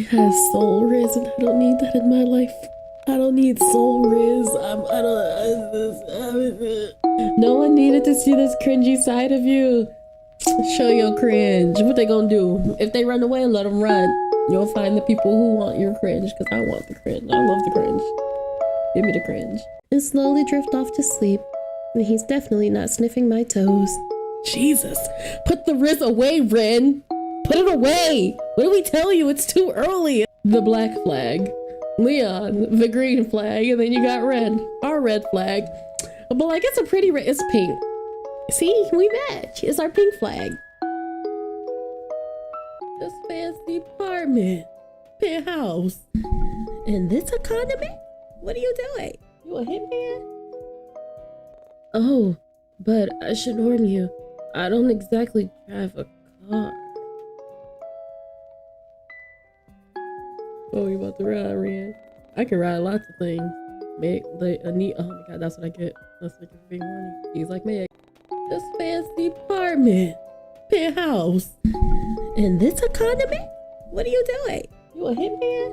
has soul riz, and I don't need that in my life. I don't need soul riz. No one needed to see this cringy side of you. Show your cringe. What they gonna do? If they run away, let them run. You'll find the people who want your cringe, because I want the cringe. I love the cringe. Give me the cringe. And slowly drift off to sleep. And he's definitely not sniffing my toes. Jesus. Put the riz away, Ren. Put it away. What do we tell you? It's too early. The black flag. Leon, the green flag. And then you got Ren, our red flag. But like, it's a pretty red. It's pink. See, we match. It's our pink flag. This fancy apartment. Penthouse. And this a condiment? What are you doing? You a hitman? Oh, but I should warn you, I don't exactly drive a car. Oh, you about to ride, Ren? I can ride lots of things. Meg, oh my god, that's what I get. That's like a big warning. He's like Meg. This fancy apartment. Penthouse. And this a condiment? What are you doing? You a hitman?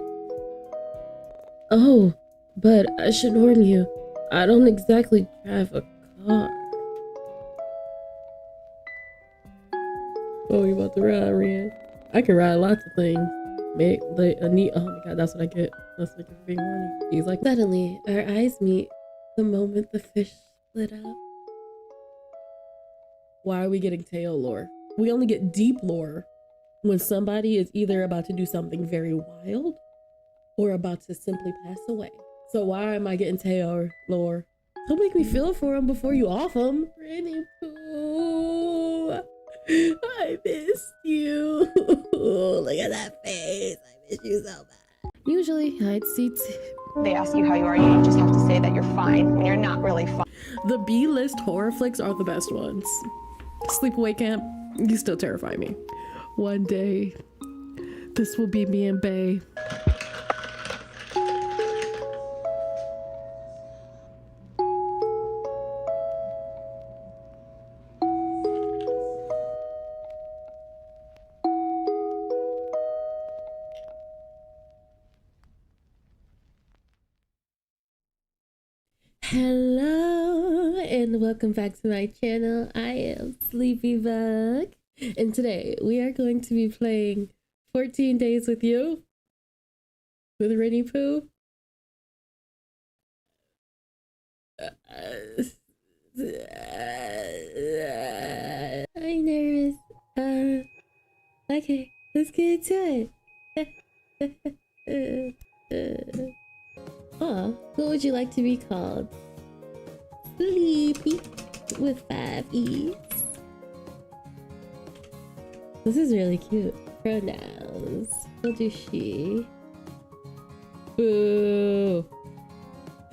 Oh, but I should warn you, I don't exactly drive a car. Oh, you about to ride, Ren? I can ride lots of things. Meg, oh my god, that's what I get. That's like a big warning. He's like, suddenly, our eyes meet the moment the fish split up. Why are we getting tail lore? We only get deep lore when somebody is either about to do something very wild or about to simply pass away. So why am I getting tail lore? Don't make me feel for him before you off him. Rennie Pooh, I missed you. Look at that face. I miss you so bad. Usually I'd see They ask you how you are, you just have to say that you're fine when you're not really fine. the B-list horror flicks are the best ones. Sleepaway Camp, you still terrify me. One day, this will be me and Bay. Hello and welcome back to my channel. I am Sleepy Bug, and today we are going to be playing 14 Days with You with Rennie Pooh. I'm nervous. Okay, let's get to it. Oh, what would you like to be called? Sleepy with 5 E's. This is really cute. Pronouns. We'll do she. Boo.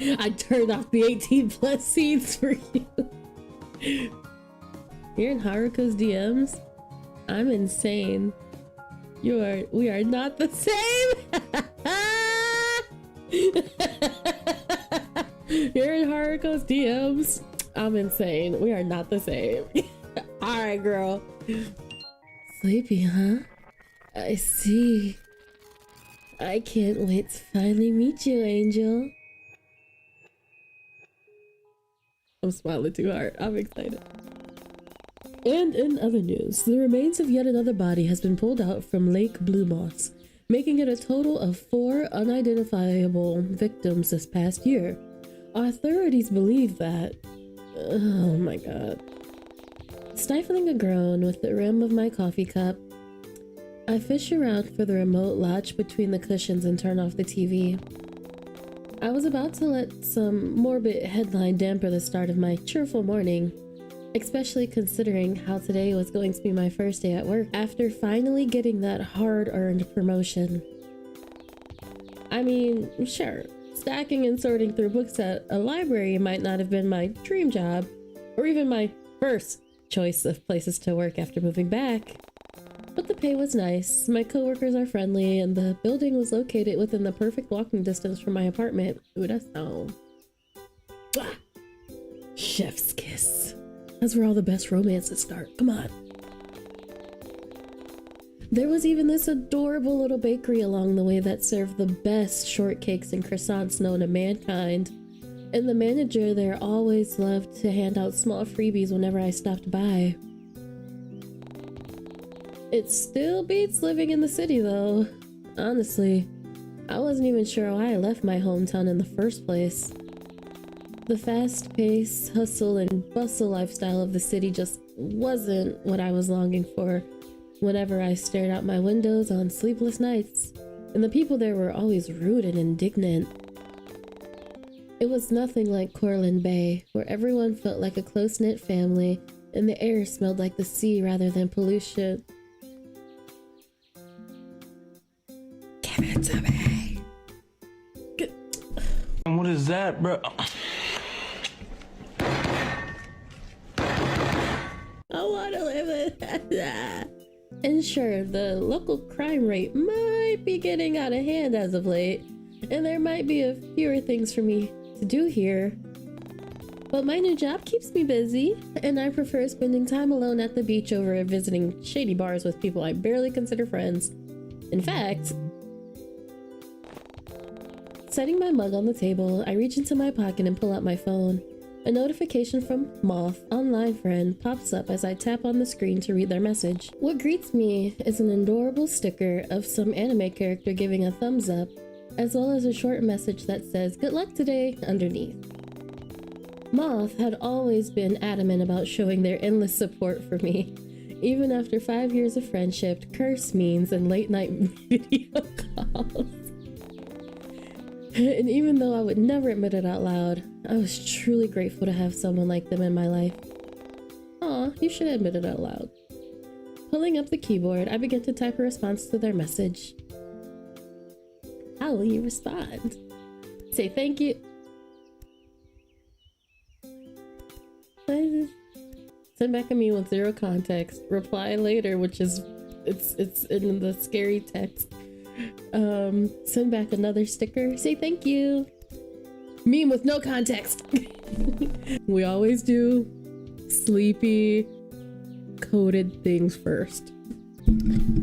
I turned off the 18+ scenes for you. You're in Haruko's DMs? I'm insane. We are not the same. You're in Haruko's DMs. I'm insane. We are not the same. Alright, girl. Sleepy, huh? I see. I can't wait to finally meet you, Angel. I'm smiling too hard. I'm excited. And in other news, the remains of yet another body has been pulled out from Lake Blue Moss, making it a total of 4 unidentifiable victims this past year. Authorities believe that... Oh my god. Stifling a groan with the rim of my coffee cup, I fish around for the remote latch between the cushions and turn off the TV. I was about to let some morbid headline damper the start of my cheerful morning, especially considering how today was going to be my first day at work after finally getting that hard-earned promotion. I mean, sure, stacking and sorting through books at a library might not have been my dream job, or even my first choice of places to work after moving back. But the pay was nice, my coworkers are friendly, and the building was located within the perfect walking distance from my apartment. Ooh, that's home. Chef's kiss. That's where all the best romances start. Come on. There was even this adorable little bakery along the way that served the best shortcakes and croissants known to mankind. And the manager there always loved to hand out small freebies whenever I stopped by. It still beats living in the city though. Honestly, I wasn't even sure why I left my hometown in the first place. The fast-paced, hustle and bustle lifestyle of the city just wasn't what I was longing for whenever I stared out my windows on sleepless nights, and the people there were always rude and indignant. It was nothing like Corland Bay, where everyone felt like a close-knit family and the air smelled like the sea rather than pollution. Give it to me! What is that, bro? I want to live with that. And sure, the local crime rate might be getting out of hand as of late, and there might be a fewer things for me to do here. But my new job keeps me busy, and I prefer spending time alone at the beach over visiting shady bars with people I barely consider friends. In fact, setting my mug on the table, I reach into my pocket and pull out my phone. A notification from Moth, online friend, pops up as I tap on the screen to read their message. What greets me is an adorable sticker of some anime character giving a thumbs up, as well as a short message that says, "Good luck today," underneath. Moth had always been adamant about showing their endless support for me. Even after 5 years of friendship, curse memes, and late night video calls. And even though I would never admit it out loud, I was truly grateful to have someone like them in my life. Aw, you should admit it out loud. Pulling up the keyboard, I began to type a response to their message. How will you respond? Say thank you. Send back a meme with zero context. Reply later, which is it's in the scary text. Send back another sticker. Say thank you. Meme with no context. We always do sleepy coded things first.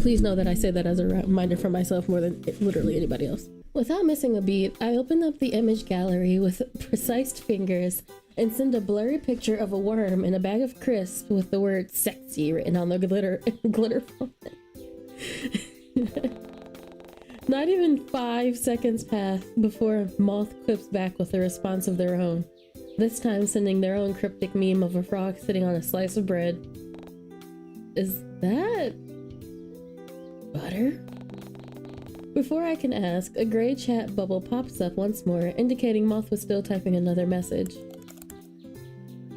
Please know that I say that as a reminder for myself more than literally anybody else. Without missing a beat, I open up the image gallery with precise fingers and send a blurry picture of a worm in a bag of crisps with the word "sexy" written on the glitter font. Not even 5 seconds pass before Moth quips back with a response of their own, this time sending their own cryptic meme of a frog sitting on a slice of bread. Is that butter? Before I can ask, a gray chat bubble pops up once more, indicating Moth was still typing another message.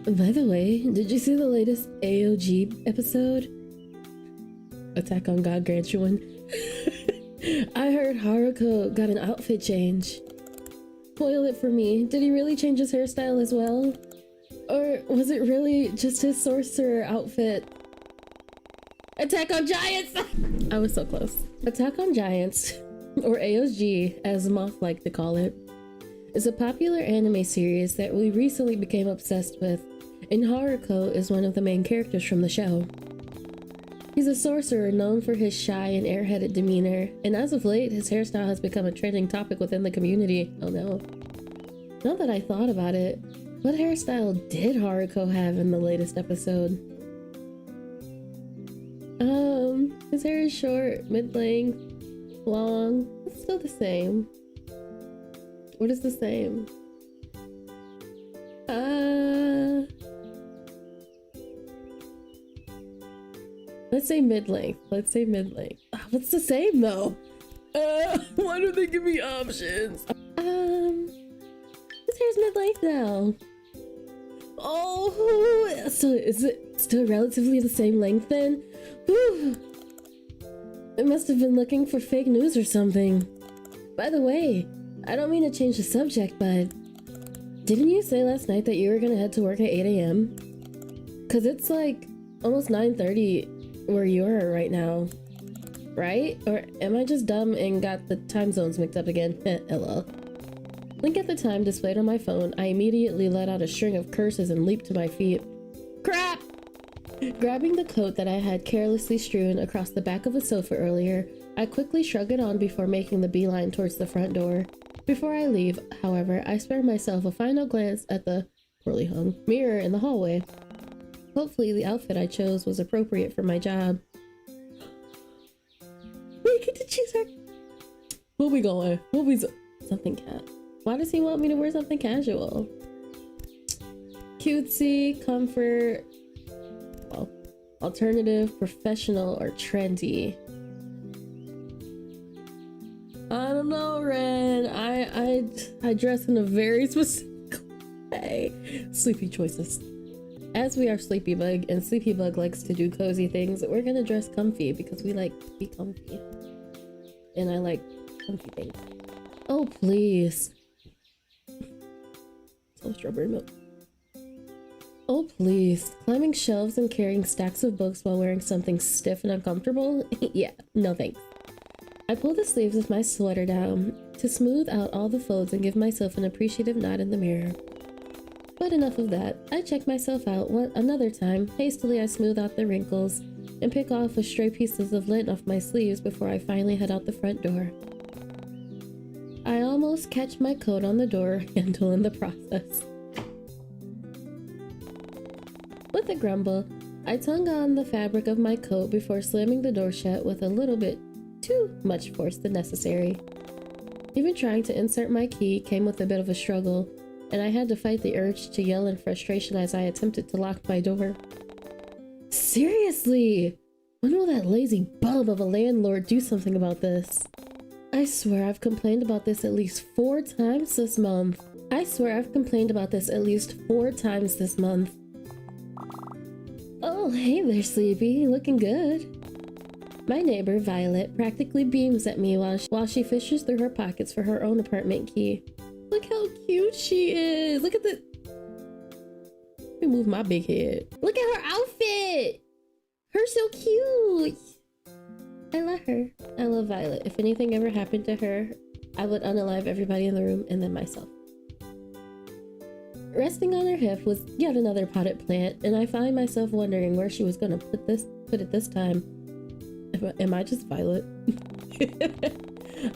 By the way, did you see the latest AOG episode? Attack on God grants you one. I heard Haruko got an outfit change. Spoil it for me. Did he really change his hairstyle as well? Or was it really just his sorcerer outfit? Attack on Giants! I was so close. Attack on Giants, or AOG as Moth liked to call it, is a popular anime series that we recently became obsessed with, and Haruko is one of the main characters from the show. He's a sorcerer known for his shy and airheaded demeanor, and as of late, his hairstyle has become a trending topic within the community. Oh no. Now that I thought about it, what hairstyle did Haruko have in the latest episode? His hair is short, mid-length, long. It's still the same. What is the same? Let's say mid-length. Let's say mid-length. What's the same though? Why don't they give me options? His hair's mid-length now. Oh, so is it still relatively the same length then? Whew. I must have been looking for fake news or something. By the way, I don't mean to change the subject, but didn't you say last night that you were gonna head to work at 8 a.m.? Cause it's like almost 9:30 where you are right now, right? Or am I just dumb and got the time zones mixed up again? LOL. Link at the time displayed on my phone, I immediately let out a string of curses and leaped to my feet. Crap! Grabbing the coat that I had carelessly strewn across the back of a sofa earlier, I quickly shrug it on before making the beeline towards the front door. Before I leave, however, I spare myself a final glance at the poorly hung mirror in the hallway. Hopefully the outfit I chose was appropriate for my job. We get to choose our... Where we going? Something cat. Why does he want me to wear something casual? Cutesy, comfort, well, alternative, professional, or trendy? I don't know, Ren. I dress in a very specific way. Sleepy choices. As we are Sleepy Bug, and Sleepy Bug likes to do cozy things, we're gonna dress comfy because we like to be comfy. And I like comfy things. Oh, please. Oh, strawberry milk. Oh, please. Climbing shelves and carrying stacks of books while wearing something stiff and uncomfortable? Yeah, no thanks. I pull the sleeves of my sweater down to smooth out all the folds and give myself an appreciative nod in the mirror. But enough of that. I check myself out another time. Hastily, I smooth out the wrinkles and pick off a stray pieces of lint off my sleeves before I finally head out the front door. I almost catch my coat on the door handle in the process. With a grumble, I tongue on the fabric of my coat before slamming the door shut with a little bit too much force than necessary. Even trying to insert my key came with a bit of a struggle, and I had to fight the urge to yell in frustration as I attempted to lock my door. Seriously! When will that lazy bum of a landlord do something about this? I swear I've complained about this at least 4 times this month. Oh, hey there, Sleepy. Looking good. My neighbor, Violet, practically beams at me while she fishes through her pockets for her own apartment key. Look how cute she is. Look at the... Let me move my big head. Look at her outfit. Her so cute. I love her. I love Violet. If anything ever happened to her, I would unalive everybody in the room and then myself. Resting on her hip was yet another potted plant, and I find myself wondering where she was gonna put it this time. Am I just Violet?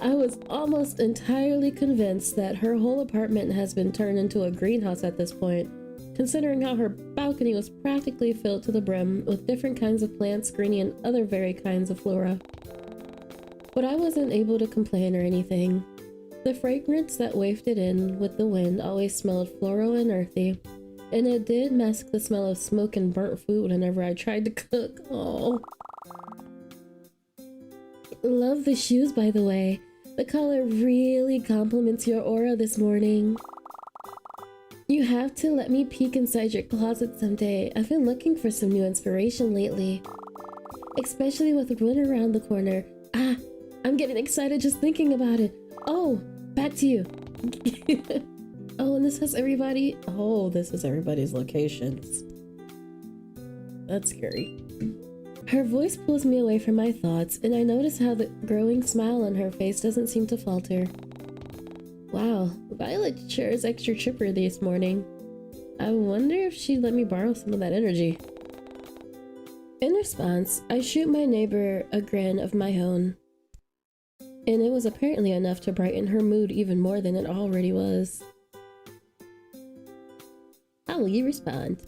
I was almost entirely convinced that her whole apartment has been turned into a greenhouse at this point, considering how her balcony was practically filled to the brim with different kinds of plants, greenie, and other very kinds of flora. But I wasn't able to complain or anything. The fragrance that wafted in with the wind always smelled floral and earthy, and it did mask the smell of smoke and burnt food whenever I tried to cook. Oh. Love the shoes, by the way. The color really complements your aura this morning. You have to let me peek inside your closet someday. I've been looking for some new inspiration lately. Especially with winter around the corner. Ah, I'm getting excited just thinking about it. Oh, back to you. Oh, and this has everybody. Oh, this is everybody's locations. That's scary. Her voice pulls me away from my thoughts, and I notice how the growing smile on her face doesn't seem to falter. Wow, Violet sure is extra chipper this morning. I wonder if she'd let me borrow some of that energy. In response, I shoot my neighbor a grin of my own. And it was apparently enough to brighten her mood even more than it already was. How will you respond?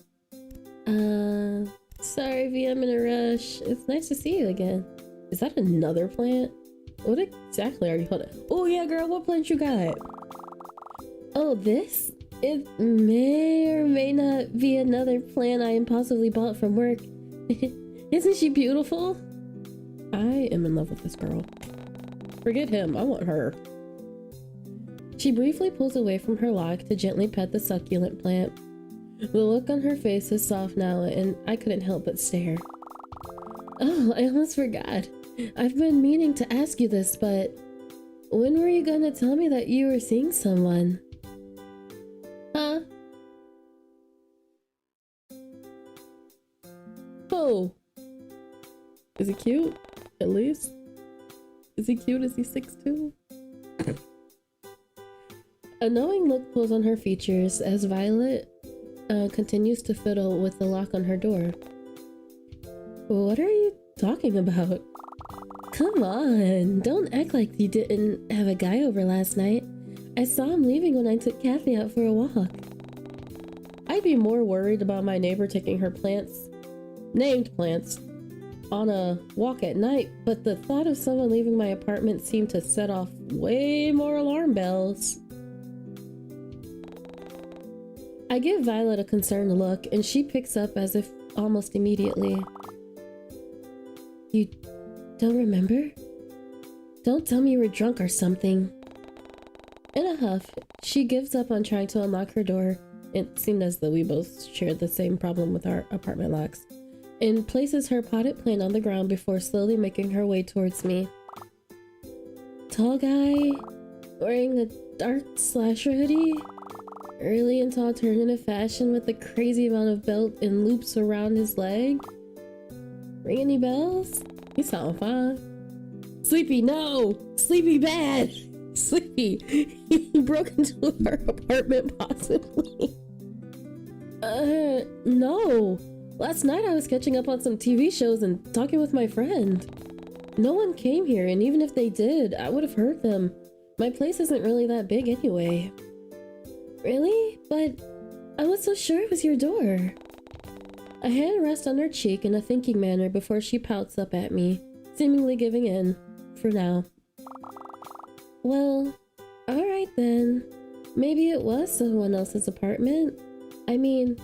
Sorry V, I'm in a rush. It's nice to see you again. Is that another plant? What exactly are you holding? Oh yeah, girl, what plant you got? Oh, this? It may or may not be another plant I impulsively bought from work. Isn't she beautiful? I am in love with this girl. Forget him, I want her. She briefly pulls away from her lock to gently pet the succulent plant. The look on her face is soft now, and I couldn't help but stare. Oh, I almost forgot. I've been meaning to ask you this, but when were you gonna tell me that you were seeing someone? Huh? Oh. Is he cute? At least? Is he cute? Is he 6'2"? A knowing look pulls on her features as Violet continues to fiddle with the lock on her door. What are you talking about? Come on, don't act like you didn't have a guy over last night. I saw him leaving when I took Kathy out for a walk. I'd be more worried about my neighbor taking her plants, named plants, on a walk at night, but the thought of someone leaving my apartment seemed to set off way more alarm bells. I give Violet a concerned look, and she picks up as if almost immediately. You don't remember? Don't tell me you were drunk or something. In a huff, she gives up on trying to unlock her door. It seemed as though we both shared the same problem with our apartment locks, and places her potted plant on the ground before slowly making her way towards me. Tall guy, wearing a dark slasher hoodie, early into alternative fashion with a crazy amount of belt and loops around his leg. Ring any bells? You sound fine. Sleepy, no! Sleepy bad! Sleepy, you broke into our apartment possibly? No. Last night I was catching up on some TV shows and talking with my friend. No one came here, and even if they did, I would have heard them. My place isn't really that big anyway. Really? But I was so sure it was your door. A hand rests on her cheek in a thinking manner before she pouts up at me, seemingly giving in, for now. Well, alright then. Maybe it was someone else's apartment. I mean,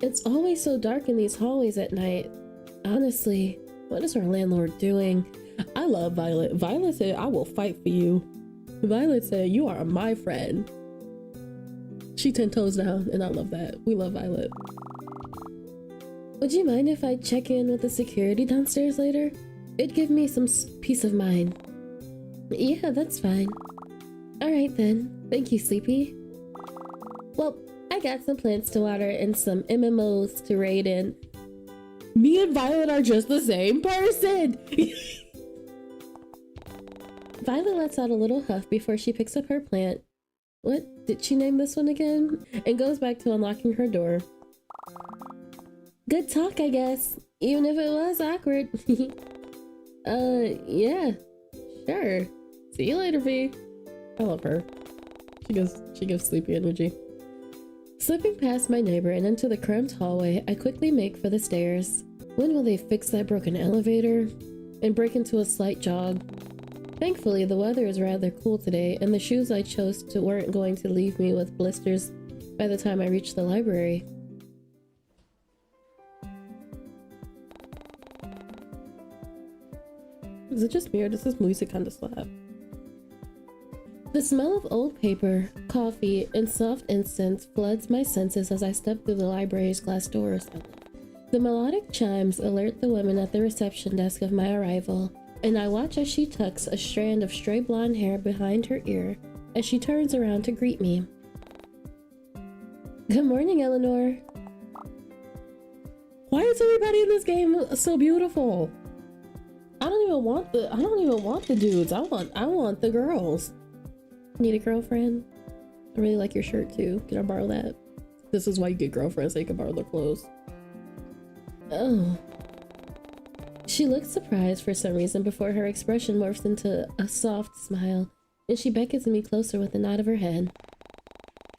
it's always so dark in these hallways at night. Honestly, what is our landlord doing? I love Violet. Violet said, I will fight for you. Violet said, you are my friend. She 10 toes down, and I love that. We love Violet. Would you mind if I check in with the security downstairs later? It'd give me some peace of mind. Yeah, that's fine. Alright then. Thank you, Sleepy. Well, I got some plants to water and some MMOs to raid in. Me and Violet are just the same person! Violet lets out a little huff before she picks up her plant. What did she name this one again? And goes back to unlocking her door. Good talk, I guess. Even if it was awkward. Yeah. Sure. See you later, V. I love her. She gives sleepy energy. Slipping past my neighbor and into the cramped hallway, I quickly make for the stairs. When will they fix that broken elevator? And break into a slight jog. Thankfully, the weather is rather cool today, and the shoes I chose weren't going to leave me with blisters by the time I reached the library. Is it just me, or does this music kind of slap? The smell of old paper, coffee, and soft incense floods my senses as I step through the library's glass doors. The melodic chimes alert the woman at the reception desk of my arrival, and I watch as she tucks a strand of stray blonde hair behind her ear as she turns around to greet me. Good morning, Eleanor. Why is everybody in this game so beautiful? I don't even want the dudes. I want the girls. Need a girlfriend? I really like your shirt too. Can I borrow that? This is why you get girlfriends, so you can borrow their clothes. Oh. She looks surprised for some reason before her expression morphs into a soft smile, and she beckons me closer with a nod of her head.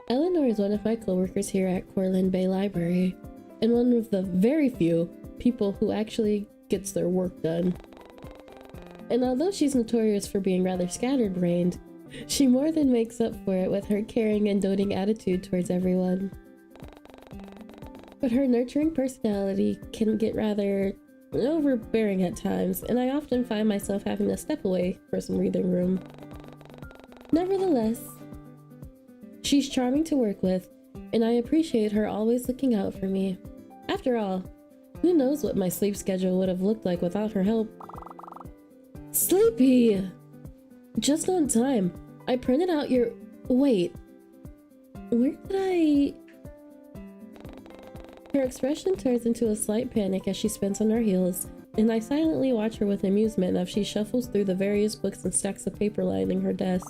Eleanor is one of my coworkers here at Corland Bay Library, and one of the very few people who actually gets their work done. And although she's notorious for being rather scatterbrained, she more than makes up for it with her caring and doting attitude towards everyone. But her nurturing personality can get rather overbearing at times, and I often find myself having to step away for some breathing room. Nevertheless, she's charming to work with, and I appreciate her always looking out for me. After all, who knows what my sleep schedule would have looked like without her help. Sleepy! Just on time. I printed out your... Wait. Where did I... Her expression turns into a slight panic as she spins on her heels, and I silently watch her with amusement as she shuffles through the various books and stacks of paper lining her desk.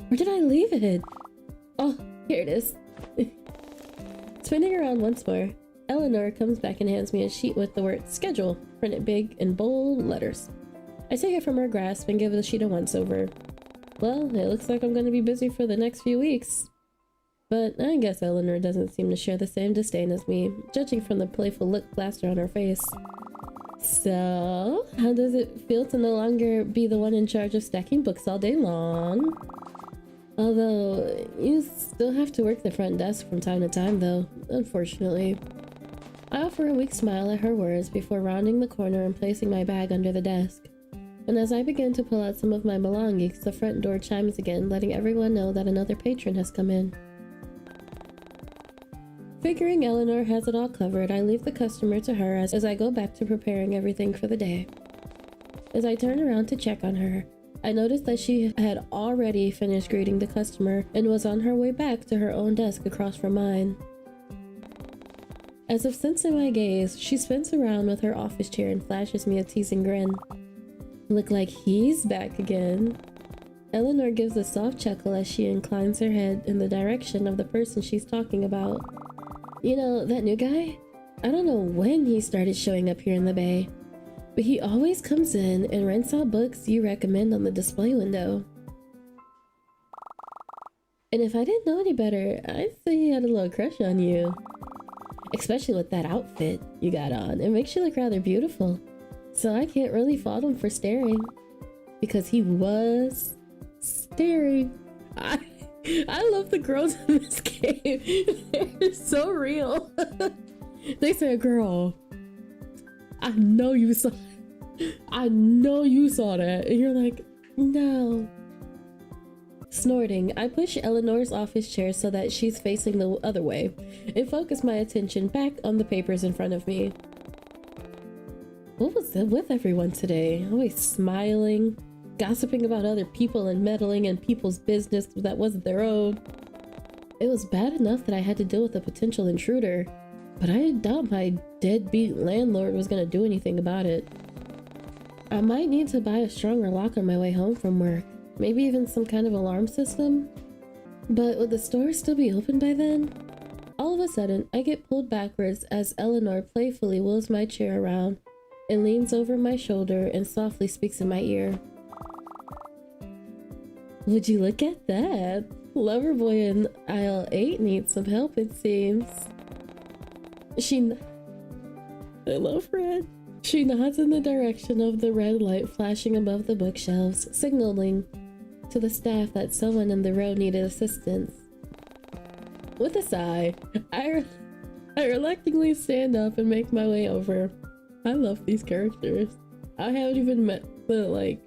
Where did I leave it? Oh, here it is. Spinning around once more, Eleanor comes back and hands me a sheet with the word schedule printed big in bold letters. I take it from her grasp and give the sheet a once-over. Well, it looks like I'm going to be busy for the next few weeks. But I guess Eleanor doesn't seem to share the same disdain as me, judging from the playful look plastered on her face. So, how does it feel to no longer be the one in charge of stacking books all day long? Although, you still have to work the front desk from time to time though, unfortunately. I offer a weak smile at her words before rounding the corner and placing my bag under the desk. And as I begin to pull out some of my belongings, the front door chimes again, letting everyone know that another patron has come in. Figuring Eleanor has it all covered, I leave the customer to her as I go back to preparing everything for the day. As I turn around to check on her, I noticed that she had already finished greeting the customer and was on her way back to her own desk across from mine. As if sensing my gaze, she spins around with her office chair and flashes me a teasing grin. Look like he's back again. Eleanor gives a soft chuckle as she inclines her head in the direction of the person she's talking about. You know, that new guy? I don't know when he started showing up here in the Bay, but he always comes in and rents out books you recommend on the display window. And if I didn't know any better, I'd say he had a little crush on you. Especially with that outfit you got on. It makes you look rather beautiful. So I can't really fault him for staring. Because he was staring. I love the girls in this game. They're so real. They say, girl, I know you saw that. And you're like, no. Snorting, I push Eleanor's office chair so that she's facing the other way and focus my attention back on the papers in front of me. What was it with everyone today? Always smiling, gossiping about other people and meddling in people's business that wasn't their own. It was bad enough that I had to deal with a potential intruder, but I doubt my deadbeat landlord was gonna do anything about it. I might need to buy a stronger lock on my way home from work. Maybe even some kind of alarm system? But would the store still be open by then? All of a sudden, I get pulled backwards as Eleanor playfully wheels my chair around and leans over my shoulder and softly speaks in my ear. Would you look at that? Loverboy in aisle 8 needs some help, it seems. I love red. She nods in the direction of the red light flashing above the bookshelves, signaling to the staff that someone in the row needed assistance. With a sigh, I reluctantly stand up and make my way over. I love these characters. I haven't even met the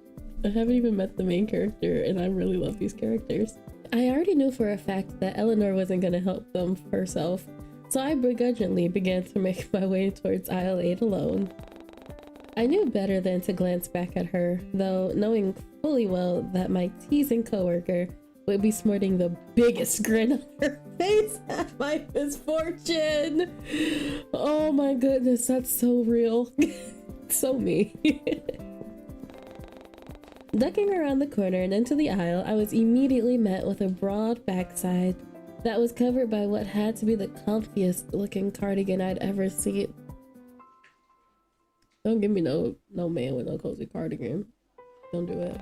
main character, and I really love these characters. I already knew for a fact that Eleanor wasn't going to help them herself, so I begrudgingly began to make my way towards aisle 8 alone. I knew better than to glance back at her, though knowing fully well that my teasing coworker would be snorting the biggest grin on her face at my misfortune. Oh my goodness, that's so real. So me. Ducking around the corner and into the aisle, I was immediately met with a broad backside that was covered by what had to be the comfiest looking cardigan I'd ever seen. Don't give me no man with no cozy cardigan. Don't do it.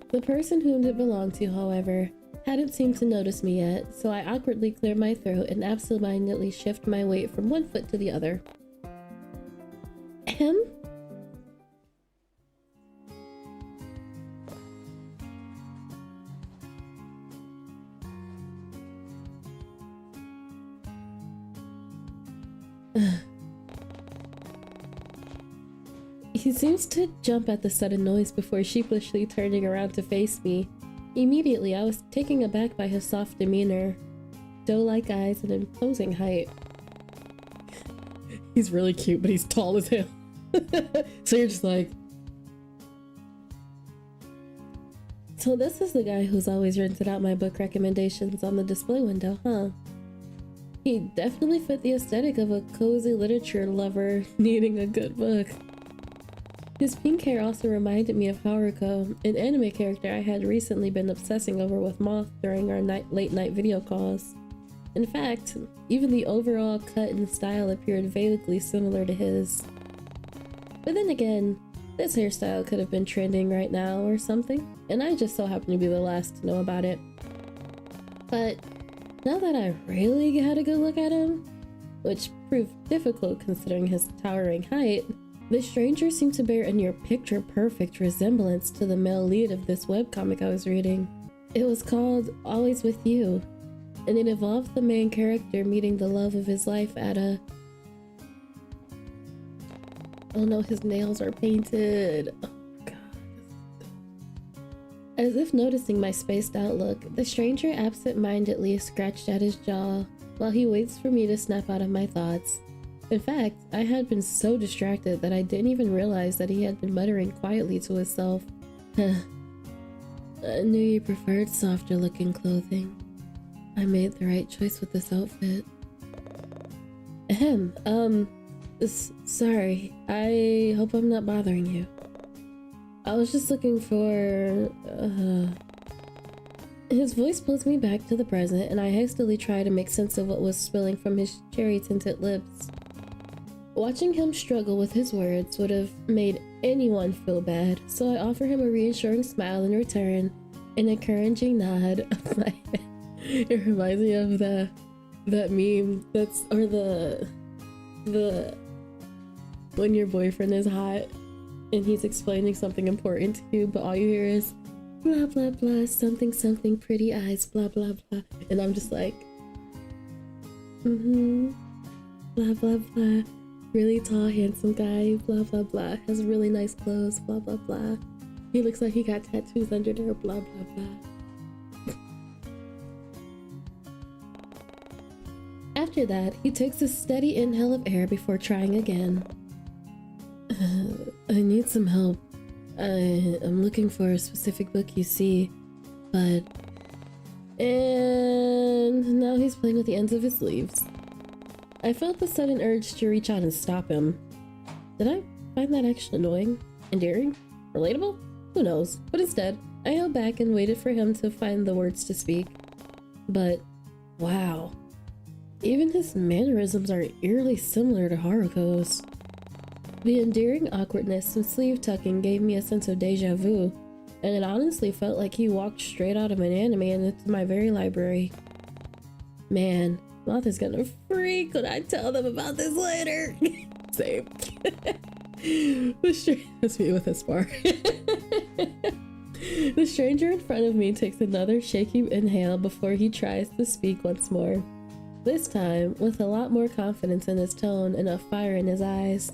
The person whom it belonged to, however, hadn't seemed to notice me yet, so I awkwardly cleared my throat and absentmindedly shift my weight from one foot to the other. Ahem? He seems to jump at the sudden noise before sheepishly turning around to face me. Immediately, I was taken aback by his soft demeanor, doe-like eyes, and imposing height. He's really cute, but he's tall as hell. So you're just like... So this is the guy who's always rented out my book recommendations on the display window, huh? He definitely fit the aesthetic of a cozy literature lover needing a good book. His pink hair also reminded me of Haruko, an anime character I had recently been obsessing over with Moth during our late night video calls. In fact, even the overall cut and style appeared vaguely similar to his. But then again, this hairstyle could have been trending right now or something, and I just so happen to be the last to know about it. But now that I really had a good look at him, which proved difficult considering his towering height, the stranger seemed to bear a near picture-perfect resemblance to the male lead of this webcomic I was reading. It was called Always With You, and it involved the main character meeting the love of his life at a... Oh no, his nails are painted. Oh god. As if noticing my spaced out look, the stranger absent-mindedly scratched at his jaw while he waits for me to snap out of my thoughts. In fact, I had been so distracted that I didn't even realize that he had been muttering quietly to himself. I knew you preferred softer looking clothing. I made the right choice with this outfit. Ahem, sorry. I hope I'm not bothering you. I was just looking for... His voice pulls me back to the present, and I hastily try to make sense of what was spilling from his cherry-tinted lips. Watching him struggle with his words would have made anyone feel bad, so I offer him a reassuring smile in return, an encouraging nod of my head. It reminds me of that meme that's, or the when your boyfriend is hot and he's explaining something important to you, but all you hear is blah blah blah, something something, pretty eyes, blah blah blah, and I'm just like, blah blah blah, really tall handsome guy, blah blah blah, has really nice clothes, blah blah blah, he looks like he got tattoos under there, blah blah blah. After that, he takes a steady inhale of air before trying again. I need some help. I'm looking for a specific book you see, but... And now he's playing with the ends of his sleeves. I felt the sudden urge to reach out and stop him. Did I find that action annoying? Endearing? Relatable? Who knows? But instead, I held back and waited for him to find the words to speak. But, wow. Even his mannerisms are eerily similar to Haruko's. The endearing awkwardness and sleeve tucking gave me a sense of deja vu, and it honestly felt like he walked straight out of an anime and into my very library. Man, Moth is gonna freak when I tell them about this later. Same. That's me with this bar. The stranger in front of me takes another shaky inhale before he tries to speak once more. This time, with a lot more confidence in his tone and a fire in his eyes.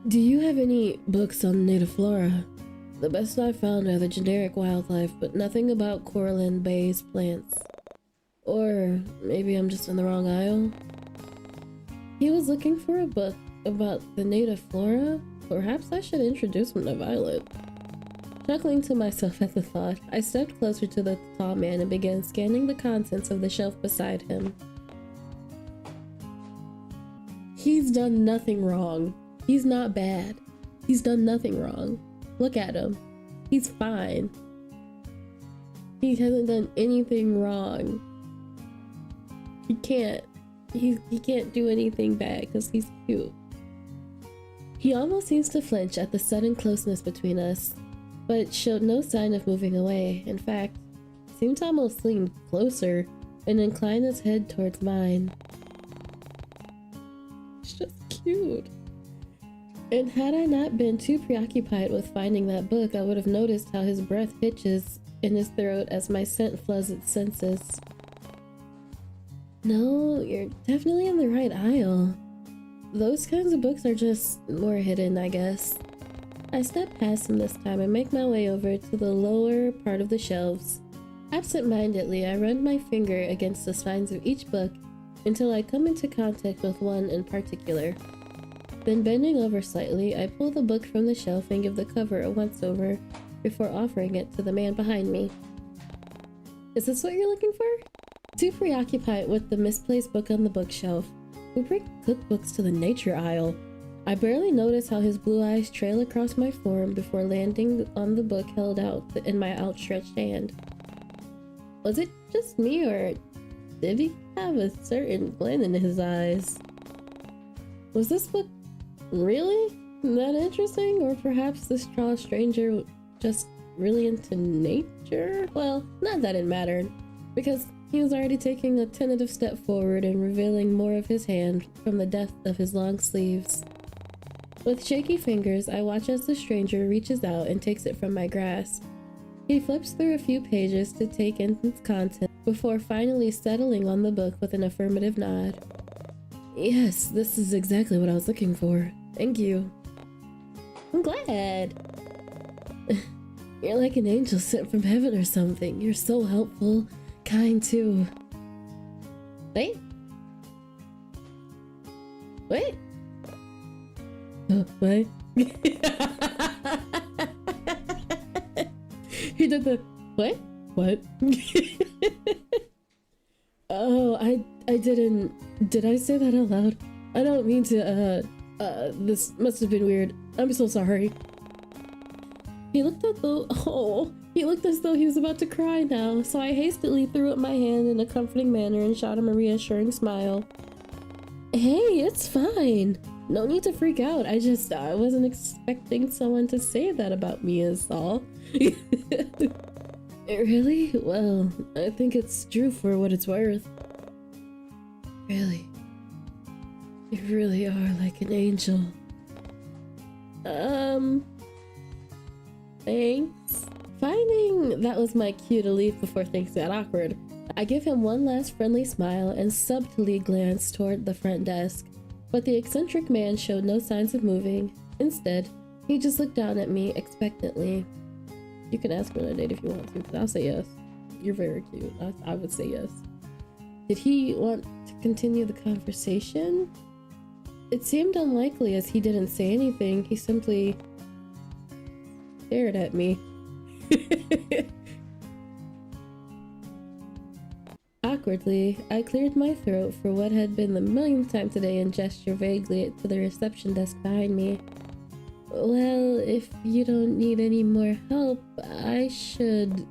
Do you have any books on native flora? The best I've found are the generic wildlife, but nothing about Corland Bay's plants. Or maybe I'm just in the wrong aisle? He was looking for a book about the native flora? Perhaps I should introduce him to Violet. Chuckling to myself at the thought, I stepped closer to the tall man and began scanning the contents of the shelf beside him. He's done nothing wrong. He's not bad. He's done nothing wrong. Look at him. He's fine. He hasn't done anything wrong. He can't do anything bad because he's cute. He almost seems to flinch at the sudden closeness between us, but showed no sign of moving away. In fact, seemed to almost lean closer and incline his head towards mine. It's just cute. And had I not been too preoccupied with finding that book, I would have noticed how his breath hitches in his throat as my scent floods its senses. No, you're definitely in the right aisle. Those kinds of books are just more hidden, I guess. I step past him this time and make my way over to the lower part of the shelves. Absent-mindedly, I run my finger against the spines of each book until I come into contact with one in particular. Then bending over slightly, I pull the book from the shelf and give the cover a once-over before offering it to the man behind me. Is this what you're looking for? Too preoccupied with the misplaced book on the bookshelf, we bring cookbooks to the nature aisle. I barely notice how his blue eyes trail across my form before landing on the book held out in my outstretched hand. Was it just me, or did he have a certain glint in his eyes? Was this book really that interesting? Or perhaps this tall stranger just really into nature? Well, not that it mattered, because he was already taking a tentative step forward and revealing more of his hand from the depth of his long sleeves. With shaky fingers, I watch as the stranger reaches out and takes it from my grasp. He flips through a few pages to take in its content before finally settling on the book with an affirmative nod. Yes, this is exactly what I was looking for. Thank you. I'm glad. You're like an angel sent from heaven or something. You're so helpful, kind too. Wait. Wait. What? He did the what? What? Oh, I didn't. Did I say that out loud? I don't mean to. This must have been weird. I'm so sorry. He looked as though he was about to cry now, so I hastily threw up my hand in a comforting manner and shot him a reassuring smile. Hey, it's fine. No need to freak out. I wasn't expecting someone to say that about me is all. Really? Well, I think it's true for what it's worth. Really? You really are like an angel. Thanks. Finding that was my cue to leave before things got awkward, I give him one last friendly smile and subtly glance toward the front desk. But the eccentric man showed no signs of moving. Instead, he just looked down at me expectantly. You can ask me on a date if you want to, because I'll say yes. You're very cute. I would say yes. Did he want to continue the conversation? It seemed unlikely as he didn't say anything. He simply stared at me. Awkwardly, I cleared my throat for what had been the millionth time today and gestured vaguely to the reception desk behind me. Well, if you don't need any more help, I should...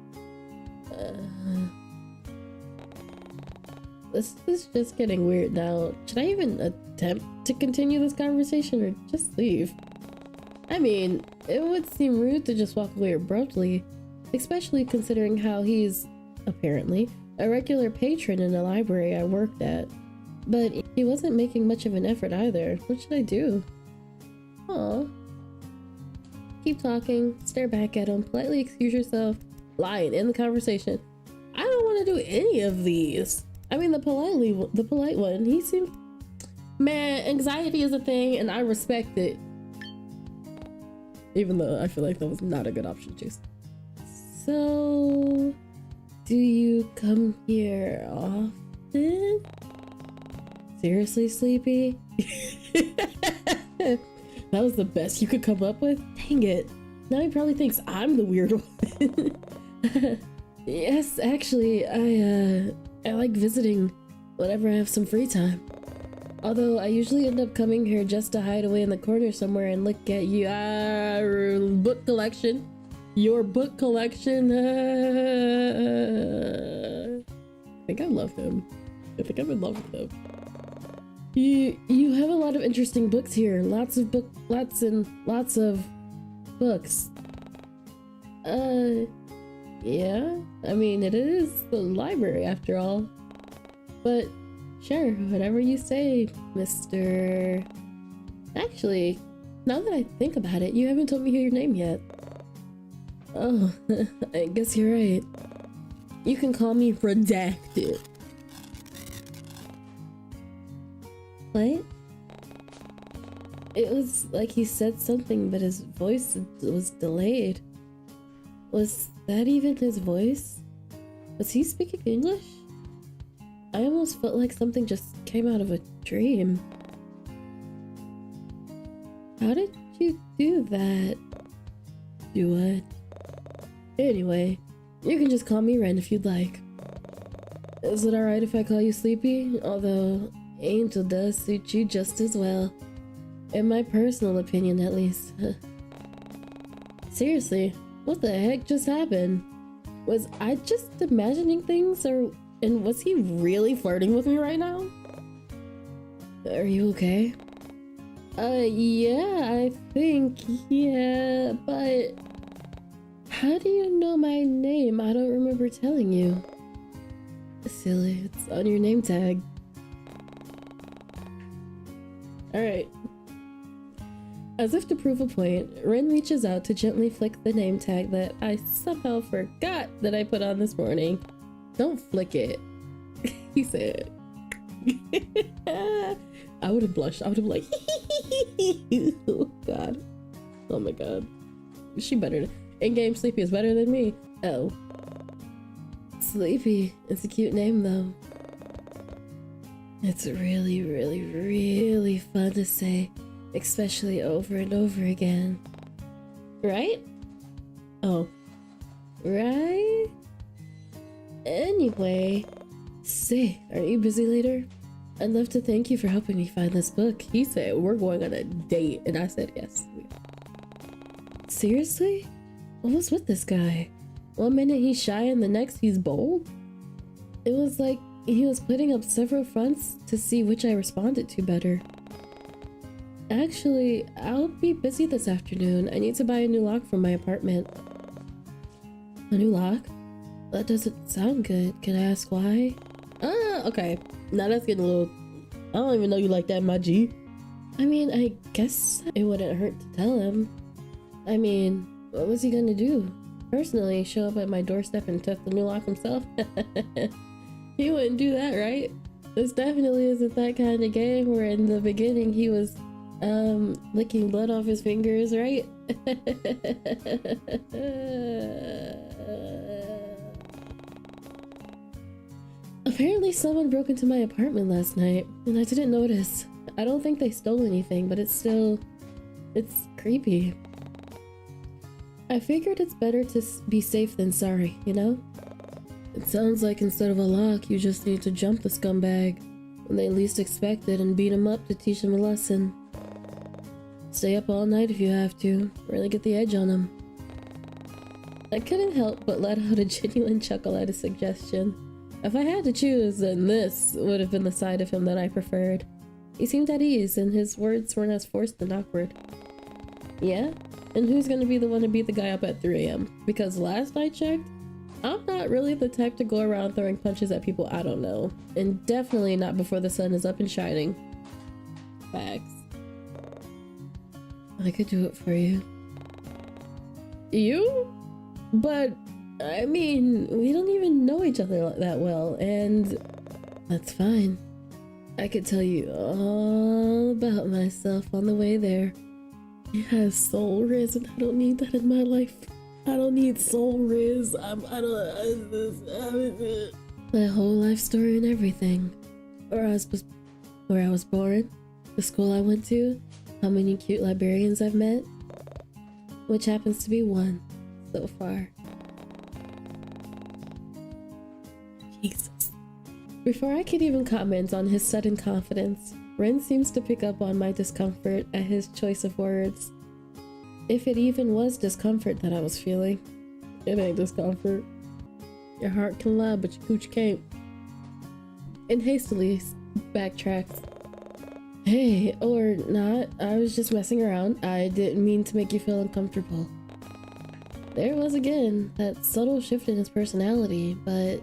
This is just getting weird now. Should I even attempt to continue this conversation or just leave? I mean, it would seem rude to just walk away abruptly, especially considering how he's, apparently, a regular patron in the library I worked at. But he wasn't making much of an effort either. What should I do? Aw. Keep talking, stare back at him, politely excuse yourself, lie and end the conversation. I don't want to do any of these. I mean, the polite one, he seemed... Man, anxiety is a thing and I respect it. Even though I feel like that was not a good option to choose. So... do you come here often? Seriously, Sleepy? That was the best you could come up with? Dang it. Now he probably thinks I'm the weird one. Yes, actually, I like visiting whenever I have some free time. Although I usually end up coming here just to hide away in the corner somewhere and look at you. Book collection. Your book collection. I think I love him. I think I'm in love with him. You have a lot of interesting books here. Lots of books. Yeah. I mean, it is the library after all. But sure, whatever you say, Mr. Actually, now that I think about it, you haven't told me your name yet. Oh, I guess you're right. You can call me Redacted. What? It was like he said something, but his voice was delayed. Was that even his voice? Was he speaking English? I almost felt like something just came out of a dream. How did you do that? Do what? Anyway, you can just call me Ren if you'd like. Is it alright if I call you Sleepy? Although, Angel does suit you just as well. In my personal opinion, at least. Seriously, what the heck just happened? Was I just imagining things, or And was he really flirting with me right now? Are you okay? Yeah, I think, yeah, but how do you know my name? I don't remember telling you. Silly, it's on your name tag. Alright. As if to prove a point, Ren reaches out to gently flick the name tag that I somehow forgot that I put on this morning. Don't flick it, he said. I would have blushed. I would have like, oh god. Oh my god. She better. In-game Sleepy is better than me. Oh. Sleepy. It's a cute name though. It's really, really, really fun to say, especially over and over again. Right? Oh. Right? Anyway. Say, are you busy later? I'd love to thank you for helping me find this book. He said we're going on a date, and I said yes. Seriously? What was with this guy? One minute he's shy and the next he's bold? It was like he was putting up several fronts to see which I responded to better. Actually, I'll be busy this afternoon. I need to buy a new lock for my apartment. A new lock? That doesn't sound good. Can I ask why? Okay. Now that's getting a little... I don't even know you like that, my G. I mean, I guess it wouldn't hurt to tell him. I mean, what was he gonna do? Personally, show up at my doorstep and test the new lock himself? He wouldn't do that, right? This definitely isn't that kind of game where in the beginning he was, licking blood off his fingers, right? Apparently someone broke into my apartment last night, and I didn't notice. I don't think they stole anything, but it's creepy. I figured it's better to be safe than sorry, you know? It sounds like instead of a lock, you just need to jump the scumbag when they least expect it and beat him up to teach him a lesson. Stay up all night if you have to, really get the edge on him. I couldn't help but let out a genuine chuckle at his suggestion. If I had to choose, then this would have been the side of him that I preferred. He seemed at ease, and his words weren't as forced and awkward. Yeah? And who's gonna be the one to beat the guy up at 3 AM? Because last I checked, I'm not really the type to go around throwing punches at people I don't know. And definitely not before the sun is up and shining. Facts. I could do it for you. You? But... I mean, we don't even know each other that well, and that's fine. I could tell you all about myself on the way there. It has soul riz, and I don't need that in my life. I don't need soul riz. My whole life story and everything. Where I was born, the school I went to, how many cute librarians I've met, which happens to be one so far. Jesus. Before I could even comment on his sudden confidence, Ren seems to pick up on my discomfort at his choice of words. If it even was discomfort that I was feeling. It ain't discomfort. Your heart can lie, but your cooch can't. And hastily backtracks. Hey, or not, I was just messing around. I didn't mean to make you feel uncomfortable. There was again, that subtle shift in his personality, but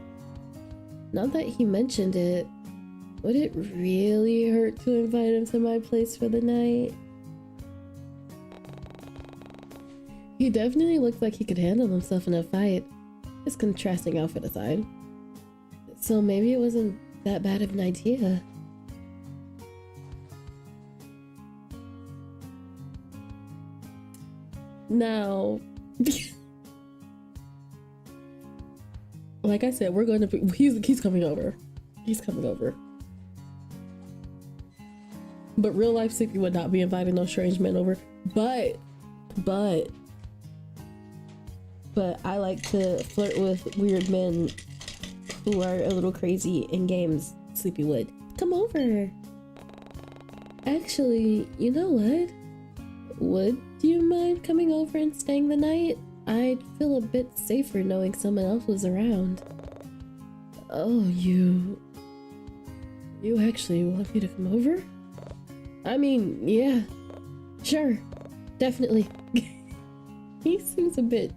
now that he mentioned it, would it really hurt to invite him to my place for the night? He definitely looked like he could handle himself in a fight, his contrasting outfit aside. So maybe it wasn't that bad of an idea. Now, like I said, we're going to be, he's coming over. He's coming over. But real life Sleepy would not be inviting no strange men over. But I like to flirt with weird men who are a little crazy in games. Sleepy would. Come over. Actually, you know what? Would you mind coming over and staying the night? I'd feel a bit safer knowing someone else was around. Oh, you actually want me to come over? I mean, yeah, sure, definitely. He seems a bit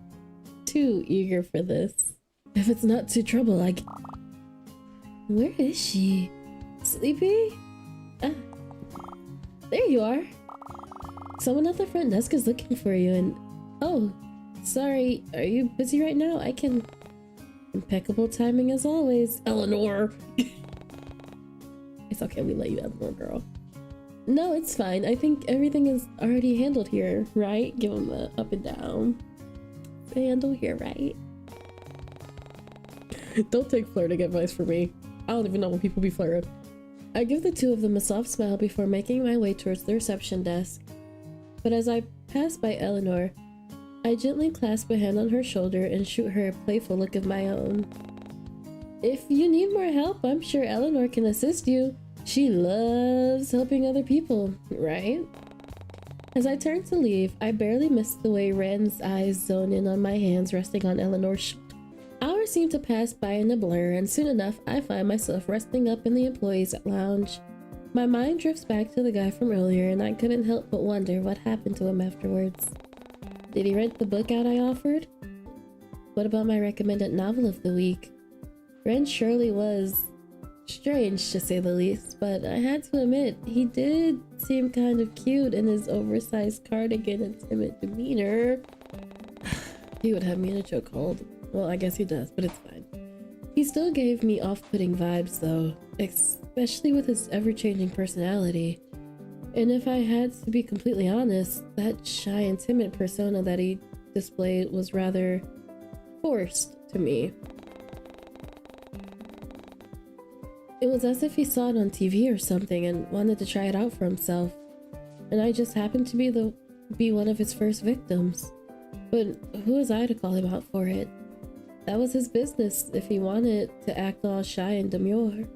too eager for this. If it's not too trouble, Where is she? Sleepy? Ah, there you are. Someone at the front desk is looking for you and... Oh, sorry, are you busy right now? I can... Impeccable timing as always, Eleanor. It's okay, we let you Eleanor, girl. No, it's fine. I think everything is already handled here, right? Give him the up and down. Handle here, right? Don't take flirting advice from me. I don't even know when people be flirting. I give the two of them a soft smile before making my way towards the reception desk. But as I pass by Eleanor, I gently clasp a hand on her shoulder and shoot her a playful look of my own. If you need more help, I'm sure Eleanor can assist you. She loves helping other people, right? As I turn to leave, I barely missed the way Ren's eyes zone in on my hands resting on Eleanor's shoulder. Hours seem to pass by in a blur, and soon enough, I find myself resting up in the employees' lounge. My mind drifts back to the guy from earlier, and I couldn't help but wonder what happened to him afterwards. Did he rent the book out I offered? What about my recommended novel of the week? Ren surely was strange, to say the least, but I had to admit, he did seem kind of cute in his oversized cardigan and timid demeanor. He would have me in a chokehold. Well, I guess he does, but it's fine. He still gave me off-putting vibes, though, especially with his ever-changing personality. And if I had to be completely honest, that shy and timid persona that he displayed was rather forced to me. It was as if he saw it on TV or something and wanted to try it out for himself, and I just happened to be one of his first victims. But who was I to call him out for it? That was his business if he wanted to act all shy and demure.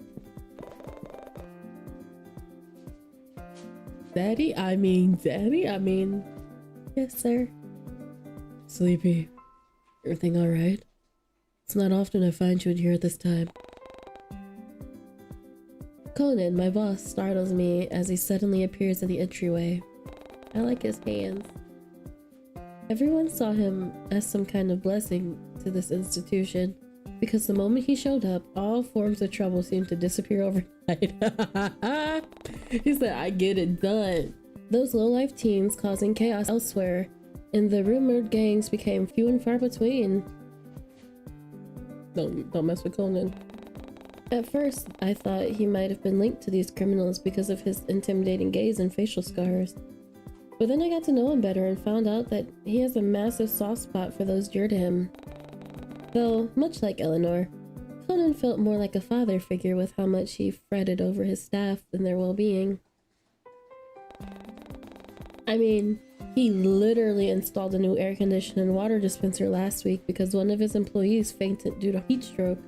Daddy, I mean, yes, sir. Sleepy, everything alright? It's not often I find you in here at this time. Conan, my boss, startles me as he suddenly appears in the entryway. I like his hands. Everyone saw him as some kind of blessing to this institution, because the moment he showed up, all forms of trouble seemed to disappear overnight. He said, I get it done. Those low-life teens causing chaos elsewhere, and the rumored gangs became few and far between. Don't mess with Conan. At first, I thought he might have been linked to these criminals because of his intimidating gaze and facial scars. But then I got to know him better and found out that he has a massive soft spot for those dear to him. Though, much like Eleanor, Conan felt more like a father figure with how much he fretted over his staff and their well-being. I mean, he literally installed a new air conditioner and water dispenser last week because one of his employees fainted due to heat stroke.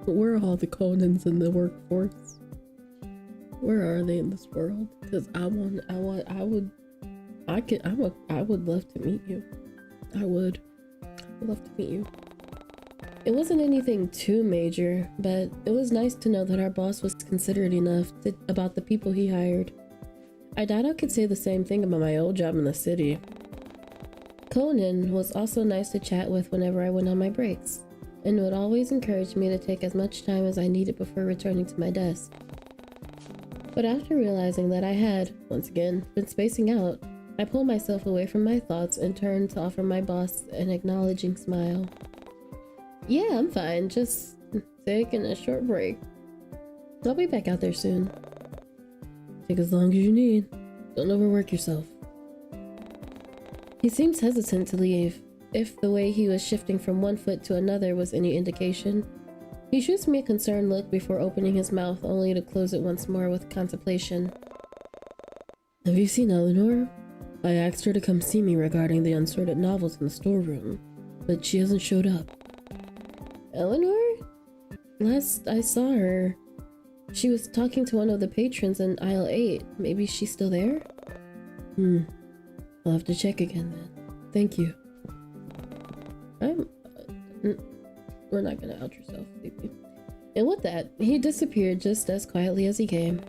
Where are all the Conans in the workforce? Where are they in this world? Because I would love to meet you. I would love to meet you. It wasn't anything too major, but it was nice to know that our boss was considerate enough about the people he hired. I doubt I could say the same thing about my old job in the city. Conan was also nice to chat with whenever I went on my breaks, and would always encourage me to take as much time as I needed before returning to my desk. But after realizing that I had, once again, been spacing out, I pulled myself away from my thoughts and turned to offer my boss an acknowledging smile. Yeah, I'm fine, just taking a short break. I'll be back out there soon. Take as long as you need. Don't overwork yourself. He seems hesitant to leave, if the way he was shifting from one foot to another was any indication. He shoots me a concerned look before opening his mouth, only to close it once more with contemplation. Have you seen Eleanor? I asked her to come see me regarding the unsorted novels in the storeroom, but she hasn't showed up. Eleanor? Last I saw her, she was talking to one of the patrons in aisle 8. Maybe she's still there? I'll have to check again then. Thank you. We're not gonna out yourself, Sleepy. And with that, he disappeared just as quietly as he came.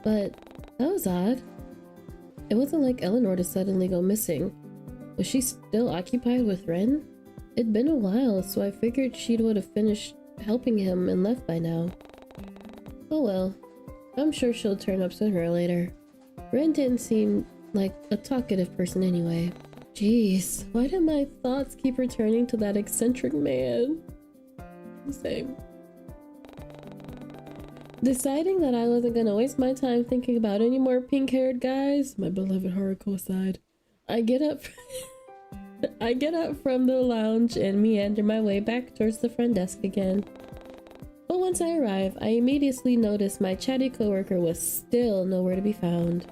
But that was odd. It wasn't like Eleanor to suddenly go missing. Was she still occupied with Ren? It'd been a while, so I figured she would have finished helping him and left by now. Oh well, I'm sure she'll turn up sooner or later. Ren didn't seem like a talkative person anyway. Jeez, why do my thoughts keep returning to that eccentric man? Same. Deciding that I wasn't gonna waste my time thinking about any more pink-haired guys, my beloved Haruko aside, I get up from the lounge and meander my way back towards the front desk again. But once I arrive, I immediately notice my chatty coworker was still nowhere to be found.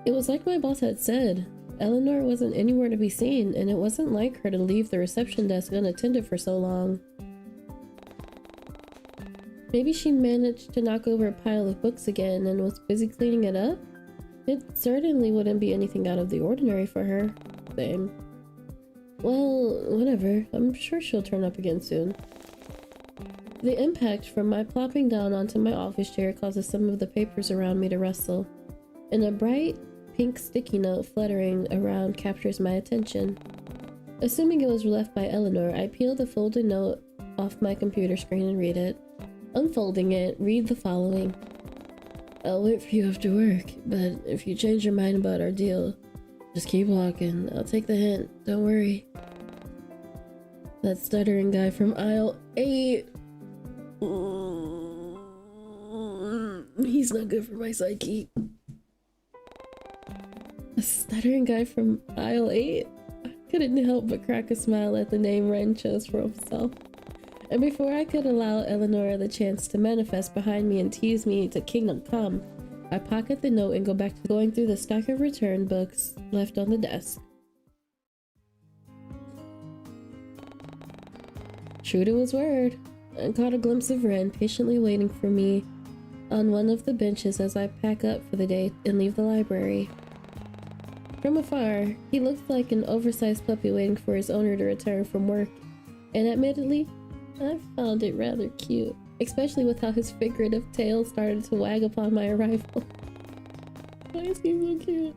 It was like my boss had said, Eleanor wasn't anywhere to be seen, and it wasn't like her to leave the reception desk unattended for so long. Maybe she managed to knock over a pile of books again and was busy cleaning it up? It certainly wouldn't be anything out of the ordinary for her. Same. Well, whatever. I'm sure she'll turn up again soon. The impact from my plopping down onto my office chair causes some of the papers around me to rustle, and a bright pink sticky note fluttering around captures my attention. Assuming it was left by Eleanor, I peel the folded note off my computer screen and read it. Unfolding it, read the following. I'll wait for you after work, but if you change your mind about our deal, just keep walking. I'll take the hint, don't worry. That stuttering guy from aisle 8. He's not good for my psyche. A stuttering guy from aisle 8? I couldn't help but crack a smile at the name Ren chose for himself. And before I could allow Eleanor the chance to manifest behind me and tease me to kingdom come, I pocket the note and go back to going through the stack of return books left on the desk. True to his word, I caught a glimpse of Ren patiently waiting for me on one of the benches as I pack up for the day and leave the library. From afar, he looked like an oversized puppy waiting for his owner to return from work, and admittedly, I found it rather cute, especially with how his figurative tail started to wag upon my arrival. Why is he so cute?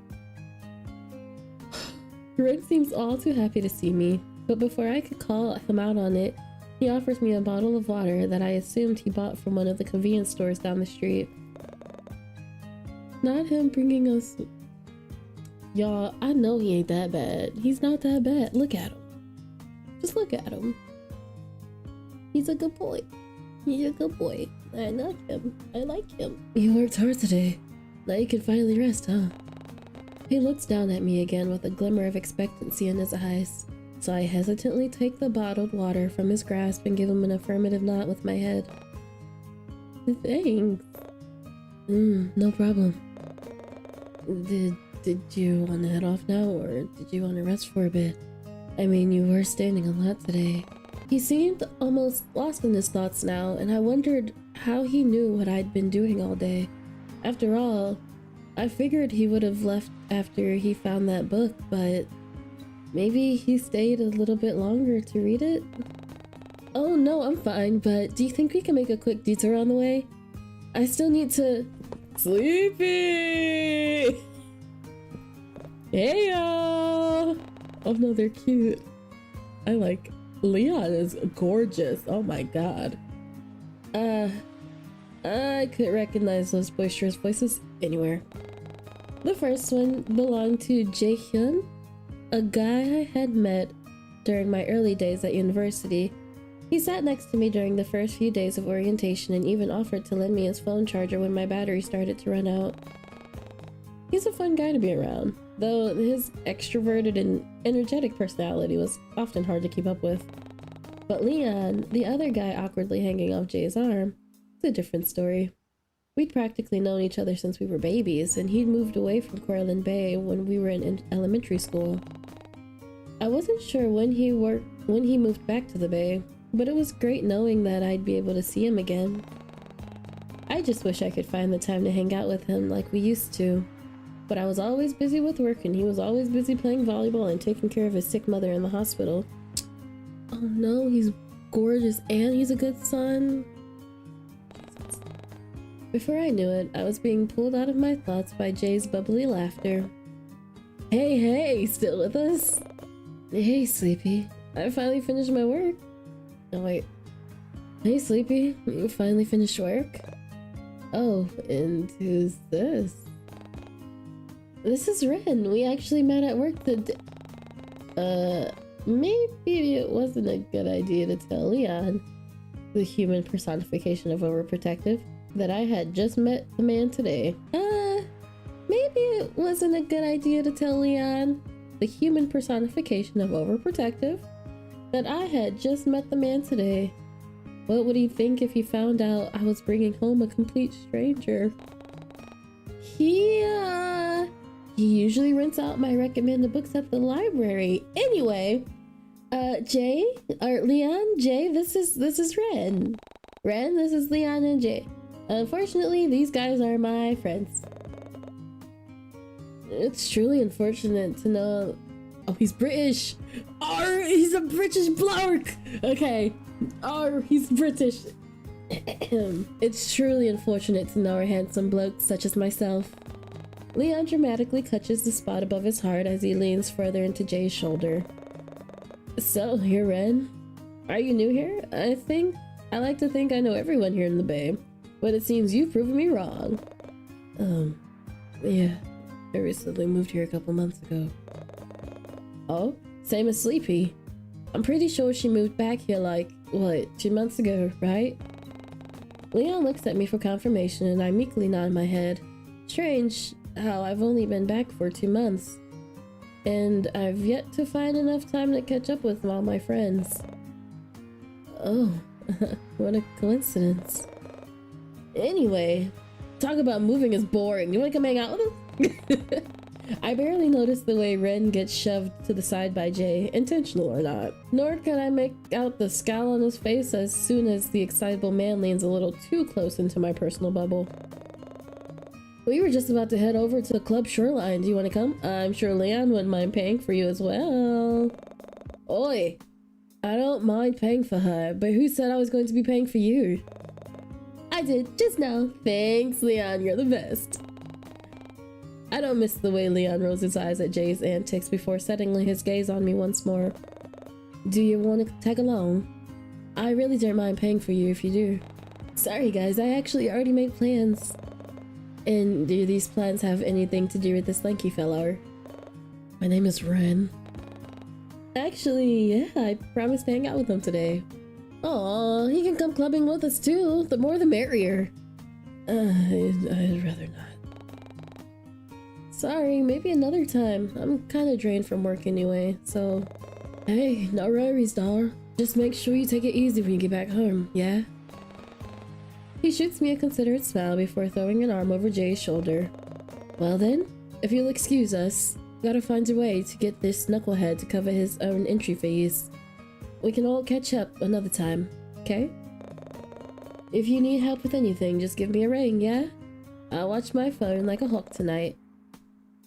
Red seems all too happy to see me, but before I could call him out on it, he offers me a bottle of water that I assumed he bought from one of the convenience stores down the street. Not him bringing us... Y'all, I know he ain't that bad. He's not that bad. Look at him. Just look at him. He's a good boy. He's a good boy. I like him. I like him. You worked hard today. Now you can finally rest, huh? He looks down at me again with a glimmer of expectancy in his eyes, so I hesitantly take the bottled water from his grasp and give him an affirmative nod with my head. Thanks. No problem. Did you want to head off now, or did you want to rest for a bit? I mean, you were standing a lot today. He seemed almost lost in his thoughts now, and I wondered how he knew what I'd been doing all day. After all, I figured he would have left after he found that book, but maybe he stayed a little bit longer to read it? Oh no, I'm fine, but do you think we can make a quick detour on the way? I still need to... Sleepy! Hey y'all! Oh no, they're cute. Leon is gorgeous. Oh my god. I could recognize those boisterous voices anywhere. The first one belonged to Jae-hyun, a guy I had met during my early days at university. He sat next to me during the first few days of orientation and even offered to lend me his phone charger when my battery started to run out. He's a fun guy to be around, though his extroverted and energetic personality was often hard to keep up with. But Leon, the other guy awkwardly hanging off Jay's arm, it's a different story. We'd practically known each other since we were babies, and he'd moved away from Corland Bay when we were in elementary school. I wasn't sure when he moved back to the Bay, but it was great knowing that I'd be able to see him again. I just wish I could find the time to hang out with him like we used to. But I was always busy with work, and he was always busy playing volleyball and taking care of his sick mother in the hospital. Oh no, he's gorgeous and he's a good son. Before I knew it, I was being pulled out of my thoughts by Jay's bubbly laughter. Hey, hey, still with us? Hey, Sleepy. I finally finished my work. Oh, wait. Hey, Sleepy. You finally finished work? Oh, and who's this? This is Ren. We actually met at work maybe it wasn't a good idea to tell Leon, the human personification of overprotective, that I had just met the man today. Maybe it wasn't a good idea to tell Leon, the human personification of overprotective, that I had just met the man today. What would he think if he found out I was bringing home a complete stranger? He usually rents out my recommended books at the library. Anyway, Jay, or Leon, Jay, this is Ren. Ren, this is Leon and Jay. Unfortunately, these guys are my friends. It's truly unfortunate to know. Oh, he's British. He's a British bloke. Okay. He's British. It's truly unfortunate to know a handsome bloke such as myself. Leon dramatically clutches the spot above his heart as he leans further into Jay's shoulder. So, you're Ren. Are you new here? I like to think I know everyone here in the Bay, but it seems you've proven me wrong. Yeah. I recently moved here a couple months ago. Oh? Same as Sleepy. I'm pretty sure she moved back here like, what, 2 months ago, right? Leon looks at me for confirmation and I meekly nod my head. Strange how I've only been back for 2 months. And I've yet to find enough time to catch up with all my friends. Oh, what a coincidence. Anyway, talk about moving is boring. You wanna come hang out with us? I barely noticed the way Ren gets shoved to the side by Jay, intentional or not. Nor can I make out the scowl on his face as soon as the excitable man leans a little too close into my personal bubble. We were just about to head over to Club Shoreline. Do you want to come? I'm sure Leon wouldn't mind paying for you as well. Oi! I don't mind paying for her, but who said I was going to be paying for you? I did, just now. Thanks, Leon, you're the best. I don't miss the way Leon rolls his eyes at Jay's antics before settling his gaze on me once more. Do you want to tag along? I really don't mind paying for you if you do. Sorry guys, I actually already made plans. And do these plans have anything to do with this lanky fellow? My name is Ren. Actually, yeah, I promised to hang out with him today. Aw, he can come clubbing with us too. The more the merrier. I'd rather not. Sorry, maybe another time. I'm kind of drained from work anyway, so... Hey, no worries, doll. Just make sure you take it easy when you get back home, yeah? He shoots me a considerate smile before throwing an arm over Jay's shoulder. Well then, if you'll excuse us, we gotta find a way to get this knucklehead to cover his own entry fees. We can all catch up another time, okay? If you need help with anything, just give me a ring, yeah? I'll watch my phone like a hawk tonight.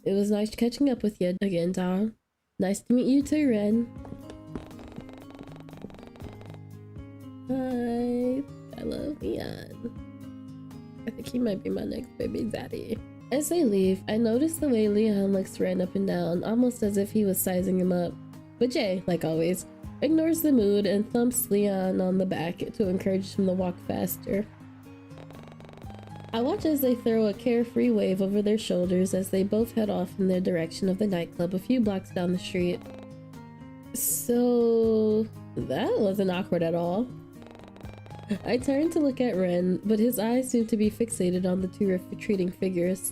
It was nice catching up with you again, doll. Nice to meet you too, Ren. Hi. I love Leon. I think he might be my next baby daddy. As they leave, I notice the way Leon looks Ren up and down, almost as if he was sizing him up. But Jay, like always, ignores the mood and thumps Leon on the back to encourage him to walk faster. I watch as they throw a carefree wave over their shoulders as they both head off in the direction of the nightclub a few blocks down the street. So... that wasn't awkward at all. I turn to look at Ren, but his eyes seem to be fixated on the two retreating figures.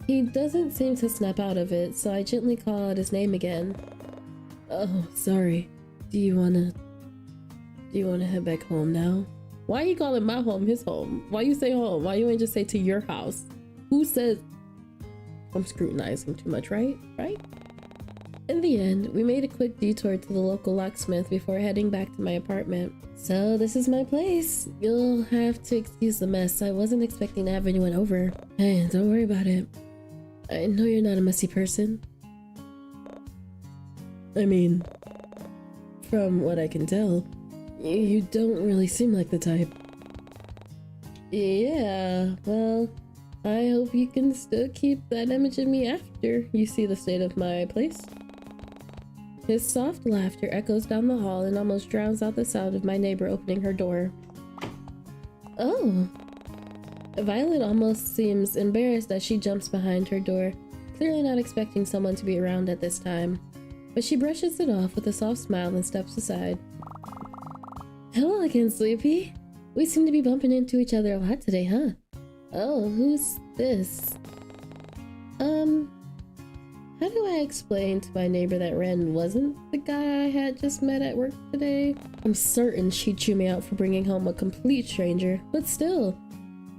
He doesn't seem to snap out of it, so I gently call out his name again. Oh, sorry. Do you wanna head back home now? Why are you calling my home his home? Why you say home? Why you ain't just say to your house? Who says... I'm scrutinizing too much, right? Right? In the end, we made a quick detour to the local locksmith before heading back to my apartment. So this is my place. You'll have to excuse the mess. I wasn't expecting to have anyone over. Hey, don't worry about it. I know you're not a messy person. I mean, From what I can tell, you don't really seem like the type. Yeah, well, I hope you can still keep that image of me after you see the state of my place. His soft laughter echoes down the hall and almost drowns out the sound of my neighbor opening her door. Oh. Violet almost seems embarrassed as she jumps behind her door, clearly not expecting someone to be around at this time. But she brushes it off with a soft smile and steps aside. Hello again, Sleepy. We seem to be bumping into each other a lot today, huh? Oh, who's this? How do I explain to my neighbor that Ren wasn't the guy I had just met at work today? I'm certain she'd chew me out for bringing home a complete stranger, but still.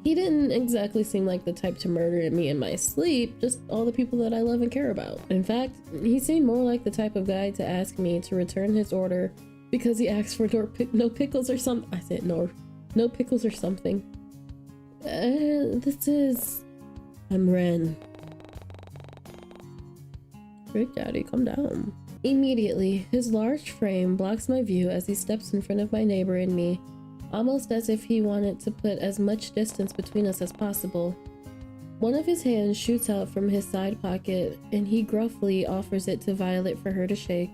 He didn't exactly seem like the type to murder me in my sleep, just all the people that I love and care about. In fact, he seemed more like the type of guy to ask me to return his order because he asked for no pickles or something. I said no pickles or something. I'm Ren. Big Daddy, calm down. Immediately, his large frame blocks my view as he steps in front of my neighbor and me, almost as if he wanted to put as much distance between us as possible. One of his hands shoots out from his side pocket, and he gruffly offers it to Violet for her to shake.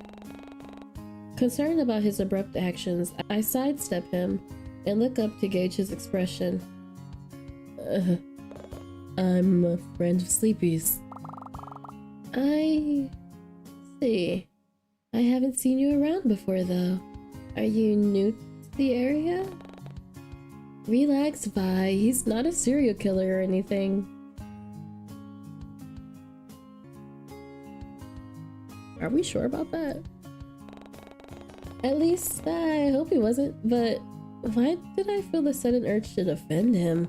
Concerned about his abrupt actions, I sidestep him and look up to gauge his expression. I'm a friend of Sleepy's. I see. I haven't seen you around before, though. Are you new to the area? Relax, Vi. He's not a serial killer or anything. Are we sure about that? At least, I hope he wasn't, but why did I feel the sudden urge to defend him?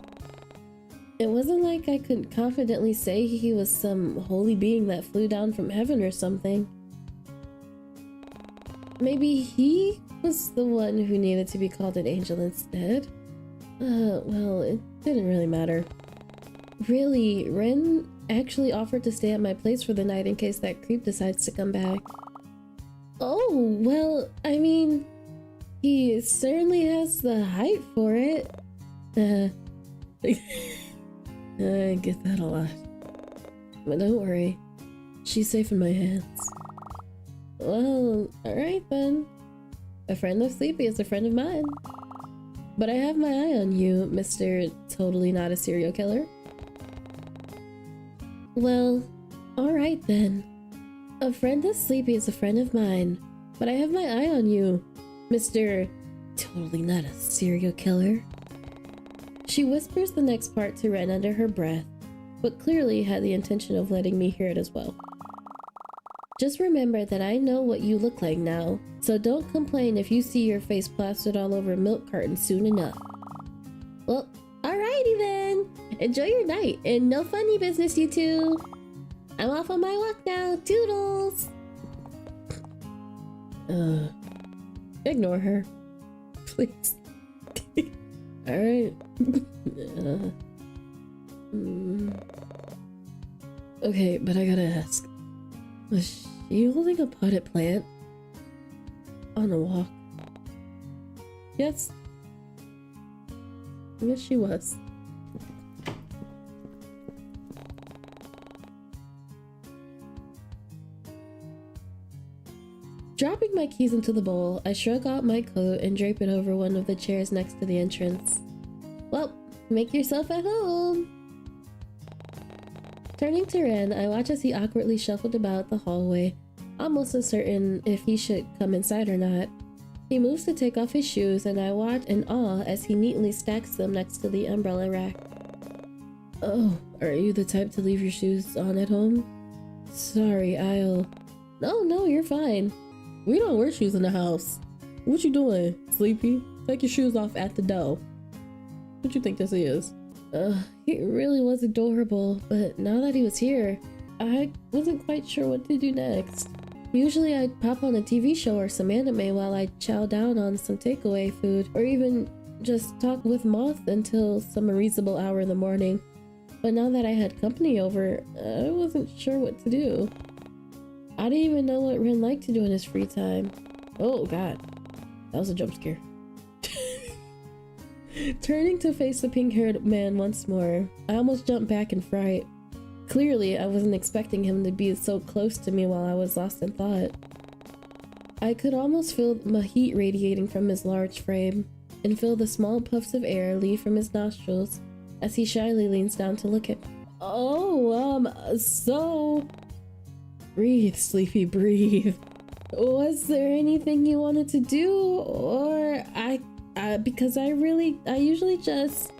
It wasn't like I could confidently say he was some holy being that flew down from heaven or something. Maybe he was the one who needed to be called an angel instead. Well, it didn't really matter. Really, Ren actually offered to stay at my place for the night in case that creep decides to come back. Oh, well, I mean, he certainly has the height for it. I get that a lot. But don't worry, she's safe in my hands. Well, alright then. A friend of Sleepy is a friend of mine. But I have my eye on you, Mr. Totally Not a Serial Killer. Well, alright then. A friend of Sleepy is a friend of mine. But I have my eye on you, Mr. Totally Not a Serial Killer. She whispers the next part to Ren under her breath, but clearly had the intention of letting me hear it as well. Just remember that I know what you look like now, so don't complain if you see your face plastered all over milk cartons soon enough. Well, alrighty then! Enjoy your night, and no funny business, you two! I'm off on my walk now, toodles! Ignore her. Please. Alright. Okay, but I gotta ask. Was she holding a potted plant? On a walk? Yes. Yes, she was. Dropping my keys into the bowl, I shrug out my coat and drape it over one of the chairs next to the entrance. Well, make yourself at home! Turning to Ren, I watch as he awkwardly shuffled about the hallway, almost uncertain if he should come inside or not. He moves to take off his shoes, and I watch in awe as he neatly stacks them next to the umbrella rack. Oh, are you the type to leave your shoes on at home? Sorry, No, you're fine. We don't wear shoes in the house. What you doing, Sleepy? Take your shoes off at the door. What you think this is? He really was adorable, but now that he was here, I wasn't quite sure what to do next. Usually I'd pop on a TV show or some anime while I chow down on some takeaway food, or even just talk with Moth until some reasonable hour in the morning. But now that I had company over, I wasn't sure what to do. I didn't even know what Ren liked to do in his free time. Oh god, that was a jump scare. Turning to face the pink-haired man once more, I almost jumped back in fright. Clearly, I wasn't expecting him to be so close to me while I was lost in thought. I could almost feel the heat radiating from his large frame, and feel the small puffs of air leave from his nostrils as he shyly leans down to look at me. Oh, so... Breathe, Sleepy, breathe. Was there anything you wanted to do, or because I usually just...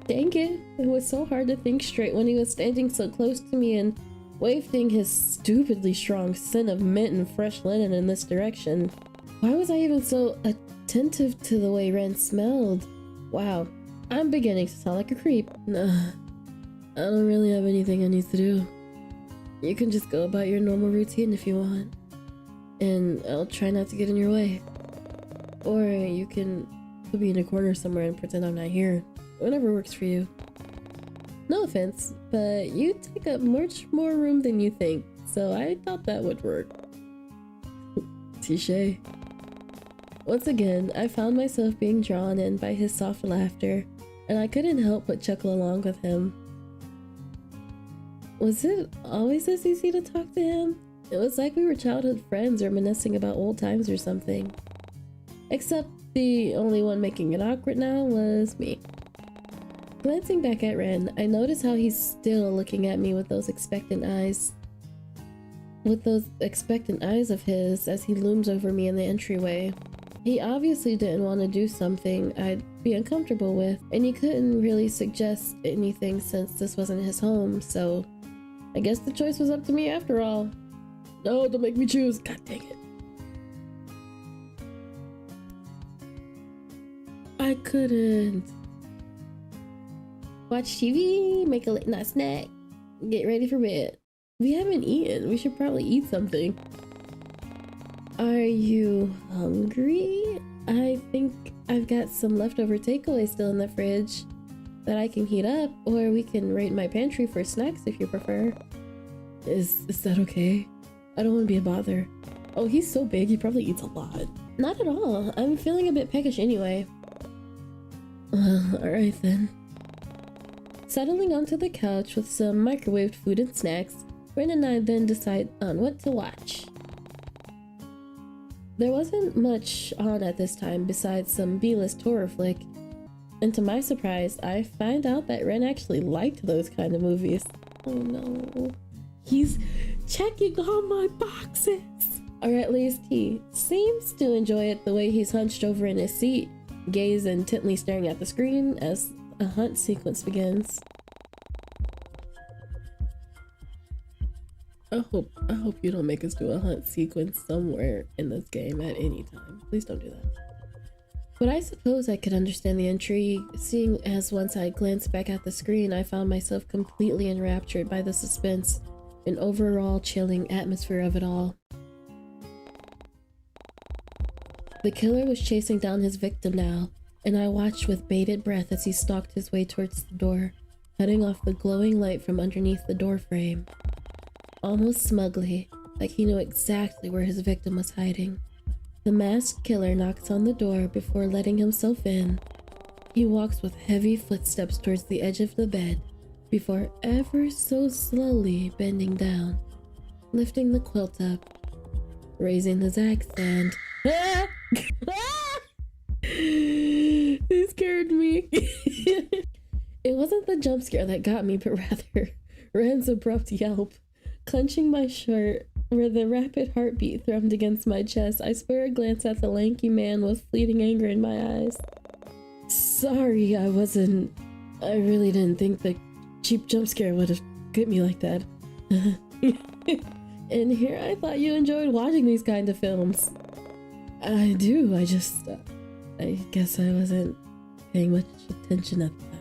Dang it, it was so hard to think straight when he was standing so close to me and wafting his stupidly strong scent of mint and fresh linen in this direction. Why was I even so attentive to the way Ren smelled? Wow, I'm beginning to sound like a creep. Nah, I don't really have anything I need to do. You can just go about your normal routine if you want, and I'll try not to get in your way. Or you can put me in a corner somewhere and pretend I'm not here. Whatever works for you. No offense, but you take up much more room than you think, so I thought that would work. Touché. Once again, I found myself being drawn in by his soft laughter, and I couldn't help but chuckle along with him. Was it always this easy to talk to him? It was like we were childhood friends reminiscing about old times or something. Except the only one making it awkward now was me. Glancing back at Ren, I notice how he's still looking at me with those expectant eyes. With those expectant eyes of his as he looms over me in the entryway. He obviously didn't want to do something I'd be uncomfortable with, and he couldn't really suggest anything since this wasn't his home, so I guess the choice was up to me after all. No, don't make me choose. God dang it. I couldn't. Watch TV, make a late night snack, get ready for bed. We haven't eaten. We should probably eat something. Are you hungry? I think I've got some leftover takeaway still in the fridge that I can heat up, or we can raid my pantry for snacks if you prefer. Is that okay? I don't want to be a bother. Oh, he's so big, he probably eats a lot. Not at all. I'm feeling a bit peckish anyway. Alright then. Settling onto the couch with some microwaved food and snacks, Ren and I then decide on what to watch. There wasn't much on at this time besides some B-list horror flick, and to my surprise, I find out that Ren actually liked those kind of movies. Oh no. He's checking all my boxes! Or at least he seems to enjoy it the way he's hunched over in his seat, gaze intently staring at the screen as a hunt sequence begins. I hope you don't make us do a hunt sequence somewhere in this game at any time. Please don't do that. But I suppose I could understand the intrigue, seeing as once I glanced back at the screen, I found myself completely enraptured by the suspense and overall chilling atmosphere of it all. The killer was chasing down his victim now, and I watched with bated breath as he stalked his way towards the door, cutting off the glowing light from underneath the door frame. Almost smugly, like he knew exactly where his victim was hiding. The masked killer knocks on the door before letting himself in. He walks with heavy footsteps towards the edge of the bed, before ever so slowly bending down, lifting the quilt up, raising his axe and... He scared me. It wasn't the jump scare that got me, but rather Ren's abrupt yelp. Clenching my shirt, where the rapid heartbeat thrummed against my chest, I spare a glance at the lanky man with fleeting anger in my eyes. Sorry, I really didn't think the cheap jump scare would have hit me like that. And here I thought you enjoyed watching these kind of films. I do, I guess I wasn't paying much attention at the time.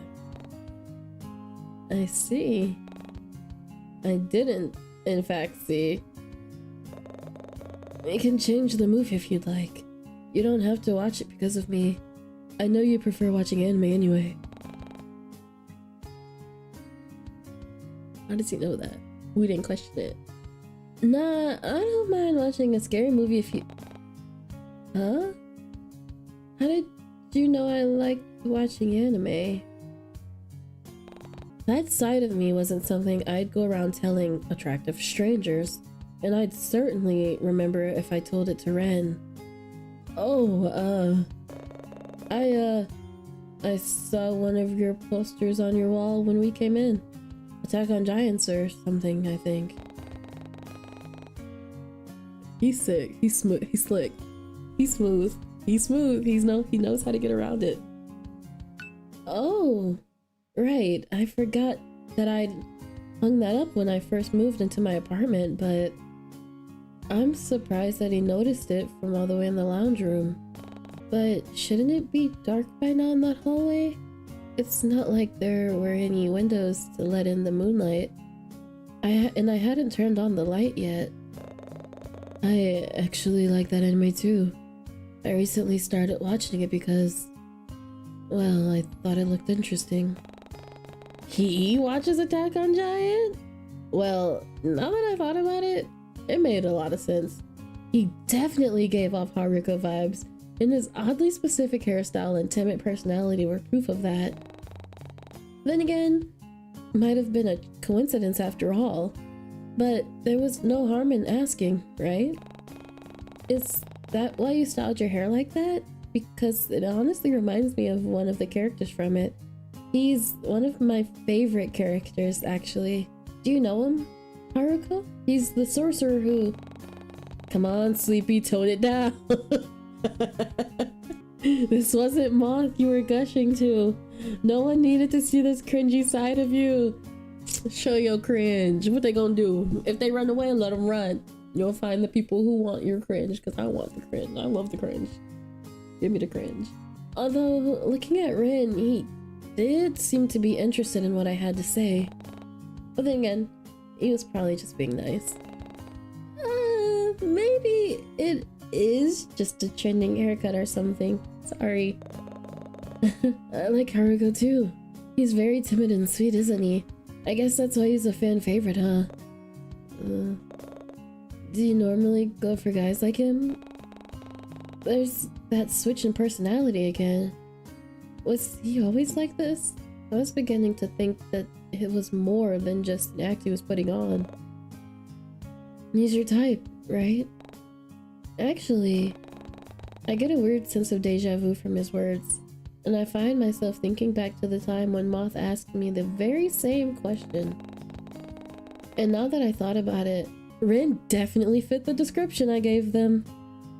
I see. I didn't, in fact, see. We can change the movie if you'd like. You don't have to watch it because of me. I know you prefer watching anime anyway. How does he know that? We didn't question it. Nah, I don't mind watching a scary movie if you... Huh? How did you know I liked watching anime? That side of me wasn't something I'd go around telling attractive strangers, and I'd certainly remember if I told it to Ren. Oh, I saw one of your posters on your wall when we came in. Attack on Giants or something, I think. He's sick. He's smooth. He's slick. He's smooth. He's smooth. He knows how to get around it. Oh, right. I forgot that I'd hung that up when I first moved into my apartment, but I'm surprised that he noticed it from all the way in the lounge room. But shouldn't it be dark by now in that hallway? It's not like there were any windows to let in the moonlight. I hadn't turned on the light yet. I actually like that anime too. I recently started watching it because, well, I thought it looked interesting. He watches Attack on Giant? Well, now that I thought about it, it made a lot of sense. He definitely gave off Haruko vibes, and his oddly specific hairstyle and timid personality were proof of that. Then again, might have been a coincidence after all, but there was no harm in asking, right? Is that why you styled your hair like that? Because it honestly reminds me of one of the characters from it. He's one of my favorite characters, actually. Do you know him, Haruko? He's the sorcerer who... Come on, Sleepy, tone it down. This wasn't Moth you were gushing to. No one needed to see this cringy side of you. Show your cringe. What they gonna do? If they run away, let them run. You'll find the people who want your cringe, because I want the cringe. I love the cringe. Give me the cringe. Although, looking at Rin, he did seem to be interested in what I had to say. But then again, he was probably just being nice. Maybe it is just a trending haircut or something. Sorry. I like Haruko too. He's very timid and sweet, isn't he? I guess that's why he's a fan favorite, huh? Do you normally go for guys like him? There's that switch in personality again. Was he always like this? I was beginning to think that it was more than just an act he was putting on. He's your type, right? Actually, I get a weird sense of deja vu from his words, and I find myself thinking back to the time when Moth asked me the very same question. And now that I thought about it, Rin definitely fit the description I gave them.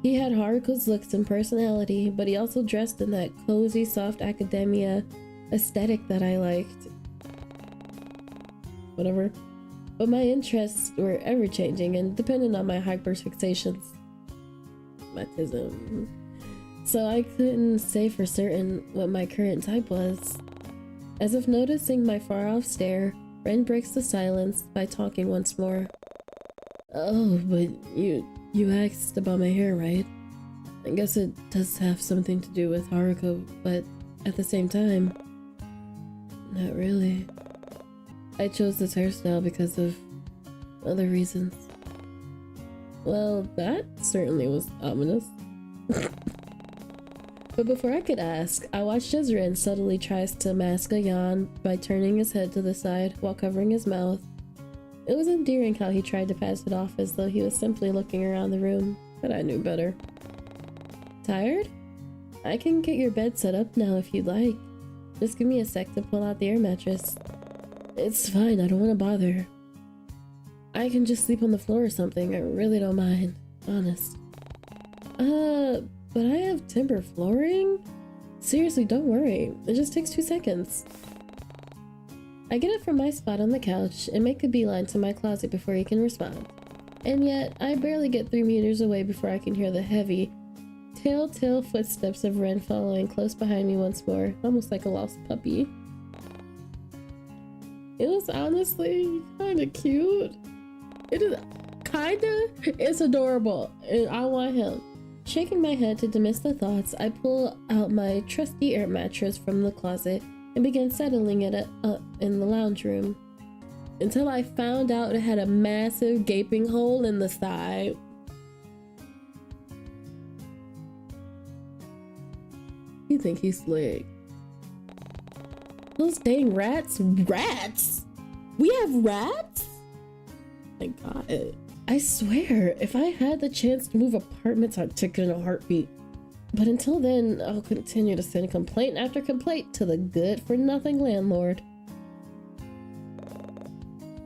He had Haruko's looks and personality, but he also dressed in that cozy, soft academia aesthetic that I liked. Whatever. But my interests were ever-changing and dependent on my hyperfixations. So I couldn't say for certain what my current type was. As if noticing my far-off stare, Ren breaks the silence by talking once more. Oh, but you asked about my hair, right? I guess it does have something to do with Haruko, but at the same time, not really. I chose this hairstyle because of other reasons. Well, that certainly was ominous. But before I could ask, I watched as Ren subtly tries to mask a yawn by turning his head to the side while covering his mouth. It was endearing how he tried to pass it off as though he was simply looking around the room, but I knew better. Tired? I can get your bed set up now if you'd like. Just give me a sec to pull out the air mattress. It's fine, I don't want to bother. I can just sleep on the floor or something, I really don't mind. Honest. But I have timber flooring? Seriously, don't worry. It just takes 2 seconds. I get up from my spot on the couch and make a beeline to my closet before he can respond. And yet, I barely get 3 meters away before I can hear the heavy, telltale footsteps of Ren following close behind me once more, almost like a lost puppy. It was honestly kinda cute. It is it's adorable, and I want him. Shaking my head to dismiss the thoughts, I pull out my trusty air mattress from the closet and began settling it up in the lounge room. Until I found out it had a massive gaping hole in the side. He think he's slick. Those dang rats. Rats? We have rats? My God. I swear, if I had the chance to move apartments, I'd take it in a heartbeat. But until then, I'll continue to send complaint after complaint to the good-for-nothing landlord.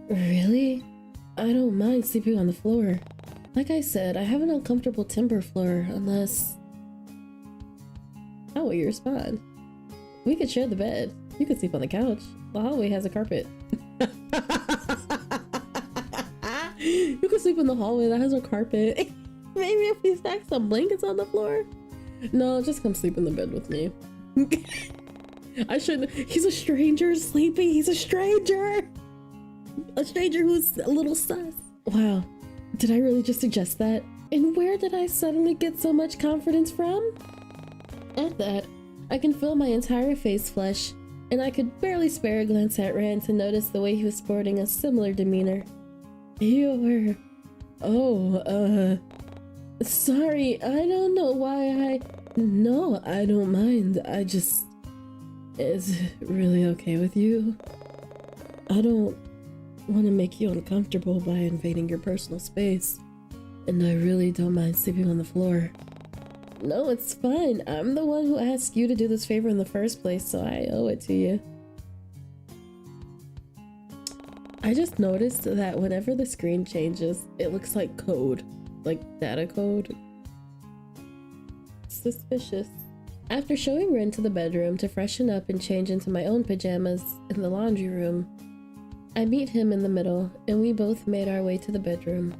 Really? I don't mind sleeping on the floor. Like I said, I have an uncomfortable timber floor, unless... How will you respond? We could share the bed. You could sleep on the couch. The hallway has a carpet. You could sleep in the hallway that has a carpet. Maybe if we stack some blankets on the floor? No, just come sleep in the bed with me. I shouldn't. He's a stranger, Sleepy. He's a stranger. A stranger who's a little sus. Wow. Did I really just suggest that? And where did I suddenly get so much confidence from? At that, I can feel my entire face flush, and I could barely spare a glance at Rand to notice the way he was sporting a similar demeanor. You're... Oh, sorry, I don't know why No, I don't mind. I just... Is it really okay with you? I don't want to make you uncomfortable by invading your personal space, and I really don't mind sleeping on the floor. No, it's fine. I'm the one who asked you to do this favor in the first place, so I owe it to you. I just noticed that whenever the screen changes, it looks like code, like data code. Suspicious. After showing Ren to the bedroom to freshen up and change into my own pajamas in the laundry room, I meet him in the middle, and we both made our way to the bedroom.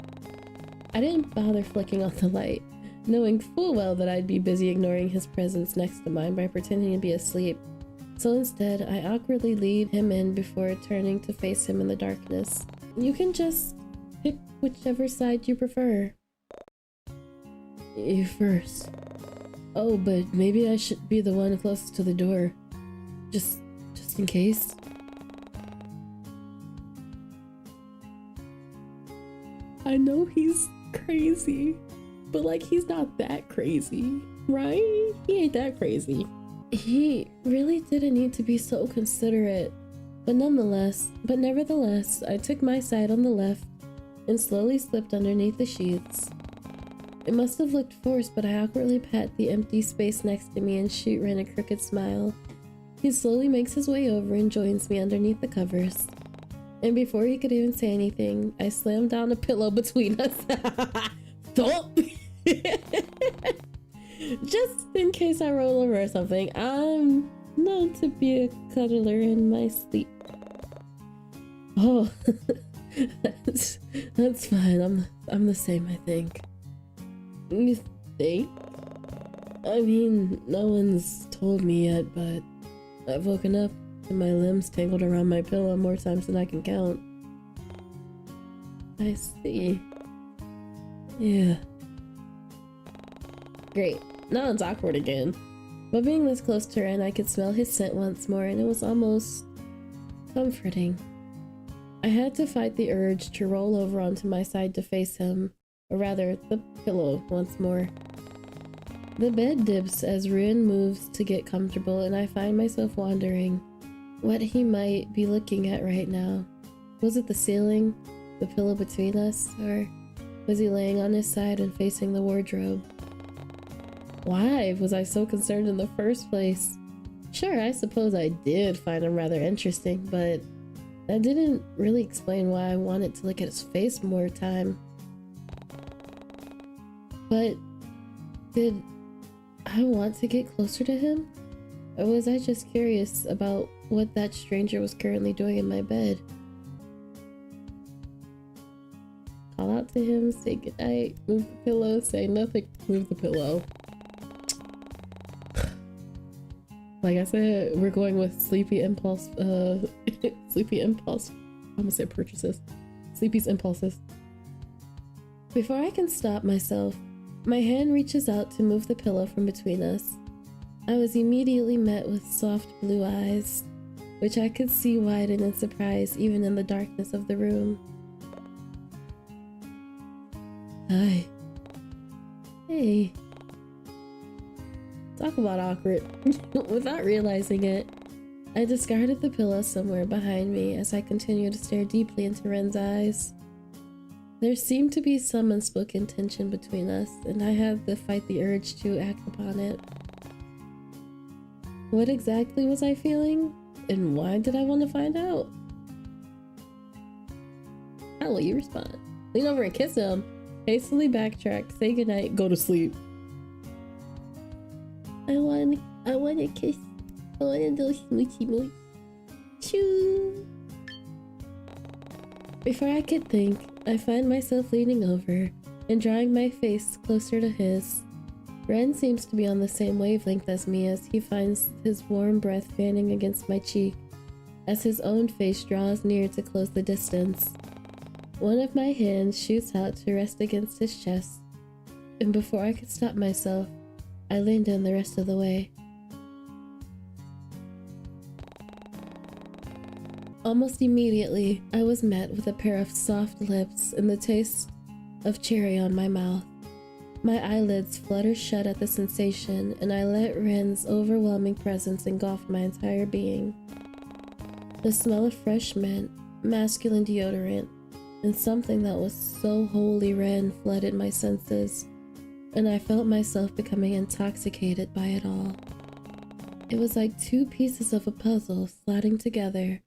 I didn't bother flicking on the light, knowing full well that I'd be busy ignoring his presence next to mine by pretending to be asleep. So instead, I awkwardly lead him in before turning to face him in the darkness. You can just pick whichever side you prefer. You first. Oh, but maybe I should be the one closest to the door. Just in case. I know he's crazy, but like he's not that crazy, right? He ain't that crazy. He really didn't need to be so considerate, but nevertheless, I took my side on the left and slowly slipped underneath the sheets. It must have looked forced, but I awkwardly pat the empty space next to me and shoot Ren a crooked smile. He slowly makes his way over and joins me underneath the covers. And before he could even say anything, I slammed down a pillow between us. Thump! Just in case I roll over or something, I'm known to be a cuddler in my sleep. Oh, that's fine. I'm the same, I think. You think? I mean, no one's told me yet, but I've woken up and my limbs tangled around my pillow more times than I can count. I see. Yeah. Great. Now it's awkward again. But being this close to Ren, I could smell his scent once more, and it was almost comforting. I had to fight the urge to roll over onto my side to face him, or rather, the pillow once more. The bed dips as Ren moves to get comfortable, and I find myself wondering what he might be looking at right now. Was it the ceiling, the pillow between us, or was he laying on his side and facing the wardrobe? Why was I so concerned in the first place? Sure, I suppose I did find him rather interesting, but that didn't really explain why I wanted to look at his face more time. But did I want to get closer to him? Or was I just curious about what that stranger was currently doing in my bed? Call out to him, say goodnight, move the pillow, say nothing, move the pillow. Like I said, we're going with sleepy impulse, sleepy impulse. I'm gonna say purchases. Sleepy's impulses. Before I can stop myself, my hand reaches out to move the pillow from between us. I was immediately met with soft blue eyes, which I could see widen in surprise even in the darkness of the room. Hi. Hey. Talk about awkward. Without realizing it, I discarded the pillow somewhere behind me as I continued to stare deeply into Ren's eyes. There seemed to be some unspoken tension between us, and I had to fight the urge to act upon it. What exactly was I feeling? And why did I want to find out? How will you respond? Lean over and kiss him. Hastily backtrack, say goodnight, go to sleep. I want to kiss. I want to do smoochy mooch. Choo. Before I could think, I find myself leaning over and drawing my face closer to his. Ren seems to be on the same wavelength as me as he finds his warm breath fanning against my cheek as his own face draws near to close the distance. One of my hands shoots out to rest against his chest, and before I could stop myself, I leaned in the rest of the way. Almost immediately, I was met with a pair of soft lips and the taste of cherry on my mouth. My eyelids flutter shut at the sensation, and I let Ren's overwhelming presence engulf my entire being. The smell of fresh mint, masculine deodorant, and something that was so wholly Ren flooded my senses, and I felt myself becoming intoxicated by it all. It was like two pieces of a puzzle sliding together,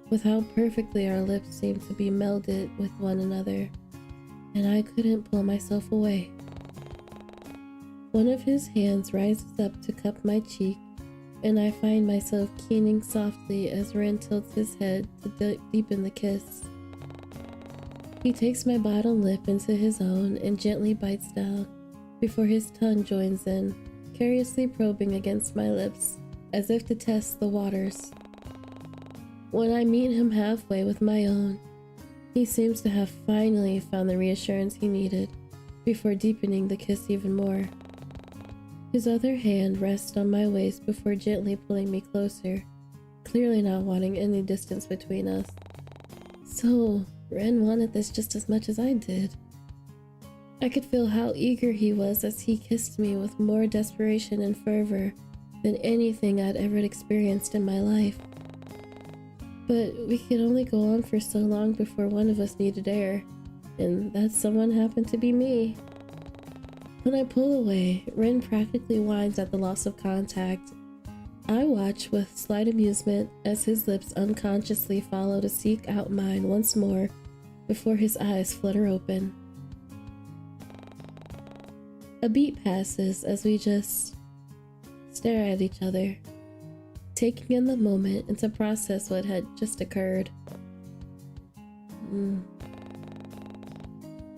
with how perfectly our lips seemed to be melded with one another, and I couldn't pull myself away. One of his hands rises up to cup my cheek, and I find myself keening softly as Ren tilts his head to deepen the kiss. He takes my bottom lip into his own and gently bites down, before his tongue joins in, curiously probing against my lips, as if to test the waters. When I meet him halfway with my own, he seems to have finally found the reassurance he needed, before deepening the kiss even more. His other hand rests on my waist before gently pulling me closer, clearly not wanting any distance between us. So, Ren wanted this just as much as I did. I could feel how eager he was as he kissed me with more desperation and fervor than anything I'd ever experienced in my life. But we could only go on for so long before one of us needed air, and that someone happened to be me. When I pull away, Ren practically whines at the loss of contact. I watch with slight amusement as his lips unconsciously follow to seek out mine once more before his eyes flutter open. A beat passes as we just stare at each other, taking in the moment and to process what had just occurred.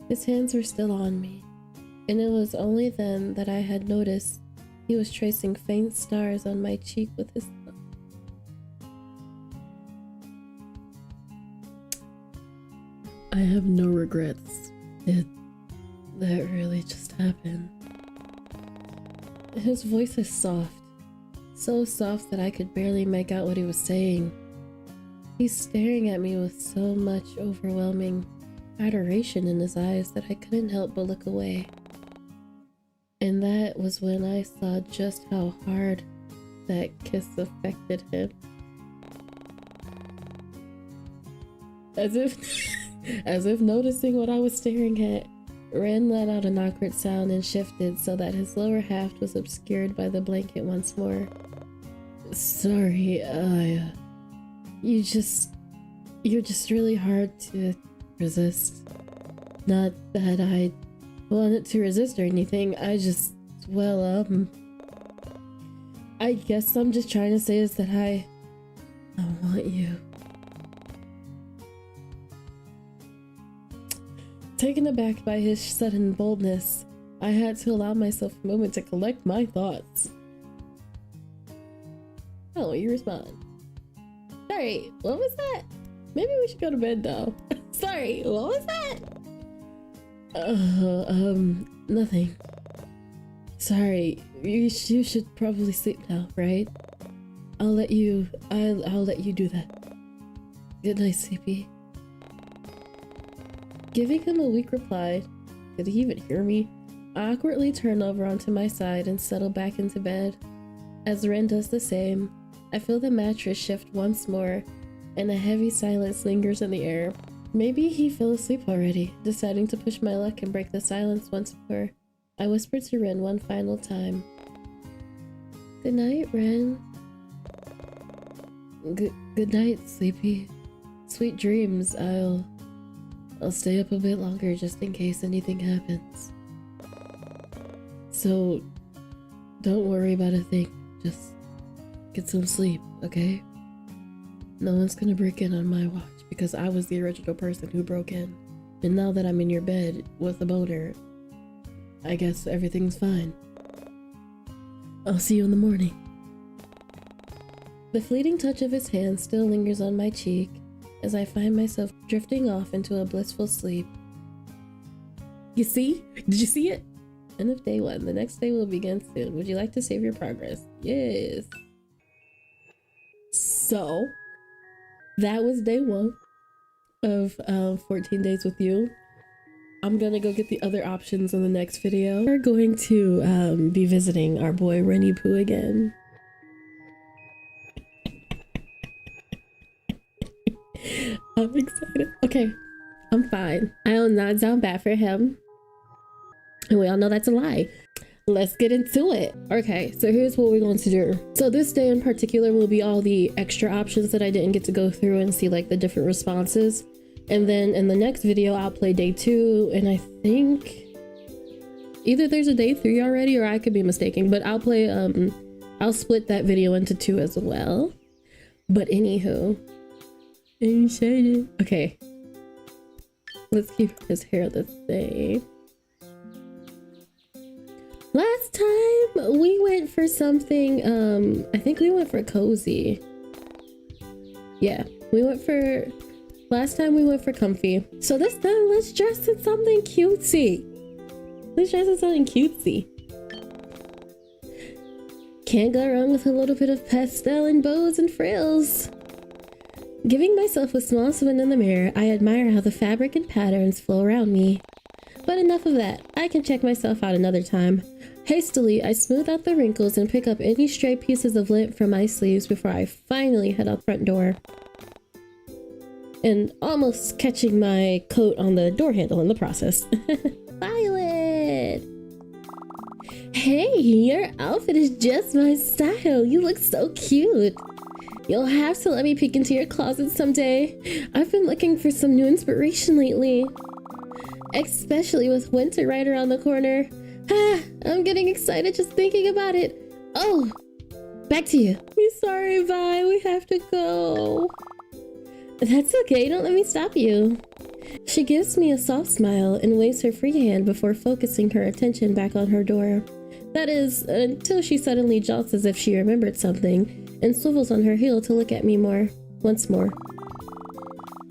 His hands were still on me, and it was only then that I had noticed he was tracing faint stars on my cheek with his thumb. I have no regrets. That really just happened. His voice is soft, so soft that I could barely make out what he was saying. He's staring at me with so much overwhelming adoration in his eyes that I couldn't help but look away. And that was when I saw just how hard that kiss affected him. As if noticing what I was staring at, Ren let out an awkward sound and shifted so that his lower half was obscured by the blanket once more. Sorry, you're just really hard to resist. Not that I wanted to resist or anything, I guess I'm just trying to say is that I want you. Taken aback by his sudden boldness, I had to allow myself a moment to collect my thoughts. Oh, you respond. Sorry, what was that? Maybe we should go to bed now. Sorry, what was that? Nothing. Sorry, you should probably sleep now, right? I'll let you do that. Good night, Sleepy. Giving him a weak reply, could he even hear me? awkwardly turn over onto my side and settle back into bed. As Ren does the same, I feel the mattress shift once more, and a heavy silence lingers in the air. Maybe he fell asleep already, deciding to push my luck and break the silence once more. I whisper to Ren one final time. Good night, Ren. Good night, Sleepy. Sweet dreams. I'll stay up a bit longer just in case anything happens. So, don't worry about a thing. Just get some sleep, okay? No one's gonna break in on my watch because I was the original person who broke in. And now that I'm in your bed with a boner, I guess everything's fine. I'll see you in the morning. The fleeting touch of his hand still lingers on my cheek as I find myself drifting off into a blissful sleep. You see? Did you see it? End of day 1. The next day will begin soon. Would you like to save your progress? Yes. So, that was day 1 of 14 days with you. I'm gonna go get the other options in the next video. We're going to be visiting our boy Rennie Pooh again. I'm excited. Okay, I'm fine. I will not sound bad for him. And we all know that's a lie. Let's get into it. Okay, so here's what we're going to do. So this day in particular will be all the extra options that I didn't get to go through and see like the different responses. And then in the next video, I'll play day 2. And I think either there's a day 3 already or I could be mistaken, but I'll play, I'll split that video into 2 as well. But anywho, okay, let's keep his hair the same. Last time we went for something, I think we went for cozy. Yeah, last time we went for comfy. So this time, let's dress in something cutesy. Can't go wrong with a little bit of pastel and bows and frills. Giving myself a small spin in the mirror, I admire how the fabric and patterns flow around me. But enough of that, I can check myself out another time. Hastily, I smooth out the wrinkles and pick up any stray pieces of lint from my sleeves before I finally head out the front door. And almost catching my coat on the door handle in the process. Violet! Hey, your outfit is just my style. You look so cute. You'll have to let me peek into your closet someday. I've been looking for some new inspiration lately. Especially with winter right around the corner. Ah, I'm getting excited just thinking about it. Oh, back to you. I'm sorry, Vi, we have to go. That's okay, don't let me stop you. She gives me a soft smile and waves her free hand before focusing her attention back on her door. That is, until she suddenly jolts as if she remembered something and swivels on her heel to look at me once more.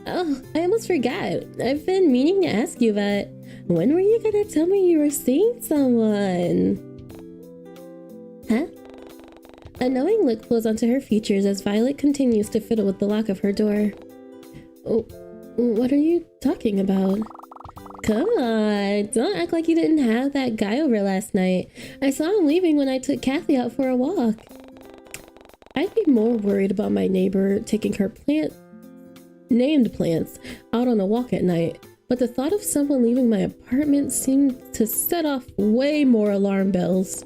Oh, I almost forgot. I've been meaning to ask you that. When were you gonna tell me you were seeing someone? Huh? A knowing look flows onto her features as Violet continues to fiddle with the lock of her door. Oh, what are you talking about? Come on, don't act like you didn't have that guy over last night. I saw him leaving when I took Kathy out for a walk. I'd be more worried about my neighbor taking her named plants out on a walk at night, but the thought of someone leaving my apartment seemed to set off way more alarm bells.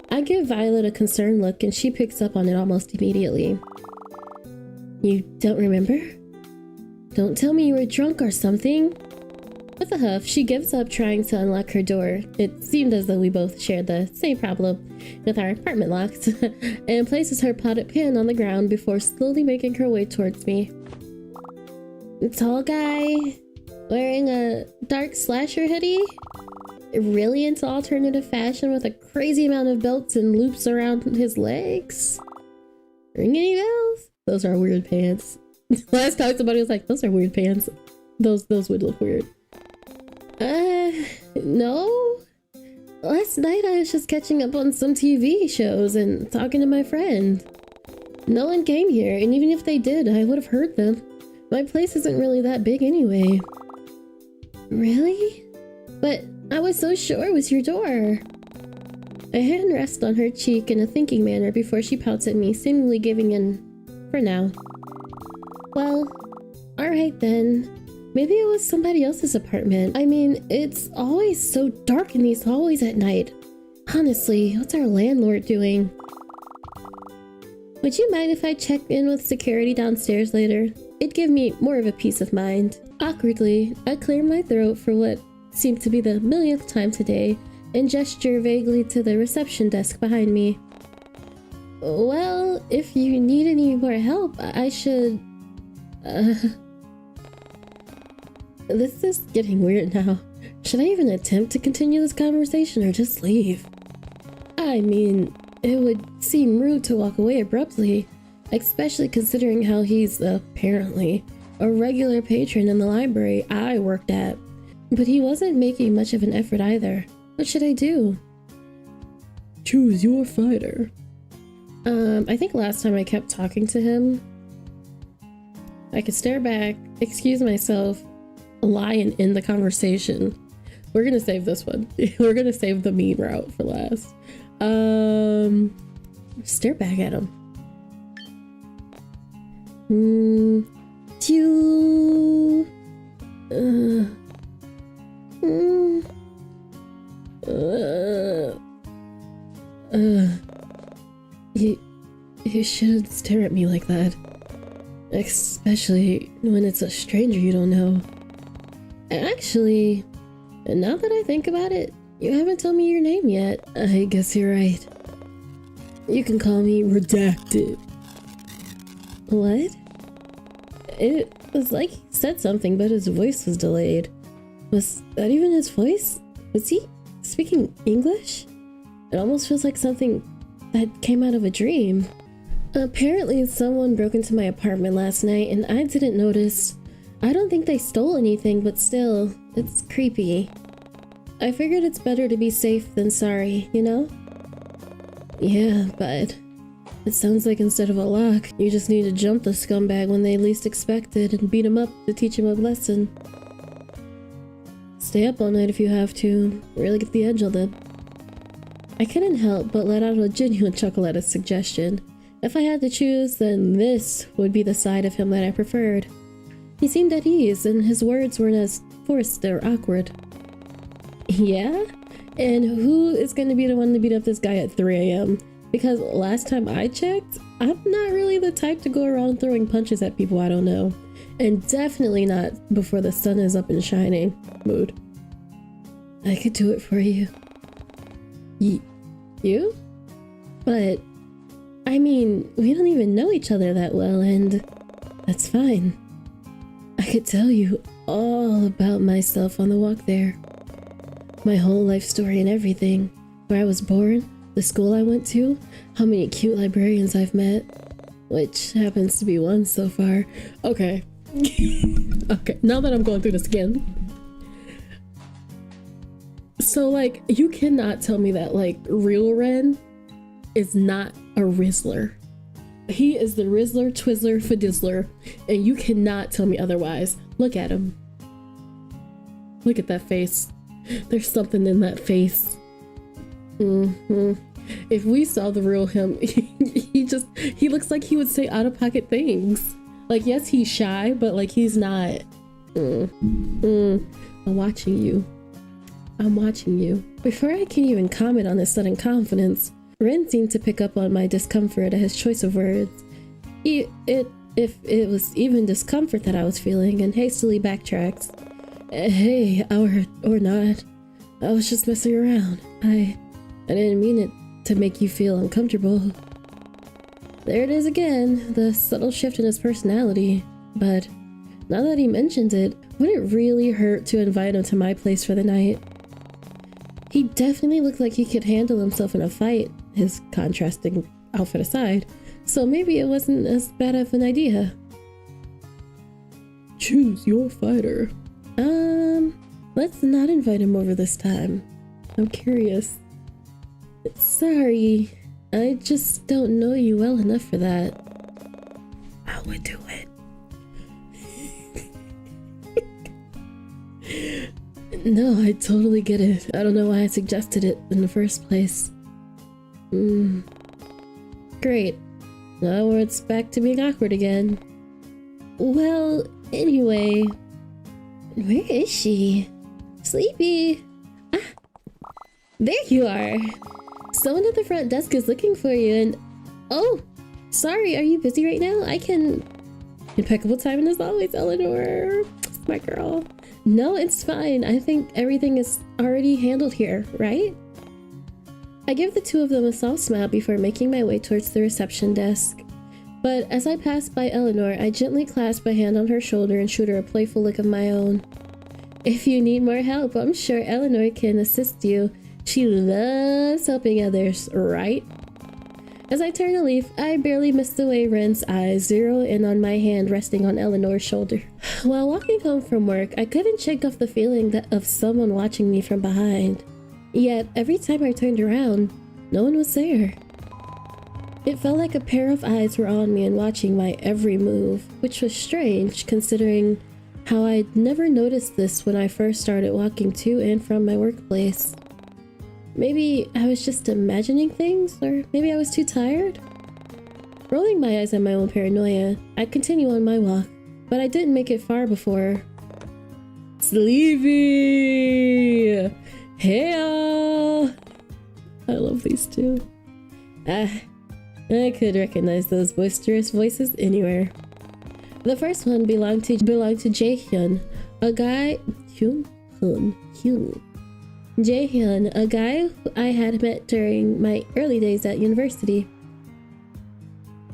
I give Violet a concerned look and she picks up on it almost immediately. You don't remember? Don't tell me you were drunk or something. With a huff, she gives up trying to unlock her door. It seemed as though we both shared the same problem with our apartment locks, and places her potted pan on the ground before slowly making her way towards me. Tall guy, wearing a dark slasher hoodie, really into alternative fashion with a crazy amount of belts and loops around his legs. Ring any bells? Those are weird pants. Last time somebody was like, those are weird pants. Those would look weird. No. Last night I was just catching up on some TV shows and talking to my friend. No one came here, and even if they did, I would have heard them. My place isn't really that big anyway. Really? But I was so sure it was your door. A hand rests on her cheek in a thinking manner before she pouts at me, seemingly giving in for now. Well, alright then. Maybe it was somebody else's apartment. I mean, it's always so dark in these hallways at night. Honestly, what's our landlord doing? Would you mind if I checked in with security downstairs later? It'd give me more of a peace of mind. Awkwardly, I clear my throat for what seemed to be the millionth time today and gesture vaguely to the reception desk behind me. Well, if you need any more help, I should... This is getting weird now. Should I even attempt to continue this conversation or just leave? I mean, it would seem rude to walk away abruptly, especially considering how he's apparently a regular patron in the library I worked at. But he wasn't making much of an effort either. What should I do? Choose your fighter. I think last time I kept talking to him. I could stare back, excuse myself, lie and end the conversation. We're gonna save this one. We're gonna save the mean route for last. Stare back at him. You shouldn't stare at me like that. Especially when it's a stranger you don't know. Actually, now that I think about it, you haven't told me your name yet. I guess you're right. You can call me Redacted. What? It was like he said something, but his voice was delayed. Was that even his voice? Was he speaking English? It almost feels like something that came out of a dream. Apparently, someone broke into my apartment last night and I didn't notice. I don't think they stole anything, but still, it's creepy. I figured it's better to be safe than sorry, you know? Yeah, but it sounds like instead of a lock, you just need to jump the scumbag when they least expect it and beat him up to teach him a lesson. Stay up all night if you have to. Really get the edge on them. I couldn't help but let out a genuine chuckle at his suggestion. If I had to choose, then this would be the side of him that I preferred. He seemed at ease, and his words weren't as forced or awkward. Yeah? And who is going to be the one to beat up this guy at 3 a.m.? Because last time I checked, I'm not really the type to go around throwing punches at people I don't know. And definitely not before the sun is up and shining mood. I could do it for you. You? But, I mean, we don't even know each other that well, and that's fine. I could tell you all about myself on the walk there. My whole life story and everything. Where I was born, the school I went to, how many cute librarians I've met. Which happens to be one so far. Okay. Okay, now that I'm going through this again. So, like, you cannot tell me that, like, real Ren is not a Rizzler. He is the Rizzler, Twizzler, Fadizzler, and you cannot tell me otherwise. Look at him. Look at that face. There's something in that face. If we saw the real him, he looks like he would say out-of-pocket things. Like, yes, he's shy, but, like, he's not. I'm watching you. I'm watching you. Before I can even comment on his sudden confidence, Ren seemed to pick up on my discomfort at his choice of words. If it was even discomfort that I was feeling, and hastily backtracked. Hey, or not. I was just messing around. I didn't mean it to make you feel uncomfortable. There it is again, the subtle shift in his personality. But now that he mentions it, would it really hurt to invite him to my place for the night? He definitely looked like he could handle himself in a fight, his contrasting outfit aside, so maybe it wasn't as bad of an idea. Choose your fighter. Let's not invite him over this time. I'm curious. Sorry, I just don't know you well enough for that. I would do it. No, I totally get it. I don't know why I suggested it in the first place. Great. Now it's back to being awkward again. Well, anyway... Where is she? Sleepy! Ah! There you are! Someone at the front desk is looking for you and... Oh! Sorry, are you busy right now? I can... Impeccable timing as always, Eleanor! My girl. No, it's fine. I think everything is already handled here, right? I give the two of them a soft smile before making my way towards the reception desk. But as I pass by Eleanor, I gently clasp a hand on her shoulder and shoot her a playful look of my own. If you need more help, I'm sure Eleanor can assist you. She loves helping others, right? As I turn to leave, I barely miss the way Ren's eyes zero in on my hand resting on Eleanor's shoulder. While walking home from work, I couldn't shake off the feeling of someone watching me from behind. Yet, every time I turned around, no one was there. It felt like a pair of eyes were on me and watching my every move, which was strange considering how I'd never noticed this when I first started walking to and from my workplace. Maybe I was just imagining things, or maybe I was too tired? Rolling my eyes at my own paranoia, I continue on my walk, but I didn't make it far before... Sleepy! Hey y'all! I love these two. I could recognize those boisterous voices anywhere. The first one belonged to Jae-hyun, a guy... Jae-hyun, a guy I had met during my early days at university.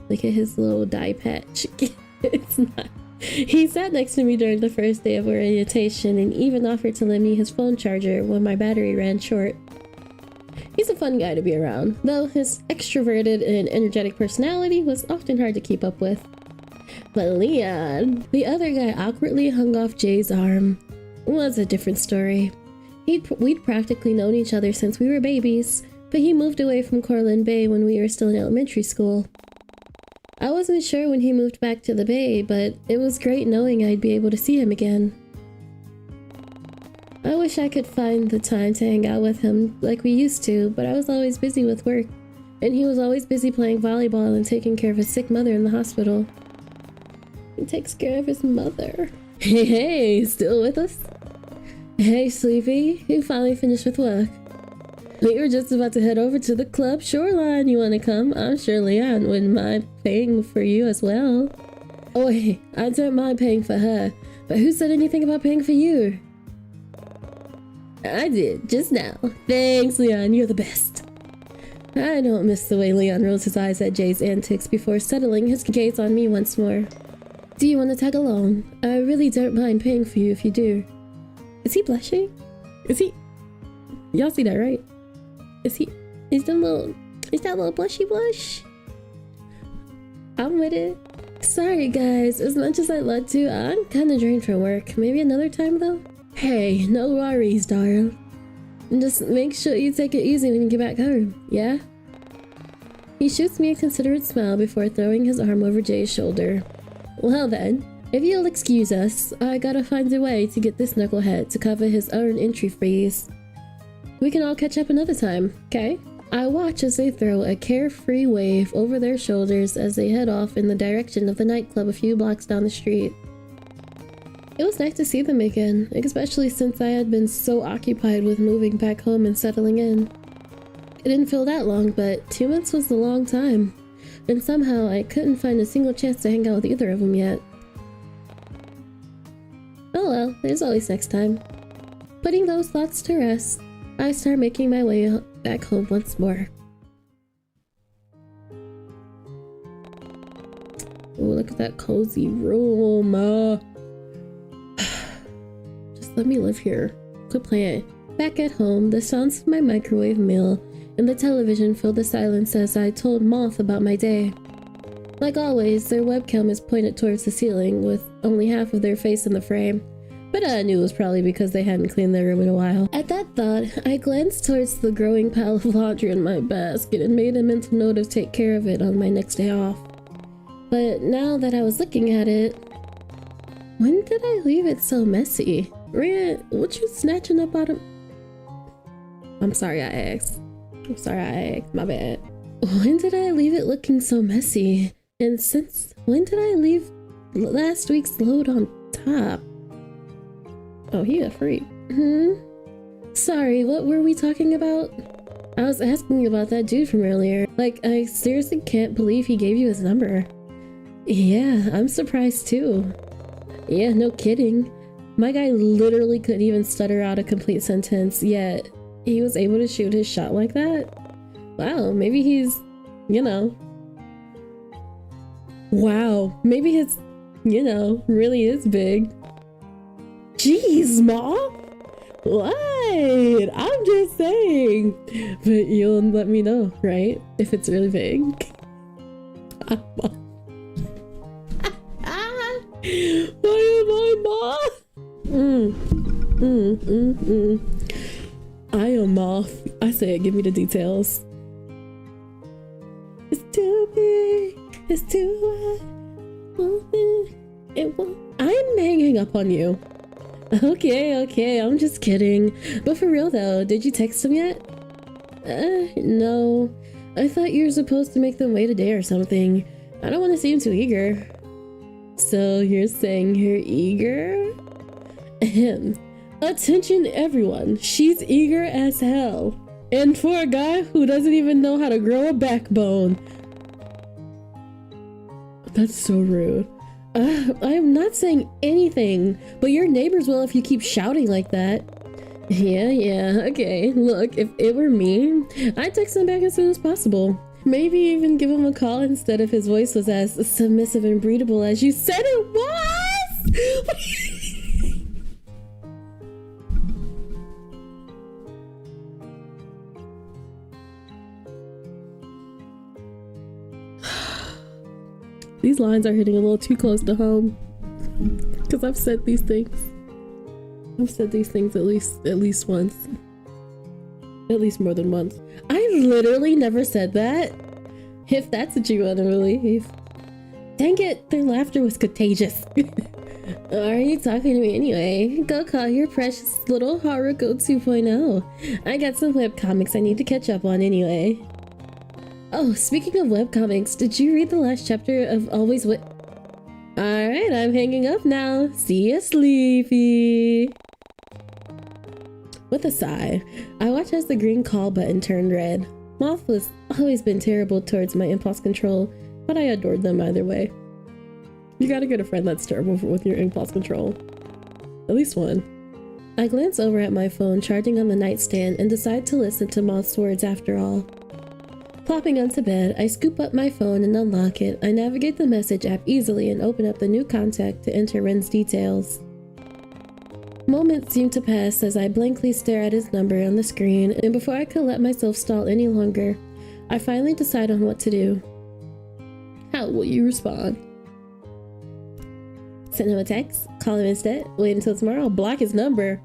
Look at his little dye patch. It's not... He sat next to me during the first day of orientation and even offered to lend me his phone charger when my battery ran short. He's a fun guy to be around, though his extroverted and energetic personality was often hard to keep up with. But Leon, the other guy awkwardly hung off Jay's arm, was a different story. We'd practically known each other since we were babies, but he moved away from Corland Bay when we were still in elementary school. I wasn't sure when he moved back to the Bay, but it was great knowing I'd be able to see him again. I wish I could find the time to hang out with him like we used to, but I was always busy with work, and he was always busy playing volleyball and taking care of his sick mother in the hospital. He takes care of his mother. Hey, still with us? Hey, Sleepy, you finally finished with work. We were just about to head over to the club Shoreline. You want to come? I'm sure Leon wouldn't mind paying for you as well. Oh, hey, I don't mind paying for her, but who said anything about paying for you? I did, just now. Thanks, Leon, you're the best. I don't miss the way Leon rolls his eyes at Jay's antics before settling his gaze on me once more. Do you want to tag along? I really don't mind paying for you if you do. Is he blushing? Is he... Y'all see that, right? Is that little blushy blush? I'm with it. Sorry guys, as much as I'd love to, I'm kinda drained from work. Maybe another time though? Hey, no worries, darling. Just make sure you take it easy when you get back home, yeah? He shoots me a considerate smile before throwing his arm over Jay's shoulder. Well then, if you'll excuse us, I gotta find a way to get this knucklehead to cover his own entry fees. We can all catch up another time, okay? I watch as they throw a carefree wave over their shoulders as they head off in the direction of the nightclub a few blocks down the street. It was nice to see them again, especially since I had been so occupied with moving back home and settling in. It didn't feel that long, but 2 months was a long time, and somehow I couldn't find a single chance to hang out with either of them yet. Oh well, there's always next time. Putting those thoughts to rest, I start making my way back home once more. Oh, look at that cozy room. Just let me live here. Quit playing. Back at home, the sounds of my microwave meal and the television filled the silence as I told Moth about my day. Like always, their webcam is pointed towards the ceiling with only half of their face in the frame. But I knew it was probably because they hadn't cleaned their room in a while. At that thought, I glanced towards the growing pile of laundry in my basket and made a mental note to take care of it on my next day off. But now that I was looking at it, when did I leave it so messy? Ren, what you snatching up out of... I'm sorry I asked. My bad. When did I leave it looking so messy? And since when did I leave last week's load on top? Oh, he a freak. Sorry, what were we talking about? I was asking about that dude from earlier. Like, I seriously can't believe he gave you his number. Yeah, I'm surprised too. Yeah, no kidding. My guy literally couldn't even stutter out a complete sentence, yet he was able to shoot his shot like that? Wow, maybe he's, you know... Wow, maybe his, you know, really is big. Jeez, Ma! What? I'm just saying. But you'll let me know, right? If it's really big. Why am I Ma? I am off. I said, give me the details. It's too big. It's too wide. It won't. I'm hanging up on you. Okay, I'm just kidding. But for real though, did you text him yet? No. I thought you were supposed to make them wait a day or something. I don't want to seem too eager. So you're saying you're eager? Ahem. Attention everyone, she's eager as hell. And for a guy who doesn't even know how to grow a backbone. That's so rude. I'm not saying anything, but your neighbors will if you keep shouting like that. Yeah, okay. Look, if it were me, I'd text him back as soon as possible. Maybe even give him a call instead if his voice was as submissive and breathable as you said it was! These lines are hitting a little too close to home. Because I've said these things. I've said these things at least once. At least more than once. I literally never said that. If that's what you want to believe. Dang it, their laughter was contagious. Are you talking to me anyway? Go call your precious little Haruko 2.0. I got some webcomics I need to catch up on anyway. Oh, speaking of webcomics, did you read the last chapter of Always What? Alright, I'm hanging up now. See ya, Sleepy. With a sigh, I watched as the green call button turned red. Moth was always been terrible towards my impulse control, but I adored them either way. You gotta get a friend that's terrible with your impulse control. At least one. I glance over at my phone charging on the nightstand and decide to listen to Moth's words after all. Plopping onto bed, I scoop up my phone and unlock it. I navigate the message app easily and open up the new contact to enter Ren's details. Moments seem to pass as I blankly stare at his number on the screen, and before I could let myself stall any longer, I finally decide on what to do. How will you respond? Send him a text? Call him instead? Wait until tomorrow? Block his number?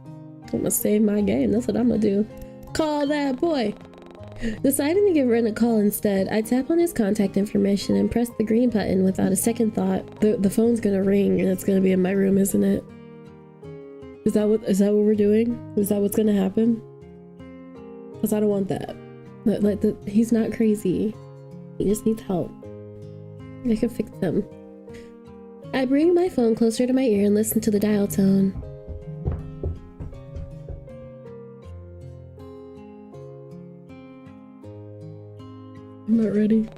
I'm gonna save my game, that's what I'm gonna do. Call that boy! Deciding to give Ren a call instead, I tap on his contact information and press the green button without a second thought. The phone's gonna ring and it's gonna be in my room, isn't it? Is that what we're doing? Is that what's gonna happen? Because I don't want that. He's not crazy. He just needs help. I can fix him. I bring my phone closer to my ear and listen to the dial tone. I'm not ready.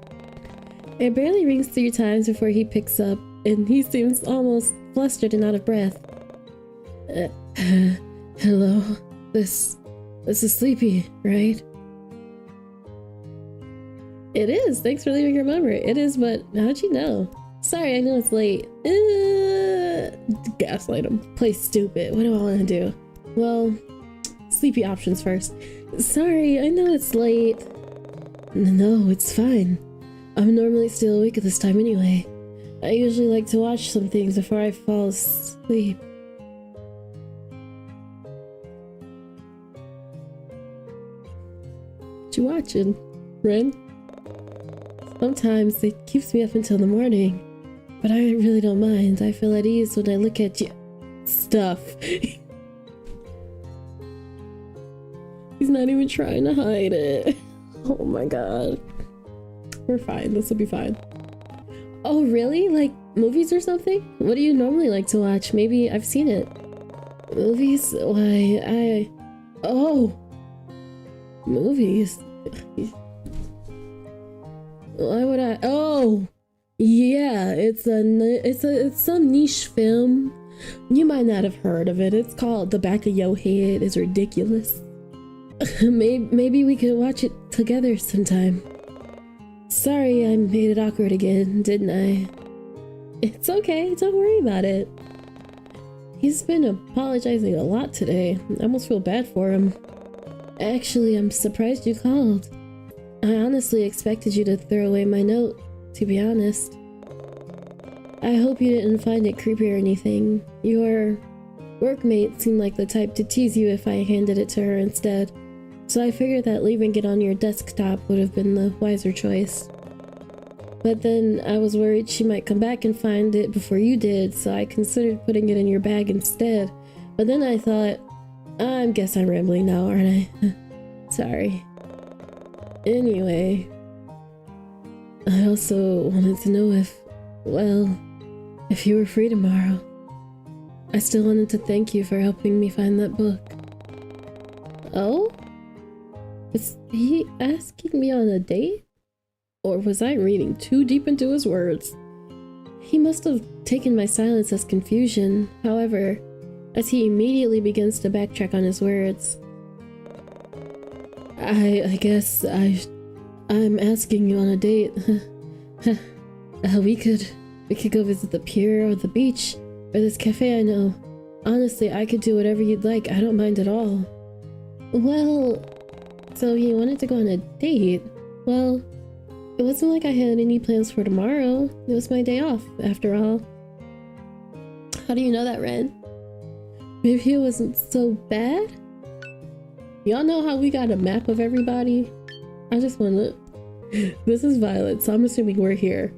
It barely rings 3 times before he picks up, and he seems almost flustered and out of breath. Hello? This is Sleepy, right? It is. Thanks for leaving your number. It is, but how'd you know? Sorry, I know it's late. Gaslight him. Play stupid. What do I want to do? Well, Sleepy options first. Sorry, I know it's late. No, it's fine. I'm normally still awake at this time anyway. I usually like to watch some things before I fall asleep. What you watching, Ren? Sometimes it keeps me up until the morning, but I really don't mind. I feel at ease when I look at you. Stuff. He's not even trying to hide it. Oh my god. We're fine. This will be fine. Oh, really? Like movies or something? What do you normally like to watch? Maybe I've seen it. Movies? Why, Oh! Movies? Why would I? Oh! Yeah, it's some niche film. You might not have heard of it. It's called The Back of Your Head is Ridiculous. Maybe we could watch it together sometime. Sorry I made it awkward again, didn't I? It's okay, don't worry about it. He's been apologizing a lot today. I almost feel bad for him. Actually, I'm surprised you called. I honestly expected you to throw away my note, to be honest. I hope you didn't find it creepy or anything. Your workmate seemed like the type to tease you if I handed it to her instead, so I figured that leaving it on your desktop would have been the wiser choice. But then I was worried she might come back and find it before you did, so I considered putting it in your bag instead. But then I thought, I guess I'm rambling now, aren't I? Sorry. Anyway, I also wanted to know if you were free tomorrow. I still wanted to thank you for helping me find that book. Oh? Is he asking me on a date? Or was I reading too deep into his words? He must have taken my silence as confusion, however, as he immediately begins to backtrack on his words. I guess I'm asking you on a date. We could go visit the pier or the beach or this cafe I know. Honestly, I could do whatever you'd like. I don't mind at all. Well, so you wanted to go on a date? Well, it wasn't like I had any plans for tomorrow. It was my day off, after all. How do you know that, Ren? Maybe it wasn't so bad? Y'all know how we got a map of everybody? I just wanna... This is Violet, so I'm assuming we're here.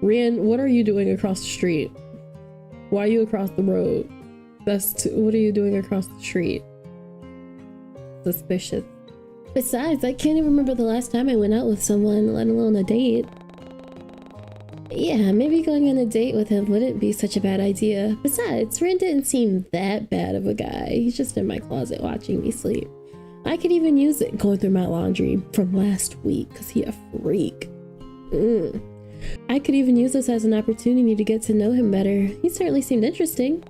Ren, what are you doing across the street? Why are you across the road? What are you doing across the street? Suspicious. Besides, I can't even remember the last time I went out with someone, let alone a date. Yeah, maybe going on a date with him wouldn't be such a bad idea. Besides, Ren didn't seem that bad of a guy. He's just in my closet watching me sleep. I could even use it going through my laundry from last week, because he a freak. I could even use this as an opportunity to get to know him better. He certainly seemed interesting.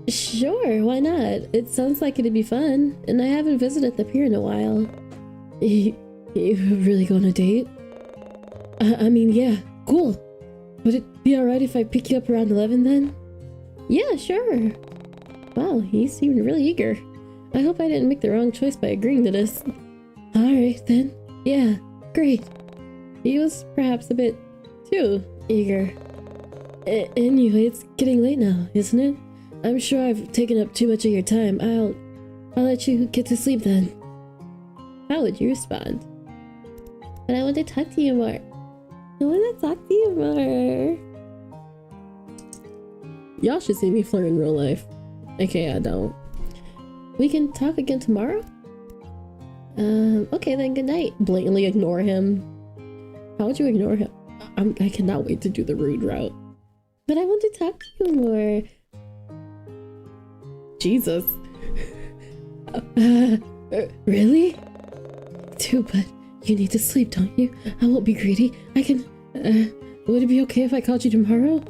Sure, why not? It sounds like it'd be fun, and I haven't visited the pier in a while. You really go on a date? I mean, yeah, cool. Would it be alright if I pick you up around 11 then? Yeah, sure. Wow, he seemed really eager. I hope I didn't make the wrong choice by agreeing to this. Alright then. Yeah, great. He was perhaps a bit too eager. Anyway, it's getting late now, isn't it? I'm sure I've taken up too much of your time. I'll let you get to sleep then. How would you respond? But I want to talk to you more. I want to talk to you more. Y'all should see me flirt in real life. Okay, I don't. We can talk again tomorrow? Okay then, good night. Blatantly ignore him. How would you ignore him? I cannot wait to do the rude route. But I want to talk to you more. Jesus. Really? Too, but you need to sleep, don't you? I won't be greedy. I can, would it be okay if I called you tomorrow?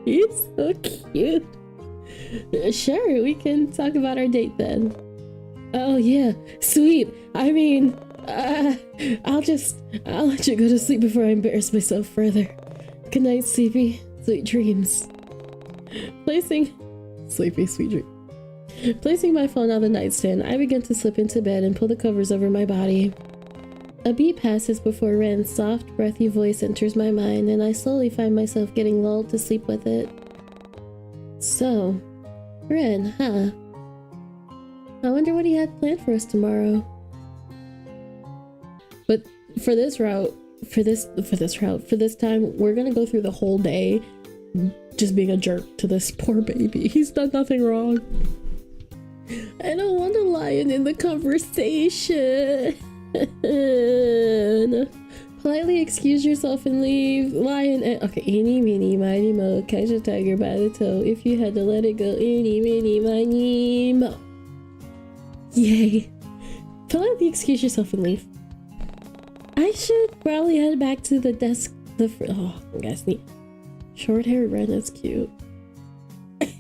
He's so cute. Sure, we can talk about our date then. Oh yeah, sweet. I mean, I'll let you go to sleep before I embarrass myself further. Good night, Sleepy. Sweet dreams. Sleepy, sweet dream. Placing my phone on the nightstand, I begin to slip into bed and pull the covers over my body. A beat passes before Ren's soft, breathy voice enters my mind, and I slowly find myself getting lulled to sleep with it. So, Ren, huh? I wonder what he had planned for us tomorrow. But for this time, we're gonna go through the whole day just being a jerk to this poor baby. He's done nothing wrong. I don't want to lie Lion in the conversation. Politely excuse yourself and leave. Lion. Okay. Eeny, meeny, miny, mo. Catch a tiger by the toe. If you had to let it go. Eeny, meeny, miny, mo. Yay. Politely excuse yourself and leave. I should probably head back to the desk. Oh, I guess neat. Short hair Ren is cute. I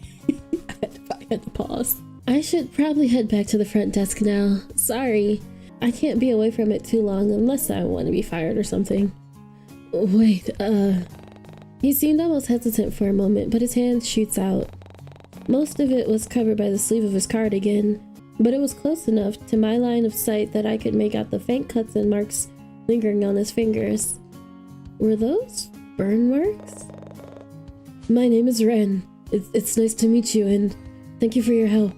had to pause. I should probably head back to the front desk now. Sorry. I can't be away from it too long unless I want to be fired or something. Wait, He seemed almost hesitant for a moment, but his hand shoots out. Most of it was covered by the sleeve of his cardigan, but it was close enough to my line of sight that I could make out the faint cuts and marks lingering on his fingers. Were those burn marks? My name is Ren. It's nice to meet you, and thank you for your help.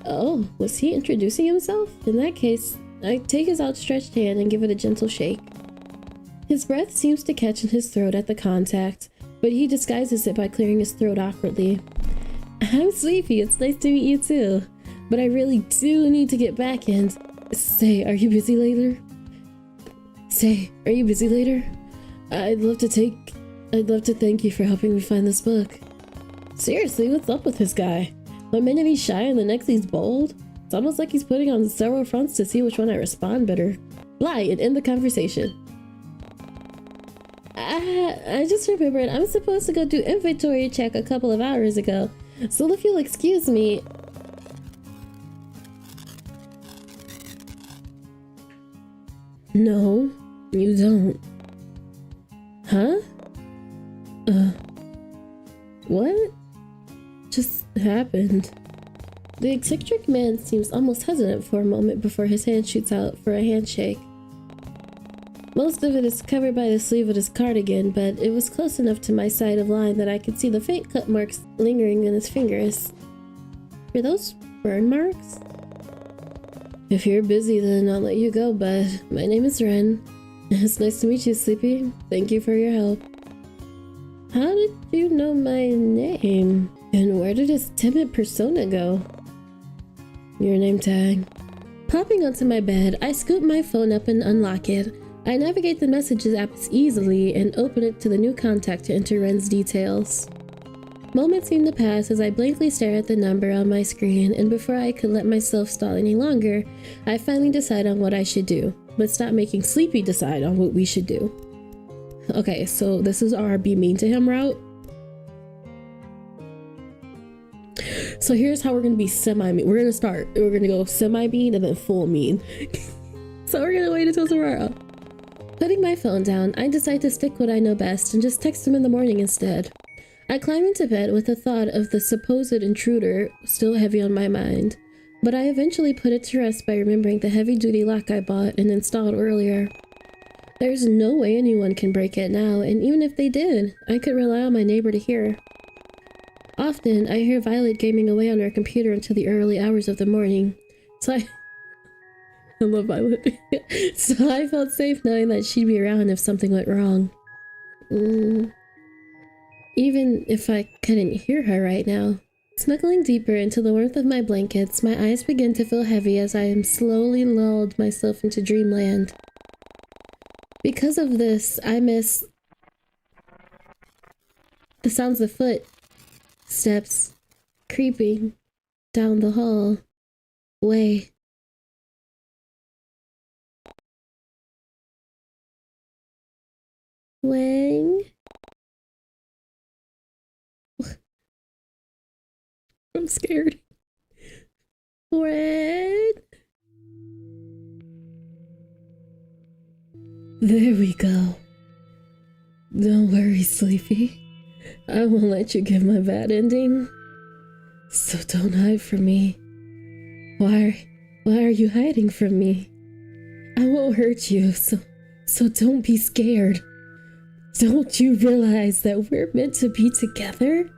Oh, was he introducing himself? In that case, I take his outstretched hand and give it a gentle shake. His breath seems to catch in his throat at the contact, but he disguises it by clearing his throat awkwardly. I'm Sleepy, it's nice to meet you too. But I really do need to get back and... Say, are you busy later? I'd love to thank you for helping me find this book. Seriously, what's up with this guy? One minute he's shy and the next he's bold? It's almost like he's putting on several fronts to see which one I respond better. Lie and end the conversation. I just remembered I'm supposed to go do inventory check a couple of hours ago. So if you'll excuse me... No, you don't. Huh? What just happened? The eccentric man seems almost hesitant for a moment before his hand shoots out for a handshake. Most of it is covered by the sleeve of his cardigan, but it was close enough to my side of line that I could see the faint cut marks lingering in his fingers. Were those burn marks? If you're busy, then I'll let you go, bud. My name is Ren. It's nice to meet you, Sleepy. Thank you for your help. How did you know my name? And where did his timid persona go? Your name tag. Popping onto my bed, I scoop my phone up and unlock it. I navigate the messages app easily and open it to the new contact to enter Ren's details. Moments seem to pass as I blankly stare at the number on my screen, and before I could let myself stall any longer, I finally decide on what I should do, but stop making Sleepy decide on what we should do. Okay, so this is our be mean to him route. So here's how we're gonna be semi-mean. We're gonna go semi-mean and then full mean. So we're gonna wait until tomorrow. Putting my phone down, I decide to stick what I know best and just text him in the morning instead. I climb into bed with the thought of the supposed intruder still heavy on my mind, but I eventually put it to rest by remembering the heavy-duty lock I bought and installed earlier. There's no way anyone can break it now, and even if they did, I could rely on my neighbor to hear. Often, I hear Violet gaming away on her computer until the early hours of the morning, so I love Violet. So I felt safe knowing that she'd be around if something went wrong. Even if I couldn't hear her right now. Snuggling deeper into the warmth of my blankets, my eyes begin to feel heavy as I am slowly lulled myself into dreamland. Because of this, I miss the sounds of footsteps creeping down the hall. Way. Wang? I'm scared. Red? There we go. Don't worry, Sleepy. I won't let you get my bad ending. So don't hide from me. Why are you hiding from me? I won't hurt you, so don't be scared. Don't you realize that we're meant to be together?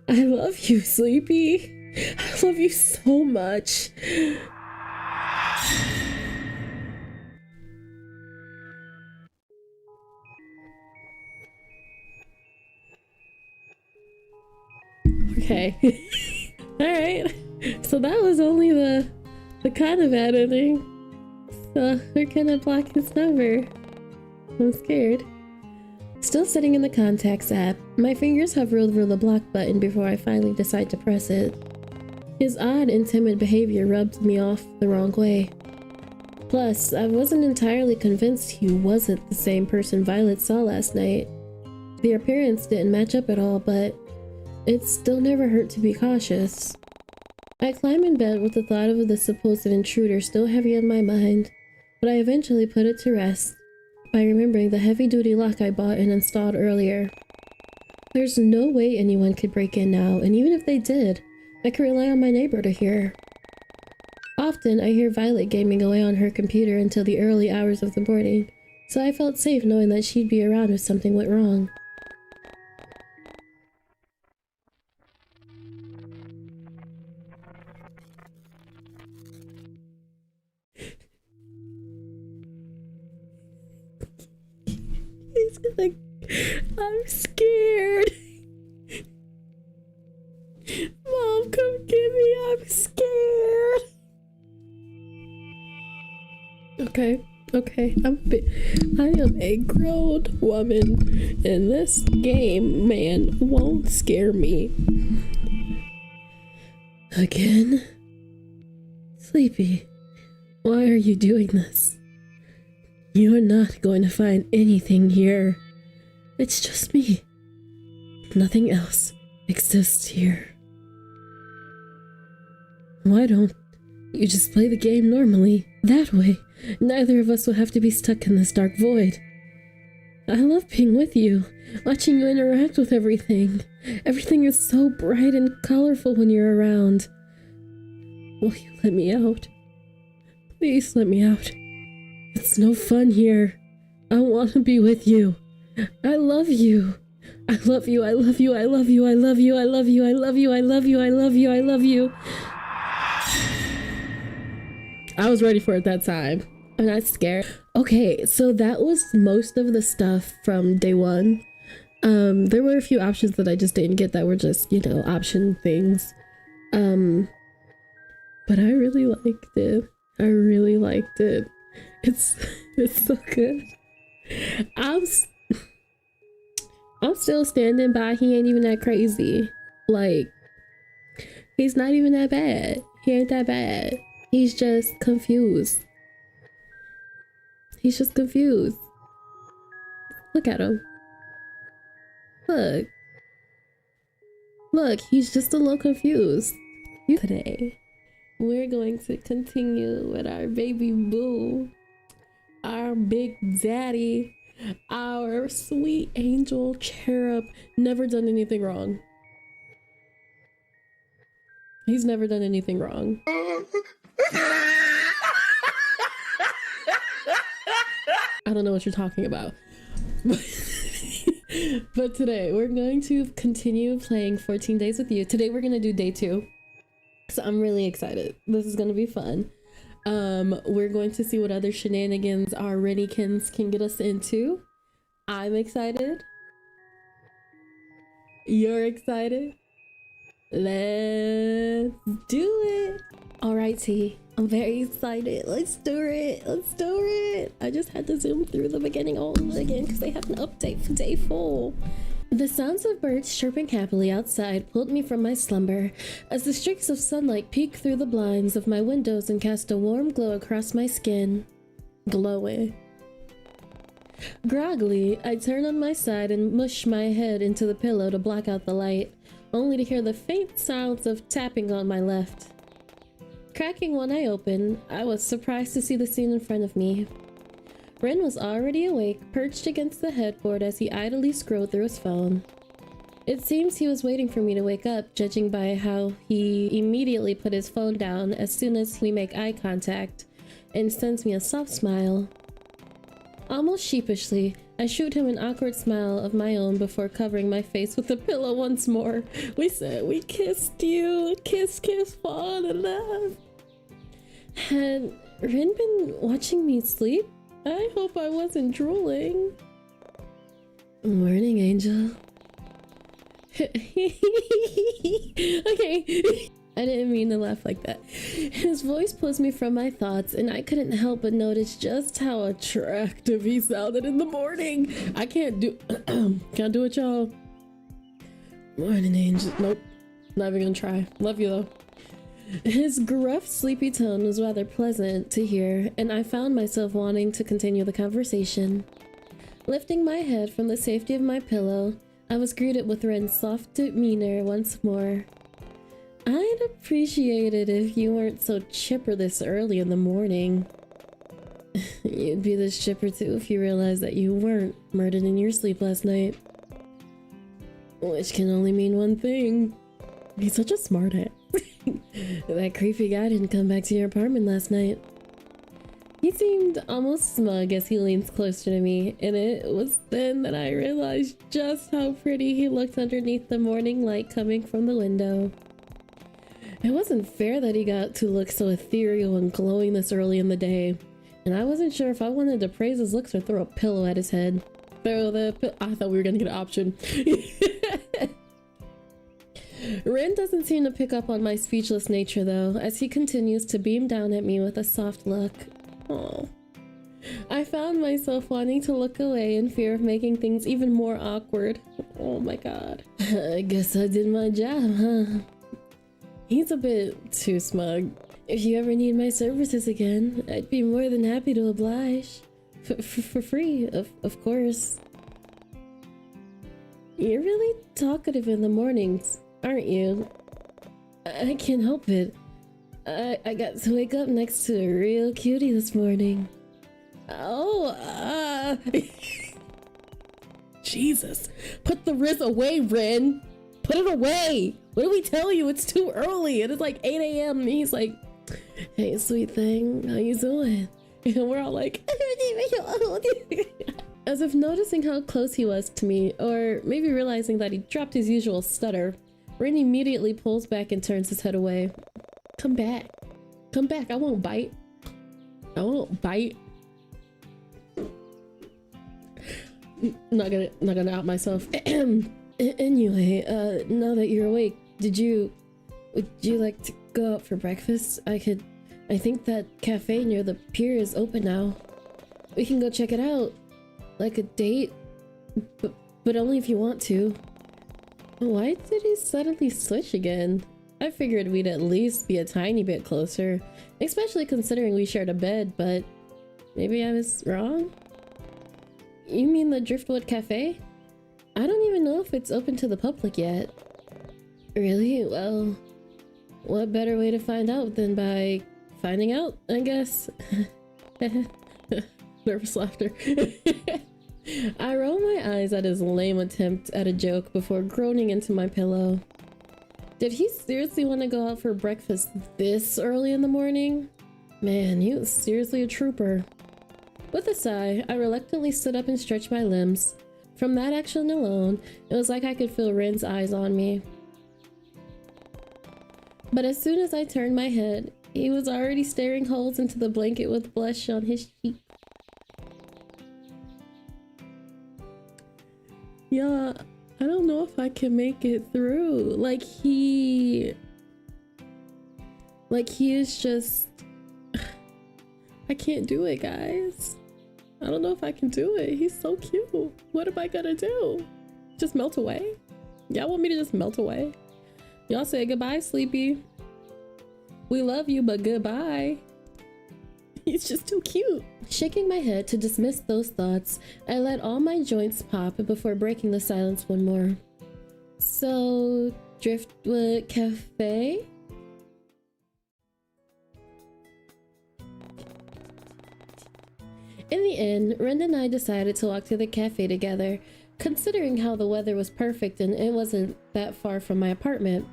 I love you, Sleepy. I love you so much. Okay. Alright. So that was only the The kind of editing. So we're gonna block his number. I'm scared. Still sitting in the contacts app, my fingers hover over the block button before I finally decide to press it. His odd and timid behavior rubbed me off the wrong way. Plus, I wasn't entirely convinced he wasn't the same person Violet saw last night. The appearance didn't match up at all, but it still never hurt to be cautious. I climb in bed with the thought of the supposed intruder still heavy on my mind, but I eventually put it to rest by remembering the heavy-duty lock I bought and installed earlier. There's no way anyone could break in now, and even if they did, I could rely on my neighbor to hear. Often, I hear Violet gaming away on her computer until the early hours of the morning, so I felt safe knowing that she'd be around if something went wrong. I'm scared. Mom, come get me. I'm scared. Okay. I am a grown woman, and this game, man, won't scare me. Again? Sleepy, why are you doing this? You're not going to find anything here. It's just me. Nothing else exists here. Why don't you just play the game normally? That way, neither of us will have to be stuck in this dark void. I love being with you, watching you interact with everything. Everything is so bright and colorful when you're around. Will you let me out? Please let me out. It's no fun here. I want to be with you. I love you. I love you. I love you. I love you. I love you. I love you. I love you. I love you. I love you. I love you. I was ready for it that time. I'm not scared. Okay, so that was most of the stuff from day one. There were a few options that I just didn't get that were just, option things. But I really liked it. I really liked it. It's so good. I'm still standing by. He ain't even that crazy. Like, he's not even that bad. He ain't that bad. He's just confused. He's just confused. Look at him. Look, he's just a little confused. Today, we're going to continue with our baby boo, our big daddy, our sweet angel cherub. Never done anything wrong. He's never done anything wrong. I don't know what you're talking about. But today we're going to continue playing 14 Days with You. Today we're going to do day 2. So I'm really excited. This is going to be fun. We're going to see what other shenanigans our Rennykins can get us into. I'm excited. You're excited. Let's do it. Alrighty, I'm very excited. Let's do it. Let's do it. I just had to zoom through the beginning all over again because they have an update for day 4. The sounds of birds chirping happily outside pulled me from my slumber as the streaks of sunlight peeked through the blinds of my windows and cast a warm glow across my skin. Glowing. Groggily, I turned on my side and mushed my head into the pillow to block out the light, only to hear the faint sounds of tapping on my left. Cracking one eye open, I was surprised to see the scene in front of me. Ren was already awake, perched against the headboard as he idly scrolled through his phone. It seems he was waiting for me to wake up, judging by how he immediately put his phone down as soon as we make eye contact, and sends me a soft smile. Almost sheepishly, I shoot him an awkward smile of my own before covering my face with the pillow once more. We said we kissed you. Kiss, kiss, fall in love. Had Rin been watching me sleep? I hope I wasn't drooling. Morning, Angel. Okay. I didn't mean to laugh like that. His voice pulls me from my thoughts, and I couldn't help but notice just how attractive he sounded in the morning. I can't do it, y'all. Morning, angel. Nope. Not even gonna try. Love you, though. His gruff, sleepy tone was rather pleasant to hear, and I found myself wanting to continue the conversation. Lifting my head from the safety of my pillow, I was greeted with Ren's soft demeanor once more. I'd appreciate it if you weren't so chipper this early in the morning. You'd be this chipper too if you realized that you weren't murdered in your sleep last night. Which can only mean one thing. He's such a smartass. That creepy guy didn't come back to your apartment last night. He seemed almost smug as he leans closer to me, and it was then that I realized just how pretty he looked underneath the morning light coming from the window. It wasn't fair that he got to look so ethereal and glowing this early in the day, and I wasn't sure if I wanted to praise his looks or throw a pillow at his head. I thought we were gonna get an option. Ren doesn't seem to pick up on my speechless nature though, as he continues to beam down at me with a soft look. Oh. I found myself wanting to look away in fear of making things even more awkward. Oh my god. I guess I did my job, huh? He's a bit too smug. If you ever need my services again, I'd be more than happy to oblige. For free, of course. You're really talkative in the mornings, aren't you? I can't help it. I got to wake up next to a real cutie this morning. Oh, Jesus. Put the Riz away, Ren. Put it away. What do we tell you? It's too early. And it's like 8 a.m. and he's like, hey, sweet thing, how you doing? And we're all like, as if noticing how close he was to me, or maybe realizing that he dropped his usual stutter, Ren immediately pulls back and turns his head away. Come back. Come back. I won't bite. I won't bite. Not gonna out myself. Anyway, now that you're awake, would you like to go out for breakfast? I think that cafe near the pier is open now. We can go check it out. Like a date, but only if you want to. Why did he suddenly switch again? I figured we'd at least be a tiny bit closer, especially considering we shared a bed, but maybe I was wrong? You mean the Driftwood Cafe? I don't even know if it's open to the public yet. Really? Well, what better way to find out than by finding out, I guess? Nervous laughter. I roll my eyes at his lame attempt at a joke before groaning into my pillow. Did he seriously want to go out for breakfast this early in the morning? Man, he was seriously a trooper. With a sigh, I reluctantly stood up and stretched my limbs. From that action alone, it was like I could feel Ren's eyes on me. But as soon as I turned my head, he was already staring holes into the blanket with blush on his cheek. Yeah, I don't know if I can make it through. Like he is just... I can't do it, guys. I don't know if I can do it. He's so cute. What am I gonna do? Just melt away? Y'all want me to just melt away? Y'all say goodbye, Sleepy. We love you, but goodbye. He's just too cute. Shaking my head to dismiss those thoughts, I let all my joints pop before breaking the silence one more. So, Driftwood Cafe? In the end, Ren and I decided to walk to the cafe together, considering how the weather was perfect and it wasn't that far from my apartment.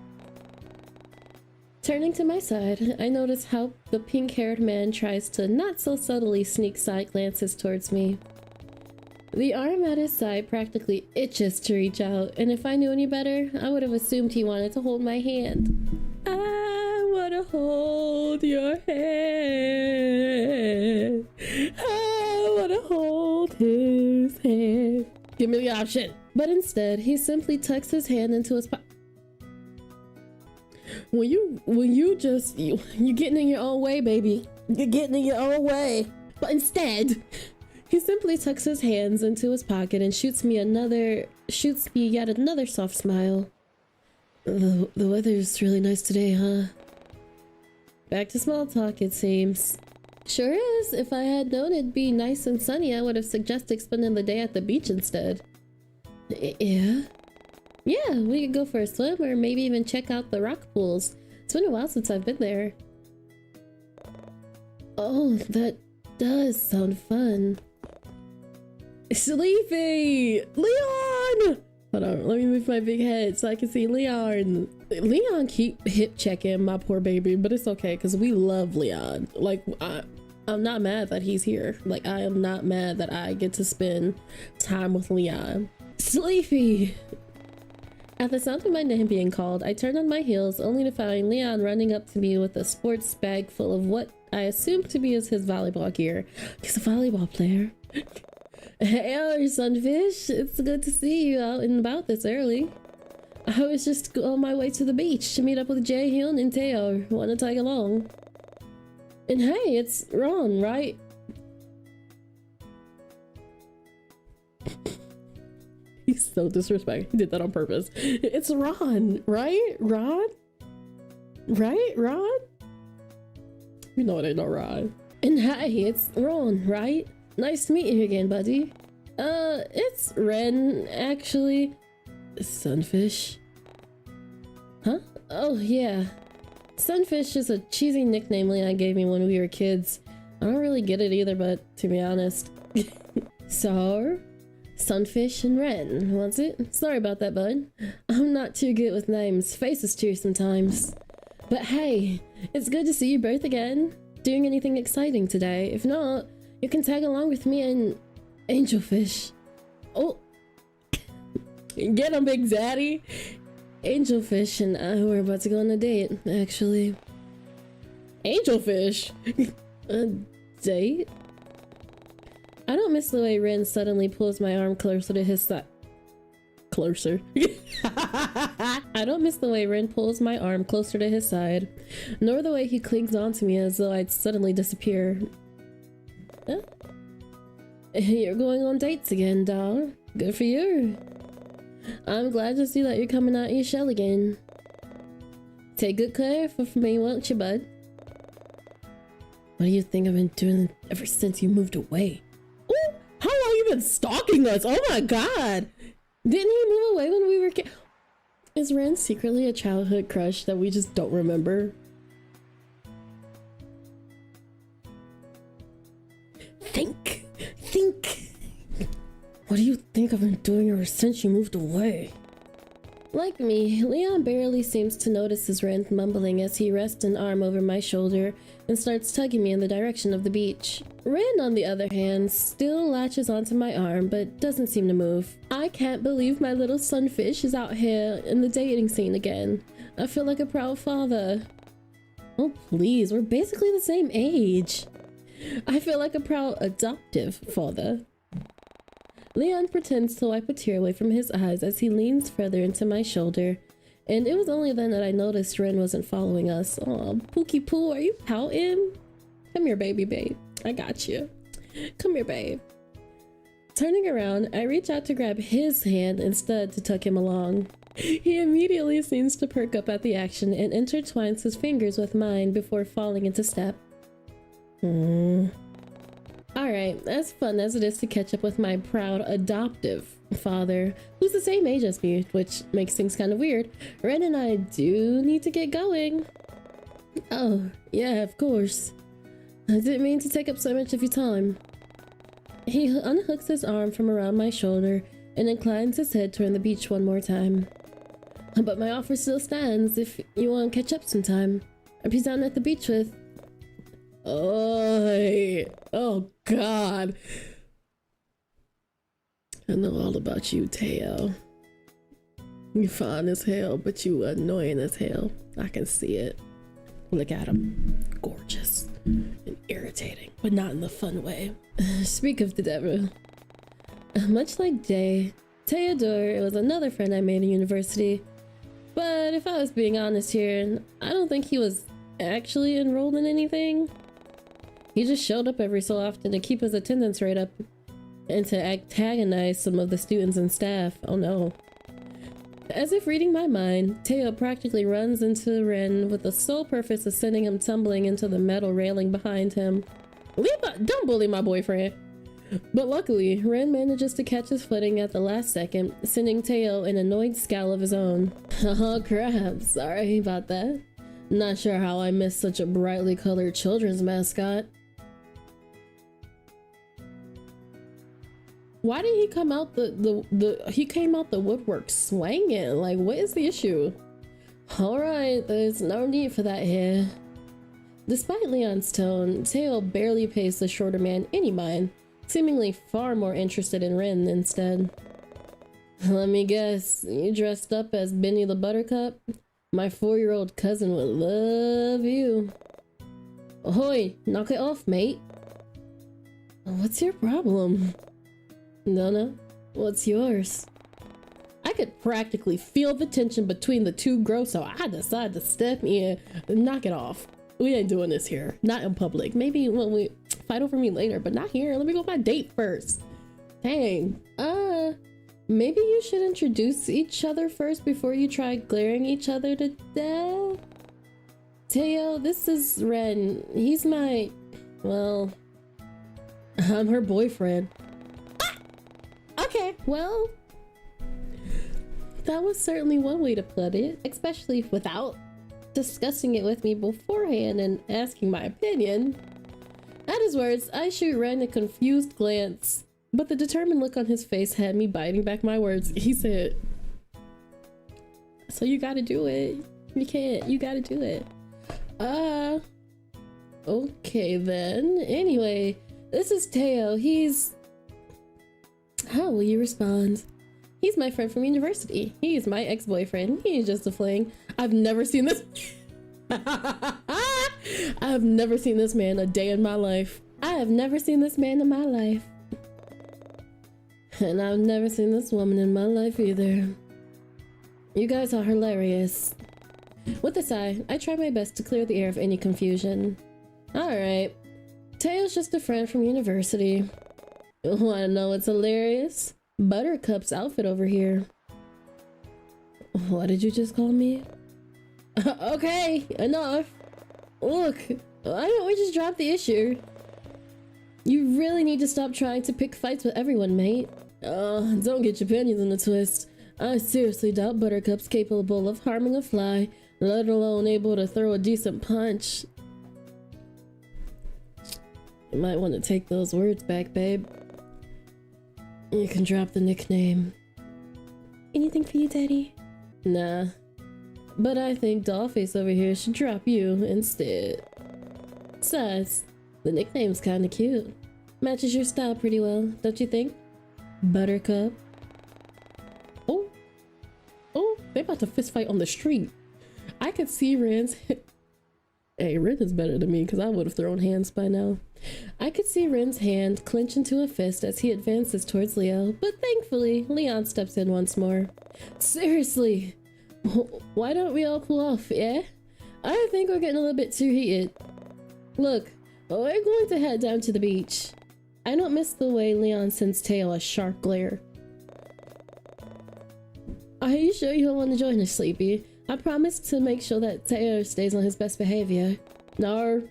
Turning to my side, I notice how the pink-haired man tries to not so subtly sneak side glances towards me. The arm at his side practically itches to reach out, and if I knew any better, I would have assumed he wanted to hold my hand. I wanna hold your hand. I wanna hold his hand. Give me the option. But instead, he simply tucks his hand into his pocket. When you just you're getting in your own way, baby. You're getting in your own way. But instead, he simply tucks his hands into his pocket and shoots me yet another soft smile. The weather's really nice today, huh? Back to small talk, it seems. Sure is. If I had known it'd be nice and sunny, I would have suggested spending the day at the beach instead. Yeah? Yeah, we could go for a swim or maybe even check out the rock pools. It's been a while since I've been there. Oh, that does sound fun. Sleepy! Leon! Hold on, let me move my big head so I can see Leon. Leon keep hip checking my poor baby, but it's okay because we love Leon. Like, I'm not mad that he's here. Like, I am not mad that I get to spend time with Leon. Sleepy! At the sound of my name being called, I turned on my heels only to find Leon running up to me with a sports bag full of what I assumed to be his volleyball gear. He's a volleyball player. Hey, sunfish. It's good to see you out and about this early. I was just on my way to the beach to meet up with Jaehyun and Teo. Want to tag along? And hey, it's Ron, right? He's so disrespectful. He did that on purpose. It's Ron, right? Ron? Right? Ron? You know it ain't no Ron. And hey, it's Ron, right? Nice to meet you again, buddy. It's Ren, actually. Sunfish? Huh? Oh, yeah. Sunfish is a cheesy nickname Leon gave me when we were kids. I don't really get it either, but to be honest. So, Sunfish and Ren, was it? Sorry about that, bud. I'm not too good with names. Faces too sometimes. But hey, it's good to see you both again. Doing anything exciting today? If not, you can tag along with me and Angelfish. Oh, get him, Big Zaddy. Angelfish and I were about to go on a date, actually. Angelfish? A date? I don't miss the way Ren suddenly pulls my arm closer to his side. Closer. I don't miss the way Ren pulls my arm closer to his side, nor the way he clings onto me as though I'd suddenly disappear. Huh? You're going on dates again, doll. Good for you. I'm glad to see that you're coming out of your shell again. Take good care of me, won't you, bud? What do you think I've been doing ever since you moved away? Ooh, how long you been stalking us? Oh my god! Didn't he move away when we were kids? Is Ren secretly a childhood crush that we just don't remember? Think. What do you think I've been doing ever since you moved away? Like me, Leon barely seems to notice his Ren mumbling as he rests an arm over my shoulder and starts tugging me in the direction of the beach. Ren, on the other hand, still latches onto my arm but doesn't seem to move. I can't believe my little sunfish is out here in the dating scene again. I feel like a proud father. Oh please, we're basically the same age. I feel like a proud adoptive father. Leon pretends to wipe a tear away from his eyes as he leans further into my shoulder, and it was only then that I noticed Ren wasn't following us. Aw, Pookie Poo, are you pouting? Come here, babe. I got you. Come here, babe. Turning around, I reach out to grab his hand instead to tuck him along. He immediately seems to perk up at the action and intertwines his fingers with mine before falling into step. Alright, as fun as it is to catch up with my proud adoptive father, who's the same age as me, which makes things kind of weird, Ren and I do need to get going. Oh, yeah, of course. I didn't mean to take up so much of your time. He unhooks his arm from around my shoulder and inclines his head toward the beach one more time. But my offer still stands if you want to catch up sometime. I'll be down at the beach with... Oh god. I know all about you, Teo. You fine as hell, but you annoying as hell. I can see it. Look at him. Gorgeous and irritating, but not in the fun way. Speak of the devil. Much like Jay, Theodore was another friend I made in university. But if I was being honest here, I don't think he was actually enrolled in anything. He just showed up every so often to keep his attendance rate up and to antagonize some of the students and staff. Oh no. As if reading my mind, Teo practically runs into Ren with the sole purpose of sending him tumbling into the metal railing behind him. Don't bully my boyfriend. But luckily, Ren manages to catch his footing at the last second, sending Teo an annoyed scowl of his own. Oh crap, sorry about that. Not sure how I missed such a brightly colored children's mascot. Why did he come out he came out the woodwork swinging? Like, what is the issue? Alright, there's no need for that here. Despite Leon's tone, Teo barely pays the shorter man any mind, seemingly far more interested in Ren instead. Let me guess, you dressed up as Benny the Buttercup? My 4-year-old cousin would love you. Ahoy, knock it off, mate. What's your problem? No, what's yours? I could practically feel the tension between the two grow, so I decided to step in and knock it off. We ain't doing this here, not in public. Maybe when we fight over me later, but not here. Let me go on my date first. Dang. Maybe you should introduce each other first before you try glaring each other to death. Teo, this is Ren. He's my, well, I'm her boyfriend. Okay, well, that was certainly one way to put it, especially without discussing it with me beforehand and asking my opinion. At his words, I shoot Ren a confused glance, but the determined look on his face had me biting back my words. He said, so you gotta do it. You gotta do it. Okay then. Anyway, this is Teo. How will you respond? He's my friend from university. He's my ex-boyfriend. He's just a fling. I've never seen this. I've never seen this man a day in my life. I have never seen this man in my life. And I've never seen this woman in my life either. You guys are hilarious. With a sigh, I try my best to clear the air of any confusion. Alright. Teo's just a friend from university. Wanna know what's hilarious? Buttercup's outfit over here. What did you just call me? Okay, enough. Look, why don't we just drop the issue? You really need to stop trying to pick fights with everyone, mate. Don't get your panties in a twist. I seriously doubt Buttercup's capable of harming a fly, let alone able to throw a decent punch. You might want to take those words back, babe. You can drop the nickname. Anything for you, Daddy? Nah. But I think Dollface over here should drop you instead. Besides, the nickname's kinda cute. Matches your style pretty well, don't you think? Buttercup. Oh, they about to fist fight on the street. I could see Ren's... Hey, Ren is better than me because I would have thrown hands by now. I could see Ren's hand clench into a fist as he advances towards Leo, but thankfully, Leon steps in once more. Seriously, why don't we all cool off, yeah? I think we're getting a little bit too heated. Look, we're going to head down to the beach. I don't miss the way Leon sends Teo a sharp glare. Are you sure you don't want to join us, Sleepy? I promise to make sure that Teo stays on his best behavior. No.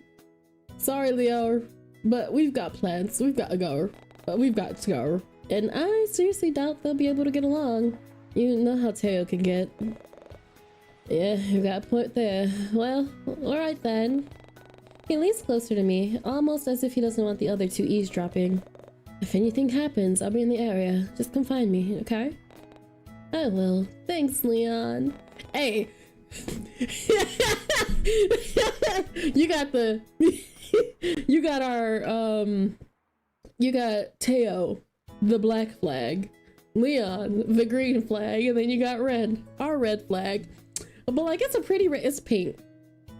Sorry, Leo, but we've got plans. We've got to go. We've got to go. And I seriously doubt they'll be able to get along. You know how Teo can get. Yeah, you got a point there. Well, alright then. He leans closer to me, almost as if he doesn't want the other two eavesdropping. If anything happens, I'll be in the area. Just come find me, okay? I will. Thanks, Leon. Hey. You got the... You got our, you got Teo, the black flag, Leon, the green flag, and then you got Red, our red flag. But like, it's a pretty red, it's pink.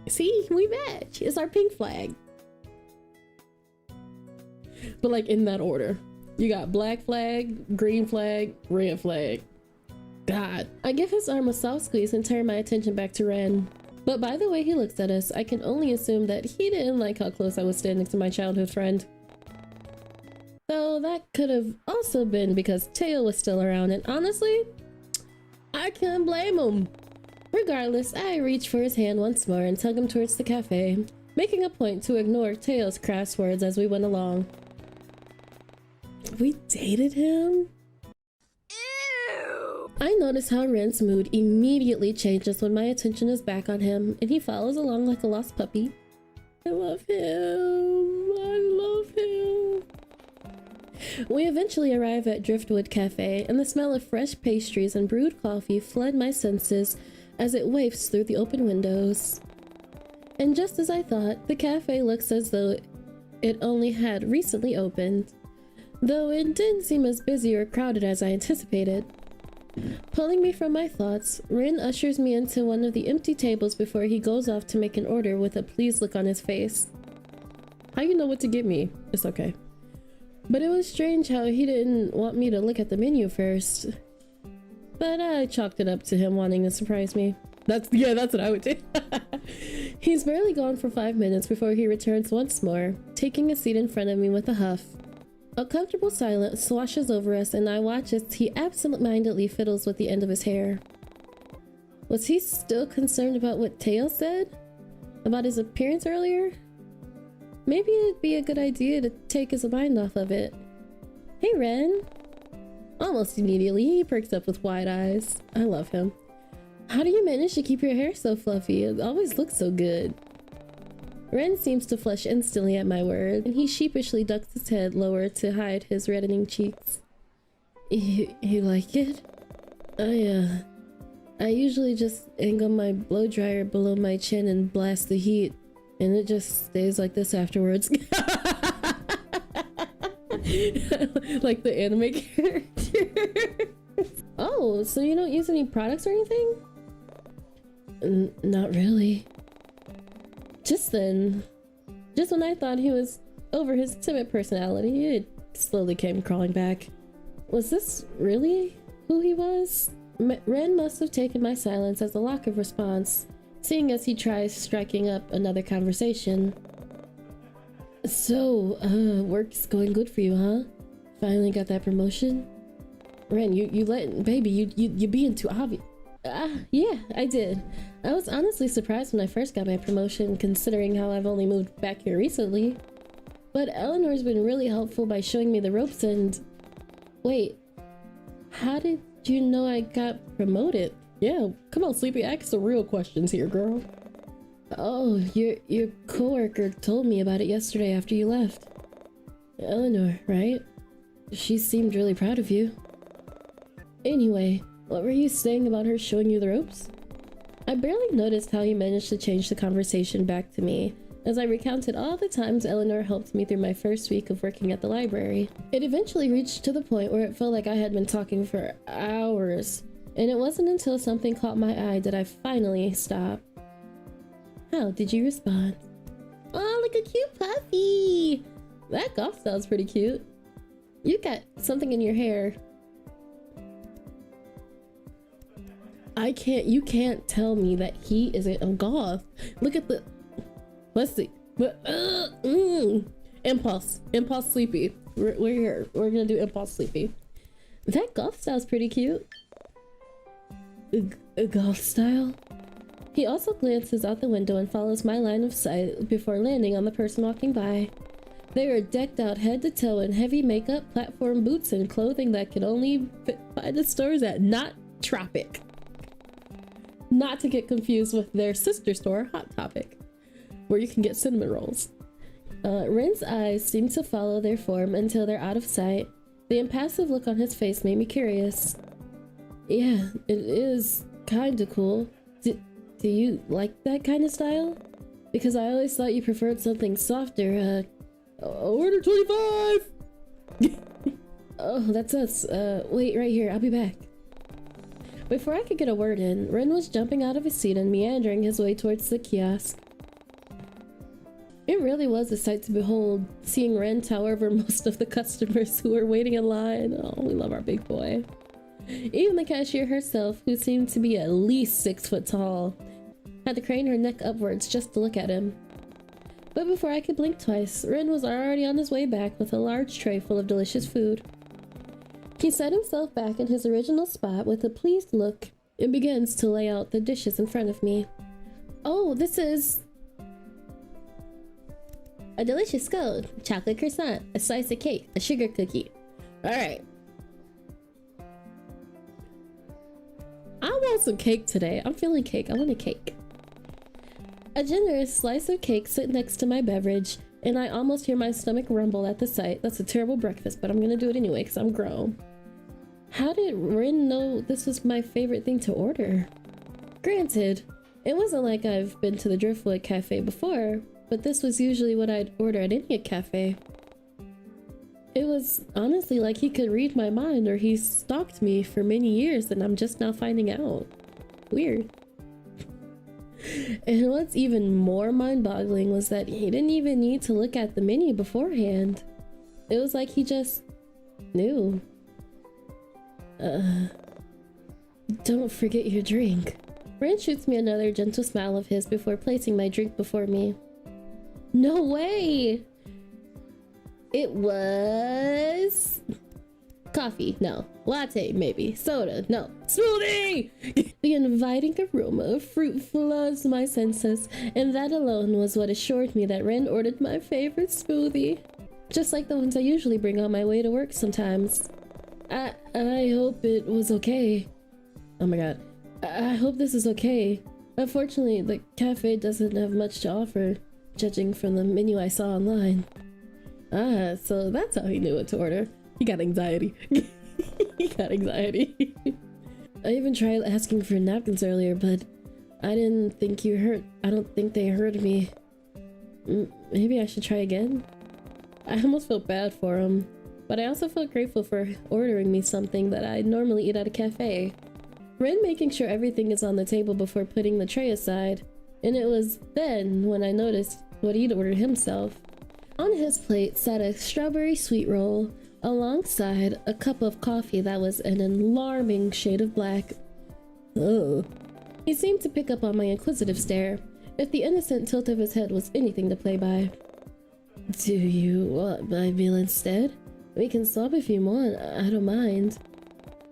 See, we match. It's our pink flag. But like in that order. You got black flag, green flag, red flag. God. I give his arm a soft squeeze and turn my attention back to Ren. But by the way he looks at us, I can only assume that he didn't like how close I was standing to my childhood friend. Though that could have also been because Teo was still around, and honestly, I can't blame him. Regardless, I reach for his hand once more and tug him towards the cafe, making a point to ignore Teo's crass words as we went along. We dated him? Ew. I notice how Ren's mood immediately changes when my attention is back on him, and he follows along like a lost puppy. I love him. I love him. We eventually arrive at Driftwood Cafe, and the smell of fresh pastries and brewed coffee flood my senses as it wafts through the open windows. And just as I thought, the cafe looks as though it only had recently opened, though it didn't seem as busy or crowded as I anticipated. Pulling me from my thoughts, Rin ushers me into one of the empty tables before he goes off to make an order with a pleased look on his face. How you know what to get me? It's okay. But it was strange how he didn't want me to look at the menu first. But I chalked it up to him wanting to surprise me. That's what I would do. He's barely gone for 5 minutes before he returns once more, taking a seat in front of me with a huff. A comfortable silence swashes over us, and I watch as he absent-mindedly fiddles with the end of his hair. Was he still concerned about what Teo said? About his appearance earlier? Maybe it'd be a good idea to take his mind off of it. Hey, Ren. Almost immediately, he perks up with wide eyes. I love him. How do you manage to keep your hair so fluffy? It always looks so good. Ren seems to flush instantly at my word, and he sheepishly ducks his head lower to hide his reddening cheeks. You like it? I usually just angle my blow dryer below my chin and blast the heat, and it just stays like this afterwards. Like the anime character. Oh, so you don't use any products or anything? Not really. Just then, just when I thought he was over his timid personality, it slowly came crawling back. Was this really who he was? Ren must have taken my silence as a lack of response, seeing as he tries striking up another conversation. So, work's going good for you, huh? Finally got that promotion? Ren, you being too obvious. Yeah, I did. I was honestly surprised when I first got my promotion, considering how I've only moved back here recently. But Eleanor's been really helpful by showing me the ropes and... Wait, how did you know I got promoted? Yeah, come on, Sleepy, ask the real questions here, girl. Oh, your coworker told me about it yesterday after you left. Eleanor, right? She seemed really proud of you. Anyway, what were you saying about her showing you the ropes? I barely noticed how he managed to change the conversation back to me, as I recounted all the times Eleanor helped me through my first week of working at the library. It eventually reached to the point where it felt like I had been talking for hours, and it wasn't until something caught my eye that I finally stopped. How did you respond? Oh, look, a cute puppy! That golf style's pretty cute. You got something in your hair. You can't tell me that he isn't a goth. Look at the, let's see. Impulse Sleepy. We're here. We're gonna do Impulse Sleepy. That golf style's pretty cute. A golf style? He also glances out the window and follows my line of sight before landing on the person walking by. They are decked out head to toe in heavy makeup, platform boots, and clothing that can only find the stores at Not Tropic. Not to get confused with their sister store, Hot Topic, where you can get cinnamon rolls. Ren's eyes seem to follow their form until they're out of sight. The impassive look on his face made me curious. Yeah, it is kinda cool. Do you like that kind of style? Because I always thought you preferred something softer. Order 25! Oh, that's us. Wait right here, I'll be back. Before I could get a word in, Ren was jumping out of his seat and meandering his way towards the kiosk. It really was a sight to behold, seeing Ren tower over most of the customers who were waiting in line. Oh, we love our big boy. Even the cashier herself, who seemed to be at least 6 foot tall, had to crane her neck upwards just to look at him. But before I could blink twice, Ren was already on his way back with a large tray full of delicious food. He set himself back in his original spot with a pleased look and begins to lay out the dishes in front of me. Oh, this is a delicious scone, chocolate croissant, a slice of cake, a sugar cookie. Alright. I want some cake today. I'm feeling cake. I want a cake. A generous slice of cake sit next to my beverage, and I almost hear my stomach rumble at the sight. That's a terrible breakfast, but I'm gonna do it anyway because I'm grown. How did Rin know this was my favorite thing to order? Granted, it wasn't like I've been to the Driftwood Cafe before, but this was usually what I'd order at any cafe. It was honestly like he could read my mind, or he stalked me for many years and I'm just now finding out. Weird. And what's even more mind-boggling was that he didn't even need to look at the menu beforehand. It was like he just knew. Don't forget your drink. Ren shoots me another gentle smile of his before placing my drink before me. No way! It was coffee, no. Latte, maybe. Soda, no. Smoothie! The inviting aroma of fruit floods my senses, and that alone was what assured me that Ren ordered my favorite smoothie. Just like the ones I usually bring on my way to work sometimes. I hope it was okay. Oh my god. I hope this is okay. Unfortunately, the cafe doesn't have much to offer, judging from the menu I saw online. Ah, so that's how he knew what to order. He got anxiety. He got anxiety. I even tried asking for napkins earlier, but I didn't think you heard. I don't think they heard me. Maybe I should try again? I almost felt bad for him, but I also felt grateful for ordering me something that I'd normally eat at a cafe. Ren making sure everything is on the table before putting the tray aside, and it was then when I noticed what he'd ordered himself. On his plate sat a strawberry sweet roll, alongside a cup of coffee that was an alarming shade of black. Ugh. He seemed to pick up on my inquisitive stare, if the innocent tilt of his head was anything to play by. Do you want my meal instead? We can swap if you want, I don't mind.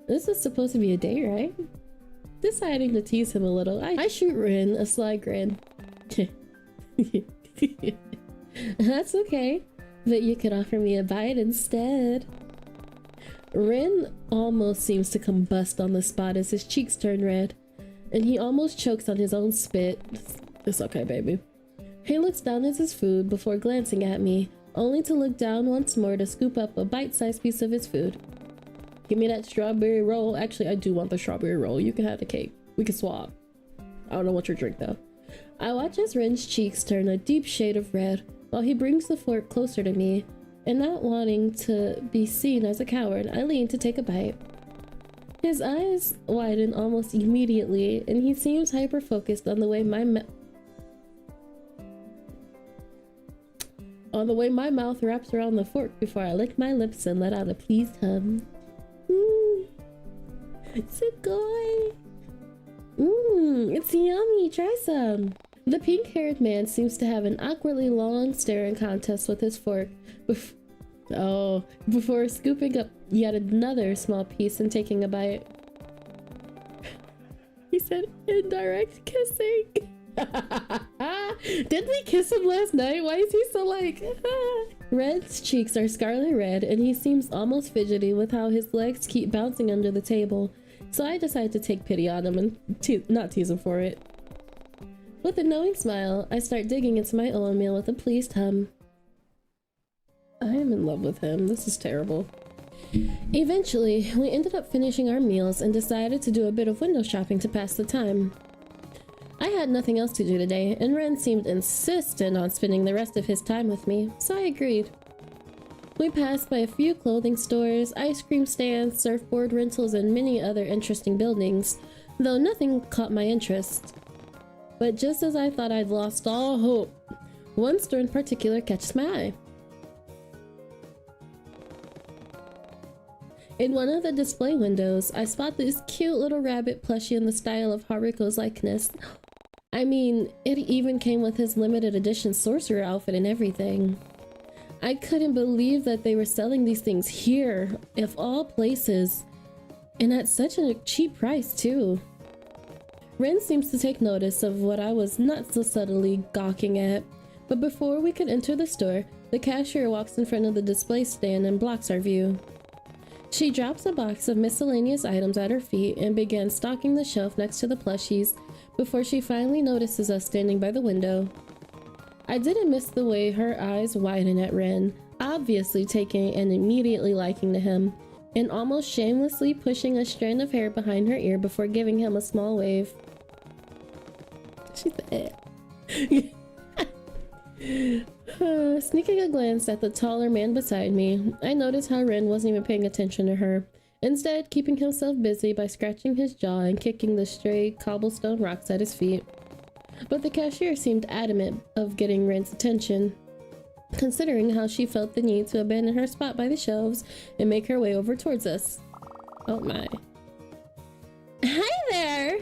This is supposed to be a date, right? Deciding to tease him a little, I shoot Rin a sly grin. That's okay, but you could offer me a bite instead. Rin almost seems to combust on the spot as his cheeks turn red, and he almost chokes on his own spit. It's okay, baby. He looks down at his food before glancing at me, only to look down once more to scoop up a bite-sized piece of his food. Give me that strawberry roll. Actually, I do want the strawberry roll. You can have the cake. We can swap. I don't know what your drink though. I watch as Ren's cheeks turn a deep shade of red while he brings the fork closer to me, and not wanting to be seen as a coward, I lean to take a bite. His eyes widen almost immediately, and he seems hyper-focused on the way my mouth wraps around the fork before I lick my lips and let out a pleased hum. Sugoi! It's yummy, try some! The pink-haired man seems to have an awkwardly long staring contest with his fork before scooping up yet another small piece and taking a bite. He said indirect kissing. Didn't we kiss him last night? Why is he so like Red's cheeks are scarlet red, and he seems almost fidgety with how his legs keep bouncing under the table, so I decide to take pity on him and not tease him for it. With a knowing smile, I start digging into my own meal with a pleased hum. I am in love with him. This is terrible. Eventually, we ended up finishing our meals and decided to do a bit of window shopping to pass the time. I had nothing else to do today, and Ren seemed insistent on spending the rest of his time with me, so I agreed. We passed by a few clothing stores, ice cream stands, surfboard rentals, and many other interesting buildings, though nothing caught my interest. But just as I thought I'd lost all hope, one store in particular catches my eye. In one of the display windows, I spot this cute little rabbit plushie in the style of Haruko's likeness. I mean, it even came with his limited edition sorcerer outfit and everything. I couldn't believe that they were selling these things here, of all places, and at such a cheap price too. Ren seems to take notice of what I was not so subtly gawking at, but before we could enter the store, the cashier walks in front of the display stand and blocks our view. She drops a box of miscellaneous items at her feet and begins stocking the shelf next to the plushies before she finally notices us standing by the window. I didn't miss the way her eyes widen at Ren, obviously taking and immediately liking to him, and almost shamelessly pushing a strand of hair behind her ear before giving him a small wave. She's bad. Sneaking a glance at the taller man beside me, I noticed how Ren wasn't even paying attention to her, instead keeping himself busy by scratching his jaw and kicking the stray cobblestone rocks at his feet. But the cashier seemed adamant of getting Ren's attention, considering how she felt the need to abandon her spot by the shelves and make her way over towards us. Oh my. Hi there!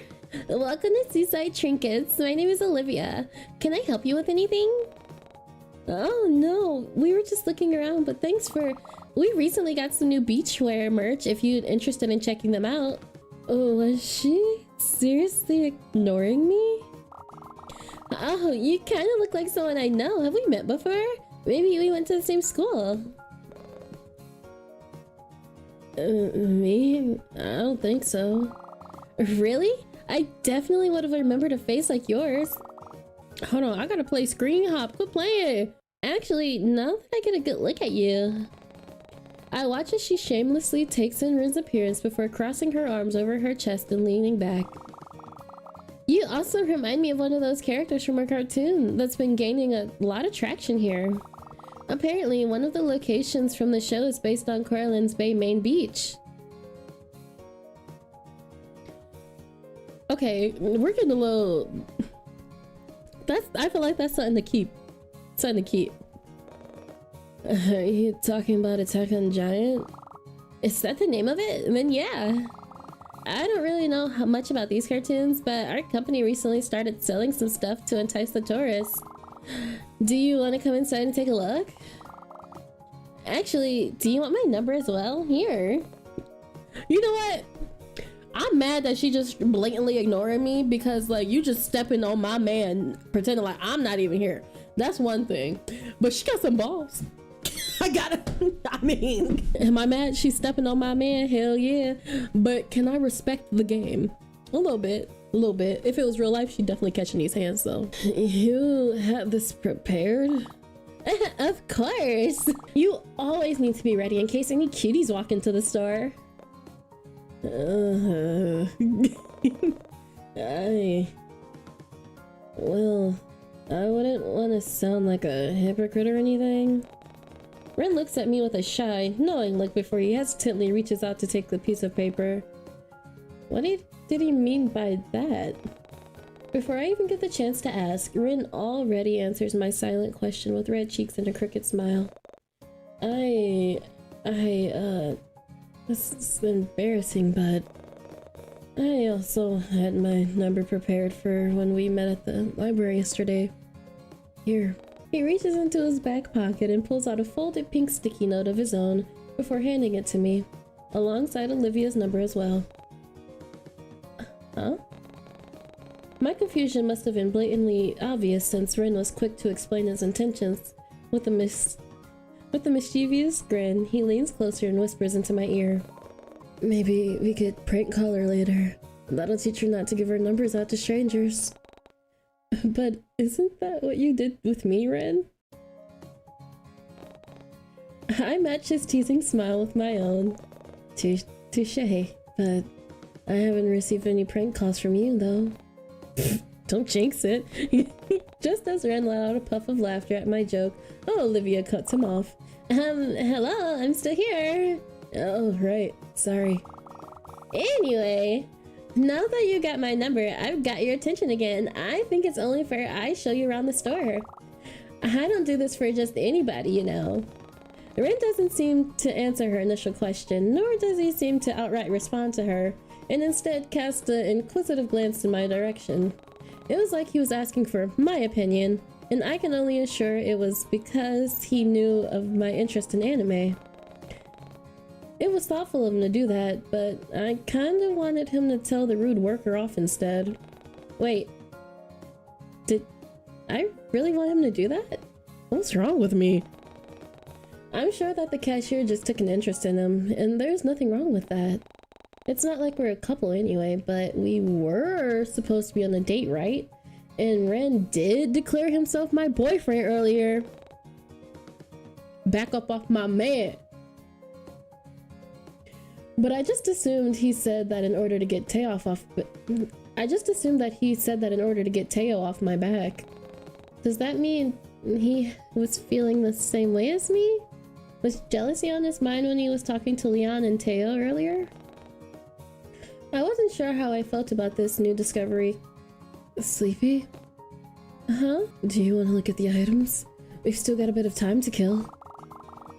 Welcome to Seaside Trinkets. My name is Olivia. Can I help you with anything? Oh no, we were just looking around, but thanks for... We recently got some new beachwear merch if you're interested in checking them out. Oh, was she seriously ignoring me? Oh, you kind of look like someone I know. Have we met before? Maybe we went to the same school. Me? I don't think so. Really? I definitely would have remembered a face like yours. Hold on, I gotta play Screen Hop. Quit playing. Actually, now that I get a good look at you. I watch as she shamelessly takes in Rin's appearance before crossing her arms over her chest and leaning back. You also remind me of one of those characters from a cartoon that's been gaining a lot of traction here. Apparently, one of the locations from the show is based on Corland Bay main beach. Okay, we're getting a little... I feel like that's something to keep. Something to keep. Are you talking about Attack on Giant? Is that the name of it? Then yeah. I don't really know how much about these cartoons, but our company recently started selling some stuff to entice the tourists. Do you want to come inside and take a look? Actually, do you want my number as well? Here. You know what? I'm mad that she just blatantly ignoring me because like you just stepping on my man pretending like I'm not even here. That's one thing, but she got some balls. I mean, am I mad she's stepping on my man? Hell yeah. But can I respect the game? A little bit. If it was real life, she'd definitely catch in these hands though. You have this prepared? Of course. You always need to be ready in case any cuties walk into the store. Well, I wouldn't want to sound like a hypocrite or anything. Ren looks at me with a shy, knowing look before he hesitantly reaches out to take the piece of paper. What did he mean by that? Before I even get the chance to ask, Ren already answers my silent question with red cheeks and a crooked smile. This is embarrassing, but I also had my number prepared for when we met at the library yesterday. Here. He reaches into his back pocket and pulls out a folded pink sticky note of his own before handing it to me, alongside Olivia's number as well. Huh? My confusion must have been blatantly obvious since Ren was quick to explain his intentions. With a mischievous grin, he leans closer and whispers into my ear. Maybe we could prank call her later. That'll teach her not to give her numbers out to strangers. But isn't that what you did with me, Ren? I match his teasing smile with my own. Touche, but I haven't received any prank calls from you, though. Don't jinx it. Just as Ren let out a puff of laughter at my joke, Olivia cuts him off. Hello, I'm still here. Oh, right. Sorry. Anyway, now that you got my number, I've got your attention again. I think it's only fair I show you around the store. I don't do this for just anybody, you know. Ren doesn't seem to answer her initial question, nor does he seem to outright respond to her, and instead cast an inquisitive glance in my direction. It was like he was asking for my opinion, and I can only assure it was because he knew of my interest in anime. It was thoughtful of him to do that, but I kinda wanted him to tell the rude worker off instead. Wait, did I really want him to do that? What's wrong with me? I'm sure that the cashier just took an interest in him, and there's nothing wrong with that. It's not like we're a couple anyway, but we were supposed to be on a date, right? And Ren did declare himself my boyfriend earlier. Back up off my man. But I just assumed he said that in order to get Teo off my back. Does that mean he was feeling the same way as me? Was jealousy on his mind when he was talking to Leon and Teo earlier? I wasn't sure how I felt about this new discovery. Sleepy? Huh? Do you want to look at the items? We've still got a bit of time to kill.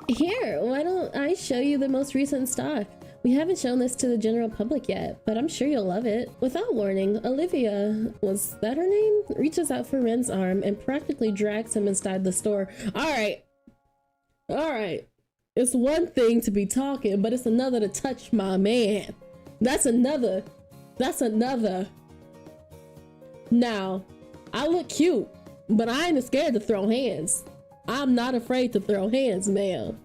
Here, why don't I show you the most recent stock? We haven't shown this to the general public yet, but I'm sure you'll love it. Without warning, Olivia, was that her name? Reaches out for Ren's arm and practically drags him inside the store. Alright. It's one thing to be talking, but it's another to touch my man. That's another. Now, I look cute, but I ain't scared to throw hands. I'm not afraid to throw hands, ma'am.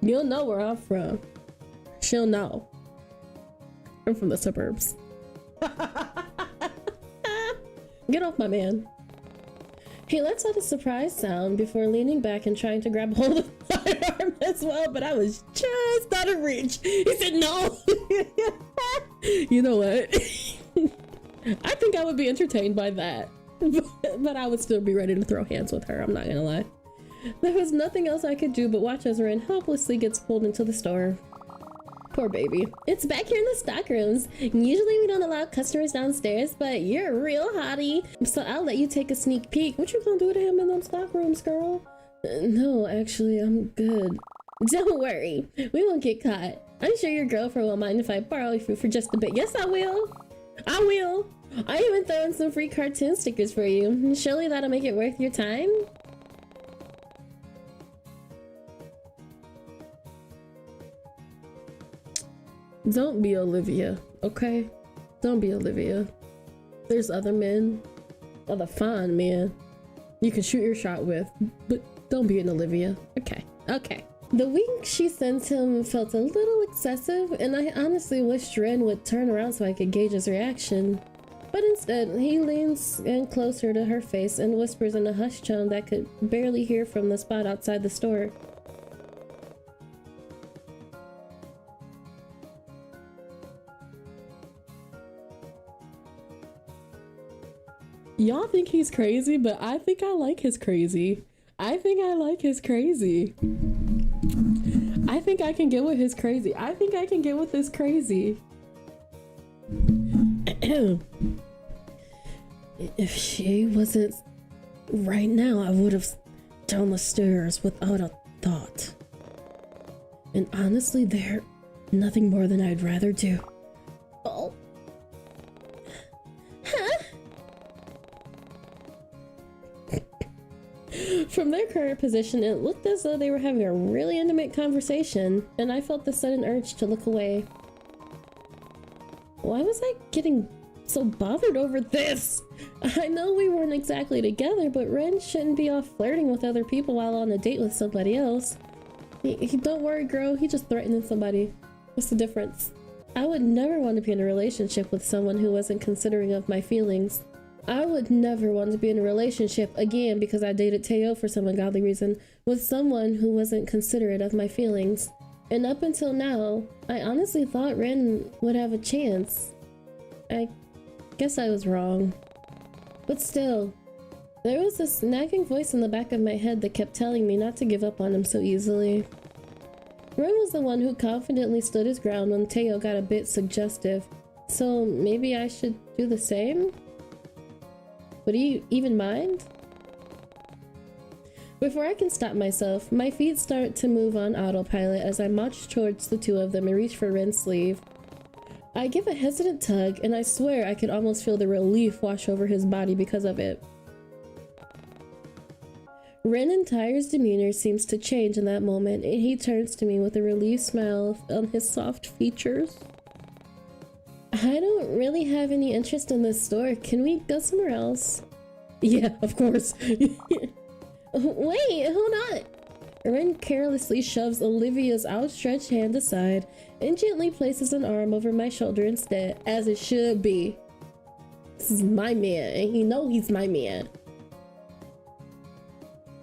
You'll know where I'm from. She'll know. I'm from the suburbs. Get off my man. He lets out a surprised sound before leaning back and trying to grab hold of my arm as well, but I was just out of reach. He said no. You know what? I think I would be entertained by that, but I would still be ready to throw hands with her. I'm not gonna lie. There was nothing else I could do but watch as Ren helplessly gets pulled into the store. Poor baby. It's back here in the stock rooms. Usually we don't allow customers downstairs, but you're a real hottie, so I'll let you take a sneak peek. What you gonna do to him in them stock rooms, girl? No, actually, I'm good. Don't worry, we won't get caught. I'm sure your girlfriend won't mind if I borrow you for just a bit. Yes, I will. I even throw in some free cartoon stickers for you. Surely that'll make it worth your time. Don't be Olivia, okay? Don't be Olivia. There's other men, other fine men you can shoot your shot with, but don't be an Olivia. Okay. The wink she sent him felt a little excessive, and I honestly wished Ren would turn around so I could gauge his reaction. But instead, he leans in closer to her face and whispers in a hushed tone that could barely hear from the spot outside the store. Y'all think he's crazy, but I think I like his crazy. I think I like his crazy. I think I can get with his crazy. I think I can get with this crazy. If she wasn't right now, I would have down the stairs without a thought. And honestly, they're nothing more than I'd rather do. Oh. Huh? From their current position, it looked as though they were having a really intimate conversation, and I felt the sudden urge to look away. Why was I getting so bothered over this? I know we weren't exactly together, but Ren shouldn't be off flirting with other people while on a date with somebody else. Don't worry, girl, he just threatening somebody. What's the difference? I would never want to be in a relationship with someone who wasn't considering of my feelings. I would never want to be in a relationship again because I dated Teo for some ungodly reason with someone who wasn't considerate of my feelings. And up until now, I honestly thought Ren would have a chance. I guess I was wrong. But still, there was this nagging voice in the back of my head that kept telling me not to give up on him so easily. Ren was the one who confidently stood his ground when Teo got a bit suggestive, so maybe I should do the same? Would he even mind? Before I can stop myself, my feet start to move on autopilot as I march towards the two of them and reach for Ren's sleeve. I give a hesitant tug, and I swear I could almost feel the relief wash over his body because of it. Ren and Tyre's demeanor seems to change in that moment, and he turns to me with a relieved smile on his soft features. I don't really have any interest in this store. Can we go somewhere else? Yeah, of course. Wait, hold on. Ren carelessly shoves Olivia's outstretched hand aside and gently places an arm over my shoulder instead, as it should be. This is my man, and he know he's my man.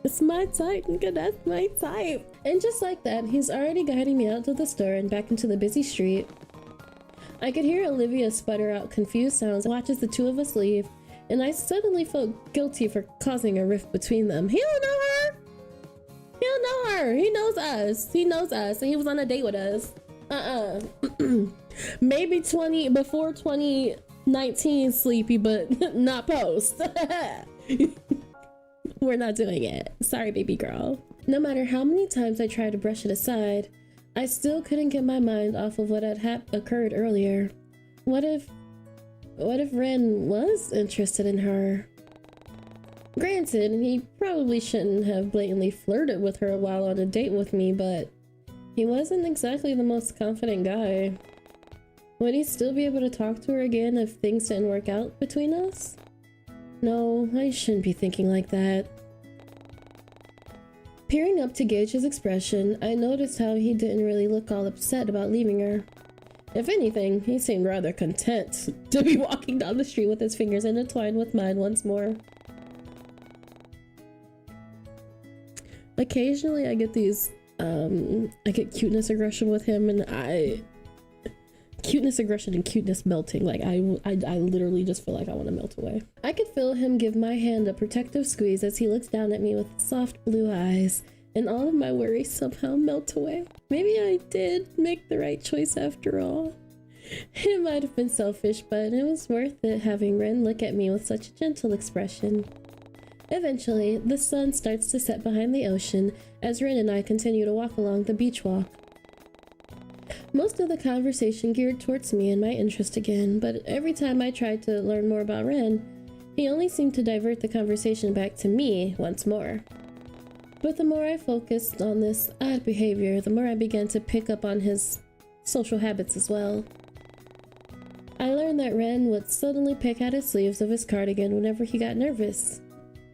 It's my type, nigga, that's my type. And just like that, he's already guiding me out to the store and back into the busy street. I could hear Olivia sputter out confused sounds, watches the two of us leave, and I suddenly felt guilty for causing a rift between them. He don't know her! He don't know her! He knows us! He knows us, and he was on a date with us. Maybe before 2019 Sleepy, but not post. We're not doing it. Sorry, baby girl. No matter how many times I tried to brush it aside, I still couldn't get my mind off of what had occurred earlier. What if Ren was interested in her? Granted, he probably shouldn't have blatantly flirted with her while on a date with me, but he wasn't exactly the most confident guy. Would he still be able to talk to her again if things didn't work out between us? No, I shouldn't be thinking like that. Peering up to gauge his expression, I noticed how he didn't really look all upset about leaving her. If anything, he seemed rather content to be walking down the street with his fingers intertwined with mine once more. Occasionally I get these, I get cuteness aggression with him, and cuteness aggression and cuteness melting. Like I literally just feel like I want to melt away. I could feel him give my hand a protective squeeze as he looks down at me with soft blue eyes, and all of my worries somehow melt away. Maybe I did make the right choice after all. It might have been selfish, but it was worth it having Ren look at me with such a gentle expression. Eventually, the sun starts to set behind the ocean as Ren and I continue to walk along the beach walk. Most of the conversation geared towards me and my interest again, but every time I tried to learn more about Ren, he only seemed to divert the conversation back to me once more. But the more I focused on this odd behavior, the more I began to pick up on his social habits as well. I learned that Ren would suddenly pick at his sleeves of his cardigan whenever he got nervous,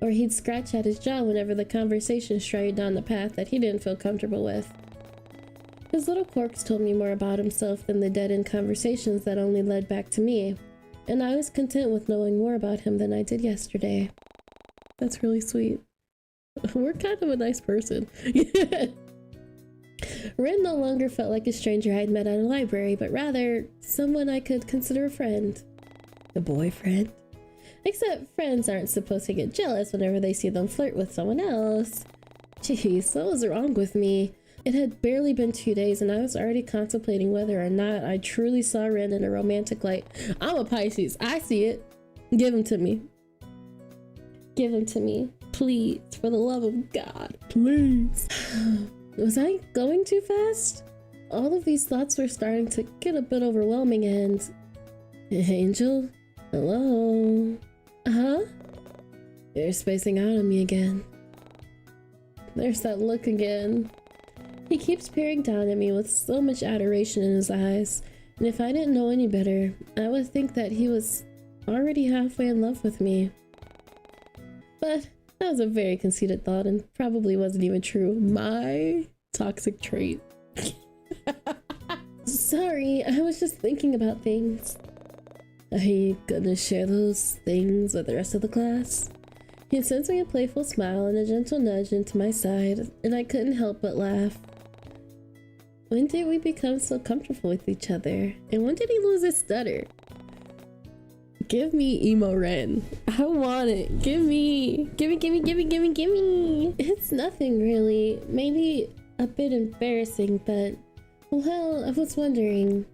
or he'd scratch at his jaw whenever the conversation strayed down the path that he didn't feel comfortable with. His little quirks told me more about himself than the dead-end conversations that only led back to me, and I was content with knowing more about him than I did yesterday. That's really sweet. We're kind of a nice person. Ren no longer felt like a stranger I'd met at a library, but rather someone I could consider a friend. A boyfriend? Except friends aren't supposed to get jealous whenever they see them flirt with someone else. Jeez, what was wrong with me? It had barely been 2 days and I was already contemplating whether or not I truly saw Ren in a romantic light. I'm a Pisces. I see it. Give him to me. Give him to me. Please, for the love of God, please. Was I going too fast? All of these thoughts were starting to get a bit overwhelming and... Angel? Hello? Huh? You're spacing out on me again. There's that look again. He keeps peering down at me with so much adoration in his eyes, and if I didn't know any better, I would think that he was already halfway in love with me. But that was a very conceited thought and probably wasn't even true. My toxic trait. Sorry, I was just thinking about things. Are you gonna share those things with the rest of the class? He sends me a playful smile and a gentle nudge into my side, and I couldn't help but laugh. When did we become so comfortable with each other? And when did he lose his stutter? Give me emo Ren. I want it. Give me. Gimme. It's nothing really. Maybe a bit embarrassing, but... Well, I was wondering...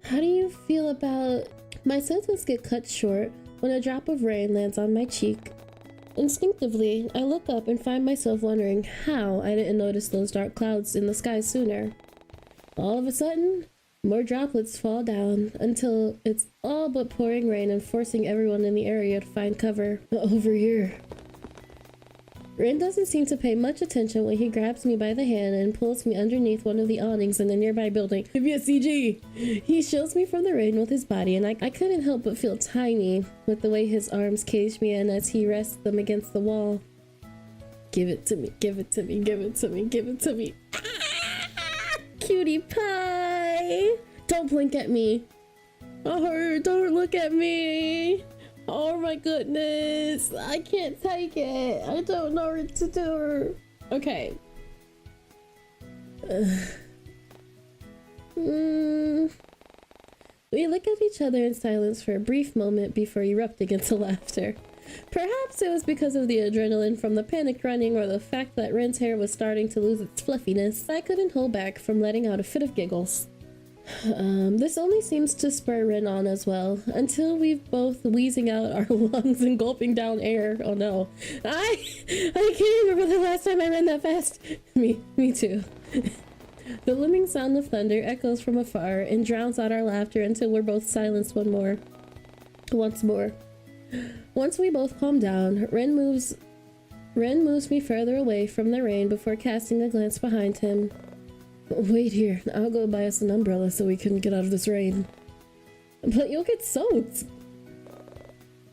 How do you feel about... My sentence get cut short when a drop of rain lands on my cheek. Instinctively, I look up and find myself wondering how I didn't notice those dark clouds in the sky sooner. All of a sudden, more droplets fall down until it's all but pouring rain and forcing everyone in the area to find cover. Over here. Ren doesn't seem to pay much attention when he grabs me by the hand and pulls me underneath one of the awnings in the nearby building. CG! He shields me from the rain with his body, and I couldn't help but feel tiny with the way his arms cage me in as he rests them against the wall. Give it to me, give it to me, give it to me, give it to me. Ah! Cutie pie! Don't blink at me. Oh, don't look at me. Oh my goodness, I can't take it. I don't know what to do. Okay. We look at each other in silence for a brief moment before erupting into laughter. Perhaps it was because of the adrenaline from the panicked running or the fact that Ren's hair was starting to lose its fluffiness. I couldn't hold back from letting out a fit of giggles. This only seems to spur Ren on as well, until we've both wheezing out our lungs and gulping down air. Oh no. I can't remember the last time I ran that fast. Me too. The looming sound of thunder echoes from afar and drowns out our laughter until we're both silenced once more. Once we both calm down, Ren moves me further away from the rain before casting a glance behind him. Wait here, I'll go buy us an umbrella so we can get out of this rain. But you'll get soaked.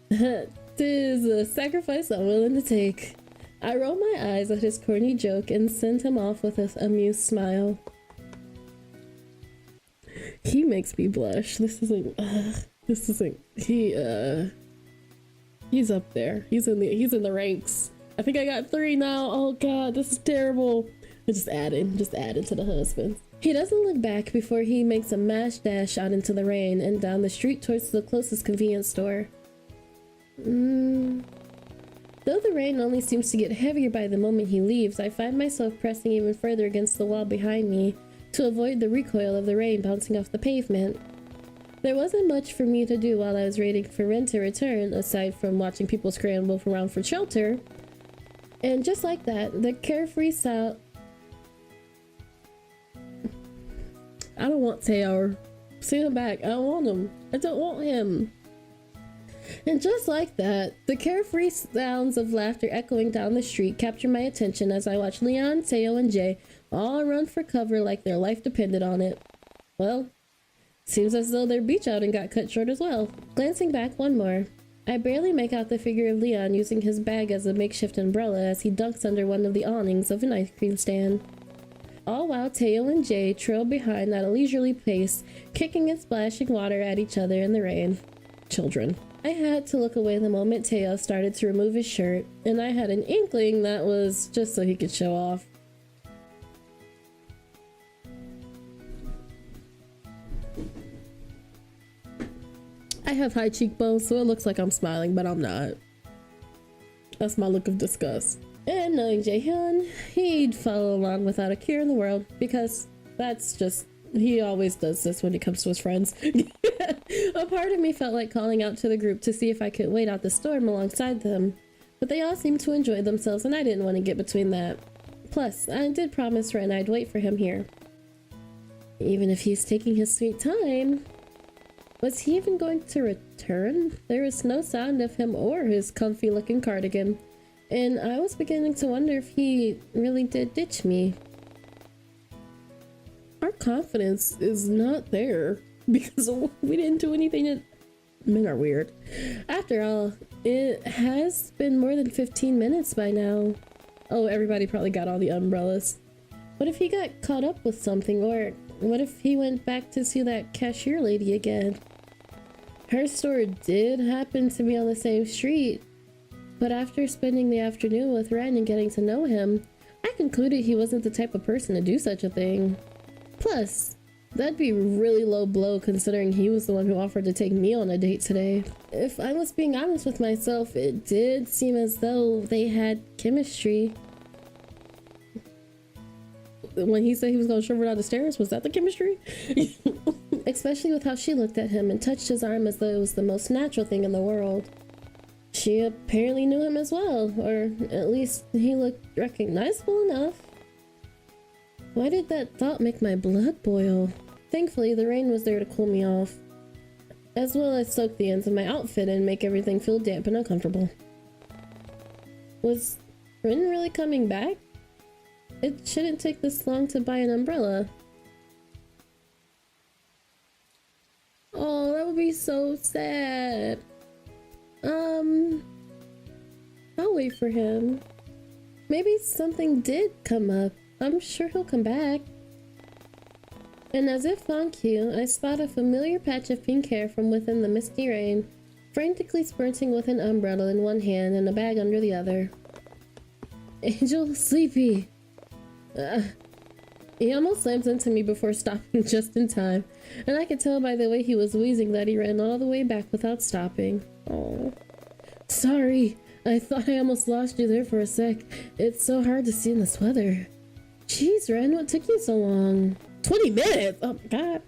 Tis a sacrifice I'm willing to take. I roll my eyes at his corny joke and send him off with an amused smile. He makes me blush. He's up there. He's in the ranks. I think I got 3 now. Oh god, this is terrible. Just adding to the husband. He doesn't look back before he makes a mash dash out into the rain and down the street towards the closest convenience store. Though the rain only seems to get heavier by the moment he leaves, I find myself pressing even further against the wall behind me to avoid the recoil of the rain bouncing off the pavement. There wasn't much for me to do while I was waiting for Ren to return, aside from watching people scramble around for shelter. And just like that, the carefree sound... I don't want Taylor. Send him back. I don't want him. I don't want him. And just like that, the carefree sounds of laughter echoing down the street capture my attention as I watch Leon, Teo, and Jay all run for cover like their life depended on it. Well, seems as though their beach outing got cut short as well. Glancing back one more, I barely make out the figure of Leon using his bag as a makeshift umbrella as he dunks under one of the awnings of an ice cream stand. All while Teo and Jay trail behind at a leisurely pace, kicking and splashing water at each other in the rain. Children. I had to look away the moment Teo started to remove his shirt, and I had an inkling that was just so he could show off. I have high cheekbones, so it looks like I'm smiling, but I'm not. That's my look of disgust. And knowing Jaehyun, he'd follow along without a care in the world, because that's just, he always does this when it comes to his friends. A part of me felt like calling out to the group to see if I could wait out the storm alongside them, but they all seemed to enjoy themselves and I didn't want to get between that. Plus, I did promise Ren I'd wait for him here. Even if he's taking his sweet time. Was he even going to return? There was no sound of him or his comfy looking cardigan. And I was beginning to wonder if he really did ditch me. Our confidence is not there because we didn't do anything that... Men are weird. After all, it has been more than 15 minutes by now. Oh, everybody probably got all the umbrellas. What if he got caught up with something? Or what if he went back to see that cashier lady again? Her store did happen to be on the same street. But after spending the afternoon with Ren and getting to know him, I concluded he wasn't the type of person to do such a thing. Plus, that'd be really low blow considering he was the one who offered to take me on a date today. If I was being honest with myself, it did seem as though they had chemistry. When he said he was going to shove her down the stairs, was that the chemistry? Especially with how she looked at him and touched his arm as though it was the most natural thing in the world. She apparently knew him as well, or at least he looked recognizable enough. Why did that thought make my blood boil? Thankfully, the rain was there to cool me off, as well as soak the ends of my outfit and make everything feel damp and uncomfortable. Was Rin really coming back? It shouldn't take this long to buy an umbrella. Oh, that would be so sad. I'll wait for him. Maybe something did come up. I'm sure he'll come back. And as if on cue, I spot a familiar patch of pink hair from within the misty rain, frantically sprinting with an umbrella in one hand and a bag under the other. Angel, Sleepy! He almost slams into me before stopping just in time, and I could tell by the way he was wheezing that he ran all the way back without stopping. Oh, sorry, I thought I almost lost you there for a sec. It's so hard to see in this weather. Jeez, Ren, what took you so long? 20 minutes? Oh my god.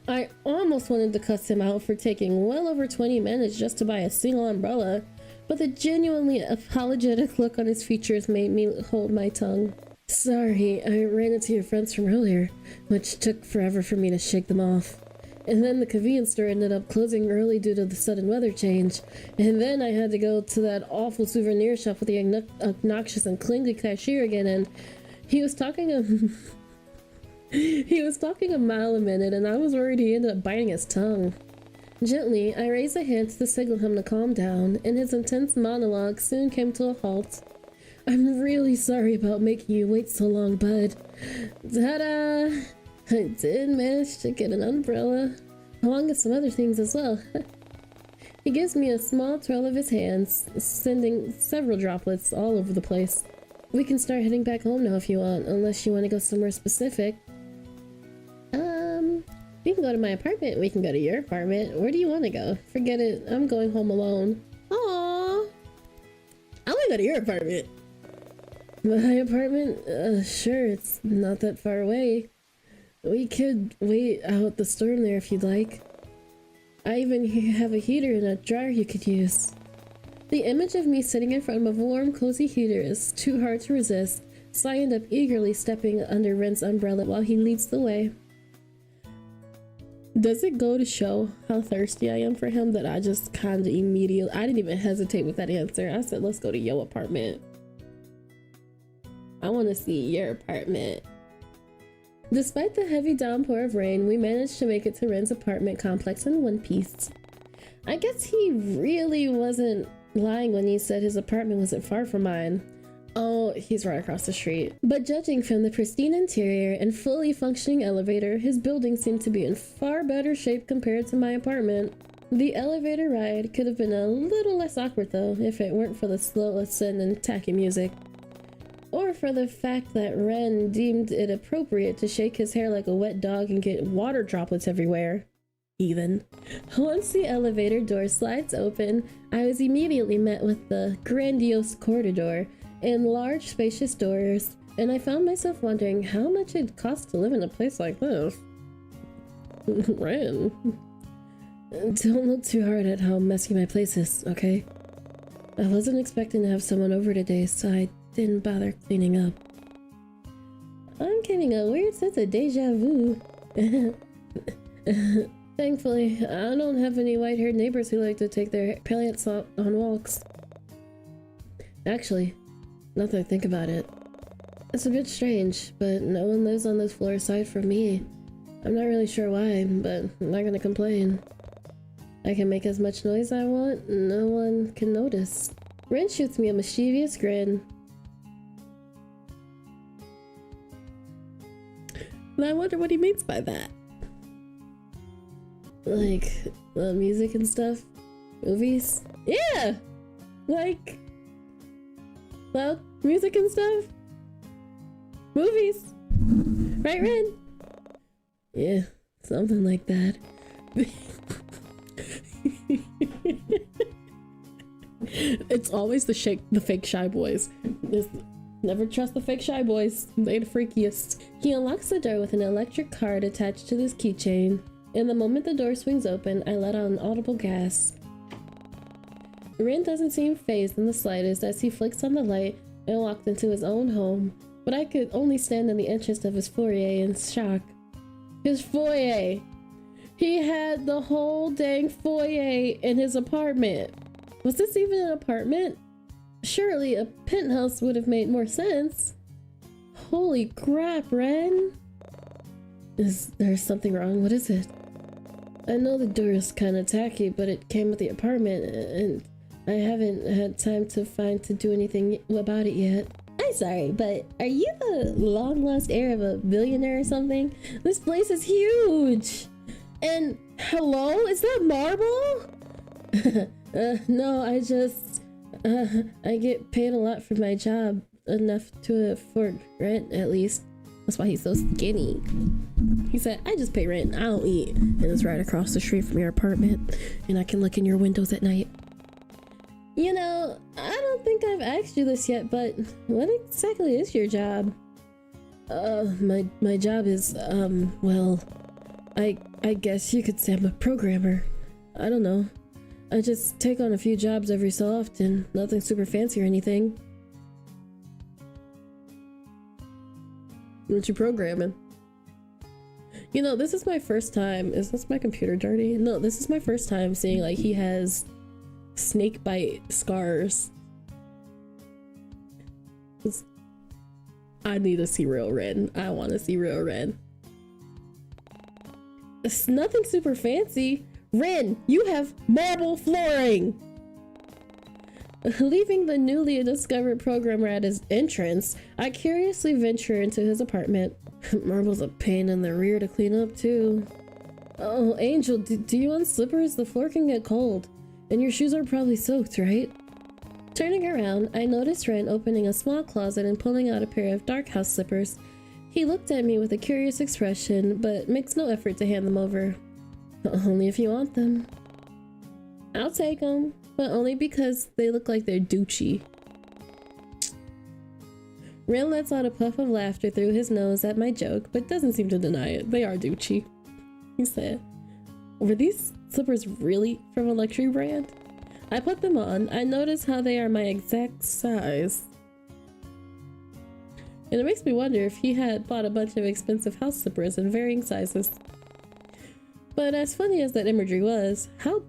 I almost wanted to cuss him out for taking well over 20 minutes just to buy a single umbrella, but the genuinely apologetic look on his features made me hold my tongue. Sorry, I ran into your friends from earlier, which took forever for me to shake them off. And then the convenience store ended up closing early due to the sudden weather change. And then I had to go to that awful souvenir shop with the obnoxious and clingy cashier again, and he was talking a mile a minute, and I was worried he ended up biting his tongue. Gently, I raised a hand to signal him to calm down, and his intense monologue soon came to a halt. I'm really sorry about making you wait so long, bud. Ta-da! I did manage to get an umbrella, along with some other things as well. He gives me a small twirl of his hands, sending several droplets all over the place. We can start heading back home now if you want, unless you want to go somewhere specific. We can go to my apartment, we can go to your apartment. Where do you want to go? Forget it, I'm going home alone. Aww! I want to go to your apartment. My apartment? Sure, it's not that far away. We could wait out the storm there if you'd like. I even have a heater and a dryer you could use. The image of me sitting in front of a warm, cozy heater is too hard to resist, so I end up eagerly stepping under Ren's umbrella while he leads the way. Does it go to show how thirsty I am for him that I just kinda immediately, I didn't even hesitate with that answer. I said, let's go to your apartment. I want to see your apartment. Despite the heavy downpour of rain, we managed to make it to Ren's apartment complex in one piece. I guess he really wasn't lying when he said his apartment wasn't far from mine. Oh, he's right across the street. But judging from the pristine interior and fully functioning elevator, his building seemed to be in far better shape compared to my apartment. The elevator ride could have been a little less awkward though, if it weren't for the slow ascent and tacky music. Or for the fact that Ren deemed it appropriate to shake his hair like a wet dog and get water droplets everywhere. Even. Once the elevator door slides open, I was immediately met with the grandiose corridor and large spacious doors, and I found myself wondering how much it costs to live in a place like this. Ren. Don't look too hard at how messy my place is, okay? I wasn't expecting to have someone over today, so I didn't bother cleaning up. I'm getting a weird sense of deja vu. Thankfully, I don't have any white-haired neighbors who like to take their pants out on walks. Actually, now that I think about it, it's a bit strange, but no one lives on this floor aside from me. I'm not really sure why, but I'm not gonna complain. I can make as much noise I want, no one can notice. Ren shoots me a mischievous grin. And I wonder what he means by that. Like, music and stuff? Movies? Yeah! Like, well, music and stuff? Movies! Right, Ren? Yeah, something like that. It's always the fake shy boys. Never trust the fake shy boys. They're the freakiest. He unlocks the door with an electric card attached to his keychain. And the moment the door swings open, I let out an audible gasp. Rin doesn't seem fazed in the slightest as he flicks on the light and walked into his own home, but I could only stand in the entrance of his foyer in shock. His foyer! He had the whole dang foyer in his apartment. Was this even an apartment? Surely a penthouse would have made more sense. Holy crap, Ren! Is there something wrong? What is it? I know the door is kind of tacky, but it came with the apartment, and I haven't had time to do anything about it yet. I'm sorry, but are you the long-lost heir of a billionaire or something? This place is huge! And hello, is that marble? No, I get paid a lot for my job, enough to afford rent at least. That's why he's so skinny. He said, I just pay rent, I don't eat. And it's right across the street from your apartment, and I can look in your windows at night. You know, I don't think I've asked you this yet, but what exactly is your job? My job is, well, I guess you could say I'm a programmer. I don't know. I just take on a few jobs every so often. Nothing super fancy or anything. What you programming? You know, this is my first time. Is this my computer dirty? No, this is my first time seeing like he has snake bite scars. I need to see real Ren. I want to see real Ren. It's nothing super fancy. Ren, you have marble flooring! Leaving the newly discovered programmer at his entrance, I curiously venture into his apartment. Marble's a pain in the rear to clean up too. Oh, Angel, do you want slippers? The floor can get cold. And your shoes are probably soaked, right? Turning around, I noticed Ren opening a small closet and pulling out a pair of dark house slippers. He looked at me with a curious expression, but makes no effort to hand them over. Only if you want them. I'll take them, but only because they look like they're Gucci. Ren lets out a puff of laughter through his nose at my joke, but doesn't seem to deny it. They are Gucci. He said, were these slippers really from a luxury brand? I put them on. I notice how they are my exact size. And it makes me wonder if he had bought a bunch of expensive house slippers in varying sizes. But as funny as that imagery was, how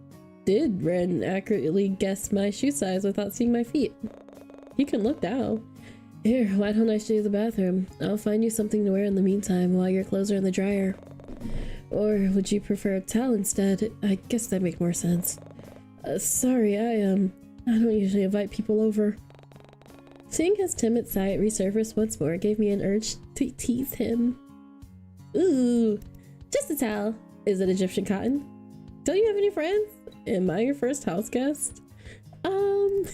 did Ren accurately guess my shoe size without seeing my feet? He can look down. Here, why don't I show you the bathroom? I'll find you something to wear in the meantime while your clothes are in the dryer. Or would you prefer a towel instead? I guess that'd make more sense. Sorry, I don't usually invite people over. Seeing his timid side resurface once more gave me an urge to tease him. Ooh, just a towel. Is it Egyptian cotton? Don't you have any friends? Am I your first house guest? I'm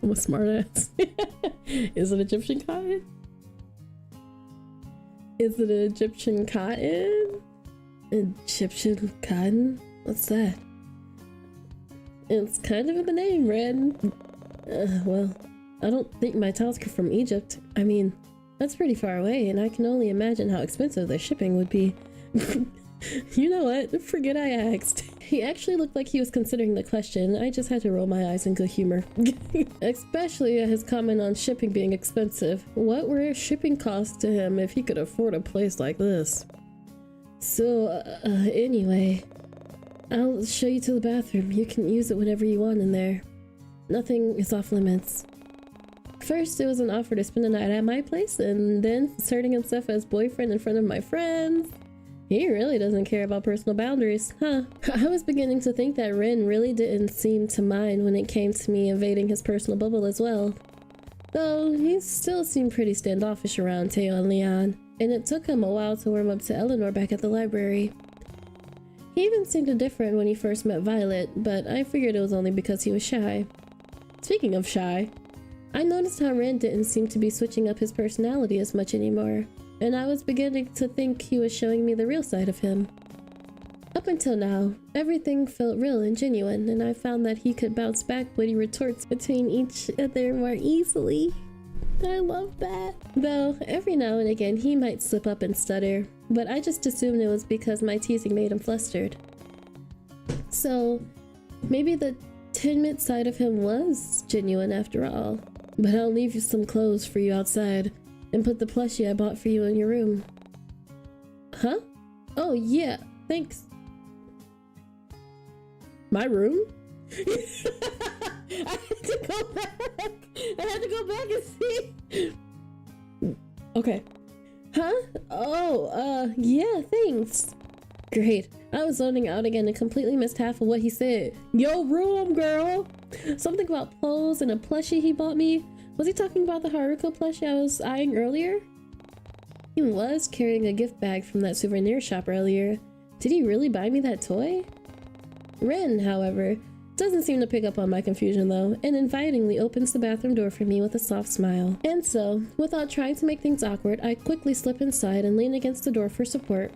a smartass. Is it Egyptian cotton? Is it Egyptian cotton? Egyptian cotton? What's that? It's kind of in the name, Ren. Well, I don't think my towels come from Egypt. I mean, that's pretty far away, and I can only imagine how expensive their shipping would be. You know what? Forget I asked. He actually looked like he was considering the question. I just had to roll my eyes in good humor. Especially at his comment on shipping being expensive. What were shipping costs to him if he could afford a place like this? So, anyway, I'll show you to the bathroom. You can use it whenever you want in there. Nothing is off limits. First, it was an offer to spend the night at my place, and then asserting himself as boyfriend in front of my friends. He really doesn't care about personal boundaries, huh? I was beginning to think that Ren really didn't seem to mind when it came to me invading his personal bubble as well. Though, he still seemed pretty standoffish around Teo and Leon, and it took him a while to warm up to Eleanor back at the library. He even seemed different when he first met Violet, but I figured it was only because he was shy. Speaking of shy, I noticed how Ren didn't seem to be switching up his personality as much anymore, and I was beginning to think he was showing me the real side of him. Up until now, everything felt real and genuine, and I found that he could bounce back witty retorts between each other more easily. I love that. Though, every now and again he might slip up and stutter, but I just assumed it was because my teasing made him flustered. So, maybe the timid side of him was genuine after all. But I'll leave you some clothes for you outside and put the plushie I bought for you in your room. Huh? Oh yeah, thanks. My room? I had to go back. I had to go back and see. Okay. Huh? Oh, yeah, thanks. Great. I was zoning out again and completely missed half of what he said. Yo, room, girl! Something about clothes and a plushie he bought me. Was he talking about the Haruko plushie I was eyeing earlier? He was carrying a gift bag from that souvenir shop earlier. Did he really buy me that toy? Ren, however, doesn't seem to pick up on my confusion though, and invitingly opens the bathroom door for me with a soft smile. And so, without trying to make things awkward, I quickly slip inside and lean against the door for support.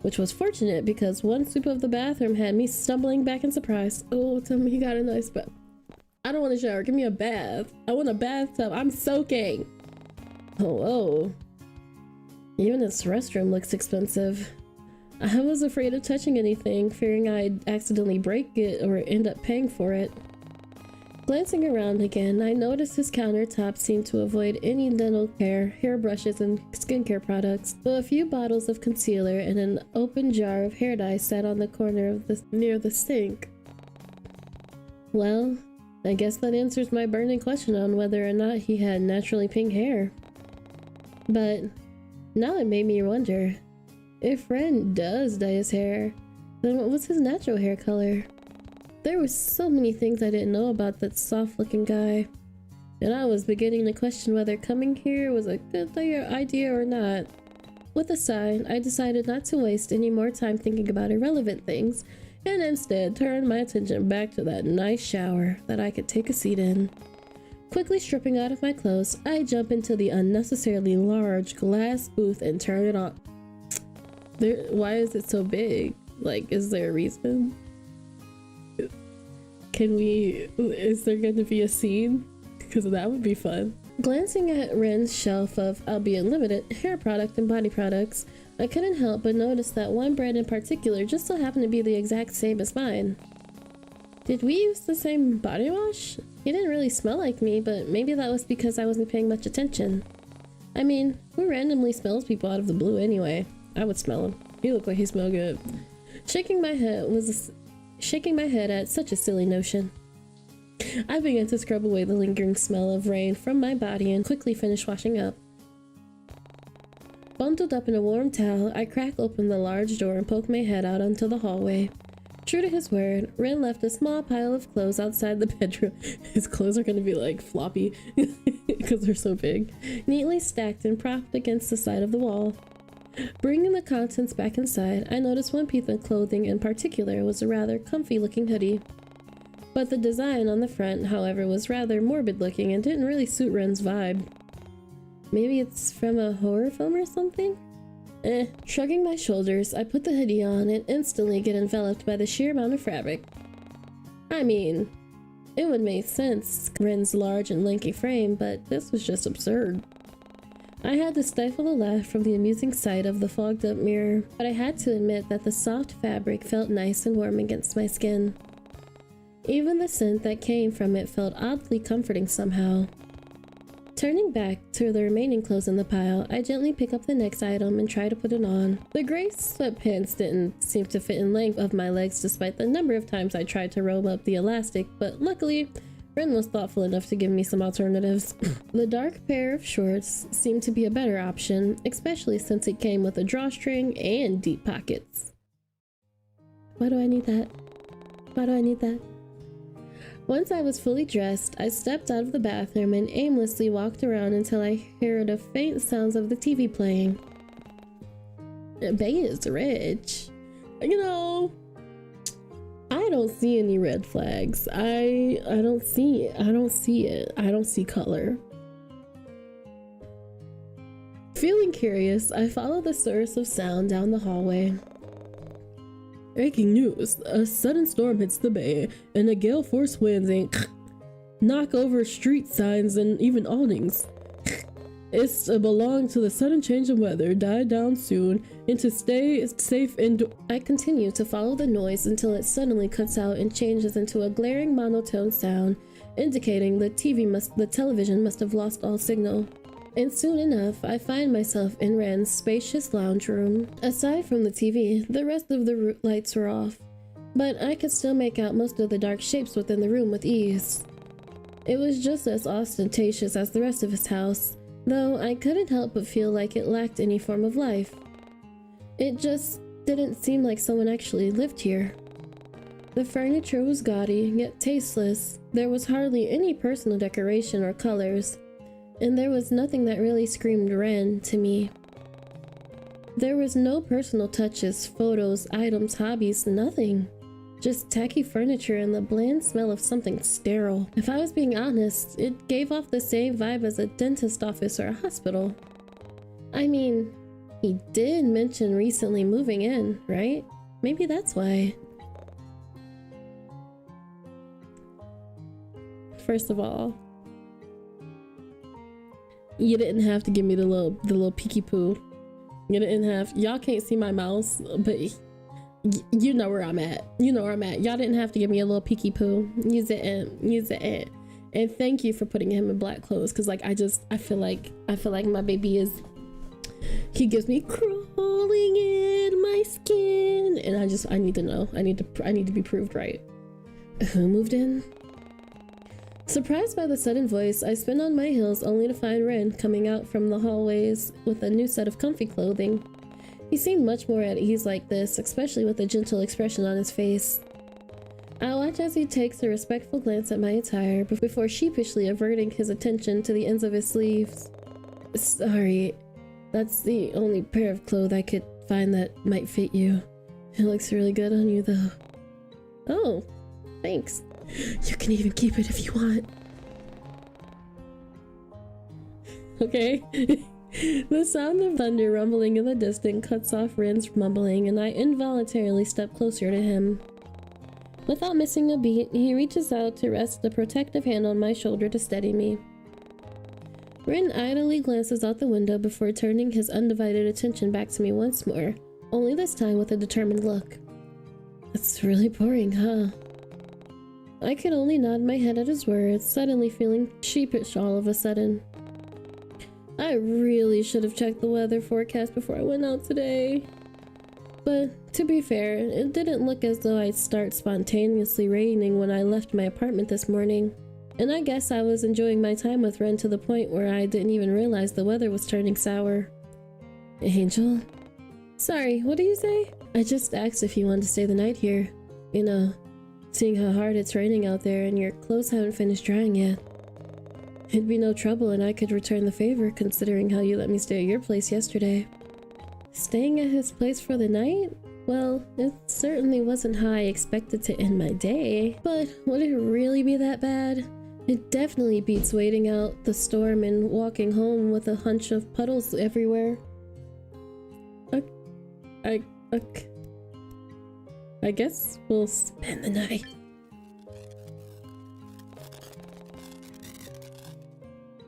Which was fortunate because one sweep of the bathroom had me stumbling back in surprise. Oh, tell me he got a nice bath. I don't want a shower, give me a bath. I want a bathtub, I'm soaking. Oh. Even this restroom looks expensive. I was afraid of touching anything, fearing I'd accidentally break it or end up paying for it. Glancing around again, I noticed his countertop seemed to avoid any dental care, hairbrushes, and skincare products, though a few bottles of concealer and an open jar of hair dye sat on the corner of near the sink. Well, I guess that answers my burning question on whether or not he had naturally pink hair. But now it made me wonder, if Ren does dye his hair, then what was his natural hair color? There were so many things I didn't know about that soft-looking guy, and I was beginning to question whether coming here was a good idea or not. With a sigh, I decided not to waste any more time thinking about irrelevant things, and instead turned my attention back to that nice shower that I could take a seat in. Quickly stripping out of my clothes, I jump into the unnecessarily large glass booth and turn it on. Why is it so big? Like, is there a reason? Is there going to be a scene? Because that would be fun. Glancing at Ren's shelf of, albeit limited, hair product and body products, I couldn't help but notice that one brand in particular just so happened to be the exact same as mine. Did we use the same body wash? He didn't really smell like me, but maybe that was because I wasn't paying much attention. I mean, who randomly smells people out of the blue anyway? I would smell him. He looked like he smelled good. Shaking my head at such a silly notion. I began to scrub away the lingering smell of rain from my body and quickly finished washing up. Bundled up in a warm towel, I crack open the large door and poke my head out onto the hallway. True to his word, Ren left a small pile of clothes outside the bedroom. His clothes are gonna be like floppy because they're so big. Neatly stacked and propped against the side of the wall. Bringing the contents back inside, I noticed one piece of clothing in particular was a rather comfy looking hoodie. But the design on the front, however, was rather morbid looking and didn't really suit Ren's vibe. Maybe it's from a horror film or something? Shrugging my shoulders, I put the hoodie on and instantly get enveloped by the sheer amount of fabric. I mean, it would make sense, Ren's large and lanky frame, but this was just absurd. I had to stifle a laugh from the amusing sight of the fogged up mirror, but I had to admit that the soft fabric felt nice and warm against my skin. Even the scent that came from it felt oddly comforting somehow. Turning back to the remaining clothes in the pile, I gently pick up the next item and try to put it on. The gray sweatpants didn't seem to fit in length of my legs despite the number of times I tried to roll up the elastic, but luckily, Ren was thoughtful enough to give me some alternatives. The dark pair of shorts seemed to be a better option, especially since it came with a drawstring and deep pockets. Why do I need that? Why do I need that? Once I was fully dressed, I stepped out of the bathroom and aimlessly walked around until I heard the faint sounds of the TV playing. Bay is rich. You know, I don't see any red flags. I don't see it. I don't see color. Feeling curious, I followed the source of sound down the hallway. Breaking news, a sudden storm hits the bay, and a gale force winds and knock over street signs and even awnings. It's belonged to the sudden change of weather, die down soon, and to stay safe indoors. I continue to follow the noise until it suddenly cuts out and changes into a glaring monotone sound, indicating the television must have lost all signal. And soon enough, I find myself in Ren's spacious lounge room. Aside from the TV, the rest of the lights were off, but I could still make out most of the dark shapes within the room with ease. It was just as ostentatious as the rest of his house, though I couldn't help but feel like it lacked any form of life. It just didn't seem like someone actually lived here. The furniture was gaudy, yet tasteless. There was hardly any personal decoration or colors, and there was nothing that really screamed Ren to me. There was no personal touches, photos, items, hobbies, nothing. Just tacky furniture and the bland smell of something sterile. If I was being honest, it gave off the same vibe as a dentist office or a hospital. I mean, he did mention recently moving in, right? Maybe that's why. First of all, you didn't have to give me the little peeky poo. You didn't have. Y'all can't see my mouse, but you know where I'm at. You know where I'm at. Y'all didn't have to give me a little peeky poo. Use it. And thank you for putting him in black clothes, because like I feel like my baby is. He gives me crawling in my skin, and I need to know. I need to be proved right. Who moved in? Surprised by the sudden voice, I spin on my heels only to find Ren coming out from the hallways with a new set of comfy clothing. He seemed much more at ease like this, especially with a gentle expression on his face. I watch as he takes a respectful glance at my attire before sheepishly averting his attention to the ends of his sleeves. Sorry, that's the only pair of clothes I could find that might fit you. It looks really good on you though. Oh, thanks. You can even keep it if you want. Okay. The sound of thunder rumbling in the distance cuts off Ren's mumbling, and I involuntarily step closer to him. Without missing a beat, he reaches out to rest a protective hand on my shoulder to steady me. Ren idly glances out the window before turning his undivided attention back to me once more, only this time with a determined look. It's really boring, huh? I could only nod my head at his words, suddenly feeling sheepish all of a sudden. I really should have checked the weather forecast before I went out today. But to be fair, it didn't look as though I'd start spontaneously raining when I left my apartment this morning. And I guess I was enjoying my time with Ren to the point where I didn't even realize the weather was turning sour. Angel? Sorry, what do you say? I just asked if you wanted to stay the night here. You know, seeing how hard it's raining out there and your clothes haven't finished drying yet. It'd be no trouble and I could return the favor considering how you let me stay at your place yesterday. Staying at his place for the night? Well, it certainly wasn't how I expected to end my day, but would it really be that bad? It definitely beats waiting out the storm and walking home with a hunch of puddles everywhere. I guess we'll spend the night.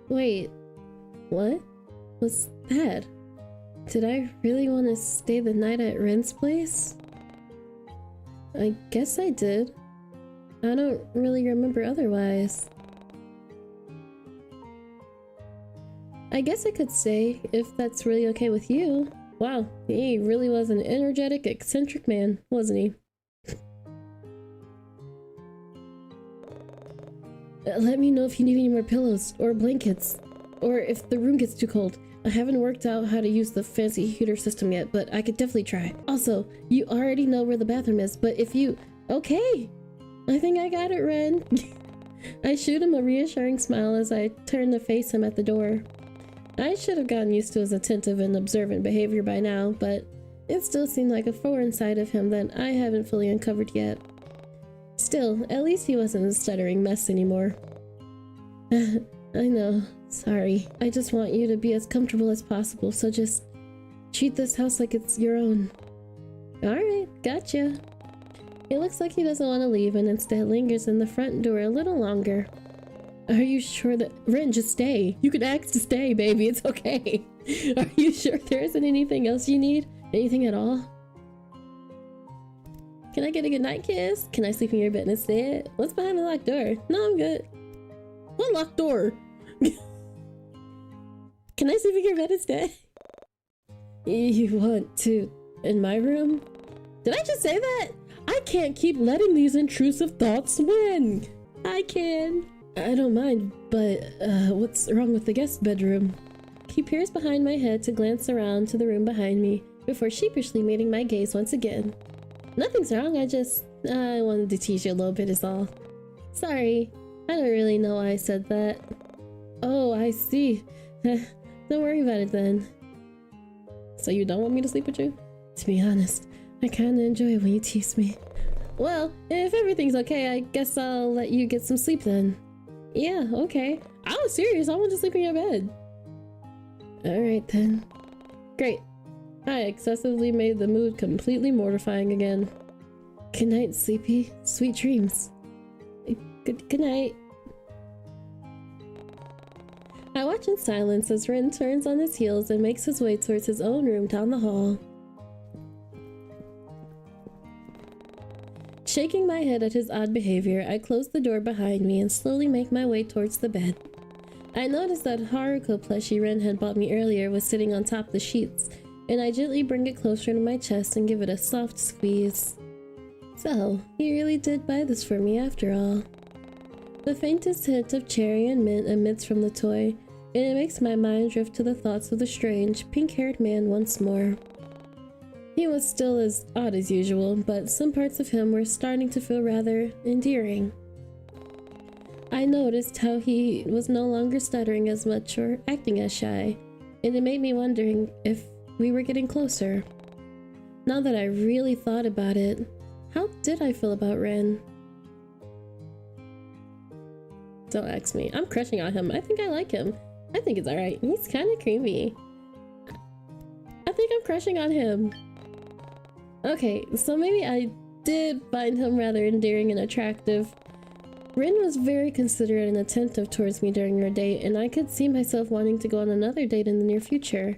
Wait, what was that? Did I really want to stay the night at Ren's place? I guess I did. I don't really remember otherwise. I guess I could stay if that's really okay with you. Wow, he really was an energetic, eccentric man, wasn't he? Let me know if you need any more pillows or blankets, or if the room gets too cold. I haven't worked out how to use the fancy heater system yet, but I could definitely try. Also, you already know where the bathroom is, but if you... Okay! I think I got it, Ren. I shoot him a reassuring smile as I turn to face him at the door. I should have gotten used to his attentive and observant behavior by now, but it still seemed like a foreign side of him that I haven't fully uncovered yet. Still, at least he wasn't a stuttering mess anymore. I know, sorry. I just want you to be as comfortable as possible, so just treat this house like it's your own. Alright, gotcha. It looks like he doesn't want to leave and instead lingers in the front door a little longer. Are you sure that... Ren, just stay. You can ask to stay, baby. It's okay. Are you sure there isn't anything else you need? Anything at all? Can I get a goodnight kiss? Can I sleep in your bed instead? What's behind the locked door? No, I'm good. What locked door? Can I sleep in your bed instead? You want to in my room? Did I just say that? I can't keep letting these intrusive thoughts win. I can. I don't mind, but what's wrong with the guest bedroom? He peers behind my head to glance around to the room behind me before sheepishly meeting my gaze once again. Nothing's wrong, I wanted to tease you a little bit is all. Sorry, I don't really know why I said that. Oh, I see. Don't worry about it then. So you don't want me to sleep with you? To be honest, I kinda enjoy it when you tease me. Well, if everything's okay, I guess I'll let you get some sleep then. Yeah, okay. I was serious, I want to sleep in your bed. Alright then. Great. I excessively made the mood completely mortifying again. Good night, Sleepy. Sweet dreams. Good night. I watch in silence as Ren turns on his heels and makes his way towards his own room down the hall. Shaking my head at his odd behavior, I close the door behind me and slowly make my way towards the bed. I noticed that Haruko plushie Ren had bought me earlier was sitting on top of the sheets, and I gently bring it closer to my chest and give it a soft squeeze. So, he really did buy this for me after all. The faintest hint of cherry and mint emits from the toy, and it makes my mind drift to the thoughts of the strange, pink-haired man once more. He was still as odd as usual, but some parts of him were starting to feel rather endearing. I noticed how he was no longer stuttering as much or acting as shy, and it made me wondering if we were getting closer. Now that I really thought about it, how did I feel about Ren? Don't ask me. I'm crushing on him. I think I like him. I think it's alright. He's kind of creepy. I think I'm crushing on him. Okay, so maybe I did find him rather endearing and attractive. Rin was very considerate and attentive towards me during our date, and I could see myself wanting to go on another date in the near future.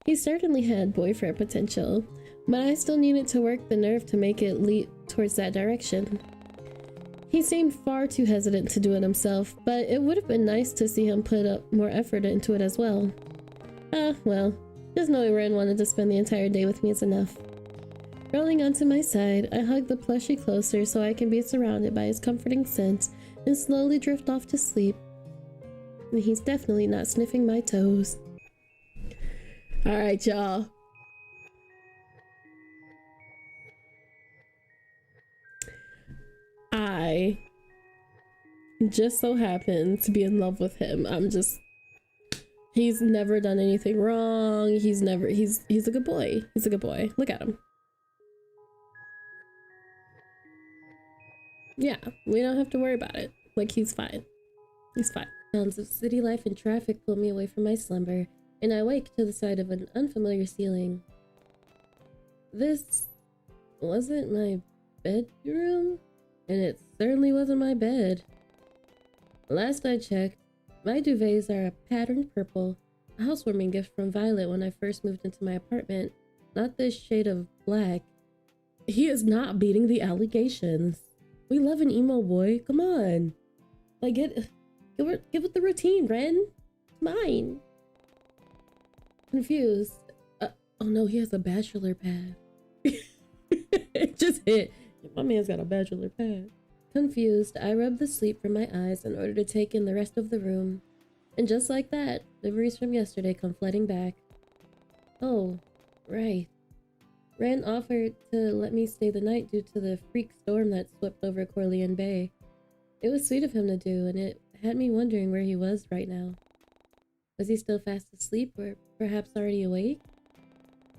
He certainly had boyfriend potential, but I still needed to work the nerve to make it lead towards that direction. He seemed far too hesitant to do it himself, but it would have been nice to see him put up more effort into it as well. Well, just knowing Ren wanted to spend the entire day with me is enough. Rolling onto my side, I hug the plushie closer so I can be surrounded by his comforting scent and slowly drift off to sleep. And he's definitely not sniffing my toes. Alright, y'all. I just so happen to be in love with him. He's never done anything wrong. He's a good boy. He's a good boy. Look at him. Yeah, we don't have to worry about it. Like, he's fine. He's fine. Sounds of city life and traffic pull me away from my slumber, and I wake to the sight of an unfamiliar ceiling. This wasn't my bedroom, and it certainly wasn't my bed. Last I checked, my duvets are a patterned purple, a housewarming gift from Violet when I first moved into my apartment, not this shade of black. He is not beating the allegations. We love an emo boy. Come on. Like, get with the routine, Ren. It's mine. Confused. Oh no, he has a bachelor pad. It just hit. My man's got a bachelor pad. Confused, I rub the sleep from my eyes in order to take in the rest of the room. And just like that, memories from yesterday come flooding back. Oh, right. Ren offered to let me stay the night due to the freak storm that swept over Corland Bay. It was sweet of him to do, and it had me wondering where he was right now. Was he still fast asleep, or perhaps already awake?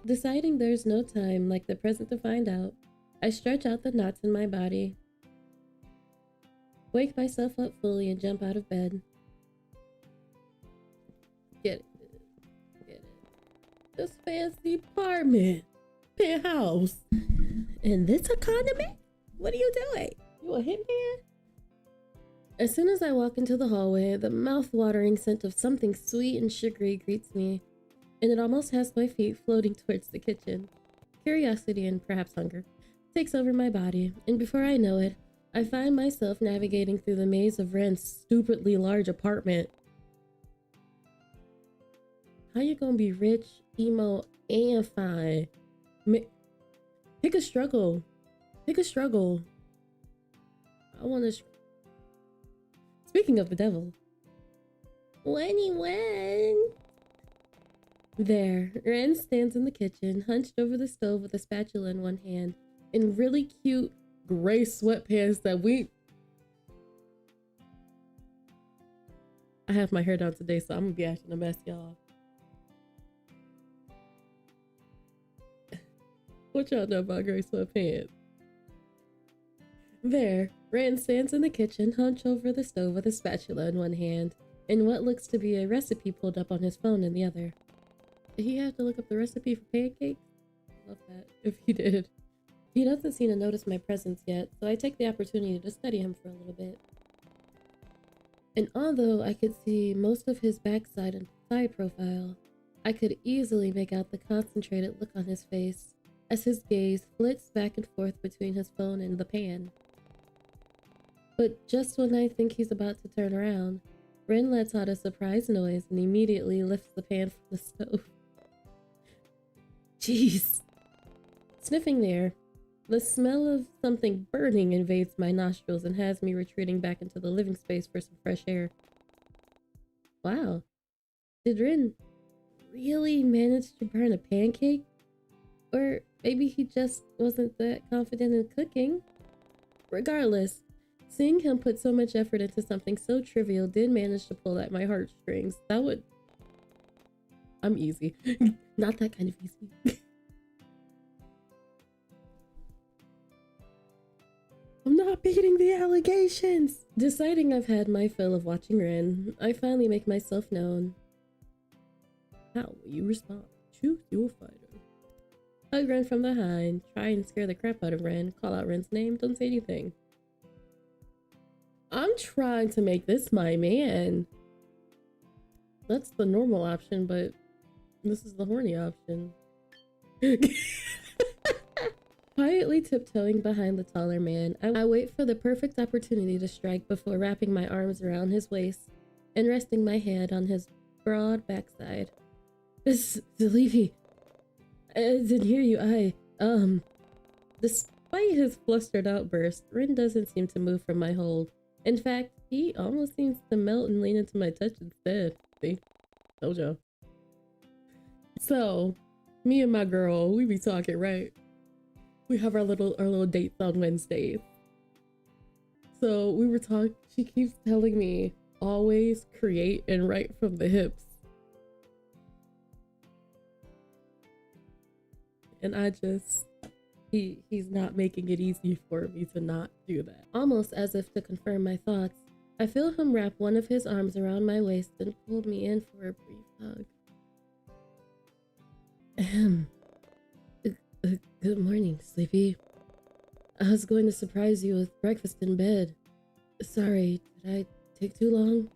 Deciding there's no time like the present to find out, I stretch out the knots in my body, wake myself up fully, and jump out of bed. Get it. This fancy apartment. Penthouse. And this economy? What are you doing? You a hitman? As soon as I walk into the hallway, the mouth-watering scent of something sweet and sugary greets me, and it almost has my feet floating towards the kitchen. curiosity and perhaps hunger takes over my body, and before I know it, I find myself navigating through the maze of Ren's stupidly large apartment. How you gonna be rich, emo, and fine? Pick a struggle. Pick a struggle. I wanna... Speaking of the devil. When? There, Ren stands in the kitchen, hunched over the stove with a spatula in one hand, in really cute gray sweatpants that I have my hair down today, so I'm gonna be acting a mess, y'all. What y'all know about gray sweatpants? There, Ren stands in the kitchen, hunched over the stove with a spatula in one hand, and what looks to be a recipe pulled up on his phone in the other. Did he have to look up the recipe for pancakes? I love that, if he did. He doesn't seem to notice my presence yet, so I take the opportunity to study him for a little bit. And although I could see most of his backside and side profile, I could easily make out the concentrated look on his face as his gaze flits back and forth between his phone and the pan. But just when I think he's about to turn around, Ren lets out a surprised noise and immediately lifts the pan from the stove. Jeez. Sniffing the air, the smell of something burning invades my nostrils and has me retreating back into the living space for some fresh air. Wow. Did Ren really manage to burn a pancake? Or maybe he just wasn't that confident in cooking? Regardless, seeing him put so much effort into something so trivial did manage to pull at my heartstrings. I'm easy. Not that kind of easy. I'm not beating the allegations! Deciding I've had my fill of watching Ren, I finally make myself known. How will you respond? Choose your fighter. Hug Ren from behind, try and scare the crap out of Ren, call out Ren's name, don't say anything. I'm trying to make this my man. That's the normal option, but this is the horny option. Quietly tiptoeing behind the taller man, I wait for the perfect opportunity to strike before wrapping my arms around his waist and resting my head on his broad backside. Sleeeeepy, I didn't hear you. Despite his flustered outburst, Ren doesn't seem to move from my hold. In fact, he almost seems to melt and lean into my touch instead. See? Told y'all. So, me and my girl, we be talking, right? We have our little dates on Wednesdays. So we were talking, she keeps telling me, always create and write from the hips. And he's not making it easy for me to not do that. Almost as if to confirm my thoughts, I feel him wrap one of his arms around my waist and pulled me in for a brief hug. Good morning, Sleepy. I was going to surprise you with breakfast in bed. Sorry, did I take too long?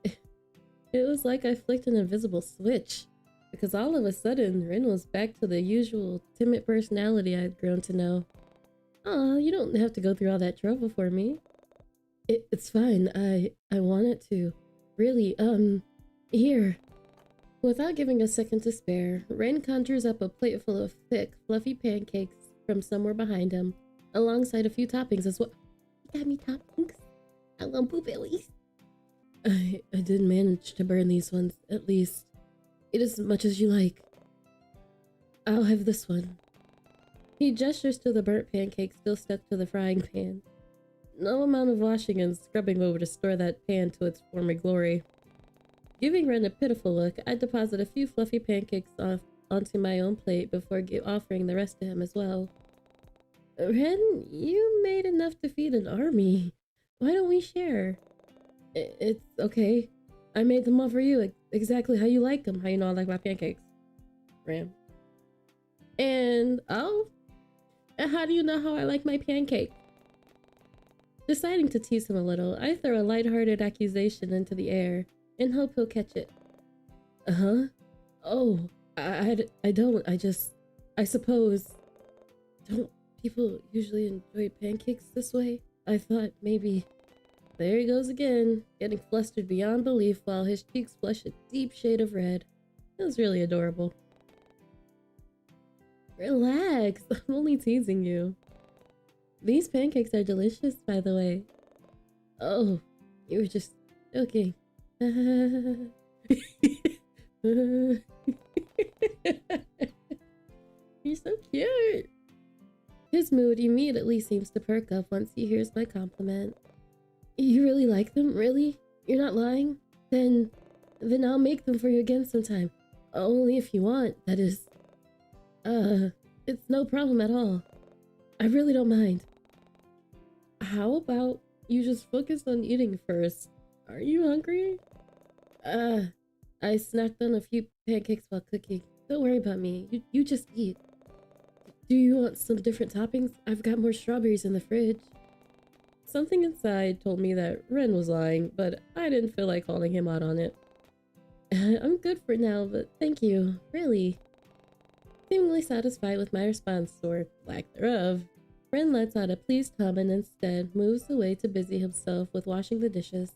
It was like I flicked an invisible switch, because all of a sudden, Ren was back to the usual timid personality I'd grown to know. Aw, you don't have to go through all that trouble for me. It's fine, I wanted to. Really, here. Without giving a second to spare, Ren conjures up a plate full of thick, fluffy pancakes from somewhere behind him, alongside a few toppings as well. You got me toppings? I want blueberries. I did manage to burn these ones, at least. Eat as much as you like. I'll have this one. He gestures to the burnt pancake still stuck to the frying pan. No amount of washing and scrubbing will restore that pan to its former glory. Giving Ren a pitiful look, I deposit a few fluffy pancakes onto my own plate before offering the rest to him as well. Ren, you made enough to feed an army. Why don't we share? It's okay. I made them all for you, exactly how you like them. How you know I like my pancakes? Ren. And, how do you know how I like my pancake? Deciding to tease him a little, I throw a lighthearted accusation into the air and hope he'll catch it. Oh, I don't, I suppose, don't people usually enjoy pancakes this way? I thought maybe... There he goes again, getting flustered beyond belief while his cheeks flush a deep shade of red. It was really adorable. Relax, I'm only teasing you. These pancakes are delicious, by the way. Oh, you were just joking. You're so cute. His mood immediately seems to perk up once he hears my compliment. You really like them? Really? You're not lying? Then I'll make them for you again sometime. Only if you want, that is. It's no problem at all. I really don't mind. How about you just focus on eating first? Are you hungry? I snacked on a few pancakes while cooking. Don't worry about me. You just eat. Do you want some different toppings? I've got more strawberries in the fridge. Something inside told me that Ren was lying, but I didn't feel like calling him out on it. I'm good for now, but thank you, really. Seemingly satisfied with my response, or lack thereof, Ren lets out a pleased hum and instead moves away to busy himself with washing the dishes.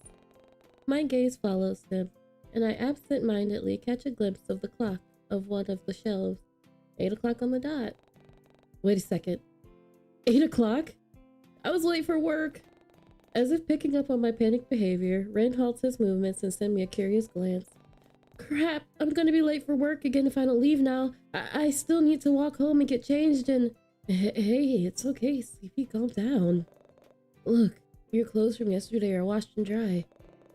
My gaze follows him, and I absent-mindedly catch a glimpse of the clock of one of the shelves. 8 o'clock on the dot. Wait a second. 8 o'clock? I was late for work! As if picking up on my panicked behavior, Ren halts his movements and sends me a curious glance. Crap, I'm gonna be late for work again if I don't leave now. I still need to walk home and get changed and... Hey, it's okay, Sleepy, calm down. Look, your clothes from yesterday are washed and dry.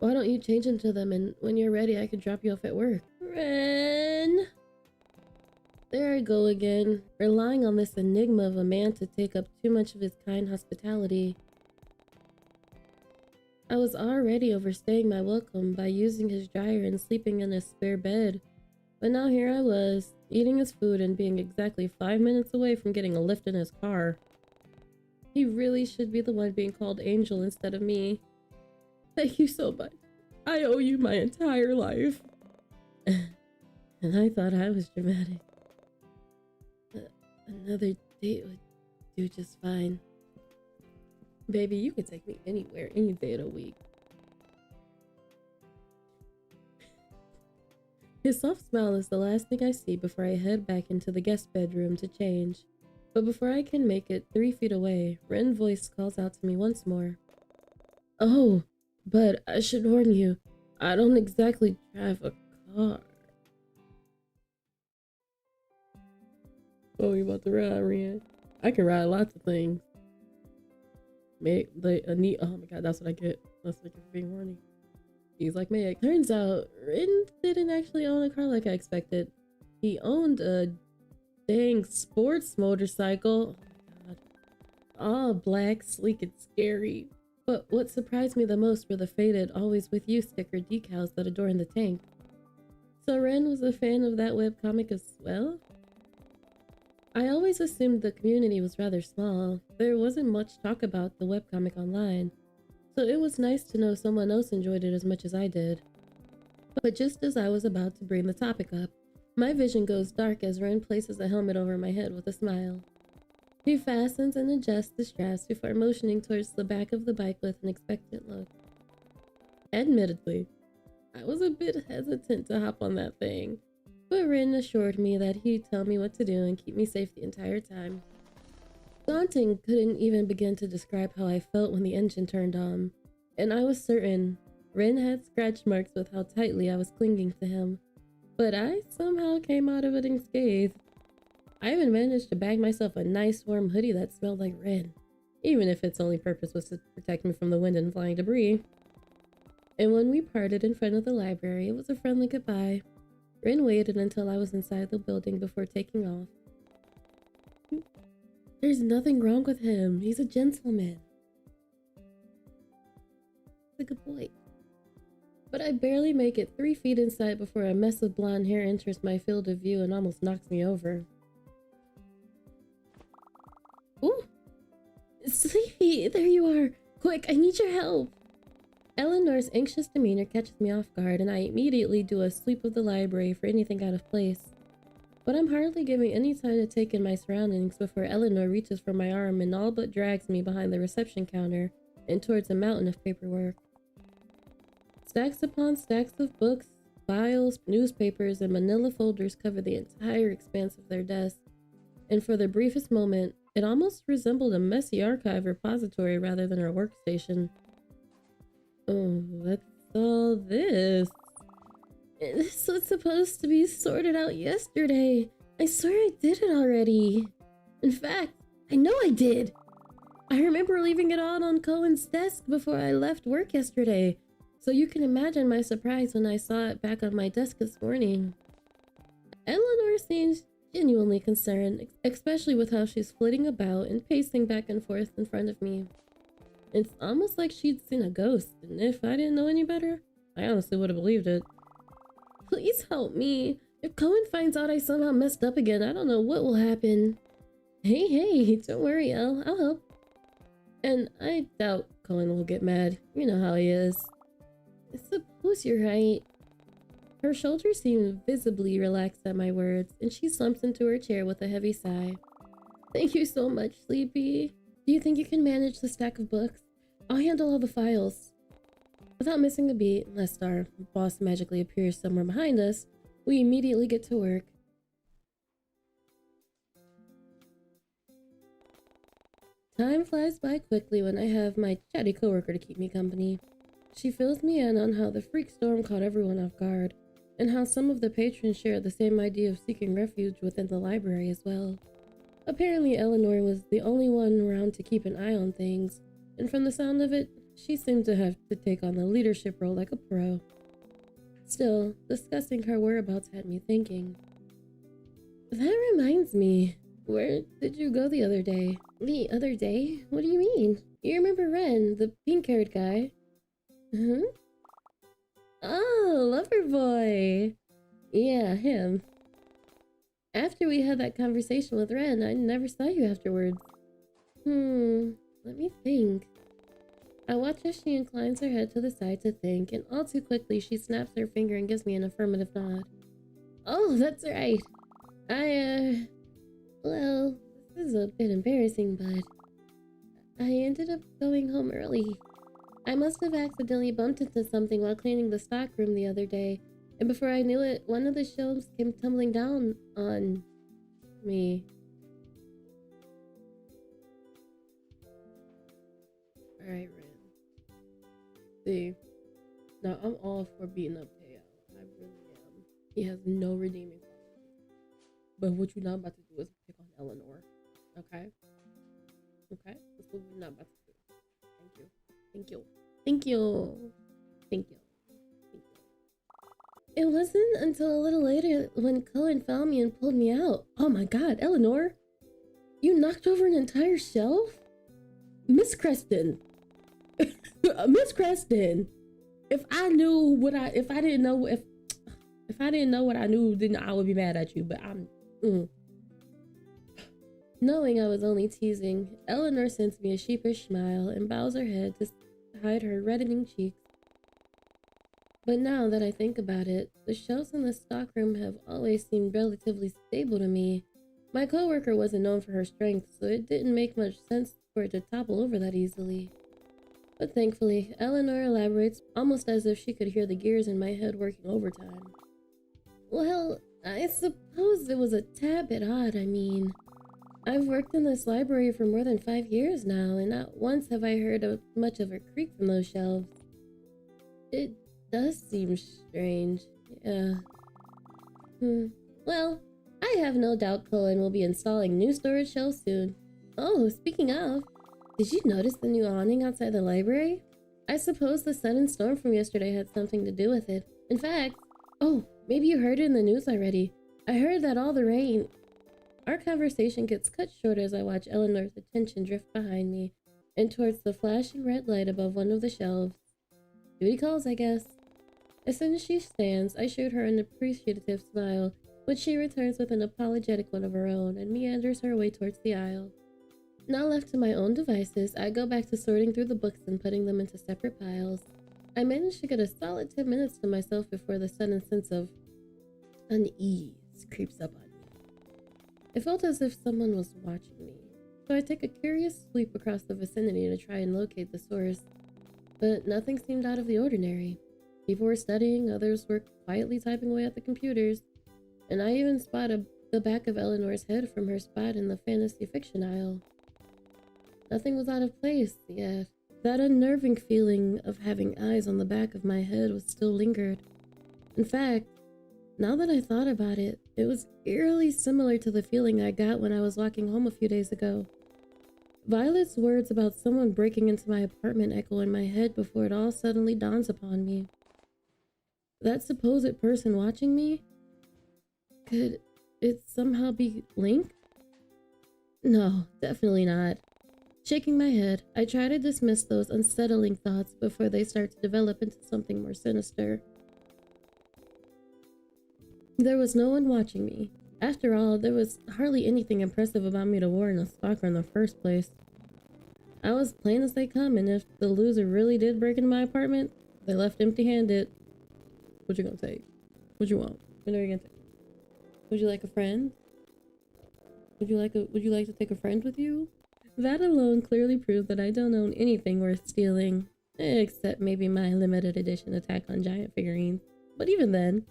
Why don't you change into them and when you're ready I can drop you off at work? Ren! There I go again, relying on this enigma of a man to take up too much of his kind hospitality. I was already overstaying my welcome by using his dryer and sleeping in his spare bed. But now here I was, eating his food and being exactly 5 minutes away from getting a lift in his car. He really should be the one being called Angel instead of me. Thank you so much. I owe you my entire life. And I thought I was dramatic. Another date would do just fine. Baby, you can take me anywhere, any day of the week. His soft smile is the last thing I see before I head back into the guest bedroom to change. But before I can make it 3 feet away, Ren's voice calls out to me once more. Oh, but I should warn you, I don't exactly drive a car. Oh, you about to ride, Ren? I can ride lots of things. Oh my god, that's what I get. That's like being horny. He's like Meg. Turns out, Ren didn't actually own a car like I expected. He owned a dang sports motorcycle. Oh my god. All black, sleek, and scary. But what surprised me the most were the faded "Always With You" sticker decals that adorn the tank. So Ren was a fan of that webcomic as well? I always assumed the community was rather small. There wasn't much talk about the webcomic online, so it was nice to know someone else enjoyed it as much as I did. But just as I was about to bring the topic up, my vision goes dark as Ren places a helmet over my head with a smile. He fastens and adjusts the straps before motioning towards the back of the bike with an expectant look. Admittedly, I was a bit hesitant to hop on that thing, but Ren assured me that he'd tell me what to do and keep me safe the entire time. Daunting couldn't even begin to describe how I felt when the engine turned on, and I was certain Ren had scratch marks with how tightly I was clinging to him, but I somehow came out of it unscathed. I even managed to bag myself a nice warm hoodie that smelled like Ren, even if its only purpose was to protect me from the wind and flying debris. And when we parted in front of the library, it was a friendly goodbye. Ren waited until I was inside the building before taking off. There's nothing wrong with him. He's a gentleman. He's a good boy. But I barely make it 3 feet inside before a mess of blonde hair enters my field of view and almost knocks me over. Ooh! Sleepy, there you are! Quick, I need your help! Eleanor's anxious demeanor catches me off guard, and I immediately do a sweep of the library for anything out of place. but I'm hardly giving any time to take in my surroundings before Eleanor reaches for my arm and all but drags me behind the reception counter and towards a mountain of paperwork. Stacks upon stacks of books, files, newspapers, and manila folders cover the entire expanse of their desk, and for the briefest moment, it almost resembled a messy archive repository rather than a workstation. Oh, what's all this? This was supposed to be sorted out yesterday. I swear I did it already. In fact, I know I did. I remember leaving it all on Cohen's desk before I left work yesterday, so you can imagine my surprise when I saw it back on my desk this morning. Eleanor seems genuinely concerned, especially with how she's flitting about and pacing back and forth in front of me. It's almost like she'd seen a ghost, and if I didn't know any better, I honestly would have believed it. Please help me. If Cohen finds out I somehow messed up again, I don't know what will happen. Hey, don't worry, I'll help. And I doubt Cohen will get mad. You know how he is. I suppose you're right. Her shoulders seem visibly relaxed at my words, and she slumps into her chair with a heavy sigh. Thank you so much, Sleepy. Do you think you can manage the stack of books? I'll handle all the files. Without missing a beat, unless our boss magically appears somewhere behind us, we immediately get to work. Time flies by quickly when I have my chatty coworker to keep me company. She fills me in on how the freak storm caught everyone off guard, and how some of the patrons share the same idea of seeking refuge within the library as well. Apparently Eleanor was the only one around to keep an eye on things, and from the sound of it, she seemed to have to take on the leadership role like a pro. Still, discussing her whereabouts had me thinking. That reminds me, where did you go the other day? The other day? What do you mean? You remember Ren, the pink-haired guy? Huh? Oh, Loverboy! Yeah, him. After we had that conversation with Ren, I never saw you afterwards. Let me think. I watch as she inclines her head to the side to think, and all too quickly she snaps her finger and gives me an affirmative nod. Oh, that's right. Well, this is a bit embarrassing, but I ended up going home early. I must have accidentally bumped into something while cleaning the stockroom the other day, and before I knew it, one of the shelves came tumbling down on me. Alright, Ren. See, now I'm all for beating up Teo. I really am. He has no redeeming qualities. But what you're not about to do is pick on Eleanor. Okay? Okay? That's what we're not about to do. Thank you. Thank you. Thank you. Thank you. Thank you. It wasn't until a little later when Cohen found me and pulled me out. Oh my god, Eleanor! You knocked over an entire shelf? Miss Creston! Miss Creston! If I didn't know what I knew, then I would be mad at you, but Knowing I was only teasing, Eleanor sends me a sheepish smile and bows her head to hide her reddening cheeks. But now that I think about it, the shelves in the stockroom have always seemed relatively stable to me. My coworker wasn't known for her strength, so it didn't make much sense for it to topple over that easily. But thankfully, Eleanor elaborates almost as if she could hear the gears in my head working overtime. Well, I suppose it was a tad bit odd. I mean, I've worked in this library for more than 5 years now, and not once have I heard much of a creak from those shelves. It does seem strange, yeah. Well, I have no doubt Cullen will be installing new storage shelves soon. Oh, speaking of, did you notice the new awning outside the library? I suppose the sudden storm from yesterday had something to do with it. In fact, oh, maybe you heard it in the news already. I heard that all the rain... Our conversation gets cut short as I watch Eleanor's attention drift behind me and towards the flashing red light above one of the shelves. Duty calls, I guess. As soon as she stands, I shoot her an appreciative smile, which she returns with an apologetic one of her own and meanders her way towards the aisle. Now left to my own devices, I go back to sorting through the books and putting them into separate piles. I manage to get a solid 10 minutes to myself before the sudden sense of unease creeps up on me. It felt as if someone was watching me, so I take a curious sweep across the vicinity to try and locate the source. But nothing seemed out of the ordinary. People were studying, others were quietly typing away at the computers, and I even spotted the back of Eleanor's head from her spot in the fantasy fiction aisle. Nothing was out of place, yet that unnerving feeling of having eyes on the back of my head was still lingered. In fact, now that I thought about it, it was eerily similar to the feeling I got when I was walking home a few days ago. Violet's words about someone breaking into my apartment echo in my head before it all suddenly dawns upon me. That supposed person watching me? Could it somehow be linked? No, definitely not. Shaking my head, I try to dismiss those unsettling thoughts before they start to develop into something more sinister. There was no one watching me. After all, there was hardly anything impressive about me to warrant a stalker in the first place. I was plain as they come, and if the loser really did break into my apartment, they left empty-handed. What you gonna take? What you want? What are you gonna take? Would you like a friend? Would you like to take a friend with you? That alone clearly proved that I don't own anything worth stealing, except maybe my limited edition Attack on Giant figurines. But even then,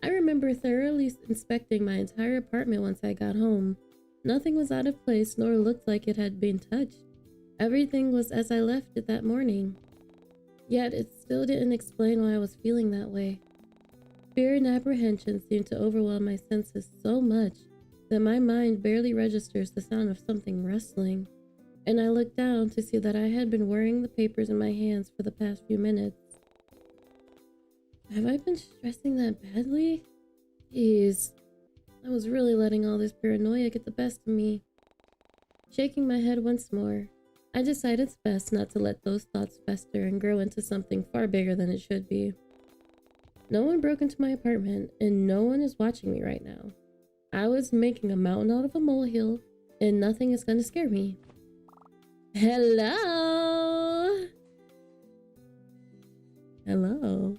I remember thoroughly inspecting my entire apartment once I got home. Nothing was out of place nor looked like it had been touched. Everything was as I left it that morning. Yet it still didn't explain why I was feeling that way. Fear and apprehension seemed to overwhelm my senses so much that my mind barely registers the sound of something rustling, and I looked down to see that I had been wearing the papers in my hands for the past few minutes. Have I been stressing that badly? Jeez, I was really letting all this paranoia get the best of me. Shaking my head once more, I decided it's best not to let those thoughts fester and grow into something far bigger than it should be. No one broke into my apartment, and no one is watching me right now. I was making a mountain out of a molehill, and nothing is gonna scare me. Hello? Hello?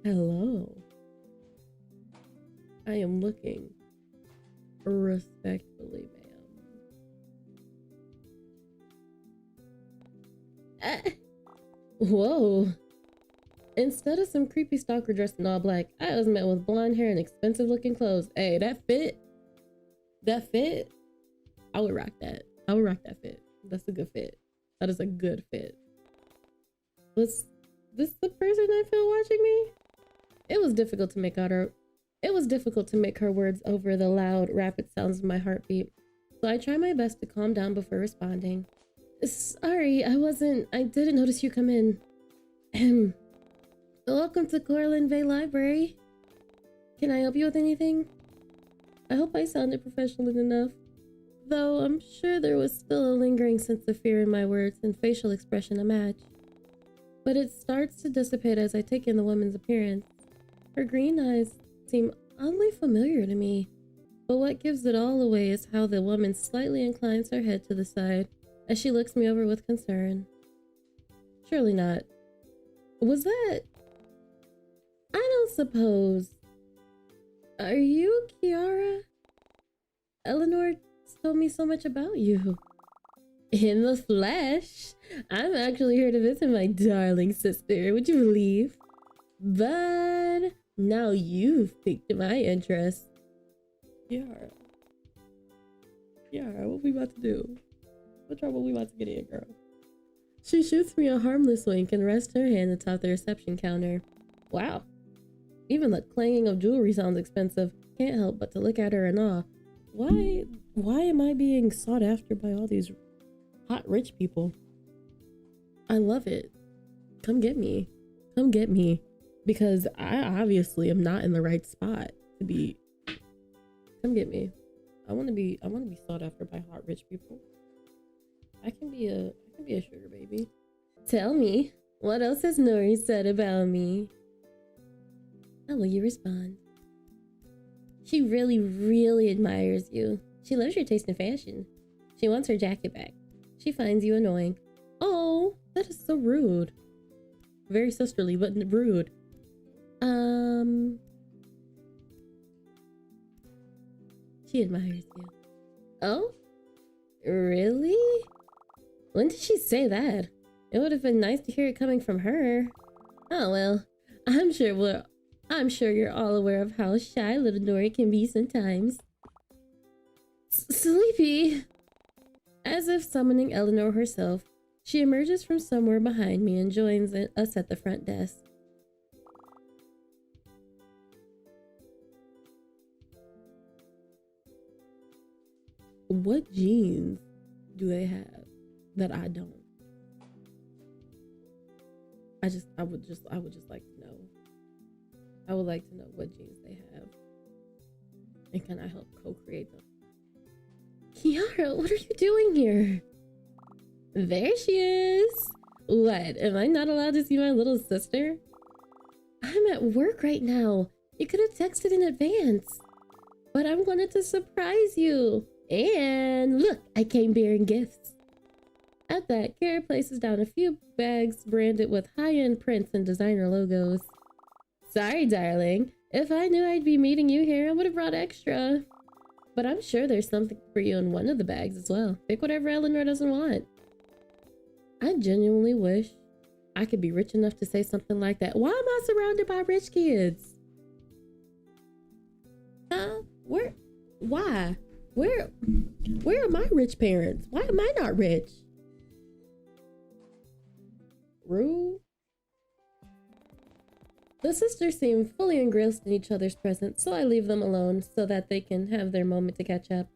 Hello? I am looking respectfully, ma'am. Whoa. Instead of some creepy stalker dressed in all black, I was met with blonde hair and expensive looking clothes. Hey, that fit, I would rock that. I would rock that fit. That's a good fit. That is a good fit. Was this the person I feel watching me? It was difficult to make her words over the loud, rapid sounds of my heartbeat. So I tried my best to calm down before responding. Sorry, I didn't notice you come in. Welcome to Corland Bay Library. Can I help you with anything? I hope I sounded professional enough, though I'm sure there was still a lingering sense of fear in my words and facial expression to match. But it starts to dissipate as I take in the woman's appearance. Her green eyes seem oddly familiar to me, but what gives it all away is how the woman slightly inclines her head to the side as she looks me over with concern. Surely not. Was that... I don't suppose... Are you Kiara? Eleanor told me so much about you. In the flesh. I'm actually here to visit my darling sister, would you believe? But now you've piqued my interest. Kiara, what we about to do? What trouble we about to get in, girl? She shoots me a harmless wink and rests her hand atop the reception counter. Wow. Even the clanging of jewelry sounds expensive. Can't help but to look at her in awe. Why am I being sought after by all these hot rich people? I love it. Come get me. Come get me. Because I obviously am not in the right spot to be. Come get me. I want to be sought after by hot rich people. I can be a sugar baby. Tell me, what else has Nori said about me? How will you respond? She really, really admires you. She loves your taste in fashion. She wants her jacket back. She finds you annoying. Oh, that is so rude. Very sisterly, but rude. She admires you. Oh? Really? When did she say that? It would have been nice to hear it coming from her. Oh well, I'm sure you're all aware of how shy little Nori can be sometimes. Sleepy! As if summoning Eleanor herself, she emerges from somewhere behind me and joins us at the front desk. What genes do they have that I don't? I would just like to know. I would like to know what genes they have. And can I help co-create them? Kiara, what are you doing here? There she is. What? Am I not allowed to see my little sister? I'm at work right now. You could have texted in advance. But I wanted to surprise you. And look, I came bearing gifts. At that, Kiara places down a few bags branded with high-end prints and designer logos. Sorry, darling. If I knew I'd be meeting you here, I would have brought extra. But I'm sure there's something for you in one of the bags as well. Pick whatever Eleanor doesn't want. I genuinely wish I could be rich enough to say something like that. Why am I surrounded by rich kids? Where? Why? Where are my rich parents? Why am I not rich? Rude. The sisters seem fully engrossed in each other's presence, so I leave them alone so that they can have their moment to catch up.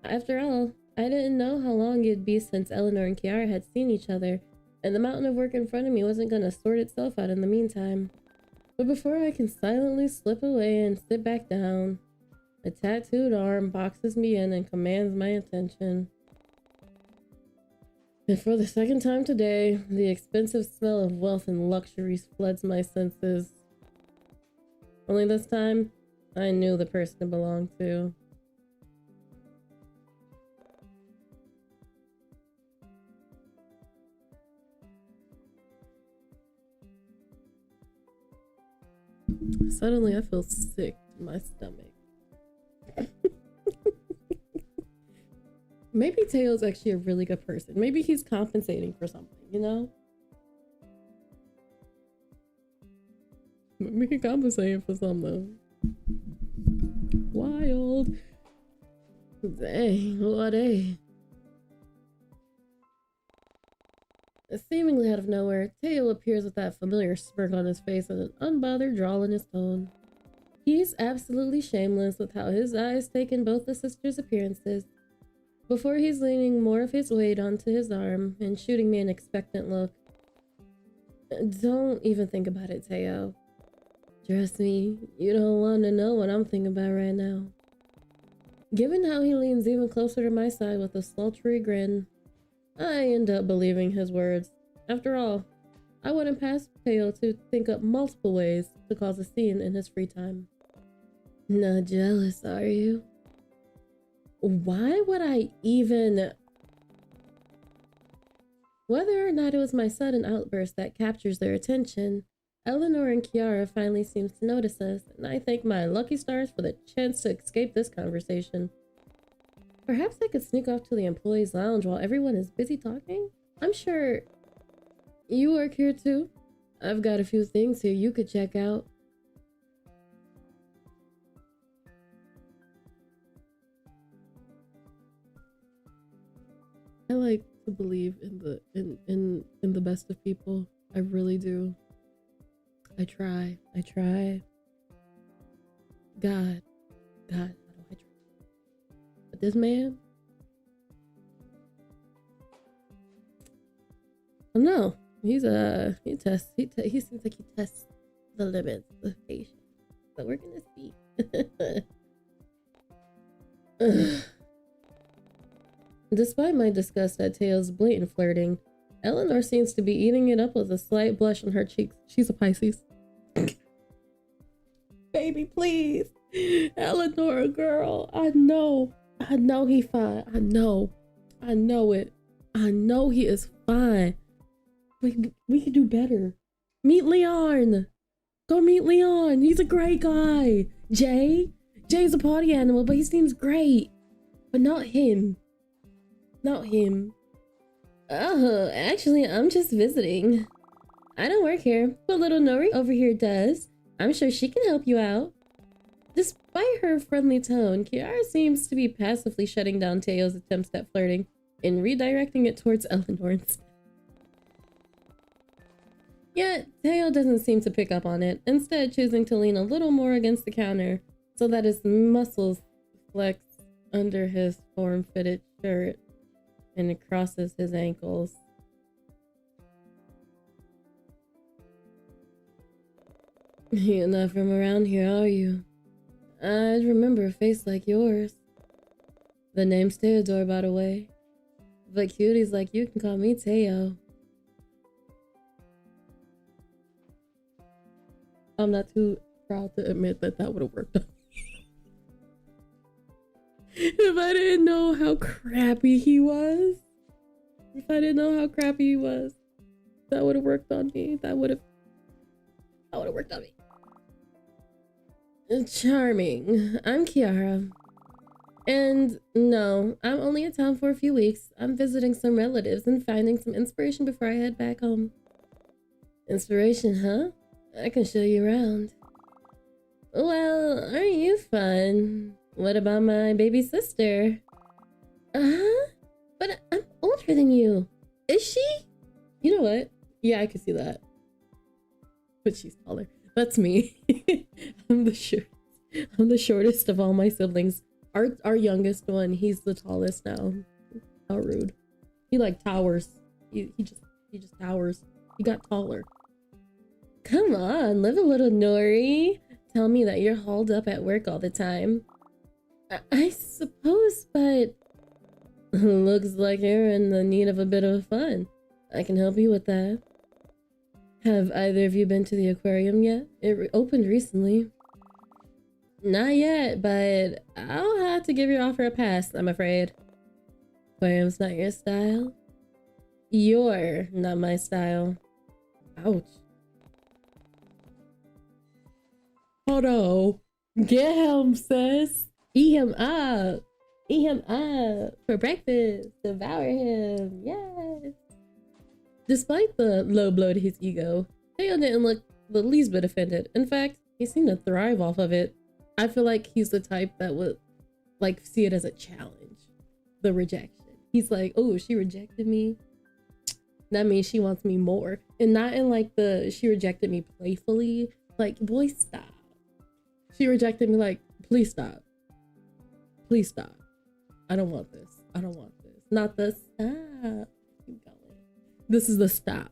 After all, I didn't know how long it'd be since Eleanor and Kiara had seen each other, and the mountain of work in front of me wasn't gonna sort itself out in the meantime. But before I can silently slip away and sit back down, a tattooed arm boxes me in and commands my attention. And for the second time today, the expensive smell of wealth and luxuries floods my senses. Only this time, I knew the person it belonged to. Suddenly, I feel sick to my stomach. Maybe Teo's actually a really good person. Maybe he's compensating for something, you know? Maybe he's compensating for something. Wild. Dang, what a... Seemingly out of nowhere, Teo appears with that familiar smirk on his face and an unbothered drawl in his tone. He's absolutely shameless with how his eyes take in both the sisters' appearances, before he's leaning more of his weight onto his arm and shooting me an expectant look. Don't even think about it, Teo. Trust me, you don't want to know what I'm thinking about right now. Given how he leans even closer to my side with a sultry grin, I end up believing his words. After all, I wouldn't pass Teo to think up multiple ways to cause a scene in his free time. Not jealous, are you? Why would I even... Whether or not it was my sudden outburst that captures their attention, Eleanor and Kiara finally seems to notice us, and I thank my lucky stars for the chance to escape this conversation. Perhaps I could sneak off to the employees' lounge while everyone is busy talking? I'm sure you work here too. I've got a few things here you could check out. I like to believe in the best of people. I really do. I try. God, how do I try? But this man, I don't know. He seems like he tests the limits of patience. So we're gonna see. Despite my disgust at Teo's blatant flirting, Eleanor seems to be eating it up with a slight blush on her cheeks. She's a Pisces. Baby, please. Eleanor, girl. I know he fine. I know it. I know he is fine. We could do better. Meet Leon. Go meet Leon. He's a great guy. Jay Jay's a party animal, but he seems great. But not him. Not him. Oh, actually, I'm just visiting. I don't work here, but little Nori over here does. I'm sure she can help you out. Despite her friendly tone, Kiara seems to be passively shutting down Teo's attempts at flirting and redirecting it towards Eleanor instead. Yet, Teo doesn't seem to pick up on it, instead choosing to lean a little more against the counter so that his muscles flex under his form-fitted shirt and it crosses his ankles. You're not from around here, are you? I'd remember a face like yours. The name's Theodore, by the way. But cuties like you can call me Teo. I'm not too proud to admit that that would have worked on me. If I didn't know how crappy he was. If I didn't know how crappy he was, that would have worked on me. That would have worked on me. Charming. I'm Kiara. And no, I'm only in town for a few weeks. I'm visiting some relatives and finding some inspiration before I head back home. Inspiration, huh? I can show you around. Well, aren't you fun? What about my baby sister? Uh-huh. But I'm older than you. Is she? You know what? Yeah, I can see that. But she's taller. That's me. I'm the shortest of all my siblings. Our youngest one, he's the tallest now. How rude. He like towers. He just towers. He got taller. Come on, live a little, Nori. Tell me that you're hauled up at work all the time. I suppose, but looks like you're in the need of a bit of fun. I can help you with that. Have either of you been to the aquarium yet? It opened recently. Not yet, but I'll have to give your offer a pass, I'm afraid. Aquarium's not your style? You're not my style. Ouch. Hold on. Get him, sis. Eat him up. Eat him up for breakfast. Devour him. Yes. Despite the low blow to his ego, Teo didn't look the least bit offended. In fact, he seemed to thrive off of it. I feel like he's the type that would like see it as a challenge. The rejection. He's like, oh, she rejected me. That means she wants me more. And not in like the she rejected me playfully. Like, boy, stop. She rejected me like, please stop. Please stop. I don't want this. I don't want this. Not the stop. Keep going. This is the stop.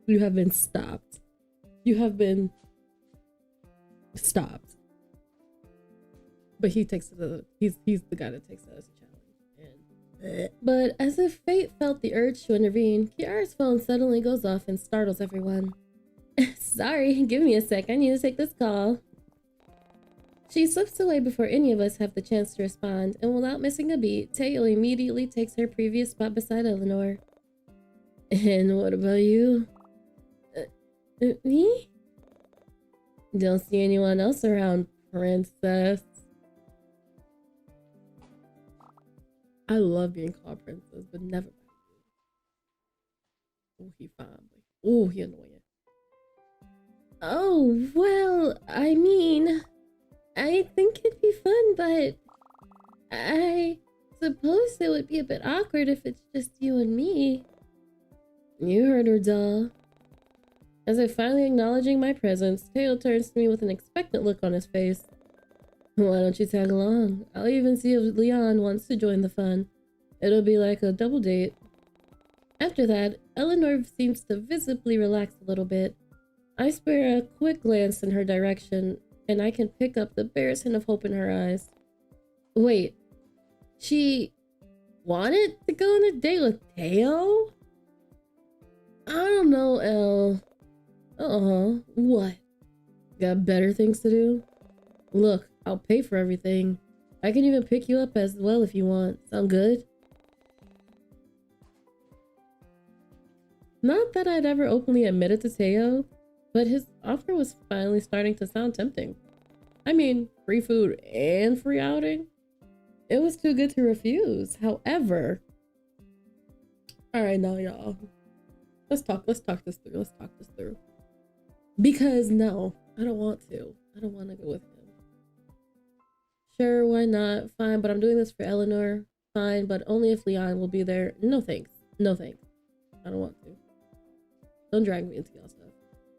You have been stopped. You have been stopped. But he takes it he's the guy that takes it as a challenge. But as if fate felt the urge to intervene, Kiara's phone suddenly goes off and startles everyone. Sorry, give me a sec. I need to take this call. She slips away before any of us have the chance to respond, and without missing a beat, Teo immediately takes her previous spot beside Eleanor. And what about you? Me? Don't see anyone else around, princess. I love being called princess, but never by you. Oh, he fine. Oh, he annoying. Oh, well, I mean, I think it'd be fun, but I suppose it would be a bit awkward if it's just you and me. You heard her, doll. As if finally acknowledging my presence, Teo turns to me with an expectant look on his face. Why don't you tag along? I'll even see if Leon wants to join the fun. It'll be like a double date. After that, Eleanor seems to visibly relax a little bit. I spare a quick glance in her direction, and I can pick up the barest hint of hope in her eyes. Wait, she wanted to go on a date with Teo? I don't know, Elle. What? Got better things to do? Look, I'll pay for everything. I can even pick you up as well if you want. Sound good? Not that I'd ever openly admitted to Teo, but his offer was finally starting to sound tempting. I mean, free food and free outing. It was too good to refuse. However, all right, now y'all, let's talk this through. Because no, I don't want to. I don't want to go with him. Sure, why not? Fine, but I'm doing this for Eleanor. Fine, but only if Leon will be there. No thanks. No thanks. I don't want to. Don't drag me into y'all stuff.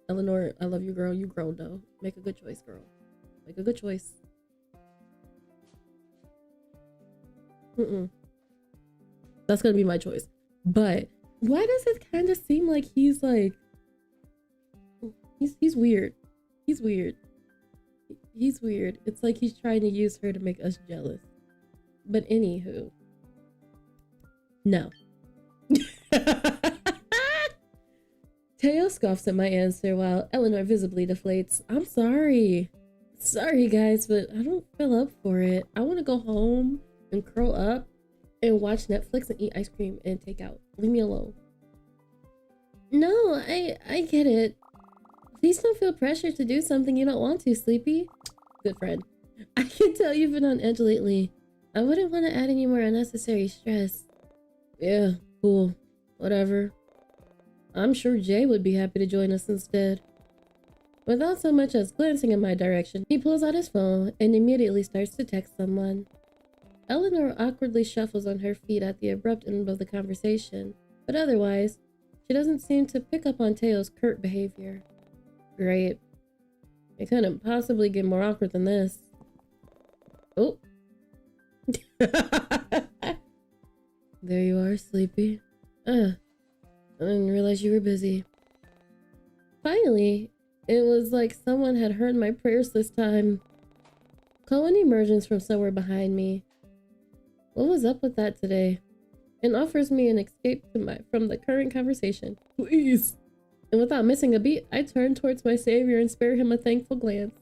Eleanor, I love you, girl. You grown though. Make a good choice, girl. Make a good choice. That's gonna be my choice. But why does it kind of seem like he's like he's weird. He's weird. He's weird. It's like he's trying to use her to make us jealous. But anywho. No. Teo scoffs at my answer while Eleanor visibly deflates. I'm sorry. Sorry guys, but I don't feel up for it. I want to go home and curl up and watch Netflix and eat ice cream and take out. Leave me alone. No, I get it. Please don't feel pressure to do something you don't want to, Sleepy. Good friend. I can tell you've been on edge lately. I wouldn't want to add any more unnecessary stress. Yeah, cool. Whatever. I'm sure Jay would be happy to join us instead. Without so much as glancing in my direction, he pulls out his phone and immediately starts to text someone. Eleanor awkwardly shuffles on her feet at the abrupt end of the conversation, but otherwise, she doesn't seem to pick up on Teo's curt behavior. Great. It couldn't possibly get more awkward than this. Oh. There you are, Sleepy. I didn't realize you were busy. Finally, it was like someone had heard my prayers this time. Cohen emerges from somewhere behind me. What was up with that today? And offers me an escape from the current conversation. Please. And without missing a beat, I turn towards my savior and spare him a thankful glance.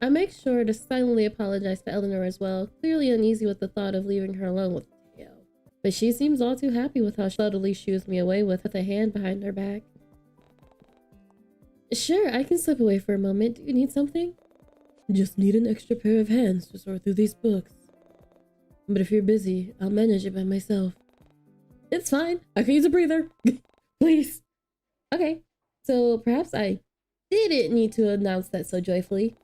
I make sure to silently apologize to Eleanor as well, clearly uneasy with the thought of leaving her alone with Teo. But she seems all too happy with how subtly she shoos me away with a hand behind her back. Sure, I can slip away for a moment. Do you need something? Just need an extra pair of hands to sort through these books. But if you're busy, I'll manage it by myself. It's fine. I can use a breather. Please. Okay, so perhaps I didn't need to announce that so joyfully.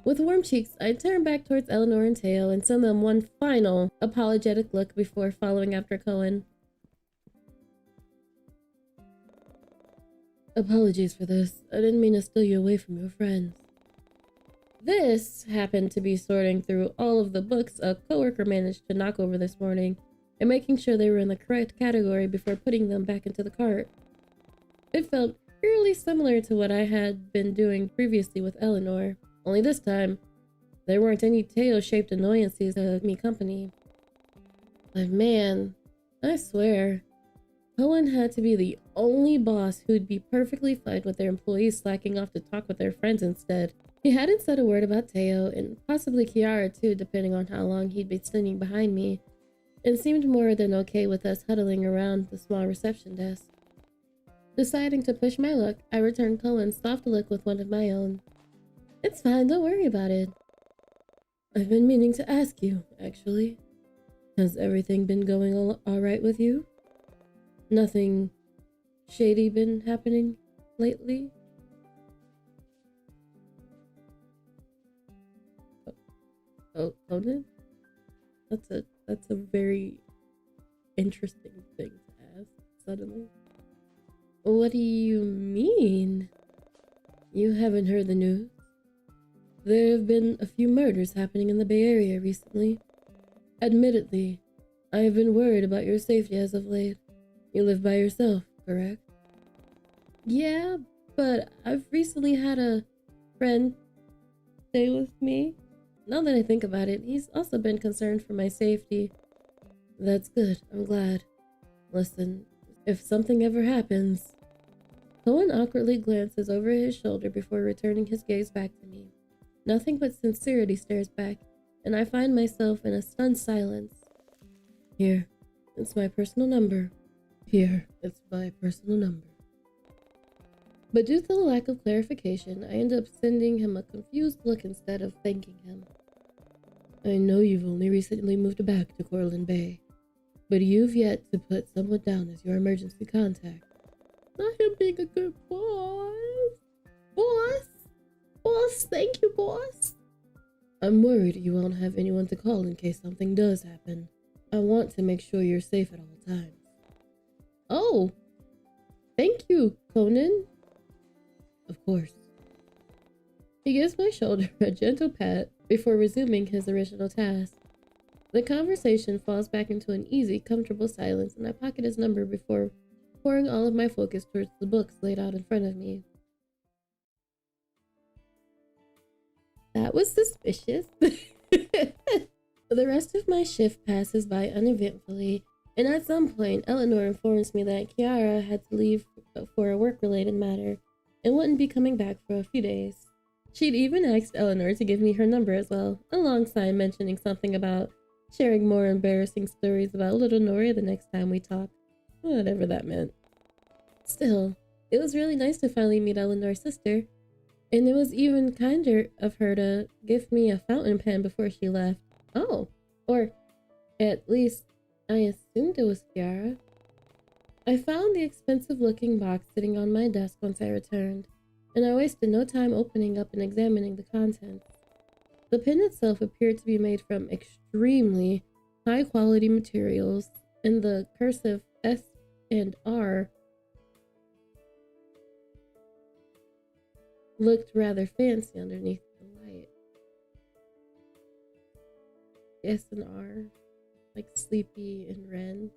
With warm cheeks, I turn back towards Eleanor and Teo and send them one final apologetic look before following after Cohen. Apologies for this. I didn't mean to steal you away from your friends. This happened to be sorting through all of the books a coworker managed to knock over this morning and making sure they were in the correct category before putting them back into the cart. It felt eerily similar to what I had been doing previously with Eleanor, only this time, there weren't any tail-shaped annoyances to me company. But man, I swear, Cohen had to be the only boss who'd be perfectly fine with their employees slacking off to talk with their friends instead. He hadn't said a word about Teo, and possibly Kiara too, depending on how long he'd been standing behind me, and seemed more than okay with us huddling around the small reception desk. Deciding to push my luck, I returned Cohen's soft look with one of my own. It's fine, don't worry about it. I've been meaning to ask you, actually. Has everything been going all right with you? Nothing shady been happening lately? Oh, Conan? That's a very interesting thing to ask suddenly. What do you mean? You haven't heard the news? There have been a few murders happening in the Bay Area recently. Admittedly, I have been worried about your safety as of late. You live by yourself, correct? Yeah, but I've recently had a friend stay with me. Now that I think about it, he's also been concerned for my safety. That's good, I'm glad. Listen, if something ever happens... Cohen awkwardly glances over his shoulder before returning his gaze back to me. Nothing but sincerity stares back, and I find myself in a stunned silence. Here, it's my personal number. Here, it's my personal number. But due to the lack of clarification, I end up sending him a confused look instead of thanking him. I know you've only recently moved back to Corland Bay, but you've yet to put someone down as your emergency contact. Not him being a good boss. Boss, thank you, boss. I'm worried you won't have anyone to call in case something does happen. I want to make sure you're safe at all times. Oh, thank you, Conan. Of course. He gives my shoulder a gentle pat before resuming his original task. The conversation falls back into an easy, comfortable silence, and I pocket his number before pouring all of my focus towards the books laid out in front of me. That was suspicious. The rest of my shift passes by uneventfully, and at some point, Eleanor informs me that Kiara had to leave for a work-related matter and wouldn't be coming back for a few days. She'd even asked Eleanor to give me her number as well, alongside mentioning something about sharing more embarrassing stories about little Nori the next time we talk. Whatever that meant. Still, it was really nice to finally meet Eleanor's sister, and it was even kinder of her to give me a fountain pen before she left. Oh, or at least I assumed it was Kiara. I found the expensive-looking box sitting on my desk once I returned, and I wasted no time opening up and examining the contents. The pen itself appeared to be made from extremely high-quality materials, and the cursive S and R looked rather fancy underneath the light. S and R, like Sleepy and Ren.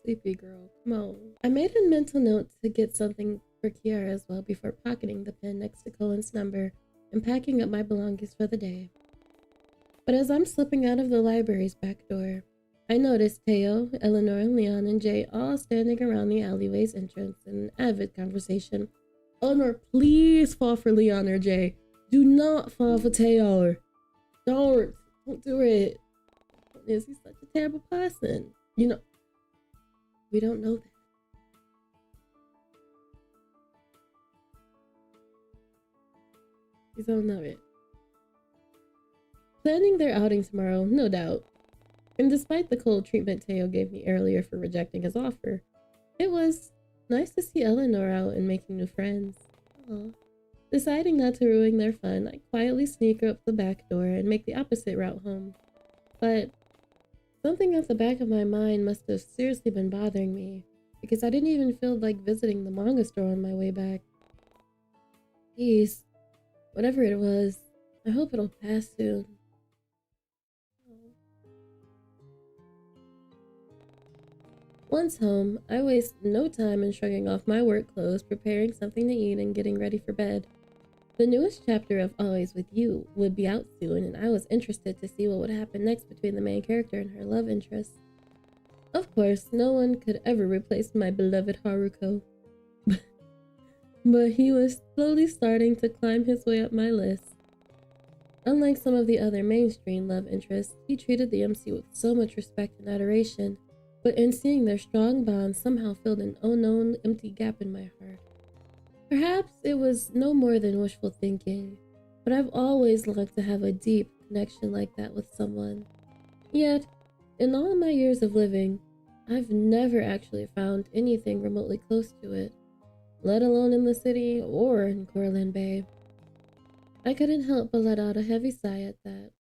Sleepy girl, come on. I made a mental note to get something for Kiara as well before pocketing the pen next to Cohen's number and packing up my belongings for the day. But as I'm slipping out of the library's back door, I noticed Teo, Eleanor, Leon, and Jay all standing around the alleyway's entrance in an avid conversation. Eleanor, please fall for Leon or Jay. Do not fall for Teo. Don't do it. Is he such a terrible person? You know, we don't know that. Please don't know it. Planning their outing tomorrow, no doubt. And despite the cold treatment Teo gave me earlier for rejecting his offer, it was nice to see Eleanor out and making new friends. Aww. Deciding not to ruin their fun, I quietly sneak up the back door and make the opposite route home. But something at the back of my mind must have seriously been bothering me, because I didn't even feel like visiting the manga store on my way back. Please, whatever it was, I hope it'll pass soon. Once home, I waste no time in shrugging off my work clothes, preparing something to eat, and getting ready for bed. The newest chapter of Always With You would be out soon, and I was interested to see what would happen next between the main character and her love interest. Of course, no one could ever replace my beloved Haruko. But he was slowly starting to climb his way up my list. Unlike some of the other mainstream love interests, he treated the MC with so much respect and adoration, but in seeing their strong bond somehow filled an unknown empty gap in my heart. Perhaps it was no more than wishful thinking, but I've always longed to have a deep connection like that with someone. Yet, in all my years of living, I've never actually found anything remotely close to it, let alone in the city or in Corland Bay. I couldn't help but let out a heavy sigh at that,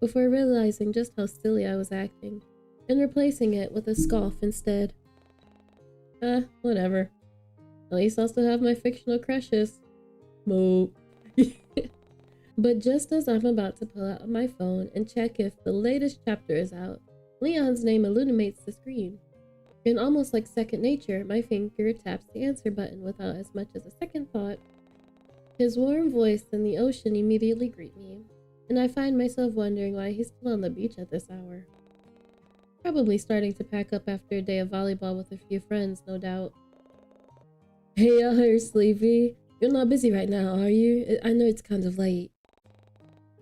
before realizing just how silly I was acting, and replacing it with a scoff instead. Whatever. At least I'll still have my fictional crushes. Moo. But just as I'm about to pull out my phone and check if the latest chapter is out, Leon's name illuminates the screen. And almost like second nature, my finger taps the answer button without as much as a second thought. His warm voice and the ocean immediately greet me, and I find myself wondering why he's still on the beach at this hour. Probably starting to pack up after a day of volleyball with a few friends, no doubt. Hey, you're sleepy. You're not busy right now, are you? I know it's kind of late.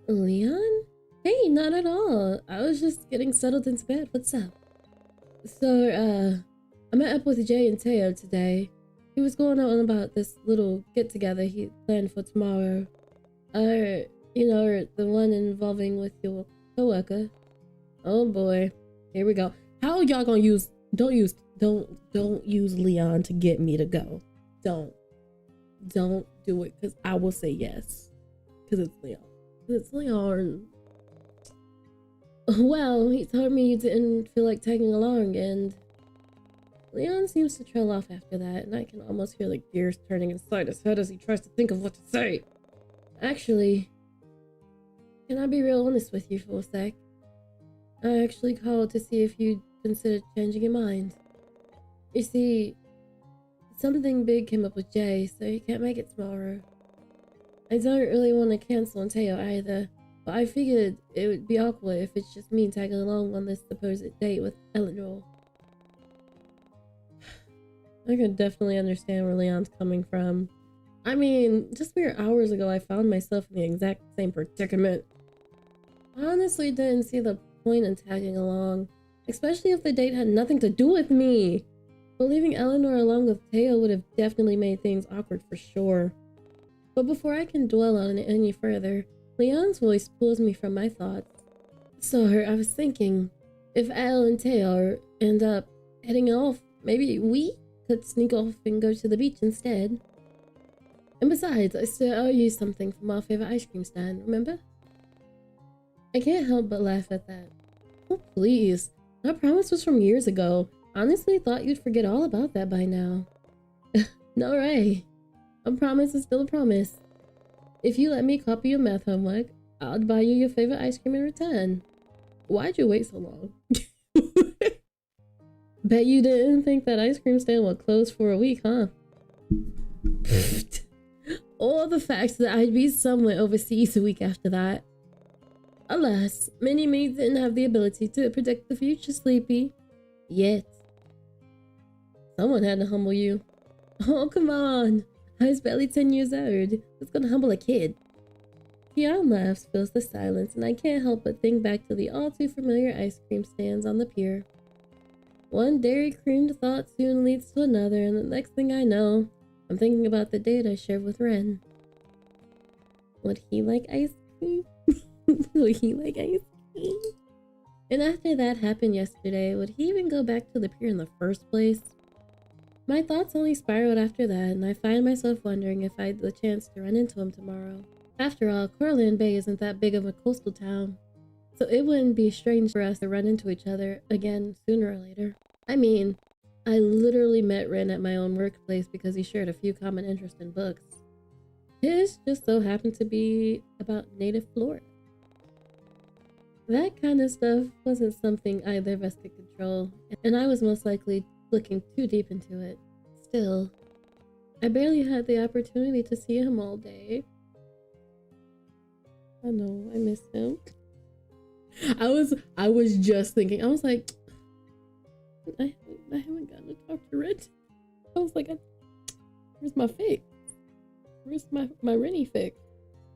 Leon? Hey, not at all. I was just getting settled into bed. What's up? So, I'm met up with Jay and Teo today. He was going on about this little get-together he planned for tomorrow. You know, the one involving with your coworker. Oh boy, here we go. How y'all gonna use? Don't use Leon to get me to go. Don't do it, because I will say yes, because it's Leon. It's Leon. Well, he told me you didn't feel like tagging along, and Leon seems to trail off after that, and I can almost hear the gears turning inside his head as he tries to think of what to say. Actually, can I be real honest with you for a sec? I actually called to see if you'd consider changing your mind. You see, something big came up with Jay, so he can't make it tomorrow. I don't really want to cancel on Teo either, but I figured it would be awkward if it's just me tagging along on this supposed date with Eleanor. I could definitely understand where Leon's coming from. I mean, just mere hours ago I found myself in the exact same predicament. I honestly didn't see the point in tagging along, especially if the date had nothing to do with me. But leaving Eleanor along with Teo would have definitely made things awkward for sure. But before I can dwell on it any further, Leon's voice pulls me from my thoughts. So I was thinking, if Elle and Teo end up heading off, maybe we could sneak off and go to the beach instead. And besides, I still owe you something from our favorite ice cream stand, remember? I can't help but laugh at that. Oh please, that promise was from years ago. Honestly thought you'd forget all about that by now. No way. A promise is still a promise. If you let me copy your math homework, I'll buy you your favorite ice cream in return. Why'd you wait so long? Bet you didn't think that ice cream stand would close for a week, huh? Or the fact that I'd be somewhere overseas a week after that. Alas, Mini-Me didn't have the ability to predict the future, Sleepy. Yet. Someone had to humble you. Oh, come on. I was barely 10 years old. Who's gonna humble a kid? Tian laughs, fills the silence, and I can't help but think back to the all-too-familiar ice cream stands on the pier. One dairy-creamed thought soon leads to another, and the next thing I know, I'm thinking about the date I shared with Ren. Would he like ice cream? Would he like ice cream? And after that happened yesterday, would he even go back to the pier in the first place? My thoughts only spiraled after that, and I find myself wondering if I had the chance to run into him tomorrow. After all, Corland Bay isn't that big of a coastal town, so it wouldn't be strange for us to run into each other again sooner or later. I mean, I literally met Ren at my own workplace because he shared a few common interests in books. His just so happened to be about native Florida. That kind of stuff wasn't something either of us could control, and I was most likely looking too deep into it. Still, I barely had the opportunity to see him all day. I know, I miss him. I was just thinking, I was like, I haven't gotten to talk to Red. I was like, where's my fix? Where's my Rennie fix?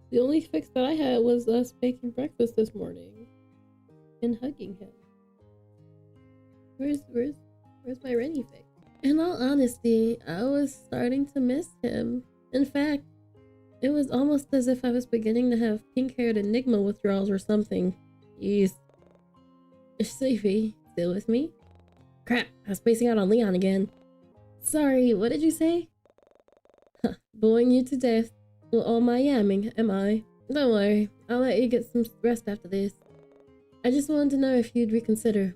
The only fix that I had was us making breakfast this morning and hugging him. Where's my Rennie fix? In all honesty, I was starting to miss him. In fact, it was almost as if I was beginning to have pink-haired enigma withdrawals or something. Jeez. Is Sleepy still with me? Crap, I was spacing out on Leon again. Sorry, what did you say? Huh, boring you to death with all my yamming, am I? Don't worry, I'll let you get some rest after this. I just wanted to know if you'd reconsider.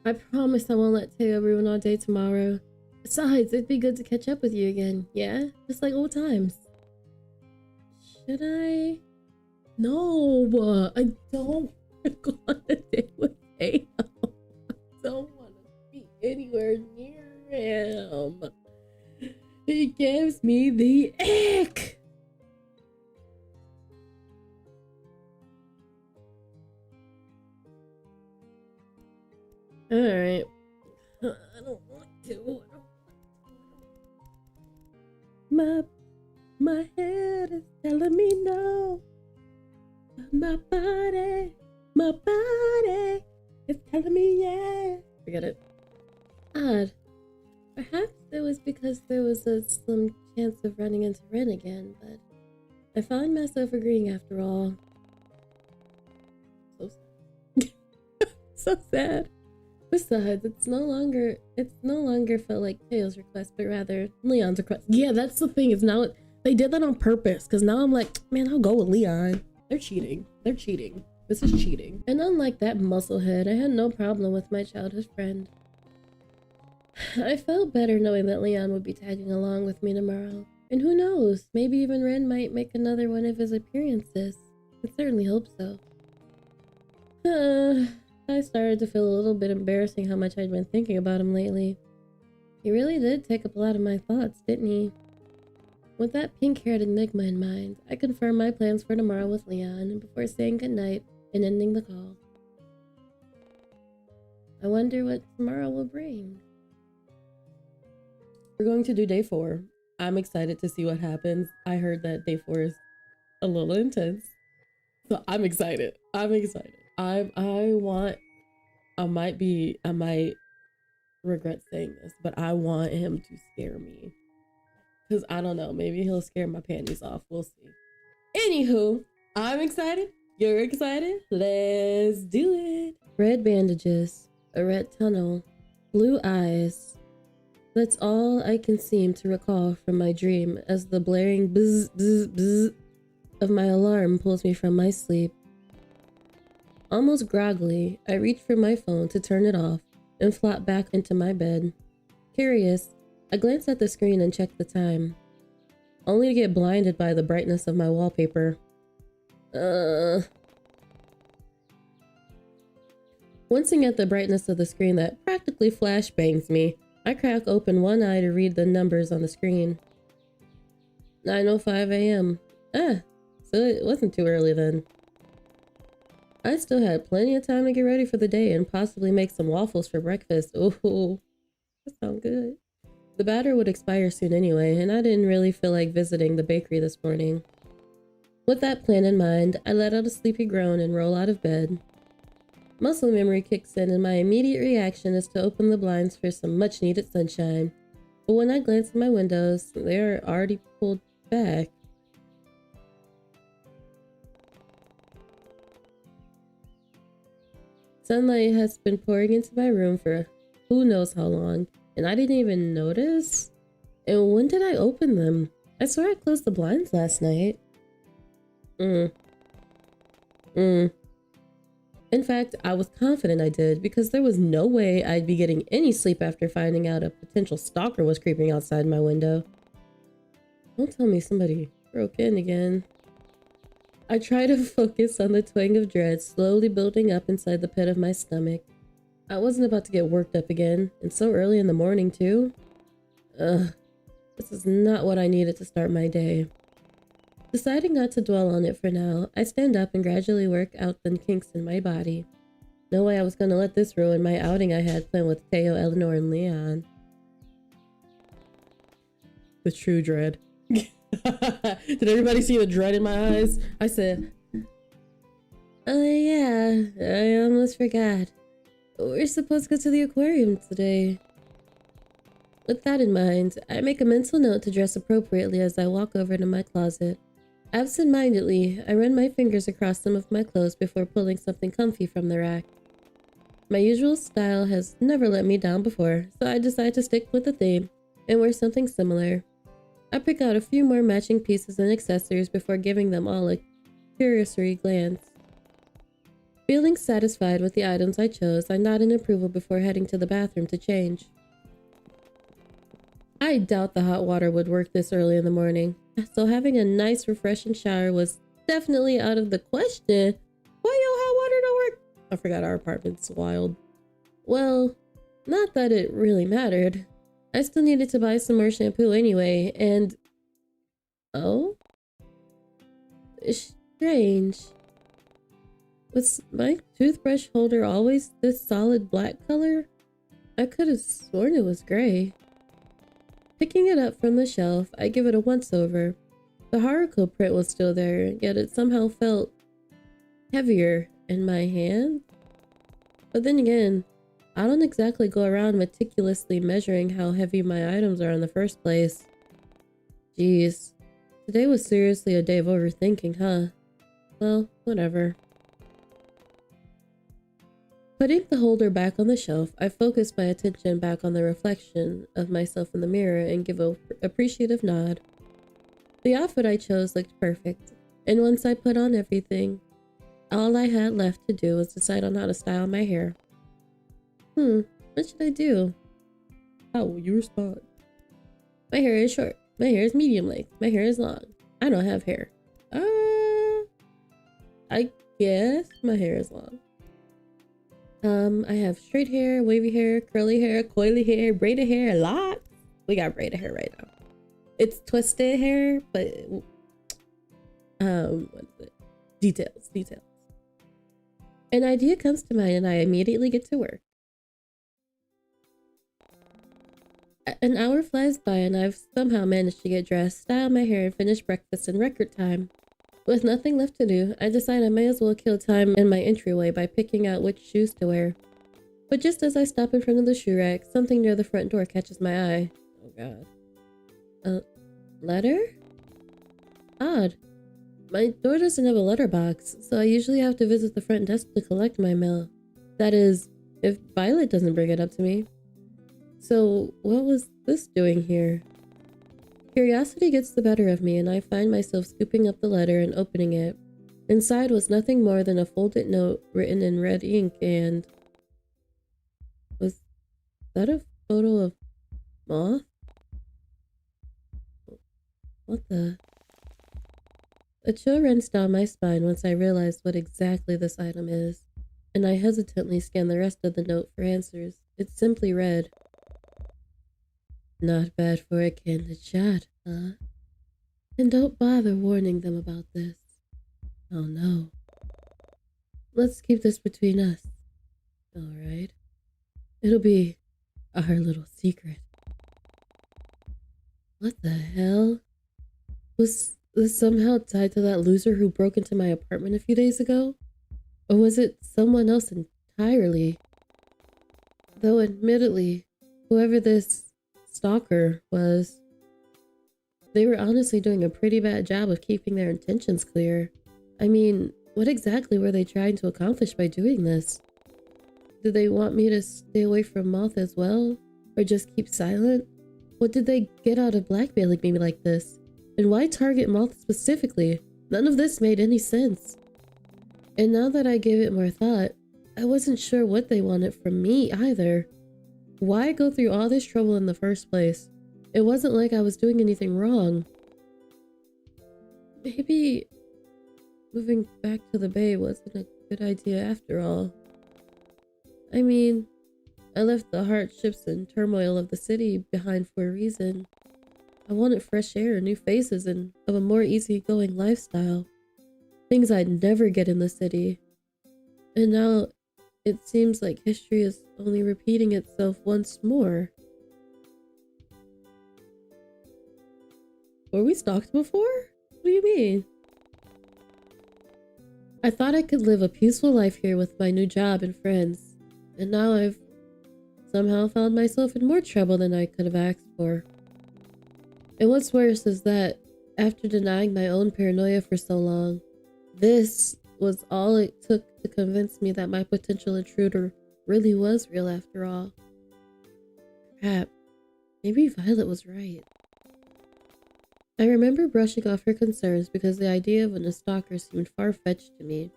I promise I won't let Teo ruin our day tomorrow. Besides, it'd be good to catch up with you again, yeah? Just like old times. Should I? No, I don't want to go on a date with Teo. I don't want to be anywhere near him. He gives me the ick. Alright. I don't want to. My head is telling me no. But my body is telling me yes. Forget it. Odd. Perhaps it was because there was a slim chance of running into Ren again, but I found myself agreeing after all. So sad. So sad. Besides, it's no longer felt like Teo's request, but rather Leon's request. Yeah, that's the thing. It's now they did that on purpose, because now I'm like, man, I'll go with Leon. They're cheating. They're cheating. This is cheating. And unlike that musclehead, I had no problem with my childhood friend. I felt better knowing that Leon would be tagging along with me tomorrow. And who knows, maybe even Ren might make another one of his appearances. I certainly hope so. I started to feel a little bit embarrassing how much I'd been thinking about him lately. He really did take up a lot of my thoughts, didn't he? With that pink-haired enigma in mind, I confirmed my plans for tomorrow with Leon before saying goodnight and ending the call. I wonder what tomorrow will bring. We're going to do day 4. I'm excited to see what happens. I heard that day 4 is a little intense. So I'm excited. I might regret saying this, but I want him to scare me. Because I don't know, maybe he'll scare my panties off. We'll see. Anywho, I'm excited. You're excited. Let's do it. Red bandages, a red tunnel, blue eyes. That's all I can seem to recall from my dream as the blaring bzz bzz bzz of my alarm pulls me from my sleep. Almost groggily, I reach for my phone to turn it off and flop back into my bed. Curious, I glance at the screen and check the time, only to get blinded by the brightness of my wallpaper. Wincing at the brightness of the screen that practically flashbangs me, I crack open one eye to read the numbers on the screen. 9:05 a.m. So it wasn't too early then. I still had plenty of time to get ready for the day and possibly make some waffles for breakfast. Ooh, that sounds good. The batter would expire soon anyway, and I didn't really feel like visiting the bakery this morning. With that plan in mind, I let out a sleepy groan and roll out of bed. Muscle memory kicks in, and my immediate reaction is to open the blinds for some much-needed sunshine. But when I glance at my windows, they are already pulled back. Sunlight has been pouring into my room for who knows how long, and I didn't even notice? And when did I open them? I swear I closed the blinds last night. In fact, I was confident I did, because there was no way I'd be getting any sleep after finding out a potential stalker was creeping outside my window. Don't tell me somebody broke in again. I try to focus on the twang of dread slowly building up inside the pit of my stomach. I wasn't about to get worked up again, and so early in the morning too. This is not what I needed to start my day. Deciding not to dwell on it for now, I stand up and gradually work out the kinks in my body. No way I was gonna let this ruin my outing I had planned with Teo, Eleanor, and Leon. The true dread. Did everybody see the dread in my eyes? I said, oh yeah, I almost forgot. We're supposed to go to the aquarium today. With that in mind, I make a mental note to dress appropriately as I walk over to my closet. Absent-mindedly, I run my fingers across some of my clothes before pulling something comfy from the rack. My usual style has never let me down before, so I decide to stick with the theme and wear something similar. I pick out a few more matching pieces and accessories before giving them all a cursory glance. Feeling satisfied with the items I chose, I nod in approval before heading to the bathroom to change. I doubt the hot water would work this early in the morning, so having a nice refreshing shower was definitely out of the question. Why your hot water don't work? I forgot our apartment's wild. Well, not that it really mattered. I still needed to buy some more shampoo anyway, and... Oh? Strange. Was my toothbrush holder always this solid black color? I could have sworn it was gray. Picking it up from the shelf, I give it a once-over. The Haruko print was still there, yet it somehow felt heavier in my hand. But then again, I don't exactly go around meticulously measuring how heavy my items are in the first place. Jeez. Today was seriously a day of overthinking, huh? Well, whatever. Putting the holder back on the shelf, I focus my attention back on the reflection of myself in the mirror and give an appreciative nod. The outfit I chose looked perfect, and once I put on everything, all I had left to do was decide on how to style my hair. What should I do? Oh, you respond. My hair is short. My hair is medium length. My hair is long. I don't have hair. I guess my hair is long. I have straight hair, wavy hair, curly hair, coily hair, braided hair, locks. We got braided hair right now. It's twisted hair, but what is it? Details. An idea comes to mind and I immediately get to work. An hour flies by and I've somehow managed to get dressed, style my hair, and finish breakfast in record time. With nothing left to do, I decide I may as well kill time in my entryway by picking out which shoes to wear. But just as I stop in front of the shoe rack, something near the front door catches my eye. Oh god. A letter? Odd. My door doesn't have a letterbox, so I usually have to visit the front desk to collect my mail. That is, if Violet doesn't bring it up to me. So, what was this doing here? Curiosity gets the better of me and I find myself scooping up the letter and opening it. Inside was nothing more than a folded note written in red ink and... Was that a photo of Moth? What the... A chill runs down my spine once I realize what exactly this item is, and I hesitantly scan the rest of the note for answers. It simply read, "Not bad for a candid chat, huh? And don't bother warning them about this. Oh no. Let's keep this between us. Alright. It'll be our little secret." What the hell? Was this somehow tied to that loser who broke into my apartment a few days ago? Or was it someone else entirely? Though admittedly, whoever this stalker was, they were honestly doing a pretty bad job of keeping their intentions clear. I mean, what exactly were they trying to accomplish by doing this? Did they want me to stay away from Moth as well? Or just keep silent? What did they get out of blackmailing me like this? And why target Moth specifically? None of this made any sense. And now that I gave it more thought, I wasn't sure what they wanted from me either. Why go through all this trouble in the first place? It wasn't like I was doing anything wrong. Maybe moving back to the Bay wasn't a good idea after all. I mean, I left the hardships and turmoil of the city behind for a reason. I wanted fresh air, new faces, and of a more easygoing lifestyle. Things I'd never get in the city. And now it seems like history is only repeating itself once more. Were we stalked before? What do you mean? I thought I could live a peaceful life here with my new job and friends, and now I've somehow found myself in more trouble than I could have asked for. And what's worse is that, after denying my own paranoia for so long, this was all it took to convince me that my potential intruder really was real after all. Crap, maybe Violet was right. I remember brushing off her concerns because the idea of a stalker seemed far-fetched to me,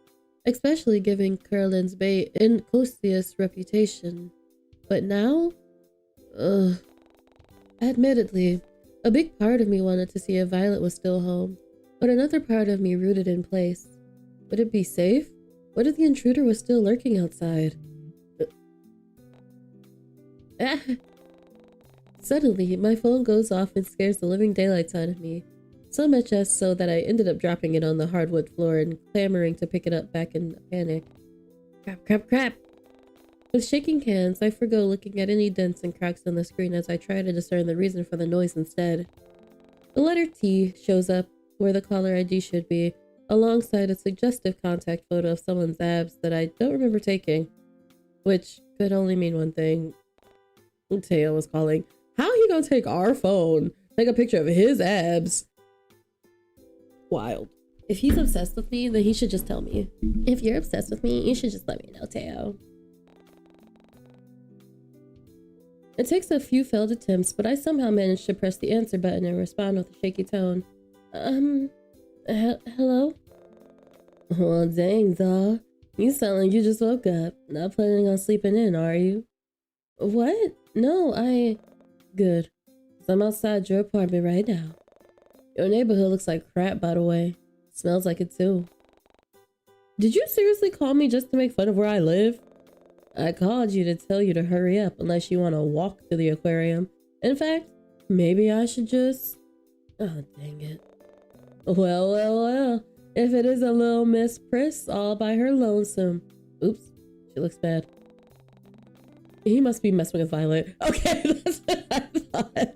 especially given Corland Bay and Costius' reputation. But now? Admittedly, a big part of me wanted to see if Violet was still home, but another part of me rooted in place. Would it be safe? What if the intruder was still lurking outside? Suddenly, my phone goes off and scares the living daylights out of me, so much as so that I ended up dropping it on the hardwood floor and clamoring to pick it up back in a panic. Crap! With shaking hands, I forgo looking at any dents and cracks on the screen as I try to discern the reason for the noise instead. The letter T shows up where the caller ID should be, alongside a suggestive contact photo of someone's abs that I don't remember taking, which could only mean one thing. Teo was calling. How he gonna take our phone, take a picture of his abs? Wild. If he's obsessed with me, then he should just tell me. If you're obsessed with me, you should just let me know, Teo. It takes a few failed attempts, but I somehow managed to press the answer button and respond with a shaky tone. Hello? Well, dang, doll. You sound like you just woke up. Not planning on sleeping in, are you? What? No, Good. 'Cause I'm outside your apartment right now. Your neighborhood looks like crap, by the way. Smells like it, too. Did you seriously call me just to make fun of where I live? I called you to tell you to hurry up unless you want to walk to the aquarium. In fact, maybe I should just... Oh, dang it. Well. If it is a little Miss Priss all by her lonesome. Oops, she looks bad. He must be messing with Violet. Okay, that's what I thought.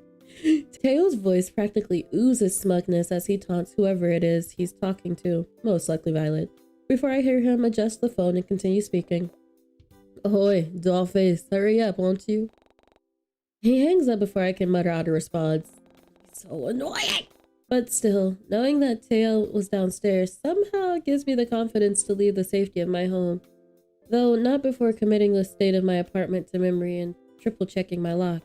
Teo's voice practically oozes smugness as he taunts whoever it is he's talking to, most likely Violet, before I hear him adjust the phone and continue speaking. Ahoy, dollface, hurry up, won't you? He hangs up before I can mutter out a response. So annoying! But still, knowing that Teo was downstairs somehow gives me the confidence to leave the safety of my home. Though not before committing the state of my apartment to memory and triple checking my lock.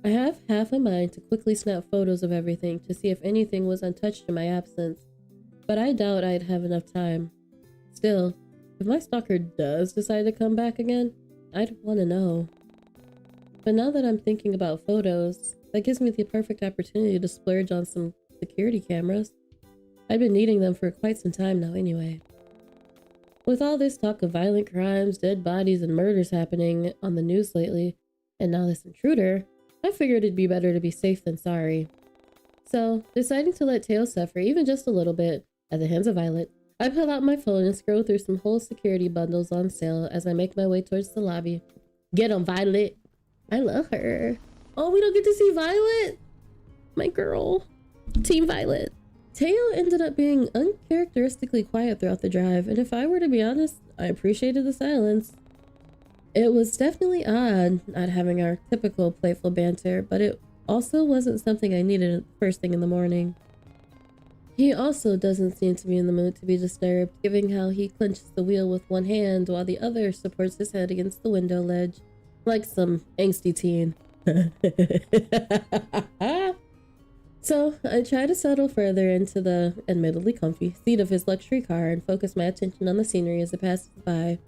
I have half a mind to quickly snap photos of everything to see if anything was untouched in my absence, but I doubt I'd have enough time. Still, if my stalker does decide to come back again, I'd want to know. But now that I'm thinking about photos, that gives me the perfect opportunity to splurge on some security cameras. I've been needing them for quite some time now anyway. With all this talk of violent crimes, dead bodies, and murders happening on the news lately, and now this intruder, I figured it'd be better to be safe than sorry. So, deciding to let Teo suffer even just a little bit at the hands of Violet, I pull out my phone and scroll through some whole security bundles on sale as I make my way towards the lobby. Get 'em, Violet! I love her. Oh, we don't get to see Violet? My girl. Team Violet. Teo ended up being uncharacteristically quiet throughout the drive, and if I were to be honest, I appreciated the silence. It was definitely odd not having our typical playful banter, but it also wasn't something I needed first thing in the morning. He also doesn't seem to be in the mood to be disturbed, given how he clenches the wheel with one hand while the other supports his head against the window ledge, like some angsty teen. So I try to settle further into the admittedly comfy seat of his luxury car and focus my attention on the scenery as it passes by.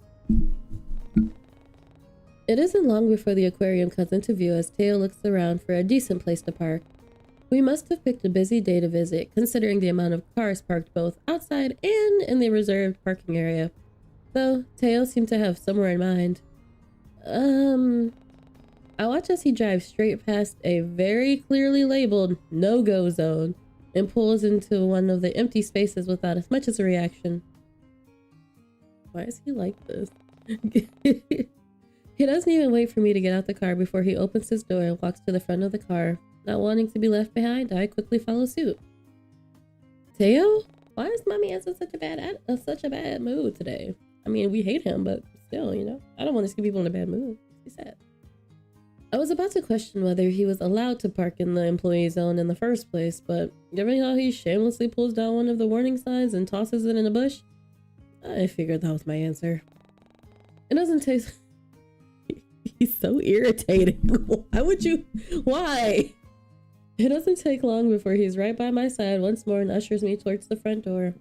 It isn't long before the aquarium comes into view as Teo looks around for a decent place to park. We must have picked a busy day to visit, considering the amount of cars parked both outside and in the reserved parking area. Though Teo seemed to have somewhere in mind. I watch as he drives straight past a very clearly labeled no-go zone and pulls into one of the empty spaces without as much as a reaction. Why is he like this? He doesn't even wait for me to get out the car before he opens his door and walks to the front of the car. Not wanting to be left behind, I quickly follow suit. Teo? Why is mommy in such a bad mood today? I mean, we hate him, but still, you know, I don't want to see people in a bad mood. He's sad. I was about to question whether he was allowed to park in the employee zone in the first place, but given how he shamelessly pulls down one of the warning signs and tosses it in a bush, I figured that was my answer. It doesn't take... He's so irritating. Why would you? Why? It doesn't take long before he's right by my side once more and ushers me towards the front door.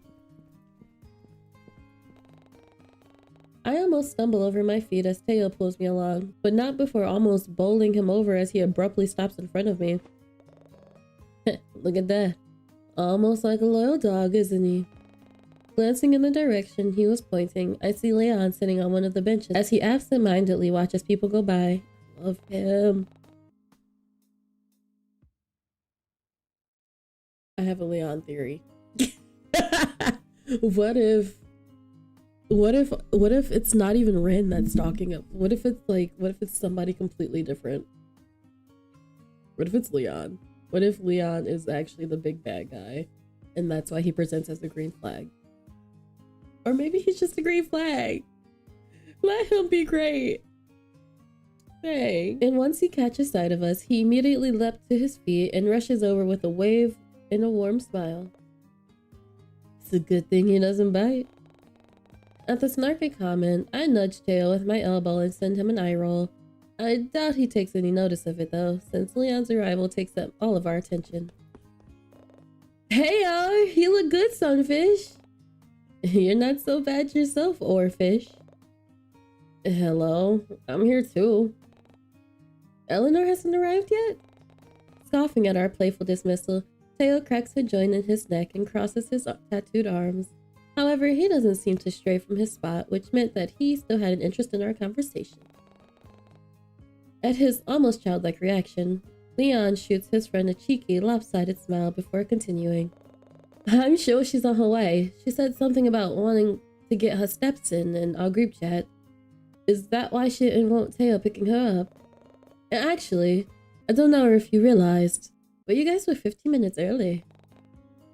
I almost stumble over my feet as Teo pulls me along, but not before almost bowling him over as he abruptly stops in front of me. Look at that. Almost like a loyal dog, isn't he? Glancing in the direction he was pointing, I see Leon sitting on one of the benches as he absent-mindedly watches people go by. Love him. I have a Leon theory. What if it's not even Ren that's stalking him? What if it's somebody completely different? What if it's Leon? What if Leon is actually the big bad guy and that's why he presents as the green flag? Or maybe he's just a green flag. Let him be great. Dang. And once he catches sight of us, he immediately leapt to his feet and rushes over with a wave and a warm smile. It's a good thing he doesn't bite. At the snarky comment, I nudge Teo with my elbow and send him an eye roll. I doubt he takes any notice of it though, since Leon's arrival takes up all of our attention. Hey y'all, you look good, sunfish. You're not so bad yourself, oarfish. Hello, I'm here too. Eleanor hasn't arrived yet? Scoffing at our playful dismissal, Teo cracks a joint in his neck and crosses his tattooed arms. However, he doesn't seem to stray from his spot, which meant that he still had an interest in our conversation. At his almost childlike reaction, Leon shoots his friend a cheeky, lopsided smile before continuing. I'm sure she's on her way. She said something about wanting to get her steps in our group chat. Is that why she didn't want Teo picking her up? And actually, I don't know if you realized, but you guys were 15 minutes early.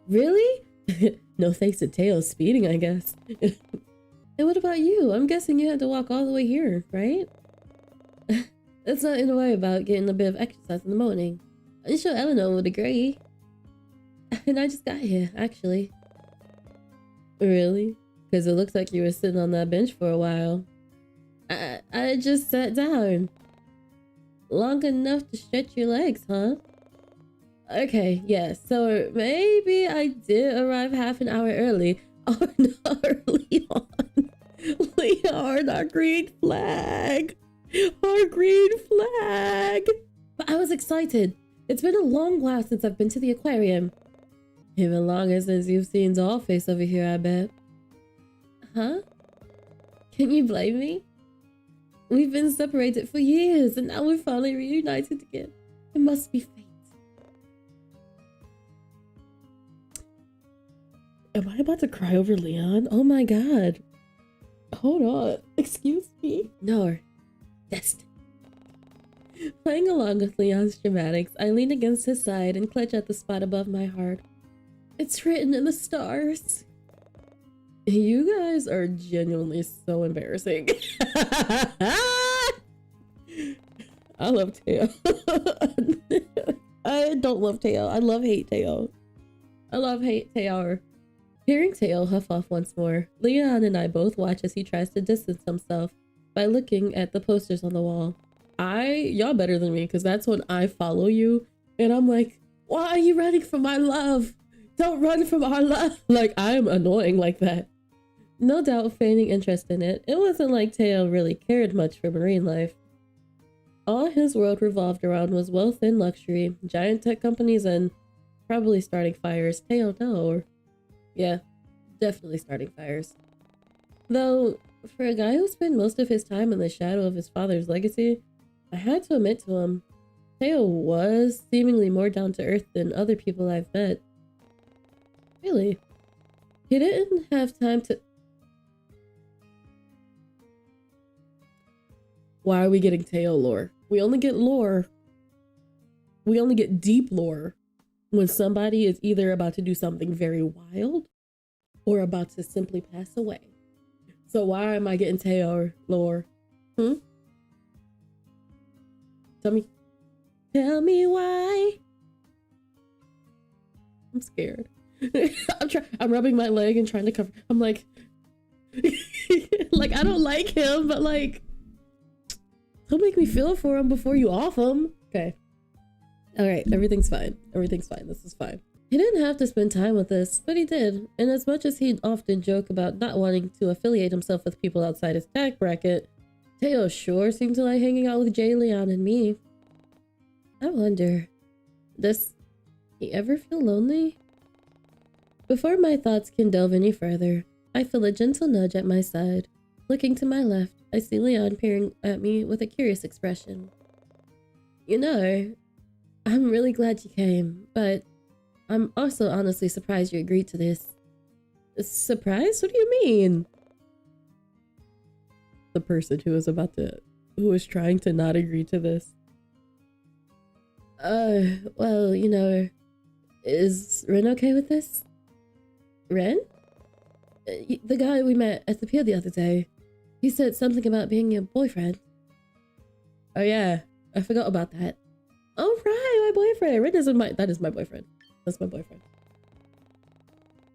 Really? No thanks to Teo speeding, I guess. And what about you? I'm guessing you had to walk all the way here, right? That's not in a way about getting a bit of exercise in the morning. I'm sure Eleanor would agree. And I just got here, actually. Really? Because it looks like you were sitting on that bench for a while. I just sat down. Long enough to stretch your legs, huh? Okay, yeah, so maybe I did arrive half an hour early. Oh no, Leon. Leon, our green flag. Our green flag. But I was excited. It's been a long while since I've been to the aquarium. Even longer since you've seen Dollface over here, I bet. Huh? Can you blame me? We've been separated for years, and now we're finally reunited again. It must be fate. Am I about to cry over Leon? Oh my god. Hold on. Excuse me? No. Destiny. Playing along with Leon's dramatics, I lean against his side and clutch at the spot above my heart. It's written in the stars. You guys are genuinely so embarrassing. I love Teo. I don't love Teo. I love hate Teo. I love hate Teo. Hearing Teo huff off once more, Leon and I both watch as he tries to distance himself by looking at the posters on the wall. Y'all better than me, because that's when I follow you and I'm like, why are you running from my love? Don't run from our love. Like, I'm annoying like that. No doubt feigning interest in it, it wasn't like Teo really cared much for marine life. All his world revolved around was wealth and luxury, giant tech companies, and probably starting fires. Teo, no. Yeah, definitely starting fires. Though, for a guy who spent most of his time in the shadow of his father's legacy, I had to admit to him, Teo was seemingly more down to earth than other people I've met. Really? He didn't have time to... Why are we getting Teo lore? We only get lore. We only get deep lore when somebody is either about to do something very wild or about to simply pass away. So why am I getting Teo lore? Tell me. Tell me why. I'm scared. I'm rubbing my leg and trying to cover. I'm like, like, I don't like him, but like, don't make me feel for him before you off him. Okay. All right. Everything's fine. Everything's fine. This is fine. He didn't have to spend time with us, but he did. And as much as he'd often joke about not wanting to affiliate himself with people outside his tax bracket, Teo sure seemed to like hanging out with Jay, Leon, and me. I wonder, does he ever feel lonely? Before my thoughts can delve any further, I feel a gentle nudge at my side. Looking to my left, I see Leon peering at me with a curious expression. You know, I'm really glad you came, but I'm also honestly surprised you agreed to this. Surprised? What do you mean? The person who was trying to not agree to this. Well, you know, is Ren okay with this? Ren? The guy we met at the pier the other day. He said something about being your boyfriend. Oh yeah, I forgot about that. Oh right, my boyfriend. Ren isn't my. That is my boyfriend. That's my boyfriend.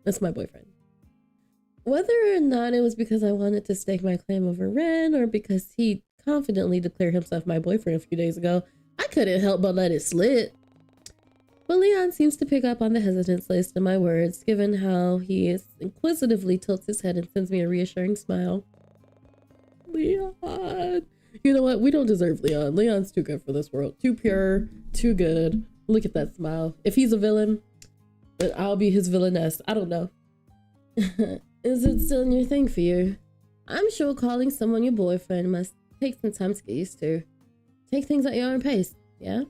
That's my boyfriend. Whether or not it was because I wanted to stake my claim over Ren or because he confidently declared himself my boyfriend a few days ago, I couldn't help but let it slip. But Leon seems to pick up on the hesitance laced in my words, given how he inquisitively tilts his head and sends me a reassuring smile. Leon. You know what? We don't deserve Leon. Leon's too good for this world. Too pure, too good. Look at that smile. If he's a villain, then I'll be his villainess. I don't know. Is it still a new thing for you? I'm sure calling someone your boyfriend must take some time to get used to. Take things at your own pace, yeah?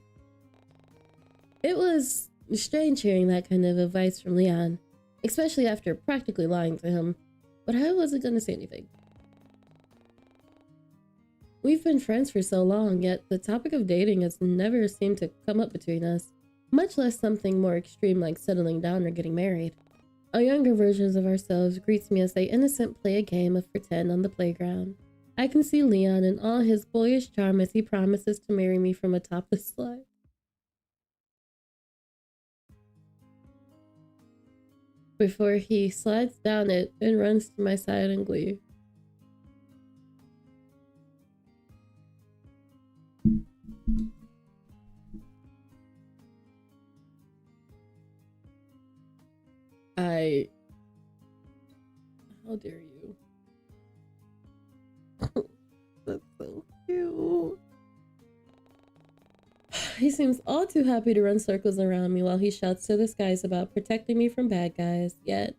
It was strange hearing that kind of advice from Leon, especially after practically lying to him, but I wasn't gonna say anything. We've been friends for so long, yet the topic of dating has never seemed to come up between us, much less something more extreme like settling down or getting married. Our younger versions of ourselves greets me as they innocent play a game of pretend on the playground. I can see Leon in all his boyish charm as he promises to marry me from atop the slide. Before he slides down it and runs to my side in glee. How dare you? That's so cute. He seems all too happy to run circles around me while he shouts to the skies about protecting me from bad guys, yet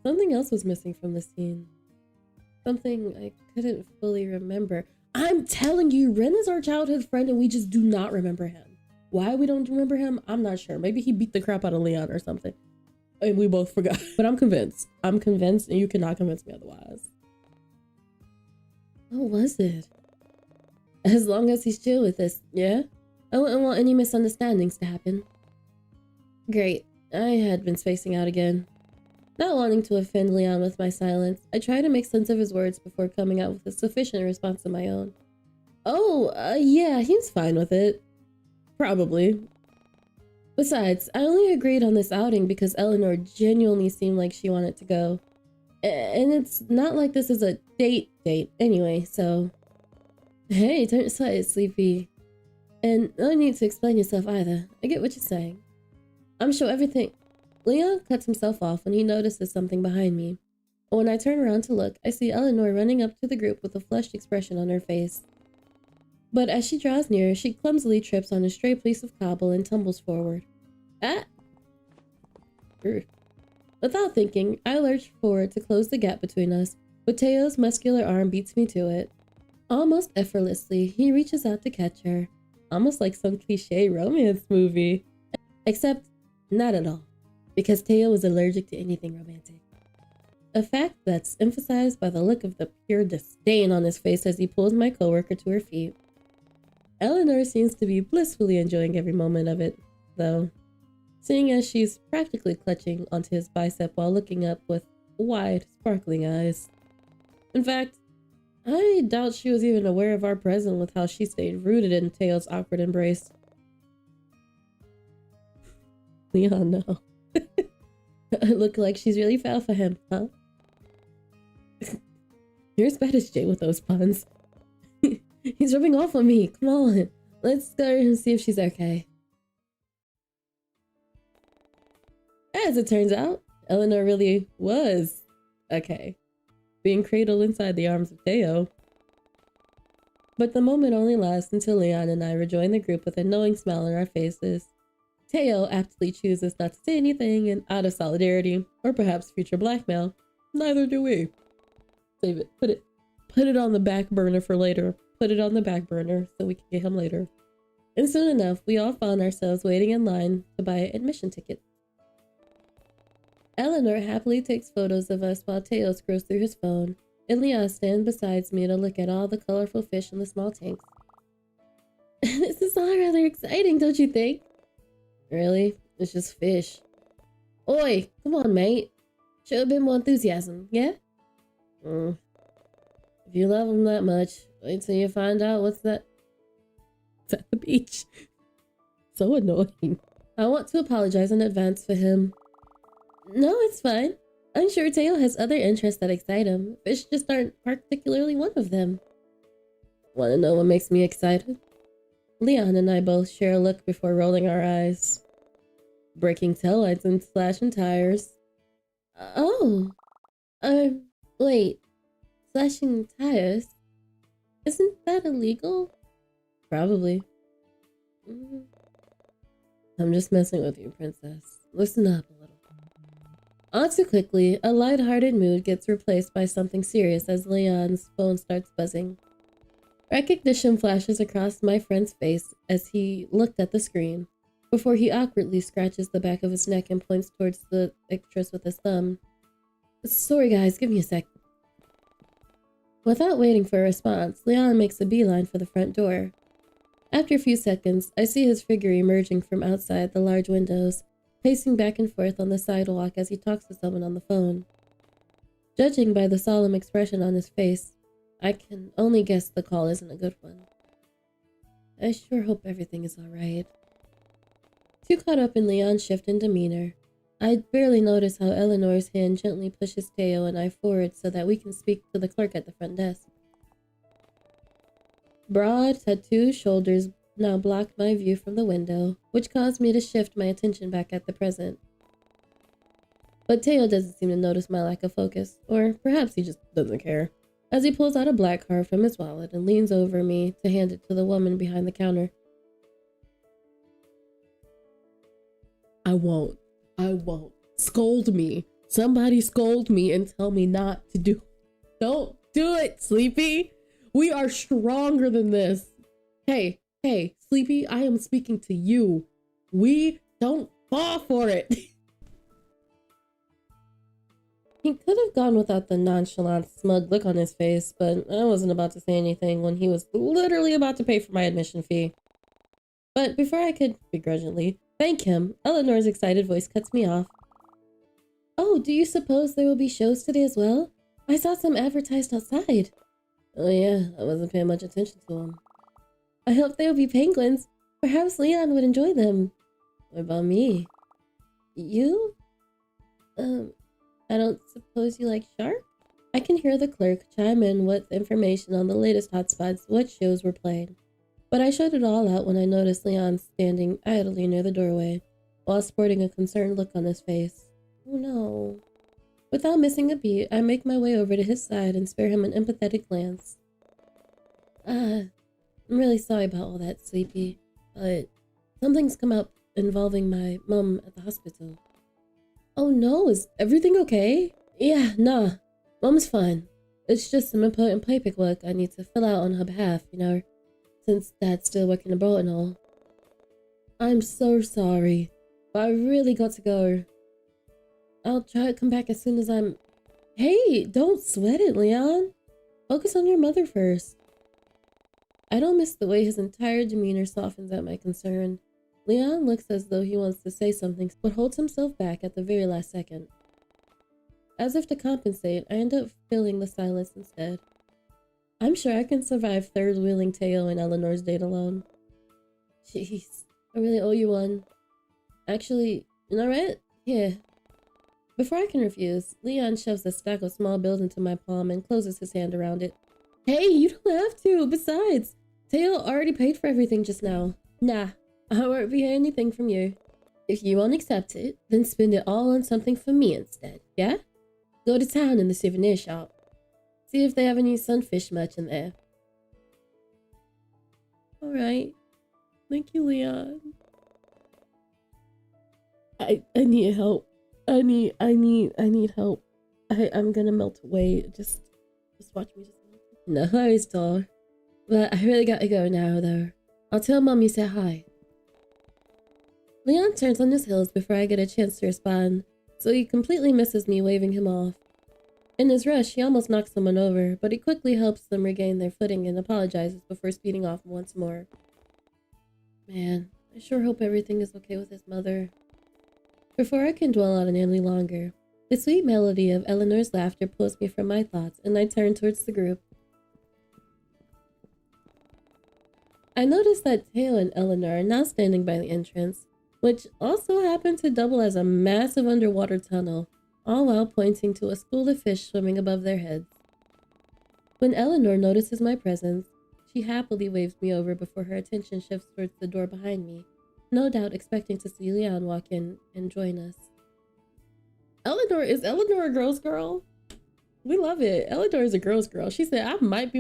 something else was missing from the scene. Something I couldn't fully remember. I'm telling you, Ren is our childhood friend and we just do not remember him. Why we don't remember him, I'm not sure. Maybe he beat the crap out of Leon or something. And we both forgot. But I'm convinced. I'm convinced and you cannot convince me otherwise. What was it? As long as he's chill with us, yeah? I wouldn't want any misunderstandings to happen. Great. I had been spacing out again. Not wanting to offend Leon with my silence, I try to make sense of his words before coming out with a sufficient response of my own. Oh, yeah, he's fine with it. Probably. Besides, I only agreed on this outing because Eleanor genuinely seemed like she wanted to go. And it's not like this is a date anyway, so... Hey, don't say it, Sleepy. And no need to explain yourself either. I get what you're saying. I'm sure everything... Leon cuts himself off when he notices something behind me. When I turn around to look, I see Eleanor running up to the group with a flushed expression on her face. But as she draws near, she clumsily trips on a stray piece of cobble and tumbles forward. Ah! Without thinking, I lurch forward to close the gap between us, but Teo's muscular arm beats me to it. Almost effortlessly, he reaches out to catch her, almost like some cliché romance movie. Except, not at all, because Teo is allergic to anything romantic. A fact that's emphasized by the look of the pure disdain on his face as he pulls my coworker to her feet. Eleanor seems to be blissfully enjoying every moment of it, though, seeing as she's practically clutching onto his bicep while looking up with wide, sparkling eyes. In fact, I doubt she was even aware of our presence with how she stayed rooted in Teo's awkward embrace. Leon, no. It looked like she's really fell for him, huh? You're as bad as Jay with those puns. He's rubbing off on me. Come on. Let's go and see if she's okay. As it turns out, Eleanor really was okay, being cradled inside the arms of Teo. But the moment only lasts until Leon and I rejoin the group with a knowing smile on our faces. Teo aptly chooses not to say anything, and out of solidarity, or perhaps future blackmail, neither do we. Save it. Put it on the back burner for later. Put it on the back burner so we can get him later. And soon enough, we all found ourselves waiting in line to buy admission tickets. Eleanor happily takes photos of us while Teo scrolls through his phone, and Leon stands beside me to look at all the colorful fish in the small tanks. This is all rather exciting, don't you think? Really? It's just fish. Oi, come on, mate. Show a bit more enthusiasm, yeah? If you love them that much, wait till you find out what's that. It's at the beach. So annoying. I want to apologize in advance for him. No, it's fine. I'm sure Teo has other interests that excite him. Fish just aren't particularly one of them. Want to know what makes me excited? Leon and I both share a look before rolling our eyes. Breaking taillights and slashing tires. Oh. Wait. Slashing tires? Isn't that illegal? Probably. I'm just messing with you, princess. Listen up a little. All too quickly, a light-hearted mood gets replaced by something serious as Leon's phone starts buzzing. Recognition flashes across my friend's face as he looked at the screen, before he awkwardly scratches the back of his neck and points towards the extras with his thumb. Sorry guys, give me a sec. Without waiting for a response, Leon makes a beeline for the front door. After a few seconds, I see his figure emerging from outside the large windows, pacing back and forth on the sidewalk as he talks to someone on the phone. Judging by the solemn expression on his face, I can only guess the call isn't a good one. I sure hope everything is alright. Too caught up in Leon's shift in demeanor, I barely notice how Eleanor's hand gently pushes Teo and I forward so that we can speak to the clerk at the front desk. Broad, tattooed shoulders now blocked my view from the window, which caused me to shift my attention back at the present. But Teo doesn't seem to notice my lack of focus, or perhaps he just doesn't care, as he pulls out a black card from his wallet and leans over me to hand it to the woman behind the counter. I won't. Scold me. Somebody scold me and tell me not to do. Don't do it, Sleepy. We are stronger than this. Hey, Sleepy, I am speaking to you. We don't fall for it. He could have gone without the nonchalant, smug look on his face, but I wasn't about to say anything when he was literally about to pay for my admission fee. But before I could begrudgingly thank him, Eleanor's excited voice cuts me off. Oh, do you suppose there will be shows today as well? I saw some advertised outside. Oh yeah, I wasn't paying much attention to them. I hope there will be penguins. Perhaps Leon would enjoy them. What about me? You? I don't suppose you like sharks? I can hear the clerk chime in with information on the latest hotspots, what shows were playing. But I shut it all out when I noticed Leon standing idly near the doorway, while sporting a concerned look on his face. Oh no. Without missing a beat, I make my way over to his side and spare him an empathetic glance. I'm really sorry about all that, Sleepy, but something's come up involving my mom at the hospital. Oh no, is everything okay? Yeah, nah, Mom's fine. It's just some important paperwork I need to fill out on her behalf, you know, since Dad's still working abroad and all. I'm so sorry, but I really got to go. I'll try to come back as soon as I'm... Hey, don't sweat it, Leon. Focus on your mother first. I don't miss the way his entire demeanor softens at my concern. Leon looks as though he wants to say something, but holds himself back at the very last second. As if to compensate, I end up filling the silence instead. I'm sure I can survive third-wheeling Teo and Eleanor's date alone. Jeez, I really owe you one. Actually, you know what? Here. Before I can refuse, Leon shoves a stack of small bills into my palm and closes his hand around it. Hey, you don't have to. Besides, Teo already paid for everything just now. Nah, I won't be hearing anything from you. If you won't accept it, then spend it all on something for me instead, yeah? Go to town in the souvenir shop. See if they have any sunfish merch in there. Alright. Thank you, Leon. I need help. I need help. I'm gonna melt away. Just watch me just melt. No worries, doll. But I really gotta go now, though. I'll tell Mom you said hi. Leon turns on his heels before I get a chance to respond, so he completely misses me waving him off. In his rush, he almost knocks someone over, but he quickly helps them regain their footing and apologizes before speeding off once more. Man, I sure hope everything is okay with his mother. Before I can dwell on it any longer, the sweet melody of Eleanor's laughter pulls me from my thoughts, and I turn towards the group. I noticed that Teo and Eleanor are now standing by the entrance, which also happened to double as a massive underwater tunnel, all while pointing to a school of fish swimming above their heads. When Eleanor notices my presence, she happily waves me over before her attention shifts towards the door behind me, no doubt expecting to see Leon walk in and join us. Is Eleanor a girl's girl? We love it. Eleanor is a girl's girl. She said, I might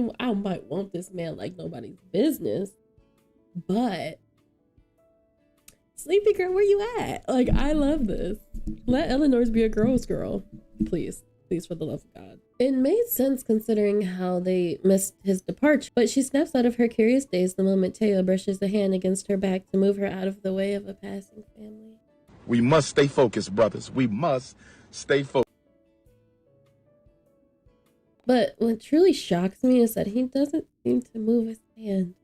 want this man like nobody's business, but Sleepy girl, where you at? Like, I love this. Let Eleanor's be a girl's girl. Please, for the love of God. It made sense considering how they missed his departure, but she snaps out of her curious daze the moment Teo brushes a hand against her back to move her out of the way of a passing family. We must stay focused, brothers. We must stay focused. But what truly shocks me is that he doesn't seem to move his hand.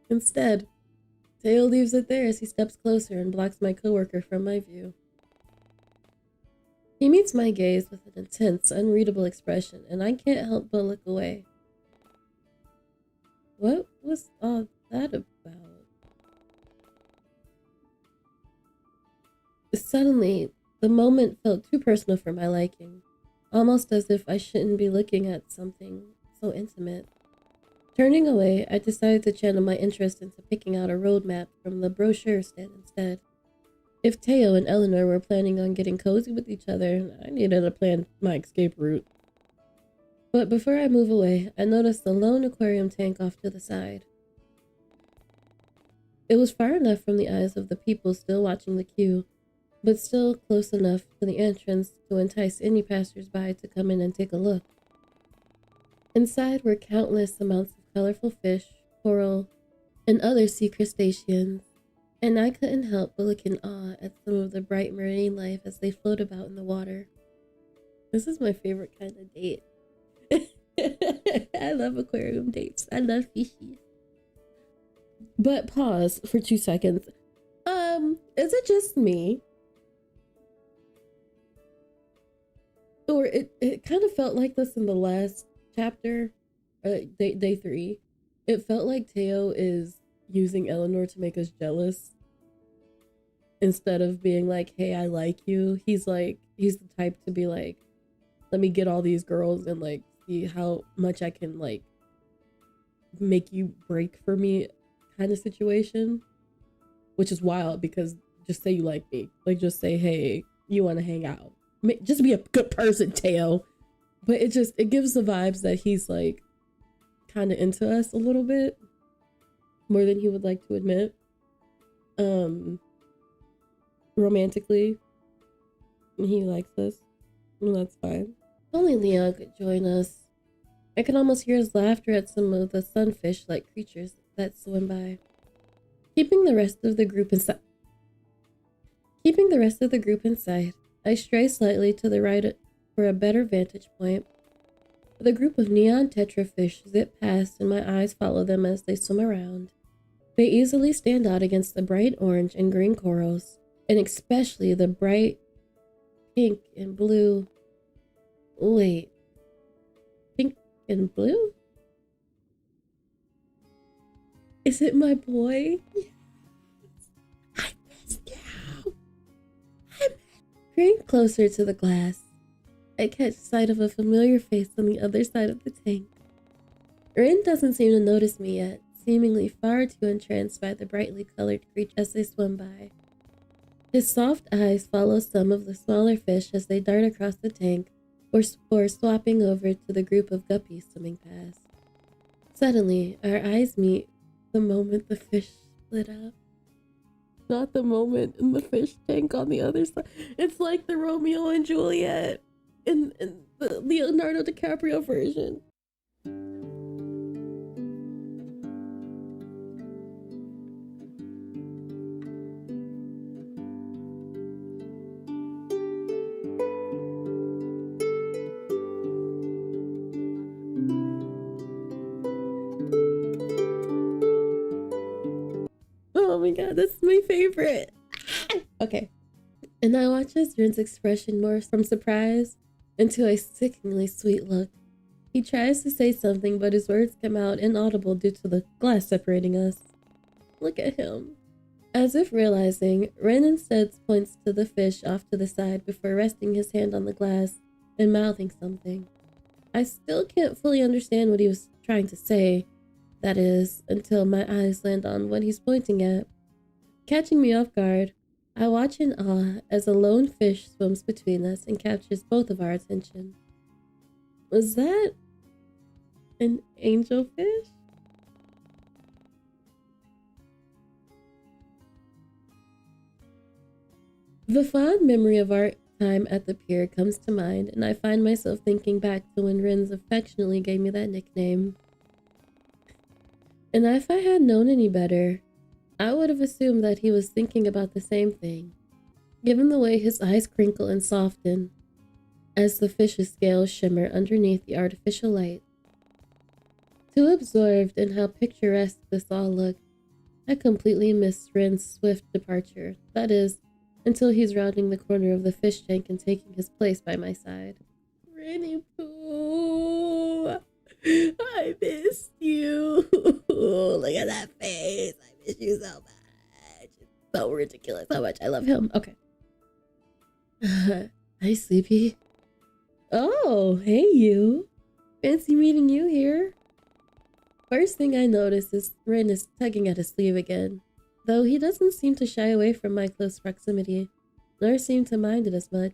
Instead, Teo leaves it there as he steps closer and blocks my coworker from my view. He meets my gaze with an intense, unreadable expression, and I can't help but look away. What was all that about? Suddenly, the moment felt too personal for my liking, almost as if I shouldn't be looking at something so intimate. Turning away, I decided to channel my interest into picking out a roadmap from the brochure stand instead. If Teo and Eleanor were planning on getting cozy with each other, I needed to plan my escape route. But before I move away, I noticed a lone aquarium tank off to the side. It was far enough from the eyes of the people still watching the queue, but still close enough to the entrance to entice any passersby to come in and take a look. Inside were countless amounts of colorful fish, coral, and other sea crustaceans, and I couldn't help but look in awe at some of the bright marine life as they float about in the water. This is my favorite kind of date. I love aquarium dates. I love fishies. But pause for 2 seconds. Is it just me? Or it kind of felt like this in the last chapter, day 3. It felt like Teo is using Eleanor to make us jealous. Instead of being like, hey, I like you. He's the type to be like, let me get all these girls and like see how much I can like make you break for me kind of situation. Which is wild because just say you like me. Like just say, hey, you want to hang out. Just be a good person, Teo. But it gives the vibes that he's like kind of into us a little bit more than he would like to admit. Romantically, and he likes us. Well, that's fine. If only Leon could join us. I can almost hear his laughter at some of the sunfish-like creatures that swim by. Keeping the rest of the group in sight, I stray slightly to the right for a better vantage point. The group of neon tetrafish zip past and my eyes follow them as they swim around. They easily stand out against the bright orange and green corals, and especially the bright pink and blue. Wait, pink and blue? Is it my boy? Yes. I missed you. Peering closer to the glass, I catch sight of a familiar face on the other side of the tank. Rin doesn't seem to notice me yet, seemingly far too entranced by the brightly colored creatures as they swim by. His soft eyes follow some of the smaller fish as they dart across the tank or swapping over to the group of guppies swimming past. Suddenly, our eyes meet the moment the fish split up. Not the moment in the fish tank on the other side. It's like the Romeo and Juliet in the Leonardo DiCaprio version. Oh my god, this is my favorite. Okay. And I watch as Rin's expression morphs from surprise into a sickeningly sweet look. He tries to say something, but his words come out inaudible due to the glass separating us. Look at him. As if realizing, Ren instead points to the fish off to the side before resting his hand on the glass and mouthing something. I still can't fully understand what he was trying to say, that is, until my eyes land on what he's pointing at. Catching me off guard, I watch in awe as a lone fish swims between us and captures both of our attention. Was that an angelfish? The fond memory of our time at the pier comes to mind, and I find myself thinking back to when Renz affectionately gave me that nickname. And if I had known any better, I would have assumed that he was thinking about the same thing, given the way his eyes crinkle and soften as the fish's scales shimmer underneath the artificial light. Too absorbed in how picturesque this all looked, I completely missed Ren's swift departure, that is, until he's rounding the corner of the fish tank and taking his place by my side. Renny Pooh, I missed you. Look at that face. I miss you so much. It's so ridiculous how much I love him. Okay. Hi, Sleepy. Oh, hey you. Fancy meeting you here. First thing I notice is Ren is tugging at his sleeve again, though he doesn't seem to shy away from my close proximity, nor seem to mind it as much.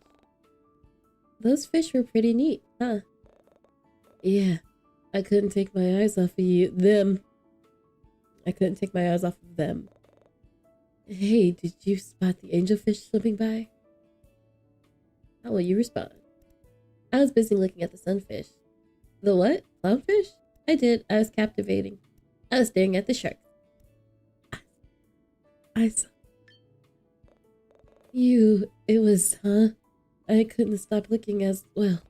Those fish were pretty neat, huh? Yeah, I couldn't take my eyes off of them. I couldn't take my eyes off of them. Hey, did you spot the angelfish swimming by? How will you respond? I was busy looking at the sunfish. The what? Clownfish? I did. I was captivating. I was staring at the shark. I saw you. It was, huh? I couldn't stop looking as well.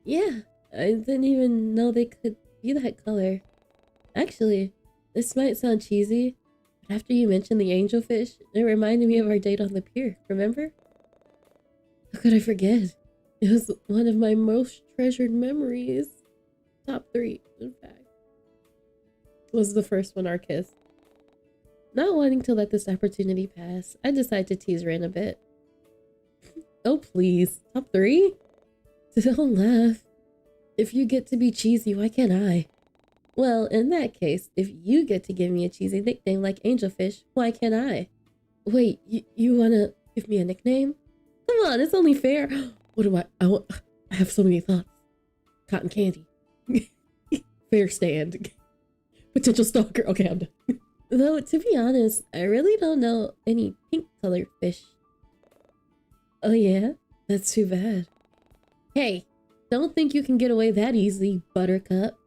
Yeah, I didn't even know they could be that color. Actually, this might sound cheesy, but after you mentioned the angelfish, it reminded me of our date on the pier, remember? How could I forget? It was one of my most treasured memories. Top 3, in fact. Was the first one our kiss. Not wanting to let this opportunity pass, I decided to tease Ren a bit. Oh please, top 3? Don't laugh. If you get to be cheesy, why can't I? Well, in that case, if you get to give me a cheesy nickname like Angelfish, why can't I? Wait, you wanna give me a nickname? Come on, it's only fair. What do I have so many thoughts. Cotton candy. Fair stand. Potential stalker. Okay, I'm done. Though, to be honest, I really don't know any pink colored fish. Oh yeah? That's too bad. Hey, don't think you can get away that easy, Buttercup.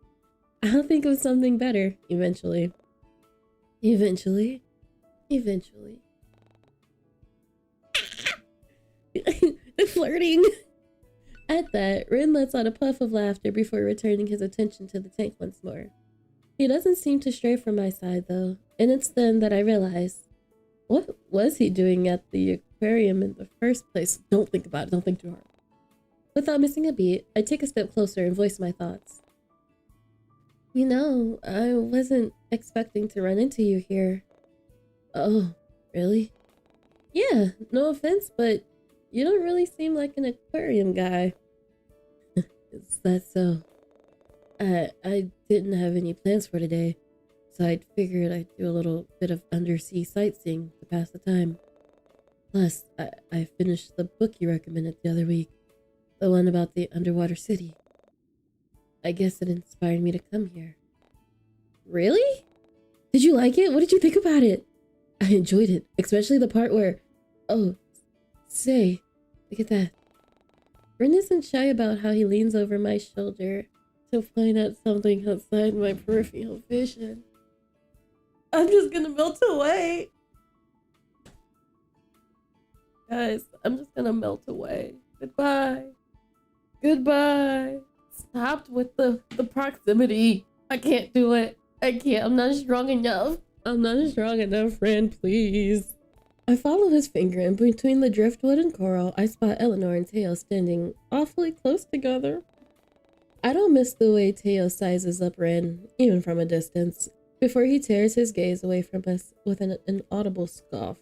I'll think of something better, eventually. Eventually. Flirting. At that, Rin lets out a puff of laughter before returning his attention to the tank once more. He doesn't seem to stray from my side, though, and it's then that I realize, what was he doing at the aquarium in the first place? Don't think about it. Don't think too hard. Without missing a beat, I take a step closer and voice my thoughts. You know, I wasn't expecting to run into you here. Oh, really? Yeah, no offense, but you don't really seem like an aquarium guy. Is that so? I didn't have any plans for today, so I figured I'd do a little bit of undersea sightseeing to pass the time. Plus, I finished the book you recommended the other week, the one about the underwater city. I guess it inspired me to come here. Really? Did you like it? What did you think about it? I enjoyed it, especially the part where, oh, say, look at that. Ren isn't shy about how he leans over my shoulder to point out something outside my peripheral vision. I'm just gonna melt away. Guys, I'm just gonna melt away. Goodbye. Goodbye. Stopped with the proximity. I can't do it. I can't. I'm not strong enough. I'm not strong enough, friend, please. I follow his finger, and between the driftwood and coral, I spot Eleanor and Teo standing awfully close together. I don't miss the way Teo sizes up Ren, even from a distance. before he tears his gaze away from us with an audible scoff.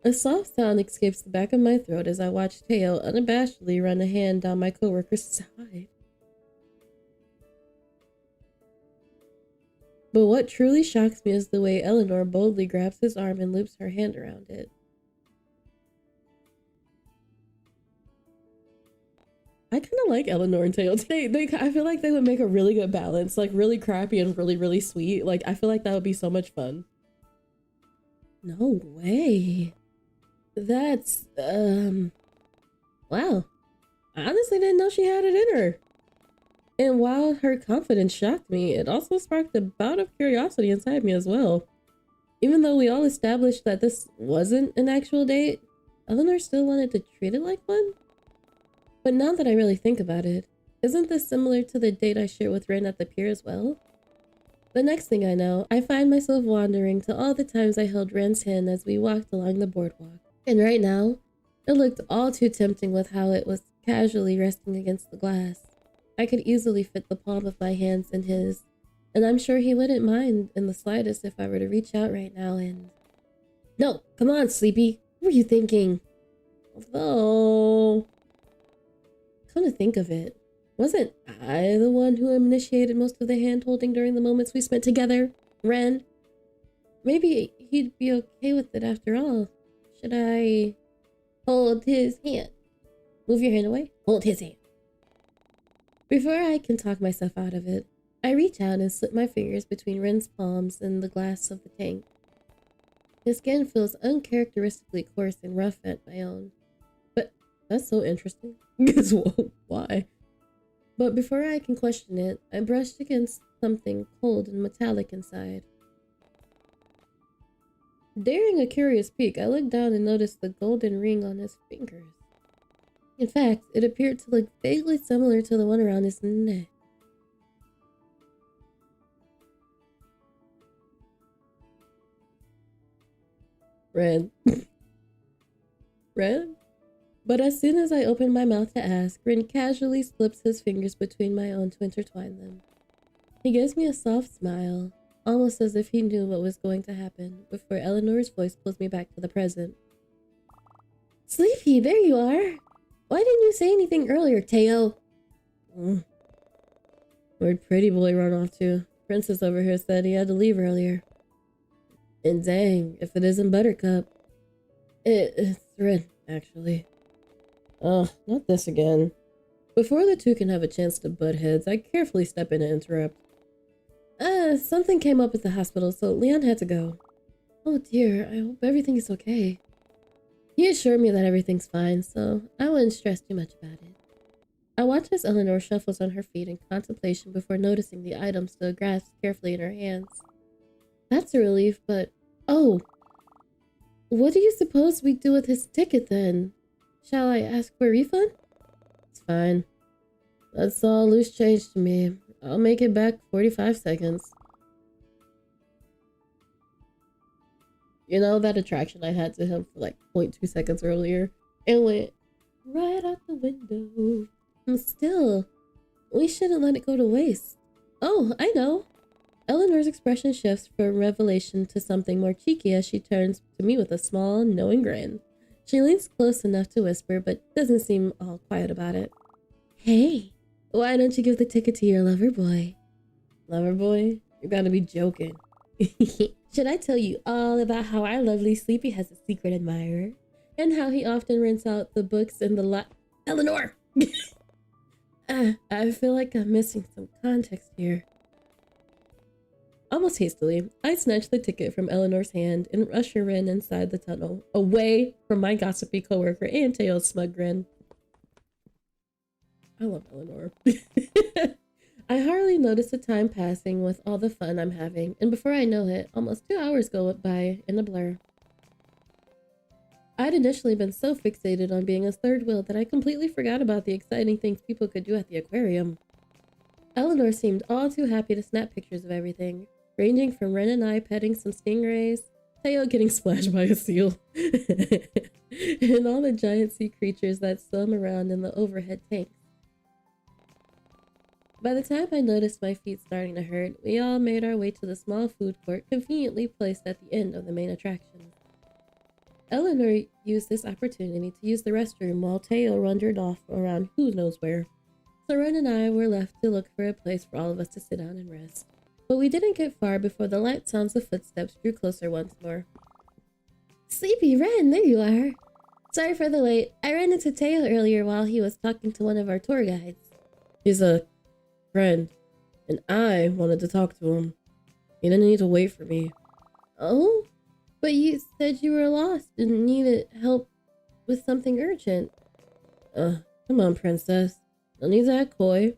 A soft sound escapes the back of my throat as I watch Teo unabashedly run a hand down my coworker's side. But what truly shocks me is the way Eleanor boldly grabs his arm and loops her hand around it. I kind of like Eleanor and Teo. I feel like they would make a really good balance, like really crappy and really, really sweet. Like, I feel like that would be so much fun. No way. That's, wow. I honestly didn't know she had it in her. And while her confidence shocked me, it also sparked a bout of curiosity inside me as well. Even though we all established that this wasn't an actual date, Eleanor still wanted to treat it like one. But now that I really think about it, isn't this similar to the date I shared with Rin at the pier as well? The next thing I know, I find myself wandering to all the times I held Ren's hand as we walked along the boardwalk. And right now, it looked all too tempting with how it was casually resting against the glass. I could easily fit the palm of my hands in his, and I'm sure he wouldn't mind in the slightest if I were to reach out right now and... No, come on, Sleepy. What were you thinking? Although... Come to think of it, wasn't I the one who initiated most of the hand-holding during the moments we spent together, Ren? Maybe he'd be okay with it after all. Should I hold his hand? Move your hand away. Hold his hand. Before I can talk myself out of it, I reach out and slip my fingers between Ren's palms and the glass of the tank. His skin feels uncharacteristically coarse and rough at my own. But that's so interesting. Guess what? Why? But before I can question it, I brushed against something cold and metallic inside. Daring a curious peek, I looked down and noticed the golden ring on his fingers. In fact, it appeared to look vaguely similar to the one around his neck. Red. Red? But as soon as I opened my mouth to ask, Rin casually slips his fingers between my own to intertwine them. He gives me a soft smile, almost as if he knew what was going to happen, before Eleanor's voice pulls me back to the present. Sleepy, there you are! Why didn't you say anything earlier, Teo? Where'd Pretty Boy run off to? Princess over here said he had to leave earlier. And dang, if it isn't Buttercup. It's Rin, actually. Oh, not this again. Before the two can have a chance to butt heads, I carefully step in and interrupt. Something came up at the hospital, so Leon had to go. Oh dear, I hope everything is okay. He assured me that everything's fine, so I wouldn't stress too much about it. I watch as Eleanor shuffles on her feet in contemplation before noticing the item still grasped carefully in her hands. That's a relief, but... Oh! What do you suppose we do with his ticket then? Shall I ask for a refund? It's fine. That's all loose change to me. I'll make it back 45 seconds. You know that attraction I had to him for like 0.2 seconds earlier? It went right out the window. And still, we shouldn't let it go to waste. Oh, I know. Eleanor's expression shifts from revelation to something more cheeky as she turns to me with a small, knowing grin. She leans close enough to whisper, but doesn't seem all quiet about it. Hey, why don't you give the ticket to your lover boy? Lover boy? You gotta be joking. Should I tell you all about how our lovely Sleepy has a secret admirer? And how he often rents out the books in the Eleanor! I feel like I'm missing some context here. Almost hastily, I snatch the ticket from Eleanor's hand and rush her in inside the tunnel, away from my gossipy coworker and Teo's smug grin. I love Eleanor. I hardly notice the time passing with all the fun I'm having, and before I know it, almost 2 hours go by in a blur. I'd initially been so fixated on being a third wheel that I completely forgot about the exciting things people could do at the aquarium. Eleanor seemed all too happy to snap pictures of everything, ranging from Ren and I petting some stingrays, Teo getting splashed by a seal, and all the giant sea creatures that swim around in the overhead tanks. By the time I noticed my feet starting to hurt, we all made our way to the small food court conveniently placed at the end of the main attraction. Eleanor used this opportunity to use the restroom while Teo wandered off around who knows where. So Ren and I were left to look for a place for all of us to sit down and rest. But we didn't get far before the light sounds of footsteps drew closer once more. Sleepy Ren, there you are. Sorry for the wait. I ran into Teo earlier while he was talking to one of our tour guides. He's a friend, and I wanted to talk to him. He didn't need to wait for me. Oh? But you said you were lost and needed help with something urgent. Come on, princess. No need to act coy.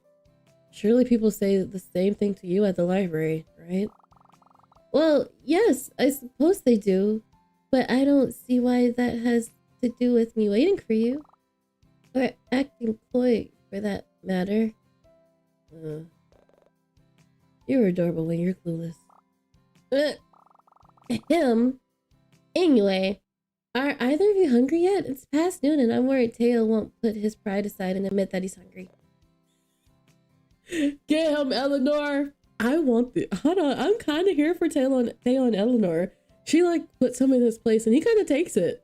Surely people say the same thing to you at the library, right? Well, yes, I suppose they do. But I don't see why that has to do with me waiting for you. Or acting coy, for that matter. You're adorable when you're clueless. Him? Anyway, are either of you hungry yet? It's past noon and I'm worried Teo won't put his pride aside and admit that he's hungry. Get him, Eleanor! I want the... Hold on, I'm kind of here for Teo and Eleanor. She like puts him in his place and he kind of takes it.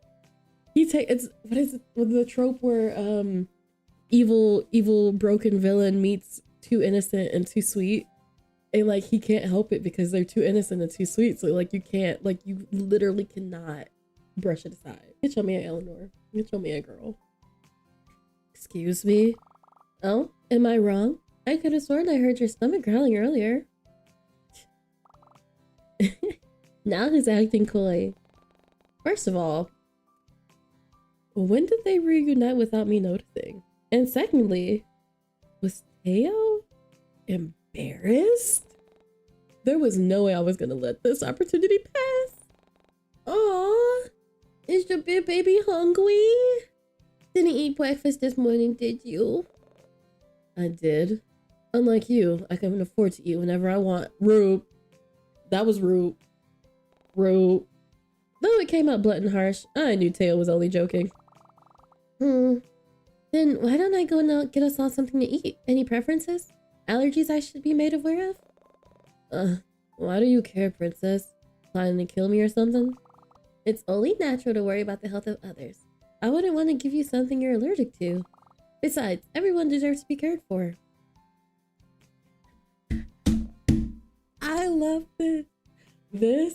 It's... What is it? The trope where evil broken villain meets too innocent and too sweet. And like he can't help it because they're too innocent and too sweet. So like you can't, like you literally cannot brush it aside. Get your man, Eleanor. Get your man, girl. Excuse me? Oh, am I wrong? I could have sworn I heard your stomach growling earlier. Now he's acting coy. First of all, when did they reunite without me noticing? And secondly, was Teo embarrassed? There was no way I was gonna let this opportunity pass. Aw, is your big baby hungry? Didn't eat breakfast this morning, did you? I did. Unlike you, I can afford to eat whenever I want. Rude. That was rude. Rude. Though it came out blunt and harsh, I knew Teo was only joking. Then why don't I go and get us all something to eat? Any preferences? Allergies I should be made aware of? Why do you care, princess? Planning to kill me or something? It's only natural to worry about the health of others. I wouldn't want to give you something you're allergic to. Besides, everyone deserves to be cared for. I love this.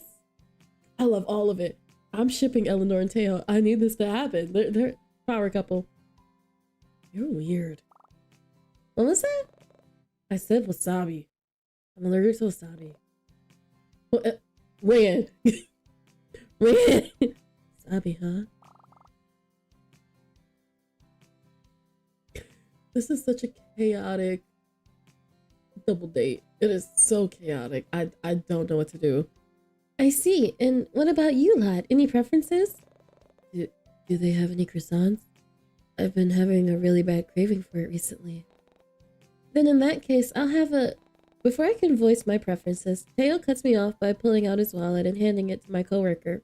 I love all of it. I'm shipping Eleanor and Teo. I need this to happen. They're power couple. You're weird. What was that? I said wasabi. I'm allergic to wasabi. What? Ran. Ran. Wasabi, huh? This is such a chaotic double date. It is so chaotic. I don't know what to do. I see. And what about you, lad? Any preferences? Do they have any croissants? I've been having a really bad craving for it recently. Then in that case, I'll have a... Before I can voice my preferences, Teo cuts me off by pulling out his wallet and handing it to my coworker.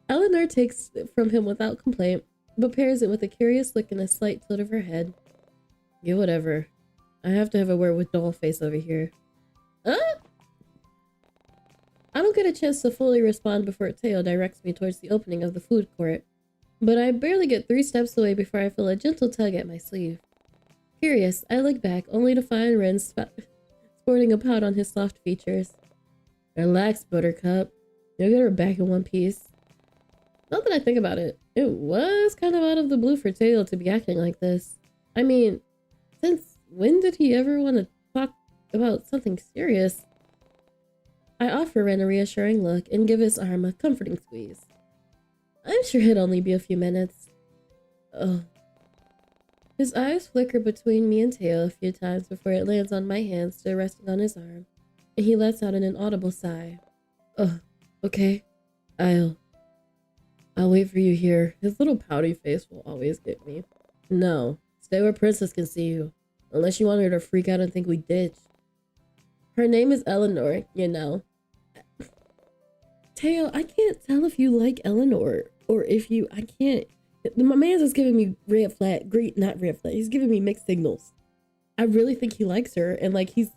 Eleanor takes it from him without complaint, but pairs it with a curious look and a slight tilt of her head. Yeah, whatever. I have to have a word with Dollface over here. Huh? I don't get a chance to fully respond before Teo directs me towards the opening of the food court, but I barely get 3 steps away before I feel a gentle tug at my sleeve. Curious, I look back, only to find Ren sporting a pout on his soft features. Relax, Buttercup. You'll get her back in one piece. Not that I think about it, it was kind of out of the blue for Teo to be acting like this. I mean, since when did he ever want to talk about something serious? I offer Ren a reassuring look and give his arm a comforting squeeze. I'm sure it'd only be a few minutes. Oh. His eyes flicker between me and Teo a few times before it lands on my hand still resting on his arm, and he lets out an inaudible sigh. Oh, okay. I'll wait for you here. His little pouty face will always get me. No, stay where Princess can see you. Unless you want her to freak out and think we ditched. Her name is Eleanor, you know. Teo, I can't tell if you like Eleanor or if you... I can't... My man's just giving me red flag. Not red flag. He's giving me mixed signals. I really think he likes her, and like he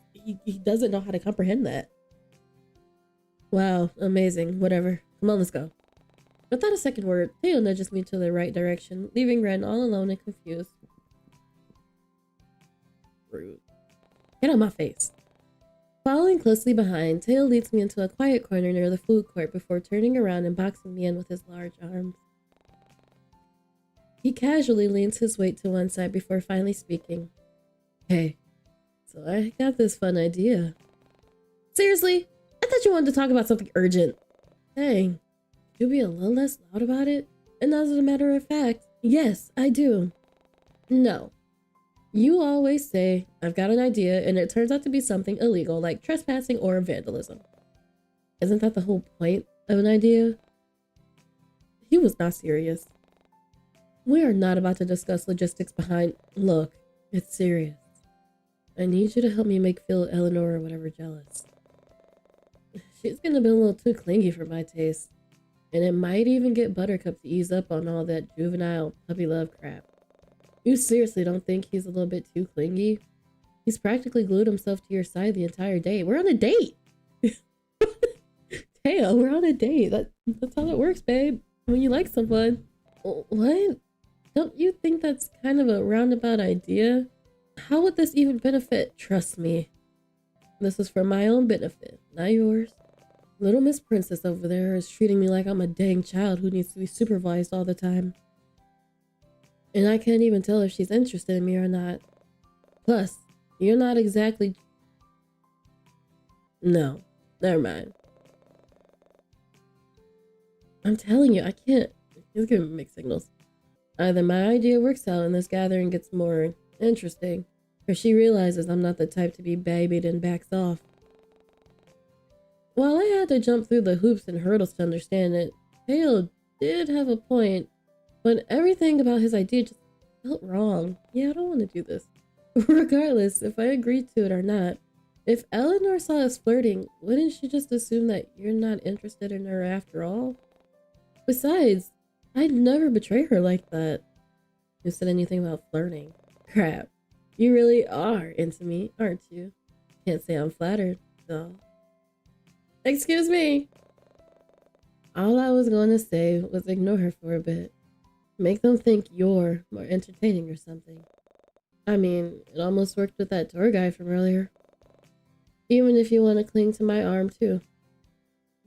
doesn't know how to comprehend that. Wow, amazing. Whatever. Come on, let's go. Without a second word, Theo nudges me to the right direction, leaving Ren all alone and confused. Rude. Get out my face. Following closely behind, Theo leads me into a quiet corner near the food court before turning around and boxing me in with his large arms. He casually leans his weight to one side before finally speaking. Hey, so I got this fun idea. Seriously? I thought you wanted to talk about something urgent. Dang, could you be a little less loud about it? And as a matter of fact, yes, I do. No. You always say, I've got an idea, and it turns out to be something illegal, like trespassing or vandalism. Isn't that the whole point of an idea? He was not serious. We are not about to discuss logistics behind... Look, it's serious. I need you to help me make Phil, Eleanor, or whatever jealous. She's gonna be a little too clingy for my taste. And it might even get Buttercup to ease up on all that juvenile puppy love crap. You seriously don't think he's a little bit too clingy? He's practically glued himself to your side the entire day. We're on a date! Tail, we're on a date. That's how it works, babe. When you like someone. What? Don't you think that's kind of a roundabout idea? How would this even benefit? Trust me. This is for my own benefit, not yours. Little Miss Princess over there is treating me like I'm a dang child who needs to be supervised all the time. And I can't even tell if she's interested in me or not. Plus, you're not exactly... No, never mind. I'm telling you, I can't... He's giving me mixed signals. Either my idea works out and this gathering gets more interesting, or she realizes I'm not the type to be babied and backs off. While I had to jump through the hoops and hurdles to understand it, Theo did have a point, but everything about his idea just felt wrong. Yeah, I don't want to do this. Regardless, if I agreed to it or not, if Eleanor saw us flirting, wouldn't she just assume that you're not interested in her after all? Besides, I'd never betray her like that. You said anything about flirting? Crap. You really are into me, aren't you? Can't say I'm flattered, though. Excuse me. All I was going to say was ignore her for a bit. Make them think you're more entertaining or something. I mean, it almost worked with that tour guide from earlier. Even if you want to cling to my arm too.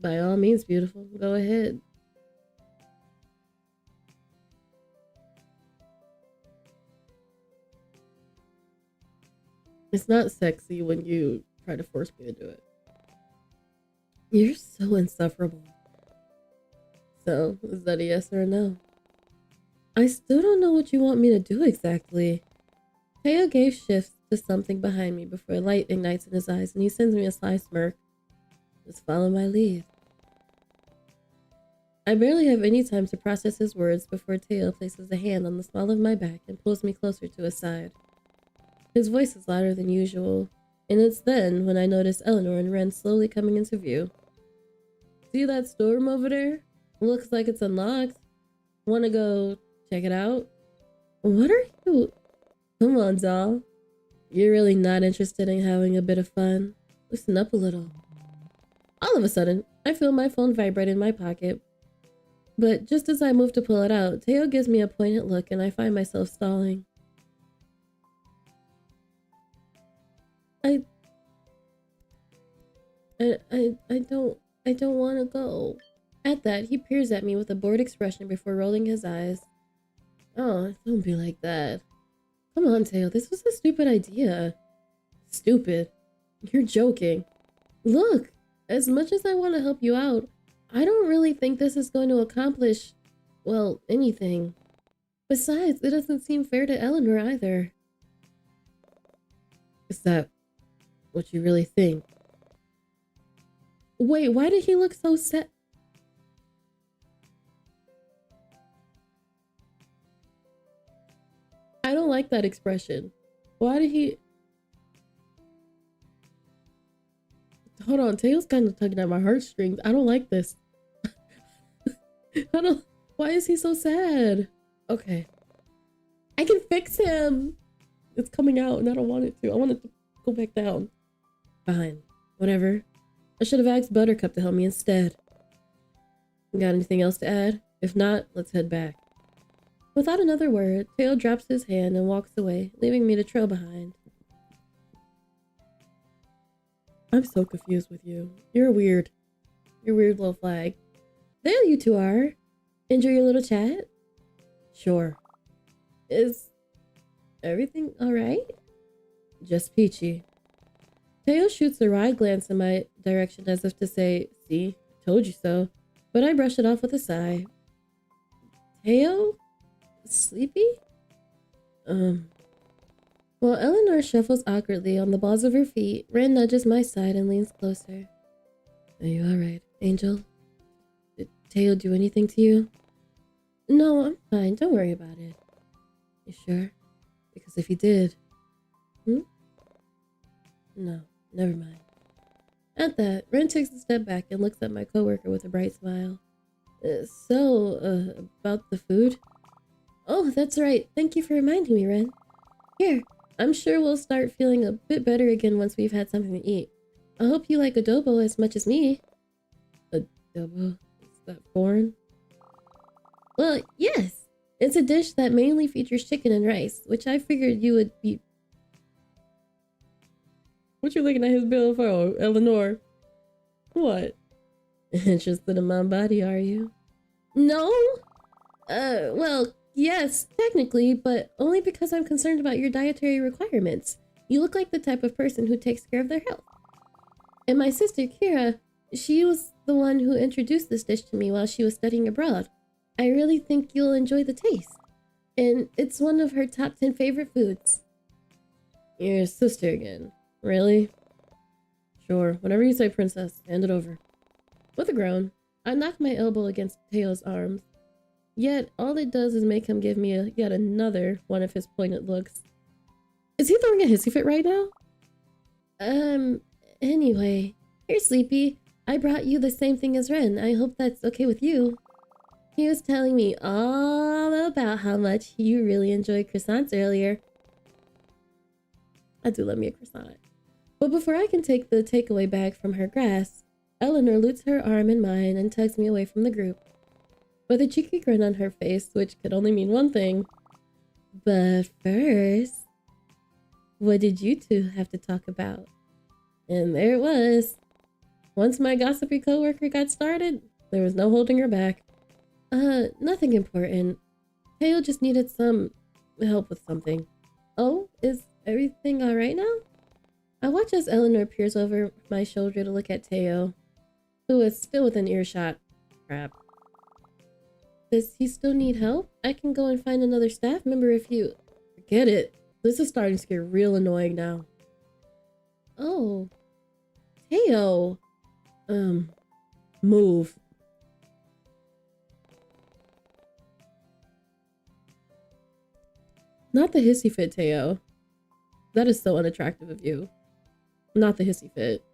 By all means, beautiful, go ahead. It's not sexy when you try to force me to do it. You're so insufferable. So, is that a yes or a no? I still don't know what you want me to do exactly. Teo gave shifts to something behind me before light ignites in his eyes and he sends me a sly smirk. Just follow my lead. I barely have any time to process his words before Teo places a hand on the small of my back and pulls me closer to his side. His voice is louder than usual, and it's then when I notice Eleanor and Ren slowly coming into view. See that storeroom over there? Looks like it's unlocked. Wanna go check it out? What are you... Come on, doll. You're really not interested in having a bit of fun? Loosen up a little. All of a sudden, I feel my phone vibrate in my pocket. But just as I move to pull it out, Teo gives me a poignant look and I find myself stalling. I don't want to go. At that, he peers at me with a bored expression before rolling his eyes. Oh, don't be like that. Come on, Teo, this was a stupid idea. Stupid? You're joking. Look, as much as I want to help you out, I don't really think this is going to accomplish, well, anything. Besides, it doesn't seem fair to Eleanor either. Is that what you really think? Wait, why did he look so sad? I don't like that expression. Why did he... Hold on, Teo's kind of tugging at my heartstrings. I don't like this. Why is he so sad? Okay. I can fix him. It's coming out and I don't want it to. I want it to go back down. Fine. Whatever. I should have asked Buttercup to help me instead. Got anything else to add? If not, let's head back. Without another word, Tail drops his hand and walks away, leaving me to trail behind. I'm so confused with you. You're weird. You're a weird little flag. There you two are. Enjoy your little chat? Sure. Is everything alright? Just peachy. Tail shoots a wry glance in my direction as if to say, see, told you so, but I brush it off with a sigh. Tail? Sleepy? While Eleanor shuffles awkwardly on the balls of her feet, Ren nudges my side and leans closer. Are you alright, Angel? Did Tail do anything to you? No, I'm fine. Don't worry about it. You sure? Because if he did... No, never mind. At that, Ren takes a step back and looks at my coworker with a bright smile. About the food? Oh, that's right. Thank you for reminding me, Ren. Here, I'm sure we'll start feeling a bit better again once we've had something to eat. I hope you like adobo as much as me. Adobo? Is that foreign? Well, yes. It's a dish that mainly features chicken and rice, which I figured you would be... What you looking at his bill for, Eleanor? What? Interested in my body, are you? No? Well, yes, technically, but only because I'm concerned about your dietary requirements. You look like the type of person who takes care of their health. And my sister, Kira, she was the one who introduced this dish to me while she was studying abroad. I really think you'll enjoy the taste. And it's one of her top 10 favorite foods. Your sister again. Really? Sure, whatever you say, princess. Hand it over. With a groan, I knock my elbow against Tail's arms. Yet, all it does is make him give me yet another one of his pointed looks. Is he throwing a hissy fit right now? Anyway. Here, Sleepy. I brought you the same thing as Ren. I hope that's okay with you. He was telling me all about how much you really enjoyed croissants earlier. I do love me a croissant. But before I can take the takeaway bag from her grasp, Eleanor loops her arm in mine and tugs me away from the group. With a cheeky grin on her face, which could only mean one thing. But first, what did you two have to talk about? And there it was. Once my gossipy coworker got started, there was no holding her back. Nothing important. Tail just needed some help with something. Oh, is everything alright now? I watch as Eleanor peers over my shoulder to look at Teo, who is still within earshot. Crap. Does he still need help? I can go and find another staff member if you... Forget it. This is starting to get real annoying now. Oh. Teo. Move. Not the hissy fit, Teo. That is so unattractive of you. Not the hissy fit.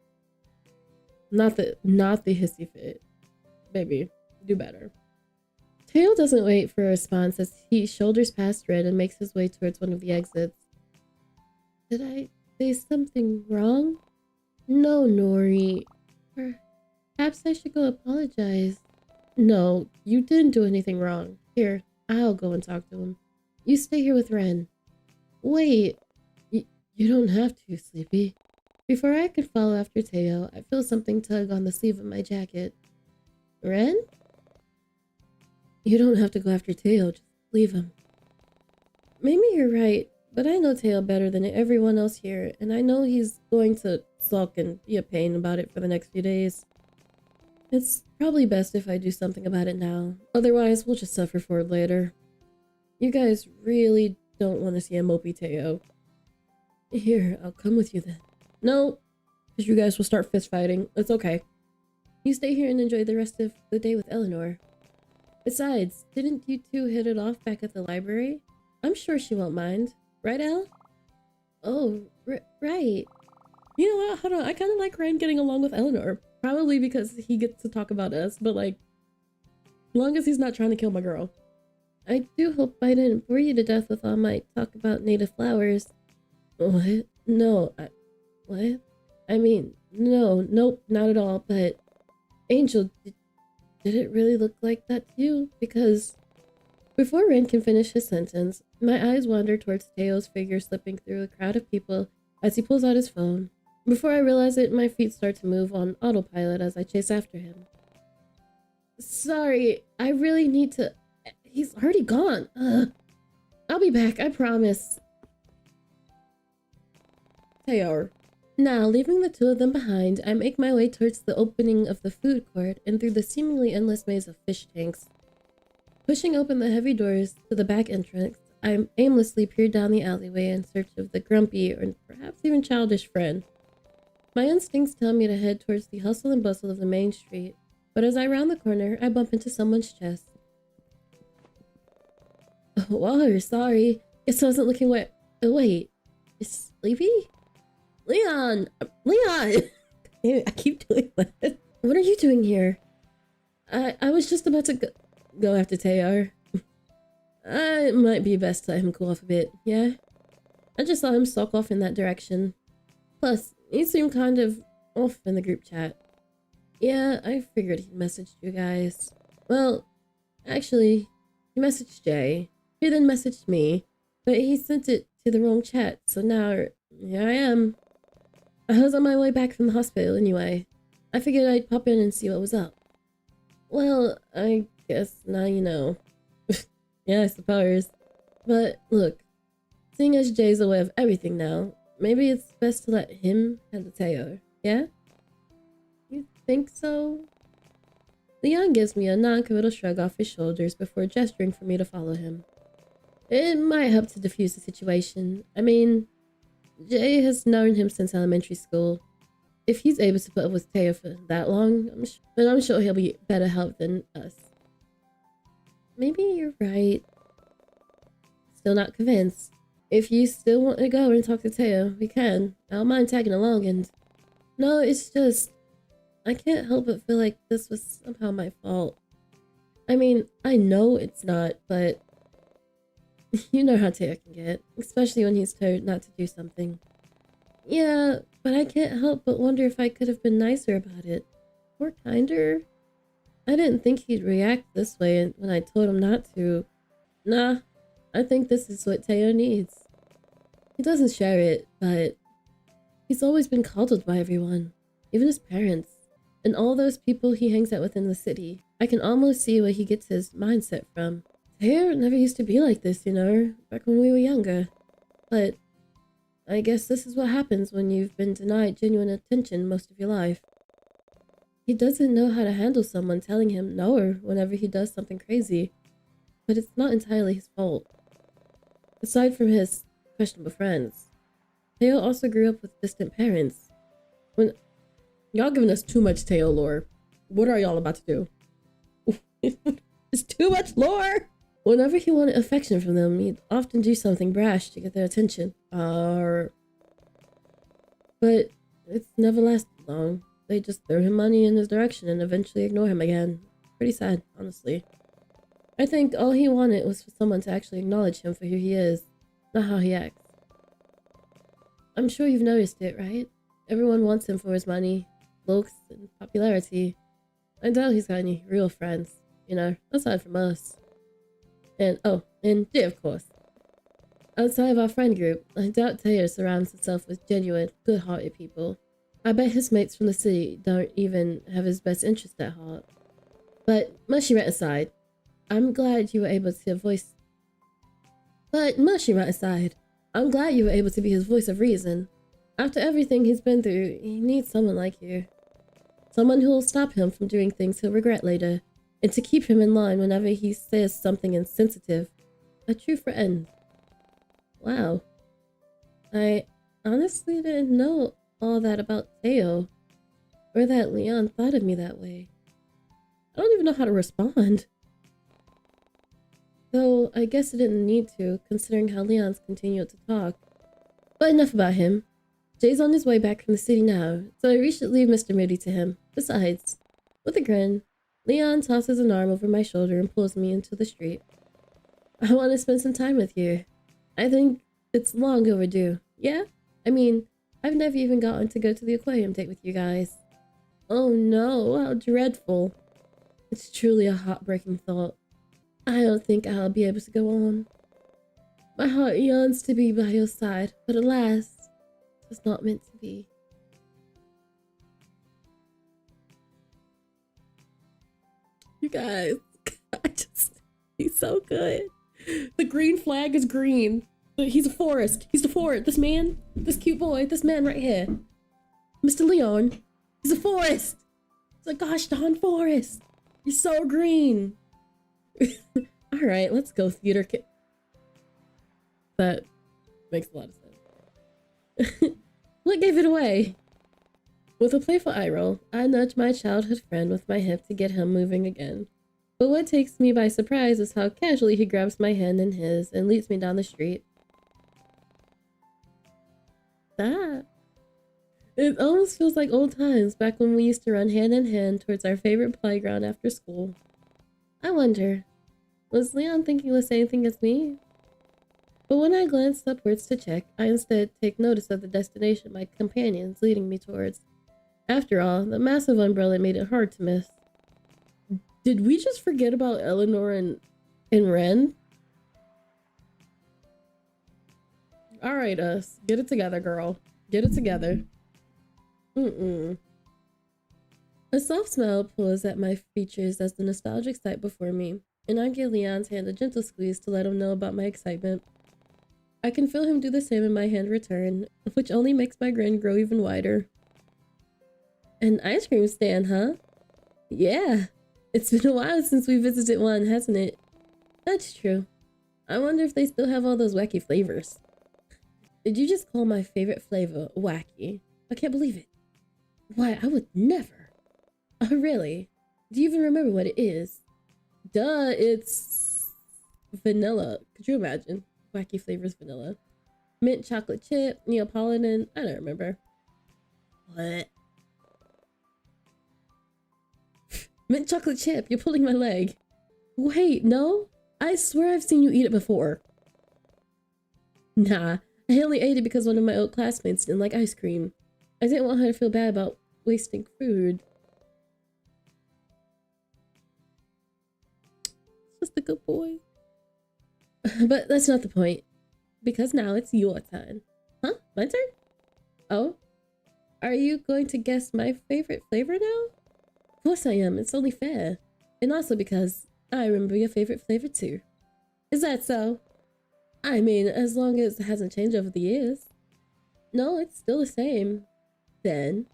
Not the hissy fit. Baby, do better. Teo doesn't wait for a response as he shoulders past Red and makes his way towards one of the exits. Did I say something wrong? No, Nori. Perhaps I should go apologize. No, you didn't do anything wrong. Here, I'll go and talk to him. You stay here with Ren. Wait, you don't have to, Sleepy. Before I could follow after Teo, I feel something tug on the sleeve of my jacket. Ren? You don't have to go after Teo, just leave him. Maybe you're right, but I know Teo better than everyone else here, and I know he's going to sulk and be a pain about it for the next few days. It's probably best if I do something about it now, otherwise we'll just suffer for it later. You guys really don't want to see a mopey Teo. Here, I'll come with you then. No, because you guys will start fist fighting. It's okay. You stay here and enjoy the rest of the day with Eleanor. Besides, didn't you two hit it off back at the library? I'm sure she won't mind. Right, Elle? Oh, right. You know what? Hold on. I kind of like Ryan getting along with Eleanor. Probably because he gets to talk about us, but like, as long as he's not trying to kill my girl. I do hope I didn't bore you to death with all my talk about native flowers. What? No, what? I mean, no, nope, not at all, but Angel, did it really look like that to you? Because before Ren can finish his sentence, my eyes wander towards Teo's figure slipping through a crowd of people as he pulls out his phone. Before I realize it, my feet start to move on autopilot as I chase after him. Sorry, I really need to... He's already gone. I'll be back, I promise. Teo. Now, leaving the two of them behind, I make my way towards the opening of the food court and through the seemingly endless maze of fish tanks. Pushing open the heavy doors to the back entrance, I aimlessly peer down the alleyway in search of the grumpy or perhaps even childish friend. My instincts tell me to head towards the hustle and bustle of the main street, but as I round the corner, I bump into someone's chest. Oh, whoa, sorry. Guess I wasn't looking where... Oh, wait. Is Sleepy? Leon! Leon! I keep doing that. What are you doing here? I was just about to go after Teo. It might be best to let him cool off a bit, yeah? I just saw him stalk off in that direction. Plus, he seemed kind of off in the group chat. Yeah, I figured he messaged you guys. Well, actually, he messaged Jay. He then messaged me, but he sent it to the wrong chat, so now here I am. I was on my way back from the hospital anyway. I figured I'd pop in and see what was up. Well, I guess now you know. Yeah, I suppose. But look, seeing as Jay's aware of everything now, maybe it's best to let him handle Teo, yeah? You think so? Leon gives me a non-committal shrug off his shoulders before gesturing for me to follow him. It might help to diffuse the situation. I mean, Jay has known him since elementary school. If he's able to put up with Teo for that long, I'm sure he'll be better help than us. Maybe you're right. Still not convinced. If you still want to go and talk to Teo, we can. I don't mind tagging along and... No, it's just... I can't help but feel like this was somehow my fault. I mean, I know it's not, but... You know how Teo can get, especially when he's told not to do something. Yeah, but I can't help but wonder if I could have been nicer about it. Or kinder. I didn't think he'd react this way when I told him not to. Nah, I think this is what Teo needs. He doesn't share it, but he's always been coddled by everyone, even his parents, and all those people he hangs out with in the city. I can almost see where he gets his mindset from. Teo never used to be like this, you know, back when we were younger. But I guess this is what happens when you've been denied genuine attention most of your life. He doesn't know how to handle someone telling him no whenever he does something crazy, but it's not entirely his fault. Aside from his questionable friends, Teo also grew up with distant parents. When y'all giving us too much Teo lore, what are y'all about to do? It's too much lore! Whenever he wanted affection from them, he'd often do something brash to get their attention. But it's never lasted long. They just throw him money in his direction and eventually ignore him again. Pretty sad, honestly. I think all he wanted was for someone to actually acknowledge him for who he is, not how he acts. I'm sure you've noticed it, right? Everyone wants him for his money, looks, and popularity. I doubt he's got any real friends, you know, aside from us. And, oh, and Jay, of course. Outside of our friend group, I doubt Teo surrounds himself with genuine, good-hearted people. I bet his mates from the city don't even have his best interest at heart. But mushy rat aside, I'm glad you were able to voice... But mushy rat aside, I'm glad you were able to be his voice of reason. After everything he's been through, he needs someone like you. Someone who will stop him from doing things he'll regret later, and to keep him in line whenever he says something insensitive. A true friend. Wow. I honestly didn't know all that about Teo, or that Leon thought of me that way. I don't even know how to respond. Though I guess I didn't need to, considering how Leon's continued to talk. But enough about him. Jay's on his way back from the city now, so we should leave Mr. Moody to him. Besides, with a grin, Leon tosses an arm over my shoulder and pulls me into the street. I want to spend some time with you. I think it's long overdue. Yeah? I mean, I've never even gotten to go to the aquarium date with you guys. Oh no, how dreadful. It's truly a heartbreaking thought. I don't think I'll be able to go on. My heart yearns to be by your side, but alas, it's not meant to be. You guys, he's so good. The green flag is green. He's a forest. He's the forest. This man, this cute boy, this man right here, Mr. Leon, he's a forest. It's a gosh darn forest. You're so green. All right, let's go, theater kid. That makes a lot of sense. What gave it away? With a playful eye roll, I nudge my childhood friend with my hip to get him moving again. But what takes me by surprise is how casually he grabs my hand in his and leads me down the street. Ah. It almost feels like old times back when we used to run hand in hand towards our favorite playground after school. I wonder, was Leon thinking the same thing as me? But when I glanced upwards to check, I instead take notice of the destination my companion's leading me towards. After all, the massive umbrella made it hard to miss. Did we just forget about Eleanor and Ren? Alright, us. Get it together, girl. Get it together. A soft smile pulls at my features as the nostalgic sight before me, and I give Leon's hand a gentle squeeze to let him know about my excitement. I can feel him do the same in my hand return, which only makes my grin grow even wider. An ice cream stand, huh? Yeah. It's been a while since we visited one, hasn't it? That's true. I wonder if they still have all those wacky flavors. Did you just call my favorite flavor wacky? I can't believe it. Why, I would never. Oh, really? Do you even remember what it is? Duh, it's vanilla. Could you imagine? Wacky flavors vanilla. Mint chocolate chip, Neapolitan. I don't remember. What? Mint chocolate chip. You're pulling my leg. Wait, no? I swear I've seen you eat it before. Nah, I only ate it because one of my old classmates didn't like ice cream. I didn't want her to feel bad about wasting food. Just a good boy. But that's not the point. Because now it's your turn. Huh? My turn? Oh? Are you going to guess my favorite flavor now? Of course I am. It's only fair. And also because I remember your favorite flavor too. Is that so? I mean, as long as it hasn't changed over the years. No, it's still the same. Then,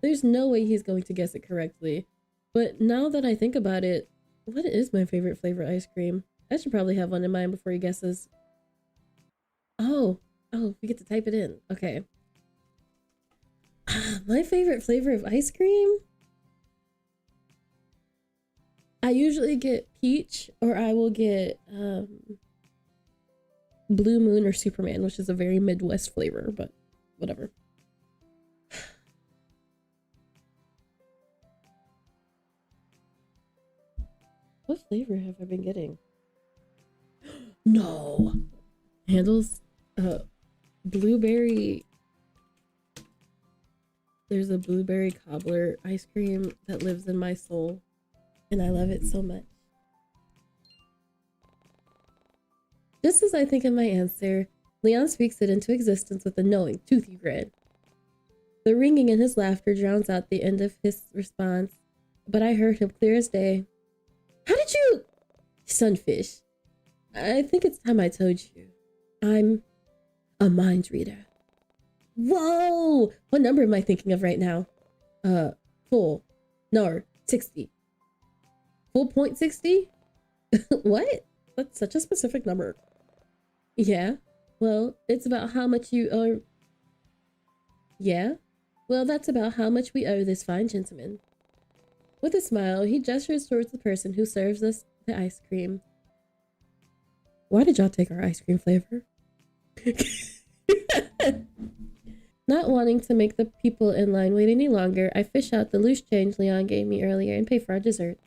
there's no way he's going to guess it correctly. But now that I think about it, what is my favorite flavor ice cream? I should probably have one in mind before he guesses. Oh, we get to type it in. Okay. My favorite flavor of ice cream? I usually get peach, or I will get Blue Moon or Superman, which is a very Midwest flavor, but whatever. What flavor have I been getting? No! Handles? Blueberry. There's a blueberry cobbler ice cream that lives in my soul, and I love it so much. Just as I think of my answer, Leon speaks it into existence with a knowing, toothy grin. The ringing in his laughter drowns out the end of his response, but I heard him clear as day. How did you... Sunfish. I think it's time I told you. I'm a mind reader. Whoa! What number am I thinking of right now? Full. No, 60. Full point 60? What? That's such a specific number. Yeah? Well, it's about how much you owe... Yeah? Well, that's about how much we owe this fine gentleman. With a smile, he gestures towards the person who serves us the ice cream. Why did y'all take our ice cream flavor? Not wanting to make the people in line wait any longer, I fish out the loose change Leon gave me earlier and pay for our dessert.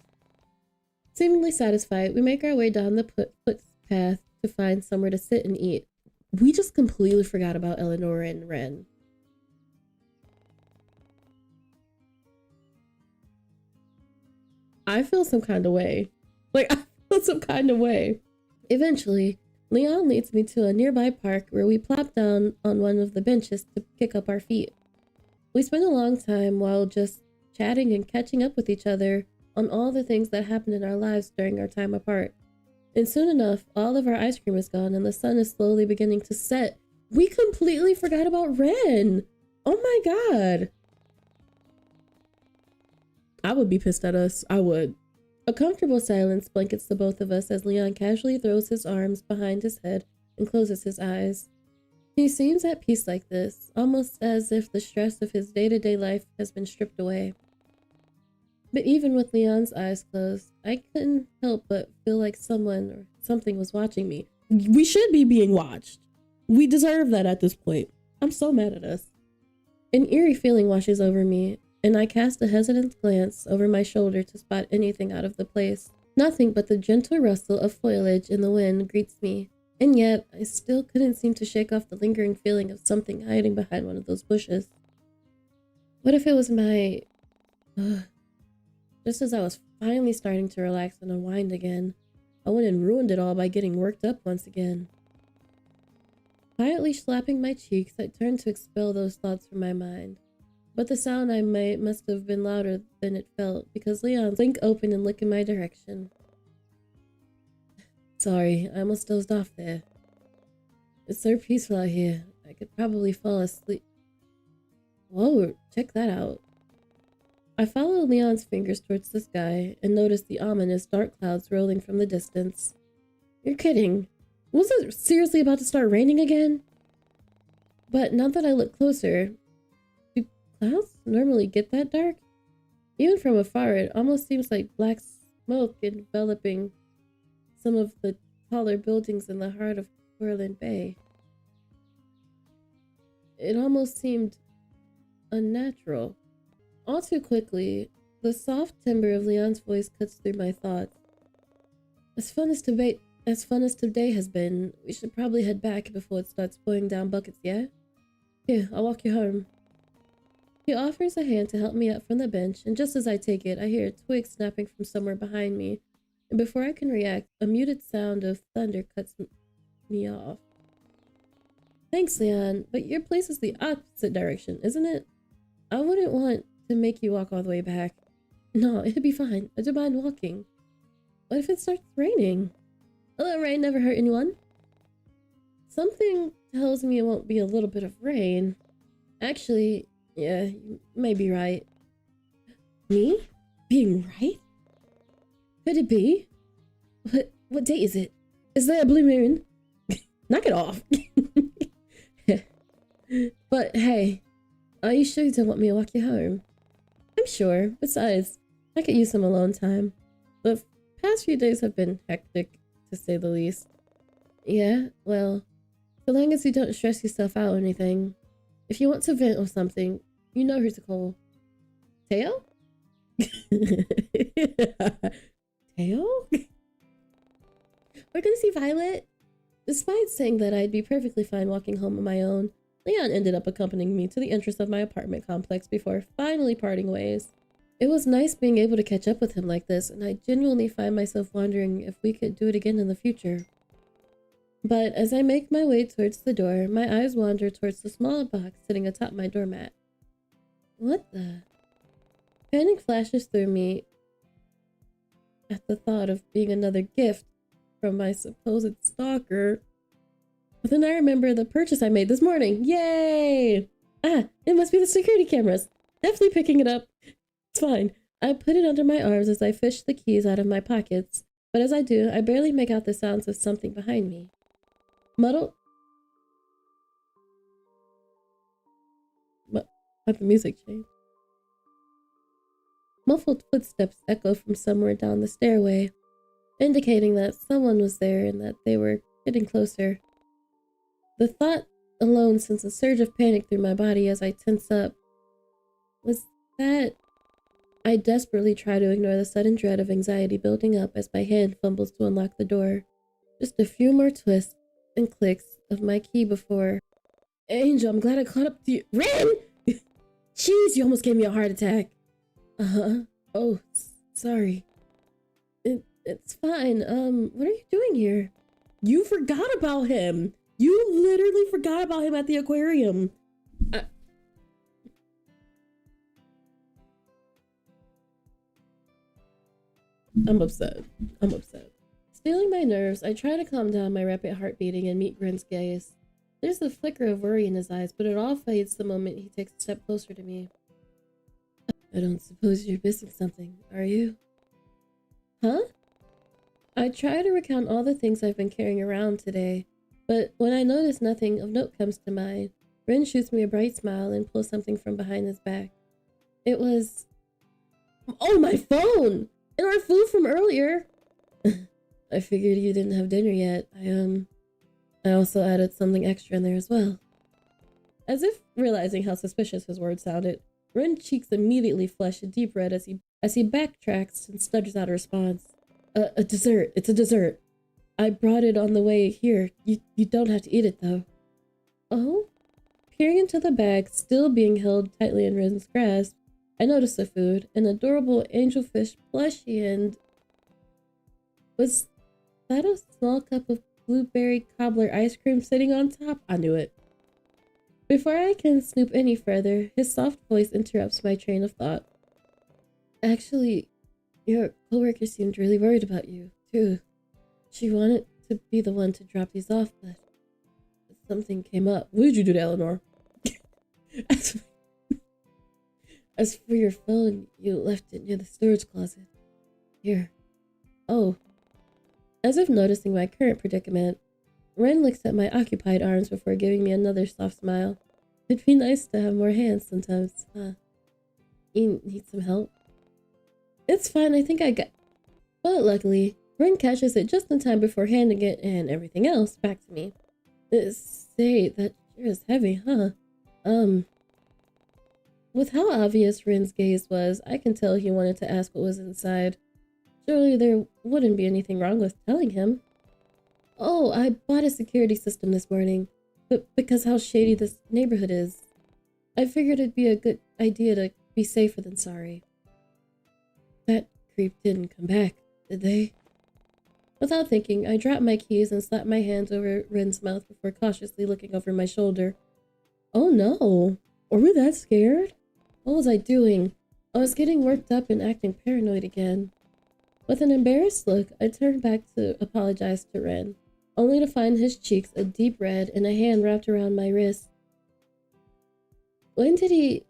Seemingly satisfied, we make our way down the footpath to find somewhere to sit and eat. We just completely forgot about Eleanor and Ren. I feel some kind of way. Like, I feel some kind of way. Eventually, Leon leads me to a nearby park where we plop down on one of the benches to kick up our feet. We spend a long time while just chatting and catching up with each other on all the things that happened in our lives during our time apart. And soon enough, all of our ice cream is gone and the sun is slowly beginning to set. We completely forgot about Ren. Oh my god. I would be pissed at us. I would. A comfortable silence blankets the both of us as Leon casually throws his arms behind his head and closes his eyes. He seems at peace like this, almost as if the stress of his day-to-day life has been stripped away. But even with Leon's eyes closed, I couldn't help but feel like someone or something was watching me. We should be being watched. We deserve that at this point. I'm so mad at us. An eerie feeling washes over me, and I cast a hesitant glance over my shoulder to spot anything out of the place. Nothing but the gentle rustle of foliage in the wind greets me, and yet I still couldn't seem to shake off the lingering feeling of something hiding behind one of those bushes. What if it was my... Just as I was finally starting to relax and unwind again, I went and ruined it all by getting worked up once again. Quietly slapping my cheeks, I turned to expel those thoughts from my mind. But the sound I made must have been louder than it felt, because Leon blinked open and looked in my direction. Sorry, I almost dozed off there. It's so peaceful out here. I could probably fall asleep. Whoa, check that out. I followed Leon's fingers towards the sky and noticed the ominous dark clouds rolling from the distance. You're kidding. Was it seriously about to start raining again? But now that I look closer, do clouds normally get that dark? Even from afar, it almost seems like black smoke enveloping some of the taller buildings in the heart of Corland Bay. It almost seemed unnatural. All too quickly, the soft timbre of Leon's voice cuts through my thoughts. As fun as today has been, we should probably head back before it starts pouring down buckets, yeah? Here, I'll walk you home. He offers a hand to help me up from the bench, and just as I take it, I hear a twig snapping from somewhere behind me, and before I can react, a muted sound of thunder cuts me off. Thanks, Leon, but your place is the opposite direction, isn't it? I wouldn't want to make you walk all the way back. No, it'd be fine. I don't mind walking. What if it starts raining? A little rain never hurt anyone. Something tells me it won't be a little bit of rain. Actually, yeah, you may be right. Me? Being right? Could it be? What day is it? Is there a blue moon? Knock it off. But hey, are you sure you don't want me to walk you home? I'm sure. Besides, I could use some alone time. The past few days have been hectic, to say the least. Yeah, well, so long as you don't stress yourself out or anything. If you want to vent or something, you know who to call. Teo? Teo? We're gonna see Violet? Despite saying that I'd be perfectly fine walking home on my own, Leon ended up accompanying me to the entrance of my apartment complex before finally parting ways. It was nice being able to catch up with him like this, and I genuinely find myself wondering if we could do it again in the future. But as I make my way towards the door, my eyes wander towards the small box sitting atop my doormat. What the? Panic flashes through me at the thought of being another gift from my supposed stalker. But then I remember the purchase I made this morning. Yay! Ah, it must be the security cameras. Definitely picking it up. It's fine. I put it under my arms as I fish the keys out of my pockets. But as I do, I barely make out the sounds of something behind me. Muddled? But the music changed. Muffled footsteps echo from somewhere down the stairway, indicating that someone was there and that they were getting closer. The thought alone sends a surge of panic through my body as I tense up. Was that... I desperately try to ignore the sudden dread of anxiety building up as my hand fumbles to unlock the door. Just a few more twists and clicks, of my key before. Angel, I'm glad I caught up to you. Ren! Jeez, you almost gave me a heart attack. Uh-huh. Oh, sorry. It's fine. What are you doing here? You forgot about him. You literally forgot about him at the aquarium. I'm upset. I'm upset. Stealing my nerves, I try to calm down my rapid heart beating and meet Grin's gaze. There's a flicker of worry in his eyes, but it all fades the moment he takes a step closer to me. I don't suppose you're missing something, are you? Huh? I try to recount all the things I've been carrying around today, but when I notice nothing of note comes to mind, Rin shoots me a bright smile and pulls something from behind his back. It was... Oh, my phone! And our food from earlier! I figured you didn't have dinner yet. I also added something extra in there as well. As if realizing how suspicious his words sounded, Rin's cheeks immediately flush a deep red as he backtracks and stutters out a response. A dessert. It's a dessert. I brought it on the way here. You don't have to eat it, though. Oh? Peering into the bag, still being held tightly in Rin's grasp, I noticed the food, an adorable angelfish plushie, and... Was that a small cup of blueberry cobbler ice cream sitting on top? I knew it. Before I can snoop any further, his soft voice interrupts my train of thought. Actually, your coworker seemed really worried about you, too. She wanted to be the one to drop these off, but something came up. What did you do to Eleanor? As for your phone, you left it near the storage closet. Here. Oh. As if noticing my current predicament, Ren looks at my occupied arms before giving me another soft smile. It'd be nice to have more hands sometimes, huh? You need some help? It's fine, I think I got... But luckily, Ren catches it just in time before handing it and everything else back to me. Say, that sure is heavy, huh? With how obvious Ren's gaze was, I can tell he wanted to ask what was inside. Surely there wouldn't be anything wrong with telling him. Oh, I bought a security system this morning, but because how shady this neighborhood is, I figured it'd be a good idea to be safer than sorry. That creep didn't come back, did they? Without thinking, I dropped my keys and slapped my hands over Ren's mouth before cautiously looking over my shoulder. Oh no! Were we that scared? What was I doing? I was getting worked up and acting paranoid again. With an embarrassed look, I turned back to apologize to Ren, only to find his cheeks a deep red and a hand wrapped around my wrist. When did he...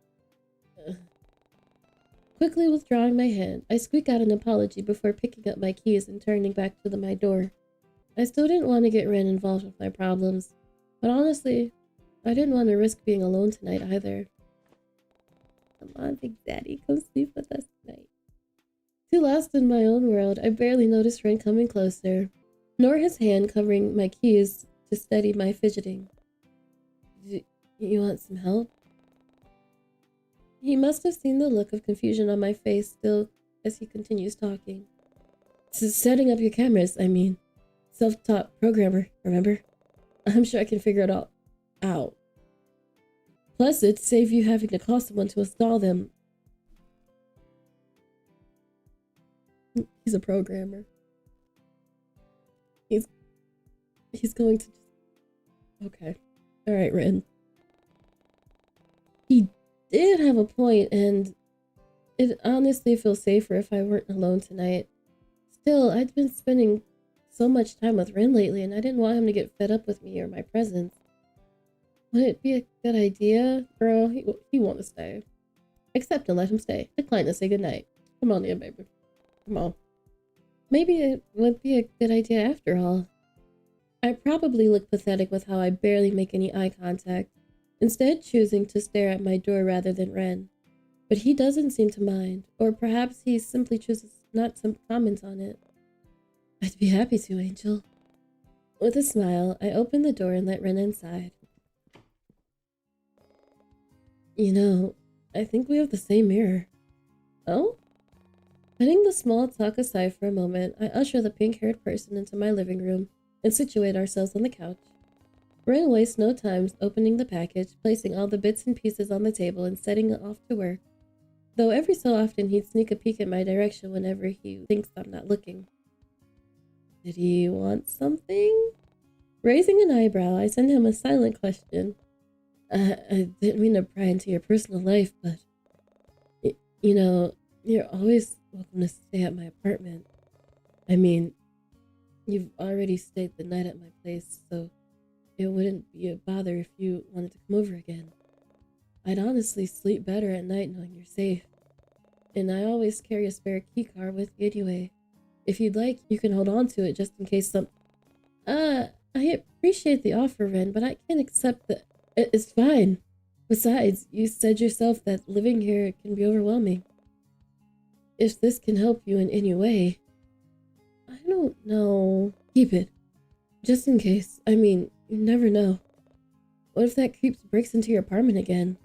Quickly withdrawing my hand, I squeak out an apology before picking up my keys and turning back to my door. I still didn't want to get Ren involved with my problems, but honestly, I didn't want to risk being alone tonight either. Come on, Big Daddy, come sleep with us tonight. Too lost in my own world, I barely noticed Ren coming closer, nor his hand covering my keys to steady my fidgeting. You want some help? He must have seen the look of confusion on my face still as he continues talking. Setting up your cameras, I mean. Self-taught programmer, remember? I'm sure I can figure it all out. Plus, it'd save you having to call someone to install them. He's a programmer. He's going to... Okay. Alright, Ren. He did have a point, and it honestly feels safer if I weren't alone tonight. Still, I'd been spending so much time with Ren lately, and I didn't want him to get fed up with me or my presence. Would it be a good idea? Girl, he won't stay. Accept and let him stay. Decline and say goodnight. Come on in, baby. Come on. Maybe it would be a good idea after all. I probably look pathetic with how I barely make any eye contact, instead choosing to stare at my door rather than Ren. But he doesn't seem to mind, or perhaps he simply chooses not to comment on it. I'd be happy to, Angel. With a smile, I open the door and let Ren inside. You know, I think we have the same mirror. Oh? Putting the small talk aside for a moment, I usher the pink-haired person into my living room and situate ourselves on the couch. Ren wastes no time opening the package, placing all the bits and pieces on the table, and setting it off to work. Though every so often he'd sneak a peek at my direction whenever he thinks I'm not looking. Did he want something? Raising an eyebrow, I send him a silent question. I didn't mean to pry into your personal life, but you know, you're always welcome to stay at my apartment. I mean, you've already stayed the night at my place, so it wouldn't be a bother if you wanted to come over again. I'd honestly sleep better at night knowing you're safe. And I always carry a spare key card with me anyway. If you'd like, you can hold on to it just in case some... I appreciate the offer, Ren, but I can't accept that. It's fine. Besides, you said yourself that living here can be overwhelming. If this can help you in any way... I don't know. Keep it. Just in case. I mean, you never know. What if that creep breaks into your apartment again?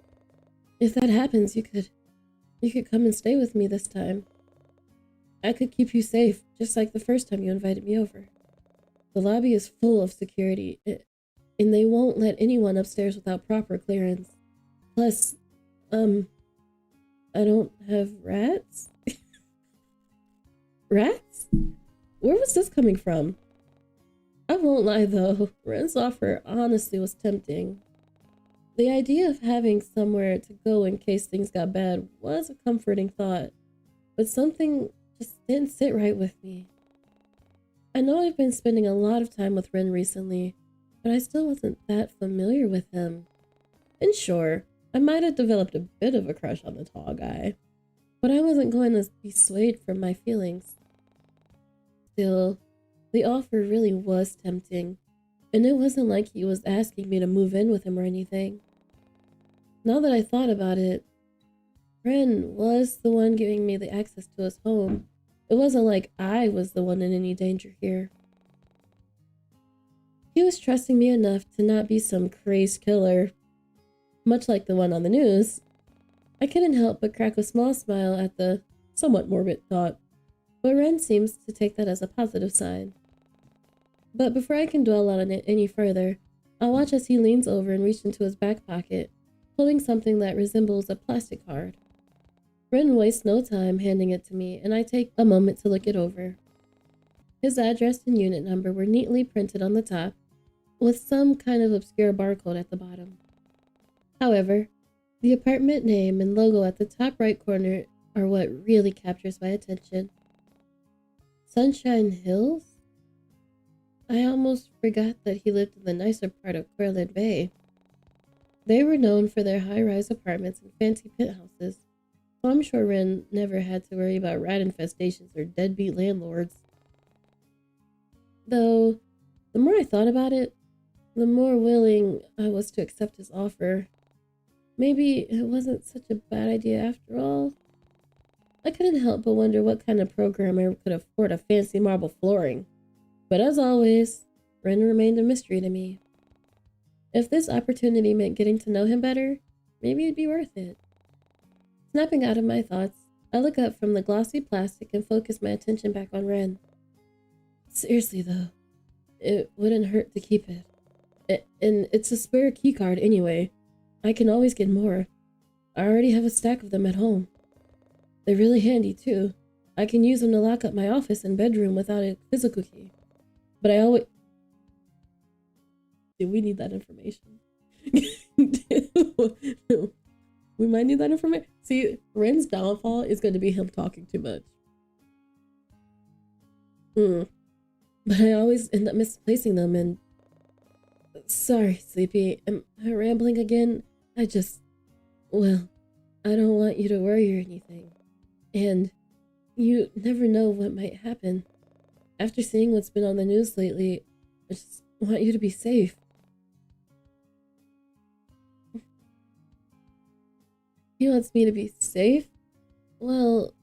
If that happens, you could come and stay with me this time. I could keep you safe, just like the first time you invited me over. The lobby is full of security, and they won't let anyone upstairs without proper clearance. Plus, I don't have rats? Rats? Where was this coming from? I won't lie though, Ren's offer honestly was tempting. The idea of having somewhere to go in case things got bad was a comforting thought, but something just didn't sit right with me. I know I've been spending a lot of time with Ren recently, but I still wasn't that familiar with him. And sure, I might have developed a bit of a crush on the tall guy, but I wasn't going to be swayed from my feelings. Still, the offer really was tempting, and it wasn't like he was asking me to move in with him or anything. Now that I thought about it, Ren was the one giving me the access to his home. It wasn't like I was the one in any danger here. He was trusting me enough to not be some crazed killer, much like the one on the news. I couldn't help but crack a small smile at the somewhat morbid thought, but Ren seems to take that as a positive sign. But before I can dwell on it any further, I watch as he leans over and reaches into his back pocket, pulling something that resembles a plastic card. Ren wastes no time handing it to me, and I take a moment to look it over. His address and unit number were neatly printed on the top, with some kind of obscure barcode at the bottom. However, the apartment name and logo at the top right corner are what really captures my attention. Sunshine Hills? I almost forgot that he lived in the nicer part of Corland Bay. They were known for their high-rise apartments and fancy penthouses, so I'm sure Ren never had to worry about rat infestations or deadbeat landlords. Though, the more I thought about it, the more willing I was to accept his offer. Maybe it wasn't such a bad idea after all. I couldn't help but wonder what kind of programmer could afford a fancy marble flooring. But as always, Ren remained a mystery to me. If this opportunity meant getting to know him better, maybe it'd be worth it. Snapping out of my thoughts, I look up from the glossy plastic and focus my attention back on Ren. Seriously though, it wouldn't hurt to keep it. And it's a spare keycard anyway. I can always get more. I already have a stack of them at home. They're really handy too. I can use them to lock up my office and bedroom without a physical key. But I always... Do we need that information? We might need that information. See, Ren's downfall is going to be him talking too much. But I always end up misplacing them and... Sorry, Sleepy. Am I rambling again? Well, I don't want you to worry or anything. And you never know what might happen. After seeing what's been on the news lately, I just want you to be safe. He wants me to be safe? Well,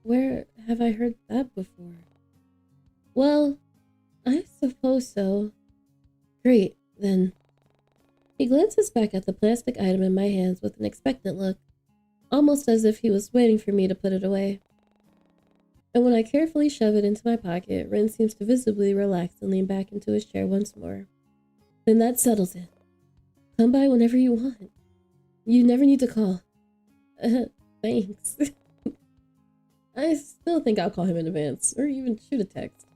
where have I heard that before? Well, I suppose so. Great, then. He glances back at the plastic item in my hands with an expectant look, almost as if he was waiting for me to put it away. And when I carefully shove it into my pocket, Ren seems to visibly relax and lean back into his chair once more. Then that settles it. Come by whenever you want. You never need to call. Thanks. I still think I'll call him in advance, or even shoot a text.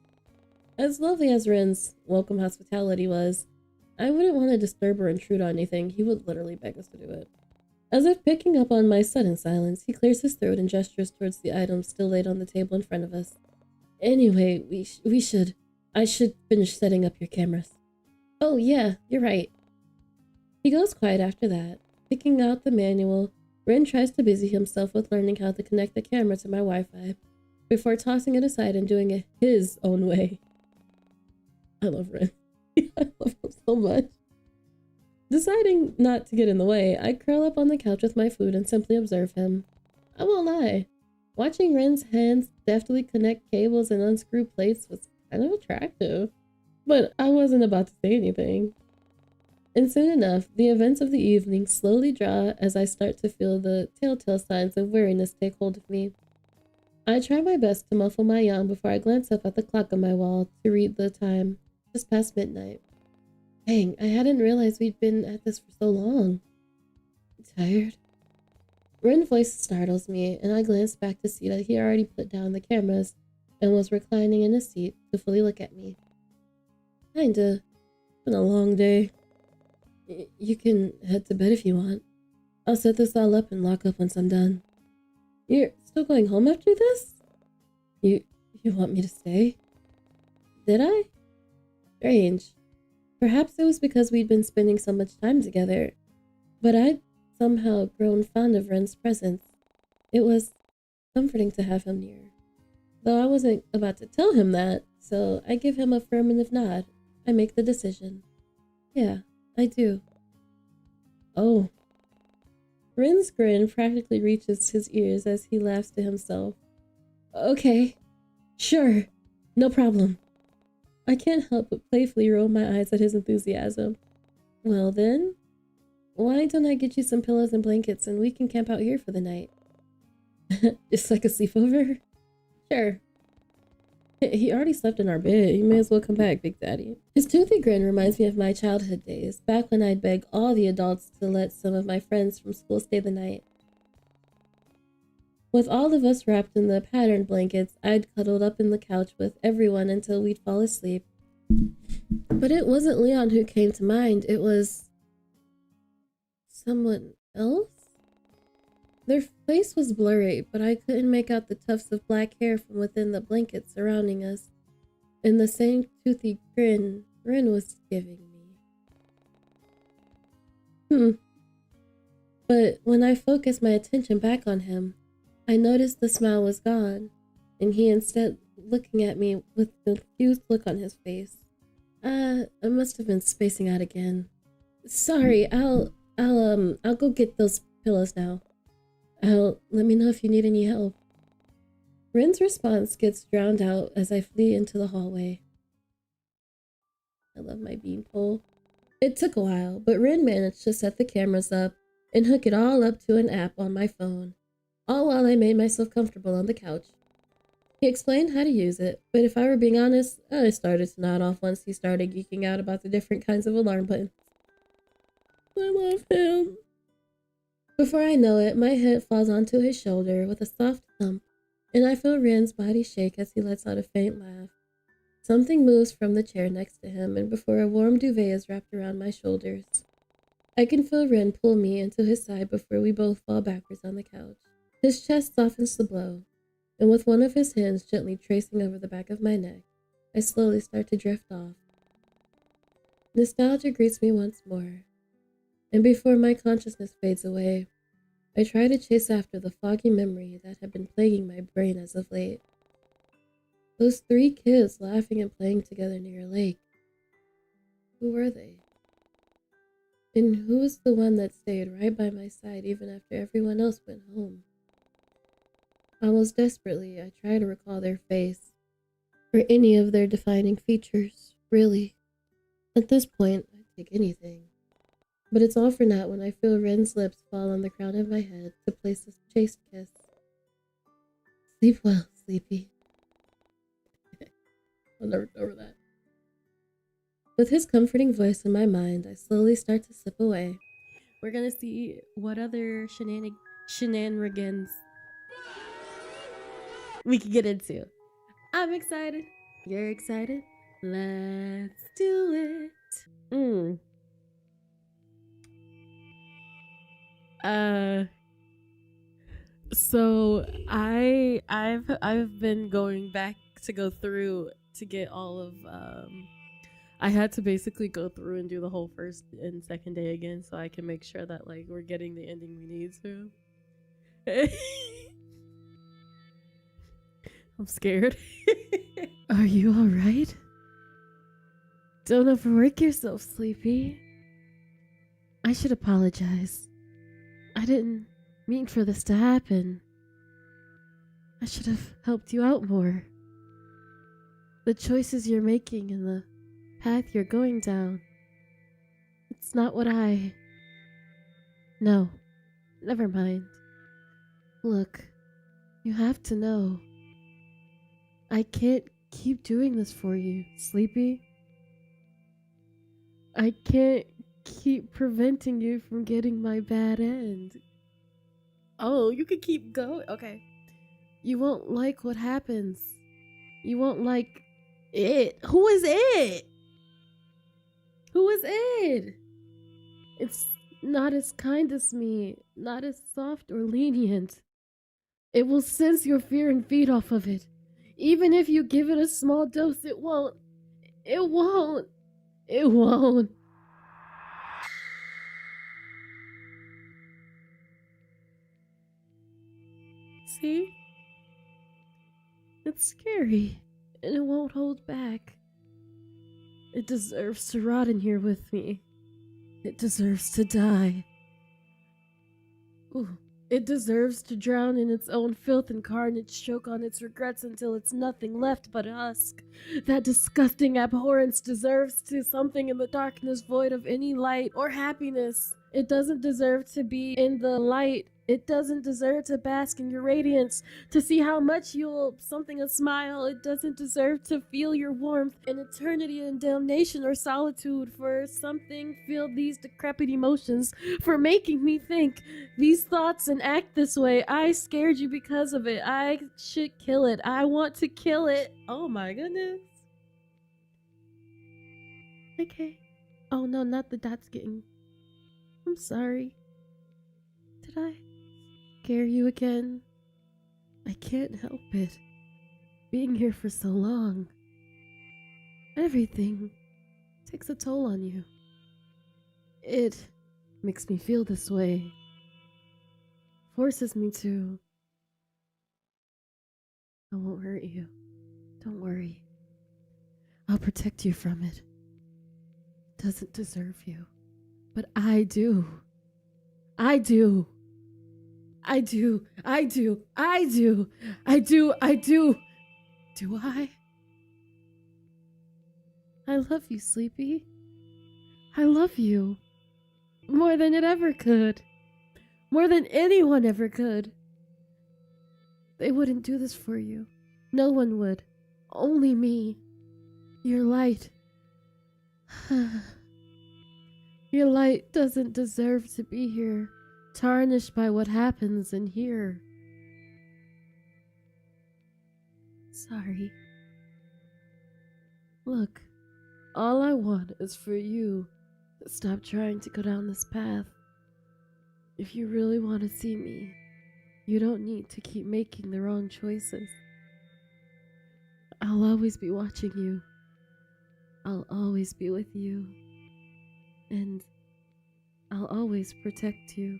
As lovely as Ren's welcome hospitality was, I wouldn't want to disturb or intrude on anything. He would literally beg us to do it. As if picking up on my sudden silence, he clears his throat and gestures towards the items still laid on the table in front of us. Anyway, I should finish setting up your cameras. Oh yeah, you're right. He goes quiet after that. Picking out the manual, Ren tries to busy himself with learning how to connect the camera to my Wi-Fi, before tossing it aside and doing it his own way. I love Ren. I love him so much. Deciding not to get in the way, I curl up on the couch with my food and simply observe him. I won't lie. Watching Ren's hands deftly connect cables and unscrew plates was kind of attractive, but I wasn't about to say anything. And soon enough, the events of the evening slowly draw as I start to feel the telltale signs of weariness take hold of me. I try my best to muffle my yawn before I glance up at the clock on my wall to read the time, just past midnight. Dang, I hadn't realized we'd been at this for so long. Tired? Ren's voice startles me, and I glance back to see that he already put down the cameras and was reclining in his seat to fully look at me. Kinda. It's been a long day. You can head to bed if you want. I'll set this all up and lock up once I'm done. You're still going home after this? You want me to stay? Did I? Strange. Perhaps it was because we'd been spending so much time together, but I'd somehow grown fond of Ren's presence. It was comforting to have him near. Though I wasn't about to tell him that, so I give him a affirmative nod. I make the decision. Yeah, I do. Oh. Ren's grin practically reaches his ears as he laughs to himself. Okay, sure, no problem. I can't help but playfully roll my eyes at his enthusiasm. Well then, why don't I get you some pillows and blankets and we can camp out here for the night? Just like a sleepover? Sure. He already slept in our bed. You may as well come back, Big Daddy. His toothy grin reminds me of my childhood days, back when I'd beg all the adults to let some of my friends from school stay the night. With all of us wrapped in the patterned blankets, I'd cuddled up in the couch with everyone until we'd fall asleep. But it wasn't Leon who came to mind, it was someone else? Their face was blurry, but I couldn't make out the tufts of black hair from within the blanket surrounding us, and the same toothy grin Ren was giving me. But when I focused my attention back on him, I noticed the smile was gone, and he instead looking at me with a confused look on his face. I must have been spacing out again. Sorry, I'll go get those pillows now. Let me know if you need any help. Ren's response gets drowned out as I flee into the hallway. I love my beanpole. It took a while, but Ren managed to set the cameras up and hook it all up to an app on my phone, all while I made myself comfortable on the couch. He explained how to use it, but if I were being honest, I started to nod off once he started geeking out about the different kinds of alarm buttons. I love him. Before I know it, my head falls onto his shoulder with a soft thump, and I feel Ren's body shake as he lets out a faint laugh. Something moves from the chair next to him, and before a warm duvet is wrapped around my shoulders, I can feel Ren pull me into his side before we both fall backwards on the couch. His chest softens the blow, and with one of his hands gently tracing over the back of my neck, I slowly start to drift off. Nostalgia greets me once more, and before my consciousness fades away, I try to chase after the foggy memory that had been plaguing my brain as of late. Those 3 kids laughing and playing together near a lake. Who were they? And who was the one that stayed right by my side even after everyone else went home? Almost desperately, I try to recall their face, or any of their defining features, really. At this point, I'd take anything. But it's all for naught when I feel Ren's lips fall on the crown of my head to place a chaste kiss. Sleep well, Sleepy. I'll never get over that. With his comforting voice in my mind, I slowly start to slip away. We're gonna see what other shenanigans we can get into. I'm excited. You're excited? Let's do it. So I've been going back to go through to get all of I had to basically go through and do the whole first and second day again so I can make sure that like we're getting the ending we need to. I'm scared. Are you all right? Don't overwork yourself, Sleepy. I should apologize. I didn't mean for this to happen. I should have helped you out more. The choices you're making and the path you're going down. It's not what I... No, never mind. Look, you have to know. I can't keep doing this for you, Sleepy. I can't keep preventing you from getting my bad end. Oh, you can keep going? Okay. You won't like what happens. You won't like it. Who is it? Who is it? It's not as kind as me, not as soft or lenient. It will sense your fear and feed off of it. Even if you give it a small dose, it won't. It won't. It won't. See? It's scary, and it won't hold back. It deserves to rot in here with me. It deserves to die. Ooh. It deserves to drown in its own filth and carnage, choke on its regrets until it's nothing left but a husk. That disgusting abhorrence deserves to something in the darkness void of any light or happiness. It doesn't deserve to be in the light. It doesn't deserve to bask in your radiance, to see how much you'll something a smile. It doesn't deserve to feel your warmth in eternity and damnation or solitude. For something feel these decrepit emotions, for making me think these thoughts and act this way. I scared you because of it. I should kill it. I want to kill it. Oh my goodness. Okay. Oh no, not the dots getting... I'm sorry. Did I scare you again? I can't help it. Being here for so long. Everything takes a toll on you. It makes me feel this way. Forces me to. I won't hurt you. Don't worry. I'll protect you from it. It doesn't deserve you. But I do. I do. I do. I do. I do. I do. I do. Do I? I love you, Sleepy. I love you. More than it ever could. More than anyone ever could. They wouldn't do this for you. No one would. Only me. Your light. Your light doesn't deserve to be here, tarnished by what happens in here. Sorry. Look, all I want is for you to stop trying to go down this path. If you really want to see me, you don't need to keep making the wrong choices. I'll always be watching you. I'll always be with you. And I'll always protect you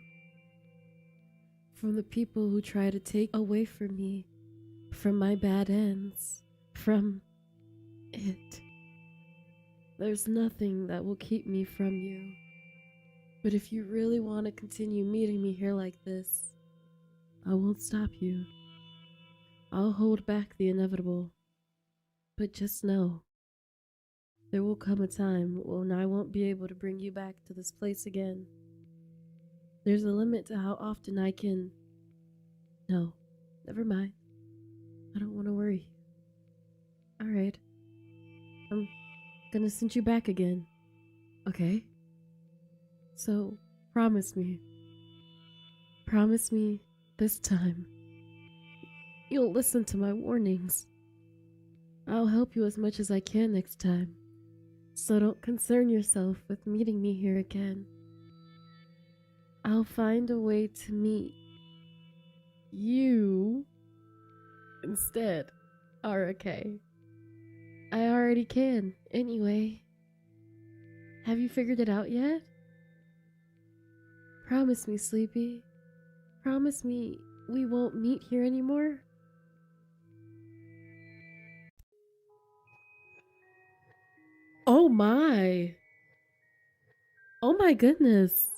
from the people who try to take away from me, from my bad ends, from it. There's nothing that will keep me from you. But if you really want to continue meeting me here like this, I won't stop you. I'll hold back the inevitable. But just know, there will come a time when I won't be able to bring you back to this place again. There's a limit to how often I can... No, never mind. I don't want to worry. Alright. gonna send you back again. Okay? So, promise me. Promise me this time. You'll listen to my warnings. I'll help you as much as I can next time. So don't concern yourself with meeting me here again. I'll find a way to meet you instead. Okay. I already can, anyway. Have you figured it out yet? Promise me, Sleepy. Promise me we won't meet here anymore. Oh my. Oh my goodness.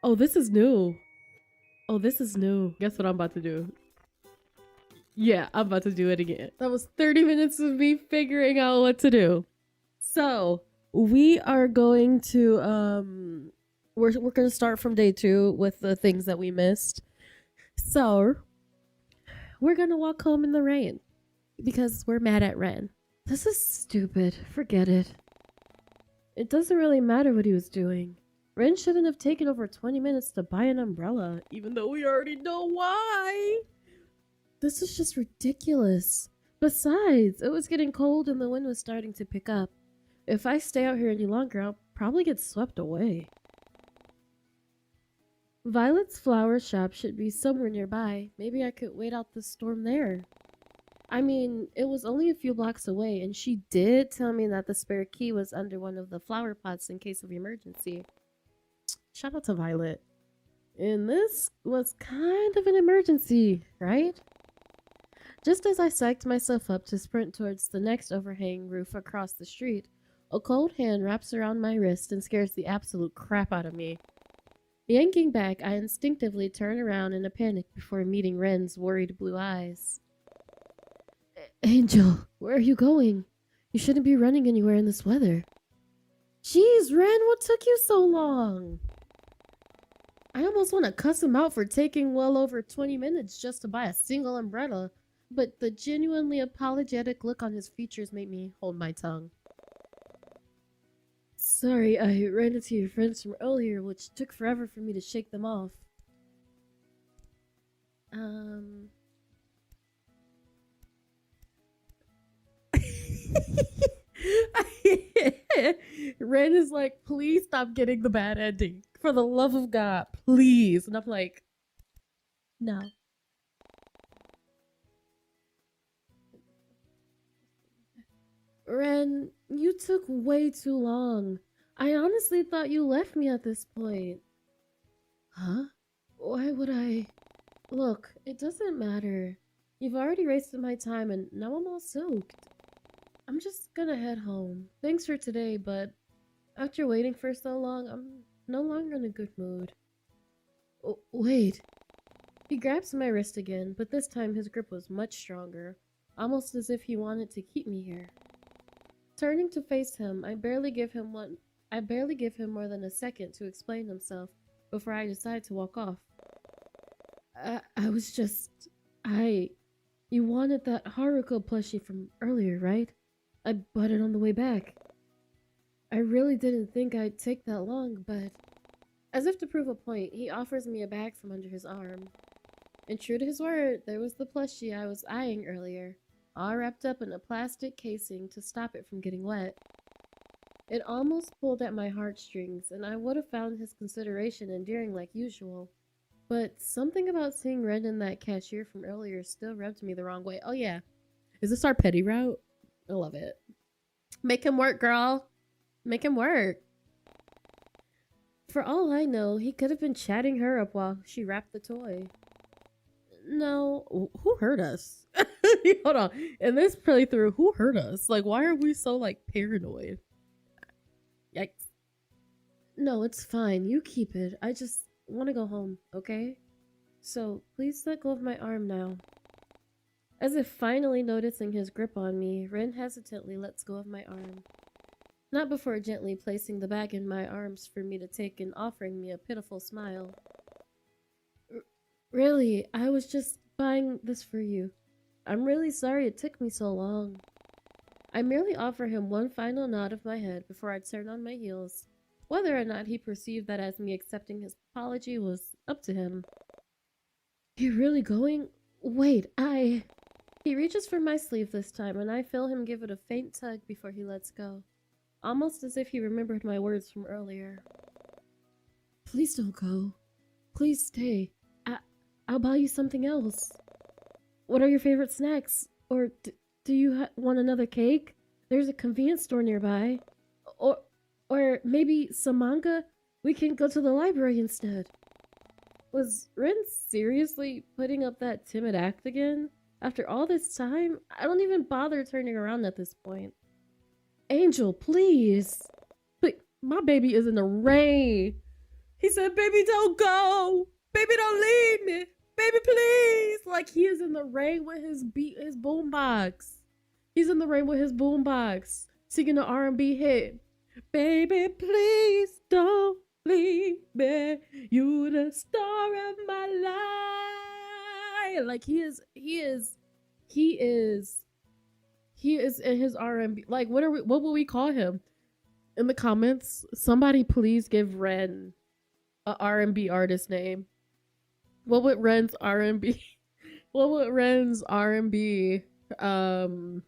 Oh, this is new. Oh, this is new. Guess what I'm about to do? Yeah, I'm about to do it again. That was 30 minutes of me figuring out what to do. So, we are going to we're going to start from day 2 with the things that we missed. So, we're going to walk home in the rain because we're mad at Ren. This is stupid. Forget it. It doesn't really matter what he was doing. Ren shouldn't have taken over 20 minutes to buy an umbrella, even though we already know why. This is just ridiculous. Besides, it was getting cold and the wind was starting to pick up. If I stay out here any longer, I'll probably get swept away. Violet's flower shop should be somewhere nearby. Maybe I could wait out the storm there. I mean, it was only a few blocks away, and she did tell me that the spare key was under one of the flower pots in case of emergency. Shout out to Violet. And this was kind of an emergency, right? Just as I psyched myself up to sprint towards the next overhang roof across the street, a cold hand wraps around my wrist and scares the absolute crap out of me. Yanking back, I instinctively turn around in a panic before meeting Ren's worried blue eyes. Angel, where are you going? You shouldn't be running anywhere in this weather. Jeez, Ren, what took you so long? I almost want to cuss him out for taking well over 20 minutes just to buy a single umbrella, but the genuinely apologetic look on his features made me hold my tongue. Sorry, I ran into your friends from earlier, which took forever for me to shake them off. Ren is like, please stop getting the bad ending. For the love of God, please. And I'm like, no. Ren, you took way too long. I honestly thought you left me at this point. Huh? Why would I? Look, it doesn't matter. You've already wasted my time and now I'm all soaked. I'm just gonna head home. Thanks for today, but after waiting for so long, I'm no longer in a good mood. Oh, wait. He grabs my wrist again, but this time his grip was much stronger, almost as if he wanted to keep me here. Turning to face him, I barely give him more than a second to explain himself before I decide to walk off. You wanted that Haruko plushie from earlier, right? I bought it on the way back. I really didn't think I'd take that long, but... As if to prove a point, he offers me a bag from under his arm. And true to his word, there was the plushie I was eyeing earlier, all wrapped up in a plastic casing to stop it from getting wet. It almost pulled at my heartstrings, and I would have found his consideration endearing like usual. But something about seeing Ren in that cashier from earlier still rubbed me the wrong way. Oh yeah. Is this our petty route? I love it. Make him work, girl. Make him work. For all I know, he could have been chatting her up while she wrapped the toy. No, who hurt us? Hold on. In this playthrough, who hurt us? Like, why are we so, like, paranoid? Yikes. No, it's fine. You keep it. I just want to go home, okay? So, please let go of my arm now. As if finally noticing his grip on me, Ren hesitantly lets go of my arm. Not before gently placing the bag in my arms for me to take and offering me a pitiful smile. Really, I was just buying this for you. I'm really sorry it took me so long. I merely offer him one final nod of my head before I turn on my heels. Whether or not he perceived that as me accepting his apology was up to him. You really going? Wait, I... He reaches for my sleeve this time, and I feel him give it a faint tug before he lets go. Almost as if he remembered my words from earlier. Please don't go. Please stay. I'll buy you something else. What are your favorite snacks? Or do you want another cake? There's a convenience store nearby. Or maybe some manga? We can go to the library instead. Was Ren seriously putting up that timid act again? After all this time? I don't even bother turning around at this point. Angel, please. But my baby is in the rain. He said, baby, don't go. Baby, don't leave me. Baby, please. Like, he is in the rain with his boombox. He's in the rain with his boombox, singing an R&B hit. Baby, please don't leave me. You the star of my life. Like, he is in his R&B. Like, what will we call him? In the comments, somebody please give Ren a R&B artist name. What would Ren's R&B what would Ren's R&B what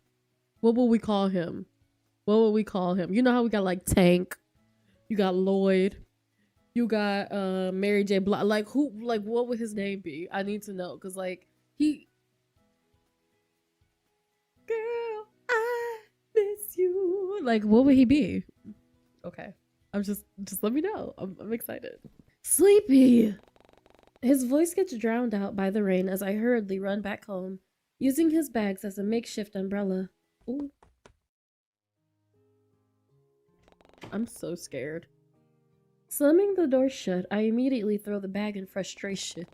will we call him? What will we call him? You know how we got like Tank, you got Lloyd, you got Mary J. Blige. Like, who, like, what would his name be? I need to know, because like he girl, I miss you. Like, what would he be? Okay. I'm just let me know. I'm excited. Sleepy. His voice gets drowned out by the rain as I hurriedly run back home, using his bags as a makeshift umbrella. Ooh. I'm so scared. Slamming the door shut, I immediately throw the bag in frustration,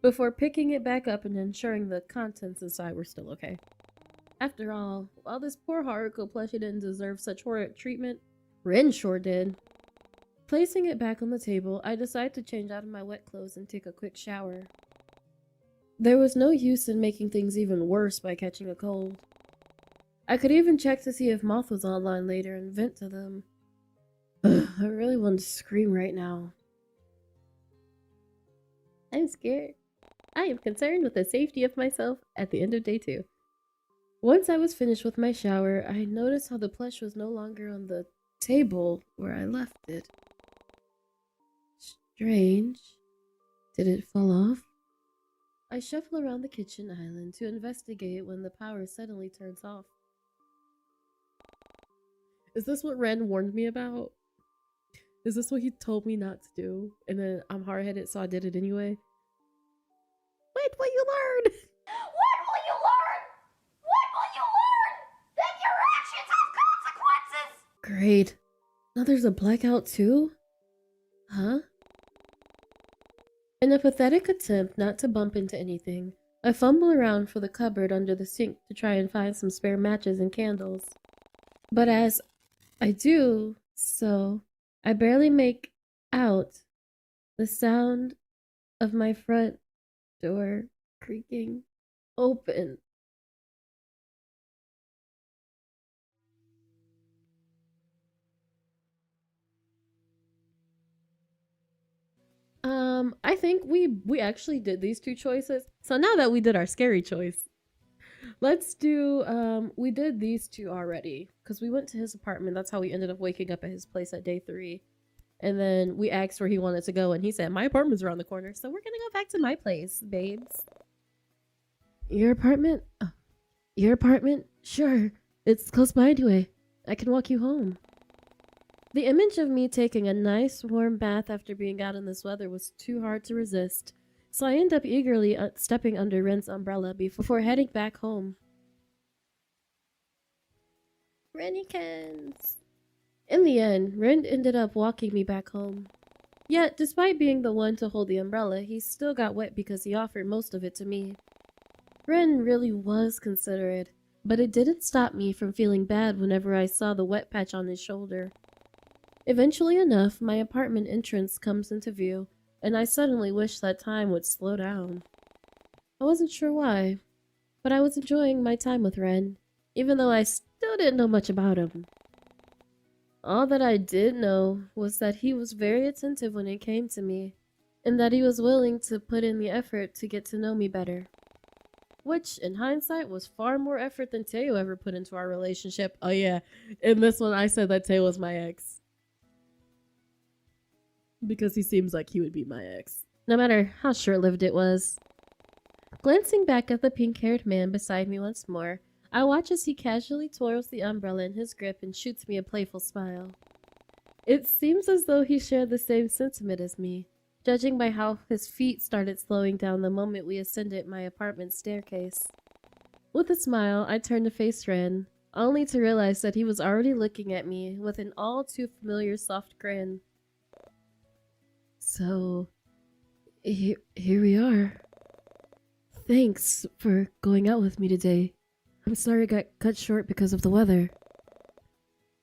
before picking it back up and ensuring the contents inside were still okay. After all, while this poor Haruko plushie didn't deserve such horrid treatment, Rin sure did. Placing it back on the table, I decide to change out of my wet clothes and take a quick shower. There was no use in making things even worse by catching a cold. I could even check to see if Moth was online later and vent to them. I really want to scream right now. I'm scared. I am concerned with the safety of myself at the end of day 2. Once I was finished with my shower, I noticed how the plush was no longer on the table where I left it. Strange. Did it fall off? I shuffle around the kitchen island to investigate when the power suddenly turns off. Is this what Ren warned me about? Is this what he told me not to do? And then I'm hard-headed, so I did it anyway? Wait, what you learn? What will you learn? What will you learn? That your actions have consequences! Great. Now there's a blackout too? Huh? In a pathetic attempt not to bump into anything, I fumble around for the cupboard under the sink to try and find some spare matches and candles. But as I do so, I barely make out the sound of my front door creaking open. I think we actually did these 2 choices. So now that we did our scary choice, let's do we did these 2 already because we went to his apartment. That's how we ended up waking up at his place at day 3. And then we asked where he wanted to go and he said my apartment's around the corner. So we're going to go back to my place, babes. Your apartment? Your apartment? Sure. It's close by anyway. I can walk you home. The image of me taking a nice warm bath after being out in this weather was too hard to resist, so I end up eagerly stepping under Ren's umbrella before heading back home. Rennykins! In the end, Ren ended up walking me back home. Yet, despite being the one to hold the umbrella, he still got wet because he offered most of it to me. Ren really was considerate, but it didn't stop me from feeling bad whenever I saw the wet patch on his shoulder. Eventually enough, my apartment entrance comes into view, and I suddenly wish that time would slow down. I wasn't sure why, but I was enjoying my time with Ren. even though I still didn't know much about him. All that I did know was that he was very attentive when it came to me, and that he was willing to put in the effort to get to know me better. Which, in hindsight, was far more effort than Teo ever put into our relationship. Oh yeah, in this one I said that Teo was my ex. Because he seems like he would be my ex. No matter how short-lived it was. Glancing back at the pink-haired man beside me once more, I watch as he casually twirls the umbrella in his grip and shoots me a playful smile. It seems as though he shared the same sentiment as me, judging by how his feet started slowing down the moment we ascended my apartment staircase. With a smile, I turned to face Ren, only to realize that he was already looking at me with an all too familiar soft grin. So, here we are. Thanks for going out with me today. I'm sorry I got cut short because of the weather.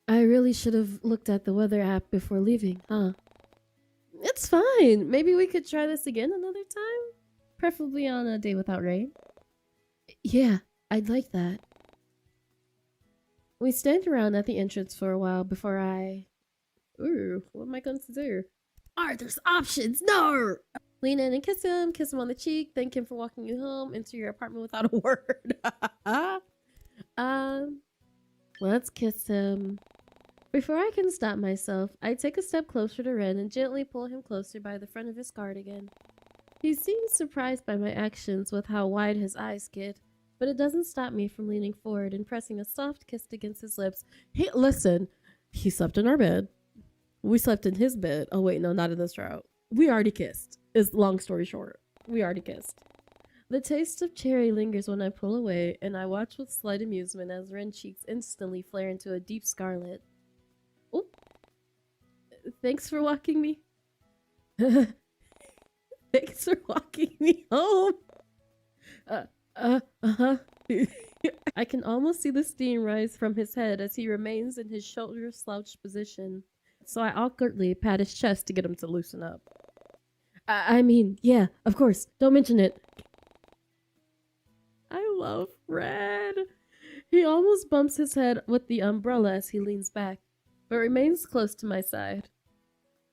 I really should have looked at the weather app before leaving, huh? It's fine. Maybe we could try this again another time? Preferably on a day without rain. Yeah, I'd like that. We stand around at the entrance for a while before Ooh, what am I going to do? There's options! No! Lean in and kiss him on the cheek, thank him for walking you home into your apartment without a word. Let's kiss him. Before I can stop myself, I take a step closer to Ren and gently pull him closer by the front of his cardigan. He seems surprised by my actions with how wide his eyes get, but it doesn't stop me from leaning forward and pressing a soft kiss against his lips. Hey, listen, he slept in our bed. We slept in his bed. Oh wait, no, not in this route. We already kissed. Is long story short. We already kissed. The taste of cherry lingers when I pull away, and I watch with slight amusement as Ren's cheeks instantly flare into a deep scarlet. Oh, thanks for walking me. Thanks for walking me home. I can almost see the steam rise from his head as he remains in his shoulder slouched position. So I awkwardly pat his chest to get him to loosen up. I mean, yeah, of course. Don't mention it. I love Red. He almost bumps his head with the umbrella as he leans back, but remains close to my side.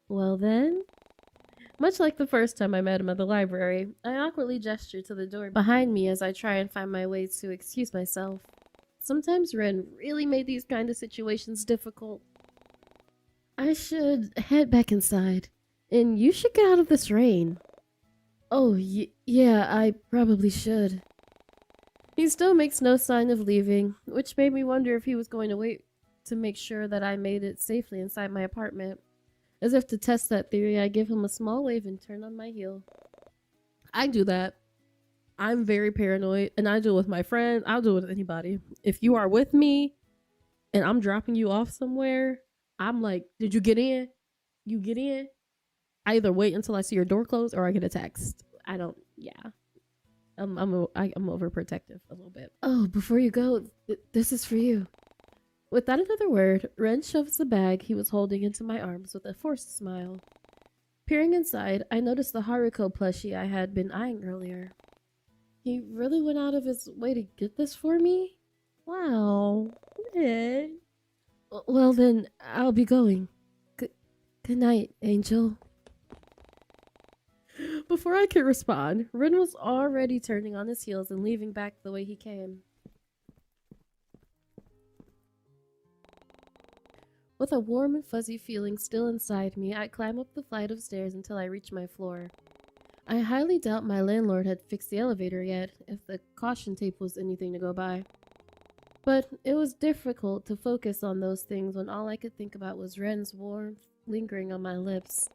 Well then? Much like the first time I met him at the library, I awkwardly gesture to the door behind me as I try and find my way to excuse myself. Sometimes Ren really made these kind of situations difficult. I should head back inside, and you should get out of this rain. Oh, yeah, I probably should. He still makes no sign of leaving, which made me wonder if he was going to wait to make sure that I made it safely inside my apartment. As if to test that theory, I give him a small wave and turn on my heel. I do that. I'm very paranoid, and I do it with my friends. I'll do it with anybody. If you are with me, and I'm dropping you off somewhere, I'm like, did you get in? You get in? I either wait until I see your door closed or I get a text. I don't, yeah. I'm overprotective a little bit. Oh, before you go, this is for you. Without another word, Ren shoves the bag he was holding into my arms with a forced smile. Peering inside, I noticed the Haruko plushie I had been eyeing earlier. He really went out of his way to get this for me? Wow. Yeah. Well then, I'll be going. Good night, Angel. Before I could respond, Ren was already turning on his heels and leaving back the way he came. With a warm and fuzzy feeling still inside me, I climb up the flight of stairs until I reach my floor. I highly doubt my landlord had fixed the elevator yet, if the caution tape was anything to go by. But it was difficult to focus on those things when all I could think about was Ren's warmth lingering on my lips.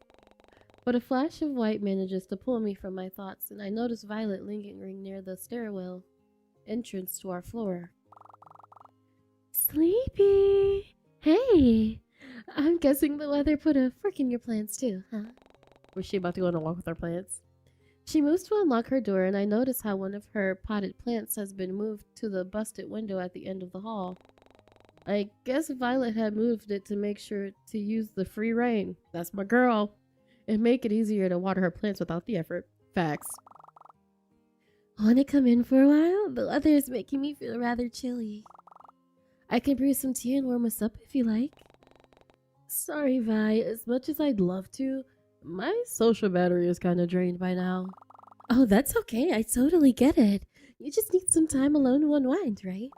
But a flash of white manages to pull me from my thoughts, and I notice Violet lingering near the stairwell entrance to our floor. Sleepy! Hey! I'm guessing the weather put a frick in your plans too, huh? Was she about to go on a walk with our plants? She moves to unlock her door, and I notice how one of her potted plants has been moved to the busted window at the end of the hall. I guess Violet had moved it to make sure to use the free reign. That's my girl. And make it easier to water her plants without the effort. Facts. Want to come in for a while? The weather is making me feel rather chilly. I can brew some tea and warm us up if you like. Sorry, Vi, as much as I'd love to, my social battery is kind of drained by now. Oh, that's okay. I totally get it. You just need some time alone to unwind, right?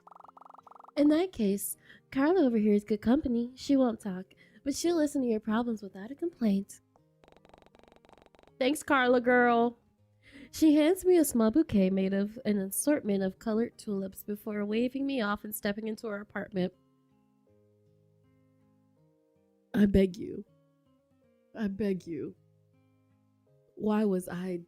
In that case, Carla over here is good company. She won't talk, but she'll listen to your problems without a complaint. Thanks, Carla girl. She hands me a small bouquet made of an assortment of colored tulips before waving me off and stepping into her apartment. I beg you. I beg you. Why was I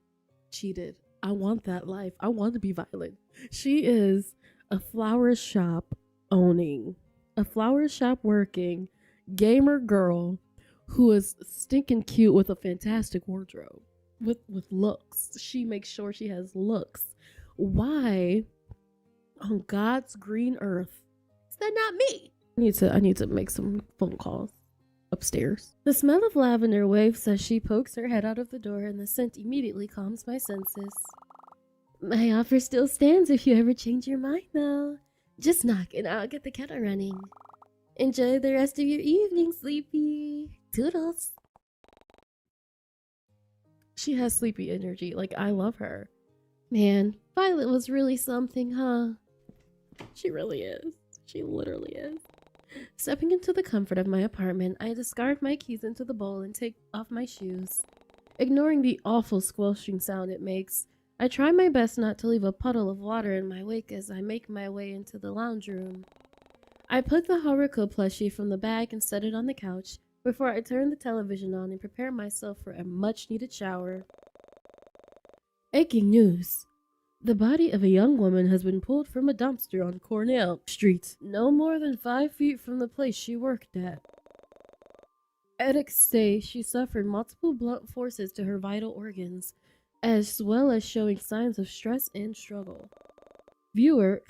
cheated? I want that life. I want to be violent. She is a flower shop owning, a flower shop working gamer girl who is stinking cute with a fantastic wardrobe. With looks. She makes sure she has looks. Why on God's green earth is that not me? I need to make some phone calls upstairs. The smell of lavender waves as she pokes her head out of the door, and the scent immediately calms my senses. My offer still stands if you ever change your mind, though. Just knock and I'll get the kettle running. Enjoy the rest of your evening, Sleepy. Toodles. She has sleepy energy. Like, I love her. Man, Violet was really something, huh? She really is. She literally is. Stepping into the comfort of my apartment, I discard my keys into the bowl and take off my shoes. Ignoring the awful squelching sound it makes, I try my best not to leave a puddle of water in my wake as I make my way into the lounge room. I put the Haruko plushie from the bag and set it on the couch before I turn the television on and prepare myself for a much-needed shower. Aching news. The body of a young woman has been pulled from a dumpster on Cornell Street, no more than 5 feet from the place she worked at. Medics say she suffered multiple blunt forces to her vital organs, as well as showing signs of stress and struggle. Viewer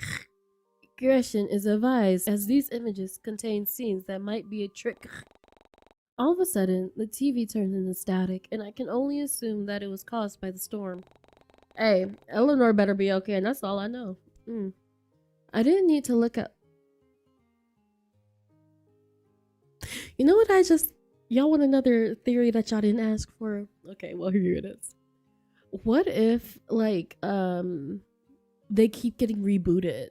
discretion is advised, as these images contain scenes that might be a trick. All of a sudden, the TV turns into static, and I can only assume that it was caused by the storm. Hey, Eleanor better be okay, and that's all I know. I didn't need to look up. You know what y'all want another theory that y'all didn't ask for? Okay, well, here it is. What if, like, they keep getting rebooted?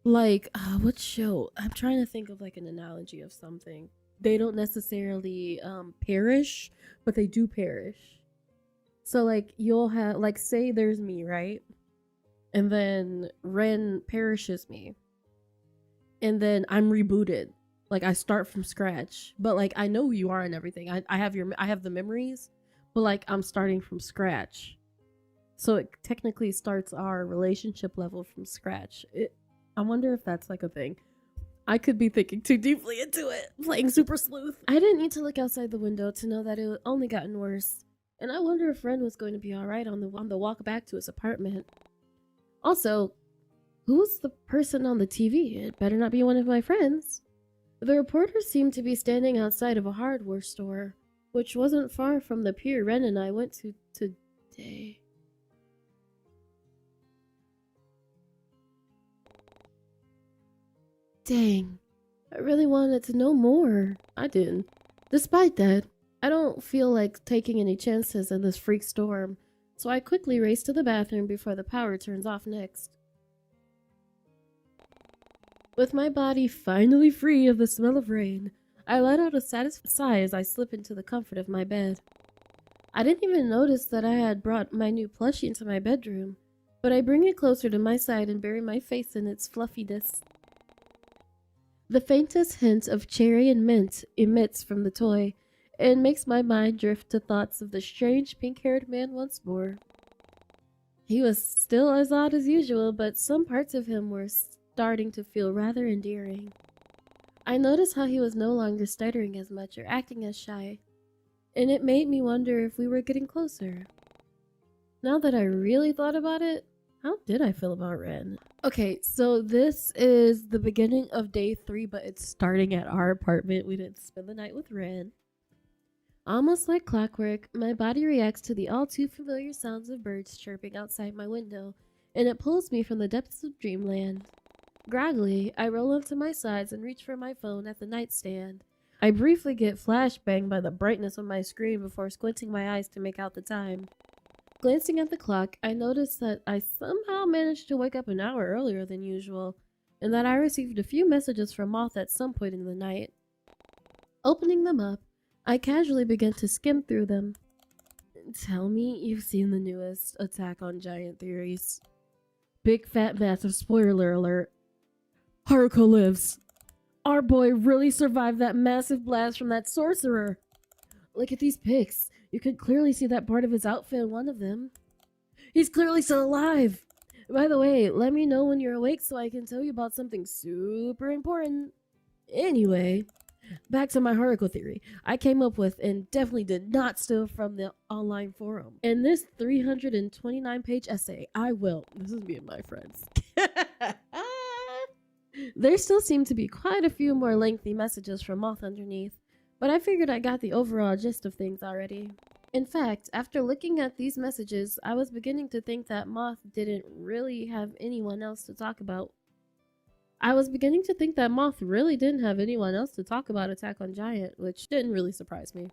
Like, what show? I'm trying to think of, like, an analogy of something. They don't necessarily perish, but they do perish. So, like, you'll have, like, say there's me, right? And then Ren perishes me. And then I'm rebooted. Like, I start from scratch. But, like, I know who you are and everything. I have the memories, but, like, I'm starting from scratch. So it technically starts our relationship level from scratch. I wonder if that's, like, a thing. I could be thinking too deeply into it, playing Super Sleuth. I didn't need to look outside the window to know that it had only gotten worse, and I wonder if Ren was going to be alright on the walk back to his apartment. Also, who's the person on the TV? It better not be one of my friends. The reporter seemed to be standing outside of a hardware store, which wasn't far from the pier Ren and I went to today. Dang, I really wanted to know more. I didn't. Despite that, I don't feel like taking any chances in this freak storm, so I quickly race to the bathroom before the power turns off next. With my body finally free of the smell of rain, I let out a satisfied sigh as I slip into the comfort of my bed. I didn't even notice that I had brought my new plushie into my bedroom, but I bring it closer to my side and bury my face in its fluffiness. The faintest hint of cherry and mint emits from the toy, and makes my mind drift to thoughts of the strange pink-haired man once more. He was still as odd as usual, but some parts of him were starting to feel rather endearing. I noticed how he was no longer stuttering as much or acting as shy, and it made me wonder if we were getting closer. Now that I really thought about it, how did I feel about Ren? Okay, so this is the beginning of day 3, but it's starting at our apartment. We didn't spend the night with Ren. Almost like clockwork, my body reacts to the all too familiar sounds of birds chirping outside my window, and it pulls me from the depths of dreamland. Groggily, I roll onto my sides and reach for my phone at the nightstand. I briefly get flashbanged by the brightness of my screen before squinting my eyes to make out the time. Glancing at the clock, I notice that I somehow managed to wake up an hour earlier than usual, and that I received a few messages from Moth at some point in the night. Opening them up, I casually begin to skim through them. Tell me you've seen the newest Attack on Giant theories. Big fat massive spoiler alert. Haruko lives. Our boy really survived that massive blast from that sorcerer. Look at these pics. You can clearly see that part of his outfit in one of them. He's clearly still alive. By the way, let me know when you're awake so I can tell you about something super important. Anyway, back to my Haruko theory I came up with and definitely did not steal from the online forum. In this 329-page essay, this is me and my friends. There still seem to be quite a few more lengthy messages from Moth underneath, but I figured I got the overall gist of things already. In fact, after looking at these messages, I was beginning to think that Moth didn't really have anyone else to talk about. Attack on Giant, which didn't really surprise me.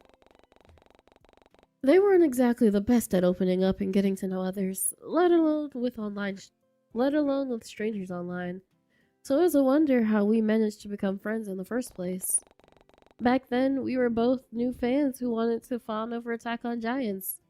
They weren't exactly the best at opening up and getting to know others, let alone with strangers online. So it was a wonder how we managed to become friends in the first place. Back then, we were both new fans who wanted to fawn over Attack on Giants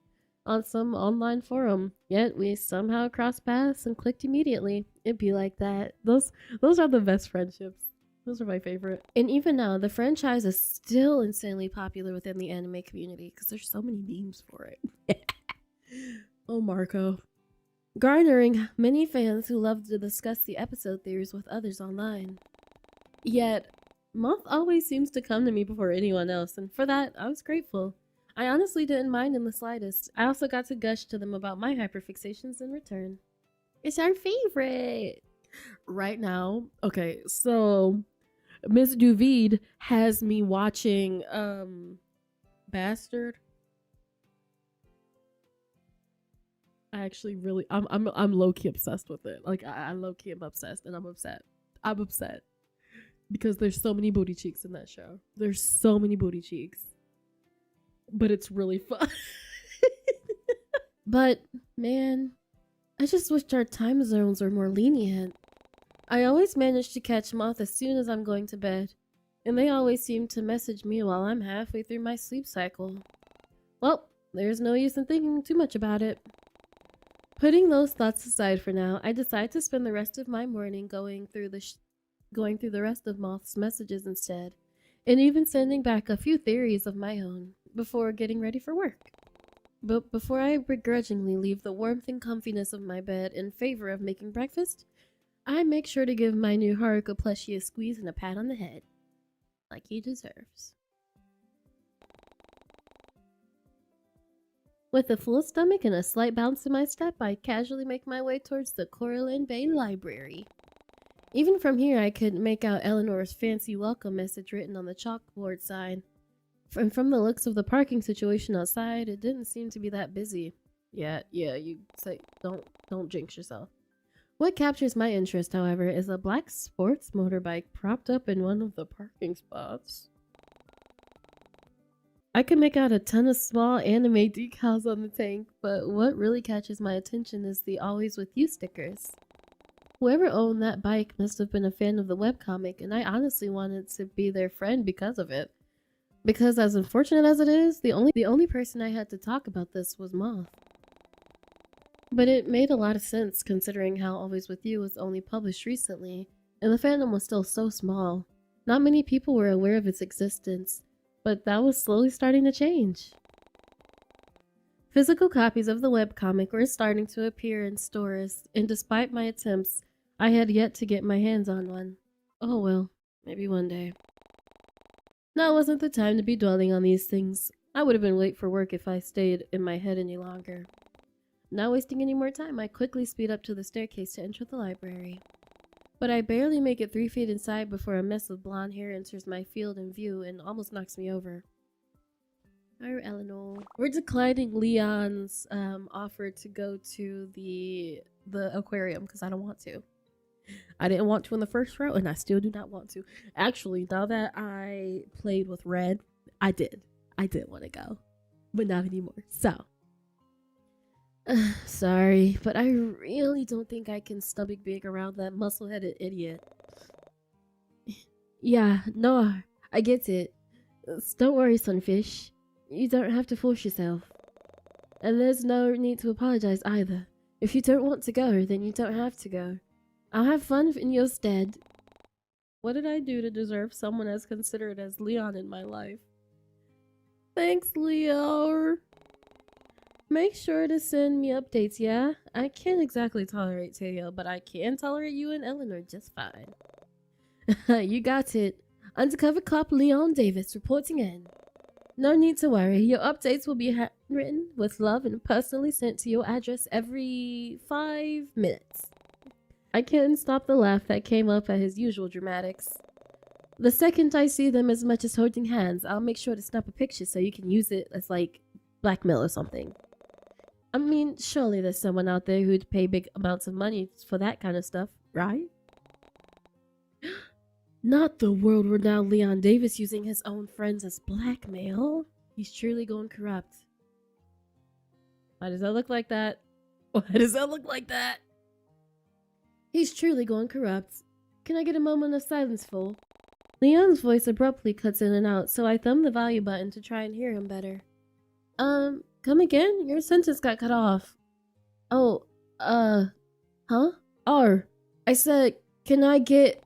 on some online forum, yet we somehow crossed paths and clicked immediately. It'd be like that. Those are the best friendships. Those are my favorite. And even now, the franchise is still insanely popular within the anime community because there's so many memes for it. Oh, Marco. Garnering many fans who love to discuss the episode theories with others online. Yet, Moth always seems to come to me before anyone else, and for that, I was grateful. I honestly didn't mind in the slightest. I also got to gush to them about my hyperfixations in return. It's our favorite! Right now, okay, so Miss Duvid has me watching, Bastard. I actually really, I'm low-key obsessed with it. Like, I low-key am obsessed, and I'm upset. I'm upset. Because there's so many booty cheeks in that show. There's so many booty cheeks. But it's really fun. But, man, I just wished our time zones were more lenient. I always manage to catch Moth as soon as I'm going to bed. And they always seem to message me while I'm halfway through my sleep cycle. Well, there's no use in thinking too much about it. Putting those thoughts aside for now, I decide to spend the rest of my morning going through the rest of Moth's messages instead, and even sending back a few theories of my own before getting ready for work. But before I begrudgingly leave the warmth and comfiness of my bed in favor of making breakfast, I make sure to give my new Haruko plushie a squeeze and a pat on the head, like he deserves. With a full stomach and a slight bounce in my step, I casually make my way towards the Corland Bay library. Even from here, I could make out Eleanor's fancy welcome message written on the chalkboard sign. And from the looks of the parking situation outside, it didn't seem to be that busy. Yeah, you say, don't jinx yourself. What captures my interest, however, is a black sports motorbike propped up in one of the parking spots. I can make out a ton of small anime decals on the tank, but what really catches my attention is the Always With You stickers. Whoever owned that bike must have been a fan of the webcomic, and I honestly wanted to be their friend because of it. Because as unfortunate as it is, the only person I had to talk about this was Moth. But it made a lot of sense considering how Always With You was only published recently, and the fandom was still so small. Not many people were aware of its existence, but that was slowly starting to change. Physical copies of the webcomic were starting to appear in stores, and despite my attempts, I had yet to get my hands on one. Oh well, maybe one day. Now wasn't the time to be dwelling on these things. I would have been late for work if I stayed in my head any longer. Not wasting any more time, I quickly speed up to the staircase to enter the library. But I barely make it 3 feet inside before a mess of blonde hair enters my field of view and almost knocks me over. Hi, Eleanor. We're declining Leon's offer to go to the aquarium because I don't want to. I didn't want to in the first row, and I still do not want to. Actually, now that I played with red, I did. I did want to go, but not anymore. So, sorry, but I really don't think I can stomach being around that muscle-headed idiot. Yeah, no, I get it. Don't worry, Sunfish. You don't have to force yourself. And there's no need to apologize either. If you don't want to go, then you don't have to go. I'll have fun in your stead. What did I do to deserve someone as considerate as Leon in my life? Thanks, Leo. Make sure to send me updates, yeah? I can't exactly tolerate Teo, but I can tolerate you and Eleanor just fine. You got it. Undercover cop Leon Davis reporting in. No need to worry. Your updates will be handwritten with love and personally sent to your address every 5 minutes. I couldn't stop the laugh that came up at his usual dramatics. The second I see them as much as holding hands, I'll make sure to snap a picture so you can use it as, like, blackmail or something. I mean, surely there's someone out there who'd pay big amounts of money for that kind of stuff, right? Not the world-renowned Leon Davis using his own friends as blackmail. He's truly going corrupt. Why does that look like that? Why does that look like that? He's truly going corrupt. Can I get a moment of silence, fool? Leon's voice abruptly cuts in and out, so I thumb the volume button to try and hear him better. Come again? Your sentence got cut off. Oh, huh? I said, can I get...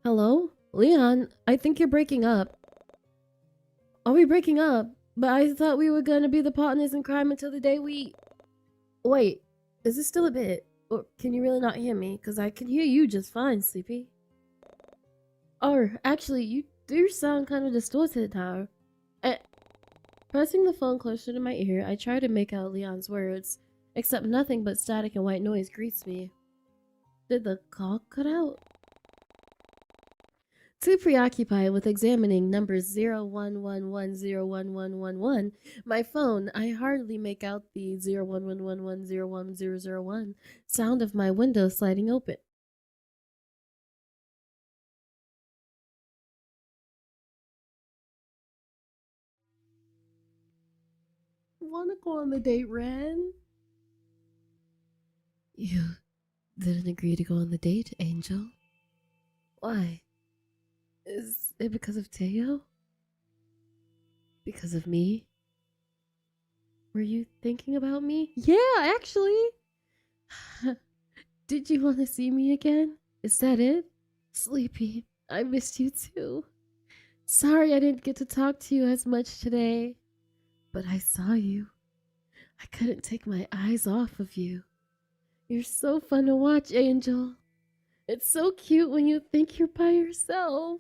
Hello? Leon, I think you're breaking up. Are we breaking up? But I thought we were gonna be the partners in crime until the day we... Wait, is this still a bit? Or can you really not hear me? Because I can hear you just fine, Sleepy. Actually, you do sound kind of distorted now. Pressing the phone closer to my ear, I try to make out Leon's words, except nothing but static and white noise greets me. Did the call cut out? Too preoccupied with examining numbers 0111011111, my phone, I hardly make out the 0111101001 sound of my window sliding open. Wanna go on the date, Ren? You didn't agree to go on the date, Angel? Why? Is it because of Teo? Because of me? Were you thinking about me? Yeah, actually! Did you want to see me again? Is that it? Sleepy, I missed you too. Sorry I didn't get to talk to you as much today. But I saw you. I couldn't take my eyes off of you. You're so fun to watch, Angel. It's so cute when you think you're by yourself.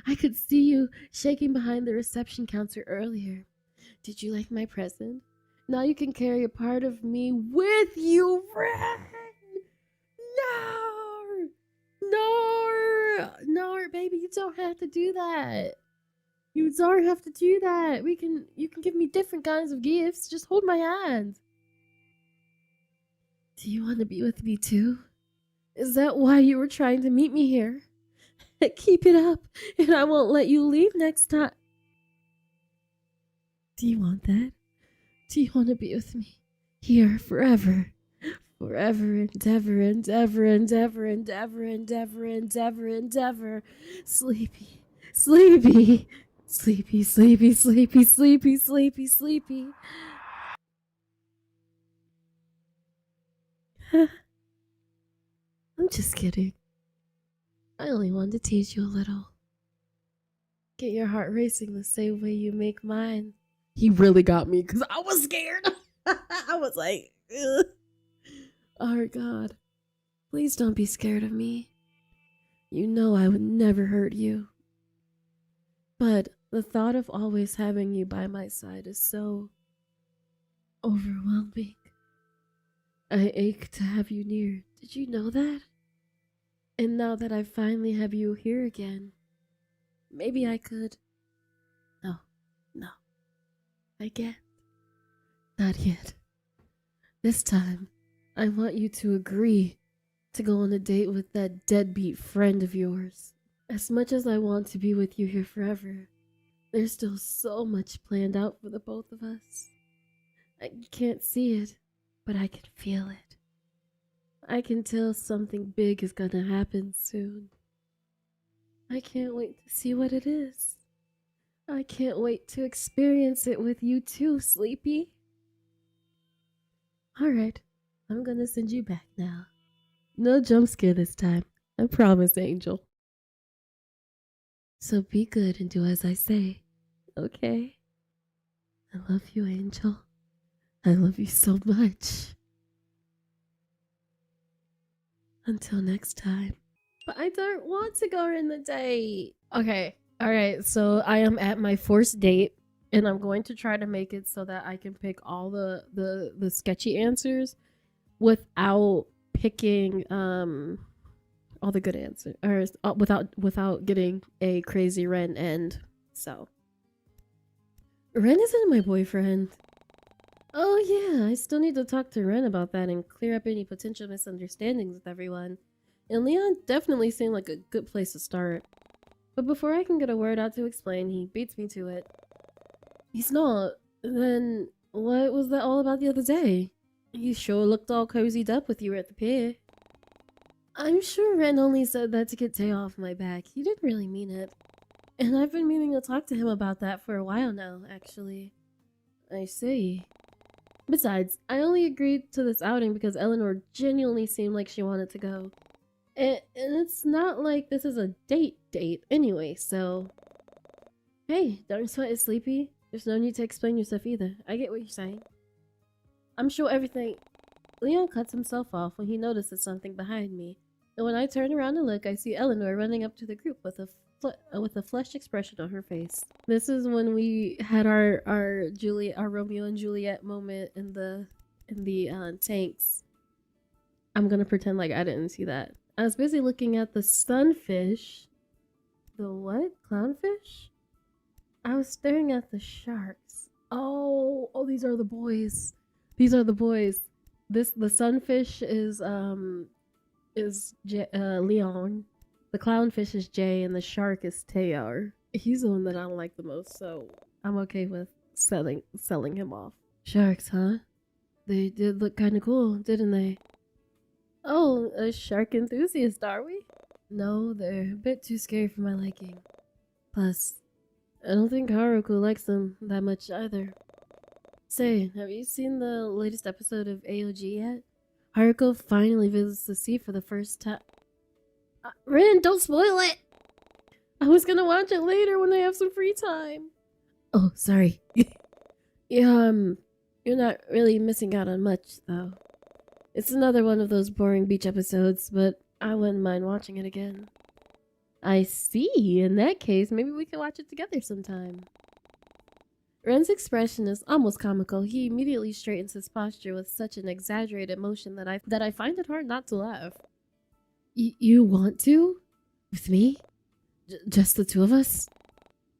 I could see you shaking behind the reception counter earlier. Did you like my present? Now you can carry a part of me with you, Ren! No, baby, you don't have to do that. You don't have to do that. You can give me different kinds of gifts. Just hold my hand. Do you want to be with me too? Is that why you were trying to meet me here? Keep it up, and I won't let you leave next time. Do you want that? Do you want to be with me here forever? Forever and ever and ever and ever and ever and ever and ever and ever. Sleepy, sleepy, sleepy, sleepy, sleepy, sleepy, sleepy, sleepy. I'm just kidding. I only wanted to tease you a little. Get your heart racing the same way you make mine. He really got me because I was scared. I was like, ugh. Oh God, please don't be scared of me. You know I would never hurt you. But the thought of always having you by my side is so overwhelming. I ache to have you near. Did you know that? And now that I finally have you here again, maybe I could. No, I can't. Not yet. This time, I want you to agree to go on a date with that deadbeat friend of yours. As much as I want to be with you here forever, there's still so much planned out for the both of us. I can't see it, but I can feel it. I can tell something big is gonna happen soon. I can't wait to see what it is. I can't wait to experience it with you too, Sleepy. Alright, I'm gonna send you back now. No jump scare this time. I promise, Angel. So be good and do as I say, okay? I love you, Angel. I love you so much. Until next time. But I don't want to go on the date. Okay, alright, so I am at my first date, and I'm going to try to make it so that I can pick all the sketchy answers without picking all the good answers, or without getting a crazy Ren end. So Ren isn't my boyfriend. Oh yeah, I still need to talk to Ren about that and clear up any potential misunderstandings with everyone. And Leon definitely seemed like a good place to start. But before I can get a word out to explain, he beats me to it. He's not. Then what was that all about the other day? He sure looked all cozied up with you at the pier. I'm sure Ren only said that to get Tay off my back. He didn't really mean it. And I've been meaning to talk to him about that for a while now, actually. I see. Besides, I only agreed to this outing because Eleanor genuinely seemed like she wanted to go. And it's not like this is a date anyway, so... Hey, don't sweat it, Sleepy. There's no need to explain yourself either. I get what you're saying. I'm sure everything... Leon cuts himself off when he notices something behind me. And when I turn around to look, I see Eleanor running up to the group with a flushed expression on her face. This is when we had our Romeo and Juliet moment in the tanks. I'm gonna pretend like I didn't see that. I was busy looking at the sunfish. The what? Clownfish? I was staring at the sharks. Oh, these are the boys. These are the boys. The sunfish is Leon. The clownfish is Jay, and the shark is Teor. He's the one that I don't like the most, so I'm okay with selling him off. Sharks, huh? They did look kind of cool, didn't they? Oh, a shark enthusiast, are we? No, they're a bit too scary for my liking. Plus, I don't think Haruko likes them that much either. Say, have you seen the latest episode of AOG yet? Haruko finally visits the sea for the first time. Rin, don't spoil it! I was gonna watch it later when I have some free time. Oh, sorry. Yeah, you're not really missing out on much, though. It's another one of those boring beach episodes, but I wouldn't mind watching it again. I see. In that case, maybe we can watch it together sometime. Ren's expression is almost comical. He immediately straightens his posture with such an exaggerated motion that I find it hard not to laugh. You want to? With me? Just the two of us?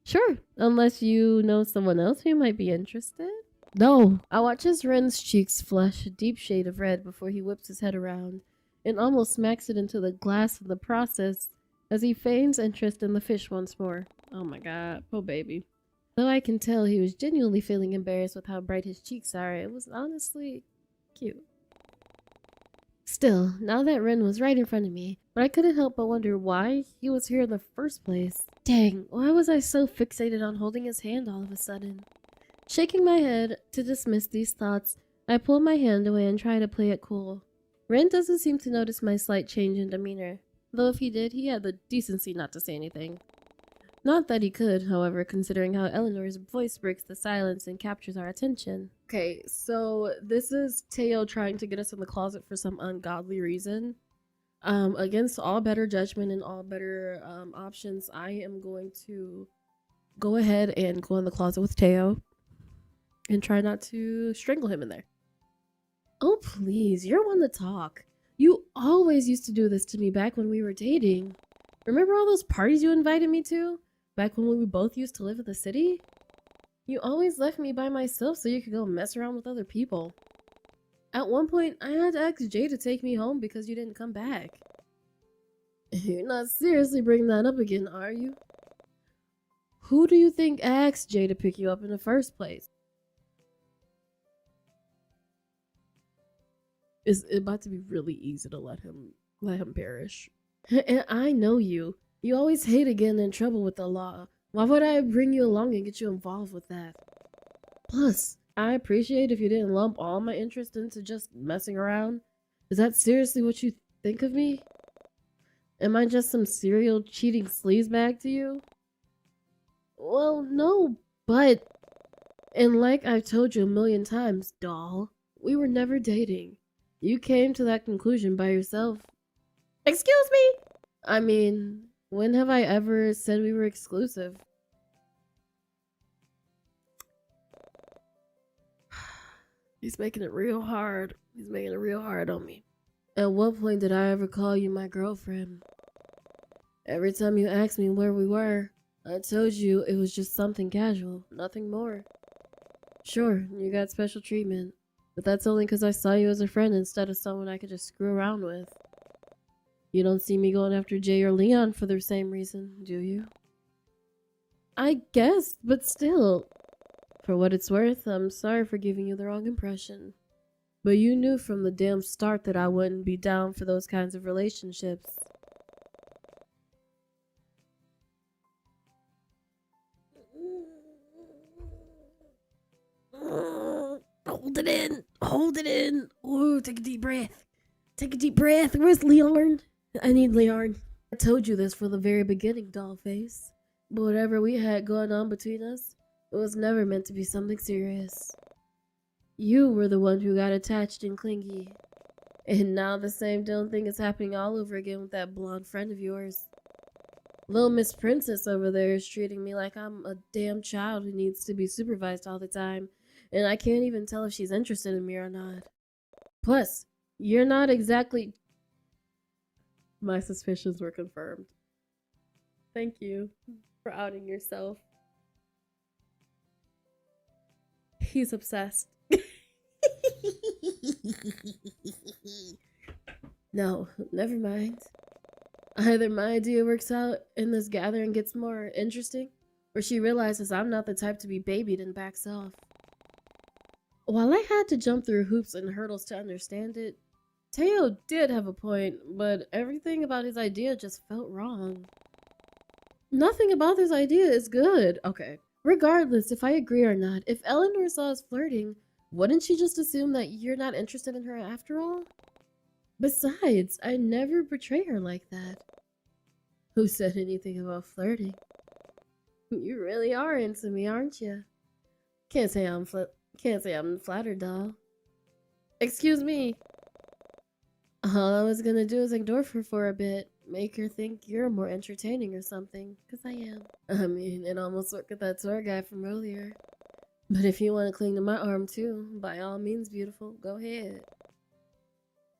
Sure, unless you know someone else who might be interested. No. I watch as Ren's cheeks flush a deep shade of red before he whips his head around and almost smacks it into the glass in the process as he feigns interest in the fish once more. Oh my god, poor baby. Though I can tell he was genuinely feeling embarrassed with how bright his cheeks are, it was honestly cute. Still, now that Ren was right in front of me, but I couldn't help but wonder why he was here in the first place. Dang, why was I so fixated on holding his hand all of a sudden? Shaking my head to dismiss these thoughts, I pull my hand away and try to play it cool. Ren doesn't seem to notice my slight change in demeanor, though if he did, he had the decency not to say anything. Not that he could, however, considering how Eleanor's voice breaks the silence and captures our attention. Okay, so this is Teo trying to get us in the closet for some ungodly reason. Against all better judgment and all better options, I am going to go ahead and go in the closet with Teo and try not to strangle him in there. Oh please, you're one to talk. You always used to do this to me back when we were dating. Remember all those parties you invited me to? Back when we both used to live in the city? You always left me by myself so you could go mess around with other people. At one point, I had to ask Jay to take me home because you didn't come back. You're not seriously bringing that up again, are you? Who do you think asked Jay to pick you up in the first place? It's about to be really easy to let him perish. And I know you. You always hate getting in trouble with the law. Why would I bring you along and get you involved with that? Plus, I appreciate if you didn't lump all my interest into just messing around. Is that seriously what you think of me? Am I just some serial cheating sleazebag to you? Well, no, but... And like I've told you a million times, doll, we were never dating. You came to that conclusion by yourself. Excuse me? I mean, when have I ever said we were exclusive? He's making it real hard. He's making it real hard on me. At what point did I ever call you my girlfriend? Every time you asked me where we were, I told you it was just something casual, nothing more. Sure, you got special treatment, but that's only because I saw you as a friend instead of someone I could just screw around with. You don't see me going after Jay or Leon for the same reason, do you? I guess, but still. For what it's worth, I'm sorry for giving you the wrong impression. But you knew from the damn start that I wouldn't be down for those kinds of relationships. Hold it in. Hold it in. Ooh, take a deep breath. Take a deep breath. Where's Leon? I need Leon. I told you this from the very beginning, dollface. But whatever we had going on between us, it was never meant to be something serious. You were the one who got attached and clingy. And now the same dumb thing is happening all over again with that blonde friend of yours. Little Miss Princess over there is treating me like I'm a damn child who needs to be supervised all the time, and I can't even tell if she's interested in me or not. Plus, you're not exactly... My suspicions were confirmed. Thank you for outing yourself. He's obsessed. No, never mind. Either my idea works out and this gathering gets more interesting, or she realizes I'm not the type to be babied and backs off. While I had to jump through hoops and hurdles to understand it, Teo did have a point, but everything about his idea just felt wrong. Nothing about this idea is good. Okay. Regardless if I agree or not, if Eleanor saw us flirting, wouldn't she just assume that you're not interested in her after all? Besides, I never betray her like that. Who said anything about flirting? You really are into me, aren't you? Can't say I'm flattered, doll. Excuse me. All I was gonna do is ignore her for a bit, make her think you're more entertaining or something, because I am. I mean, it almost worked with that tour guide from earlier. But if you want to cling to my arm too, by all means, beautiful, go ahead.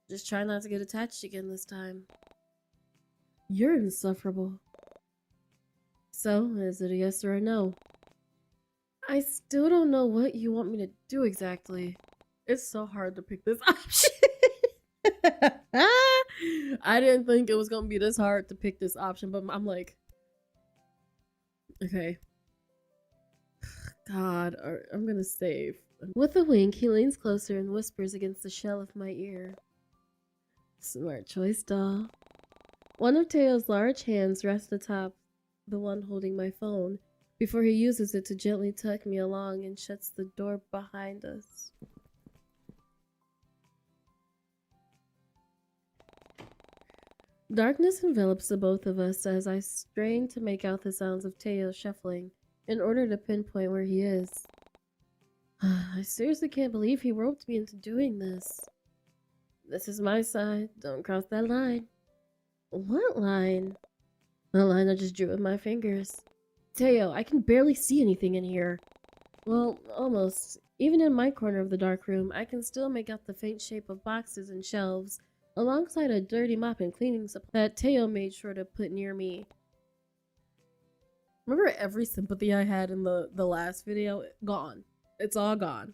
Just try not to get attached again this time. You're insufferable. So, is it a yes or a no? I still don't know what you want me to do exactly. It's so hard to pick this option. I didn't think it was gonna be this hard to pick this option, but I'm like, okay. God, I'm gonna save. With a wink, he leans closer and whispers against the shell of my ear. Smart choice, doll. One of Teo's large hands rests atop the one holding my phone before he uses it to gently tuck me along and shuts the door behind us. Darkness envelops the both of us as I strain to make out the sounds of Teo shuffling in order to pinpoint where he is. I seriously can't believe he roped me into doing this. This is my side. Don't cross that line. What line? The line I just drew with my fingers. Teo, I can barely see anything in here. Well, almost. Even in my corner of the dark room, I can still make out the faint shape of boxes and shelves, alongside a dirty mop and cleaning supply that Teo made sure to put near me. Remember every sympathy I had in the last video? Gone. It's all gone.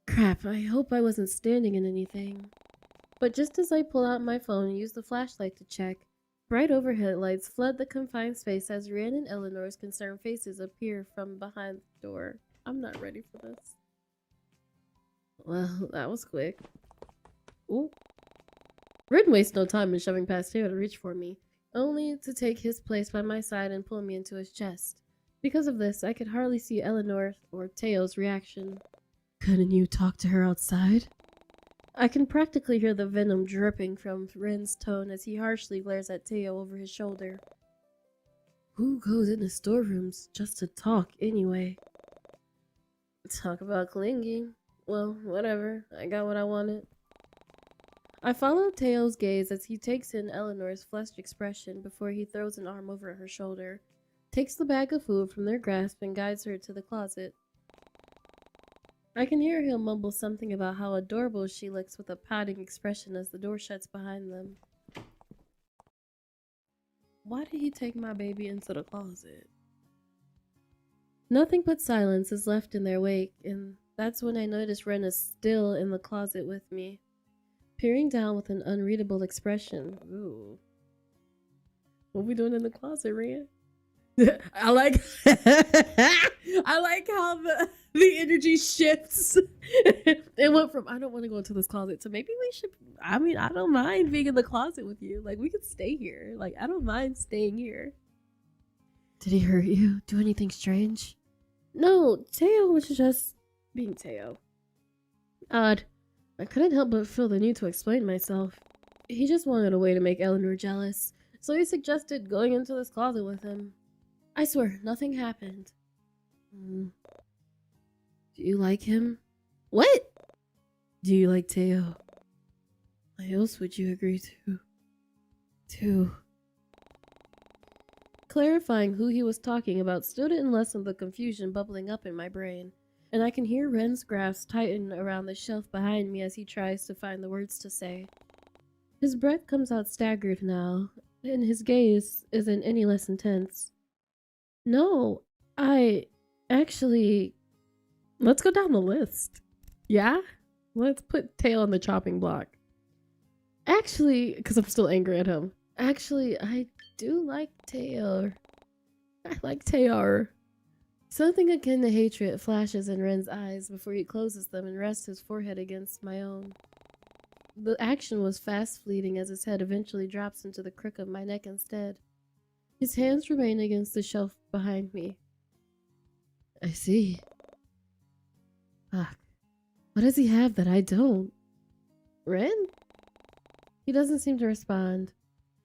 Crap, I hope I wasn't standing in anything. But just as I pull out my phone and use the flashlight to check, bright overhead lights flood the confined space as Rand and Eleanor's concerned faces appear from behind the door. I'm not ready for this. Well, that was quick. Ooh. Ren wastes no time in shoving past Teo to reach for me, only to take his place by my side and pull me into his chest. Because of this, I could hardly see Eleanor or Teo's reaction. Couldn't you talk to her outside? I can practically hear the venom dripping from Ren's tone as he harshly glares at Teo over his shoulder. Who goes into storerooms just to talk anyway? Talk about clinging. Well, whatever. I got what I wanted. I follow Teo's gaze as he takes in Eleanor's flushed expression before he throws an arm over her shoulder, takes the bag of food from their grasp and guides her to the closet. I can hear him mumble something about how adorable she looks with a pouting expression as the door shuts behind them. Why did he take my baby into the closet? Nothing but silence is left in their wake, and that's when I notice Ren is still in the closet with me, peering down with an unreadable expression. Ooh. What we doing in the closet, Ren? I like I like how the energy shifts. It went from I don't want to go into this closet to maybe we should. I mean, I don't mind being in the closet with you. Like, we could stay here. Like, I don't mind staying here. Did he hurt you? Do anything strange? No, Teo was just being Teo. Odd. I couldn't help but feel the need to explain myself. He just wanted a way to make Eleanor jealous, so he suggested going into this closet with him. I swear, nothing happened. Do you like him? What? Do you like Teo? What else would you agree to? Clarifying who he was talking about still didn't lessen the confusion bubbling up in my brain, and I can hear Ren's grasp tighten around the shelf behind me as he tries to find the words to say. His breath comes out staggered now, and his gaze isn't any less intense. No, actually, let's go down the list. Yeah? Let's put Teo on the chopping block. Actually, because I'm still angry at him. Actually, I do like Teo. I like Teo. Something akin to hatred flashes in Ren's eyes before he closes them and rests his forehead against my own. The action was fast fleeting as his head eventually drops into the crook of my neck instead. His hands remain against the shelf behind me. I see. Fuck. What does he have that I don't? Ren? He doesn't seem to respond.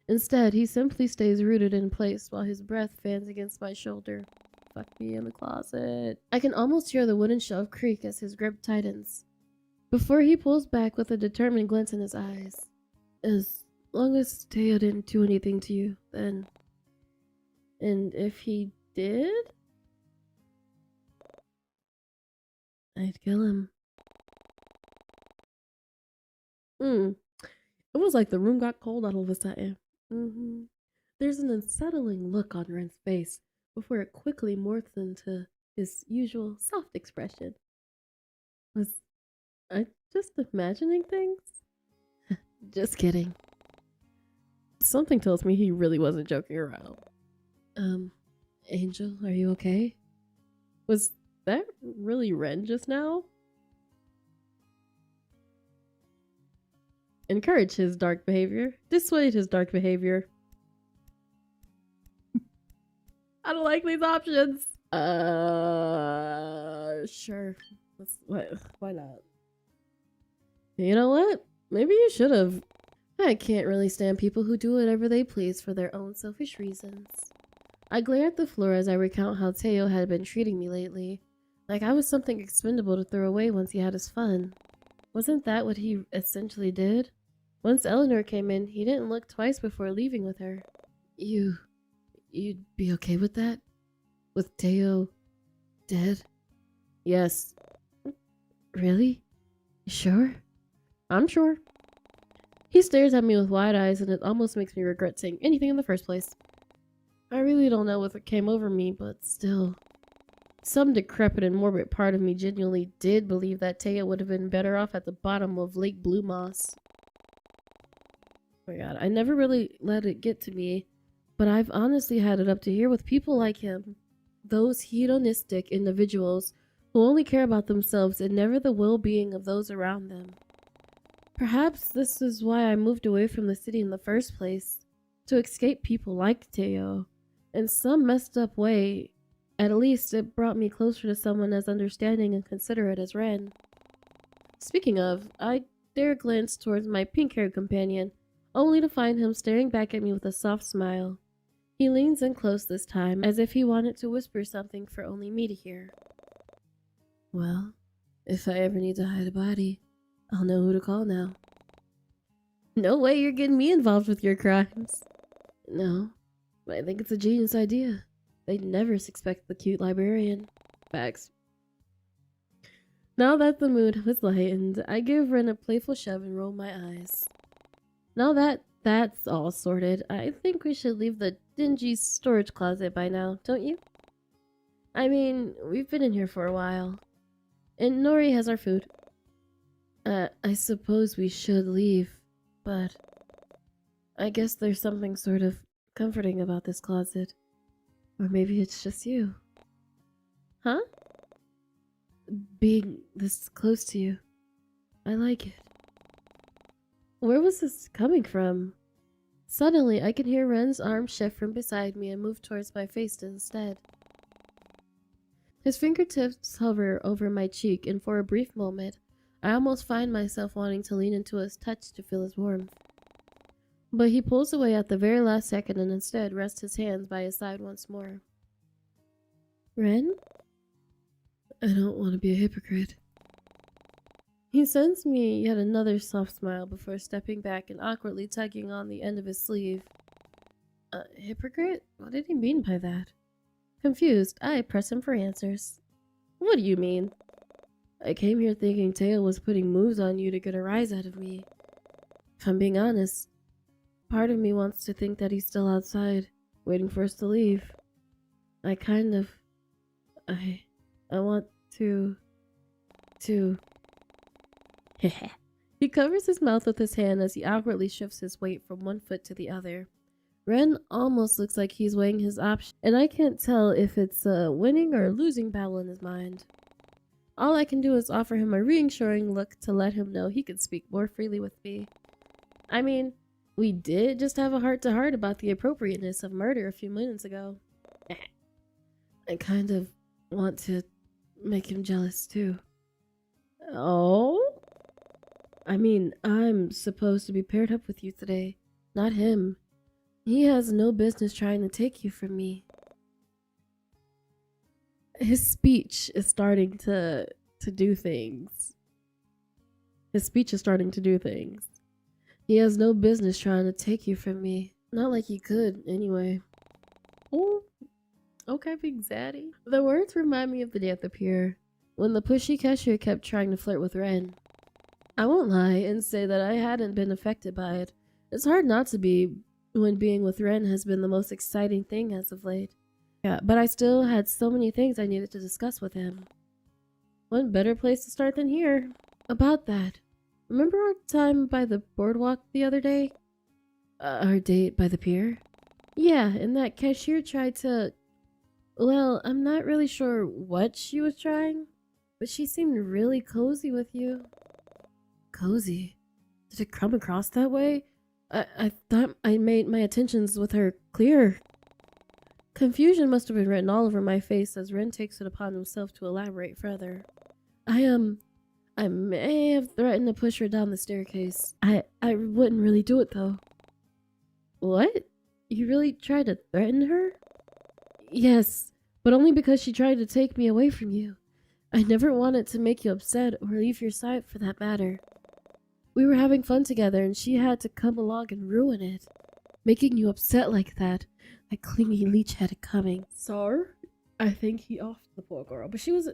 Instead, he simply stays rooted in place while his breath fans against my shoulder. Fuck me in the closet. I can almost hear the wooden shelf creak as his grip tightens, before he pulls back with a determined glint in his eyes. As long as Teo didn't do anything to you, then... And if he did? I'd kill him. It was like the room got cold all of a sudden. There's an unsettling look on Ren's face before it quickly morphs into his usual soft expression. Was I just imagining things? Just kidding. Something tells me he really wasn't joking around. Angel, are you okay? Was that really Ren just now? Encourage his dark behavior. Dissuade his dark behavior. I don't like these options. Sure. Why not? You know what? Maybe you should have. I can't really stand people who do whatever they please for their own selfish reasons. I glare at the floor as I recount how Teo had been treating me lately. Like I was something expendable to throw away once he had his fun. Wasn't that what he essentially did? Once Eleanor came in, he didn't look twice before leaving with her. You'd be okay with that? With Teo dead? Yes. Really? You sure? I'm sure. He stares at me with wide eyes and it almost makes me regret saying anything in the first place. I really don't know what came over me, but still. Some decrepit and morbid part of me genuinely did believe that Taya would have been better off at the bottom of Lake Blue Moss. Oh my god, I never really let it get to me, but I've honestly had it up to here with people like him. Those hedonistic individuals who only care about themselves and never the well-being of those around them. Perhaps this is why I moved away from the city in the first place, to escape people like Teo. In some messed up way, at least it brought me closer to someone as understanding and considerate as Ren. Speaking of, I dare glance towards my pink-haired companion, only to find him staring back at me with a soft smile. He leans in close this time, as if he wanted to whisper something for only me to hear. Well, if I ever need to hide a body, I'll know who to call now. No way you're getting me involved with your crimes. No, but I think it's a genius idea. They'd never suspect the cute librarian. Facts. Now that the mood was lightened, I give Ren a playful shove and roll my eyes. Now that that's all sorted, I think we should leave the dingy storage closet by now, don't you? I mean, we've been in here for a while. And Nori has our food. I suppose we should leave, but I guess there's something sort of comforting about this closet. Or maybe it's just you. Huh? Being this close to you. I like it. Where was this coming from? Suddenly, I can hear Ren's arm shift from beside me and move towards my face instead. His fingertips hover over my cheek, and for a brief moment, I almost find myself wanting to lean into his touch to feel his warmth. But he pulls away at the very last second and instead rests his hands by his side once more. Ren? I don't want to be a hypocrite. He sends me yet another soft smile before stepping back and awkwardly tugging on the end of his sleeve. Hypocrite? What did he mean by that? Confused, I press him for answers. What do you mean? I came here thinking Teo was putting moves on you to get a rise out of me. If I'm being honest, part of me wants to think that he's still outside, waiting for us to leave. I want to... He covers his mouth with his hand as he awkwardly shifts his weight from one foot to the other. Ren almost looks like he's weighing his options, and I can't tell if it's a winning or losing battle in his mind. All I can do is offer him a reassuring look to let him know he could speak more freely with me. I mean, we did just have a heart-to-heart about the appropriateness of murder a few minutes ago. I kind of want to make him jealous too. Oh? I mean, I'm supposed to be paired up with you today, not him. He has no business trying to take you from me. His speech is starting to do things. His speech is starting to do things. He has no business trying to take you from me. Not like he could, anyway. Oh, okay, big zaddy. The words remind me of the day at the pier, when the pushy cashier kept trying to flirt with Ren. I won't lie and say that I hadn't been affected by it. It's hard not to be when being with Ren has been the most exciting thing as of late. Yeah, but I still had so many things I needed to discuss with him. What better place to start than here? About that, remember our time by the boardwalk the other day? Our date by the pier? Yeah, and that cashier tried to... Well, I'm not really sure what she was trying, but she seemed really cozy with you. Cozy? Did it come across that way? I thought I made my intentions with her clear. Confusion must have been written all over my face as Ren takes it upon himself to elaborate further. I may have threatened to push her down the staircase. I wouldn't really do it though. What? You really tried to threaten her? Yes, but only because she tried to take me away from you. I never wanted to make you upset or leave your side for that matter. We were having fun together and she had to come along and ruin it. Making you upset like that. That clingy leech had it coming. Sir? I think he offed the poor girl. But she was the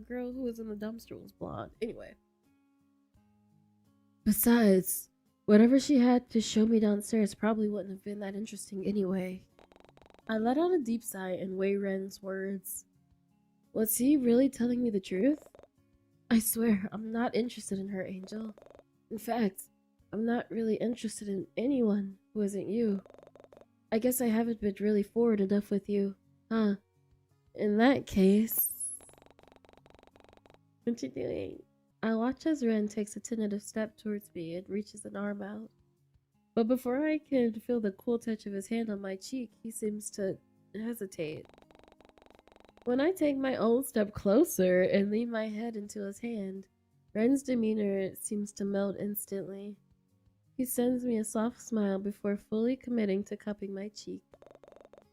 girl who was in the dumpster was blonde. Anyway. Besides, whatever she had to show me downstairs probably wouldn't have been that interesting anyway. I let out a deep sigh and weighed Ren's words. Was he really telling me the truth? I swear, I'm not interested in her, Angel. In fact, I'm not really interested in anyone who isn't you. I guess I haven't been really forward enough with you, huh? In that case... What you doing? I watch as Ren takes a tentative step towards me and reaches an arm out. But before I can feel the cool touch of his hand on my cheek, he seems to hesitate. When I take my own step closer and lean my head into his hand, Ren's demeanor seems to melt instantly. He sends me a soft smile before fully committing to cupping my cheek.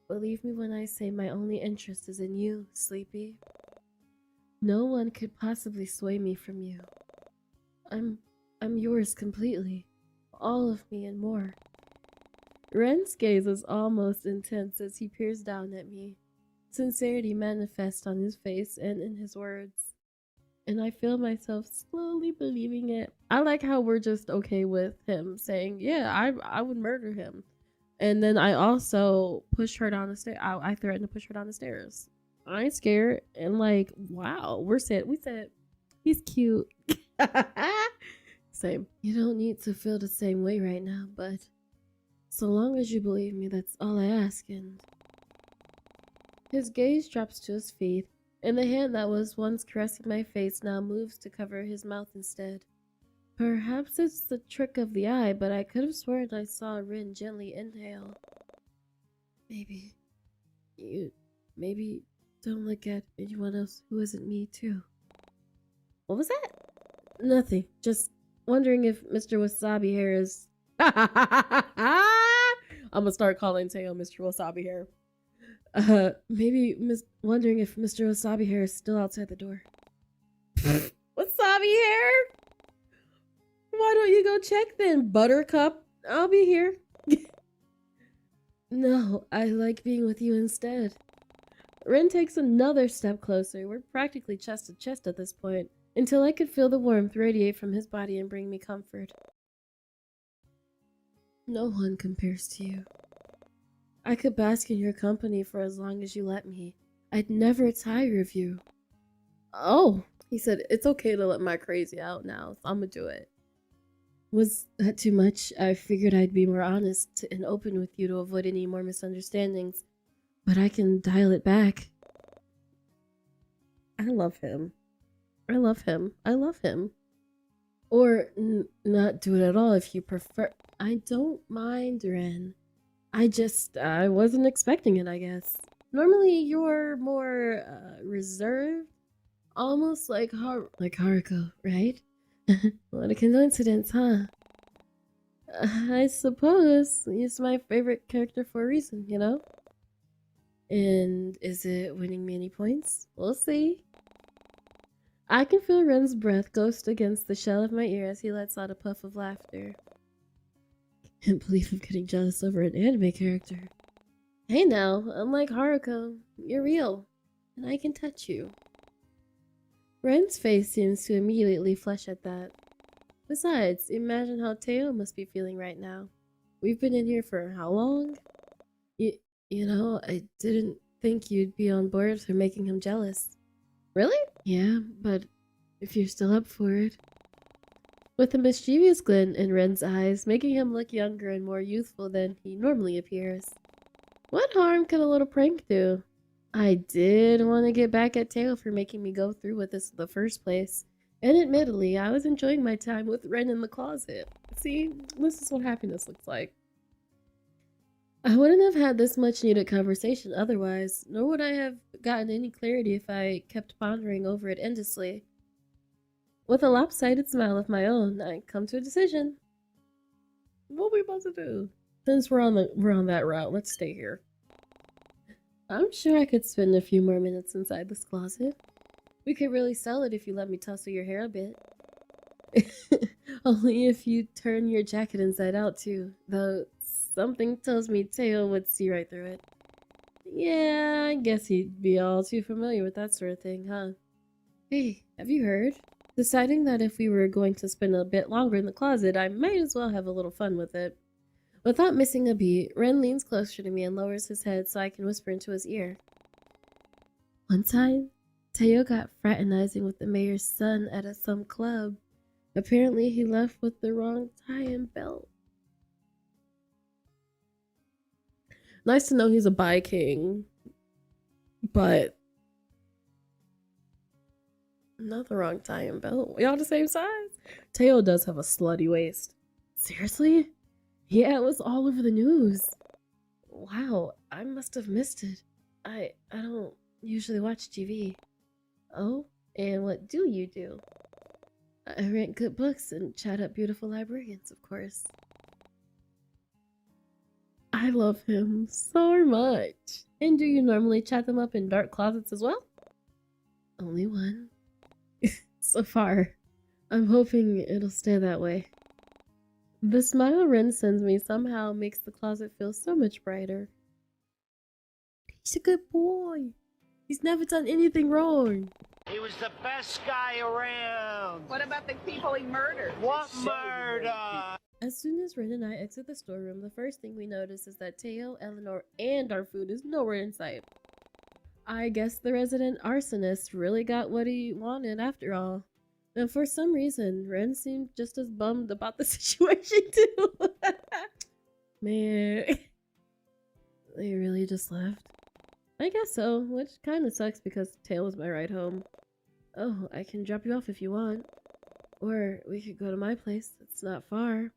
Believe me when I say my only interest is in you, Sleepy. No one could possibly sway me from you. I'm yours completely. All of me and more. Ren's gaze is almost intense as he peers down at me. Sincerity manifests on his face and in his words. And I feel myself slowly believing it. I like how we're just okay with him saying, yeah, I would murder him. And then I also push her down the stairs. I threatened to push her down the stairs. I ain't scared. And like, wow, we said, he's cute. Same. You don't need to feel the same way right now, but so long as you believe me, that's all I ask. And his gaze drops to his feet, and the hand that was once caressing my face now moves to cover his mouth instead. Perhaps it's the trick of the eye, but I could have sworn I saw Rin gently inhale. Maybe don't look at anyone else who isn't me too. What was that? Nothing. Just wondering if Mr. Wasabi Hair is... I'm gonna start calling Teo Mr. Wasabi Hair. Wondering if Mr. Wasabi Hair is still outside the door. Wasabi Hair? Why don't you go check then, Buttercup? I'll be here. No, I like being with you instead. Ren takes another step closer. We're practically chest to chest at this point, until I could feel the warmth radiate from his body and bring me comfort. No one compares to you. I could bask in your company for as long as you let me. I'd never tire of you. Oh, he said, it's okay to let my crazy out now, so I'm gonna do it. Was that too much? I figured I'd be more honest and open with you to avoid any more misunderstandings, but I can dial it back. I love him. I love him. I love him. Or not do it at all if you prefer. I don't mind, Ren. I wasn't expecting it, I guess. Normally you're more reserved, almost like Haruko, right? What a coincidence, huh? I suppose he's my favorite character for a reason, you know? And is it winning me any points? We'll see. I can feel Ren's breath ghost against the shell of my ear as he lets out a puff of laughter. Can't believe I'm getting jealous over an anime character. Hey now, unlike Haruko, you're real, and I can touch you. Ren's face seems to immediately flush at that. Besides, imagine how Teo must be feeling right now. We've been in here for how long? You know, I didn't think you'd be on board for making him jealous. Really? Yeah, but if you're still up for it. With a mischievous glint in Ren's eyes, making him look younger and more youthful than he normally appears. What harm could a little prank do? I did want to get back at Teo for making me go through with this in the first place. And admittedly, I was enjoying my time with Ren in the closet. See, this is what happiness looks like. I wouldn't have had this much needed conversation otherwise, nor would I have gotten any clarity if I kept pondering over it endlessly. With a lopsided smile of my own, I come to a decision. What are we about to do? Since we're on that route, let's stay here. I'm sure I could spend a few more minutes inside this closet. We could really sell it if you let me tussle your hair a bit. Only if you turn your jacket inside out too, though something tells me Teo would see right through it. Yeah, I guess he'd be all too familiar with that sort of thing, huh? Hey, have you heard? Deciding that if we were going to spend a bit longer in the closet, I might as well have a little fun with it. Without missing a beat, Ren leans closer to me and lowers his head so I can whisper into his ear. One time, Teo got fraternizing with the mayor's son at some club. Apparently, he left with the wrong tie and belt. Nice to know he's a bi king, but not the wrong tie and belt. Y'all the same size? Teo does have a slutty waist. Seriously? Yeah, it was all over the news. Wow, I must have missed it. I don't usually watch TV. Oh, and what do you do? I rent good books and chat up beautiful librarians, of course. I love him so much. And do you normally chat them up in dark closets as well? Only one. So far. I'm hoping it'll stay that way. The smile Ren sends me somehow makes the closet feel so much brighter. He's a good boy. He's never done anything wrong. He was the best guy around. What about the people he murdered? What murder? As soon as Ren and I exit the storeroom, the first thing we notice is that Teo, Eleanor, and our food is nowhere in sight. I guess the resident arsonist really got what he wanted after all. And for some reason, Ren seemed just as bummed about the situation too. Man, they really just left. I guess so, which kind of sucks because Teo was my ride home. Oh, I can drop you off if you want. Or we could go to my place, it's not far.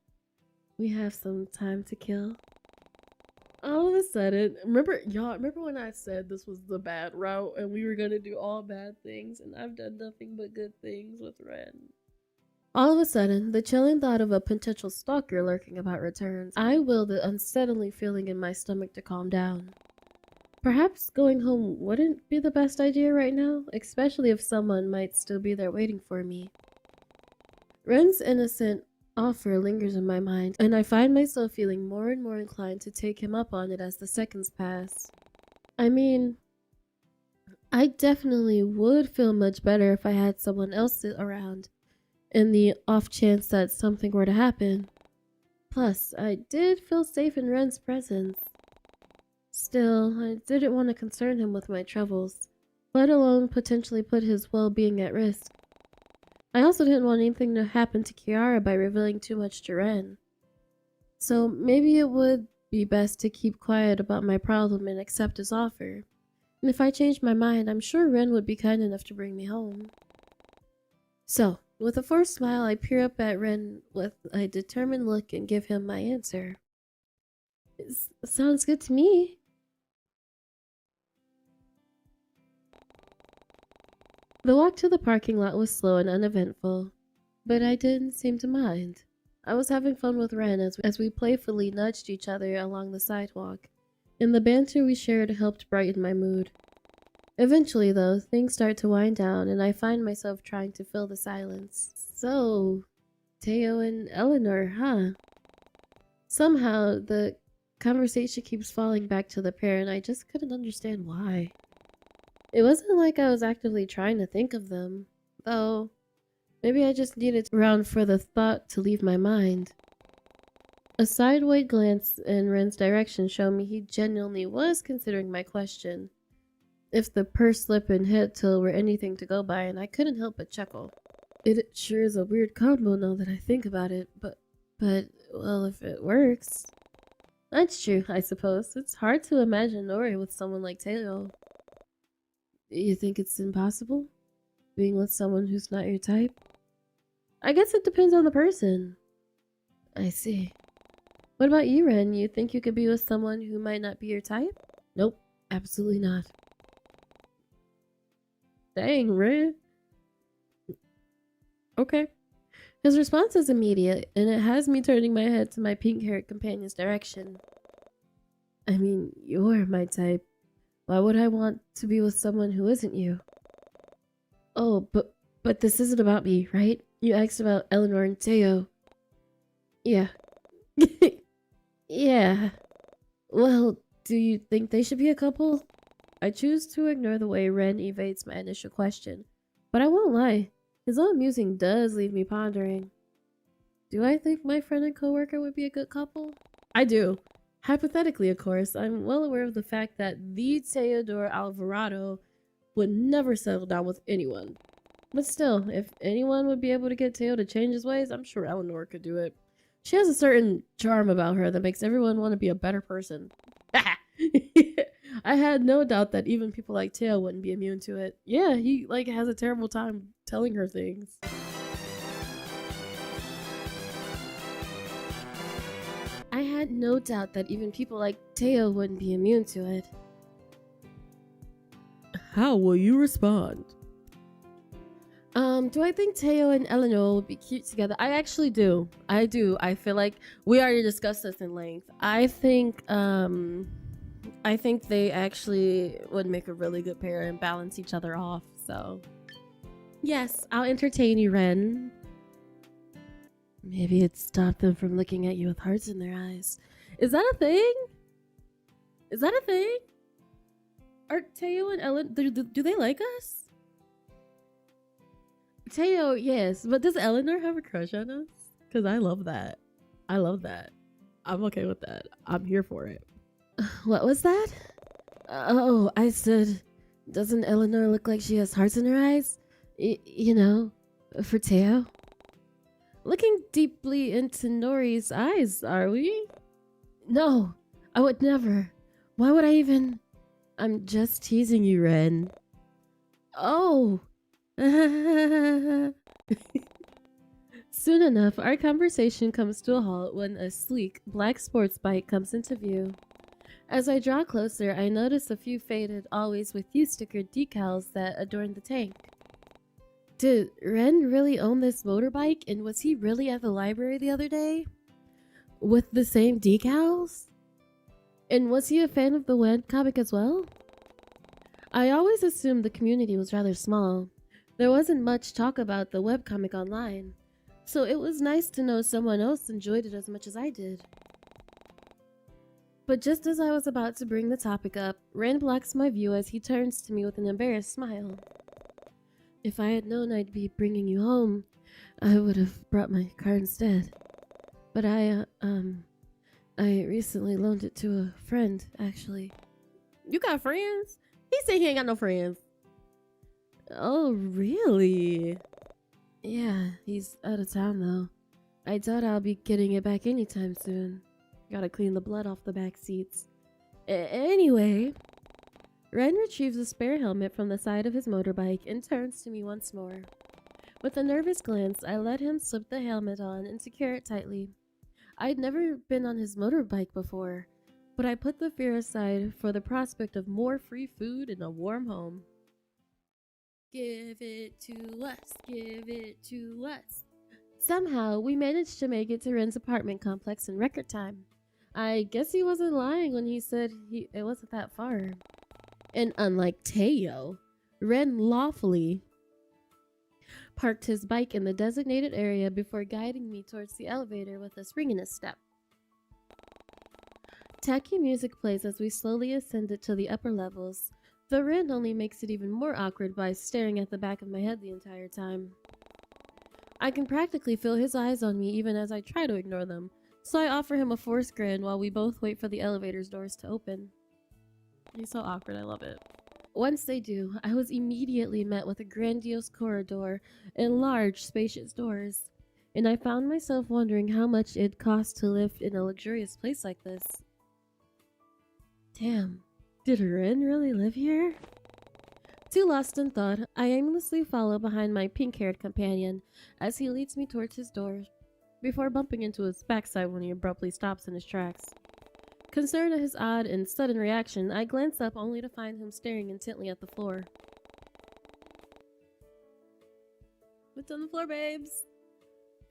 We have some time to kill. All of a sudden, remember when I said this was the bad route and we were gonna do all bad things, and I've done nothing but good things with Ren. All of a sudden, the chilling thought of a potential stalker lurking about returns. I willed the unsettling feeling in my stomach to calm down. Perhaps going home wouldn't be the best idea right now, especially if someone might still be there waiting for me. Ren's innocent offer lingers in my mind, and I find myself feeling more and more inclined to take him up on it as the seconds pass. I mean, I definitely would feel much better if I had someone else around, in the off chance that something were to happen. Plus, I did feel safe in Ren's presence. Still, I didn't want to concern him with my troubles, let alone potentially put his well-being at risk. I also didn't want anything to happen to Kiara by revealing too much to Ren. So maybe it would be best to keep quiet about my problem and accept his offer. And if I changed my mind, I'm sure Ren would be kind enough to bring me home. So, with a forced smile, I peer up at Ren with a determined look and give him my answer. Sounds good to me. The walk to the parking lot was slow and uneventful, but I didn't seem to mind. I was having fun with Ren as we playfully nudged each other along the sidewalk, and the banter we shared helped brighten my mood. Eventually, though, things start to wind down, and I find myself trying to fill the silence. So, Teo and Eleanor, huh? Somehow, the conversation keeps falling back to the pair, and I just couldn't understand why. It wasn't like I was actively trying to think of them, though maybe I just needed around for the thought to leave my mind. A sideways glance in Ren's direction showed me he genuinely was considering my question, if the purse slip and head till were anything to go by, and I couldn't help but chuckle. It sure is a weird combo now that I think about it, but well, if it works. That's true, I suppose. It's hard to imagine Nori with someone like Teo. You think it's impossible? Being with someone who's not your type? I guess it depends on the person. I see. What about you, Ren? You think you could be with someone who might not be your type? Nope, absolutely not. Dang, Ren. Okay. His response is immediate, and it has me turning my head to my pink-haired companion's direction. I mean, you're my type. Why would I want to be with someone who isn't you? Oh, but this isn't about me, right? You asked about Eleanor and Teo. Yeah. Yeah. Well, do you think they should be a couple? I choose to ignore the way Ren evades my initial question, but I won't lie. His own musing does leave me pondering. Do I think my friend and coworker would be a good couple? I do. Hypothetically, of course, I'm well aware of the fact that the Teodoro Alvarado would never settle down with anyone. But still, if anyone would be able to get Teo to change his ways, I'm sure Eleanor could do it. She has a certain charm about her that makes everyone want to be a better person. I had no doubt that even people like Teo wouldn't be immune to it. Yeah, he like has a terrible time telling her things. I had no doubt that even people like Teo wouldn't be immune to it. How will you respond? Do I think Teo and Eleanor would be cute together? I actually do. I do. I feel like we already discussed this in length. I think they actually would make a really good pair and balance each other off. So, yes, I'll entertain you, Ren. Maybe it'd stop them from looking at you with hearts in their eyes. Is that a thing? Is that a thing? Are Teo and Ellen, do they like us? Teo, yes, but does Eleanor have a crush on us? Because I love that. I love that. I'm okay with that. I'm here for it. What was that? Oh, I said, doesn't Eleanor look like she has hearts in her eyes? You know, for Teo? Looking deeply into Nori's eyes, are we? No, I would never. Why would I even? I'm just teasing you, Ren. Oh. Soon enough, our conversation comes to a halt when a sleek, black sports bike comes into view. As I draw closer, I notice a few faded "Always with You" stickered decals that adorn the tank. Did Ren really own this motorbike, and was he really at the library the other day? With the same decals? And was he a fan of the webcomic as well? I always assumed the community was rather small. There wasn't much talk about the webcomic online, so it was nice to know someone else enjoyed it as much as I did. But just as I was about to bring the topic up, Ren blocks my view as he turns to me with an embarrassed smile. If I had known I'd be bringing you home, I would have brought my car instead. But I recently loaned it to a friend, actually. You got friends? He said he ain't got no friends. Oh, really? Yeah, he's out of town though. I doubt I'll be getting it back anytime soon. Gotta clean the blood off the back seats. Anyway, Ren retrieves a spare helmet from the side of his motorbike and turns to me once more. With a nervous glance, I let him slip the helmet on and secure it tightly. I'd never been on his motorbike before, but I put the fear aside for the prospect of more free food and a warm home. Give it to us, give it to us. Somehow, we managed to make it to Ren's apartment complex in record time. I guess he wasn't lying when he said it wasn't that far. And unlike Teo, Ren lawfully parked his bike in the designated area before guiding me towards the elevator with a spring in his step. Tacky music plays as we slowly ascended to the upper levels. The Ren only makes it even more awkward by staring at the back of my head the entire time. I can practically feel his eyes on me even as I try to ignore them, so I offer him a forced grin while we both wait for the elevator's doors to open. He's so awkward, I love it. Once they do, I was immediately met with a grandiose corridor and large, spacious doors, and I found myself wondering how much it'd cost to live in a luxurious place like this. Damn. Did Ren really live here? Too lost in thought, I aimlessly follow behind my pink-haired companion as he leads me towards his door, before bumping into his backside when he abruptly stops in his tracks. Concerned at his odd and sudden reaction, I glance up only to find him staring intently at the floor. What's on the floor, babes?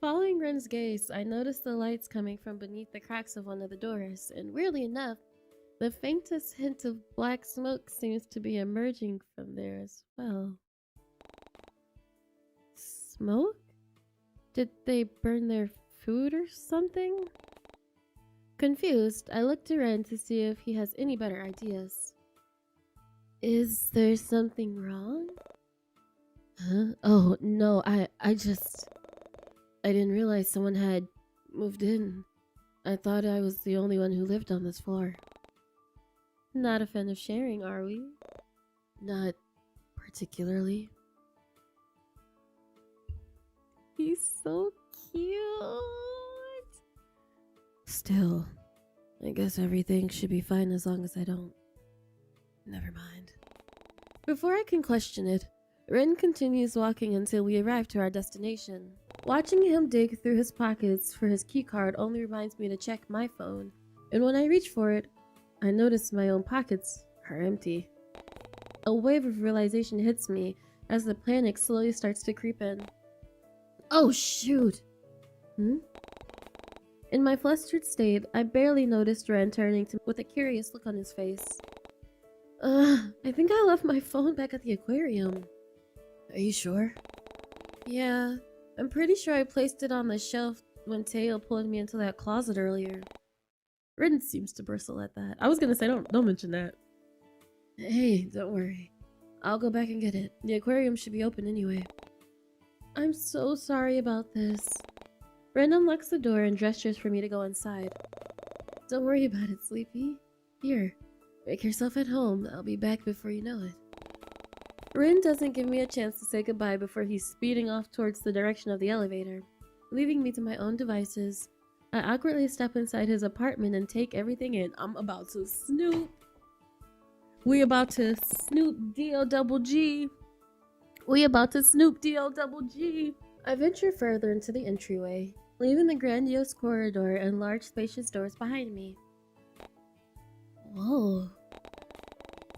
Following Ren's gaze, I notice the lights coming from beneath the cracks of one of the doors, and weirdly enough, the faintest hint of black smoke seems to be emerging from there as well. Smoke? Did they burn their food or something? Confused, I look to Ren to see if he has any better ideas. Is there something wrong? Huh? Oh, no, I didn't realize someone had moved in. I thought I was the only one who lived on this floor. Not a fan of sharing, are we? Not particularly. He's so cute. Still, I guess everything should be fine as long as I don't. Never mind. Before I can question it, Ren continues walking until we arrive to our destination. Watching him dig through his pockets for his keycard only reminds me to check my phone, and when I reach for it, I notice my own pockets are empty. A wave of realization hits me as the panic slowly starts to creep in. Oh shoot! In my flustered state, I barely noticed Ren turning to me with a curious look on his face. I think I left my phone back at the aquarium. Are you sure? Yeah, I'm pretty sure I placed it on the shelf when Teo pulled me into that closet earlier. Ren seems to bristle at that. I was gonna say, don't mention that. Hey, don't worry. I'll go back and get it. The aquarium should be open anyway. I'm so sorry about this. Ren unlocks the door and gestures for me to go inside. Don't worry about it, Sleepy. Here, make yourself at home. I'll be back before you know it. Ren doesn't give me a chance to say goodbye before he's speeding off towards the direction of the elevator. Leaving me to my own devices, I awkwardly step inside his apartment and take everything in. I'm about to snoop. We about to snoop D-O-double-G. We about to snoop D-O-double-G. I venture further into the entryway, leaving the grandiose corridor and large spacious doors behind me. Whoa.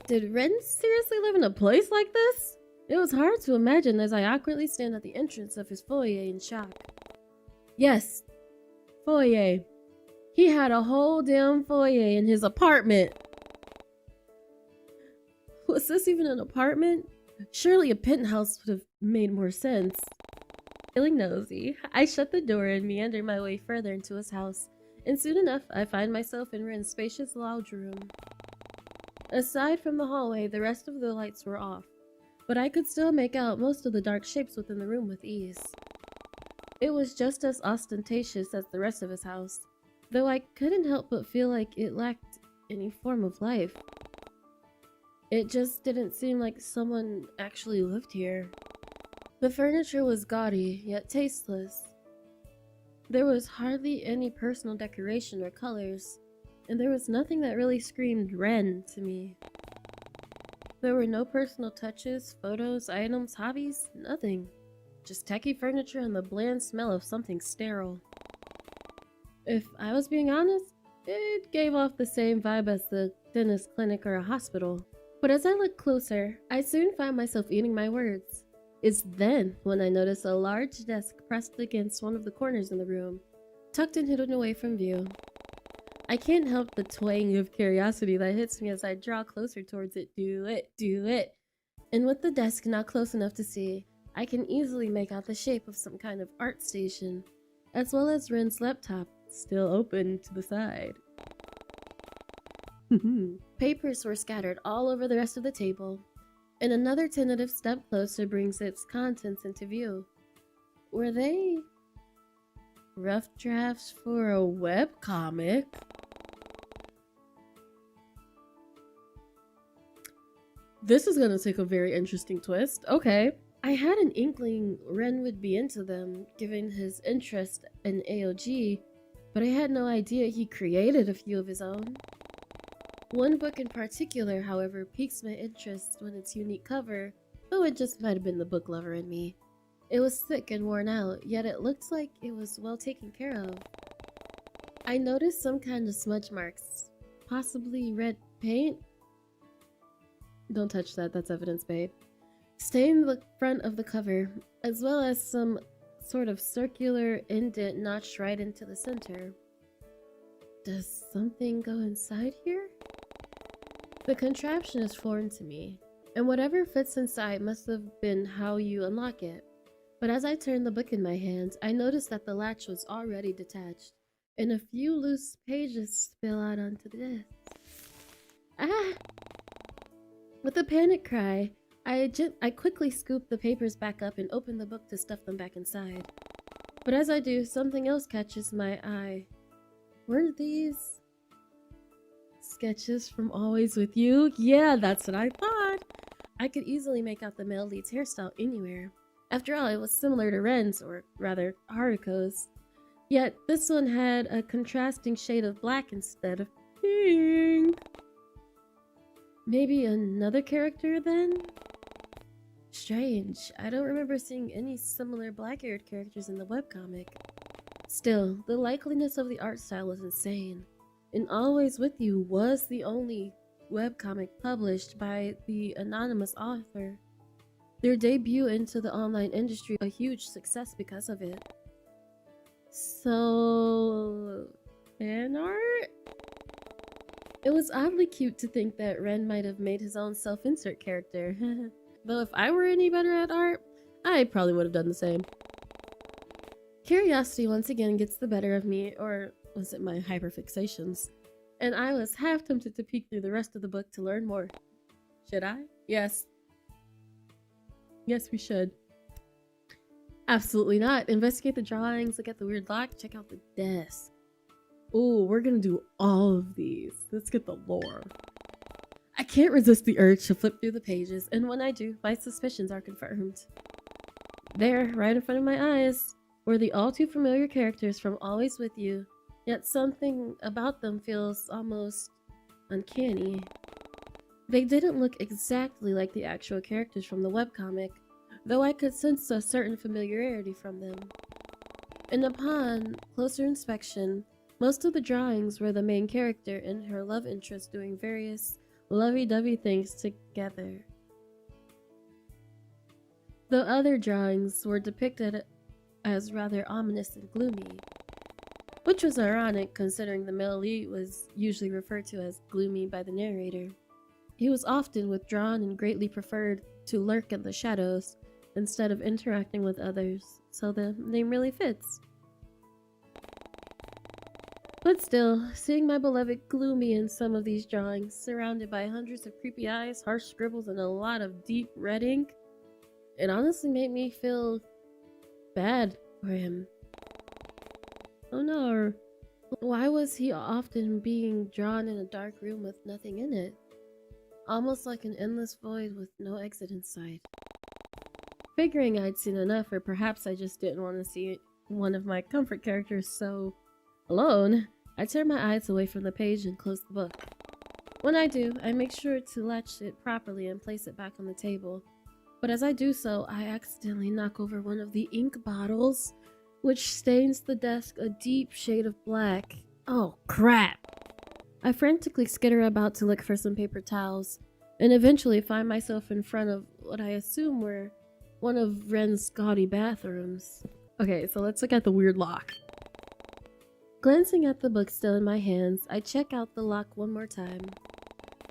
Did Ren seriously live in a place like this? It was hard to imagine as I awkwardly stand at the entrance of his foyer in shock. Yes, foyer. He had a whole damn foyer in his apartment. Was this even an apartment? Surely a penthouse would have made more sense. Feeling nosy, I shut the door and meander my way further into his house, and soon enough I find myself in Ren's spacious lounge room. Aside from the hallway, the rest of the lights were off, but I could still make out most of the dark shapes within the room with ease. It was just as ostentatious as the rest of his house, though I couldn't help but feel like it lacked any form of life. It just didn't seem like someone actually lived here. The furniture was gaudy, yet tasteless. There was hardly any personal decoration or colors, and there was nothing that really screamed Ren to me. There were no personal touches, photos, items, hobbies, nothing. Just tacky furniture and the bland smell of something sterile. If I was being honest, it gave off the same vibe as the dentist clinic or a hospital. But as I looked closer, I soon found myself eating my words. It's then when I noticed a large desk pressed against one of the corners in the room, tucked and hidden away from view. I can't help the twang of curiosity that hits me as I draw closer towards it. Do it, do it. And with the desk not close enough to see, I can easily make out the shape of some kind of art station, as well as Ren's laptop, still open to the side. Papers were scattered all over the rest of the table, and another tentative step closer brings its contents into view. Were they rough drafts for a webcomic? This is gonna take a very interesting twist. Okay. I had an inkling Ren would be into them, given his interest in AOG, but I had no idea he created a few of his own. One book in particular, however, piques my interest when its unique cover, though it just might have been the book lover in me. It was thick and worn out, yet it looked like it was well taken care of. I noticed some kind of smudge marks, possibly red paint. Don't touch that, that's evidence, babe. Stain the front of the cover, as well as some sort of circular indent notched right into the center. Does something go inside here? The contraption is foreign to me, and whatever fits inside must have been how you unlock it. But as I turned the book in my hands, I noticed that the latch was already detached, and a few loose pages spill out onto the desk. Ah! With a panic cry, I quickly scooped the papers back up and opened the book to stuff them back inside. But as I do, something else catches my eye. Were these sketches from Always With You? Yeah, that's what I thought. I could easily make out the male lead's hairstyle anywhere. After all, it was similar to Ren's, or rather, Haruko's. Yet, this one had a contrasting shade of black instead of pink. Maybe another character then? Strange. I don't remember seeing any similar black-haired characters in the webcomic. Still, the likeliness of the art style was insane. And Always With You was the only webcomic published by the anonymous author. Their debut into the online industry a huge success because of it. So, fan art? It was oddly cute to think that Ren might have made his own self-insert character. Though if I were any better at art, I probably would have done the same. Curiosity once again gets the better of me, or was it my hyperfixations? And I was half tempted to peek through the rest of the book to learn more. Should I? Yes. Yes, we should. Absolutely not. Investigate the drawings, look at the weird lock, check out the desk. Ooh, we're gonna do all of these. Let's get the lore. I can't resist the urge to flip through the pages, and when I do, my suspicions are confirmed. There, right in front of my eyes, were the all too familiar characters from Always With You, yet something about them feels almost uncanny. They didn't look exactly like the actual characters from the webcomic, though I could sense a certain familiarity from them. And upon closer inspection, most of the drawings were the main character and her love interest doing various lovey-dovey things together. The other drawings were depicted as rather ominous and gloomy, which was ironic considering the male lead was usually referred to as gloomy by the narrator. He was often withdrawn and greatly preferred to lurk in the shadows instead of interacting with others, so the name really fits. But still, seeing my beloved gloomy in some of these drawings, surrounded by hundreds of creepy eyes, harsh scribbles, and a lot of deep red ink, it honestly made me feel bad for him. Oh no, why was he often being drawn in a dark room with nothing in it? Almost like an endless void with no exit in sight. Figuring I'd seen enough, or perhaps I just didn't want to see one of my comfort characters so alone, I turn my eyes away from the page and close the book. When I do, I make sure to latch it properly and place it back on the table. But as I do so, I accidentally knock over one of the ink bottles, which stains the desk a deep shade of black. Oh crap! I frantically skitter about to look for some paper towels, and eventually find myself in front of what I assume were one of Ren's gaudy bathrooms. Okay, so let's look at the weird lock. Glancing at the book still in my hands, I check out the lock one more time.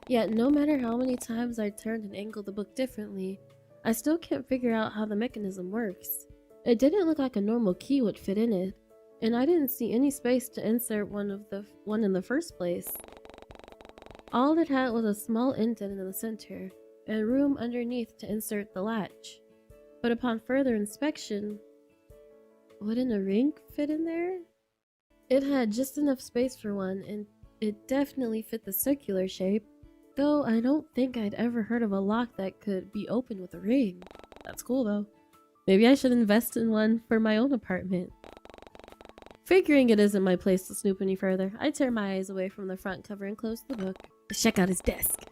Yet no matter how many times I turned and angled the book differently, I still can't figure out how the mechanism works. It didn't look like a normal key would fit in it, and I didn't see any space to insert one in the first place. All it had was a small indent in the center, and room underneath to insert the latch. But upon further inspection, wouldn't a ring fit in there? It had just enough space for one, and it definitely fit the circular shape, though I don't think I'd ever heard of a lock that could be opened with a ring. That's cool though. Maybe I should invest in one for my own apartment. Figuring it isn't my place to snoop any further, I turn my eyes away from the front cover and close the book. Let's check out his desk.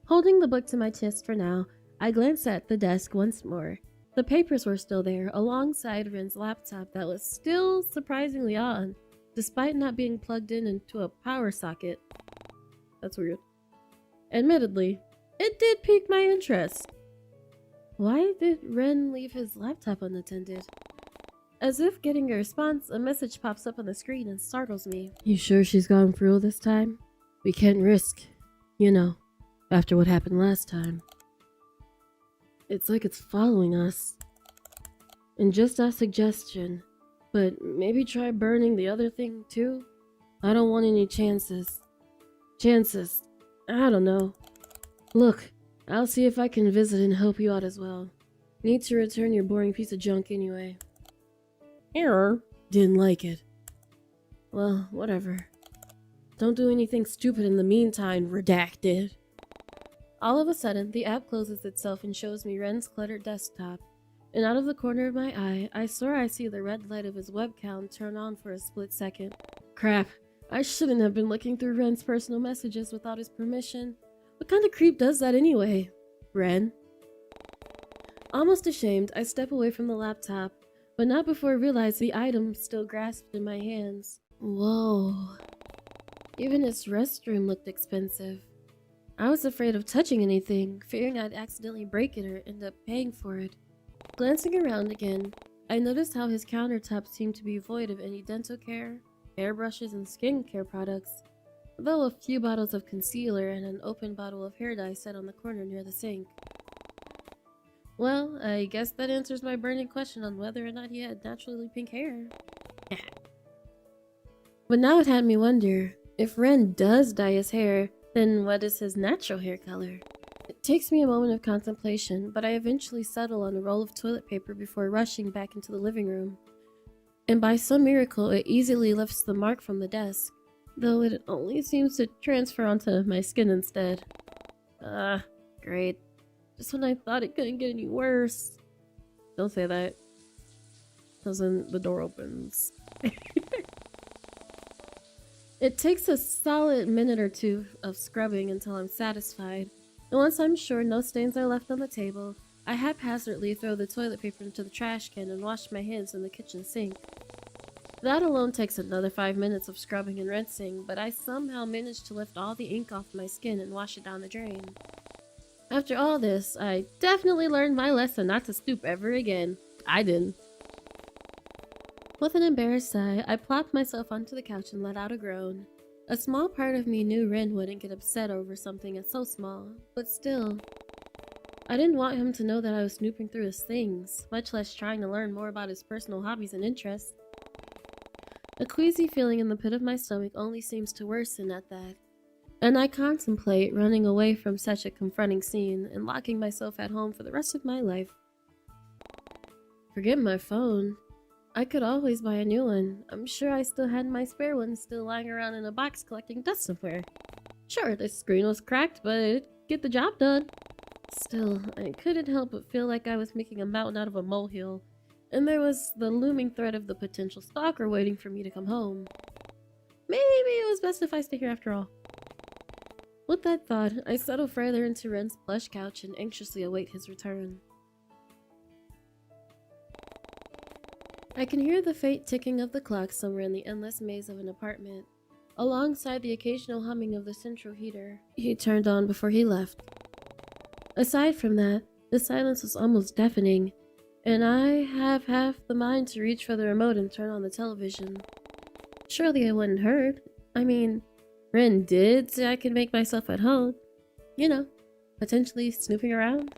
Holding the book to my chest for now, I glance at the desk once more. The papers were still there, alongside Ren's laptop that was still surprisingly on, despite not being plugged in into a power socket. That's weird. Admittedly, it did pique my interest. Why did Ren leave his laptop unattended? As if getting a response, a message pops up on the screen and startles me. You sure she's gone for real this time? We can't risk, you know, after what happened last time. It's like it's following us. And just a suggestion, but maybe try burning the other thing too? I don't want any chances. I don't know. Look, I'll see if I can visit and help you out as well. Need to return your boring piece of junk anyway. Error. Didn't like it. Well, whatever. Don't do anything stupid in the meantime, redacted. All of a sudden, the app closes itself and shows me Ren's cluttered desktop. And out of the corner of my eye, I swear I see the red light of his webcam turn on for a split second. Crap, I shouldn't have been looking through Ren's personal messages without his permission. What kind of creep does that anyway? Ren? Almost ashamed, I step away from the laptop, but not before I realize the item still grasped in my hands. Whoa. Even its restroom looked expensive. I was afraid of touching anything, fearing I'd accidentally break it or end up paying for it. Glancing around again, I noticed how his countertop seemed to be void of any dental care, hairbrushes, and skincare products, though a few bottles of concealer and an open bottle of hair dye sat on the corner near the sink. Well, I guess that answers my burning question on whether or not he had naturally pink hair. But now it had me wonder, if Ren does dye his hair, then what is his natural hair color? It takes me a moment of contemplation, but I eventually settle on a roll of toilet paper before rushing back into the living room. And by some miracle, it easily lifts the mark from the desk, though it only seems to transfer onto my skin instead. Great. Just when I thought it couldn't get any worse. Don't say that. Because then the door opens. It takes a solid minute or two of scrubbing until I'm satisfied, and once I'm sure no stains are left on the table, I haphazardly throw the toilet paper into the trash can and wash my hands in the kitchen sink. That alone takes another 5 minutes of scrubbing and rinsing, but I somehow manage to lift all the ink off my skin and wash it down the drain. After all this, I definitely learned my lesson not to stoop ever again. I didn't. With an embarrassed sigh, I plopped myself onto the couch and let out a groan. A small part of me knew Ren wouldn't get upset over something so small, but still. I didn't want him to know that I was snooping through his things, much less trying to learn more about his personal hobbies and interests. A queasy feeling in the pit of my stomach only seems to worsen at that, and I contemplate running away from such a confronting scene and locking myself at home for the rest of my life. Forget my phone. I could always buy a new one. I'm sure I still had my spare one still lying around in a box collecting dust somewhere. Sure, the screen was cracked, but it'd get the job done. Still, I couldn't help but feel like I was making a mountain out of a molehill, and there was the looming threat of the potential stalker waiting for me to come home. Maybe it was best if I stay here after all. With that thought, I settle further into Ren's plush couch and anxiously await his return. I can hear the faint ticking of the clock somewhere in the endless maze of an apartment, alongside the occasional humming of the central heater he turned on before he left. Aside from that, the silence was almost deafening, and I have half the mind to reach for the remote and turn on the television. Surely I wouldn't hurt. I mean, Ren did say I could make myself at home. You know, potentially snooping around.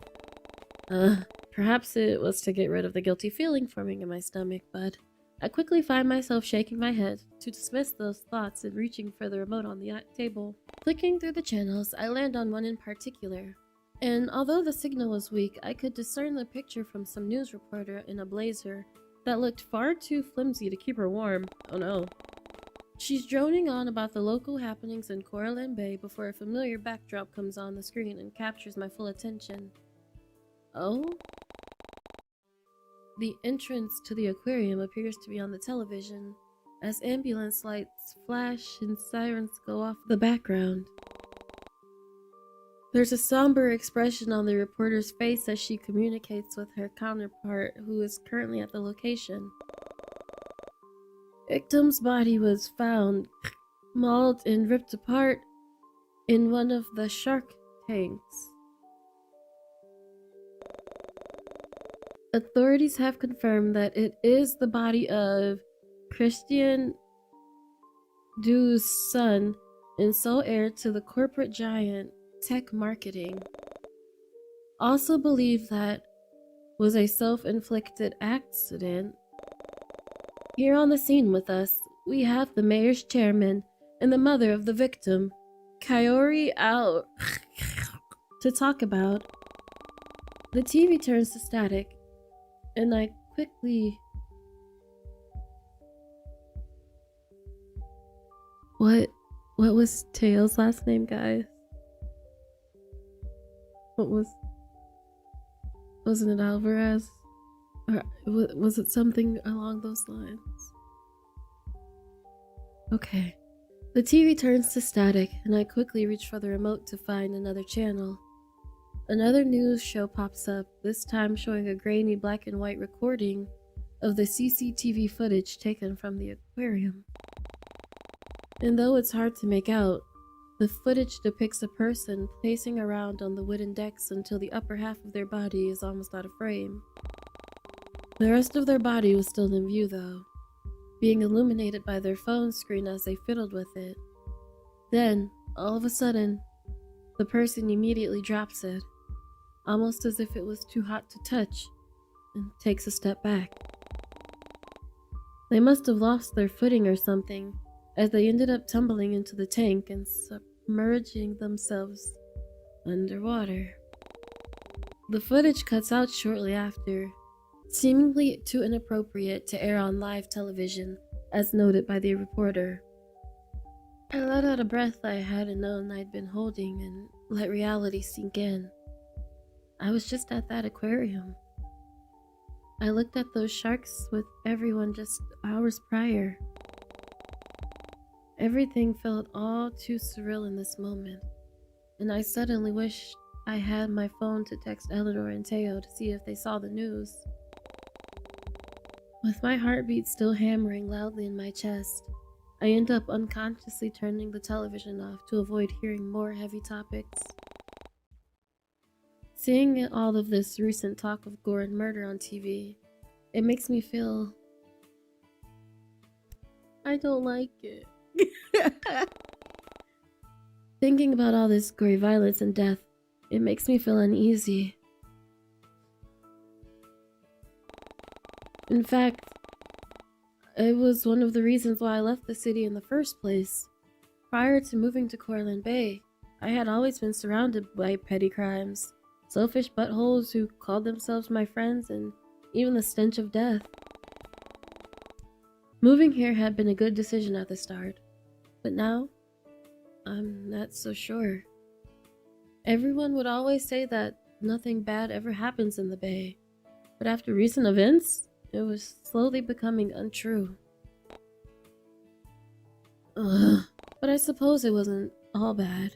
Perhaps it was to get rid of the guilty feeling forming in my stomach, but I quickly find myself shaking my head to dismiss those thoughts and reaching for the remote on the table. Clicking through the channels, I land on one in particular, and although the signal was weak, I could discern the picture from some news reporter in a blazer that looked far too flimsy to keep her warm. Oh no. She's droning on about the local happenings in Corland Bay before a familiar backdrop comes on the screen and captures my full attention. Oh? The entrance to the aquarium appears to be on the television, as ambulance lights flash and sirens go off the background. There's a somber expression on the reporter's face as she communicates with her counterpart, who is currently at the location. Victim's body was found, mauled and ripped apart in one of the shark tanks. Authorities have confirmed that it is the body of Christian Du's son and sole heir to the corporate giant Tech Marketing. Also believed that was a self-inflicted accident. Here on the scene with us, we have the mayor's chairman and the mother of the victim, Kaori Ao, to talk about. The TV turns to static, and I quickly What was Tails' last name, guys? Wasn't it Alvarez? Or was it something along those lines? Okay. The TV turns to static, and I quickly reach for the remote to find another channel. Another news show pops up, this time showing a grainy black and white recording of the CCTV footage taken from the aquarium. And though it's hard to make out, the footage depicts a person pacing around on the wooden decks until the upper half of their body is almost out of frame. The rest of their body was still in view though, being illuminated by their phone screen as they fiddled with it. Then, all of a sudden, the person immediately drops it, almost as if it was too hot to touch, and takes a step back. They must have lost their footing or something, as they ended up tumbling into the tank and submerging themselves underwater. The footage cuts out shortly after, seemingly too inappropriate to air on live television, as noted by the reporter. I let out a breath I hadn't known I'd been holding and let reality sink in. I was just at that aquarium. I looked at those sharks with everyone just hours prior. Everything felt all too surreal in this moment, and I suddenly wished I had my phone to text Eleanor and Teo to see if they saw the news. With my heartbeat still hammering loudly in my chest, I end up unconsciously turning the television off to avoid hearing more heavy topics. Seeing all of this recent talk of gore and murder on TV, it makes me feel... I don't like it. Thinking about all this gory violence and death, it makes me feel uneasy. In fact, it was one of the reasons why I left the city in the first place. Prior to moving to Corland Bay, I had always been surrounded by petty crimes, selfish buttholes who called themselves my friends, and even the stench of death. Moving here had been a good decision at the start, but now, I'm not so sure. Everyone would always say that nothing bad ever happens in the Bay, but after recent events, it was slowly becoming untrue. But I suppose it wasn't all bad.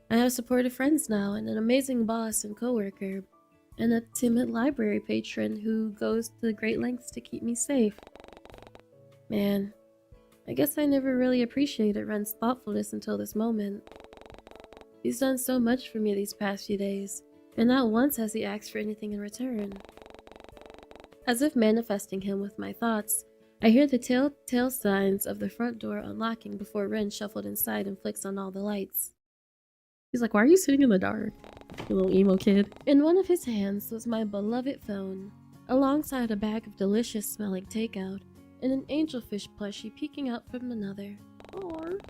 I have supportive friends now, and an amazing boss and coworker, and a timid library patron who goes to great lengths to keep me safe. Man, I guess I never really appreciated Ren's thoughtfulness until this moment. He's done so much for me these past few days, and not once has he asked for anything in return. As if manifesting him with my thoughts, I hear the telltale signs of the front door unlocking before Ren shuffled inside and flicks on all the lights. He's like, "Why are you sitting in the dark, you little emo kid?" In one of his hands was my beloved phone, alongside a bag of delicious smelling takeout, and an angelfish plushie peeking out from another. Aww.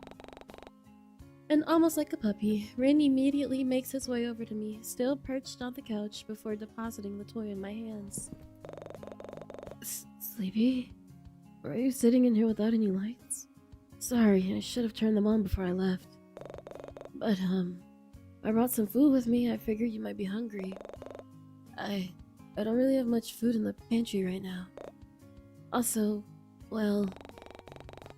And almost like a puppy, Ren immediately makes his way over to me, still perched on the couch, before depositing the toy in my hands. Sleepy? Why are you sitting in here without any lights? Sorry, I should have turned them on before I left. But, I brought some food with me. I figured you might be hungry. I don't really have much food in the pantry right now. Also, well...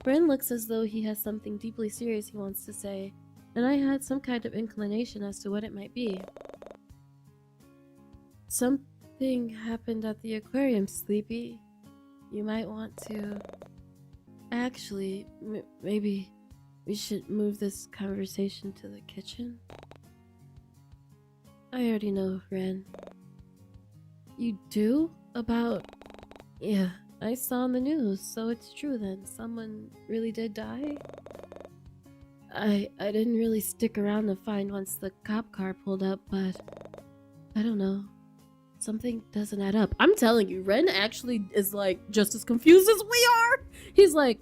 Ren looks as though he has something deeply serious he wants to say, and I had some kind of inclination as to what it might be. Something happened at the aquarium, Sleepy. You might want to... Actually, maybe we should move this conversation to the kitchen? I already know, Ren. You do? About... Yeah, I saw on the news, so it's true then. Someone really did die? I didn't really stick around to find once the cop car pulled up, but... I don't know. Something doesn't add up. I'm telling you, Ren actually is like just as confused as we are. He's like,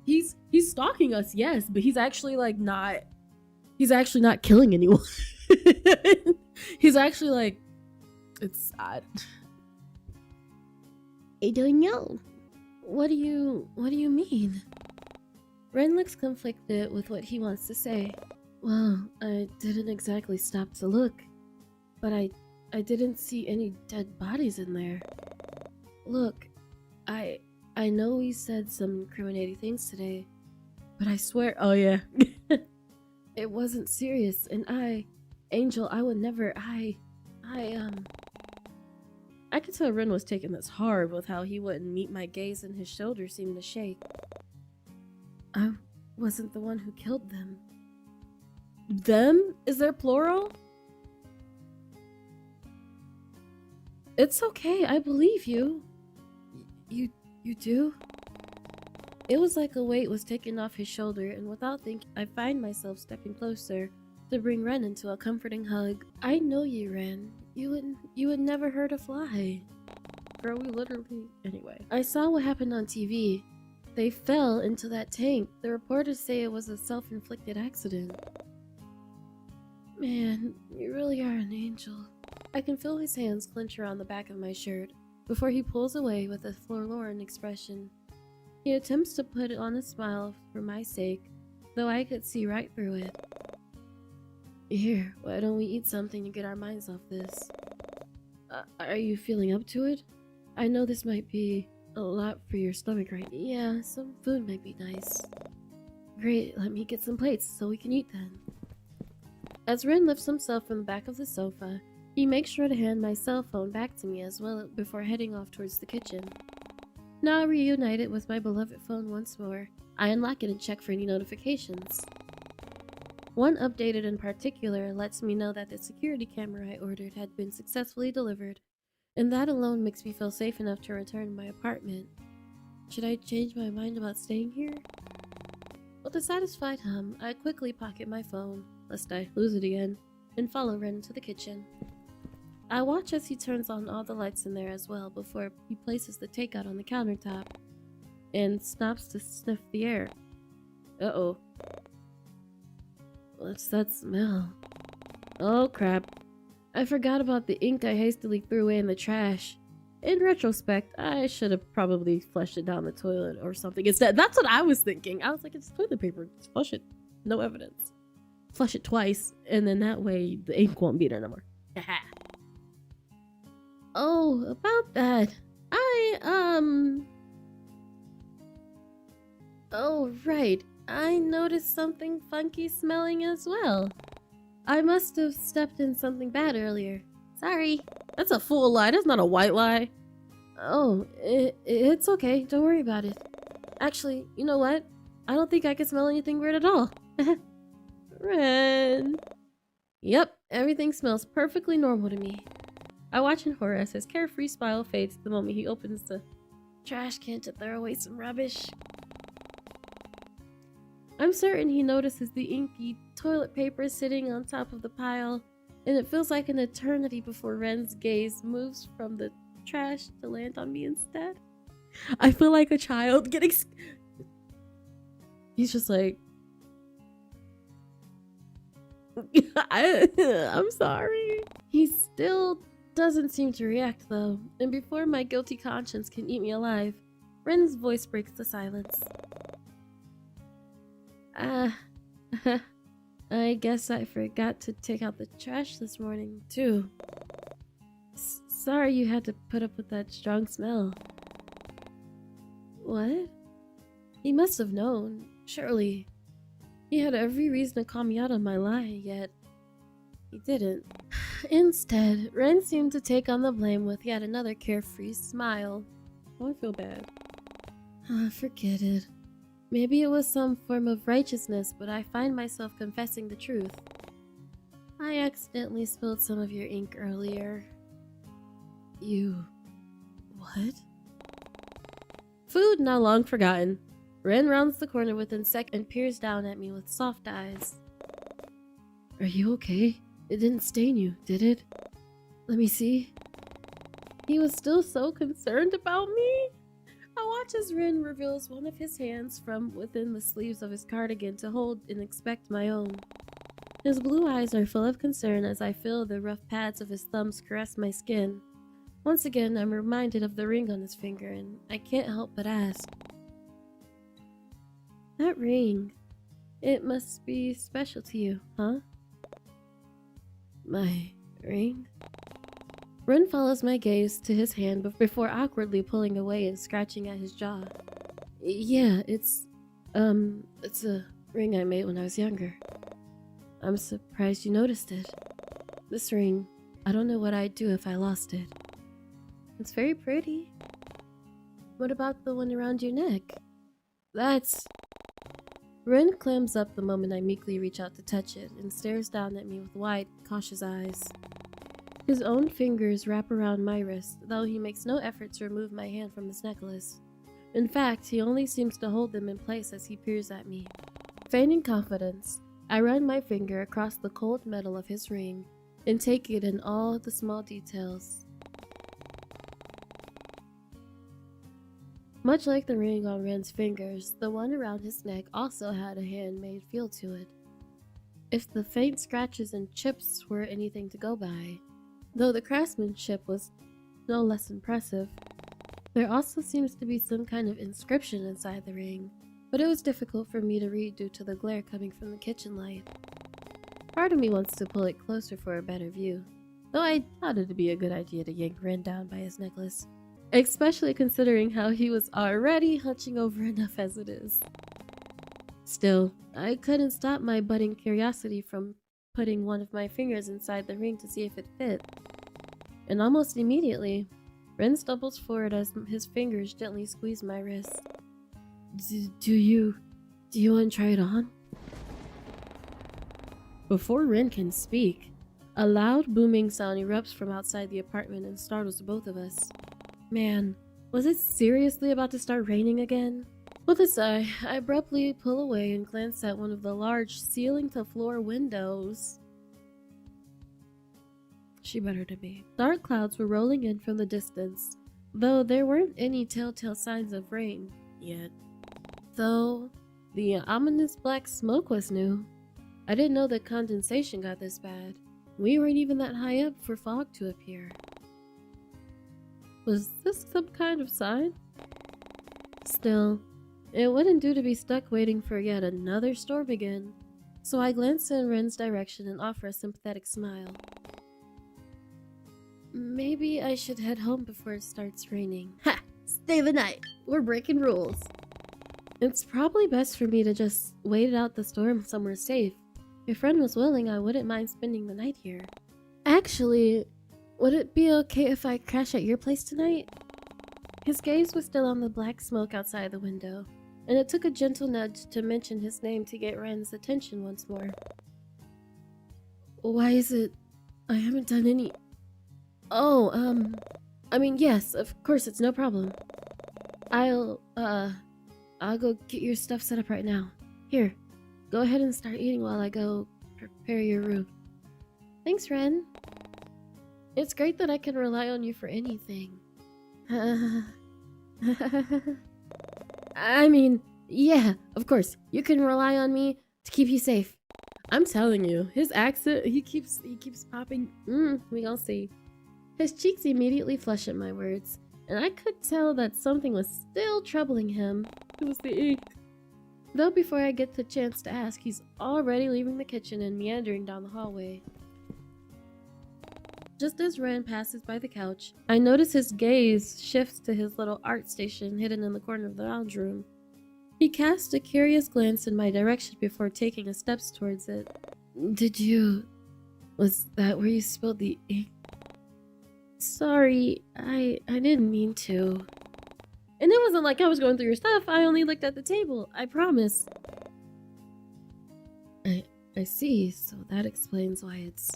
he's stalking us, yes, but he's actually like not. He's actually not killing anyone. He's actually like, it's odd. I don't know. What do you mean? Ren looks conflicted with what he wants to say. Well, I didn't exactly stop to look, but I didn't see any dead bodies in there. Look, I know we said some incriminating things today, but I swear, oh yeah, it wasn't serious, and Angel, I would never, I could tell Ren was taking this hard with how he wouldn't meet my gaze and his shoulders seemed to shake. I wasn't the one who killed them. Them? Is there plural? It's okay, I believe you. You do? It was like a weight was taken off his shoulder, and without thinking, I find myself stepping closer to bring Ren into a comforting hug. I know you, Ren. You would never hurt a fly. Girl, we literally... Anyway. I saw what happened on TV. They fell into that tank. The reporters say it was a self-inflicted accident. Man, you really are an angel. I can feel his hands clench around the back of my shirt before he pulls away with a forlorn expression. He attempts to put on a smile for my sake, though I could see right through it. Here, why don't we eat something to get our minds off this? Are you feeling up to it? I know this might be a lot for your stomach, right? Yeah, some food might be nice. Great, let me get some plates so we can eat then. As Ren lifts himself from the back of the sofa, he makes sure to hand my cell phone back to me as well before heading off towards the kitchen. Now reunited with my beloved phone once more, I unlock it and check for any notifications. One updated in particular lets me know that the security camera I ordered had been successfully delivered, and that alone makes me feel safe enough to return to my apartment. Should I change my mind about staying here? With a satisfied hum, I quickly pocket my phone, lest I lose it again, and follow Ren to the kitchen. I watch as he turns on all the lights in there as well before he places the takeout on the countertop and stops to sniff the air. Uh-oh. What's that smell? Oh crap. I forgot about the ink I hastily threw away in the trash. In retrospect, I should have probably flushed it down the toilet or something instead. That's what I was thinking. I was like, it's toilet paper. Just flush it. No evidence. Flush it twice, and then that way the ink won't be there no more. Oh, about that. Oh, right. I noticed something funky smelling as well. I must have stepped in something bad earlier. Sorry. That's a full lie. That's not a white lie. Oh, it's okay. Don't worry about it. Actually, you know what? I don't think I can smell anything weird at all. Ren. Yep, everything smells perfectly normal to me. I watch in horror as his carefree smile fades the moment he opens the trash can to throw away some rubbish. I'm certain he notices the inky toilet paper sitting on top of the pile, and it feels like an eternity before Ren's gaze moves from the trash to land on me instead. I feel like a child getting... He's just like... I'm sorry. He still doesn't seem to react though, and before my guilty conscience can eat me alive, Ren's voice breaks the silence. I guess I forgot to take out the trash this morning too. Sorry you had to put up with that strong smell. What? He must have known, surely. He had every reason to call me out on my lie, yet he didn't. Instead, Ren seemed to take on the blame with yet another carefree smile. Oh, I feel bad. Forget it. Maybe it was some form of righteousness, but I find myself confessing the truth. I accidentally spilled some of your ink earlier. You... what? Food now long forgotten. Ren rounds the corner within seconds and peers down at me with soft eyes. Are you okay? It didn't stain you, did it? Let me see. He was still so concerned about me? I watch as Ren reveals one of his hands from within the sleeves of his cardigan to hold and inspect my own. His blue eyes are full of concern as I feel the rough pads of his thumbs caress my skin. Once again, I'm reminded of the ring on his finger, and I can't help but ask. That ring. It must be special to you, huh? My ring? Ren follows my gaze to his hand before awkwardly pulling away and scratching at his jaw. Yeah, it's a ring I made when I was younger. I'm surprised you noticed it. This ring, I don't know what I'd do if I lost it. It's very pretty. What about the one around your neck? That's... Ren clams up the moment I meekly reach out to touch it and stares down at me with wide, cautious eyes. His own fingers wrap around my wrist, though he makes no effort to remove my hand from his necklace. In fact, he only seems to hold them in place as he peers at me. Feigning confidence, I run my finger across the cold metal of his ring and take it in all the small details. Much like the ring on Ren's fingers, the one around his neck also had a handmade feel to it. If the faint scratches and chips were anything to go by, though the craftsmanship was no less impressive, there also seems to be some kind of inscription inside the ring, but it was difficult for me to read due to the glare coming from the kitchen light. Part of me wants to pull it closer for a better view, though I thought it'd be a good idea to yank Ren down by his necklace, especially considering how he was already hunching over enough as it is. Still, I couldn't stop my budding curiosity from putting one of my fingers inside the ring to see if it fit. And almost immediately, Ren stumbles forward as his fingers gently squeeze my wrist. Do you want to try it on? Before Ren can speak, a loud booming sound erupts from outside the apartment and startles both of us. Man, was it seriously about to start raining again? With a sigh, I abruptly pull away and glance at one of the large ceiling-to-floor windows. She better to be. Dark clouds were rolling in from the distance, though there weren't any telltale signs of rain yet. Though the ominous black smoke was new. I didn't know that condensation got this bad. We weren't even that high up for fog to appear. Was this some kind of sign? Still, it wouldn't do to be stuck waiting for yet another storm again, so I glance in Ren's direction and offer a sympathetic smile. Maybe I should head home before it starts raining. Ha! Stay the night! We're breaking rules! It's probably best for me to just wait it out the storm somewhere safe. If Ren was willing, I wouldn't mind spending the night here. Actually, would it be okay if I crash at your place tonight? His gaze was still on the black smoke outside the window, and it took a gentle nudge to mention his name to get Ren's attention once more. Why is it... I haven't done any... Oh, I mean, yes, of course, it's no problem. I'll go get your stuff set up right now. Here, go ahead and start eating while I go prepare your room. Thanks, Ren. It's great that I can rely on you for anything. I mean, yeah, of course, you can rely on me to keep you safe. I'm telling you, his accent, he keeps popping. We gonna see. His cheeks immediately flush at my words, and I could tell that something was still troubling him. It was the ink. Though before I get the chance to ask, he's already leaving the kitchen and meandering down the hallway. Just as Ren passes by the couch, I notice his gaze shifts to his little art station hidden in the corner of the lounge room. He casts a curious glance in my direction before taking a step towards it. Was that where you spilled the ink? Sorry, I didn't mean to. And it wasn't like I was going through your stuff, I only looked at the table, I promise. I see, so that explains why it's...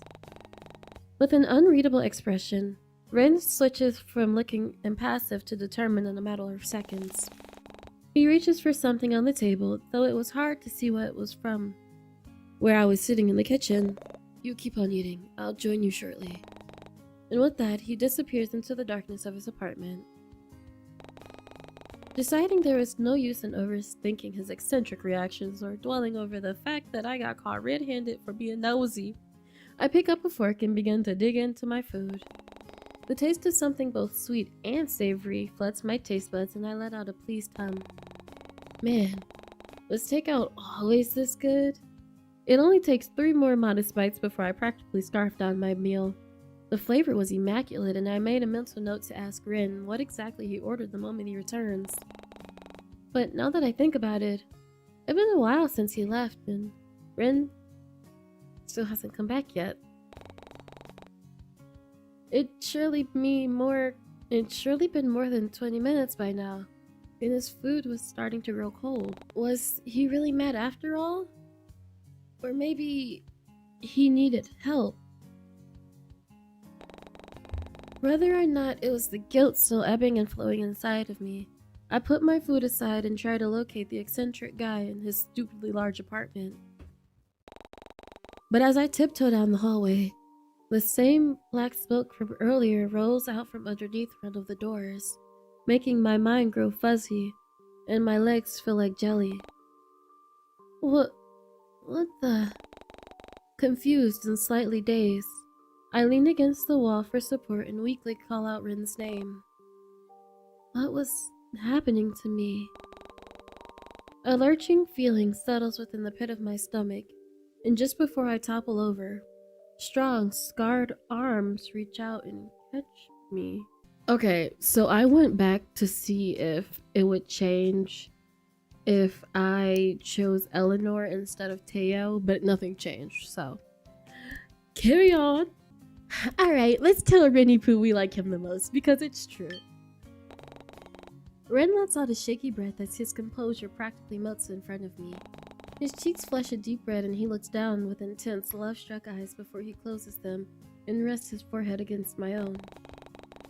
With an unreadable expression, Ren switches from looking impassive to determined in a matter of seconds. He reaches for something on the table, though it was hard to see what it was from. Where I was sitting in the kitchen. You keep on eating, I'll join you shortly. And with that, he disappears into the darkness of his apartment. Deciding there was no use in overthinking his eccentric reactions or dwelling over the fact that I got caught red-handed for being nosy, I pick up a fork and begin to dig into my food. The taste of something both sweet and savory floods my taste buds and I let out a pleased hum. Man, Was takeout always this good? It only takes 3 more modest bites before I practically scarfed down my meal. The flavor was immaculate, and I made a mental note to ask Rin what exactly he ordered the moment he returns. But now that I think about it, it's been a while since he left, and Rin still hasn't come back yet. It's surely been more than 20 minutes by now, and his food was starting to grow cold. Was he really mad after all? Or maybe he needed help? Whether or not it was the guilt still ebbing and flowing inside of me, I put my food aside and tried to locate the eccentric guy in his stupidly large apartment. But as I tiptoed down the hallway, the same black smoke from earlier rose out from underneath one of the doors, making my mind grow fuzzy and my legs feel like jelly. What the? Confused and slightly dazed, I leaned against the wall for support and weakly call out Rin's name. What was happening to me? A lurching feeling settles within the pit of my stomach, and just before I topple over, strong, scarred arms reach out and catch me. Okay, so I went back to see if it would change if I chose Eleanor instead of Teo, but nothing changed, so carry on. Alright, let's tell Rennie Pooh we like him the most, because it's true. Ren lets out a shaky breath as his composure practically melts in front of me. His cheeks flush a deep red and he looks down with intense, love-struck eyes before he closes them and rests his forehead against my own.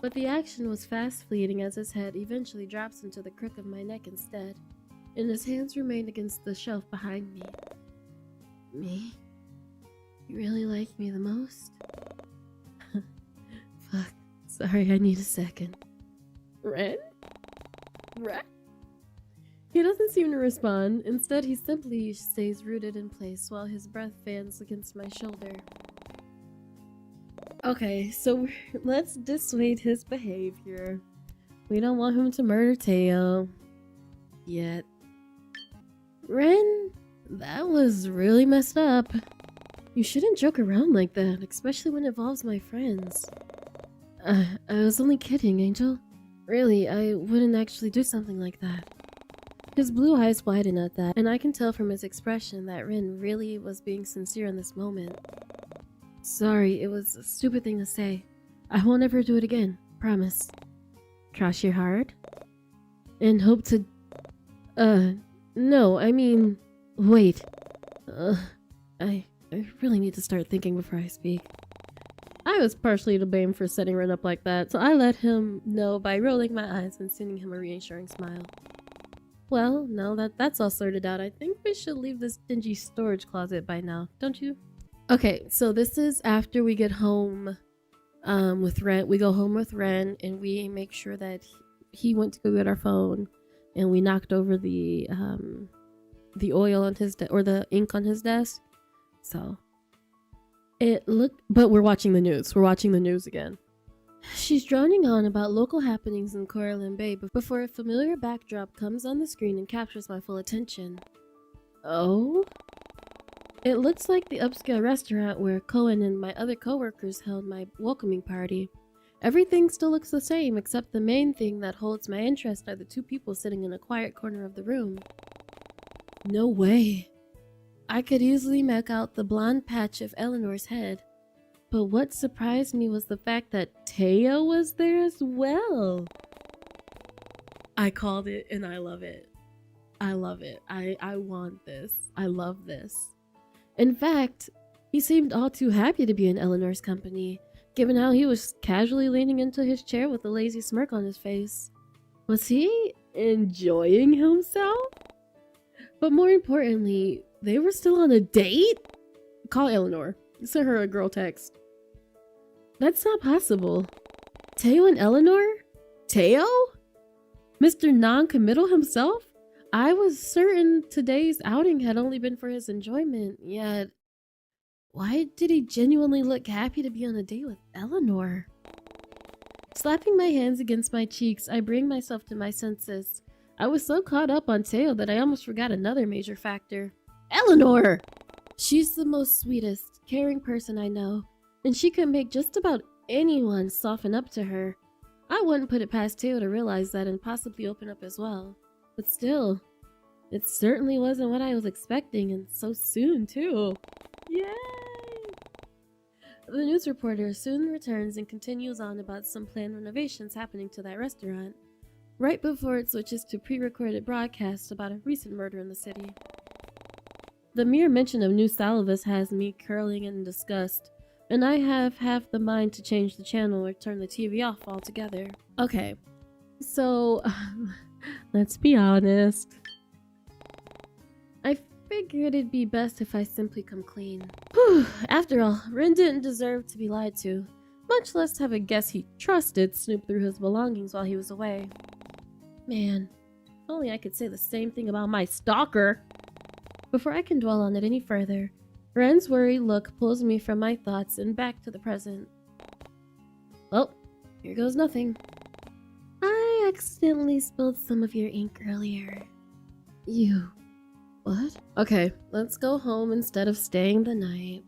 But the action was fast fleeting as his head eventually drops into the crook of my neck instead, and his hands remain against the shelf behind me. Me? You really like me the most? Fuck. Sorry, I need a second. Ren? Ren? He doesn't seem to respond. Instead, he simply stays rooted in place while his breath fans against my shoulder. Okay, so let's dissuade his behavior. We don't want him to murder Teo. Yet. Ren, that was really messed up. You shouldn't joke around like that, especially when it involves my friends. I was only kidding, Angel. Really, I wouldn't actually do something like that. His blue eyes widen at that, and I can tell from his expression that Rin really was being sincere in this moment. Sorry, it was a stupid thing to say. I won't ever do it again, promise. Cross your heart? And hope to... no, I mean... Wait. I really need to start thinking before I speak. I was partially to blame for setting Ren up like that, so I let him know by rolling my eyes and sending him a reassuring smile. Well, now that that's all sorted out, I think we should leave this dingy storage closet by now, don't you? Okay, so this is after we get home with Ren. We go home with Ren and we make sure that he went to go get our phone, and we knocked over the oil on his or the ink on his desk. So but we're watching the news. We're watching the news again. She's droning on about local happenings in Corland Bay before a familiar backdrop comes on the screen and captures my full attention. Oh? It looks like the upscale restaurant where Cohen and my other coworkers held my welcoming party. Everything still looks the same, except the main thing that holds my interest are the 2 people sitting in a quiet corner of the room. No way. I could easily make out the blonde patch of Eleanor's head. But what surprised me was the fact that Teo was there as well. I called it and I love it. I love it. I want this. I love this. In fact, he seemed all too happy to be in Eleanor's company, given how he was casually leaning into his chair with a lazy smirk on his face. Was he enjoying himself? But more importantly, they were still on a date? Call Eleanor. Send her a girl text. That's not possible. Teo and Eleanor? Teo? Mr. Non-committal himself? I was certain today's outing had only been for his enjoyment, yet... Why did he genuinely look happy to be on a date with Eleanor? Slapping my hands against my cheeks, I bring myself to my senses. I was so caught up on Teo that I almost forgot another major factor. Eleanor! She's the most sweetest, caring person I know, and she could make just about anyone soften up to her. I wouldn't put it past Teo to realize that and possibly open up as well. But still, it certainly wasn't what I was expecting, and so soon too. Yay! The news reporter soon returns and continues on about some planned renovations happening to that restaurant, right before it switches to pre-recorded broadcasts about a recent murder in the city. The mere mention of new salivas has me curling in disgust, and I have half the mind to change the channel or turn the TV off altogether. Okay, so let's be honest. I figured it'd be best if I simply come clean. Whew, after all, Ren didn't deserve to be lied to, much less have a guest he trusted snoop through his belongings while he was away. Man, if only I could say the same thing about my stalker. Before I can dwell on it any further, Ren's worried look pulls me from my thoughts and back to the present. Well, here goes nothing. I accidentally spilled some of your ink earlier. You... what? Okay, let's go home instead of staying the night.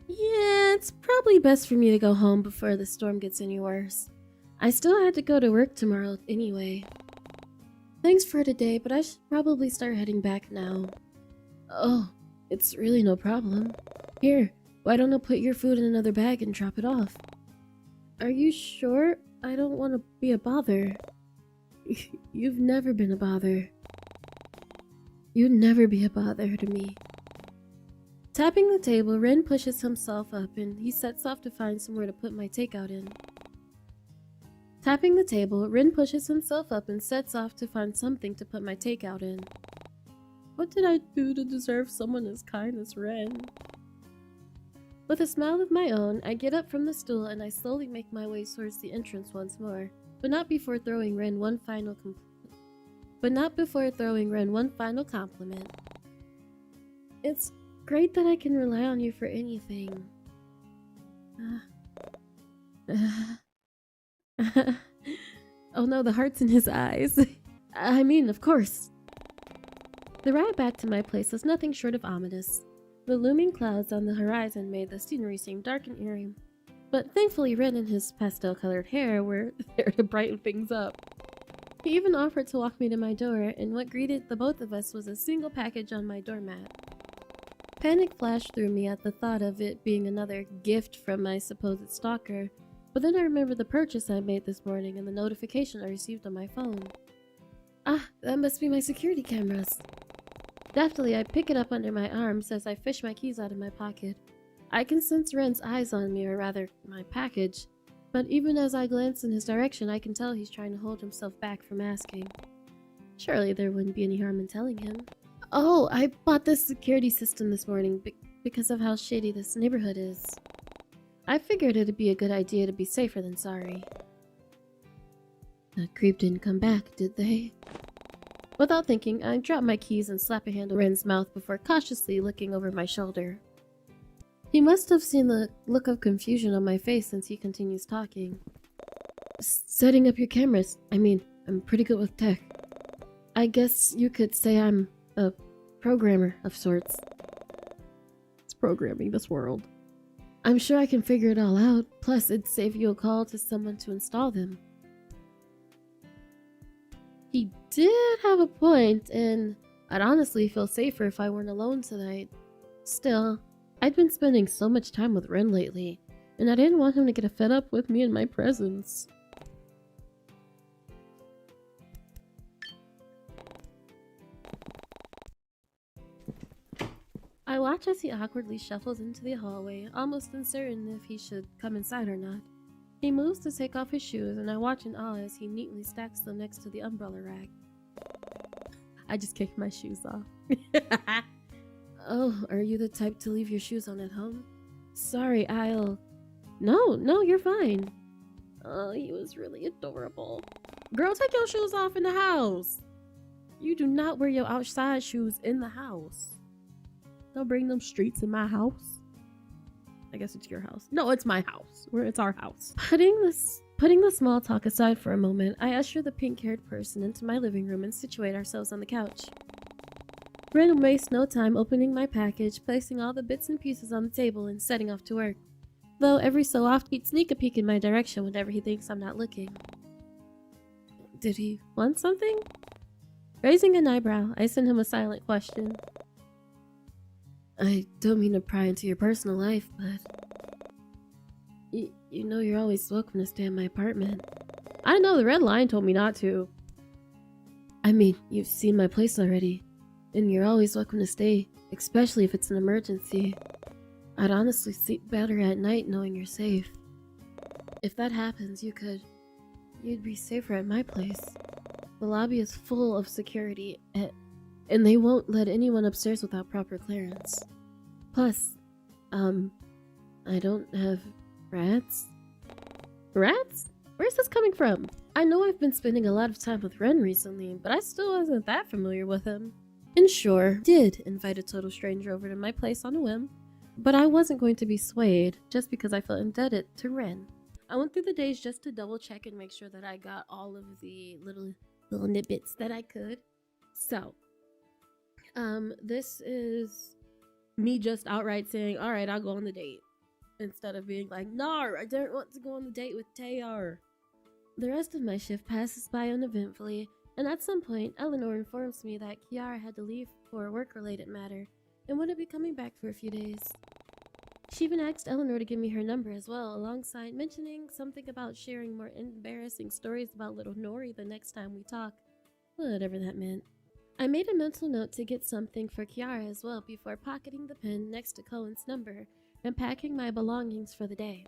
Yeah, it's probably best for me to go home before the storm gets any worse. I still had to go to work tomorrow anyway. Thanks for today, but I should probably start heading back now. Oh, it's really no problem. Here, why don't I put your food in another bag and drop it off? Are you sure? I don't want to be a bother. You've never been a bother. You'd never be a bother to me. Tapping the table, Ren pushes himself up and he sets off to find somewhere to put my takeout in. Tapping the table, Ren pushes himself up and sets off to find something to put my takeout in. What did I do to deserve someone as kind as Ren? With a smile of my own, I get up from the stool and I slowly make my way towards the entrance once more, but not before throwing Ren one final compliment. It's great that I can rely on you for anything. Oh no, the heart's in his eyes. I mean, of course. The ride back to my place was nothing short of ominous. The looming clouds on the horizon made the scenery seem dark and eerie. But thankfully Ren and his pastel-colored hair were there to brighten things up. He even offered to walk me to my door, and what greeted the both of us was a single package on my doormat. Panic flashed through me at the thought of it being another gift from my supposed stalker, but then I remembered the purchase I made this morning and the notification I received on my phone. Ah, that must be my security cameras. Deftly, I pick it up under my arms as I fish my keys out of my pocket. I can sense Ren's eyes on me, or rather, my package, but even as I glance in his direction, I can tell he's trying to hold himself back from asking. Surely there wouldn't be any harm in telling him. Oh, I bought this security system this morning because of how shady this neighborhood is. I figured it'd be a good idea to be safer than sorry. That creep didn't come back, did they? Without thinking, I drop my keys and slap a hand on Ren's mouth before cautiously looking over my shoulder. He must have seen the look of confusion on my face since he continues talking. Setting up your cameras. I mean, I'm pretty good with tech. I guess you could say I'm a programmer of sorts. It's programming this world. I'm sure I can figure it all out, plus it'd save you a call to someone to install them. He did have a point, and I'd honestly feel safer if I weren't alone tonight. Still, I'd been spending so much time with Ren lately, and I didn't want him to get fed up with me in my presence. I watch as he awkwardly shuffles into the hallway, almost uncertain if he should come inside or not. He moves to take off his shoes, and I watch in awe as he neatly stacks them next to the umbrella rack. I just kicked my shoes off. Oh, are you the type to leave your shoes on at home? Sorry, I'll... No, you're fine. Oh, he was really adorable. Girl, take your shoes off in the house. You do not wear your outside shoes in the house. Don't bring them streets in my house. I guess it's your house. No, it's my house. It's our house. Putting Putting the small talk aside for a moment, I usher the pink-haired person into my living room and situate ourselves on the couch. Ren wastes no time opening my package, placing all the bits and pieces on the table, and setting off to work. Though every so often he'd sneak a peek in my direction whenever he thinks I'm not looking. Did he want something? Raising an eyebrow, I send him a silent question. I don't mean to pry into your personal life, but you know you're always welcome to stay in my apartment. I know the red line told me not to. I mean, you've seen my place already, and you're always welcome to stay, especially if it's an emergency. I'd honestly sleep better at night knowing you're safe. If that happens, you'd be safer at my place. The lobby is full of security, and they won't let anyone upstairs without proper clearance. Plus, I don't have rats. Rats? Where's this coming from? I know I've been spending a lot of time with Ren recently, but I still wasn't that familiar with him. And sure, did invite a total stranger over to my place on a whim, but I wasn't going to be swayed just because I felt indebted to Ren. I went through the days just to double check and make sure that I got all of the little nitbits that I could. So, this is me just outright saying, alright, I'll go on the date. Instead of being like, no, I don't want to go on the date with Taeyar. The rest of my shift passes by uneventfully, and at some point, Eleanor informs me that Kiara had to leave for a work-related matter and wouldn't be coming back for a few days. She even asked Eleanor to give me her number as well, alongside mentioning something about sharing more embarrassing stories about little Nori the next time we talk. Whatever that meant. I made a mental note to get something for Kiara as well before pocketing the pen next to Cohen's number and packing my belongings for the day.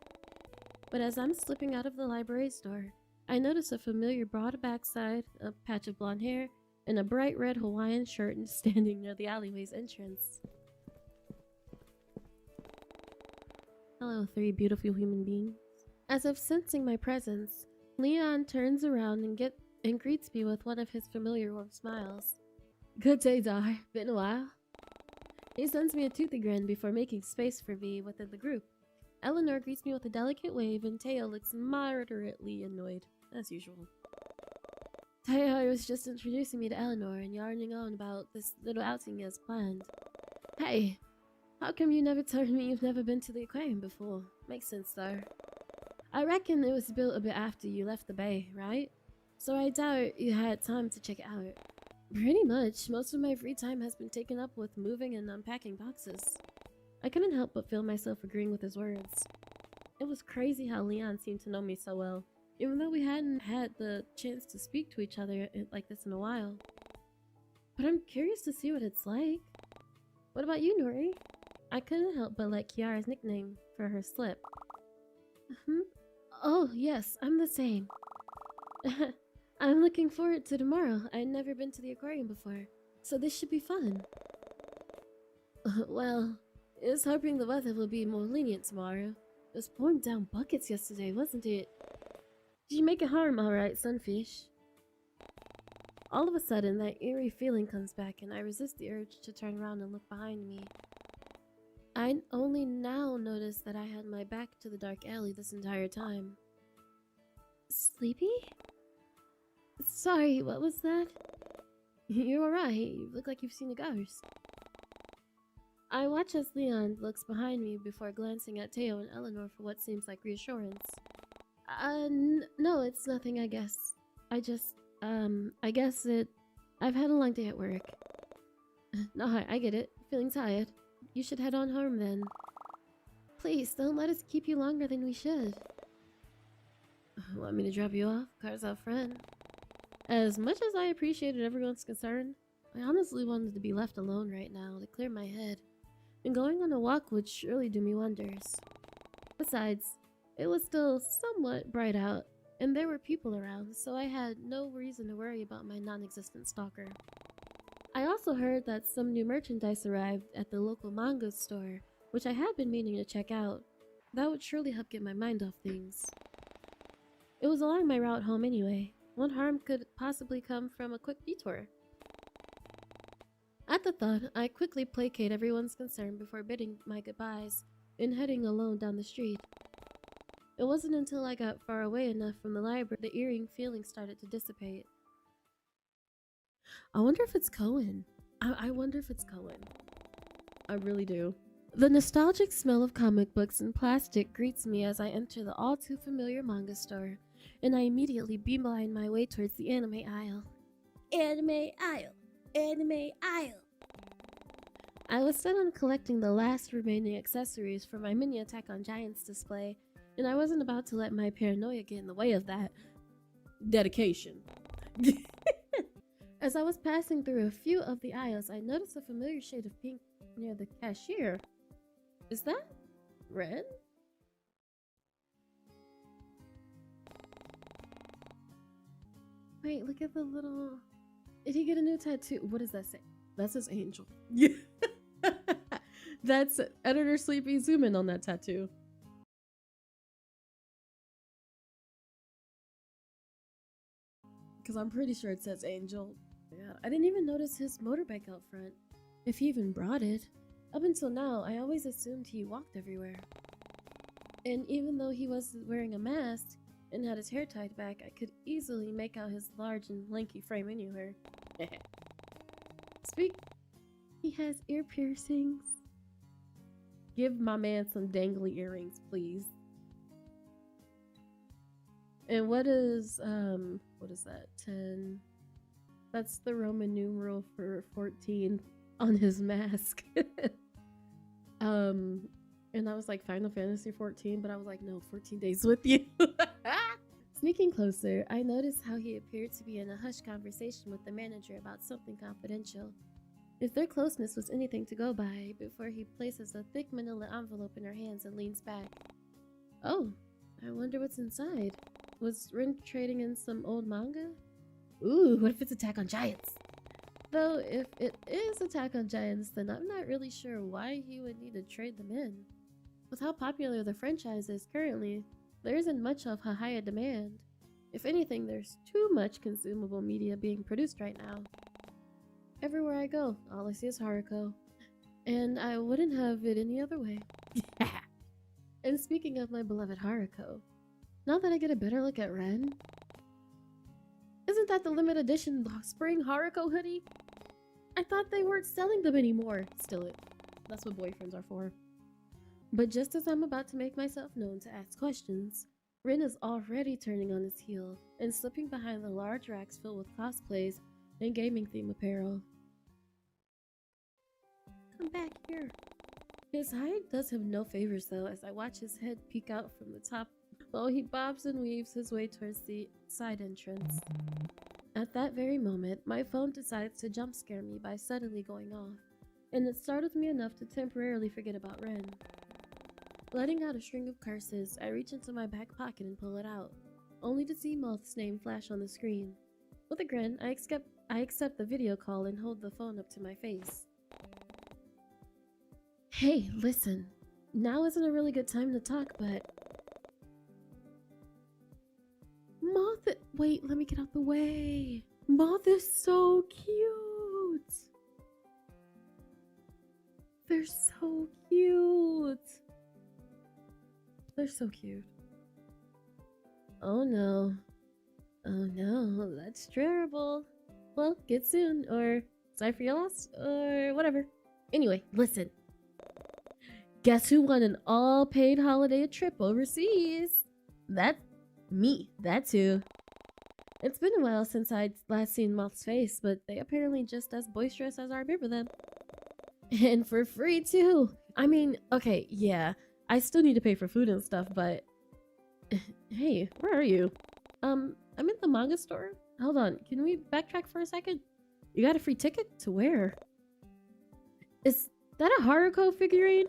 But as I'm slipping out of the library store, I notice a familiar broad backside, a patch of blonde hair, and a bright red Hawaiian shirt standing near the alleyway's entrance. Hello, three beautiful human beings. As if sensing my presence, Leon turns around and greets me with one of his familiar warm smiles. Good day, Dar. Been a while. He sends me a toothy grin before making space for me within the group. Eleanor greets me with a delicate wave, and Teo looks moderately annoyed, as usual. Teo was just introducing me to Eleanor and yarning on about this little outing as planned. Hey, how come you never told me you've never been to the aquarium before? Makes sense, though. I reckon it was built a bit after you left the bay, right? So I doubt you had time to check it out. Pretty much. Most of my free time has been taken up with moving and unpacking boxes. I couldn't help but feel myself agreeing with his words. It was crazy how Leon seemed to know me so well, even though we hadn't had the chance to speak to each other like this in a while. But I'm curious to see what it's like. What about you, Nori? I couldn't help but like Kiara's nickname for her slip. Oh, yes, I'm the same. I'm looking forward to tomorrow. I've never been to the aquarium before, so this should be fun. Well, I was hoping the weather will be more lenient tomorrow. It was pouring down buckets yesterday, wasn't it? Did you make it home alright, Sunfish? All of a sudden, that eerie feeling comes back and I resist the urge to turn around and look behind me. I only now noticed that I had my back to the dark alley this entire time. Sleepy? Sorry, what was that? You're alright, you look like you've seen a ghost. I watch as Leon looks behind me before glancing at Teo and Eleanor for what seems like reassurance. No, it's nothing, I guess. I guess I've had a long day at work. No, I get it. Feeling tired. You should head on home then. Please, don't let us keep you longer than we should. Want me to drop you off? Car's out front. As much as I appreciated everyone's concern, I honestly wanted to be left alone right now to clear my head, and going on a walk would surely do me wonders. Besides, it was still somewhat bright out, and there were people around, so I had no reason to worry about my non-existent stalker. I also heard that some new merchandise arrived at the local manga store, which I had been meaning to check out. That would surely help get my mind off things. It was along my route home anyway. What harm could possibly come from a quick detour? At the thought, I quickly placate everyone's concern before bidding my goodbyes and heading alone down the street. It wasn't until I got far away enough from the library the eerie feeling started to dissipate. I wonder if it's Cohen. I wonder if it's Cohen. I really do. The nostalgic smell of comic books and plastic greets me as I enter the all too familiar manga store, and I immediately beeline my way towards the anime aisle. Anime aisle! Anime aisle! I was set on collecting the last remaining accessories for my mini Attack on Giants display, and I wasn't about to let my paranoia get in the way of that. Dedication. As I was passing through a few of the aisles, I noticed a familiar shade of pink near the cashier. Is that Ren? Wait, look at the little... Did he get a new tattoo? What does that say? That says Angel. Yeah. That's Editor Sleepy. Zoom in on that tattoo. Because I'm pretty sure it says Angel. Yeah, I didn't even notice his motorbike out front. If he even brought it. Up until now, I always assumed he walked everywhere. And even though he was wearing a mask and had his hair tied back, I could easily make out his large and lanky frame anywhere. He has ear piercings. Give my man some dangly earrings, please. And what is that? 10. That's the Roman numeral for 14 on his mask. And I was like Final Fantasy 14, but I was like, no, 14 days with you. Sneaking closer, I noticed how he appeared to be in a hushed conversation with the manager about something confidential. If their closeness was anything to go by, before he places a thick manila envelope in her hands and leans back. Oh, I wonder what's inside. Was Rin trading in some old manga? Ooh, what if it's Attack on Giants? Though, if it is Attack on Giants, then I'm not really sure why he would need to trade them in. With how popular the franchise is currently, there isn't much of a higher demand. If anything, there's too much consumable media being produced right now. Everywhere I go, all I see is Haruko. And I wouldn't have it any other way. And speaking of my beloved Haruko, now that I get a better look at Ren, isn't that the limited edition spring Haruko hoodie? I thought they weren't selling them anymore. Still it. That's what boyfriends are for. But just as I'm about to make myself known to ask questions, Rin is already turning on his heel and slipping behind the large racks filled with cosplays and gaming theme apparel. Come back here. His height does him no favors though, as I watch his head peek out from the top while he bobs and weaves his way towards the side entrance. At that very moment, my phone decides to jump scare me by suddenly going off, and it startled me enough to temporarily forget about Ren. Letting out a string of curses, I reach into my back pocket and pull it out, only to see Moth's name flash on the screen. With a grin, I accept the video call and hold the phone up to my face. Hey, listen. Now isn't a really good time to talk, but... Moth... Wait, let me get out the way. Moth is so cute. They're so cute. They're so cute. Oh no. Oh no, that's terrible. Well, get soon, or sorry for your loss, or whatever. Anyway, listen. Guess who won an all-paid holiday trip overseas? That's me. That's who. It's been a while since I'd last seen Moth's face, but they apparently just as boisterous as I remember them. And for free too. I mean, okay, yeah, I still need to pay for food and stuff, but... Hey, where are you? I'm in the manga store. Hold on, can we backtrack for a second? You got a free ticket? To where? Is that a Haruko figurine?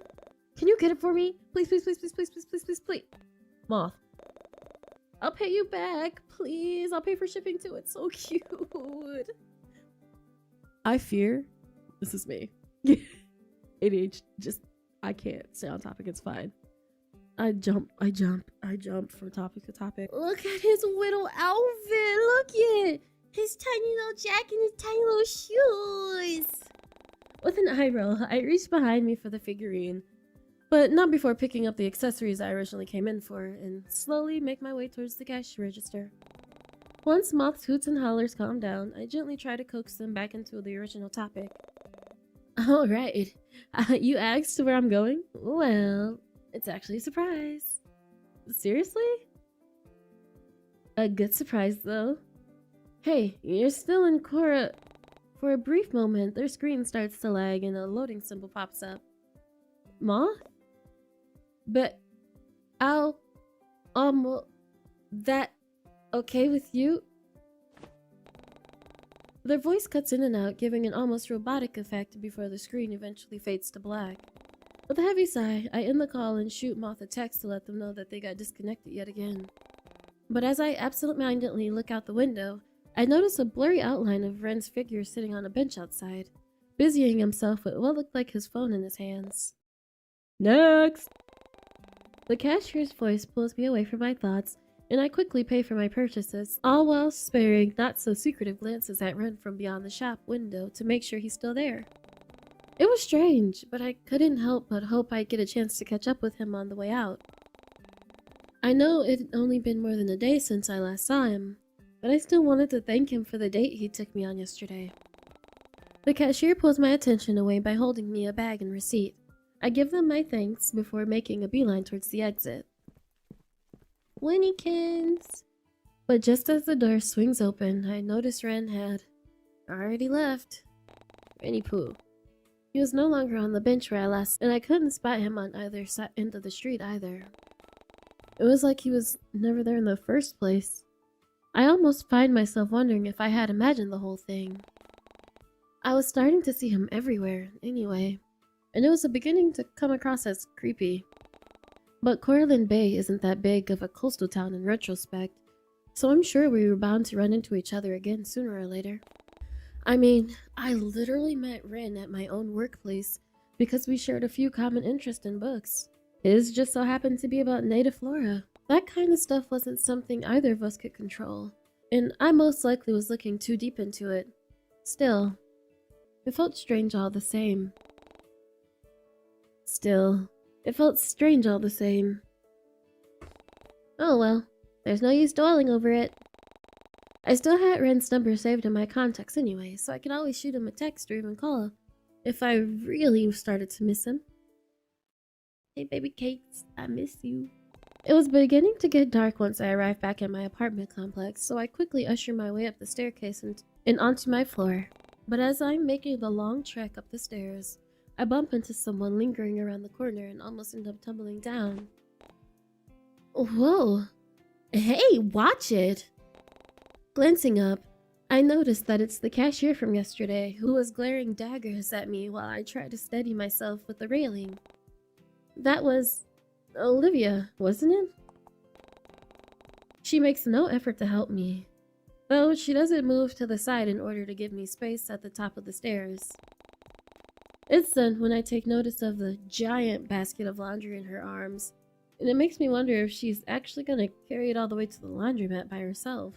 Can you get it for me? Please, please, please, please, please, please, please, please, please. Moth. I'll pay you back, please. I'll pay for shipping too. It's so cute. I fear this is me. ADHD, just, I can't stay on topic. It's fine. I jump from topic to topic. Look at his little outfit. Look at his tiny little jacket and his tiny little shoes. With an eye roll, I reach behind me for the figurine. but not before picking up the accessories I originally came in for and slowly make my way towards the cash register. Once Moth's hoots and hollers calm down, I gently try to coax them back into the original topic. Alright, you asked where I'm going? Well, it's actually a surprise. Seriously? A good surprise, though. Hey, you're still in Cora. For a brief moment, their screen starts to lag and a loading symbol pops up. Moth? But that okay with you? Their voice cuts in and out, giving an almost robotic effect before the screen eventually fades to black. With a heavy sigh, I end the call and shoot Moth a text to let them know that they got disconnected yet again. But as I absentmindedly look out the window, I notice a blurry outline of Ren's figure sitting on a bench outside, busying himself with what looked like his phone in his hands. Next! The cashier's voice pulls me away from my thoughts, and I quickly pay for my purchases, all while sparing not-so-secretive glances at Ren from beyond the shop window to make sure he's still there. It was strange, but I couldn't help but hope I'd get a chance to catch up with him on the way out. I know it had only been more than a day since I last saw him, but I still wanted to thank him for the date he took me on yesterday. The cashier pulls my attention away by holding me a bag and receipt. I give them my thanks before making a beeline towards the exit. Winnykins! But just as the door swings open, I notice Ren had already left. Rennie Pooh. He was no longer on the bench where I last, and I couldn't spot him on either end of the street either. It was like he was never there in the first place. I almost find myself wondering if I had imagined the whole thing. I was starting to see him everywhere, anyway, and it was beginning to come across as creepy. But Corland Bay isn't that big of a coastal town in retrospect, so I'm sure we were bound to run into each other again sooner or later. I mean, I literally met Ren at my own workplace because we shared a few common interests in books. His just so happened to be about native flora. That kind of stuff wasn't something either of us could control, and I most likely was looking too deep into it. Still, it felt strange all the same. Oh well, there's no use dwelling over it. I still had Ren's number saved in my contacts anyway, so I could always shoot him a text or even call if I really started to miss him. Hey baby cakes, I miss you. It was beginning to get dark once I arrived back at my apartment complex, so I quickly ushered my way up the staircase and onto my floor. But as I'm making the long trek up the stairs, I bump into someone lingering around the corner and almost end up tumbling down. Whoa! Hey, watch it! Glancing up, I noticed that it's the cashier from yesterday who was glaring daggers at me while I tried to steady myself with the railing. That was Olivia, wasn't it? She makes no effort to help me, though she doesn't move to the side in order to give me space at the top of the stairs. It's then when I take notice of the giant basket of laundry in her arms, and it makes me wonder if she's actually gonna carry it all the way to the laundromat by herself.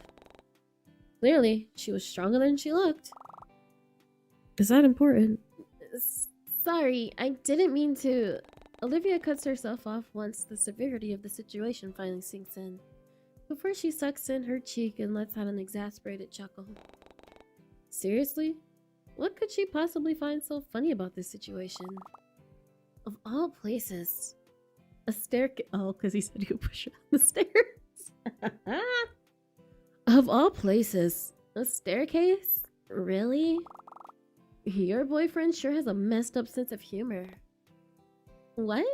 Clearly, she was stronger than she looked. Is that important? Sorry, I didn't mean to. Olivia cuts herself off once the severity of the situation finally sinks in, before she sucks in her cheek and lets out an exasperated chuckle. Seriously? What could she possibly find so funny about this situation? Of all places. A staircase. Oh, because he said he could push her down the stairs. Of all places. A staircase? Really? Your boyfriend sure has a messed up sense of humor. What?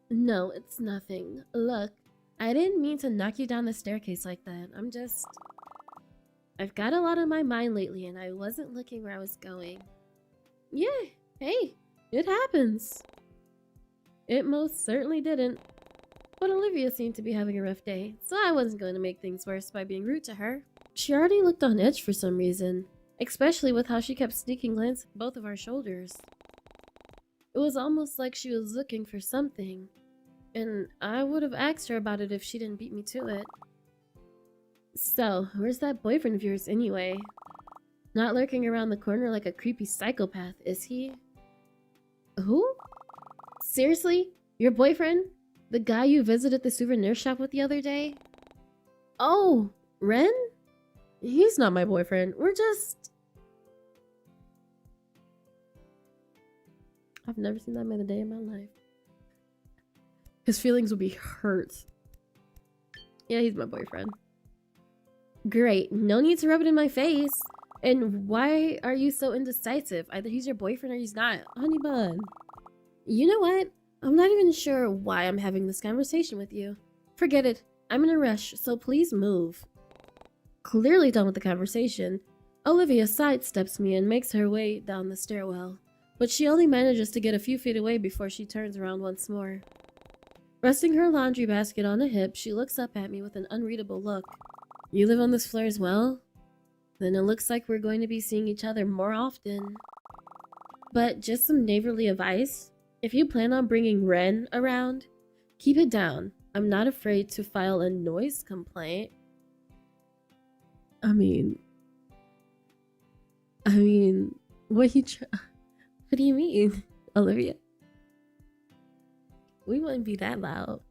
No, it's nothing. Look, I didn't mean to knock you down the staircase like that. I've got a lot on my mind lately and I wasn't looking where I was going. Yeah, hey, it happens. It most certainly didn't. But Olivia seemed to be having a rough day, so I wasn't going to make things worse by being rude to her. She already looked on edge for some reason, especially with how she kept sneaking glances at both of our shoulders. It was almost like she was looking for something, and I would have asked her about it if she didn't beat me to it. So, where's that boyfriend of yours anyway? Not lurking around the corner like a creepy psychopath, is he? Who? Seriously? Your boyfriend? The guy you visited the souvenir shop with the other day? Oh, Ren? He's not my boyfriend. We're just... I've never seen that man a day in my life. His feelings would be hurt. Yeah, he's my boyfriend. Great. No need to rub it in my face. And why are you so indecisive? Either he's your boyfriend or he's not. Honey bun. You know what? I'm not even sure why I'm having this conversation with you. Forget it. I'm in a rush, so please move. Clearly done with the conversation, Olivia sidesteps me and makes her way down the stairwell, but she only manages to get a few feet away before she turns around once more. Resting her laundry basket on a hip, she looks up at me with an unreadable look. You live on this floor as well? Then it looks like we're going to be seeing each other more often. But just some neighborly advice. If you plan on bringing Ren around, keep it down. I'm not afraid to file a noise complaint. I mean, what do you mean, Olivia? We wouldn't be that loud.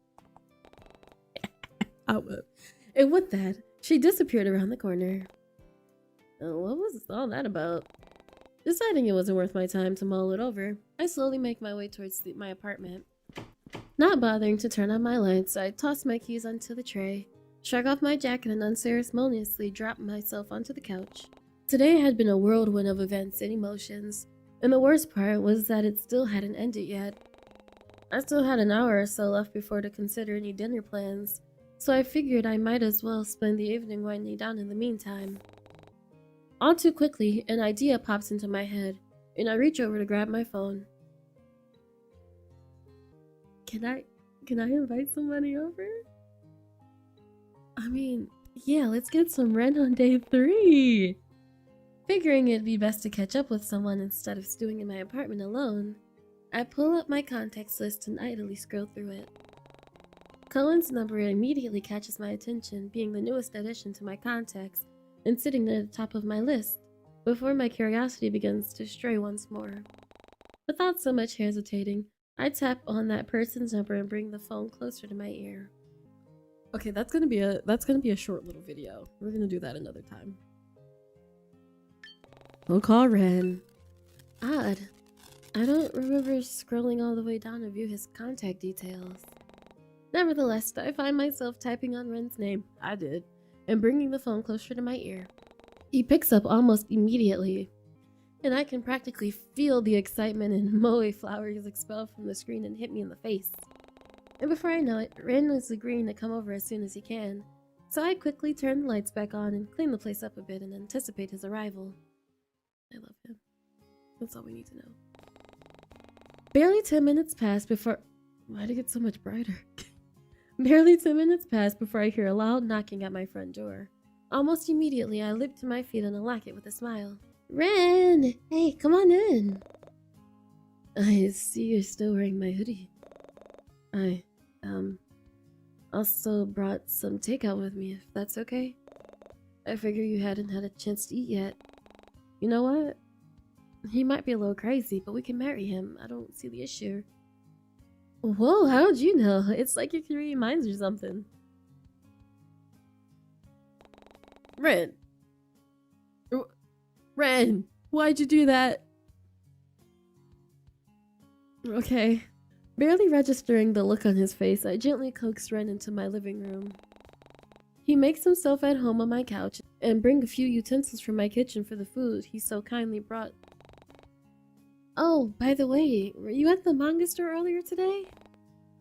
And with that, she disappeared around the corner. What was all that about? Deciding it wasn't worth my time to mull it over, I slowly make my way towards my apartment. Not bothering to turn on my lights, I toss my keys onto the tray, shrug off my jacket, and unceremoniously drop myself onto the couch. Today had been a whirlwind of events and emotions, and the worst part was that it still hadn't ended yet. I still had an hour or so left before to consider any dinner plans, so I figured I might as well spend the evening winding down in the meantime. All too quickly, an idea pops into my head, and I reach over to grab my phone. Can I invite somebody over? I mean, yeah, let's get some Ren on day 3. Figuring it'd be best to catch up with someone instead of stewing in my apartment alone, I pull up my contacts list and idly scroll through it. Cohen's number immediately catches my attention, being the newest addition to my contacts and sitting near the top of my list, before my curiosity begins to stray once more. Without so much hesitating, I tap on that person's number and bring the phone closer to my ear. Okay, that's gonna be a short little video. We're gonna do that another time. We'll call Ren. Odd. I don't remember scrolling all the way down to view his contact details. Nevertheless, I find myself typing on Ren's name. I did. And bringing the phone closer to my ear. He picks up almost immediately, and I can practically feel the excitement and moe flowers expel from the screen and hit me in the face. And before I know it, Ren is agreeing to come over as soon as he can, so I quickly turn the lights back on and clean the place up a bit and anticipate his arrival. I love him. That's all we need to know. Barely 10 minutes pass before... Why'd it get so much brighter? Barely 10 minutes pass before I hear a loud knocking at my front door. Almost immediately, I leap to my feet and unlock it with a smile. Ren! Hey, come on in! I see you're still wearing my hoodie. I, also brought some takeout with me, if that's okay. I figure you hadn't had a chance to eat yet. You know what? He might be a little crazy, but we can marry him. I don't see the issue. Whoa, how'd you know? It's like you're reading minds or something. Ren! Ren! Why'd you do that? Okay. Barely registering the look on his face, I gently coax Ren into my living room. He makes himself at home on my couch and brings a few utensils from my kitchen for the food he so kindly brought. Oh, by the way, were you at the manga store earlier today?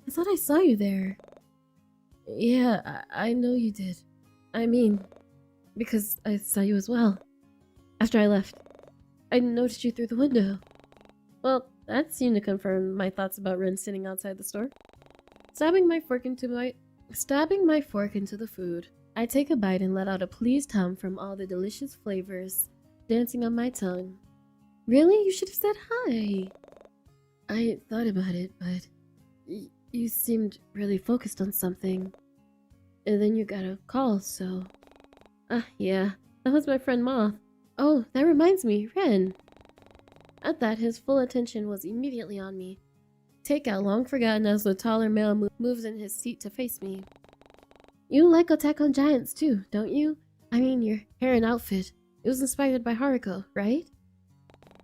I thought I saw you there. Yeah, I know you did. I mean, because I saw you as well. After I left, I noticed you through the window. Well, that seemed to confirm my thoughts about Ren sitting outside the store. Stabbing my fork into the food, I take a bite and let out a pleased hum from all the delicious flavors dancing on my tongue. Really? You should have said hi. I thought about it, but you seemed really focused on something. And then you got a call, so... yeah. That was my friend Moth. Oh, that reminds me, Ren. At that, his full attention was immediately on me. takeout long forgotten as the taller male moves in his seat to face me. You like Attack on Giants too, don't you? I mean, your hair and outfit. It was inspired by Haruko, right?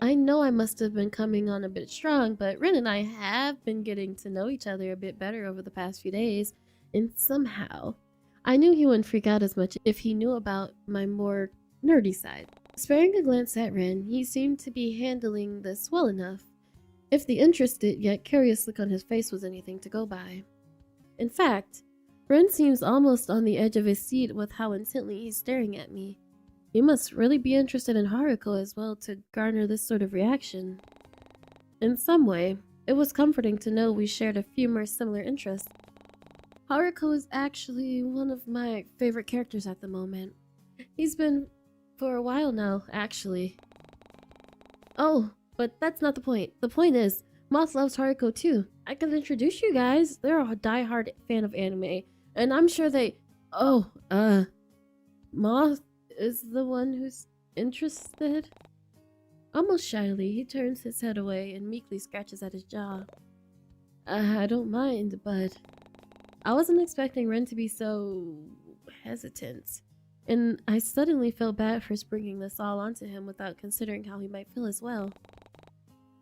I know I must have been coming on a bit strong, but Ren and I have been getting to know each other a bit better over the past few days, and somehow, I knew he wouldn't freak out as much if he knew about my more nerdy side. Sparing a glance at Ren, he seemed to be handling this well enough, if the interested yet curious look on his face was anything to go by. In fact, Ren seems almost on the edge of his seat with how intently he's staring at me. He must really be interested in Haruko as well to garner this sort of reaction. In some way, it was comforting to know we shared a few more similar interests. Haruko is actually one of my favorite characters at the moment. He's been for a while now, actually. Oh, but that's not the point. The point is, Moth loves Haruko too. I can introduce you guys. They're a diehard fan of anime, and I'm sure they... Oh, Moth is the one who's interested? Almost shyly, he turns his head away and meekly scratches at his jaw. I don't mind, but I wasn't expecting Ren to be so hesitant, and I suddenly felt bad for springing this all onto him without considering how he might feel as well.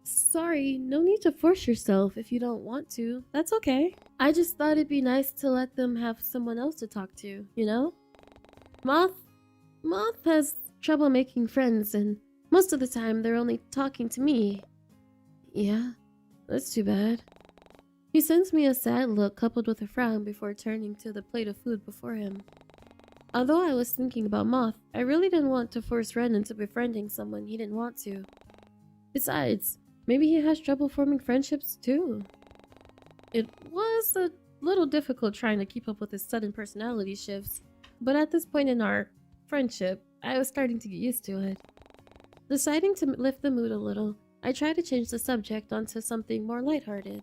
Sorry, no need to force yourself if you don't want to. That's okay. I just thought it'd be nice to let them have someone else to talk to, you know? Moth has trouble making friends, and most of the time they're only talking to me. Yeah, that's too bad. He sends me a sad look coupled with a frown before turning to the plate of food before him. Although I was thinking about Moth, I really didn't want to force Ren into befriending someone he didn't want to. Besides, maybe he has trouble forming friendships too. It was a little difficult trying to keep up with his sudden personality shifts, but at this point in our friendship, I was starting to get used to it. Deciding to lift the mood a little, I tried to change the subject onto something more lighthearted.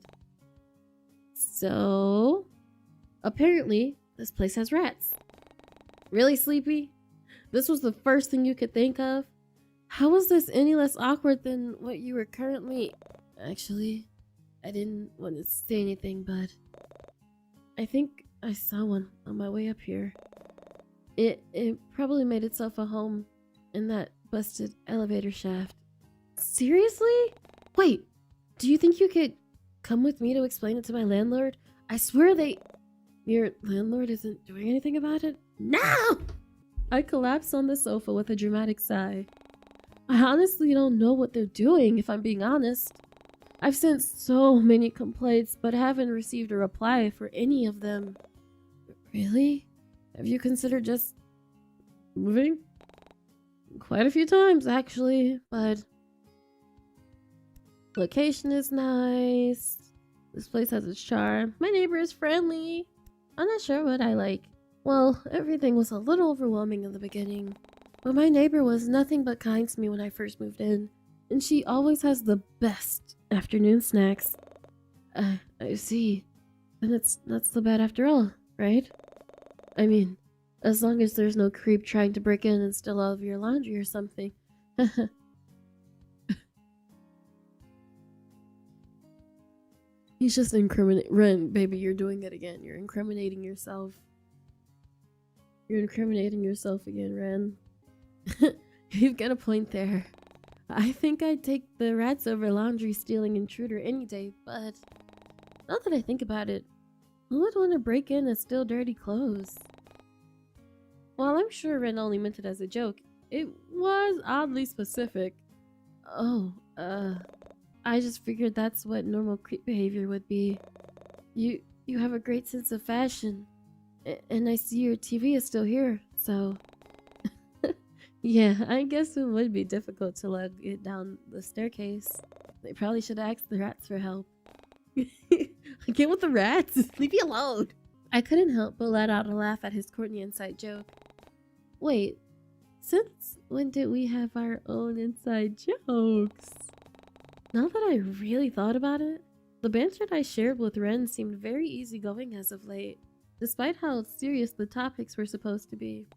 So, apparently, this place has rats. Really, Sleepy? This was the first thing you could think of? How was this any less awkward than what you were currently... Actually, I didn't want to say anything, but I think I saw one on my way up here. It probably made itself a home in that busted elevator shaft. Seriously? Wait, do you think you could come with me to explain it to my landlord? I swear your landlord isn't doing anything about it? No! I collapsed on the sofa with a dramatic sigh. I honestly don't know what they're doing, if I'm being honest. I've sent so many complaints, but haven't received a reply for any of them. Really? Have you considered just moving? Quite a few times, actually, but location is nice. This place has its charm. My neighbor is friendly. I'm not sure what I like. Well, everything was a little overwhelming in the beginning, but my neighbor was nothing but kind to me when I first moved in, and she always has the best afternoon snacks. I see. Then it's not so bad after all, right? I mean, as long as there's no creep trying to break in and steal all of your laundry or something. He's just Ren, baby, you're doing it again. You're incriminating yourself. You're incriminating yourself again, Ren. You've got a point there. I think I'd take the rats over laundry stealing intruder any day, but now that I think about it, who would want to break in and steal dirty clothes? While I'm sure Ren only meant it as a joke, it was oddly specific. Oh, I just figured that's what normal creep behavior would be. You have a great sense of fashion, and I see your TV is still here, so... Yeah, I guess it would be difficult to lug it down the staircase. They probably should ask the rats for help. Get with the rats! Leave me alone! I couldn't help but let out a laugh at his corny inside joke. Wait, since when did we have our own inside jokes? Now that I really thought about it, the banter I shared with Ren seemed very easygoing as of late, despite how serious the topics were supposed to be.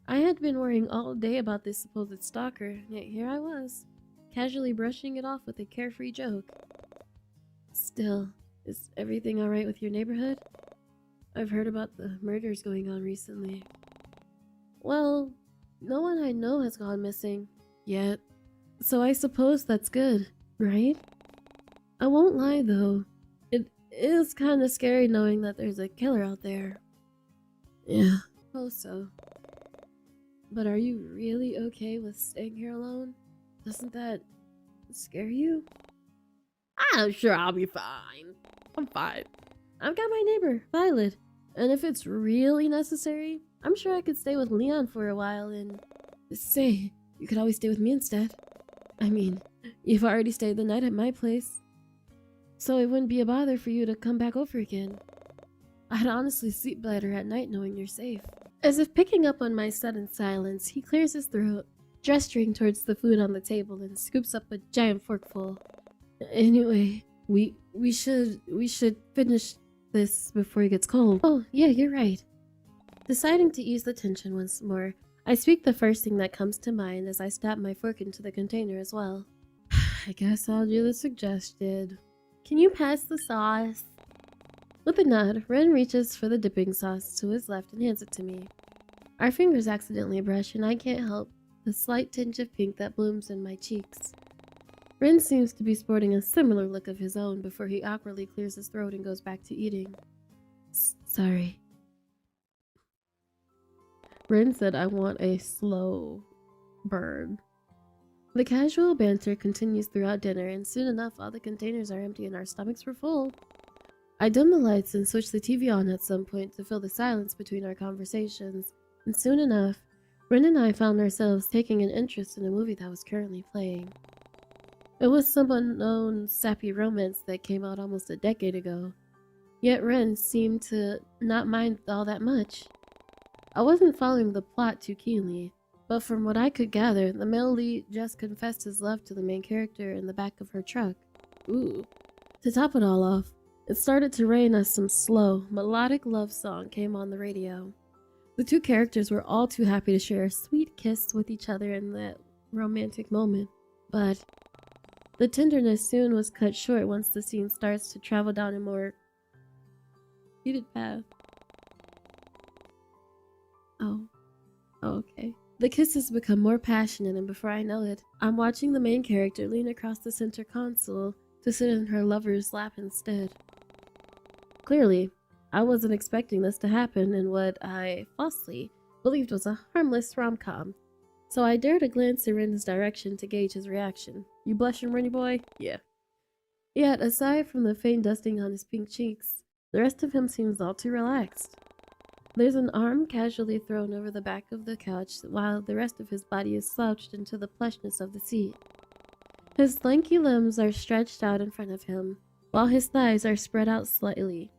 I had been worrying all day about this supposed stalker, yet here I was, casually brushing it off with a carefree joke. Still, is everything alright with your neighborhood? I've heard about the murders going on recently. Well, no one I know has gone missing yet, so I suppose that's good, right? I won't lie though, it is kind of scary knowing that there's a killer out there. Yeah, suppose so. But are you really okay with staying here alone? Doesn't that scare you? I'm sure I'll be fine. I'm fine. I've got my neighbor, Violet, and if it's really necessary, I'm sure I could stay with Leon for a while and... Say, you could always stay with me instead. I mean, you've already stayed the night at my place, so it wouldn't be a bother for you to come back over again. I'd honestly sleep better at night knowing you're safe. As if picking up on my sudden silence, he clears his throat, gesturing towards the food on the table and scoops up a giant forkful. Anyway, we should finish this before it gets cold. Oh, yeah, you're right. Deciding to ease the tension once more, I speak the first thing that comes to mind as I stab my fork into the container as well. I guess I'll do the suggested. Can you pass the sauce? With a nod, Ren reaches for the dipping sauce to his left and hands it to me. Our fingers accidentally brush and I can't help the slight tinge of pink that blooms in my cheeks. Ren seems to be sporting a similar look of his own before he awkwardly clears his throat and goes back to eating. Sorry. Ren said I want a slow burn. The casual banter continues throughout dinner, and soon enough all the containers are empty and our stomachs were full. I dim the lights and switch the TV on at some point to fill the silence between our conversations, and soon enough, Ren and I found ourselves taking an interest in a movie that was currently playing. It was some unknown sappy romance that came out almost a decade ago, yet Ren seemed to not mind all that much. I wasn't following the plot too keenly, but from what I could gather, the male lead just confessed his love to the main character in the back of her truck. Ooh. To top it all off, it started to rain as some slow, melodic love song came on the radio. The two characters were all too happy to share a sweet kiss with each other in that romantic moment, but the tenderness soon was cut short once the scene starts to travel down a more heated path. Oh, okay. The kisses become more passionate, and before I know it, I'm watching the main character lean across the center console to sit in her lover's lap instead. Clearly, I wasn't expecting this to happen in what I falsely believed was a harmless rom-com, so I dared to glance in his direction to gauge his reaction. You blushing, Rennie boy? Yeah. Yet, aside from the faint dusting on his pink cheeks, the rest of him seems all too relaxed. There's an arm casually thrown over the back of the couch while the rest of his body is slouched into the plushness of the seat. His lanky limbs are stretched out in front of him, while his thighs are spread out slightly.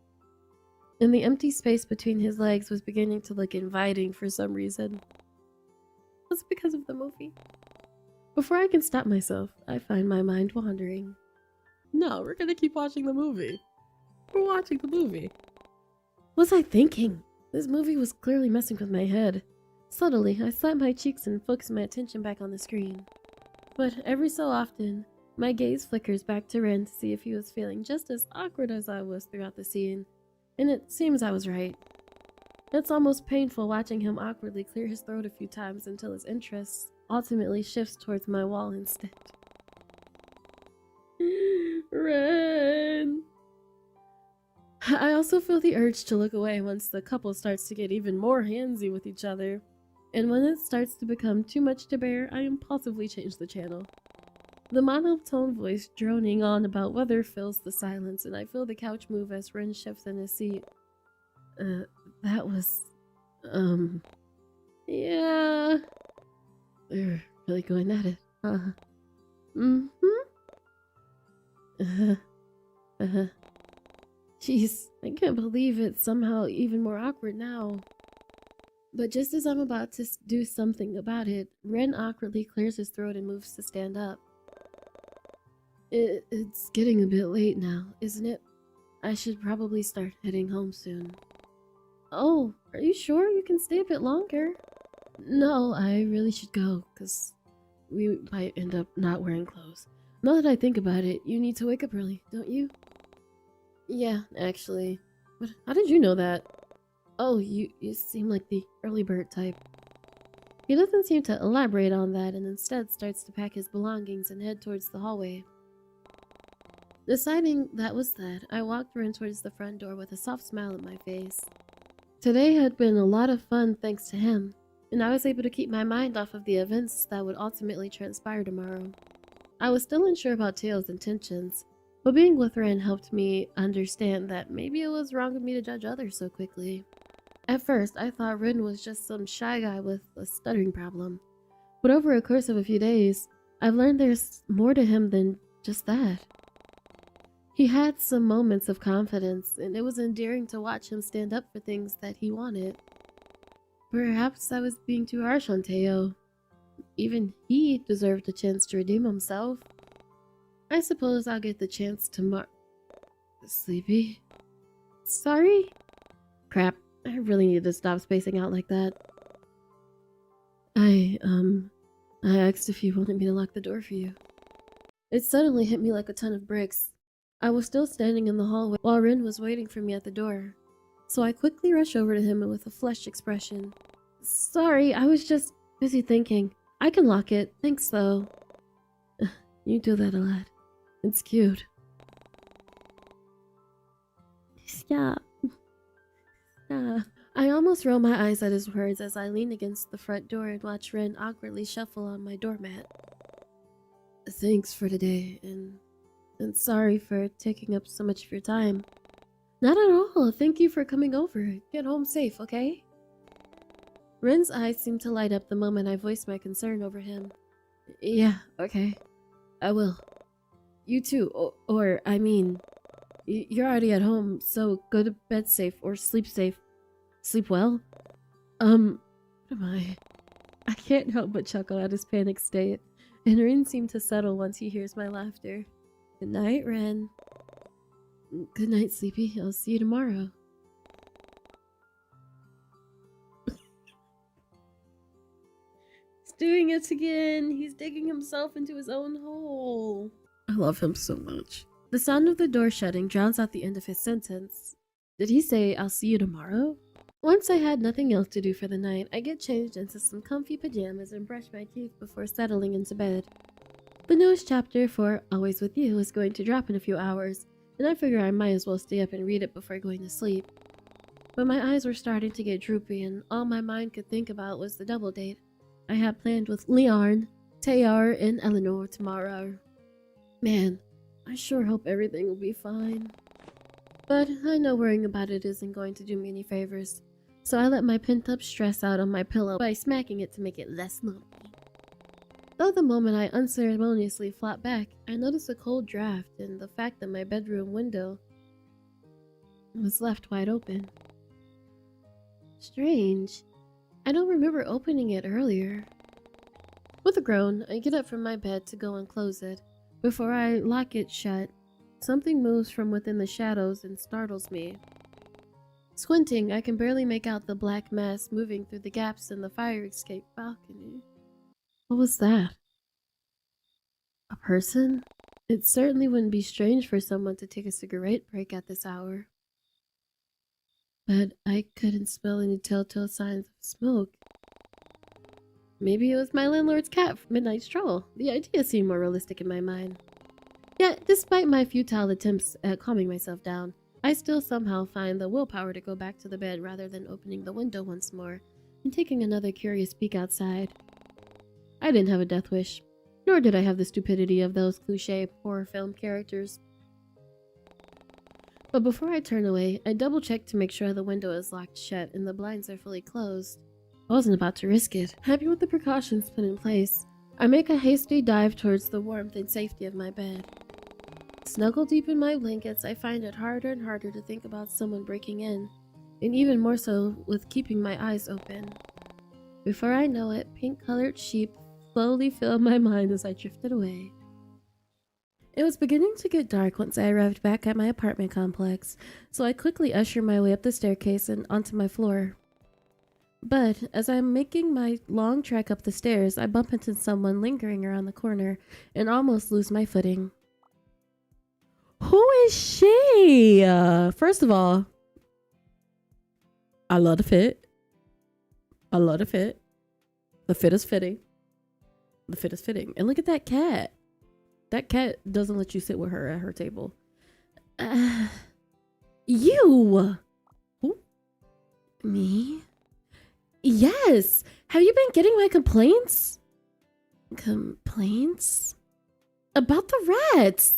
And the empty space between his legs was beginning to look inviting for some reason. That's because of the movie. Before I can stop myself, I find my mind wandering. No, we're gonna keep watching the movie. We're watching the movie. What was I thinking? This movie was clearly messing with my head. Subtly, I slap my cheeks and focus my attention back on the screen. But every so often, my gaze flickers back to Ren to see if he was feeling just as awkward as I was throughout the scene. And it seems I was right. It's almost painful watching him awkwardly clear his throat a few times until his interest ultimately shifts towards my wall instead. Ren! I also feel the urge to look away once the couple starts to get even more handsy with each other. And when it starts to become too much to bear, I impulsively change the channel. The monotone voice droning on about weather fills the silence, and I feel the couch move as Ren shifts in his seat. That was... yeah... They're really going at it, huh? Jeez, I can't believe it's somehow even more awkward now. But just as I'm about to do something about it, Ren awkwardly clears his throat and moves to stand up. It's getting a bit late now, isn't it? I should probably start heading home soon. Oh, are you sure you can stay a bit longer? No, I really should go, because we might end up not wearing clothes. Now that I think about it, you need to wake up early, don't you? Yeah, actually. But how did you know that? Oh, you seem like the early bird type. He doesn't seem to elaborate on that and instead starts to pack his belongings and head towards the hallway. Deciding that was that, I walked Ren towards the front door with a soft smile on my face. Today had been a lot of fun thanks to him, and I was able to keep my mind off of the events that would ultimately transpire tomorrow. I was still unsure about Tao's intentions, but being with Ren helped me understand that maybe it was wrong of me to judge others so quickly. At first, I thought Ren was just some shy guy with a stuttering problem, but over a course of a few days, I've learned there's more to him than just that. He had some moments of confidence, and it was endearing to watch him stand up for things that he wanted. Perhaps I was being too harsh on Teo. Even he deserved a chance to redeem himself. I suppose I'll get the chance tomorrow. Sleepy? Sorry? Crap, I really need to stop spacing out like that. I asked if you wanted me to lock the door for you. It suddenly hit me like a ton of bricks. I was still standing in the hallway while Rin was waiting for me at the door, so I quickly rushed over to him with a flushed expression. Sorry, I was just busy thinking. I can lock it, thanks though. You do that a lot. It's cute. Stop. Stop. I almost rolled my eyes at his words as I leaned against the front door and watched Ren awkwardly shuffle on my doormat. Thanks for today, and sorry for taking up so much of your time. Not at all. Thank you for coming over. Get home safe, okay? Ren's eyes seemed to light up the moment I voiced my concern over him. Yeah, okay. I will. You too. Or I mean, you're already at home, so go to bed safe or sleep safe. Sleep well? What am I? I can't help but chuckle at his panic state, and Ren seemed to settle once he hears my laughter. Good night, Ren. Good night, Sleepy. I'll see you tomorrow. He's doing it again. He's digging himself into his own hole. I love him so much. The sound of the door shutting drowns out the end of his sentence. Did he say, I'll see you tomorrow? Once I had nothing else to do for the night, I get changed into some comfy pajamas and brush my teeth before settling into bed. The newest chapter for Always With You is going to drop in a few hours, and I figure I might as well stay up and read it before going to sleep. But my eyes were starting to get droopy, and all my mind could think about was the double date I had planned with Leon, Tayar, and Eleanor tomorrow. Man, I sure hope everything will be fine. But I know worrying about it isn't going to do me any favors, so I let my pent-up stress out on my pillow by smacking it to make it less lumpy. Though the moment I unceremoniously flopped back, I noticed a cold draft and the fact that my bedroom window was left wide open. Strange. I don't remember opening it earlier. With a groan, I get up from my bed to go and close it. Before I lock it shut, something moves from within the shadows and startles me. Squinting, I can barely make out the black mass moving through the gaps in the fire escape balcony. What was that? A person? It certainly wouldn't be strange for someone to take a cigarette break at this hour. But I couldn't smell any telltale signs of smoke. Maybe it was my landlord's cat for midnight stroll. The idea seemed more realistic in my mind. Yet, despite my futile attempts at calming myself down, I still somehow find the willpower to go back to the bed rather than opening the window once more and taking another curious peek outside. I didn't have a death wish, nor did I have the stupidity of those cliché horror film characters. But before I turn away, I double-check to make sure the window is locked shut and the blinds are fully closed. I wasn't about to risk it. Happy with the precautions put in place, I make a hasty dive towards the warmth and safety of my bed. Snuggled deep in my blankets, I find it harder and harder to think about someone breaking in, and even more so with keeping my eyes open. Before I know it, pink-colored sheep slowly filled my mind as I drifted away. It was beginning to get dark once I arrived back at my apartment complex, so I quickly ushered my way up the staircase and onto my floor. But as I'm making my long trek up the stairs, I bump into someone lingering around the corner and almost lose my footing. Who is she? First of all, I love the fit. I love the fit. The fit is fitting. The fit is fitting. And look at that cat. That cat doesn't let you sit with her at her table. You. Who? Me? Yes. Have you been getting my complaints? Complaints? About the rats.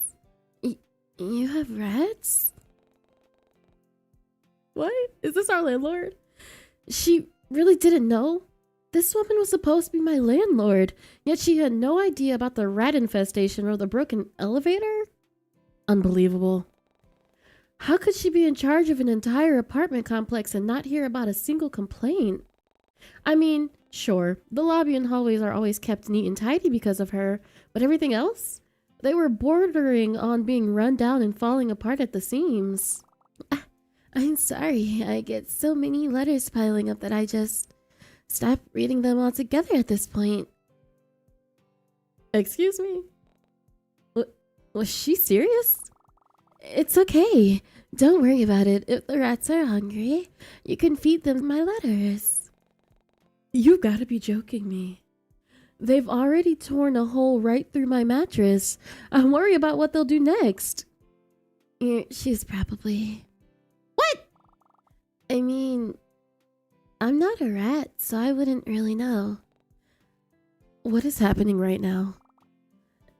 You have rats? What? Is this our landlord? She really didn't know? This woman was supposed to be my landlord, yet she had no idea about the rat infestation or the broken elevator? Unbelievable. How could she be in charge of an entire apartment complex and not hear about a single complaint? I mean, sure, the lobby and hallways are always kept neat and tidy because of her, but everything else? They were bordering on being run down and falling apart at the seams. I'm sorry, I get so many letters piling up that I just stop reading them all together at this point. Excuse me? Was she serious? It's okay. Don't worry about it. If the rats are hungry, you can feed them my letters. You gotta be joking me. They've already torn a hole right through my mattress. I'm worried about what they'll do next. She's probably... What? I mean... I'm not a rat, so I wouldn't really know. What is happening right now?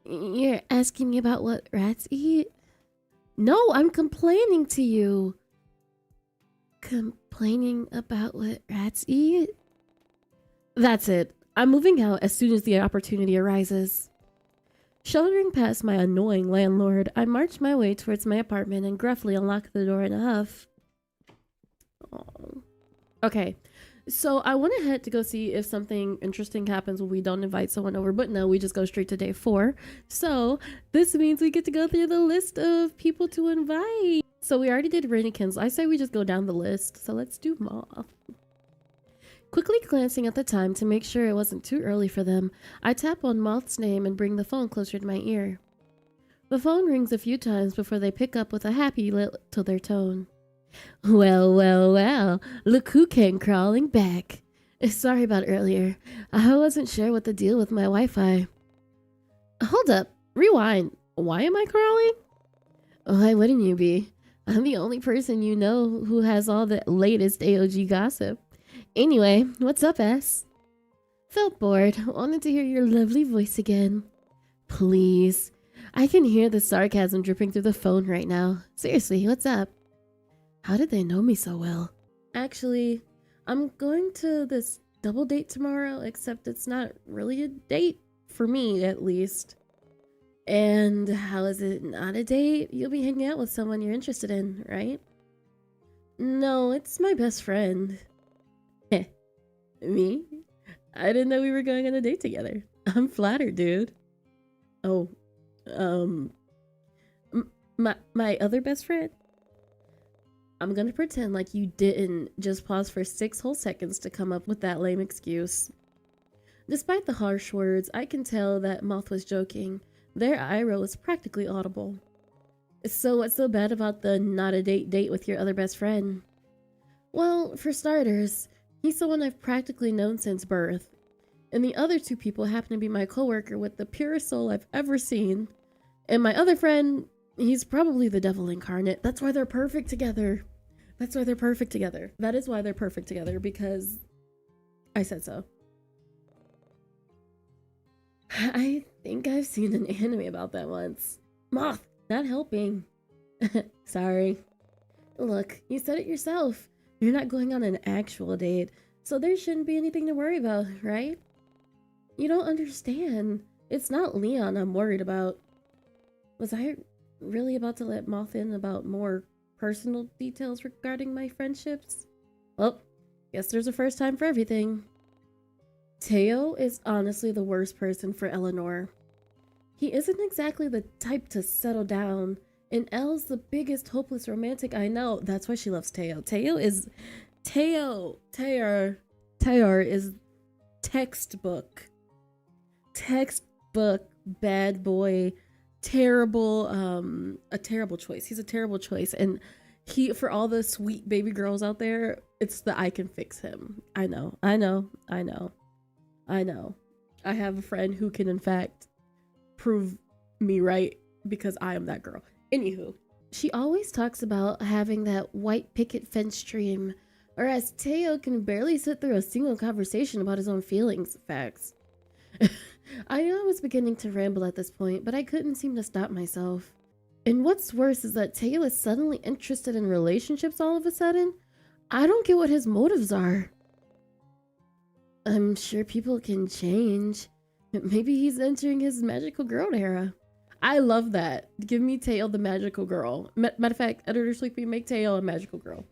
You're asking me about what rats eat? No, I'm complaining to you. Complaining about what rats eat? That's it. I'm moving out as soon as the opportunity arises. Shuddering past my annoying landlord, I march my way towards my apartment and gruffly unlock the door in a huff. Oh. Okay, so I went ahead to go see if something interesting happens when we don't invite someone over, but no, we just go straight to day 4. So this means we get to go through the list of people to invite. So we already did Rainikins. I say we just go down the list. So let's do Moth. Quickly glancing at the time to make sure it wasn't too early for them, I tap on Moth's name and bring the phone closer to my ear. The phone rings a few times before they pick up with a happy lilt to their tone. Well, well, well, look who came crawling back. Sorry about earlier. I wasn't sure what the deal with my Wi-Fi. Hold up, rewind. Why am I crawling? Why wouldn't you be? I'm the only person you know who has all the latest AOG gossip. Anyway, what's up, S? Felt bored. Wanted to hear your lovely voice again. Please. I can hear the sarcasm dripping through the phone right now. Seriously, what's up? How did they know me so well? Actually, I'm going to this double date tomorrow, except it's not really a date, for me at least. And how is it not a date? You'll be hanging out with someone you're interested in, right? No, it's my best friend. Me? I didn't know we were going on a date together. I'm flattered, dude. Oh, my other best friend? I'm gonna pretend like you didn't just pause for 6 whole seconds to come up with that lame excuse. Despite the harsh words, I can tell that Moth was joking. Their eye roll was practically audible. So what's so bad about the not a date with your other best friend? Well, for starters, he's someone I've practically known since birth. And the other 2 people happen to be my coworker with the purest soul I've ever seen. And my other friend, he's probably the devil incarnate. That's why they're perfect together. That's why they're perfect together. That is why they're perfect together, because I said so. I think I've seen an anime about that once. Moth, not helping. Sorry. Look, you said it yourself. You're not going on an actual date, so there shouldn't be anything to worry about, right? You don't understand. It's not Leon I'm worried about. Was I really about to let Moth in about more personal details regarding my friendships? Well, guess there's a first time for everything. Teo is honestly the worst person for Eleanor. He isn't exactly the type to settle down, and Elle's the biggest hopeless romantic I know. That's why she loves Teo. Teo is textbook bad boy terrible, a terrible choice. He's a terrible choice. And he, for all the sweet baby girls out there, it's the I can fix him. I know. I have a friend who can, in fact, prove me right because I am that girl. Anywho, she always talks about having that white picket fence dream, whereas Teo can barely sit through a single conversation about his own feelings. Facts. I knew I was beginning to ramble at this point, but I couldn't seem to stop myself. And what's worse is that Teo is suddenly interested in relationships all of a sudden. I don't get what his motives are. I'm sure people can change. Maybe he's entering his magical girl era. I love that. Give me Teo the magical girl. Matter of fact, Editor Sleepy, make Teo a magical girl.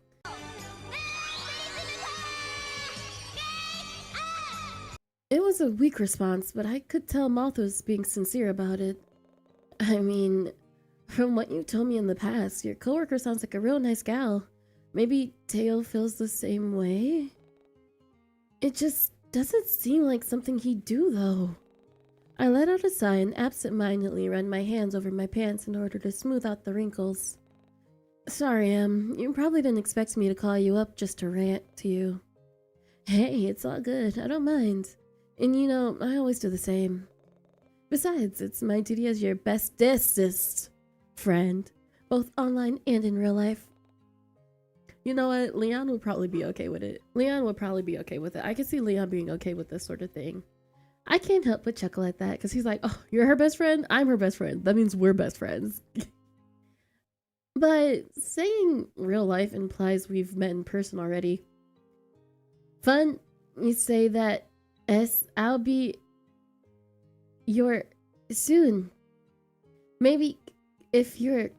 It was a weak response, but I could tell Moth was being sincere about it. I mean, from what you told me in the past, your coworker sounds like a real nice gal. Maybe Teo feels the same way? It just doesn't seem like something he'd do, though. I let out a sigh and absent-mindedly ran my hands over my pants in order to smooth out the wrinkles. Sorry, you probably didn't expect me to call you up just to rant to you. Hey, it's all good. I don't mind. And you know, I always do the same. Besides, it's my duty as your bestest friend, both online and in real life. You know what? Leon would probably be okay with it. I can see Leon being okay with this sort of thing. I can't help but chuckle at that because he's like, oh, you're her best friend? I'm her best friend. That means we're best friends. But saying real life implies we've met in person already. Fun, you say that. I'll be your soon. Maybe if you're...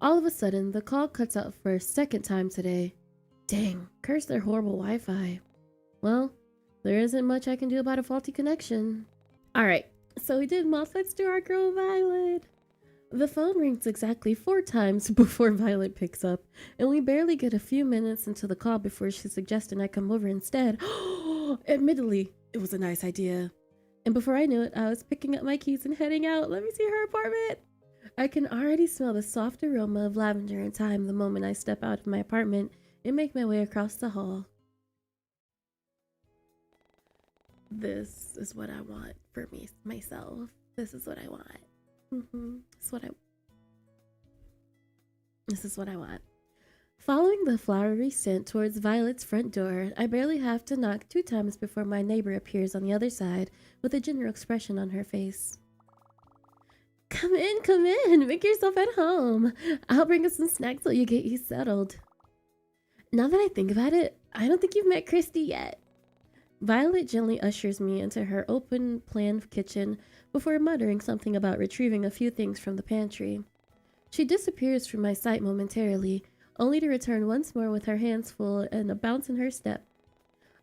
All of a sudden, the call cuts out for a second time today. Dang, curse their horrible Wi-Fi. Well, there isn't much I can do about a faulty connection. Alright, so we did Mothfights to our girl Violet. The phone rings exactly 4 times before Violet picks up, and we barely get a few minutes into the call before she's suggesting I come over instead. Admittedly, it was a nice idea. And before I knew it, I was picking up my keys and heading out. Let me see her apartment. I can already smell the soft aroma of lavender and thyme the moment I step out of my apartment and make my way across the hall. This is what I want for me, myself. This is what I want. This is what I want. Following the flowery scent towards Violet's front door, I barely have to knock 2 times before my neighbor appears on the other side with a general expression on her face. Come in, make yourself at home. I'll bring us some snacks till you get you settled. Now that I think about it, I don't think you've met Christy yet. Violet gently ushers me into her open-plan kitchen before muttering something about retrieving a few things from the pantry. She disappears from my sight momentarily, only to return once more with her hands full and a bounce in her step.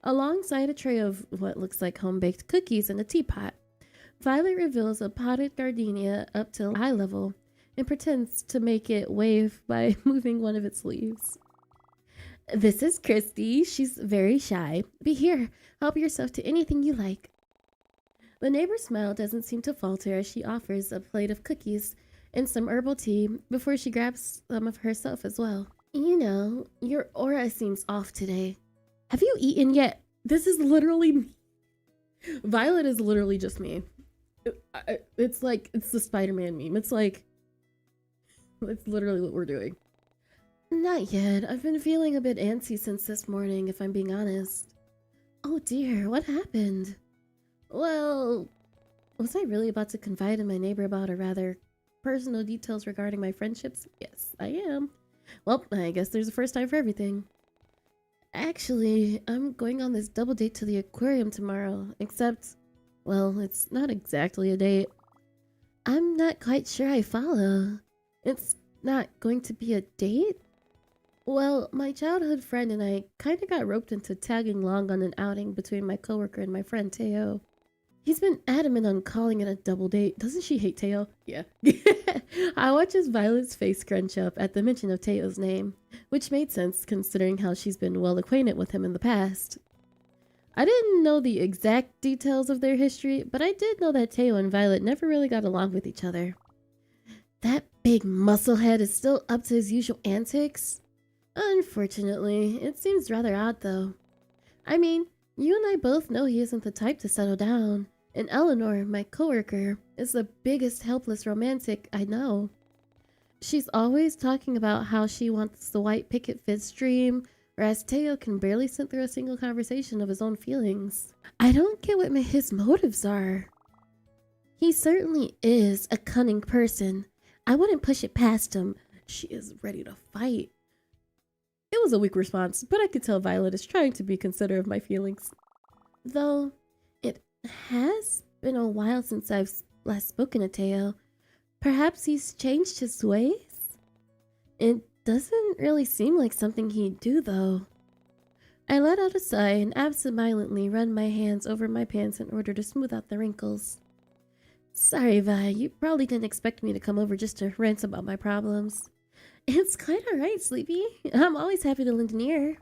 Alongside a tray of what looks like home-baked cookies and a teapot, Violet reveals a potted gardenia up to eye level and pretends to make it wave by moving one of its leaves. This is Christy. She's very shy. Be here. Help yourself to anything you like. The neighbor's smile doesn't seem to falter as she offers a plate of cookies and some herbal tea before she grabs some of herself as well. You know, your aura seems off today. Have you eaten yet? This is literally me. Violet is literally just me. It's like, it's the Spider-Man meme. It's like, it's literally what we're doing. Not yet. I've been feeling a bit antsy since this morning, if I'm being honest. Oh dear, what happened? Well, was I really about to confide in my neighbor about a rather personal details regarding my friendships? Yes, I am. Well, I guess there's a first time for everything. Actually, I'm going on this double date to the aquarium tomorrow, except, well, it's not exactly a date. I'm not quite sure I follow. It's not going to be a date? Well, my childhood friend and I kind of got roped into tagging along on an outing between my coworker and my friend Teo. He's been adamant on calling it a double date. Doesn't she hate Teo? Yeah. I watch as Violet's face scrunch up at the mention of Teo's name, which made sense considering how she's been well acquainted with him in the past. I didn't know the exact details of their history, but I did know that Teo and Violet never really got along with each other. That big musclehead is still up to his usual antics? Unfortunately, it seems rather odd though. I mean, you and I both know he isn't the type to settle down, and Eleanor, my coworker, is the biggest helpless romantic I know. She's always talking about how she wants the white picket fence dream, whereas Teo can barely sit through a single conversation of his own feelings. I don't get what his motives are. He certainly is a cunning person. I wouldn't push it past him. She is ready to fight. It was a weak response, but I could tell Violet is trying to be considerate of my feelings. Though, it has been a while since I've last spoken to Teo. Perhaps he's changed his ways? It doesn't really seem like something he'd do, though. I let out a sigh and absentmindedly run my hands over my pants in order to smooth out the wrinkles. Sorry, Vi, you probably didn't expect me to come over just to rant about my problems. It's quite alright, Sleepy. I'm always happy to lend an ear.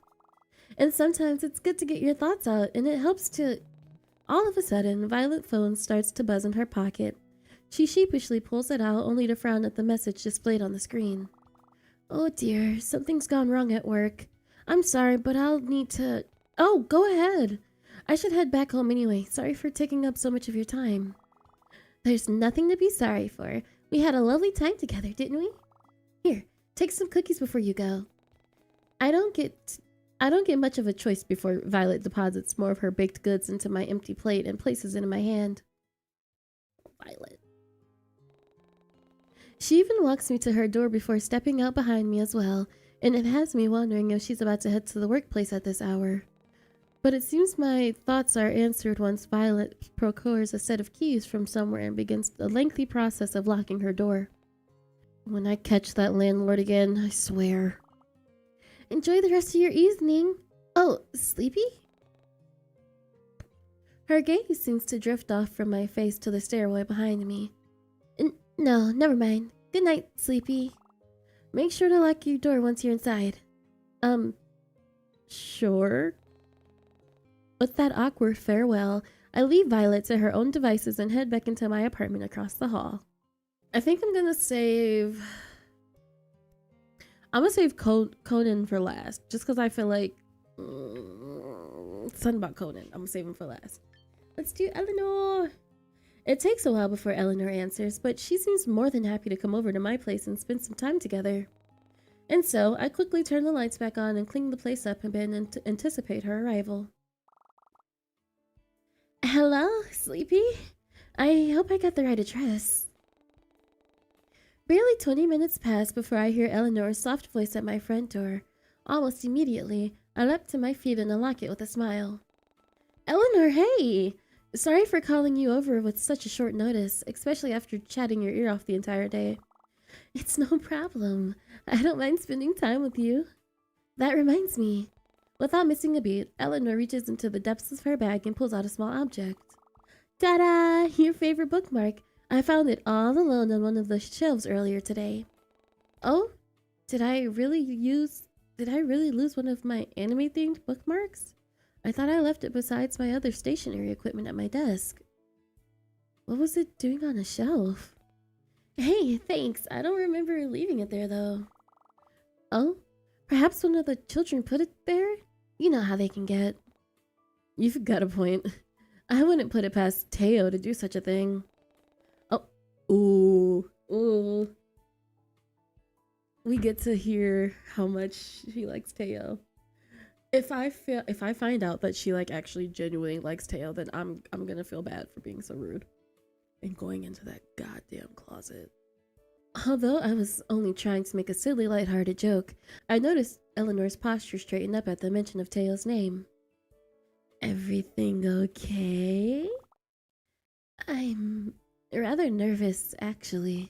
And sometimes it's good to get your thoughts out, and it helps to... All of a sudden, Violet's phone starts to buzz in her pocket. She sheepishly pulls it out, only to frown at the message displayed on the screen. Oh dear, something's gone wrong at work. I'm sorry, but I'll need to... Oh, go ahead. I should head back home anyway. Sorry for taking up so much of your time. There's nothing to be sorry for. We had a lovely time together, didn't we? Here, take some cookies before you go. I don't get much of a choice before Violet deposits more of her baked goods into my empty plate and places it in my hand. Violet. She even walks me to her door before stepping out behind me as well, and it has me wondering if she's about to head to the workplace at this hour. But it seems my thoughts are answered once Violet procures a set of keys from somewhere and begins the lengthy process of locking her door. When I catch that landlord again, I swear. Enjoy the rest of your evening. Oh, Sleepy? Her gaze seems to drift off from my face to the stairway behind me. No, never mind. Good night, Sleepy. Make sure to lock your door once you're inside. Sure. With that awkward farewell, I leave Violet to her own devices and head back into my apartment across the hall. I think I'm gonna save Conan for last, just because I feel like something about Conan. I'm gonna save him for last. Let's do Eleanor. It takes a while before Eleanor answers, but she seems more than happy to come over to my place and spend some time together. And so, I quickly turn the lights back on and clean the place up and anticipate her arrival. Hello, Sleepy? I hope I got the right address. Barely 20 minutes pass before I hear Eleanor's soft voice at my front door. Almost immediately, I leapt to my feet and unlock it with a smile. Eleanor, hey! Sorry for calling you over with such a short notice, especially after chatting your ear off the entire day. It's no problem. I don't mind spending time with you. That reminds me. Without missing a beat, Eleanor reaches into the depths of her bag and pulls out a small object. Ta-da! Your favorite bookmark. I found it all alone on one of the shelves earlier today. Oh? Did I really lose one of my anime-themed bookmarks? I thought I left it besides my other stationery equipment at my desk. What was it doing on a shelf? Hey, thanks. I don't remember leaving it there, though. Oh? Perhaps one of the children put it there? You know how they can get. You've got a point. I wouldn't put it past Teo to do such a thing. Oh. Ooh. We get to hear how much she likes Teo. If I find out that she actually genuinely likes Teo, then I'm gonna feel bad for being so rude and going into that goddamn closet. Although I was only trying to make a silly, lighthearted joke, I noticed Eleanor's posture straighten up at the mention of Teo's name. Everything okay? I'm rather nervous, actually.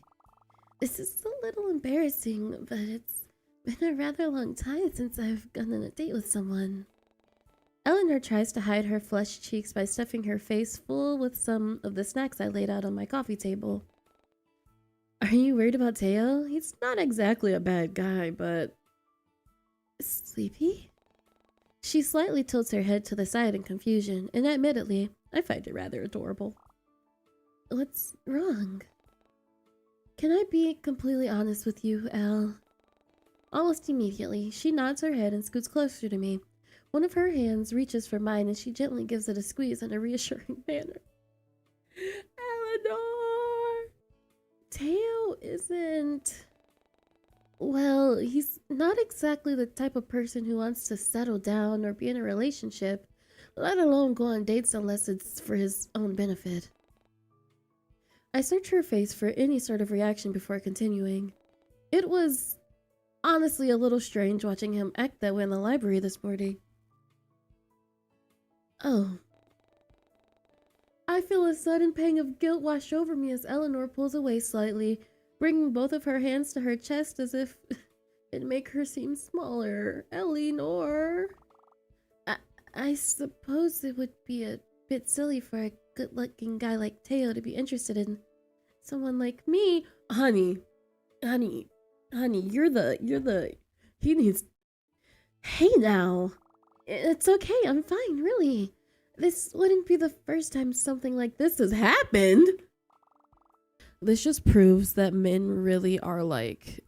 This is a little embarrassing, but it's been a rather long time since I've gone on a date with someone. Eleanor tries to hide her flushed cheeks by stuffing her face full with some of the snacks I laid out on my coffee table. Are you worried about Teo? He's not exactly a bad guy, but... Sleepy? She slightly tilts her head to the side in confusion, and admittedly, I find it rather adorable. What's wrong? Can I be completely honest with you, Elle? Almost immediately, she nods her head and scoots closer to me. One of her hands reaches for mine and she gently gives it a squeeze in a reassuring manner. Eleanor! Teo isn't... Well, he's not exactly the type of person who wants to settle down or be in a relationship, let alone go on dates unless it's for his own benefit. I search her face for any sort of reaction before continuing. It was honestly a little strange watching him act that way in the library this morning. Oh. I feel a sudden pang of guilt wash over me as Eleanor pulls away slightly, bringing both of her hands to her chest as if it'd make her seem smaller. Eleanor. I suppose it would be a bit silly for a good-looking guy like Teo to be interested in someone like me. Honey, he needs... Hey now. It's okay, I'm fine, really. This wouldn't be the first time something like this has happened. This just proves that men really are, like,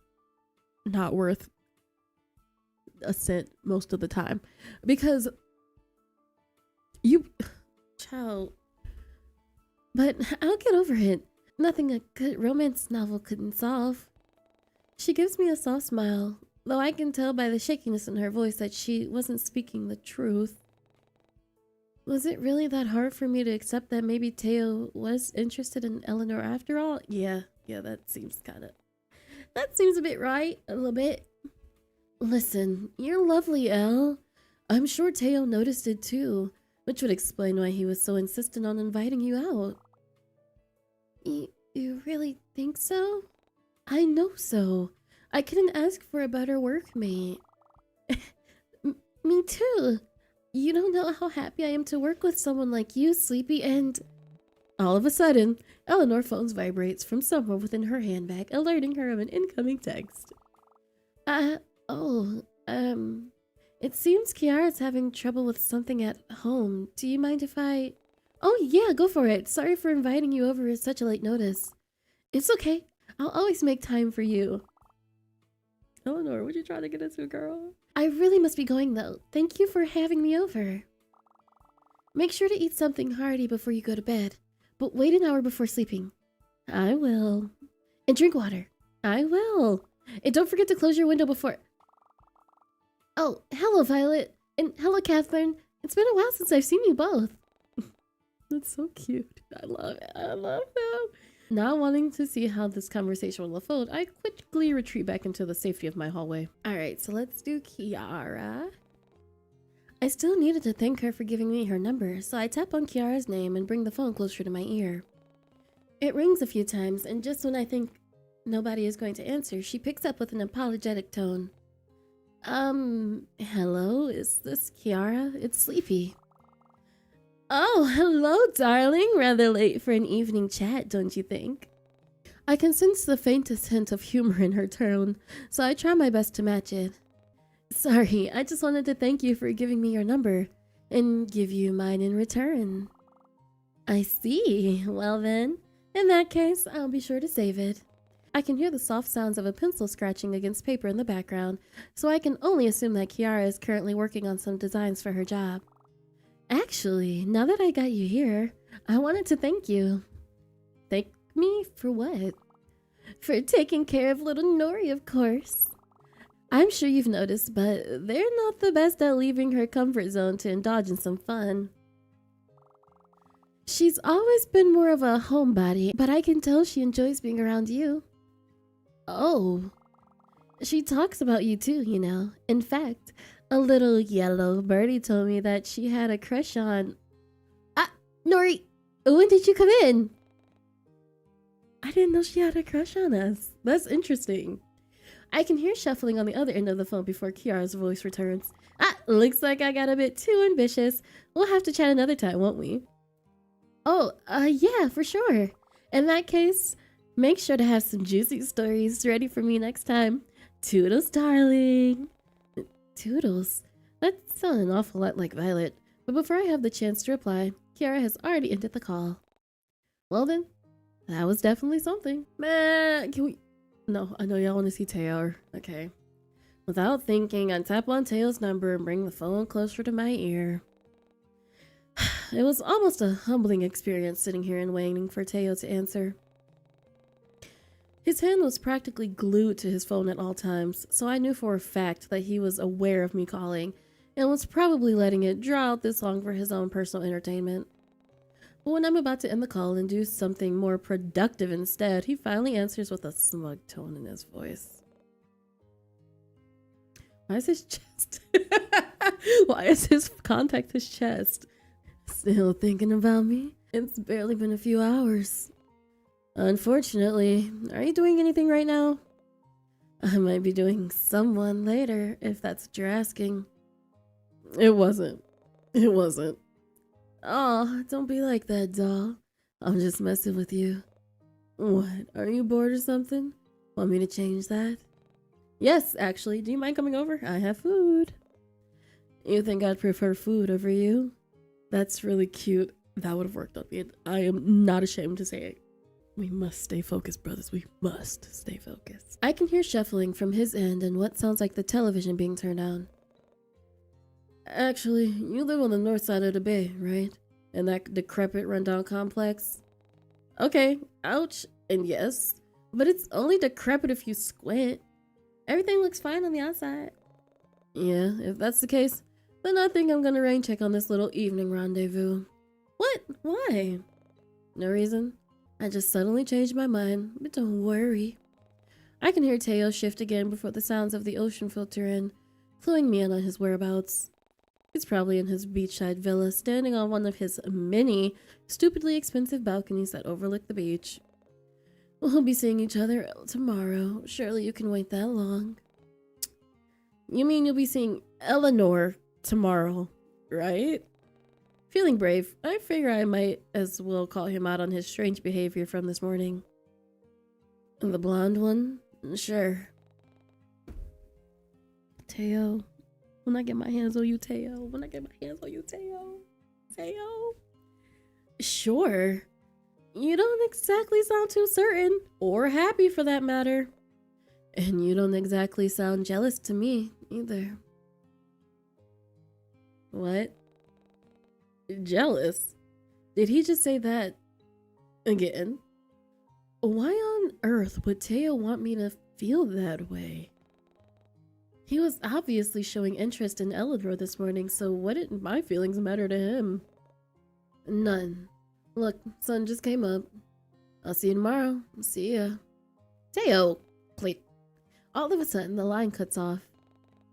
not worth a cent most of the time. Because you... Child. But I'll get over it. Nothing a good romance novel couldn't solve. She gives me a soft smile, though I can tell by the shakiness in her voice that she wasn't speaking the truth. Was it really that hard for me to accept that maybe Teo was interested in Eleanor after all? Yeah, that seems a bit right, a little bit. Listen, you're lovely, Elle. I'm sure Teo noticed it too, which would explain why he was so insistent on inviting you out. You really think so? I know so. I couldn't ask for a better workmate. Me too. You don't know how happy I am to work with someone like you, Sleepy, and... All of a sudden, Eleanor's phone vibrates from somewhere within her handbag, alerting her of an incoming text. It seems Kiara's having trouble with something at home. Do you mind if I... Oh yeah, go for it. Sorry for inviting you over at such a late notice. It's okay. I'll always make time for you. Eleanor, what you trying to get into, girl? I really must be going though. Thank you for having me over. Make sure to eat something hearty before you go to bed, but wait an hour before sleeping. I will. And drink water. I will. And don't forget to close your window before... Oh, hello, Violet. And hello, Catherine. It's been a while since I've seen you both. That's so cute. I love it. I love them. Not wanting to see how this conversation will unfold, I quickly retreat back into the safety of my hallway. Alright, so let's do Kiara. I still needed to thank her for giving me her number, so I tap on Kiara's name and bring the phone closer to my ear. It rings a few times, and just when I think nobody is going to answer, she picks up with an apologetic tone. Hello? Is this Kiara? It's Sleepy. Oh, hello, darling. Rather late for an evening chat, don't you think? I can sense the faintest hint of humor in her tone, so I try my best to match it. Sorry, I just wanted to thank you for giving me your number and give you mine in return. I see. Well then, in that case, I'll be sure to save it. I can hear the soft sounds of a pencil scratching against paper in the background, so I can only assume that Kiara is currently working on some designs for her job. Actually, now that I got you here, I wanted to thank you. Thank me for what? For taking care of little Nori, of course. I'm sure you've noticed, but they're not the best at leaving her comfort zone to indulge in some fun. She's always been more of a homebody, but I can tell she enjoys being around you. Oh. She talks about you too, you know. In fact, a little yellow birdie told me that she had a crush on... Nori, when did you come in? I didn't know she had a crush on us. That's interesting. I can hear shuffling on the other end of the phone before Kiara's voice returns. Looks like I got a bit too ambitious. We'll have to chat another time, won't we? Oh, yeah, for sure. In that case, make sure to have some juicy stories ready for me next time. Toodles, darling. Toodles? That sounded an awful lot like Violet, but before I have the chance to reply, Kiara has already ended the call. Well then, That was definitely something. Man, can we... No, I know y'all want to see Teo. Okay. Without thinking, I tap on Teo's number and bring the phone closer to my ear. It was almost a humbling experience sitting here and waiting for Teo to answer. His hand was practically glued to his phone at all times, so I knew for a fact that he was aware of me calling and was probably letting it draw out this long for his own personal entertainment. But when I'm about to end the call and do something more productive instead, he finally answers with a smug tone in his voice. Why is his chest? Why is his contact his chest? Still thinking about me? It's barely been a few hours. Unfortunately, are you doing anything right now? I might be doing someone later, if that's what you're asking. It wasn't. It wasn't. Oh, don't be like that, doll. I'm just messing with you. What? Are you bored or something? Want me to change that? Yes, actually. Do you mind coming over? I have food. You think I'd prefer food over you? That's really cute. That would have worked on me. I am not ashamed to say it. We must stay focused, brothers. We must stay focused. I can hear shuffling from his end and what sounds like the television being turned on. Actually, you live on the north side of the bay, right? In that decrepit rundown complex? Okay, ouch, and yes, but it's only decrepit if you squint. Everything looks fine on the outside. Yeah, if that's the case, then I think I'm gonna rain check on this little evening rendezvous. What? Why? No reason. I just suddenly changed my mind, but don't worry. I can hear Teo shift again before the sounds of the ocean filter in, cluing me in on his whereabouts. He's probably in his beachside villa, standing on one of his many, stupidly expensive balconies that overlook the beach. We'll be seeing each other tomorrow. Surely you can wait that long. You mean you'll be seeing Eleanor tomorrow, right? Feeling brave, I figure I might as well call him out on his strange behavior from this morning. The blonde one? Sure. Teo. When I get my hands on you, Teo. When I get my hands on you, Teo. Teo? Sure. You don't exactly sound too certain, or happy for that matter. And you don't exactly sound jealous to me, either. What? Jealous? Did he just say that again? Why on earth would Teo want me to feel that way? He was obviously showing interest in Eleanor this morning, so what did my feelings matter to him? None. Look, sun just came up. I'll see you tomorrow. See ya. Teo! Click. All of a sudden, the line cuts off.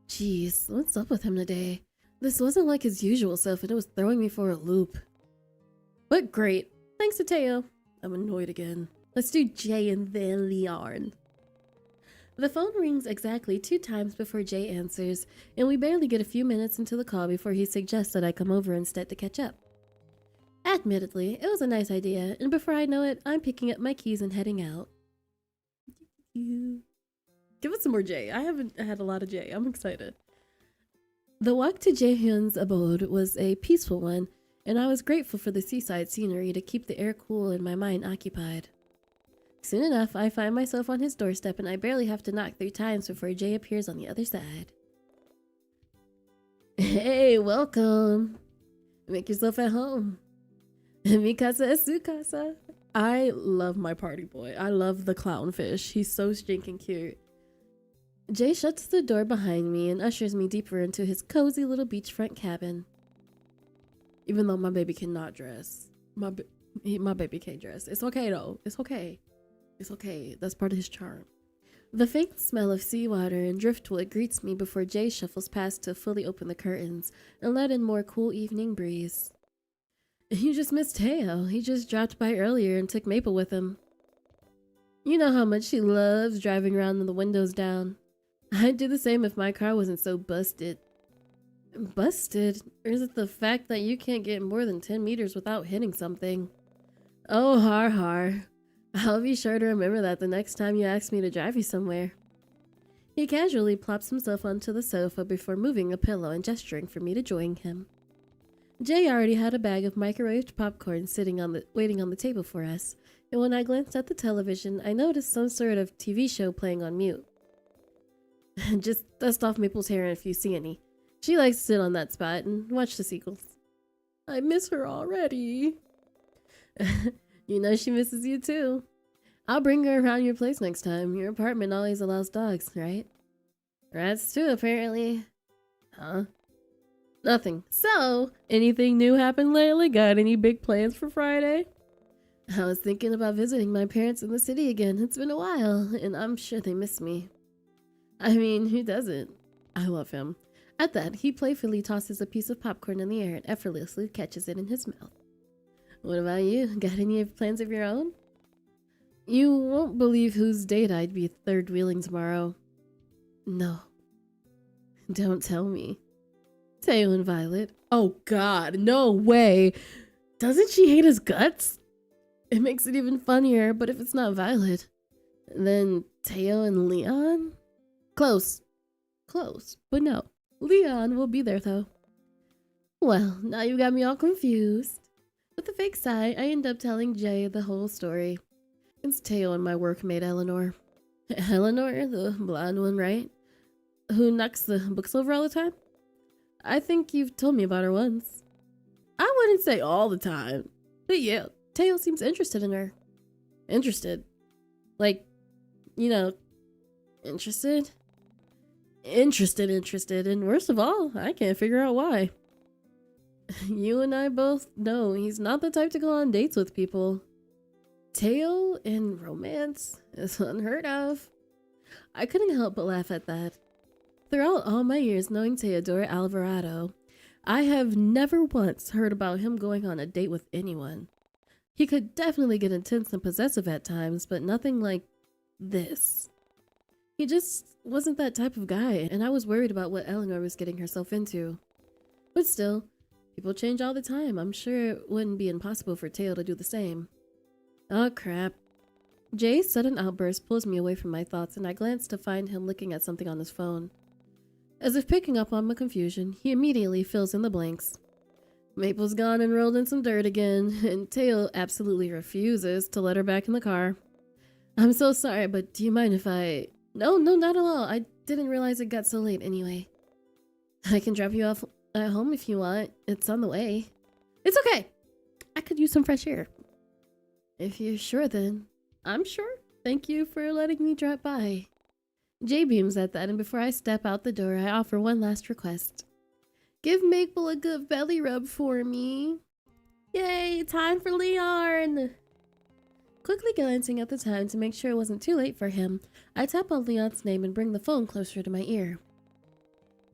Jeez, what's up with him today? This wasn't like his usual self, and it was throwing me for a loop. But great. Thanks to Teo. I'm annoyed again. Let's do Jay and then Leon. The phone rings exactly 2 times before Jay answers, and we barely get a few minutes into the call before he suggests that I come over instead to catch up. Admittedly, it was a nice idea, and before I know it, I'm picking up my keys and heading out. Give us some more Jay. I haven't had a lot of Jay. I'm excited. The walk to Jaehyun's abode was a peaceful one, and I was grateful for the seaside scenery to keep the air cool and my mind occupied. Soon enough, I find myself on his doorstep, and I barely have to knock 3 times before Jay appears on the other side. Hey, welcome. Make yourself at home. Mikasa es sukasa. I love my party boy. I love the clownfish. He's so stinking cute. Jay shuts the door behind me and ushers me deeper into his cozy little beachfront cabin. Even though my baby cannot dress. My baby can't dress. It's okay though. It's okay. It's okay. That's part of his charm. The faint smell of seawater and driftwood greets me before Jay shuffles past to fully open the curtains and let in more cool evening breeze. You just missed Teo. He just dropped by earlier and took Maple with him. You know how much she loves driving around with the windows down. I'd do the same if my car wasn't so busted. Busted? Or is it the fact that you can't get more than 10 meters without hitting something? Oh, har. I'll be sure to remember that the next time you ask me to drive you somewhere. He casually plops himself onto the sofa before moving a pillow and gesturing for me to join him. Jay already had a bag of microwaved popcorn waiting on the table for us, and when I glanced at the television, I noticed some sort of TV show playing on mute. Just dust off Maple's hair if you see any. She likes to sit on that spot and watch the sequels. I miss her already. You know she misses you too. I'll bring her around your place next time. Your apartment always allows dogs, right? Rats too, apparently. Huh? Nothing. So, anything new happened lately? Got any big plans for Friday? I was thinking about visiting my parents in the city again. It's been a while, and I'm sure they miss me. I mean, who doesn't? I love him. At that, he playfully tosses a piece of popcorn in the air and effortlessly catches it in his mouth. What about you? Got any plans of your own? You won't believe whose date I'd be third wheeling tomorrow. No. Don't tell me. Teo and Violet. Oh god, no way. Doesn't she hate his guts? It makes it even funnier, but if it's not Violet, then Teo and Leon? Close. Close, but no. Leon will be there though. Well, now you got me all confused. With a fake sigh, I end up telling Jay the whole story. It's Teo and my workmate Eleanor. Eleanor, the blonde one, right? Who knocks the books over all the time? I think you've told me about her once. I wouldn't say all the time, but yeah, Teo seems interested in her. Interested? Like, you know, interested? Interested, and worst of all, I can't figure out why. You and I both know he's not the type to go on dates with people. Teo in romance is unheard of. I couldn't help but laugh at that. Throughout all my years knowing Teodoro Alvarado, I have never once heard about him going on a date with anyone. He could definitely get intense and possessive at times, but nothing like this. He just wasn't that type of guy, and I was worried about what Eleanor was getting herself into. But still, people change all the time. I'm sure it wouldn't be impossible for Teo to do the same. Oh crap. Jay's sudden outburst pulls me away from my thoughts, and I glance to find him looking at something on his phone. As if picking up on my confusion, he immediately fills in the blanks. Maple's gone and rolled in some dirt again, and Teo absolutely refuses to let her back in the car. I'm so sorry, but do you mind if I... No, not at all. I didn't realize it got so late anyway. I can drop you off at home if you want. It's on the way. It's okay. I could use some fresh air. If you're sure, then. I'm sure. Thank you for letting me drop by. Jay beams at that, and before I step out the door, I offer one last request. Give Maple a good belly rub for me. Yay, time for Leon! Quickly glancing at the time to make sure it wasn't too late for him, I tap on Leon's name and bring the phone closer to my ear.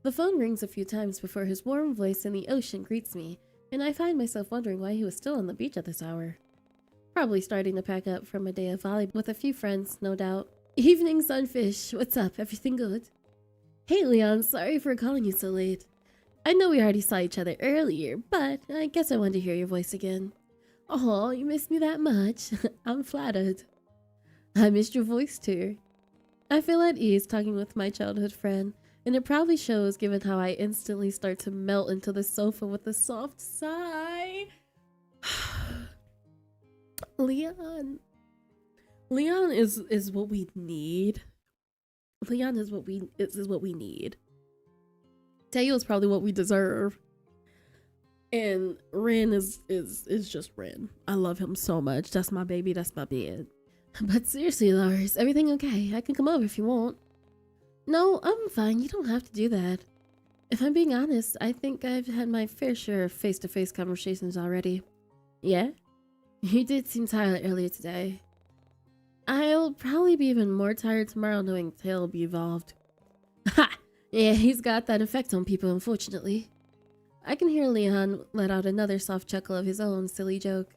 The phone rings a few times before his warm voice in the ocean greets me, and I find myself wondering why he was still on the beach at this hour. Probably starting to pack up from a day of volleyball with a few friends, no doubt. Evening, Sunfish. What's up? Everything good? Hey, Leon. Sorry for calling you so late. I know we already saw each other earlier, but I guess I wanted to hear your voice again. Oh, you missed me that much? I'm flattered. I missed your voice too. I feel at ease talking with my childhood friend, and it probably shows given how I instantly start to melt into the sofa with a soft sigh. Leon is what we need. Leon is what we need. Teo is probably what we deserve. And Ren is just Ren. I love him so much. That's my baby, that's my bed. But seriously, Lars, everything okay? I can come over if you want. No, I'm fine. You don't have to do that. If I'm being honest, I think I've had my fair share of face-to-face conversations already. Yeah? You did seem tired earlier today. I'll probably be even more tired tomorrow knowing Teo will be involved. Ha! Yeah, he's got that effect on people, unfortunately. I can hear Leon let out another soft chuckle of his own silly joke.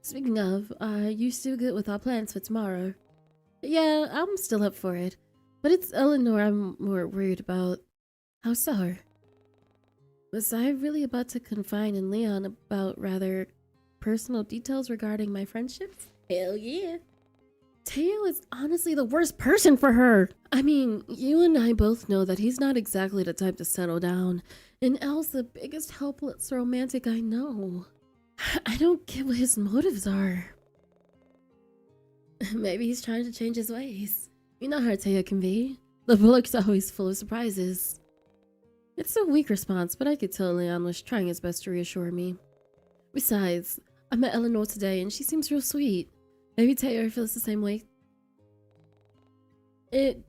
Speaking of, are you still good with our plans for tomorrow? Yeah, I'm still up for it. But it's Eleanor I'm more worried about. How so? Was I really about to confide in Leon about rather personal details regarding my friendships? Hell yeah. Teo is honestly the worst person for her. I mean, you and I both know that he's not exactly the type to settle down, and Elle's the biggest helpless romantic I know. I don't get what his motives are. Maybe he's trying to change his ways. You know how Taya can be. The book's always full of surprises. It's a weak response, but I could tell Leon was trying his best to reassure me. Besides, I met Eleanor today and she seems real sweet. Maybe Taya feels the same way. It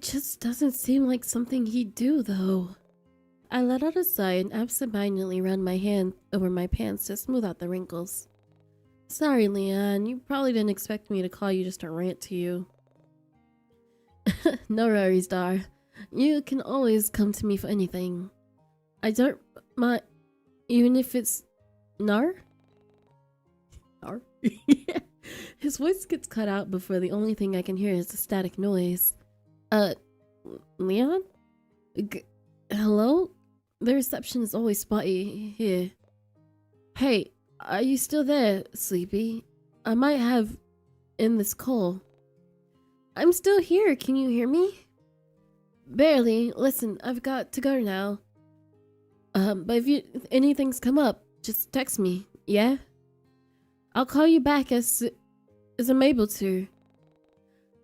just doesn't seem like something he'd do, though. I let out a sigh and absentmindedly ran my hand over my pants to smooth out the wrinkles. Sorry, Leon. You probably didn't expect me to call you just to rant to you. No worries, Dar. You can always come to me for anything. I don't mind, even if it's Nar? Nar? His voice gets cut out before the only thing I can hear is a static noise. Leon? Hello? The reception is always spotty here. Hey, are you still there, Sleepy? I might have in this call. I'm still here. Can you hear me? Barely. Listen, I've got to go now. But if anything's come up, just text me, yeah? I'll call you back as I'm able to.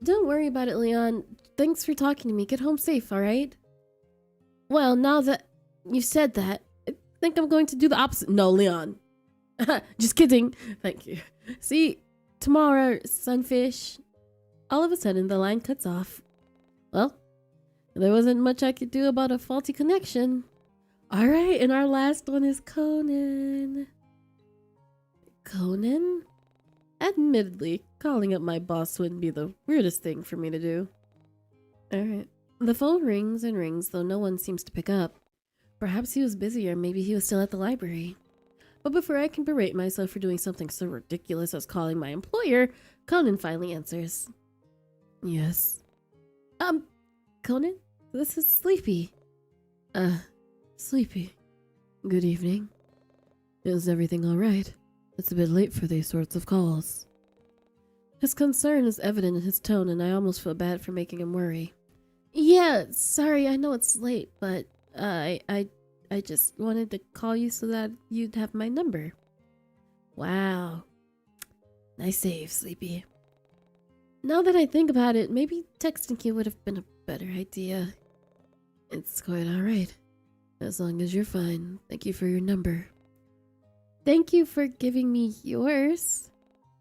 Don't worry about it, Leon. Thanks for talking to me. Get home safe, alright? Well, now that you said that, I think I'm going to do the opposite. No, Leon. Just kidding. Thank you. See, tomorrow, sunfish. All of a sudden, the line cuts off. Well, there wasn't much I could do about a faulty connection. Alright, and our last one is Conan. Conan? Admittedly, calling up my boss wouldn't be the weirdest thing for me to do. Alright. The phone rings and rings, though no one seems to pick up. Perhaps he was busy, or maybe he was still at the library. But before I can berate myself for doing something so ridiculous as calling my employer, Conan finally answers. Yes. Conan? This is Sleepy. Sleepy. Good evening. Is everything alright? It's a bit late for these sorts of calls. His concern is evident in his tone, and I almost feel bad for making him worry. Yeah, sorry, I know it's late, but I just wanted to call you so that you'd have my number. Wow. Nice save, Sleepy. Now that I think about it, maybe texting you would have been a better idea. It's quite alright. As long as you're fine. Thank you for your number. Thank you for giving me yours.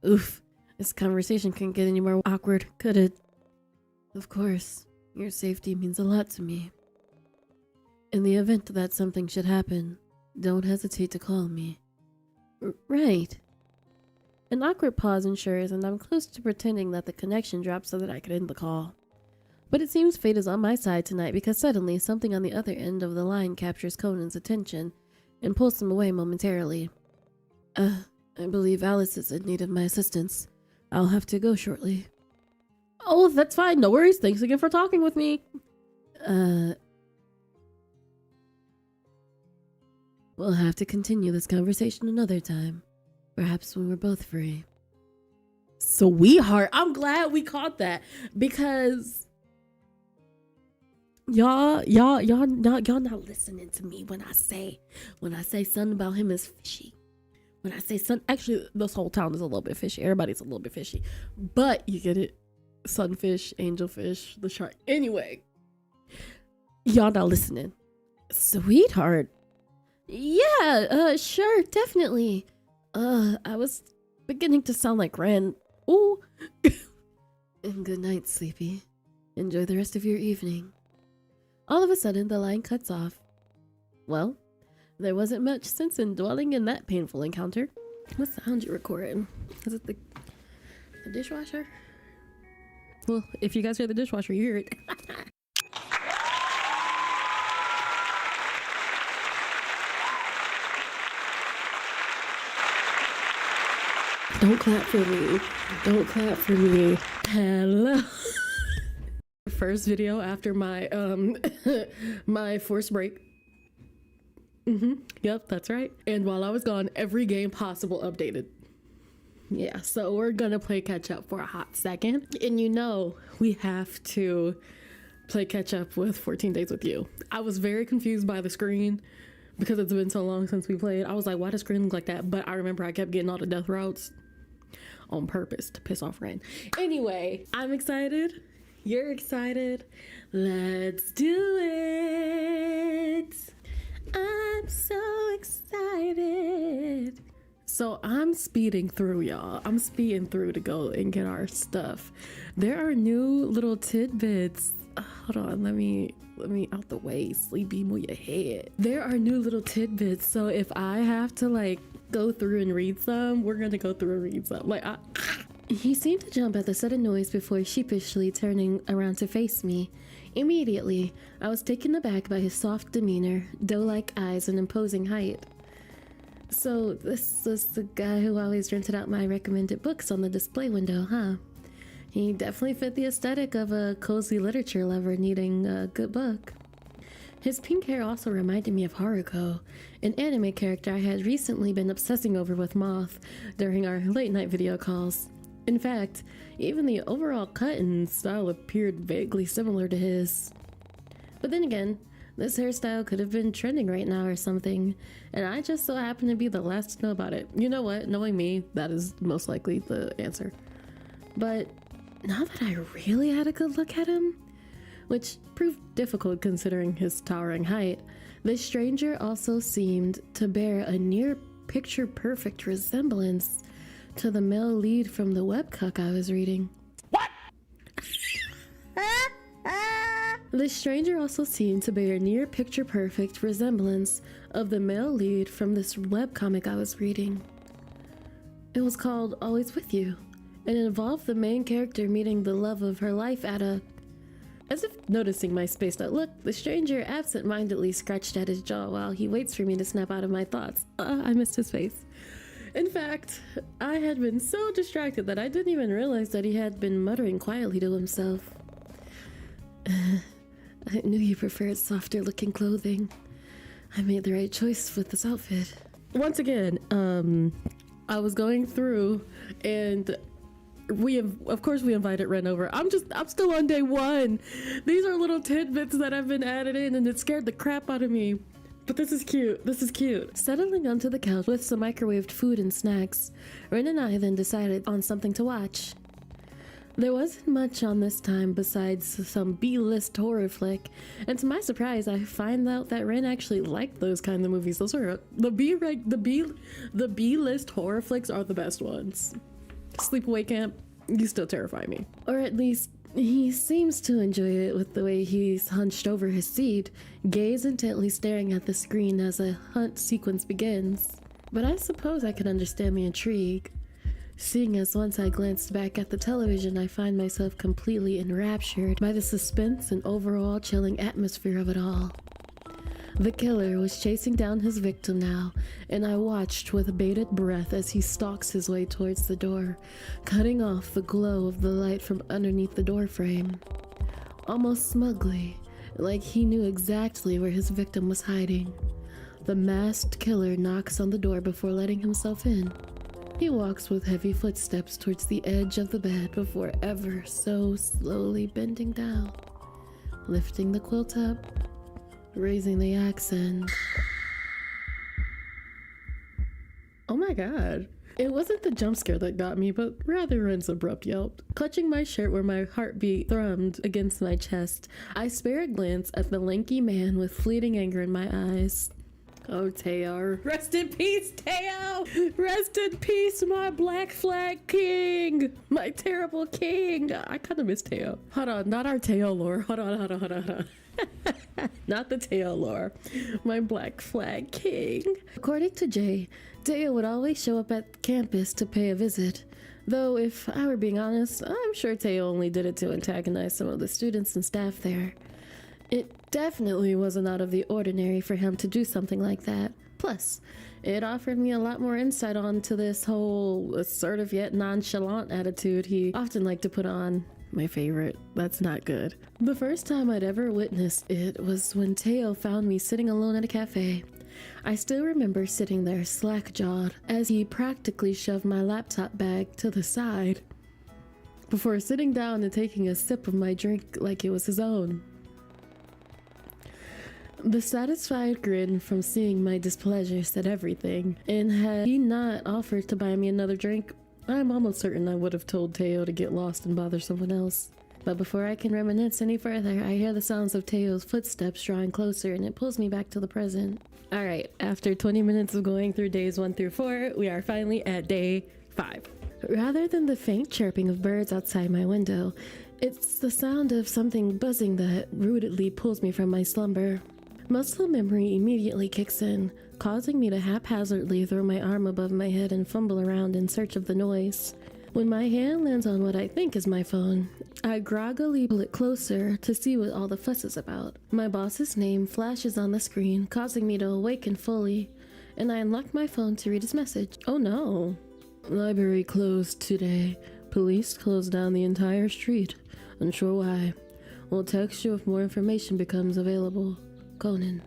Oof. This conversation couldn't get any more awkward, could it? Of course. Your safety means a lot to me. In the event that something should happen, don't hesitate to call me. Right. An awkward pause ensures, and I'm close to pretending that the connection dropped so that I could end the call. But it seems fate is on my side tonight because suddenly something on the other end of the line captures Conan's attention and pulls him away momentarily. I believe Alice is in need of my assistance. I'll have to go shortly. Oh, that's fine. No worries. Thanks again for talking with me. We'll have to continue this conversation another time. Perhaps when we're both free. Sweetheart, I'm glad we caught that because y'all not listening to me when I say something about him is fishy. When I say sun, actually this whole town is a little bit fishy. Everybody's a little bit fishy, but you get it. Sunfish, angelfish, the shark. Anyway, y'all not listening. Sweetheart. Yeah, sure, definitely. I was beginning to sound like Ren. Ooh. And good night, Sleepy. Enjoy the rest of your evening. All of a sudden, the line cuts off. Well, there wasn't much sense in dwelling in that painful encounter. What sound you recording? Is it the dishwasher? Well, if you guys hear the dishwasher, you hear it. Don't clap for me. Don't clap for me. Hello. First video after my my forced break. Yep, that's right. And while I was gone, every game possible updated. Yeah, so we're gonna play catch up for a hot second. And you know, we have to play catch up with 14 Days with You. I was very confused by the screen because it's been so long since we played. I was like, why does screen look like that? But I remember I kept getting all the death routes on purpose to piss off Ren. Anyway, I'm excited. You're excited. Let's do it. I'm so excited. So I'm speeding through, y'all. I'm speeding through to go and get our stuff. There are new little tidbits. Hold on, let me out the way. Sleepy, move your head. There are new little tidbits. So if I have to like go through and read some, we're gonna go through and read some. Like He seemed to jump at the sudden noise before sheepishly turning around to face me. Immediately, I was taken aback by his soft demeanor, doe-like eyes, and imposing height. So this was the guy who always rented out my recommended books on the display window, huh? He definitely fit the aesthetic of a cozy literature lover needing a good book. His pink hair also reminded me of Haruko, an anime character I had recently been obsessing over with Moth during our late night video calls. In fact, even the overall cut and style appeared vaguely similar to his. But then again, this hairstyle could have been trending right now or something, and I just so happen to be the last to know about it. You know what? Knowing me, that is most likely the answer. But now that I really had a good look at him, which proved difficult considering his towering height, this stranger also seemed to bear a near picture-perfect resemblance to the male lead from the webcook I was reading. What? This stranger also seemed to bear a near picture-perfect resemblance of the male lead from this webcomic I was reading. It was called Always With You, and it involved the main character meeting the love of her life at a... As if noticing my spaced out look, the stranger absent-mindedly scratched at his jaw while he waits for me to snap out of my thoughts. I missed his face. In fact, I had been so distracted that I didn't even realize that he had been muttering quietly to himself. I knew you preferred softer looking clothing. I made the right choice with this outfit. Once again, I was going through and of course we invited Ren over. I'm still on day one. These are little tidbits that have been added in and it scared the crap out of me. But this is cute. This is cute. Settling onto the couch with some microwaved food and snacks, Ren and I then decided on something to watch. There wasn't much on this time besides some B-list horror flick, and to my surprise, I find out that Ren actually liked those kind of movies. Those are the B-list horror flicks are the best ones. Sleepaway Camp, you still terrify me. Or at least he seems to enjoy it with the way he's hunched over his seat, gaze intently staring at the screen as a hunt sequence begins. But I suppose I can understand the intrigue, seeing as once I glanced back at the television, I find myself completely enraptured by the suspense and overall chilling atmosphere of it all. The killer was chasing down his victim now, and I watched with bated breath as he stalks his way towards the door, cutting off the glow of the light from underneath the door frame. Almost smugly, like he knew exactly where his victim was hiding. The masked killer knocks on the door before letting himself in. He walks with heavy footsteps towards the edge of the bed before ever so slowly bending down, lifting the quilt up, raising the accent. Oh my god. It wasn't the jump scare that got me, but rather Ren's abrupt yelp. Clutching my shirt where my heartbeat thrummed against my chest, I spare a glance at the lanky man with fleeting anger in my eyes. Oh, Teo. Rest in peace, Teo! Rest in peace, my Black Flag King! My terrible king! I kind of miss Teo. Hold on, not our Teo lore. Hold on. Not the Teo lore. My Black Flag King. According to Jay, Teo would always show up at campus to pay a visit. Though, if I were being honest, I'm sure Teo only did it to antagonize some of the students and staff there. It definitely wasn't out of the ordinary for him to do something like that. Plus, it offered me a lot more insight onto this whole assertive yet nonchalant attitude he often liked to put on. My favorite. That's not good. The first time I'd ever witnessed it was when Teo found me sitting alone at a cafe. I still remember sitting there slack-jawed as he practically shoved my laptop bag to the side before sitting down and taking a sip of my drink like it was his own. The satisfied grin from seeing my displeasure said everything, and had he not offered to buy me another drink, I'm almost certain I would have told Teo to get lost and bother someone else. But before I can reminisce any further, I hear the sounds of Teo's footsteps drawing closer, and it pulls me back to the present. Alright, after 20 minutes of going through days 1 through 4, we are finally at day 5. Rather than the faint chirping of birds outside my window, it's the sound of something buzzing that rudely pulls me from my slumber. Muscle memory immediately kicks in, causing me to haphazardly throw my arm above my head and fumble around in search of the noise. When my hand lands on what I think is my phone, I groggily pull it closer to see what all the fuss is about. My boss's name flashes on the screen, causing me to awaken fully, and I unlock my phone to read his message. Oh no. Library closed today. Police closed down the entire street. Unsure why. Will text you if more information becomes available. Conan.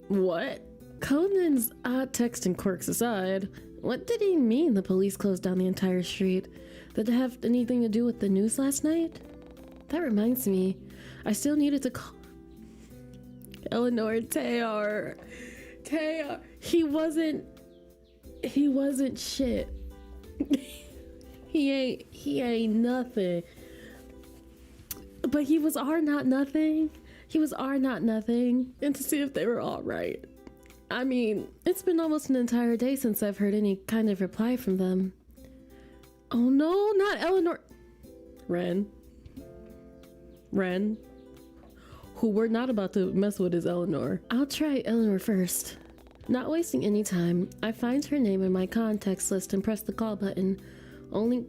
What? Conan's odd texting quirks aside, what did he mean the police closed down the entire street? Did it have anything to do with the news last night? That reminds me, I still needed to call Eleanor. Taylor. He wasn't shit. he ain't nothing. But he was our not nothing. He was our not nothing. And to see if they were all right. I mean, it's been almost an entire day since I've heard any kind of reply from them. Oh no, not Eleanor. Ren. Who we're not about to mess with is Eleanor. I'll try Eleanor first. Not wasting any time, I find her name in my contacts list and press the call button, only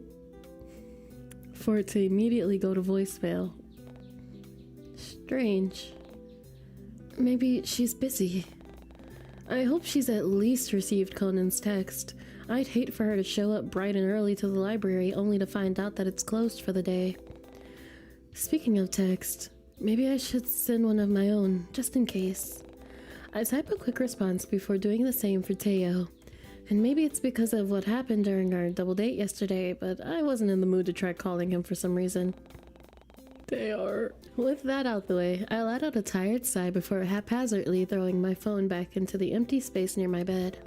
for it to immediately go to voicemail. Strange. Maybe she's busy. I hope she's at least received Conan's text. I'd hate for her to show up bright and early to the library only to find out that it's closed for the day. Speaking of text, maybe I should send one of my own, just in case. I type a quick response before doing the same for Teo. And maybe it's because of what happened during our double date yesterday, but I wasn't in the mood to try calling him for some reason. Teo. With that out the way, I let out a tired sigh before haphazardly throwing my phone back into the empty space near my bed.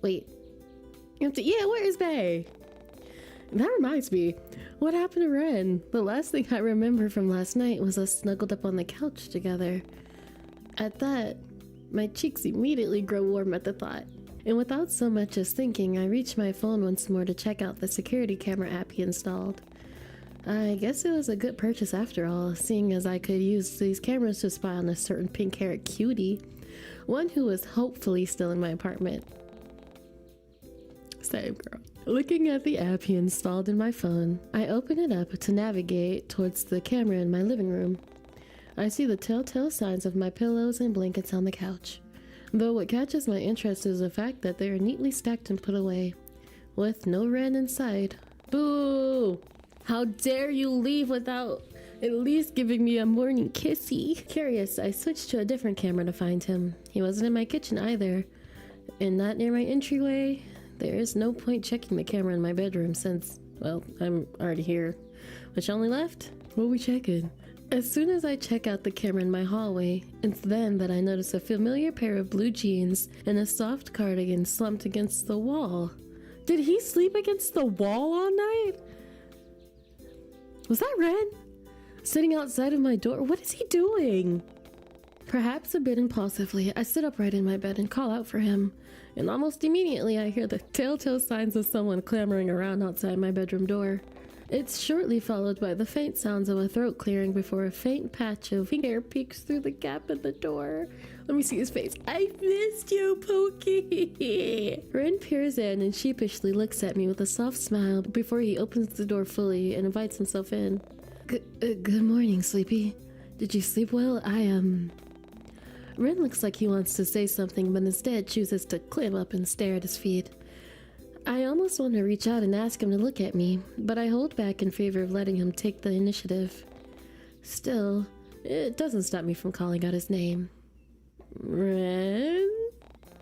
Wait. Empty? Yeah, where is Bay? That reminds me. What happened to Ren? The last thing I remember from last night was us snuggled up on the couch together. At that, my cheeks immediately grow warm at the thought. And without so much as thinking, I reach my phone once more to check out the security camera app he installed. I guess it was a good purchase after all, seeing as I could use these cameras to spy on a certain pink-haired cutie, one who was hopefully still in my apartment. Same girl. Looking at the app he installed in my phone, I open it up to navigate towards the camera in my living room. I see the telltale signs of my pillows and blankets on the couch, though what catches my interest is the fact that they are neatly stacked and put away, with no Ren in sight. Boo! How dare you leave without at least giving me a morning kissy? Curious, I switched to a different camera to find him. He wasn't in my kitchen either, and not near my entryway. There is no point checking the camera in my bedroom since, well, I'm already here. Which only left? What we checking? As soon as I check out the camera in my hallway, it's then that I notice a familiar pair of blue jeans and a soft cardigan slumped against the wall. Did he sleep against the wall all night? Was that Ren? Sitting outside of my door? What is he doing? Perhaps a bit impulsively, I sit upright in my bed and call out for him, and almost immediately I hear the telltale signs of someone clamoring around outside my bedroom door. It's shortly followed by the faint sounds of a throat clearing before a faint patch of hair peeks through the gap in the door. Let me see his face. I missed you, Pookie! Ren peers in and sheepishly looks at me with a soft smile before he opens the door fully and invites himself in. Good morning, Sleepy. Did you sleep well? Ren looks like he wants to say something, but instead chooses to climb up and stare at his feet. I almost want to reach out and ask him to look at me, but I hold back in favor of letting him take the initiative. Still, it doesn't stop me from calling out his name. Ren?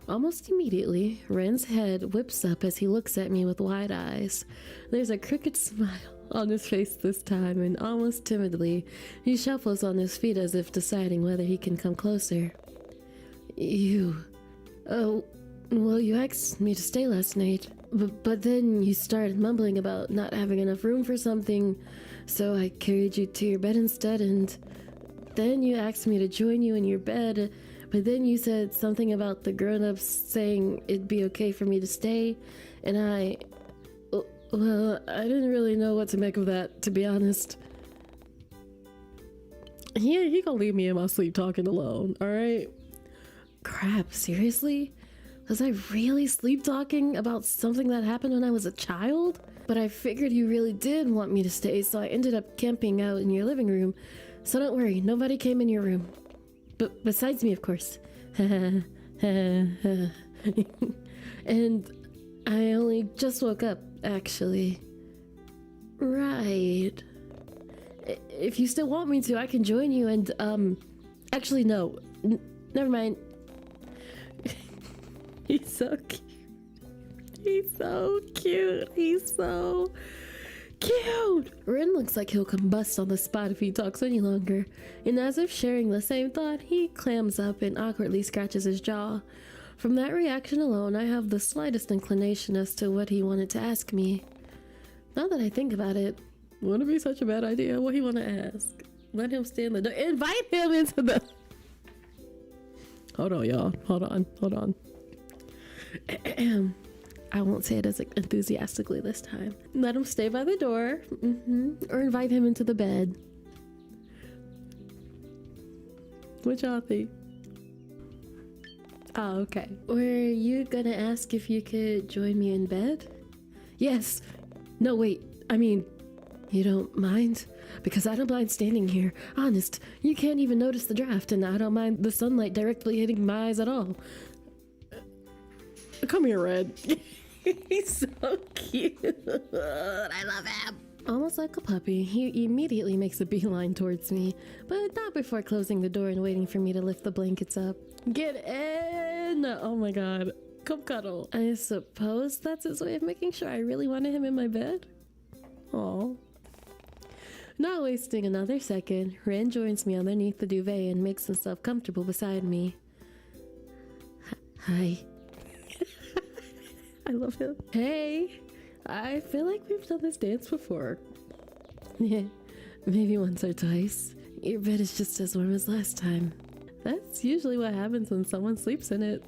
Almost immediately, Ren's head whips up as he looks at me with wide eyes. There's a crooked smile on his face this time, and almost timidly, he shuffles on his feet as if deciding whether he can come closer. You... Oh, well, you asked me to stay last night. But then you started mumbling about not having enough room for something, so I carried you to your bed instead, and then you asked me to join you in your bed, but then you said something about the grown-ups saying it'd be okay for me to stay, and well, I didn't really know what to make of that, to be honest. He gonna leave me in my sleep talking alone, alright? Crap, seriously? Was I really sleep talking about something that happened when I was a child? But I figured you really did want me to stay, so I ended up camping out in your living room. So don't worry, nobody came in your room. But besides me, of course. And I only just woke up, actually. Right. If you still want me to, I can join you and, actually, no. Never mind. He's so cute. He's so cute. He's so cute. Ren looks like he'll combust on the spot if he talks any longer. And as if sharing the same thought, he clams up and awkwardly scratches his jaw. From that reaction alone, I have the slightest inclination as to what he wanted to ask me. Now that I think about it, wouldn't it be such a bad idea? What he want to ask? Let him stay in the door. Invite him into the... Hold on, y'all. Hold on. I won't say it as enthusiastically this time. Let him stay by the door, or invite him into the bed. What y'all think? Oh, okay. Were you gonna ask if you could join me in bed? Yes. No, wait. I mean, you don't mind? Because I don't mind standing here. Honest, you can't even notice the draft, and I don't mind the sunlight directly hitting my eyes at all. Come here, Red. He's so cute. I love him. Almost like a puppy, he immediately makes a beeline towards me, but not before closing the door and waiting for me to lift the blankets up. Get in! Oh my god. Come cuddle. I suppose that's his way of making sure I really wanted him in my bed? Aw. Not wasting another second, Ren joins me underneath the duvet and makes himself comfortable beside me. Hi. I love him. Hey, I feel like we've done this dance before. Yeah, maybe once or twice. Your bed is just as warm as last time. That's usually what happens when someone sleeps in it.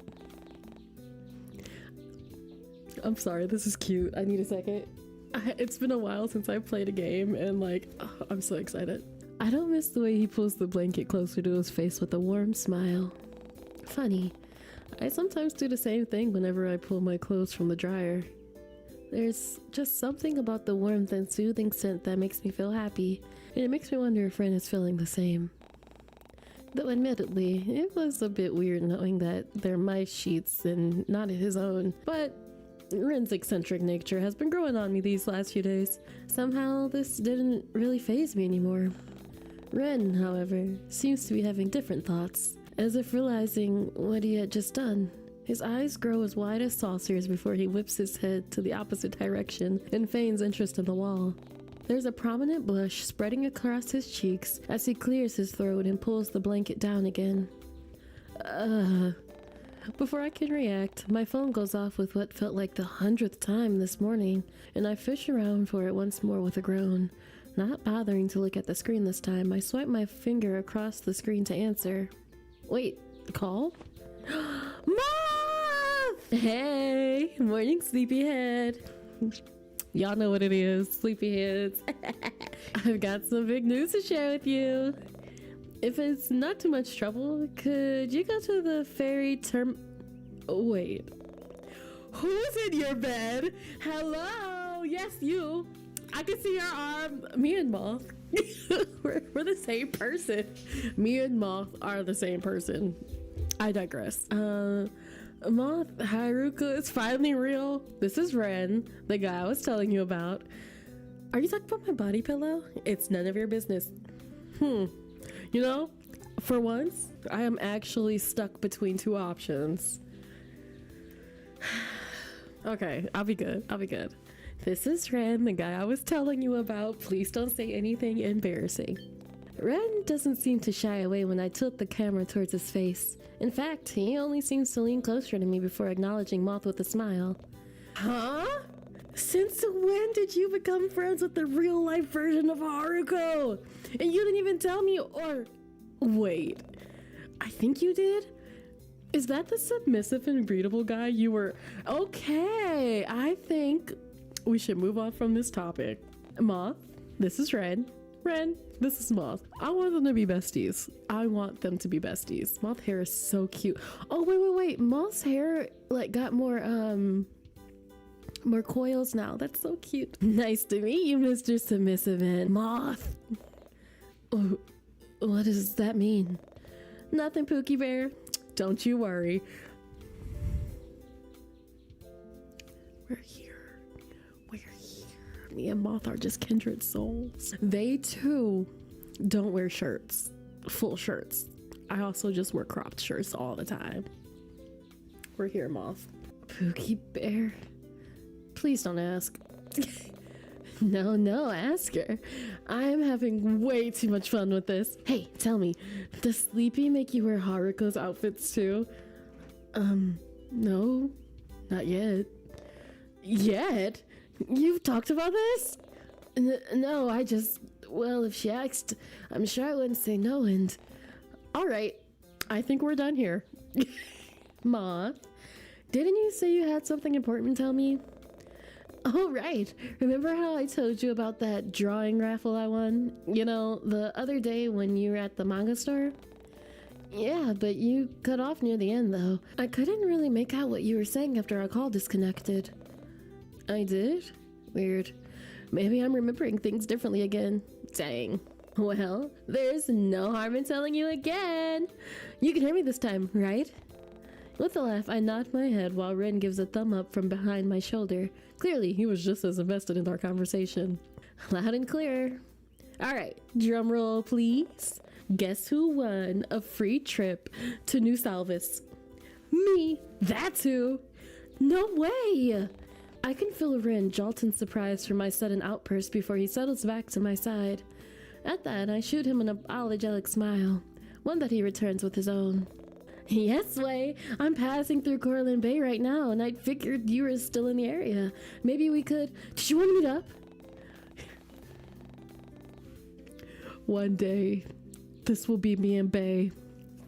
I'm sorry, this is cute. I need a second. It's been a while since I played a game and I'm so excited. I don't miss the way he pulls the blanket closer to his face with a warm smile. Funny. I sometimes do the same thing whenever I pull my clothes from the dryer. There's just something about the warmth and soothing scent that makes me feel happy, and it makes me wonder if Ren is feeling the same. Though admittedly, it was a bit weird knowing that they're my sheets and not his own, but Ren's eccentric nature has been growing on me these last few days. Somehow this didn't really faze me anymore. Ren, however, seems to be having different thoughts. As if realizing what he had just done, his eyes grow as wide as saucers before he whips his head to the opposite direction and feigns interest in the wall. There's a prominent blush spreading across his cheeks as he clears his throat and pulls the blanket down again. Before I can react, my phone goes off with what felt like the 100th time this morning, and I fish around for it once more with a groan. Not bothering to look at the screen this time, I swipe my finger across the screen to answer. Wait, the call? Moth! Hey, morning, sleepyhead. Y'all know what it is, sleepyheads. I've got some big news to share with you. If it's not too much trouble, could you go to the ferry Wait. Who's in your bed? Hello? Yes, you. I can see your arm. Me and Moth. we're the same person. Me and Moth are the same person. I digress. Moth, Haruka is finally real. This is Ren, the guy I was telling you about. Are you talking about my body pillow? It's none of your business. You know, for once, I am actually stuck between two options. Okay, I'll be good. This is Ren, the guy I was telling you about. Please don't say anything embarrassing. Ren doesn't seem to shy away when I tilt the camera towards his face. In fact, he only seems to lean closer to me before acknowledging Moth with a smile. Huh? Since when did you become friends with the real life version of Haruko? And you didn't even tell me, or wait, I think you did? Is that the submissive and breedable guy you were? Okay, I think we should move on from this topic. Moth, this is Ren. Ren, this is Moth. I want them to be besties. I want them to be besties. Moth hair is so cute. Oh, wait. Moth's hair like got more coils now. That's so cute. Nice to meet you, Mr. Submissive and Moth. Oh, what does that mean? Nothing, Pookie Bear. Don't you worry. We're here. Me and Moth are just kindred souls. They too don't wear shirts, full shirts. I also just wear cropped shirts all the time. We're here, Moth. Pookie Bear. Please don't ask. No, ask her. I'm having way too much fun with this. Hey, tell me, does Sleepy make you wear Haruko's outfits too? No, not yet. Yet? You've talked about this? No, well, if she asked, I'm sure I wouldn't say no, and... Alright, I think we're done here. Moth, didn't you say you had something important to tell me? Oh, right. Remember how I told you about that drawing raffle I won? You know, the other day when you were at the manga store? Yeah, but you cut off near the end, though. I couldn't really make out what you were saying after our call disconnected. I did? Weird. Maybe I'm remembering things differently again. Dang. Well, there's no harm in telling you again. You can hear me this time, right? With a laugh, I nod my head while Ren gives a thumb up from behind my shoulder. Clearly, he was just as invested in our conversation. Loud and clear. Alright, drum roll please. Guess who won a free trip to New Salvis? Me! That's who! No way! I can feel Ren jolt in surprise from my sudden outburst before he settles back to my side. At that, I shoot him an apologetic smile, one that he returns with his own. Yes, Way. I'm passing through Corland Bay right now, and I figured you were still in the area. Maybe we could... Did you want to meet up? One day, this will be me and Bay.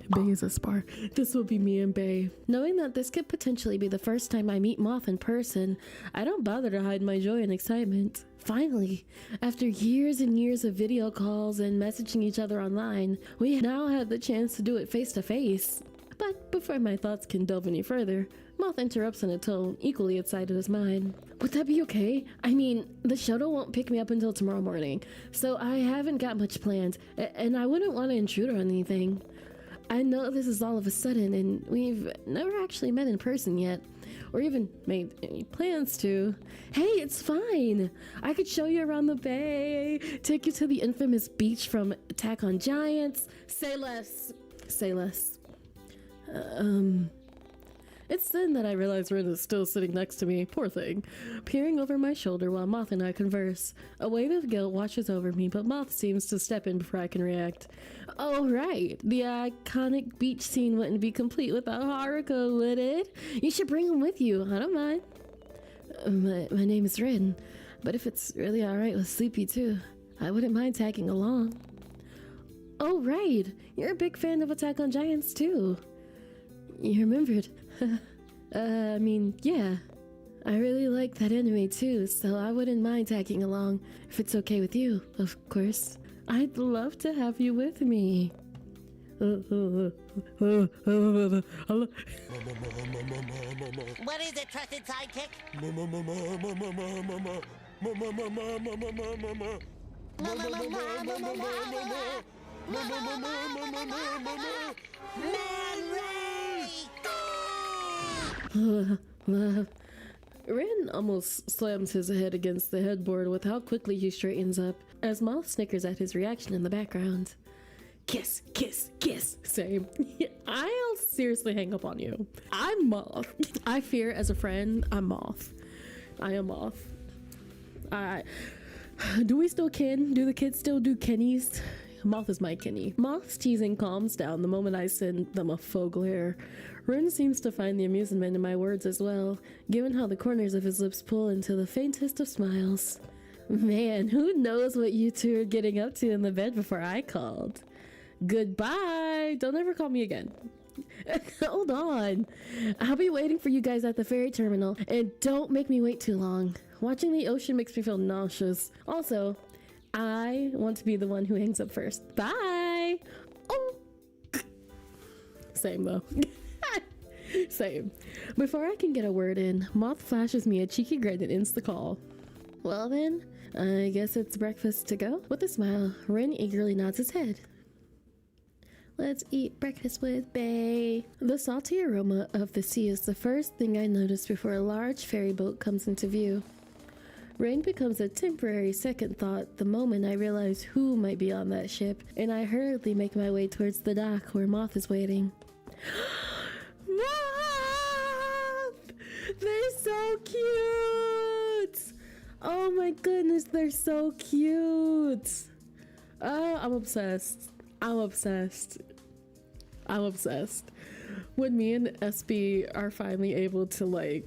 Bay is a spar. This will be me and Bay. Knowing that this could potentially be the first time I meet Moth in person, I don't bother to hide my joy and excitement. Finally, after years and years of video calls and messaging each other online, we now have the chance to do it face to face. But before my thoughts can delve any further, Moth interrupts in a tone equally excited as mine. Would that be okay? I mean, the shuttle won't pick me up until tomorrow morning, so I haven't got much planned, and I wouldn't want to intrude on anything. I know this is all of a sudden, and we've never actually met in person yet, or even made any plans to. Hey, it's fine. I could show you around the bay, take you to the infamous beach from Attack on Giants. Say less. Say less. It's then that I realize Ren is still sitting next to me, poor thing, peering over my shoulder while Moth and I converse. A wave of guilt washes over me, but Moth seems to step in before I can react. Oh right, the iconic beach scene wouldn't be complete without Haruko, would it? You should bring him with you, I don't mind. My name is Ren, but if it's really alright with Sleepy too, I wouldn't mind tagging along. Oh right, you're a big fan of Attack on Giants too. You remembered. I mean, yeah. I really like that anime too, so I wouldn't mind tagging along, if it's okay with you, of course. I'd love to have you with me. What is it, trusted sidekick? Ren almost slams his head against the headboard with how quickly he straightens up, as Moth snickers at his reaction in the background. Kiss, kiss, kiss. Same. I'll seriously hang up on you. I'm Moth. I fear as a friend, I'm Moth. I am Moth. Do we still ken? Do the kids still do kennies? Moth is my Kenny. Moth's teasing calms down the moment I send them a faux glare. Ren seems to find the amusement in my words as well, given how the corners of his lips pull into the faintest of smiles. Man, who knows what you two are getting up to in the bed before I called. Goodbye! Don't ever call me again. Hold on. I'll be waiting for you guys at the ferry terminal, and don't make me wait too long. Watching the ocean makes me feel nauseous. Also, I want to be the one who hangs up first. Bye! Oh! Same though. Same. Before I can get a word in, Moth flashes me a cheeky grin and ends the call. Well then, I guess it's breakfast to go? With a smile, Ren eagerly nods his head. Let's eat breakfast with Bay. The salty aroma of the sea is the first thing I notice before a large ferry boat comes into view. Rain becomes a temporary second thought the moment I realize who might be on that ship, and I hurriedly make my way towards the dock where Moth is waiting. Moth! They're so cute! Oh my goodness, they're so cute! Oh, I'm obsessed. I'm obsessed. I'm obsessed. When me and SB are finally able to like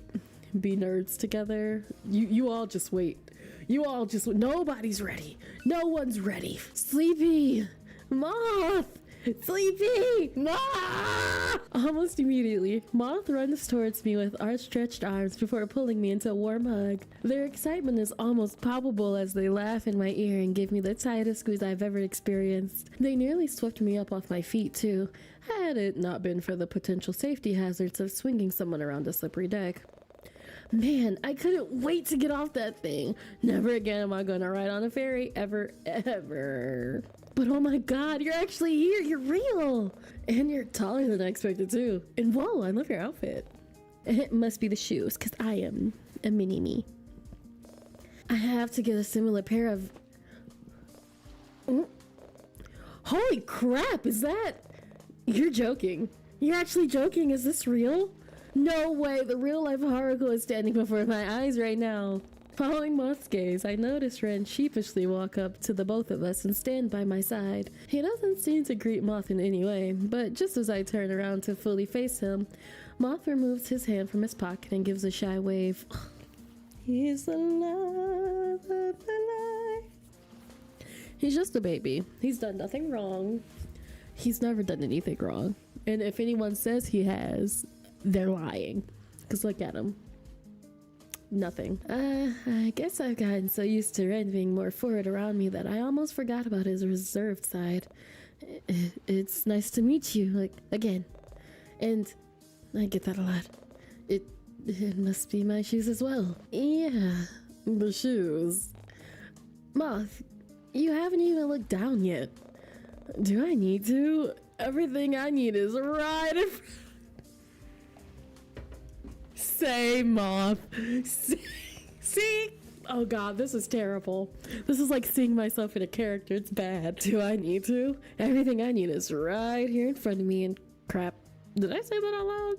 be nerds together, you all just wait. You all just nobody's ready. No one's ready. Sleepy, Moth, Sleepy, Moth. Almost immediately, Moth runs towards me with outstretched arms before pulling me into a warm hug. Their excitement is almost palpable as they laugh in my ear and give me the tightest squeeze I've ever experienced. They nearly swept me up off my feet too, had it not been for the potential safety hazards of swinging someone around a slippery deck. Man, I couldn't wait to get off that thing. Never again am I gonna ride on a ferry, ever, ever. But oh my god, you're actually here, you're real! And you're taller than I expected too. And whoa, I love your outfit. It must be the shoes, because I am a mini-me. I have to get a similar pair of... Holy crap, is that... You're joking. You're actually joking, is this real? No way, the real life Haruko is standing before my eyes right now. Following Moth's gaze, I notice Ren sheepishly walk up to the both of us and stand by my side. He doesn't seem to greet Moth in any way, but just as I turn around to fully face him, Moth removes his hand from his pocket and gives a shy wave. He's the love of my life. He's just a baby. He's done nothing wrong. He's never done anything wrong. And if anyone says he has, they're lying. Because look at him. Nothing. I guess I've gotten so used to Ren being more forward around me that I almost forgot about his reserved side. It's nice to meet you, like, again. And I get that a lot. It must be my shoes as well. Yeah, the shoes. Moth, you haven't even looked down yet. Do I need to? Everything I need is right in front. Say, Moth. See? Oh god, this is terrible. This is like seeing myself in a character. It's bad. Do I need to? Everything I need is right here in front of me and crap. Did I say that out loud?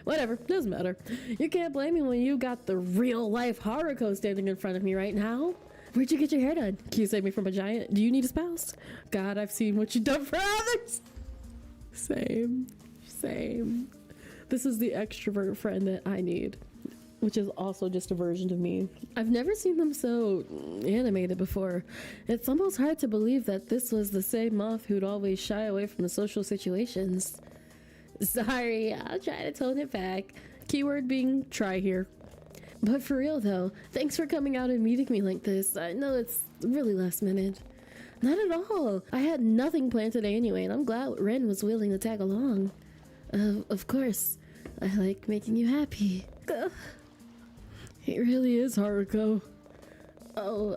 Whatever, doesn't matter. You can't blame me when you got the real life Haruko standing in front of me right now. Where'd you get your hair done? Can you save me from a giant? Do you need a spouse? God, I've seen what you've done for others. Same. This is the extrovert friend that I need, which is also just a version of me. I've never seen them so animated before. It's almost hard to believe that this was the same Moth who'd always shy away from the social situations. Sorry, I'll try to tone it back. Keyword being try here. But for real though, thanks for coming out and meeting me like this. I know it's really last minute. Not at all. I had nothing planned today anyway, and I'm glad Ren was willing to tag along. Of course. I like making you happy. It really is Haruko. Oh,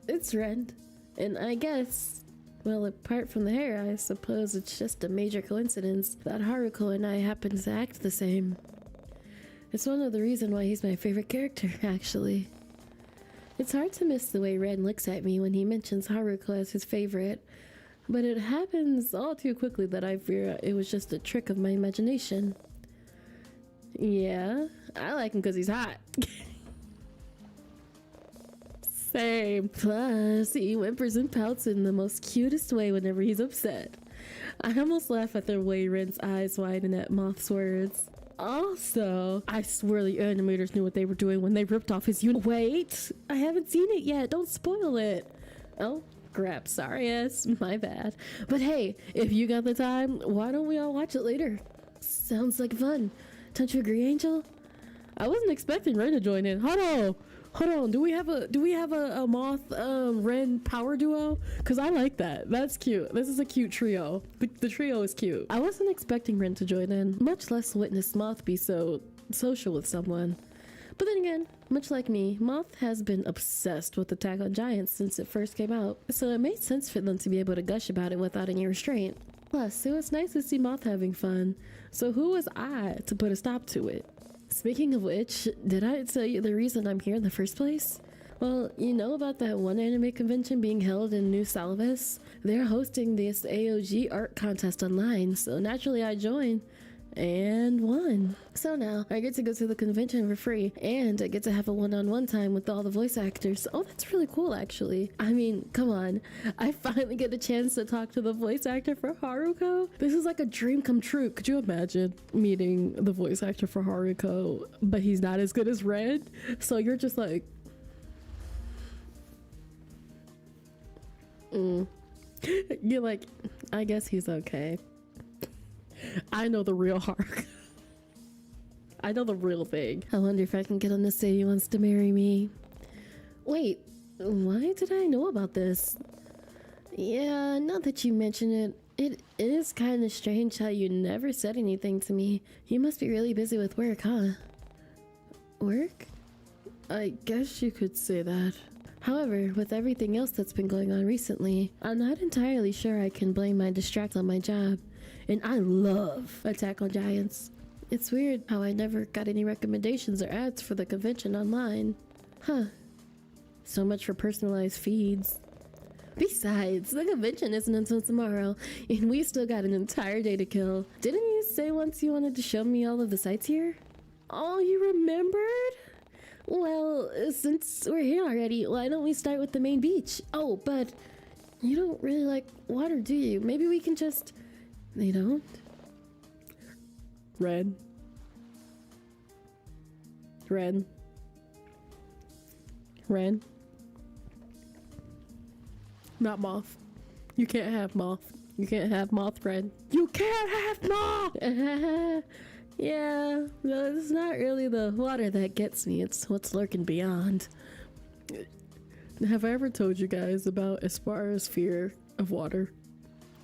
it's Ren. And I guess, well, apart from the hair, I suppose it's just a major coincidence that Haruko and I happen to act the same. It's one of the reasons why he's my favorite character, actually. It's hard to miss the way Ren looks at me when he mentions Haruko as his favorite, but it happens all too quickly that I fear it was just a trick of my imagination. Yeah, I like him because he's hot. Same. Plus, he whimpers and pouts in the most cutest way whenever he's upset. I almost laugh at the way Ren's eyes widen at Moth's words. Also, I swear the animators knew what they were doing when they ripped off his Wait! I haven't seen it yet, don't spoil it! Oh, crap, sorry ass, my bad. But hey, if you got the time, why don't we all watch it later? Sounds like fun. Don't you agree, Angel? I wasn't expecting Ren to join in. Hold on. Do we have a Moth Ren power duo? Cause I like that. That's cute. This is a cute trio. The trio is cute. I wasn't expecting Ren to join in, much less witness Moth be so social with someone. But then again, much like me, Moth has been obsessed with Attack on Giants since it first came out, so it made sense for them to be able to gush about it without any restraint. Plus, it was nice to see Moth having fun, so who was I to put a stop to it? Speaking of which, did I tell you the reason I'm here in the first place? Well, you know about that one anime convention being held in New Salves? They're hosting this AOG art contest online, so naturally I joined. And won. So now I get to go to the convention for free, and I get to have a one-on-one time with all the voice actors. Oh, that's really cool, actually. I mean, come on. I finally get a chance to talk to the voice actor for Haruko. This is like a dream come true. Could you imagine meeting the voice actor for Haruko, but he's not as good as Red? So you're just like, you're like, I guess he's okay. I know the real Hark. I know the real thing. I wonder if I can get on to say he wants to marry me. Wait, why did I know about this? Yeah, now that you mention it, it is kind of strange how you never said anything to me. You must be really busy with work, huh? Work? I guess you could say that. However, with everything else that's been going on recently, I'm not entirely sure I can blame my distract on my job. And I love Attack on Giants. It's weird how I never got any recommendations or ads for the convention online. Huh. So much for personalized feeds. Besides, the convention isn't until tomorrow, and we still got an entire day to kill. Didn't you say once you wanted to show me all of the sites here? Oh, you remembered? Well, since we're here already, why don't we start with the main beach? Oh, but you don't really like water, do you? Maybe we can just... They don't? Red. Not Moth. You can't have Moth. You can't have Moth Red. You can't have Moth! Yeah, no, it's not really the water that gets me, it's what's lurking beyond. Have I ever told you guys about Aspara's fear of water?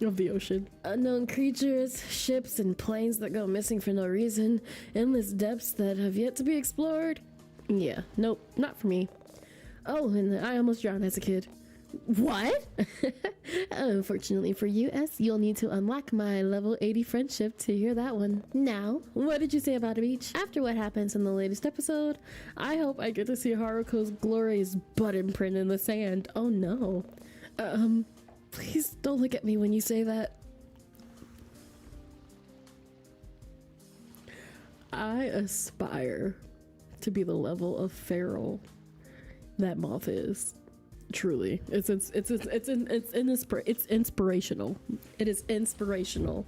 Of the ocean? Unknown creatures, ships, and planes that go missing for no reason, endless depths that have yet to be explored. Yeah, nope, not for me. Oh, and I almost drowned as a kid. What? Unfortunately for you, S, you'll need to unlock my level 80 friendship to hear that one. Now, what did you say about a beach? After what happens in the latest episode, I hope I get to see Haruko's glorious butt imprint in the sand. Oh no. Please don't look at me when you say that. I aspire to be the level of feral that Moth is. Truly, it's inspirational. It is inspirational.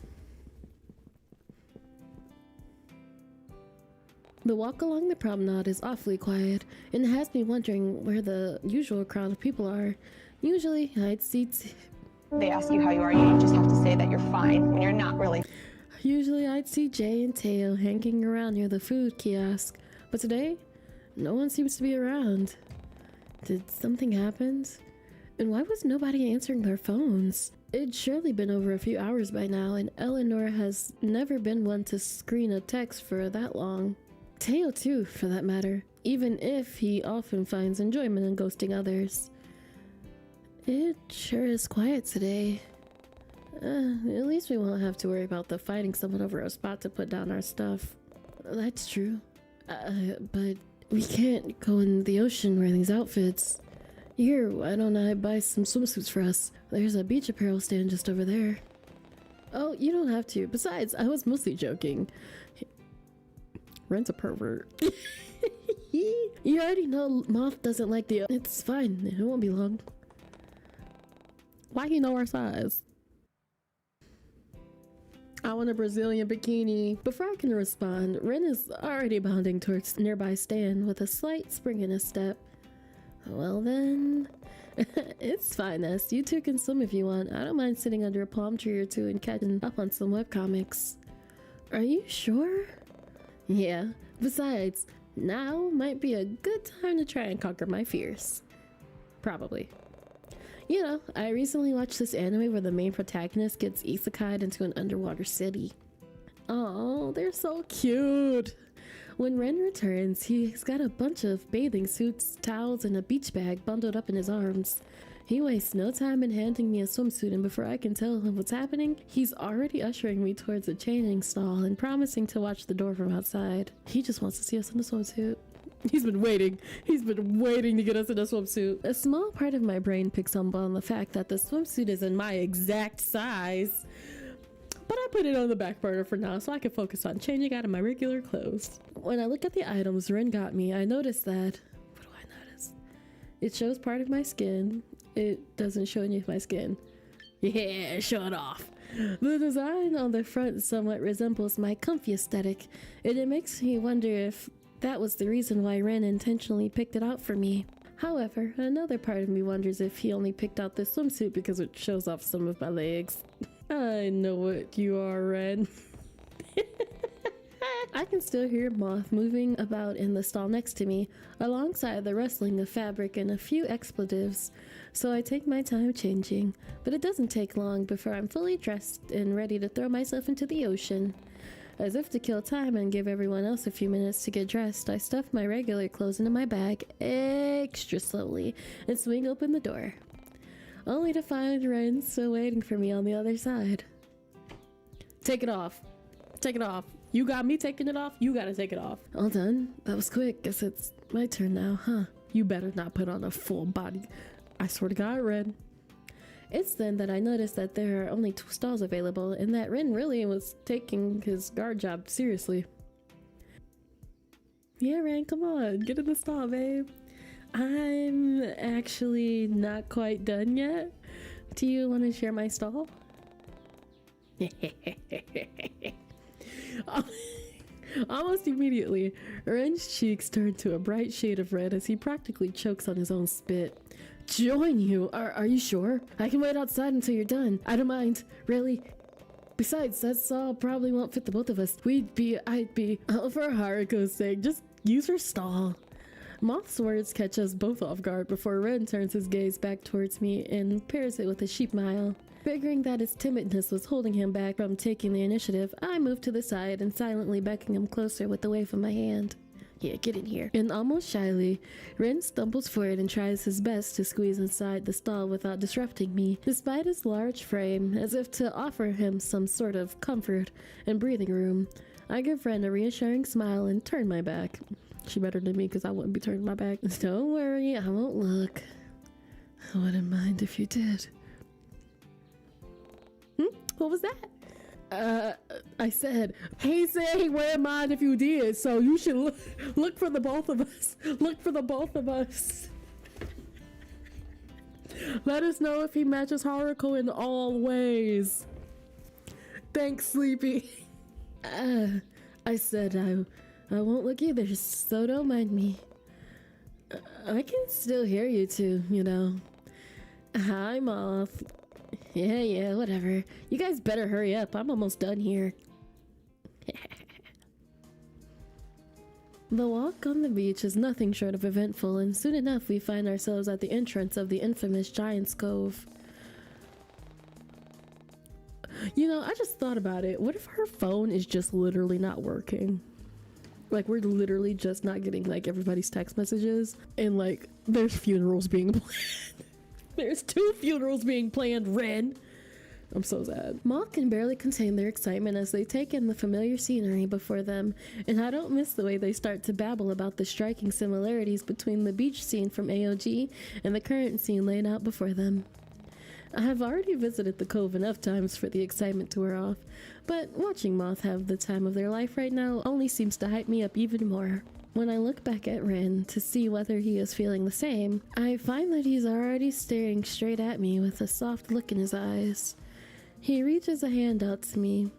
The walk along the promenade is awfully quiet and has me wondering where the usual crowd of people are. Usually, I'd see. They ask you how you are, you just have to say that you're fine when you're not really. Usually, I'd see Jay and Teo hanging around near the food kiosk, but today, no one seems to be around. Did something happen? And why was nobody answering their phones? It'd surely been over a few hours by now, and Eleanor has never been one to screen a text for that long. Teo too, for that matter, even if he often finds enjoyment in ghosting others. It sure is quiet today. At least we won't have to worry about the fighting someone over a spot to put down our stuff. That's true. But we can't go in the ocean wearing these outfits. Here, why don't I buy some swimsuits for us? There's a beach apparel stand just over there. Oh, you don't have to. Besides, I was mostly joking. Ren's a pervert. You already know Moth doesn't like the... It's fine, it won't be long. Why you know our size? I want a Brazilian bikini. Before I can respond, Ren is already bounding towards the nearby stand with a slight spring in his step. Well then... It's fine, S. You two can swim if you want. I don't mind sitting under a palm tree or two and catching up on some webcomics. Are you sure? Yeah. Besides, now might be a good time to try and conquer my fears. Probably. You know, I recently watched this anime where the main protagonist gets isekai'd into an underwater city. Oh, they're so cute! When Ren returns, he's got a bunch of bathing suits, towels, and a beach bag bundled up in his arms. He wastes no time in handing me a swimsuit, and before I can tell him what's happening, he's already ushering me towards a changing stall and promising to watch the door from outside. He just wants to see us in a swimsuit. He's been waiting to get us in a swimsuit. A small part of my brain picks up on the fact that the swimsuit is in my exact size. But I put it on the back burner for now so I can focus on changing out of my regular clothes. When I look at the items Ren got me, I notice that... What do I notice? It shows part of my skin. It doesn't show any of my skin. Yeah, show it off. The design on the front somewhat resembles my comfy aesthetic, and it makes me wonder if that was the reason why Ren intentionally picked it out for me. However, another part of me wonders if he only picked out this swimsuit because it shows off some of my legs. I know what you are, Ren. I can still hear Moth moving about in the stall next to me, alongside the rustling of fabric and a few expletives, so I take my time changing, but it doesn't take long before I'm fully dressed and ready to throw myself into the ocean. As if to kill time and give everyone else a few minutes to get dressed, I stuff my regular clothes into my bag extra slowly and swing open the door, only to find Ren still waiting for me on the other side. Take it off. Take it off. You got me taking it off? You gotta take it off. All done? That was quick. Guess it's my turn now, huh? You better not put on a full body. I swear to God, Ren. It's then that I noticed that there are only 2 stalls available and that Ren really was taking his guard job seriously. Yeah, Ren, come on. Get in the stall, babe. I'm actually not quite done yet. Do you want to share my stall? Almost immediately, Ren's cheeks turn to a bright shade of red as he practically chokes on his own spit. Join you? Are you sure? I can wait outside until you're done. I don't mind. Really? Besides, that stall probably won't fit the both of us. I'd be... Oh, for Haruko's sake, just use her stall. Moth's words catch us both off guard before Ren turns his gaze back towards me and pairs it with a sheep smile. Figuring that his timidness was holding him back from taking the initiative, I move to the side and silently beckon him closer with a wave of my hand. Yeah, get in here. And almost shyly, Ren stumbles forward and tries his best to squeeze inside the stall without disrupting me, despite his large frame, as if to offer him some sort of comfort and breathing room. I give Ren a reassuring smile and turn my back. She better than me because I wouldn't be turning my back. Don't worry, I won't look. I wouldn't mind if you did. What was that? I said, he said he wouldn't mind if you did, so you should look for the both of us. Look for the both of us. Let us know if he matches Haruko in all ways. Thanks, Sleepy. I said I won't look either, so don't mind me. I can still hear you two, you know. Hi, Moth. Yeah, whatever. You guys better hurry up. I'm almost done here. The walk on the beach is nothing short of eventful, and soon enough we find ourselves at the entrance of the infamous Giant's Cove. You know, I just thought about it. What if her phone is just literally not working? Like, we're literally just not getting, like, everybody's text messages, and, like, there's funerals being planned. There's 2 funerals being planned, Ren. I'm so sad. Moth can barely contain their excitement as they take in the familiar scenery before them, and I don't miss the way they start to babble about the striking similarities between the beach scene from AOG and the current scene laid out before them. I have already visited the cove enough times for the excitement to wear off, but watching Moth have the time of their life right now only seems to hype me up even more. When I look back at Ren to see whether he is feeling the same, I find that he's already staring straight at me with a soft look in his eyes. He reaches a hand out to me,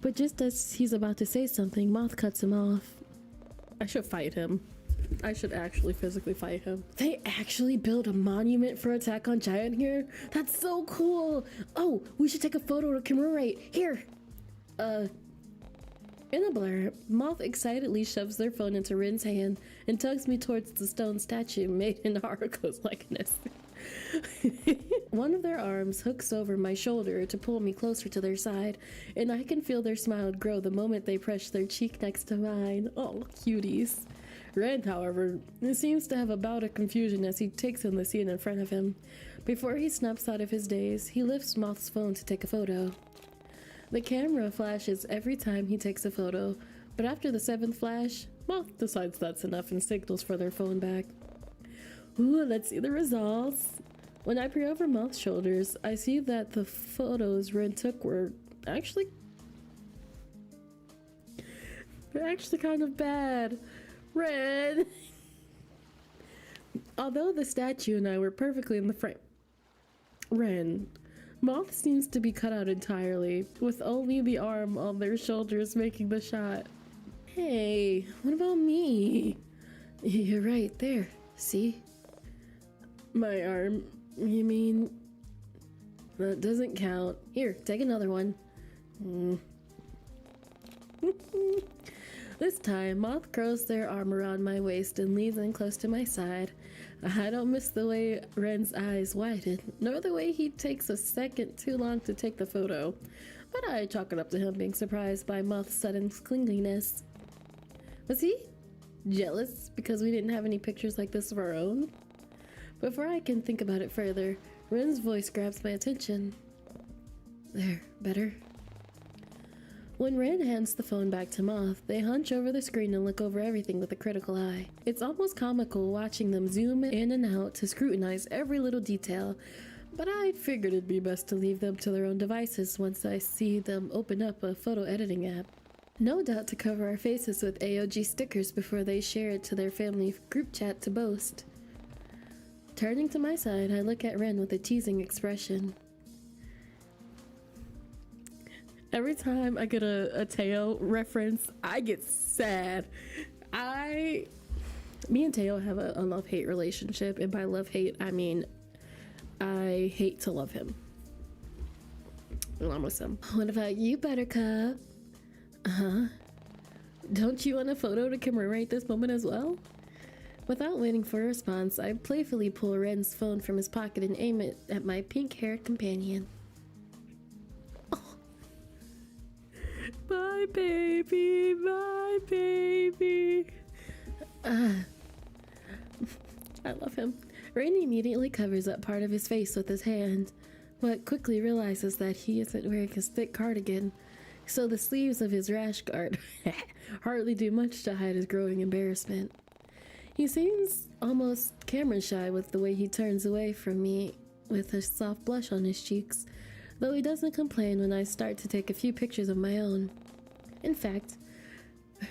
but just as he's about to say something, Moth cuts him off. I should fight him. I should actually physically fight him. They actually built a monument for Attack on Giant here? That's so cool! Oh, we should take a photo to commemorate. Here! In a blur, Moth excitedly shoves their phone into Rin's hand and tugs me towards the stone statue made in Haruko's likeness. One of their arms hooks over my shoulder to pull me closer to their side, and I can feel their smile grow the moment they press their cheek next to mine. Oh, cuties. Ren, however, seems to have a bout of confusion as he takes in the scene in front of him. Before he snaps out of his daze, he lifts Moth's phone to take a photo. The camera flashes every time he takes a photo, but after the 7th flash, Moth decides that's enough and signals for their phone back. Ooh, let's see the results. When I peer over Moth's shoulders, I see that the photos Ren took were actually kind of bad. Ren! Although the statue and I were perfectly in the frame. Ren. Moth seems to be cut out entirely, with only the arm on their shoulders making the shot. Hey, what about me? You're right there, see? My arm, you mean? That doesn't count. Here, take another one. This time, Moth curls their arm around my waist and leans in close to my side. I don't miss the way Ren's eyes widen, nor the way he takes a second too long to take the photo, but I chalk it up to him being surprised by Moth's sudden clinginess. Was he jealous because we didn't have any pictures like this of our own? Before I can think about it further, Ren's voice grabs my attention. There, better? When Ren hands the phone back to Moth, they hunch over the screen and look over everything with a critical eye. It's almost comical watching them zoom in and out to scrutinize every little detail, but I figured it'd be best to leave them to their own devices once I see them open up a photo editing app. No doubt to cover our faces with AOG stickers before they share it to their family group chat to boast. Turning to my side, I look at Ren with a teasing expression. Every time I get a Teo reference, I get sad. Me and Teo have a love-hate relationship, and by love-hate, I mean I hate to love him. I'm with him. What about you, Buttercup? Don't you want a photo to commemorate this moment as well? Without waiting for a response, I playfully pull Ren's phone from his pocket and aim it at my pink-haired companion. My baby, my baby. I love him. Rain immediately covers up part of his face with his hand, but quickly realizes that he isn't wearing his thick cardigan, so the sleeves of his rash guard hardly do much to hide his growing embarrassment. He seems almost camera shy with the way he turns away from me with a soft blush on his cheeks, though he doesn't complain when I start to take a few pictures of my own. In fact,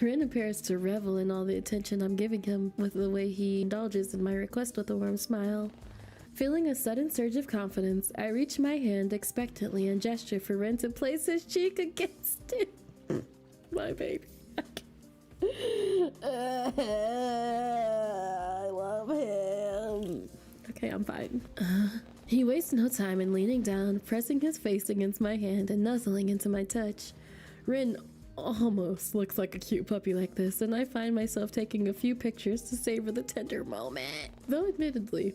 Ren appears to revel in all the attention I'm giving him with the way he indulges in my request with a warm smile. Feeling a sudden surge of confidence, I reach my hand expectantly and gesture for Ren to place his cheek against it. My baby. I love him. Okay, I'm fine. He wastes no time in leaning down, pressing his face against my hand and nuzzling into my touch. Rin almost looks like a cute puppy like this, and I find myself taking a few pictures to savor the tender moment. Though admittedly,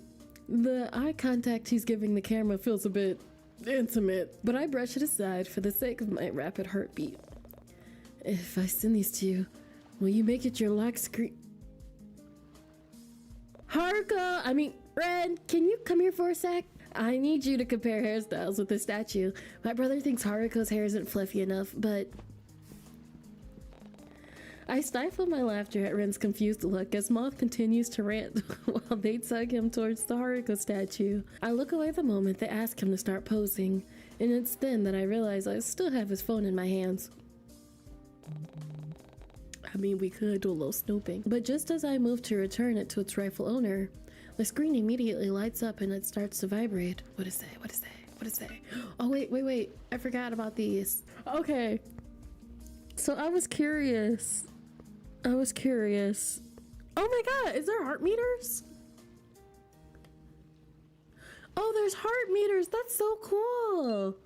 the eye contact he's giving the camera feels a bit intimate, but I brush it aside for the sake of my rapid heartbeat. If I send these to you, will you make it your lock screen? Ren, can you come here for a sec? I need you to compare hairstyles with the statue. My brother thinks Haruko's hair isn't fluffy enough, but... I stifle my laughter at Ren's confused look as Moth continues to rant while they tug him towards the Haruko statue. I look away the moment they ask him to start posing, and it's then that I realize I still have his phone in my hands. I mean, we could do a little snooping. But just as I move to return it to its rightful owner, the screen immediately lights up and it starts to vibrate. What is that? What is that? What is that? Oh, wait. I forgot about these. Okay. So I was curious. Oh my god, is there heart meters? Oh, there's heart meters. That's so cool.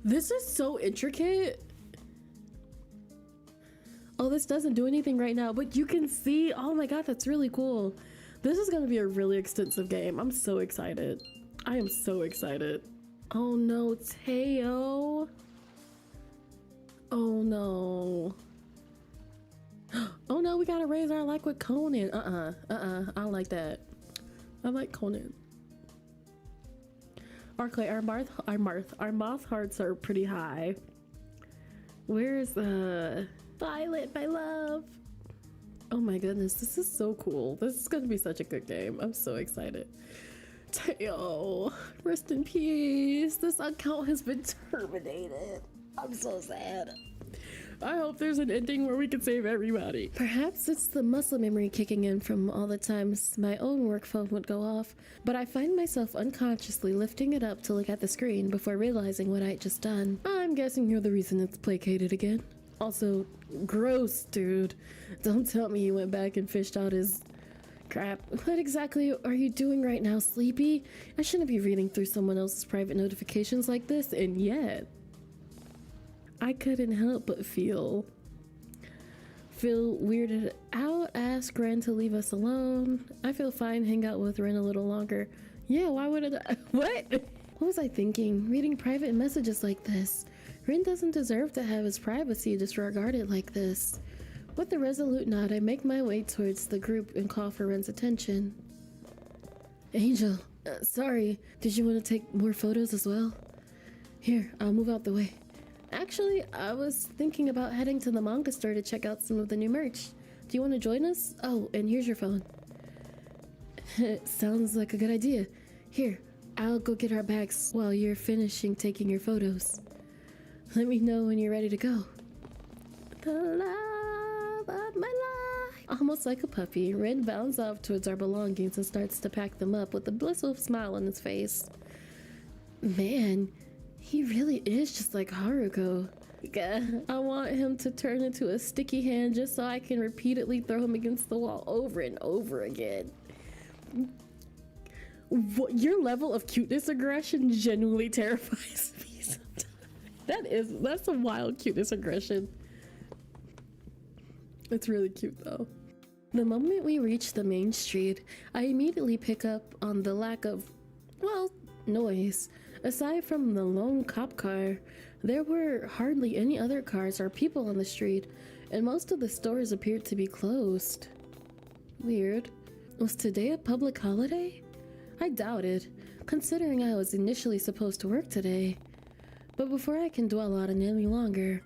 This is so intricate. Oh, this doesn't do anything right now, but you can see. Oh my god, that's really cool. This is gonna be a really extensive game. I'm so excited. I am so excited. Oh no, Teo. Oh no. Oh no, we gotta raise our like with Conan. I don't like that. I like Conan. Okay, our moth hearts are pretty high. Where's Violet, my love? Oh my goodness, this is so cool. This is gonna be such a good game. I'm so excited. Teo, rest in peace. This account has been terminated. I'm so sad. I hope there's an ending where we can save everybody. Perhaps it's the muscle memory kicking in from all the times my own work phone would go off, but I find myself unconsciously lifting it up to look at the screen before realizing what I'd just done. I'm guessing you're the reason it's placated again. Also, gross, dude. Don't tell me you went back and fished out his crap. What exactly are you doing right now, Sleepy? I shouldn't be reading through someone else's private notifications like this, and yet I couldn't help but feel weirded out. Ask Ren to leave us alone. I feel fine. Hang out with Ren a little longer. Yeah, why would I? What? What was I thinking? Reading private messages like this. Ren doesn't deserve to have his privacy disregarded like this. With a resolute nod, I make my way towards the group and call for Ren's attention. Angel, sorry. Did you want to take more photos as well? Here, I'll move out the way. Actually, I was thinking about heading to the manga store to check out some of the new merch. Do you want to join us? Oh, and here's your phone. Sounds like a good idea. Here, I'll go get our bags while you're finishing taking your photos. Let me know when you're ready to go. The love of my life. Almost like a puppy, Ren bounds off towards our belongings and starts to pack them up with a blissful smile on his face. Man, he really is just like Haruko. I want him to turn into a sticky hand just so I can repeatedly throw him against the wall over and over again. What, your level of cuteness aggression genuinely terrifies me sometimes. That's a wild cuteness aggression. It's really cute though. The moment we reach the main street, I immediately pick up on the lack of, well, noise. Aside from the lone cop car, there were hardly any other cars or people on the street, and most of the stores appeared to be closed. Weird. Was today a public holiday? I doubt it, considering I was initially supposed to work today. But before I can dwell on it any longer,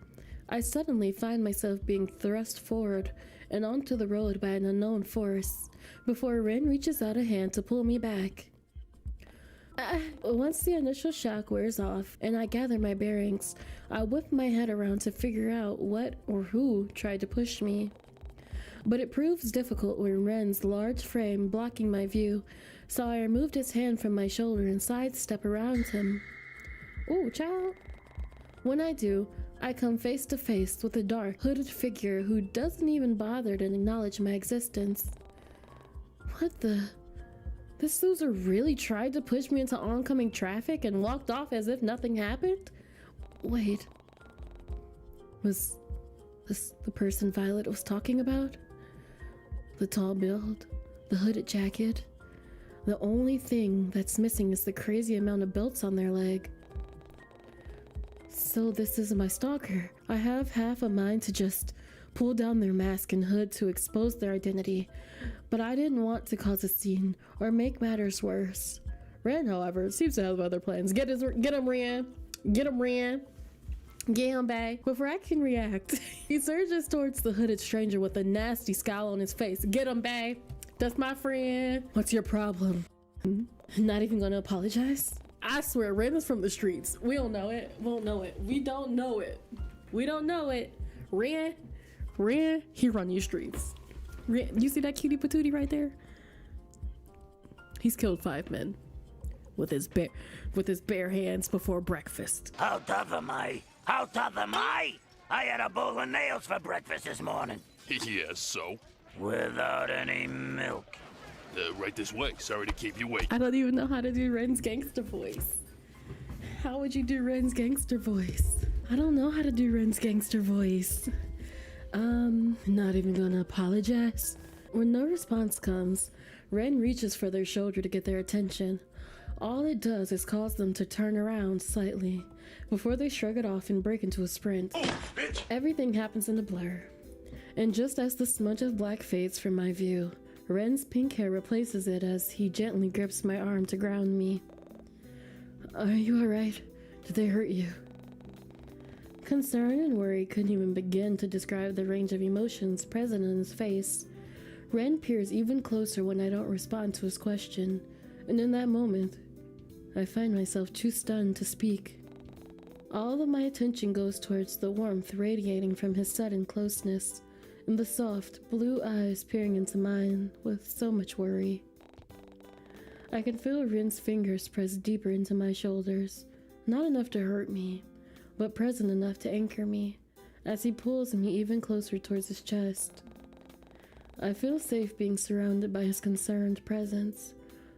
I suddenly find myself being thrust forward and onto the road by an unknown force, before Ren reaches out a hand to pull me back. Once the initial shock wears off and I gather my bearings, I whip my head around to figure out what or who tried to push me. But it proves difficult when Ren's large frame blocking my view, so I removed his hand from my shoulder and sidestep around him. Ooh, child. When I do, I come face to face with a dark, hooded figure who doesn't even bother to acknowledge my existence. What the? This loser really tried to push me into oncoming traffic and walked off as if nothing happened? Wait. Was this the person Violet was talking about? The tall build, the hooded jacket. The only thing that's missing is the crazy amount of belts on their leg. So this is my stalker. I have half a mind to just pull down their mask and hood to expose their identity, but I didn't want to cause a scene or make matters worse. Ren, however, seems to have other plans. Get him, Ren. Get him, Ren. Get him back. Before I can react, he surges towards the hooded stranger with a nasty scowl on his face. Get him back. That's my friend. What's your problem? Not even gonna apologize? I swear, Ren is from the streets. We don't know it. Won't know it. We don't know it. We don't know it. Ren, he run these streets. Ren, you see that cutie patootie right there? He's killed 5 men with his bare hands before breakfast. How tough am I? How tough am I? I had a bowl of nails for breakfast this morning. Yes, so? Without any milk. Right this way. Sorry to keep you waiting. I don't even know how to do Ren's gangster voice. How would you do Ren's gangster voice? I don't know how to do Ren's gangster voice. Not even gonna apologize. When no response comes, Ren reaches for their shoulder to get their attention. All it does is cause them to turn around slightly before they shrug it off and break into a sprint. Oh, bitch! Everything happens in a blur. And just as the smudge of black fades from my view, Ren's pink hair replaces it as he gently grips my arm to ground me. Are you alright? Did they hurt you? Concern and worry couldn't even begin to describe the range of emotions present in his face. Ren peers even closer when I don't respond to his question, and in that moment, I find myself too stunned to speak. All of my attention goes towards the warmth radiating from his sudden closeness, and the soft, blue eyes peering into mine with so much worry. I can feel Ren's fingers press deeper into my shoulders, not enough to hurt me, but present enough to anchor me, as he pulls me even closer towards his chest. I feel safe being surrounded by his concerned presence,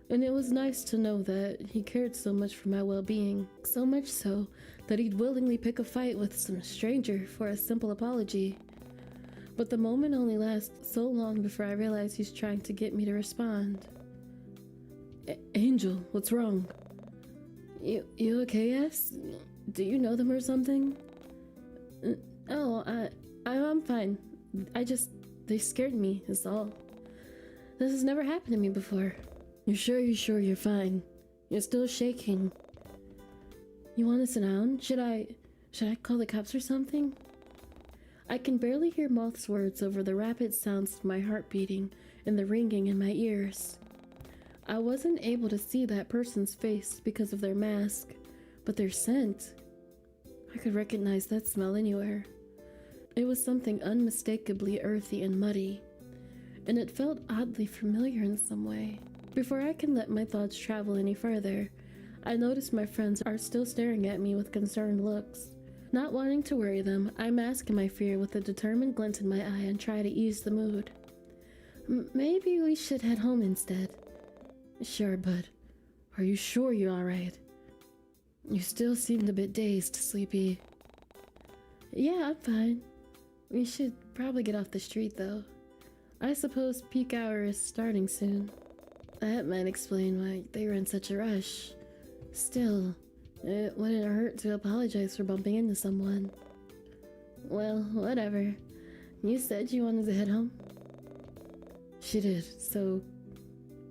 and it was nice to know that he cared so much for my well-being, so much so that he'd willingly pick a fight with some stranger for a simple apology. But the moment only lasts so long before I realize he's trying to get me to respond. Angel, what's wrong? You okay, yes? Do you know them or something? I'm fine. They scared me, is all. This has never happened to me before. You're sure you're fine? You're still shaking. You want to sit down? Should I call the cops or something? I can barely hear Moth's words over the rapid sounds of my heart beating and the ringing in my ears. I wasn't able to see that person's face because of their mask, but their scent. I could recognize that smell anywhere. It was something unmistakably earthy and muddy, and it felt oddly familiar in some way. Before I can let my thoughts travel any further, I notice my friends are still staring at me with concerned looks. Not wanting to worry them, I mask my fear with a determined glint in my eye and try to ease the mood. Maybe we should head home instead. Sure, but are you sure you're alright? You still seemed a bit dazed, Sleepy. Yeah, I'm fine. We should probably get off the street, though. I suppose peak hour is starting soon. That might explain why they were in such a rush. Still, it wouldn't hurt to apologize for bumping into someone. Well, whatever. You said you wanted to head home? She did, so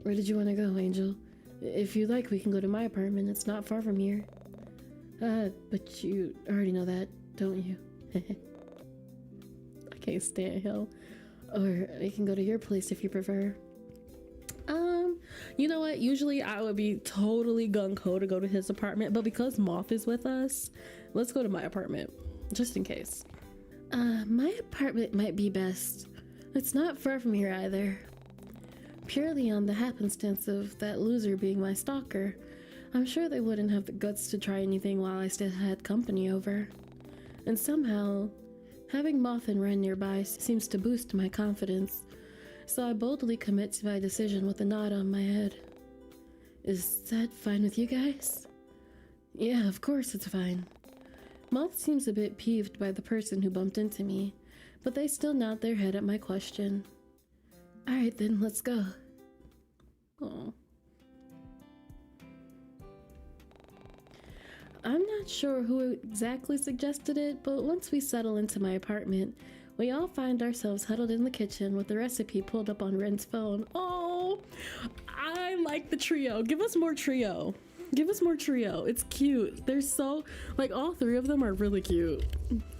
where did you want to go, Angel? If you like, we can go to my apartment. It's not far from here. But you already know that, don't you? I can't stand hell. Or we can go to your place if you prefer. You know what? Usually I would be totally gung-ho to go to his apartment, but because Moth is with us, let's go to my apartment, just in case. My apartment might be best. It's not far from here either. Purely on the happenstance of that loser being my stalker, I'm sure they wouldn't have the guts to try anything while I still had company over. And somehow, having Moth and Ren nearby seems to boost my confidence, so I boldly commit to my decision with a nod on my head. Is that fine with you guys? Yeah, of course it's fine. Moth seems a bit peeved by the person who bumped into me, but they still nod their head at my question. Alright then, let's go. Aww. I'm not sure who exactly suggested it, but once we settle into my apartment, we all find ourselves huddled in the kitchen with the recipe pulled up on Ren's phone. Oh, I like the trio. Give us more trio. Give us more trio. It's cute. They're so, like, all three of them are really cute.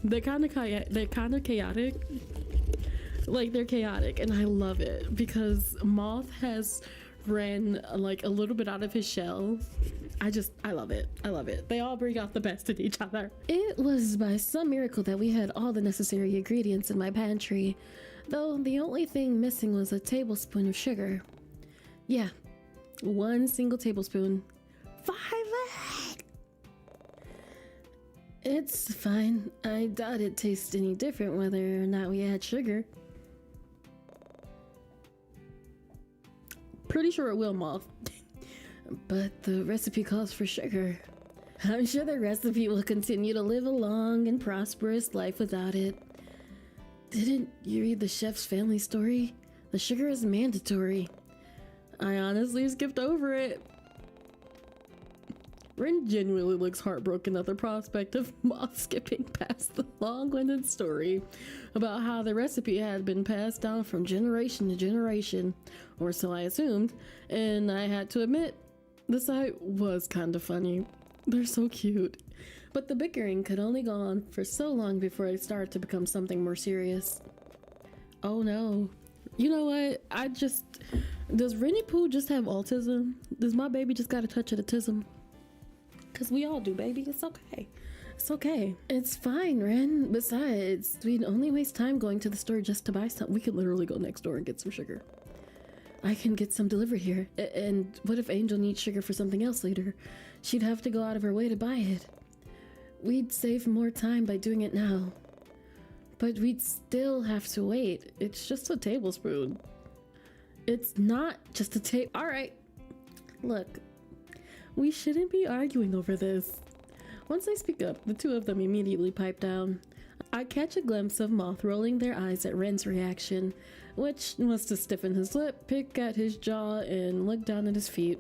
They're kind of chaotic. Like, they're chaotic, and I love it because Moth has Ren like a little bit out of his shell. I love it. I love it. They all bring out the best in each other. It was by some miracle that we had all the necessary ingredients in my pantry, though the only thing missing was a tablespoon of sugar. Yeah, 1 single tablespoon. Violet! It's fine. I doubt it tastes any different whether or not we add sugar. Pretty sure it will, Moth. But the recipe calls for sugar. I'm sure the recipe will continue to live a long and prosperous life without it. Didn't you read the chef's family story? The sugar is mandatory. I honestly skipped over it. Ren genuinely looks heartbroken at the prospect of Moth skipping past the long-winded story about how the recipe had been passed down from generation to generation, or so I assumed, and I had to admit, the sight was kind of funny. They're so cute. But the bickering could only go on for so long before it started to become something more serious. Oh no. You know what? Does Winnie Pooh just have autism? Does my baby just got a touch of autism? Because we all do, baby. It's okay. It's okay. It's fine, Ren. Besides, we'd only waste time going to the store just to buy something. We could literally go next door and get some sugar. I can get some delivered here. And what if Angel needs sugar for something else later? She'd have to go out of her way to buy it. We'd save more time by doing it now. But we'd still have to wait. It's just a tablespoon. It's not just a Alright. Look. We shouldn't be arguing over this. Once I speak up, the two of them immediately pipe down. I catch a glimpse of Moth rolling their eyes at Ren's reaction, which was to stiffen his lip, pick at his jaw, and look down at his feet.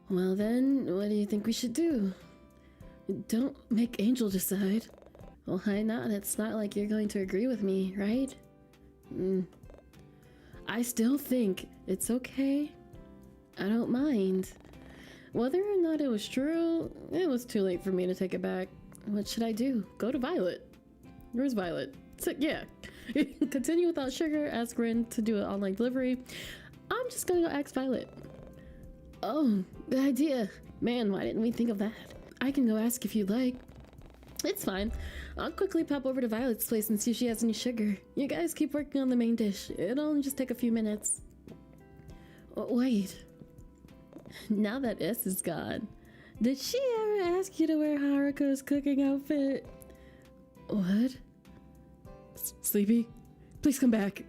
Well then, what do you think we should do? Don't make Angel decide. Well, why not? It's not like you're going to agree with me, right? I still think it's okay. I don't mind. Whether or not it was true, it was too late for me to take it back. What should I do? Go to Violet. Where's Violet? So, yeah. Continue without sugar, ask Ren to do an online delivery. I'm just gonna go ask Violet. Oh, good idea. Man, why didn't we think of that? I can go ask if you'd like. It's fine. I'll quickly pop over to Violet's place and see if she has any sugar. You guys keep working on the main dish. It'll only just take a few minutes. Wait. Now that S is gone, did she ever ask you to wear Haruko's cooking outfit? What? Sleepy, please come back.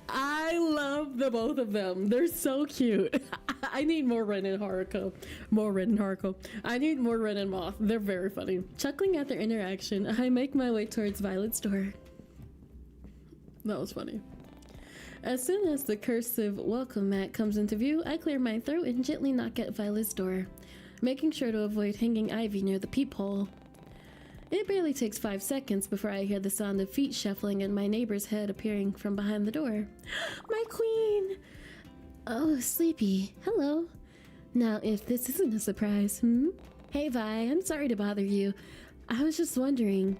I love the both of them. They're so cute. I need more Ren and Haruko. More Ren and Haruko. I need more Ren and Moth. They're very funny. Chuckling at their interaction, I make my way towards Violet's door. That was funny. As soon as the cursive welcome mat comes into view, I clear my throat and gently knock at Violet's door, making sure to avoid hanging ivy near the peephole. It barely takes 5 seconds before I hear the sound of feet shuffling and my neighbor's head appearing from behind the door. My queen! Oh, Sleepy. Hello. Now, if this isn't a surprise, Hey, Vi, I'm sorry to bother you. I was just wondering,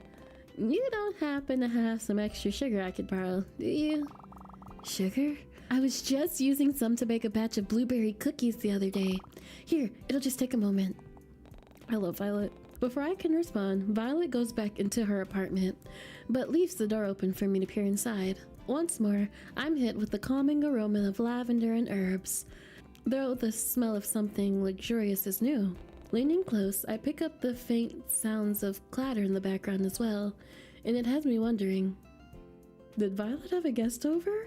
you don't happen to have some extra sugar I could borrow, do you? Sugar? I was just using some to bake a batch of blueberry cookies the other day. Here, it'll just take a moment. I love Violet. Before I can respond, Violet goes back into her apartment, but leaves the door open for me to peer inside. Once more, I'm hit with the calming aroma of lavender and herbs, though the smell of something luxurious is new. Leaning close, I pick up the faint sounds of clatter in the background as well, and it has me wondering, did Violet have a guest over?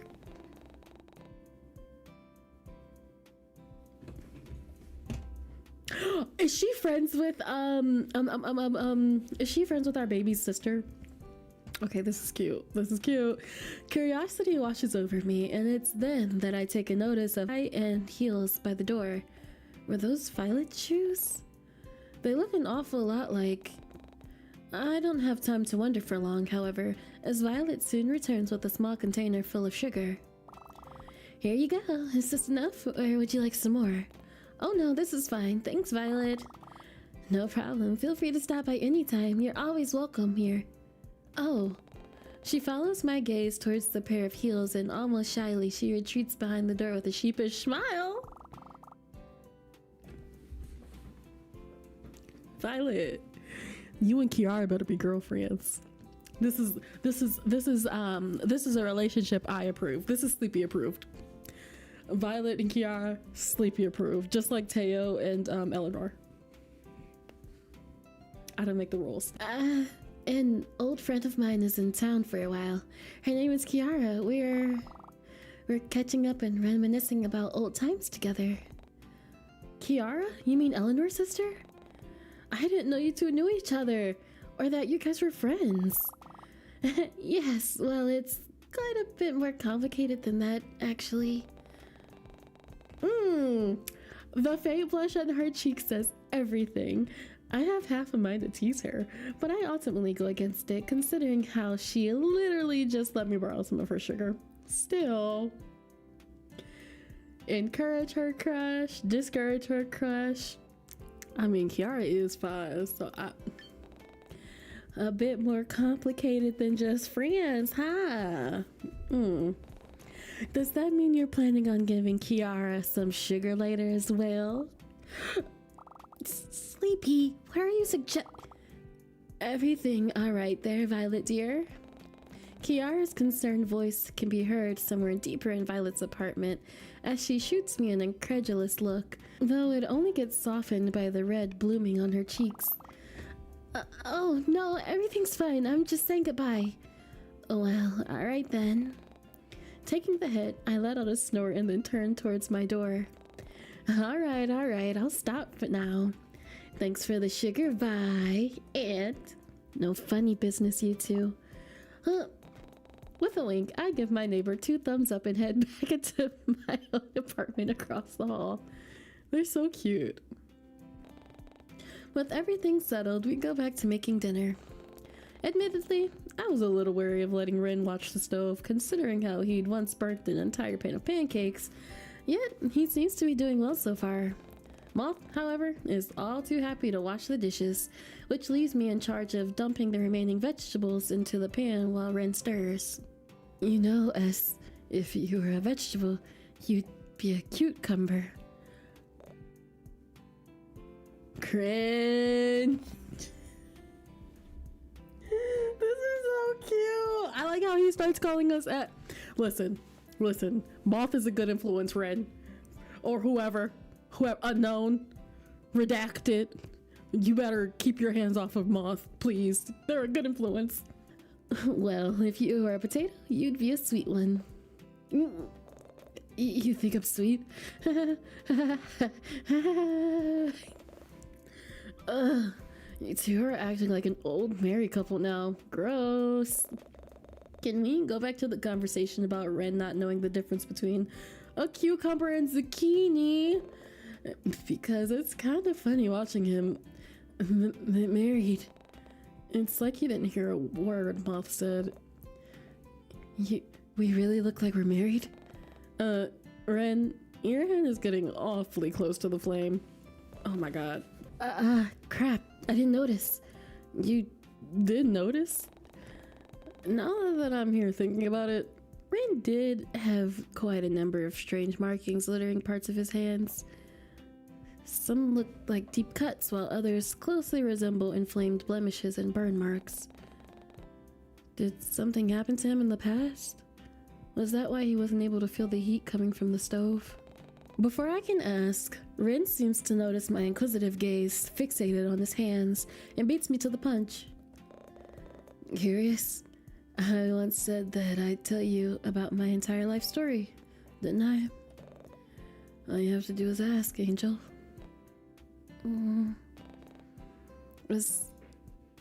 Is she friends with is she friends with our baby's sister? Okay, this is cute. This is cute. Curiosity washes over me, and it's then that I take a notice of high-end heels by the door. Were those Violet shoes? They look an awful lot like... I don't have time to wonder for long, however, as Violet soon returns with a small container full of sugar. Here you go. Is this enough, or would you like some more? Oh no, this is fine. Thanks, Violet. No problem. Feel free to stop by anytime. You're always welcome here. Oh. She follows my gaze towards the pair of heels and almost shyly she retreats behind the door with a sheepish smile. Violet, you and Kiara better be girlfriends. This is a relationship I approve. This is Sleepy approved. Violet and Kiara, Sleepy approved. Just like Teo and Eleanor. I don't make the rules. An old friend of mine is in town for a while. Her name is Kiara. We're catching up and reminiscing about old times together. Kiara? You mean Eleanor's sister? I didn't know you two knew each other, or that you guys were friends. Yes, well, it's quite a bit more complicated than that, actually. The faint blush on her cheek says everything. I have half a mind to tease her, but I ultimately go against it, considering how she literally just let me borrow some of her sugar. Still. Encourage her crush, discourage her crush. I mean, Kiara is fine, so a bit more complicated than just friends, huh? Does that mean you're planning on giving Kiara some sugar later as well? Sleepy, why are you Everything all right there, Violet dear? Kiara's concerned voice can be heard somewhere deeper in Violet's apartment as she shoots me an incredulous look, though it only gets softened by the red blooming on her cheeks. Oh, no, everything's fine. I'm just saying goodbye. Oh, well, all right then. Taking the hit, I let out a snort and then turned towards my door. All right, I'll stop for now. Thanks for the sugar, bye. And no funny business, you two. With a wink, I give my neighbor 2 thumbs up and head back into my own apartment across the hall. They're so cute. With everything settled, we go back to making dinner. Admittedly, I was a little wary of letting Ren watch the stove, considering how he'd once burnt an entire pan of pancakes, yet he seems to be doing well so far. Moth, however, is all too happy to wash the dishes, which leaves me in charge of dumping the remaining vegetables into the pan while Ren stirs. You know, S, if you were a vegetable, you'd be a cucumber. Cringe. This is so cute. I like how he starts calling us at. Listen. Moth is a good influence, Ren. Or whoever, unknown, redacted. You better keep your hands off of Moth, please. They're a good influence. Well, if you were a potato, you'd be a sweet one. You think I'm sweet? You two are acting like an old married couple now. Gross. Can we go back to the conversation about Ren not knowing the difference between a cucumber and zucchini? Because it's kind of funny watching him married. It's like he didn't hear a word Moth said. We really look like we're married? Ren, your hand is getting awfully close to the flame. Oh my god. Crap. I didn't notice. You did notice? Now that I'm here thinking about it, Ren did have quite a number of strange markings littering parts of his hands. Some look like deep cuts, while others closely resemble inflamed blemishes and burn marks. Did something happen to him in the past? Was that why he wasn't able to feel the heat coming from the stove? Before I can ask, Ren seems to notice my inquisitive gaze fixated on his hands and beats me to the punch. Curious? I once said that I'd tell you about my entire life story, didn't I? All you have to do is ask, Angel. Was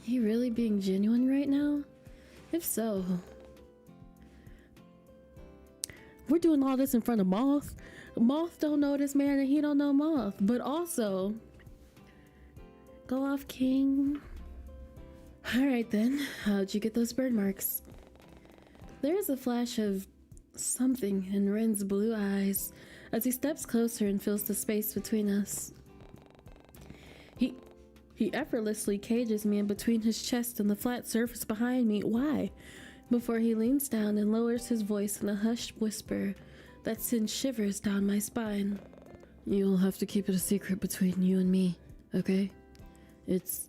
he really being genuine right now? If so... We're doing all this in front of Moth. Moth don't know this man and he don't know Moth. But also... Go off, King. Alright then, how'd you get those burn marks? There is a flash of something in Ren's blue eyes as he steps closer and fills the space between us. He effortlessly cages me in between his chest and the flat surface behind me. Why? Before he leans down and lowers his voice in a hushed whisper that sends shivers down my spine. You'll have to keep it a secret between you and me, okay? It's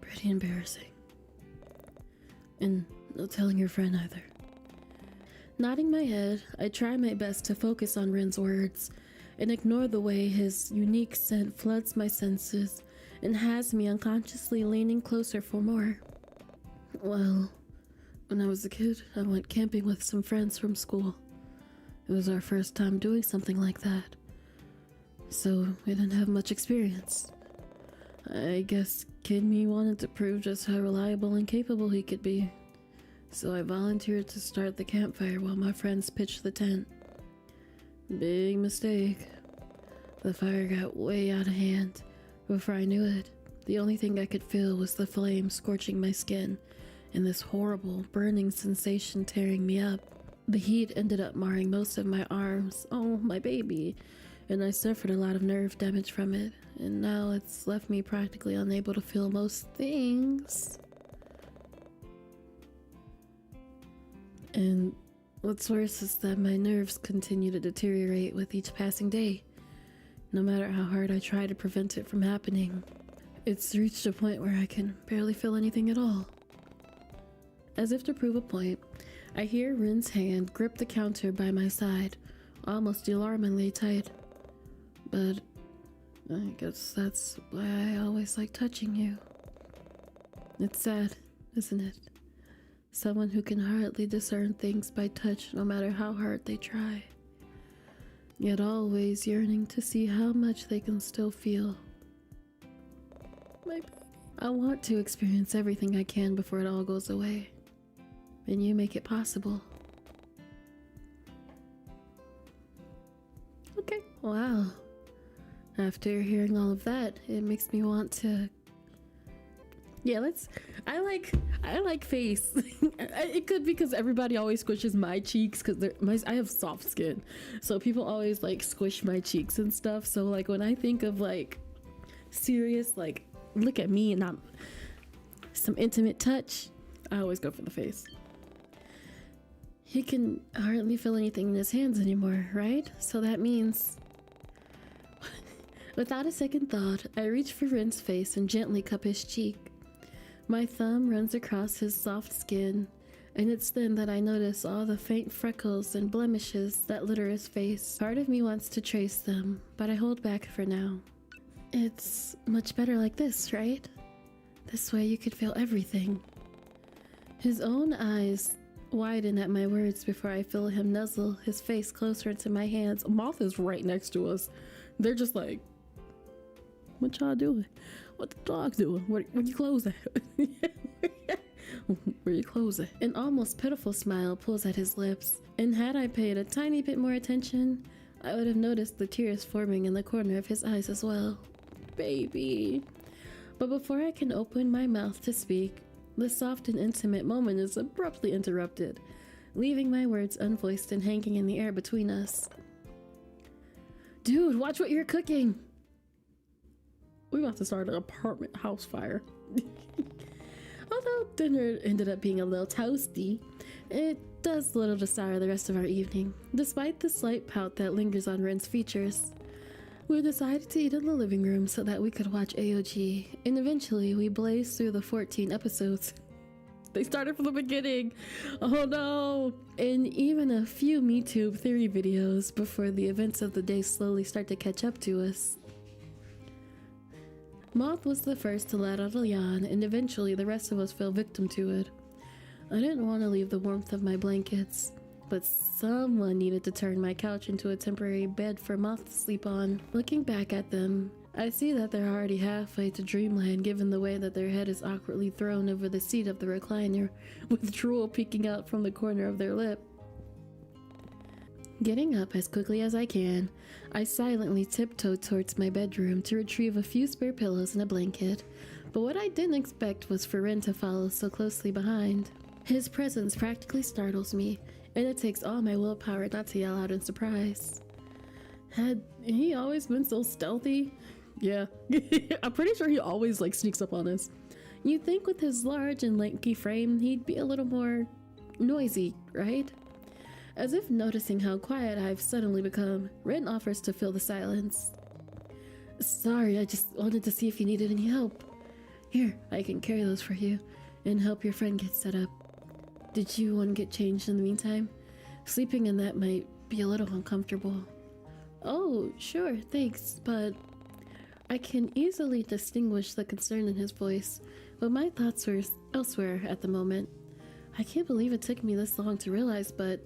pretty embarrassing. And no telling your friend either. Nodding my head, I try my best to focus on Ren's words and ignore the way his unique scent floods my senses and has me unconsciously leaning closer for more. Well, when I was a kid, I went camping with some friends from school. It was our first time doing something like that, so we didn't have much experience. I guess Kid Me wanted to prove just how reliable and capable he could be, so I volunteered to start the campfire while my friends pitched the tent. Big mistake. The fire got way out of hand. Before I knew it, the only thing I could feel was the flame scorching my skin and this horrible burning sensation tearing me up. The heat ended up marring most of my arms. Oh, my baby. And I suffered a lot of nerve damage from it, and now it's left me practically unable to feel most things. And what's worse is that my nerves continue to deteriorate with each passing day. No matter how hard I try to prevent it from happening, it's reached a point where I can barely feel anything at all. As if to prove a point, I hear Ren's hand grip the counter by my side, almost alarmingly tight. But I guess that's why I always like touching you. It's sad, isn't it? Someone who can hardly discern things by touch no matter how hard they try. Yet always yearning to see how much they can still feel. I want to experience everything I can before it all goes away. And you make it possible. Okay, wow. After hearing all of that, it makes me want to... Yeah, I like face. It could be because everybody always squishes my cheeks because I have soft skin. So people always like squish my cheeks and stuff. So like when I think of like serious, like look at me and I'm some intimate touch, I always go for the face. He can hardly feel anything in his hands anymore, right? So that means... Without a second thought, I reach for Ren's face and gently cup his cheek. My thumb runs across his soft skin, and it's then that I notice all the faint freckles and blemishes that litter his face. Part of me wants to trace them, but I hold back for now. It's much better like this, right? This way you could feel everything. His own eyes widen at my words before I feel him nuzzle his face closer into my hands. Moth is right next to us. They're just like, what y'all doing? What the dog doing? Where you close at? Where you close at? An almost pitiful smile pulls at his lips, and had I paid a tiny bit more attention, I would have noticed the tears forming in the corner of his eyes as well. Baby. But before I can open my mouth to speak, the soft and intimate moment is abruptly interrupted, leaving my words unvoiced and hanging in the air between us. Dude, watch what you're cooking! We're about to start an apartment house fire. Although dinner ended up being a little toasty, it does little to sour the rest of our evening, despite the slight pout that lingers on Ren's features. We decided to eat in the living room so that we could watch AOG, and eventually we blazed through the 14 episodes. They started from the beginning. Oh no! And even a few MeTube theory videos before the events of the day slowly start to catch up to us. Moth was the first to let out a yawn, and eventually the rest of us fell victim to it. I didn't want to leave the warmth of my blankets, but someone needed to turn my couch into a temporary bed for Moth to sleep on. Looking back at them, I see that they're already halfway to dreamland given the way that their head is awkwardly thrown over the seat of the recliner, with drool peeking out from the corner of their lip. Getting up as quickly as I can, I silently tiptoed towards my bedroom to retrieve a few spare pillows and a blanket, but what I didn't expect was for Ren to follow so closely behind. His presence practically startles me, and it takes all my willpower not to yell out in surprise. Had he always been so stealthy? Yeah, I'm pretty sure he always like sneaks up on us. You'd think with his large and lanky frame, he'd be a little more noisy, right? As if noticing how quiet I've suddenly become, Ren offers to fill the silence. Sorry, I just wanted to see if you needed any help. Here, I can carry those for you and help your friend get set up. Did you want to get changed in the meantime? Sleeping in that might be a little uncomfortable. Oh, sure, thanks, but I can easily distinguish the concern in his voice, but my thoughts were elsewhere at the moment. I can't believe it took me this long to realize, but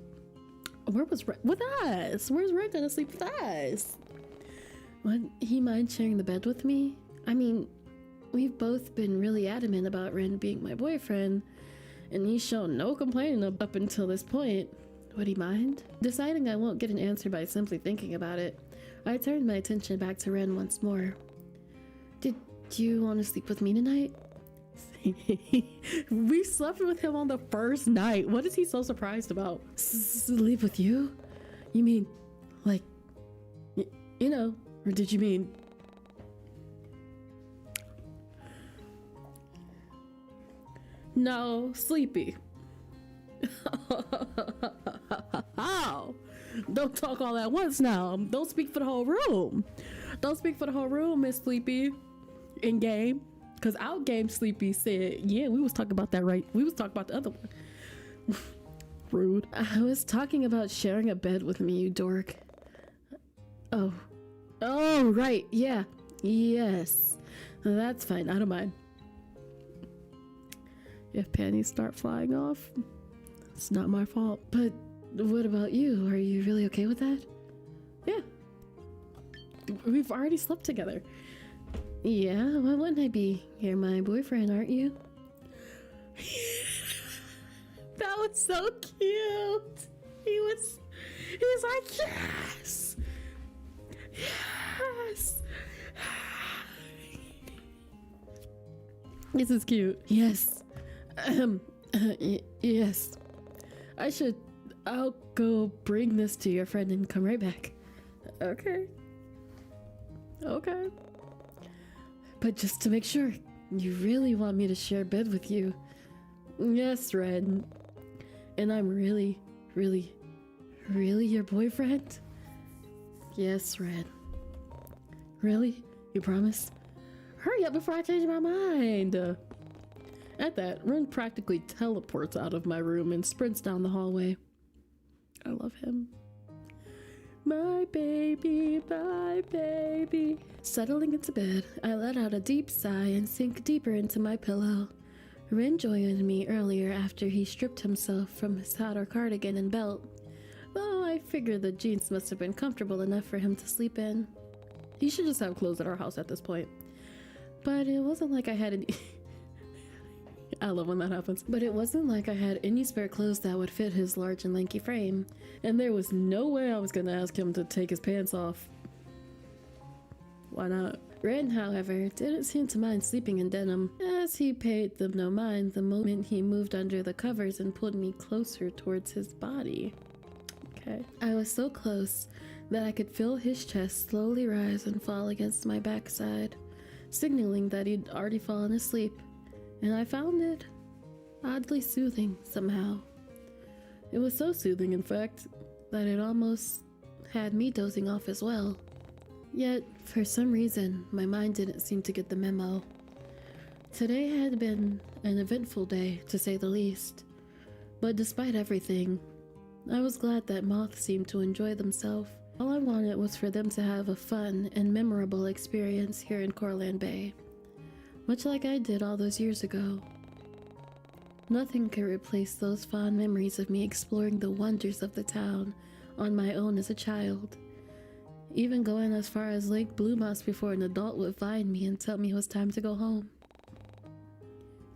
where was Red? With us? Where's Red gonna sleep with us? Would he mind sharing the bed with me? I mean, we've both been really adamant about Ren being my boyfriend, and he's shown no complaining up until this point. Would he mind? Deciding I won't get an answer by simply thinking about it, I turned my attention back to Ren once more. Did you want to sleep with me tonight? We slept with him on the first night. What is he so surprised about? Sleep with you? You mean, like, you know, or did you mean... No, Sleepy. Oh, don't talk all at once now. Don't speak for the whole room. Don't speak for the whole room, Miss Sleepy. In game. Because out game Sleepy said, yeah, we was talking about that, right? We was talking about the other one. Rude. I was talking about sharing a bed with me, you dork. Oh. Oh, right. Yeah. Yes. That's fine. I don't mind. If panties start flying off, it's not my fault. But what about you? Are you really okay with that? Yeah. We've already slept together. Yeah, why wouldn't I be? You're my boyfriend, aren't you? That was so cute. He's like, yes. Yes. This is cute. Yes. Yes. I'll go bring this to your friend and come right back. Okay. Okay. But just to make sure, you really want me to share a bed with you? Yes, Red. And I'm really, really, really your boyfriend? Yes, Red. Really? You promise? Hurry up before I change my mind! At that, Ren practically teleports out of my room and sprints down the hallway. I love him. My baby, my baby. Settling into bed, I let out a deep sigh and sink deeper into my pillow. Ren joined me earlier after he stripped himself from his outer cardigan and belt, though I figured the jeans must have been comfortable enough for him to sleep in. He should just have clothes at our house at this point. But it wasn't like I had any... I love when that happens. But it wasn't like I had any spare clothes that would fit his large and lanky frame, and there was no way I was gonna ask him to take his pants off. Why not? Ren, however, didn't seem to mind sleeping in denim, as he paid them no mind the moment he moved under the covers and pulled me closer towards his body. Okay. I was so close that I could feel his chest slowly rise and fall against my backside, signaling that he'd already fallen asleep. And I found it oddly soothing somehow. It was so soothing, in fact, that it almost had me dozing off as well. Yet, for some reason, my mind didn't seem to get the memo. Today had been an eventful day, to say the least. But despite everything, I was glad that Moth seemed to enjoy themselves. All I wanted was for them to have a fun and memorable experience here in Corland Bay, much like I did all those years ago. Nothing could replace those fond memories of me exploring the wonders of the town on my own as a child, even going as far as Lake Blue Moss before an adult would find me and tell me it was time to go home.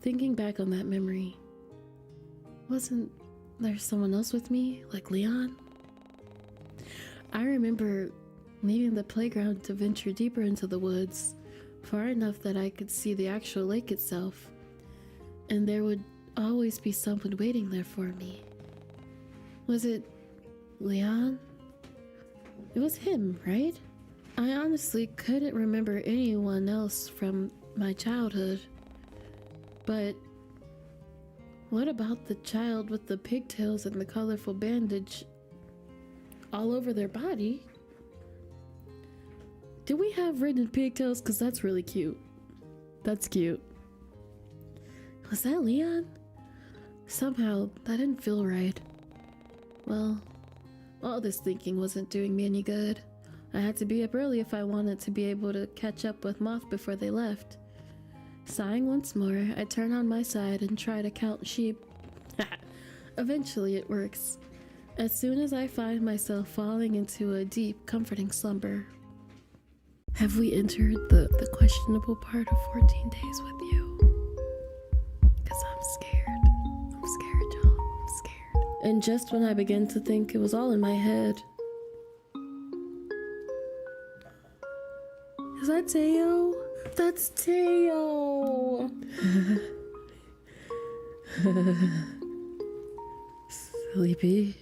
Thinking back on that memory, wasn't there someone else with me, like Leon? I remember leaving the playground to venture deeper into the woods, far enough that I could see the actual lake itself, and there would always be someone waiting there for me. Was it Leon? It was him, right? I honestly couldn't remember anyone else from my childhood, but what about the child with the pigtails and the colorful bandage all over their body? Do we have red and pigtails? Because that's really cute. That's cute. Was that Leon? Somehow, that didn't feel right. Well, all this thinking wasn't doing me any good. I had to be up early if I wanted to be able to catch up with Moth before they left. Sighing once more, I turn on my side and try to count sheep. Eventually it works, as soon as I find myself falling into a deep, comforting slumber. Have we entered the questionable part of 14 days with you? Because I'm scared. I'm scared, y'all. I'm scared. And just when I begin to think it was all in my head. Is that Teo? That's Teo! Sleepy.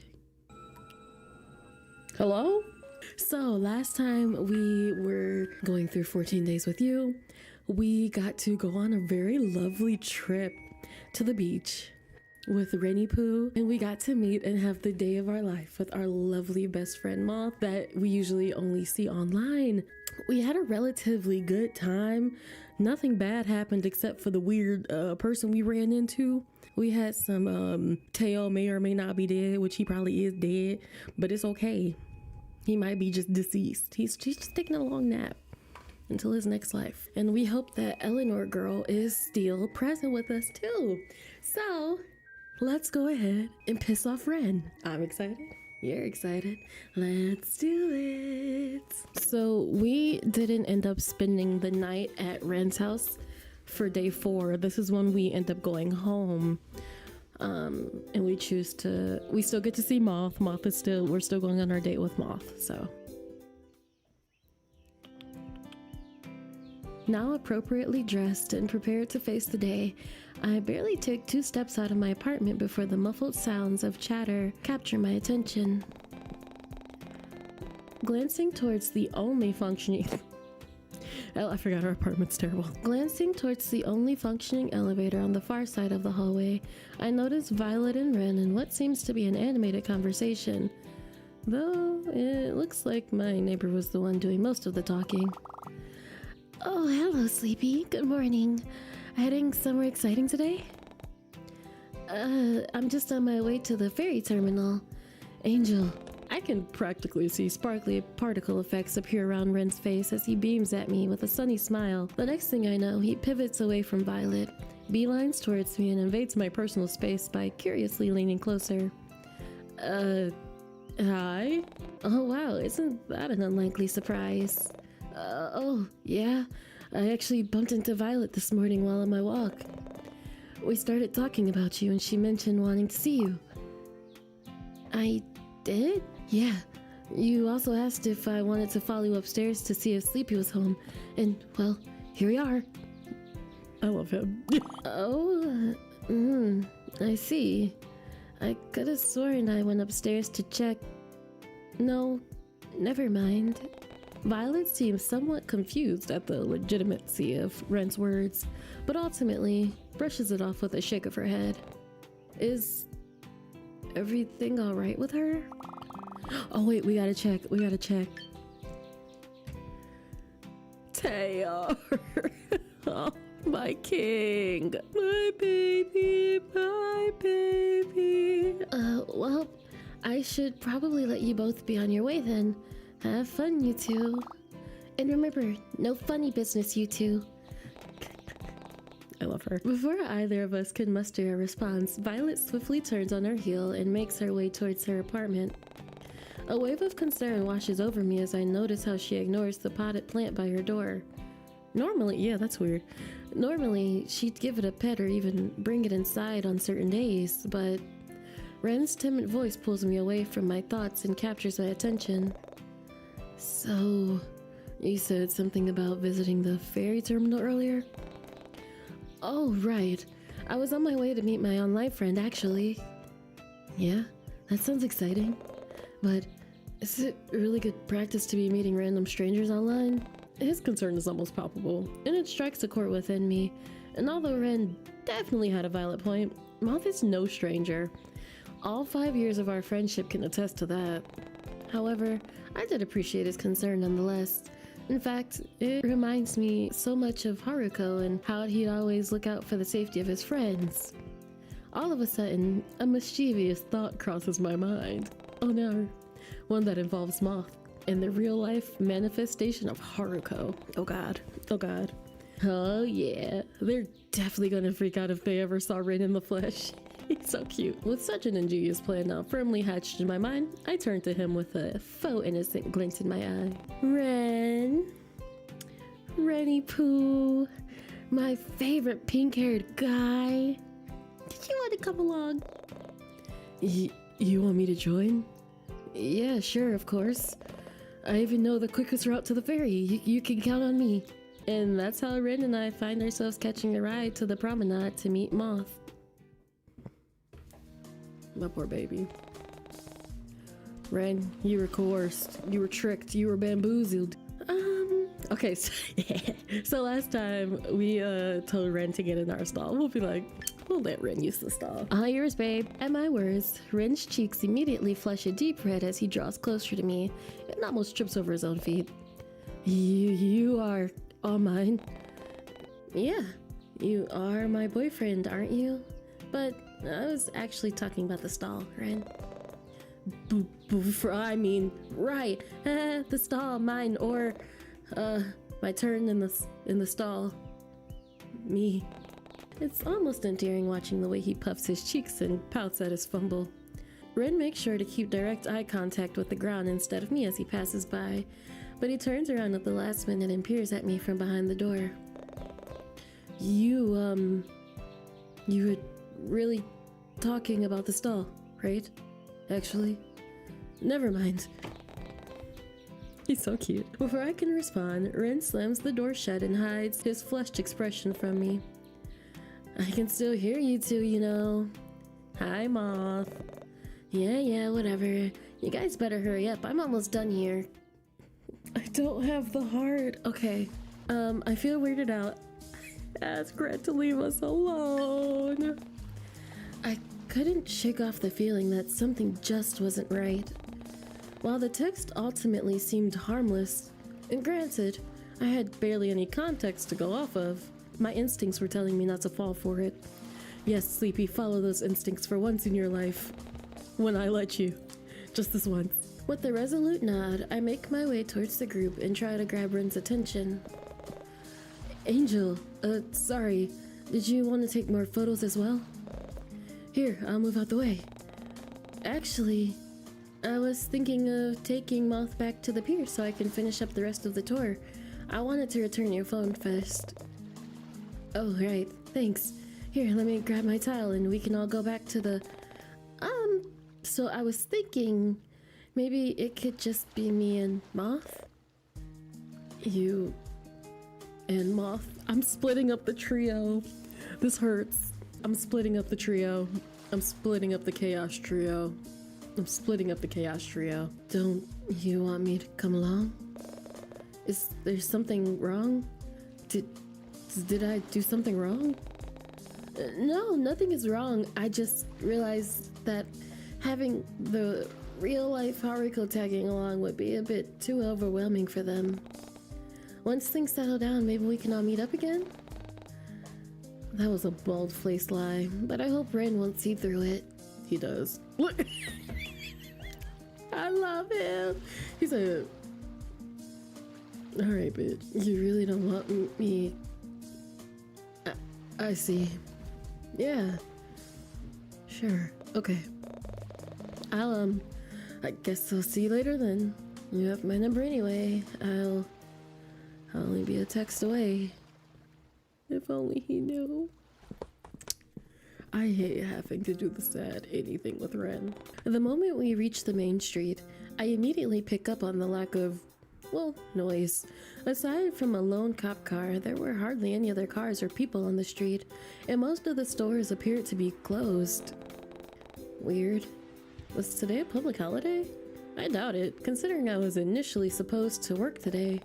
Hello? So last time we were going through 14 days with you, we got to go on a very lovely trip to the beach with Rennie Pooh, and we got to meet and have the day of our life with our lovely best friend Moth that we usually only see online. We had a relatively good time. Nothing bad happened except for the weird person we ran into. We had some Teo may or may not be dead, which he probably is dead, but it's okay. He might be just deceased. He's just taking a long nap until his next life. And we hope that Eleanor girl is still present with us too. So let's go ahead and piss off Ren. I'm excited. You're excited. Let's do it. So we didn't end up spending the night at Ren's house for day 4. This is when we end up going home. And we still get to see Moth. We're still going on our date with Moth, so. Now appropriately dressed and prepared to face the day, I barely take 2 steps out of my apartment before the muffled sounds of chatter capture my attention. Glancing towards the only functioning... I forgot our apartment's terrible. Glancing towards the only functioning elevator on the far side of the hallway, I notice Violet and Ren in what seems to be an animated conversation. Though, it looks like my neighbor was the one doing most of the talking. Oh, hello, Sleepy. Good morning. Heading somewhere exciting today? I'm just on my way to the ferry terminal. Angel. I can practically see sparkly particle effects appear around Ren's face as he beams at me with a sunny smile. The next thing I know, he pivots away from Violet, beelines towards me, and invades my personal space by curiously leaning closer. Hi? Oh wow, isn't that an unlikely surprise? Oh, yeah. I actually bumped into Violet this morning while on my walk. We started talking about you and she mentioned wanting to see you. I did? Yeah. You also asked if I wanted to follow you upstairs to see if Sleepy was home. And, well, here we are. I love him. I see. I could have sworn I went upstairs to check. No, never mind. Violet seems somewhat confused at the legitimacy of Ren's words, but ultimately brushes it off with a shake of her head. Is everything alright with her? Oh wait, we gotta check. Teo. Oh, my king. My baby. Well, I should probably let you both be on your way then. Have fun, you two. And remember, no funny business, you two. I love her. Before either of us could muster a response, Violet swiftly turns on her heel and makes her way towards her apartment. A wave of concern washes over me as I notice how she ignores the potted plant by her door. Yeah, that's weird. Normally, she'd give it a pet or even bring it inside on certain days, but Ren's timid voice pulls me away from my thoughts and captures my attention. So, you said something about visiting the ferry terminal earlier? Oh, right. I was on my way to meet my online friend, actually. Yeah, that sounds exciting. But is it really good practice to be meeting random strangers online? His concern is almost palpable, and it strikes a chord within me. And although Ren definitely had a valid point, Moth is no stranger. All 5 years of our friendship can attest to that. However, I did appreciate his concern nonetheless, In fact, it reminds me so much of Haruko and how he'd always look out for the safety of his friends. All of a sudden, a mischievous thought crosses my mind. Oh no, one that involves Moth and the real-life manifestation of Haruko. Oh god, oh god. Oh yeah, they're definitely gonna freak out if they ever saw Rin in the flesh. He's so cute. With such an ingenious plan now firmly hatched in my mind, I turned to him with a faux innocent glint in my eye. Ren. Renny Pooh. My favorite pink-haired guy. Did you want to come along? You want me to join? Yeah, sure, of course. I even know the quickest route to the ferry. You can count on me. And that's how Ren and I find ourselves catching a ride to the promenade to meet Moth. My poor baby. Ren, you were coerced. You were tricked. You were bamboozled. Okay, so last time we told Ren to get in our stall. We'll be like, we'll let Ren use the stall. All yours, babe. At my words, Ren's cheeks immediately flush a deep red as he draws closer to me and almost trips over his own feet. You are all mine. Yeah, you are my boyfriend, aren't you? But I was actually talking about the stall, Ren. I mean, right. The stall, mine, or my turn in the stall. Me. It's almost endearing watching the way he puffs his cheeks and pouts at his fumble. Ren makes sure to keep direct eye contact with the ground instead of me as he passes by, but he turns around at the last minute and peers at me from behind the door. You were really talking about the stall, right? Actually, never mind. He's so cute. Before I can respond, Ren slams the door shut and hides his flushed expression from me. I can still hear you two, you know. Hi, Moth. Yeah, whatever. You guys better hurry up. I'm almost done here. I don't have the heart. Okay. I feel weirded out. Ask Red to leave us alone. I couldn't shake off the feeling that something just wasn't right. While the text ultimately seemed harmless, and granted, I had barely any context to go off of, my instincts were telling me not to fall for it. Yes, Sleepy, follow those instincts for once in your life. When I let you. Just this once. With a resolute nod, I make my way towards the group and try to grab Ren's attention. Angel, sorry, did you want to take more photos as well? Here, I'll move out the way. Actually, I was thinking of taking Moth back to the pier so I can finish up the rest of the tour. I wanted to return your phone first. Oh, right, thanks. Here, let me grab my towel and we can all go back to the... So I was thinking maybe it could just be me and Moth? You and Moth? I'm splitting up the trio. This hurts. I'm splitting up the trio. I'm splitting up the chaos trio. I'm splitting up the chaos trio. Don't you want me to come along? Is there something wrong? Did I do something wrong? No, nothing is wrong. I just realized that having the real-life Haruko tagging along would be a bit too overwhelming for them. Once things settle down, maybe we can all meet up again? That was a bold-faced lie, but I hope Ren won't see through it. He does. Look! I love him! He's a... Alright, bitch. You really don't want me... I see. Yeah. Sure. Okay. I guess I'll see you later then. You have my number anyway. I'll only be a text away. If only he knew. I hate having to do the sad anything with Ren. The moment we reach the main street, I immediately pick up on the lack of, well, noise. Aside from a lone cop car, there were hardly any other cars or people on the street, and most of the stores appeared to be closed. Weird. Was today a public holiday? I doubt it, considering I was initially supposed to work today.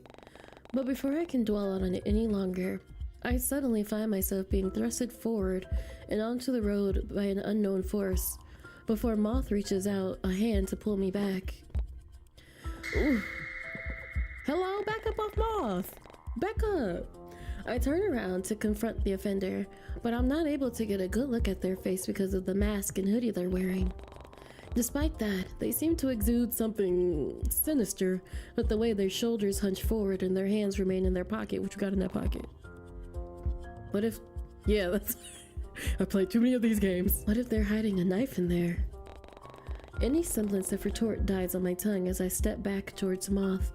But before I can dwell on it any longer, I suddenly find myself being thrusted forward and onto the road by an unknown force, before Moth reaches out a hand to pull me back. Ooh. Hello, back up off Moth! Back up! I turn around to confront the offender, but I'm not able to get a good look at their face because of the mask and hoodie they're wearing. Despite that, they seem to exude something sinister with the way their shoulders hunch forward and their hands remain in their pocket. What you got in that pocket? What if... Yeah, that's... I played too many of these games. What if they're hiding a knife in there? Any semblance of retort dies on my tongue as I step back towards Moth.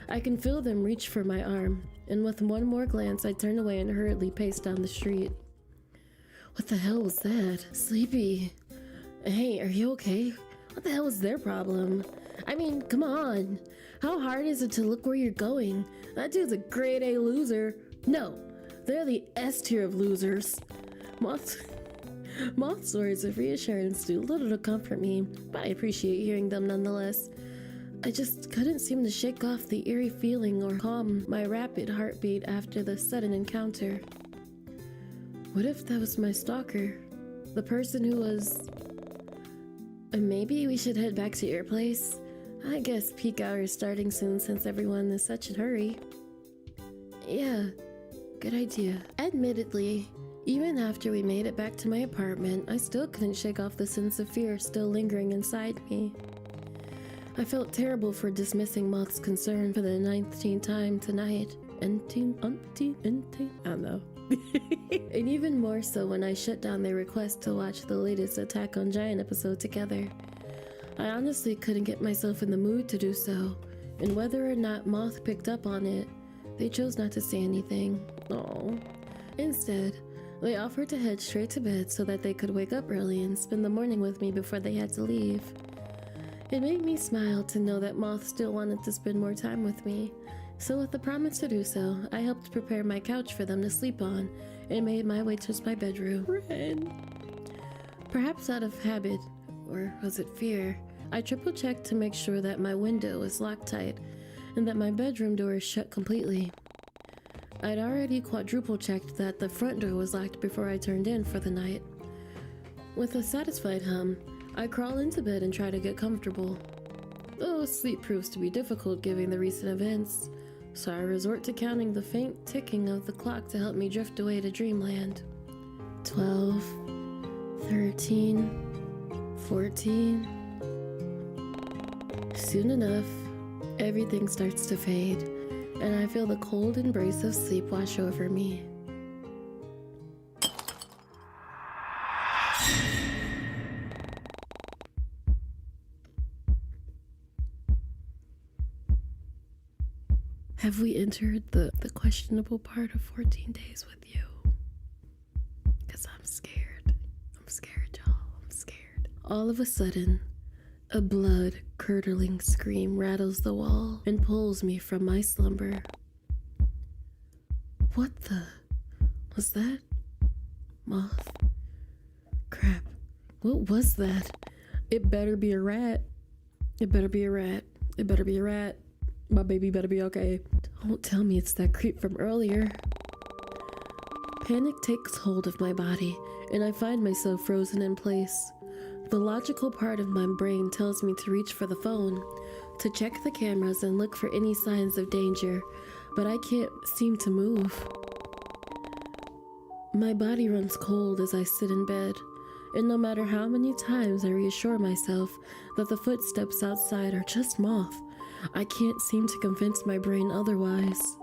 I can feel them reach for my arm, and with one more glance, I turn away and hurriedly pace down the street. What the hell was that? Sleepy. Hey, are you okay? What the hell is their problem? I mean, come on. How hard is it to look where you're going? That dude's a grade A loser. No, they're the S tier of losers. Moth's words of reassurance do little to comfort me, but I appreciate hearing them nonetheless. I just couldn't seem to shake off the eerie feeling or calm my rapid heartbeat after the sudden encounter. What if that was my stalker? The person who was... Maybe we should head back to your place. I guess peak hour is starting soon since everyone is such a hurry. Yeah, good idea. Admittedly, even after we made it back to my apartment, I still couldn't shake off the sense of fear still lingering inside me. I felt terrible for dismissing Moth's concern for the 19th time tonight. I don't know. And even more so when I shut down their request to watch the latest Attack on Giant episode together. I honestly couldn't get myself in the mood to do so, and whether or not Moth picked up on it, they chose not to say anything. Aww. Instead, they offered to head straight to bed so that they could wake up early and spend the morning with me before they had to leave. It made me smile to know that Moth still wanted to spend more time with me, so with the promise to do so, I helped prepare my couch for them to sleep on and made my way towards my bedroom. Ren. Perhaps out of habit, or was it fear, I triple-checked to make sure that my window was locked tight and that my bedroom door is shut completely. I'd already quadruple-checked that the front door was locked before I turned in for the night. With a satisfied hum, I crawl into bed and try to get comfortable. Though sleep proves to be difficult given the recent events, so I resort to counting the faint ticking of the clock to help me drift away to dreamland. 12, 13, 14. Soon enough, everything starts to fade, and I feel the cold embrace of sleep wash over me. Have we entered the questionable part of 14 days with you? Because I'm scared. I'm scared, y'all. I'm scared. All of a sudden, a blood-curdling scream rattles the wall and pulls me from my slumber. What the... was that? Moth? Crap. What was that? It better be a rat. It better be a rat. It better be a rat. My baby better be okay. Don't tell me it's that creep from earlier. Panic takes hold of my body, and I find myself frozen in place. The logical part of my brain tells me to reach for the phone, to check the cameras and look for any signs of danger, but I can't seem to move. My body runs cold as I sit in bed, and no matter how many times I reassure myself that the footsteps outside are just Moth, I can't seem to convince my brain otherwise.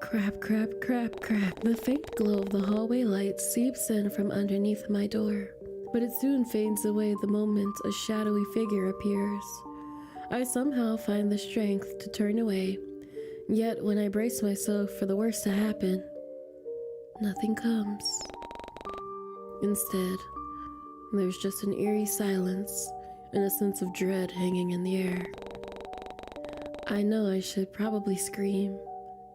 Crap, crap, crap, crap. The faint glow of the hallway light seeps in from underneath my door, but it soon fades away the moment a shadowy figure appears. I somehow find the strength to turn away, yet when I brace myself for the worst to happen, nothing comes. Instead, there's just an eerie silence and a sense of dread hanging in the air. I know I should probably scream,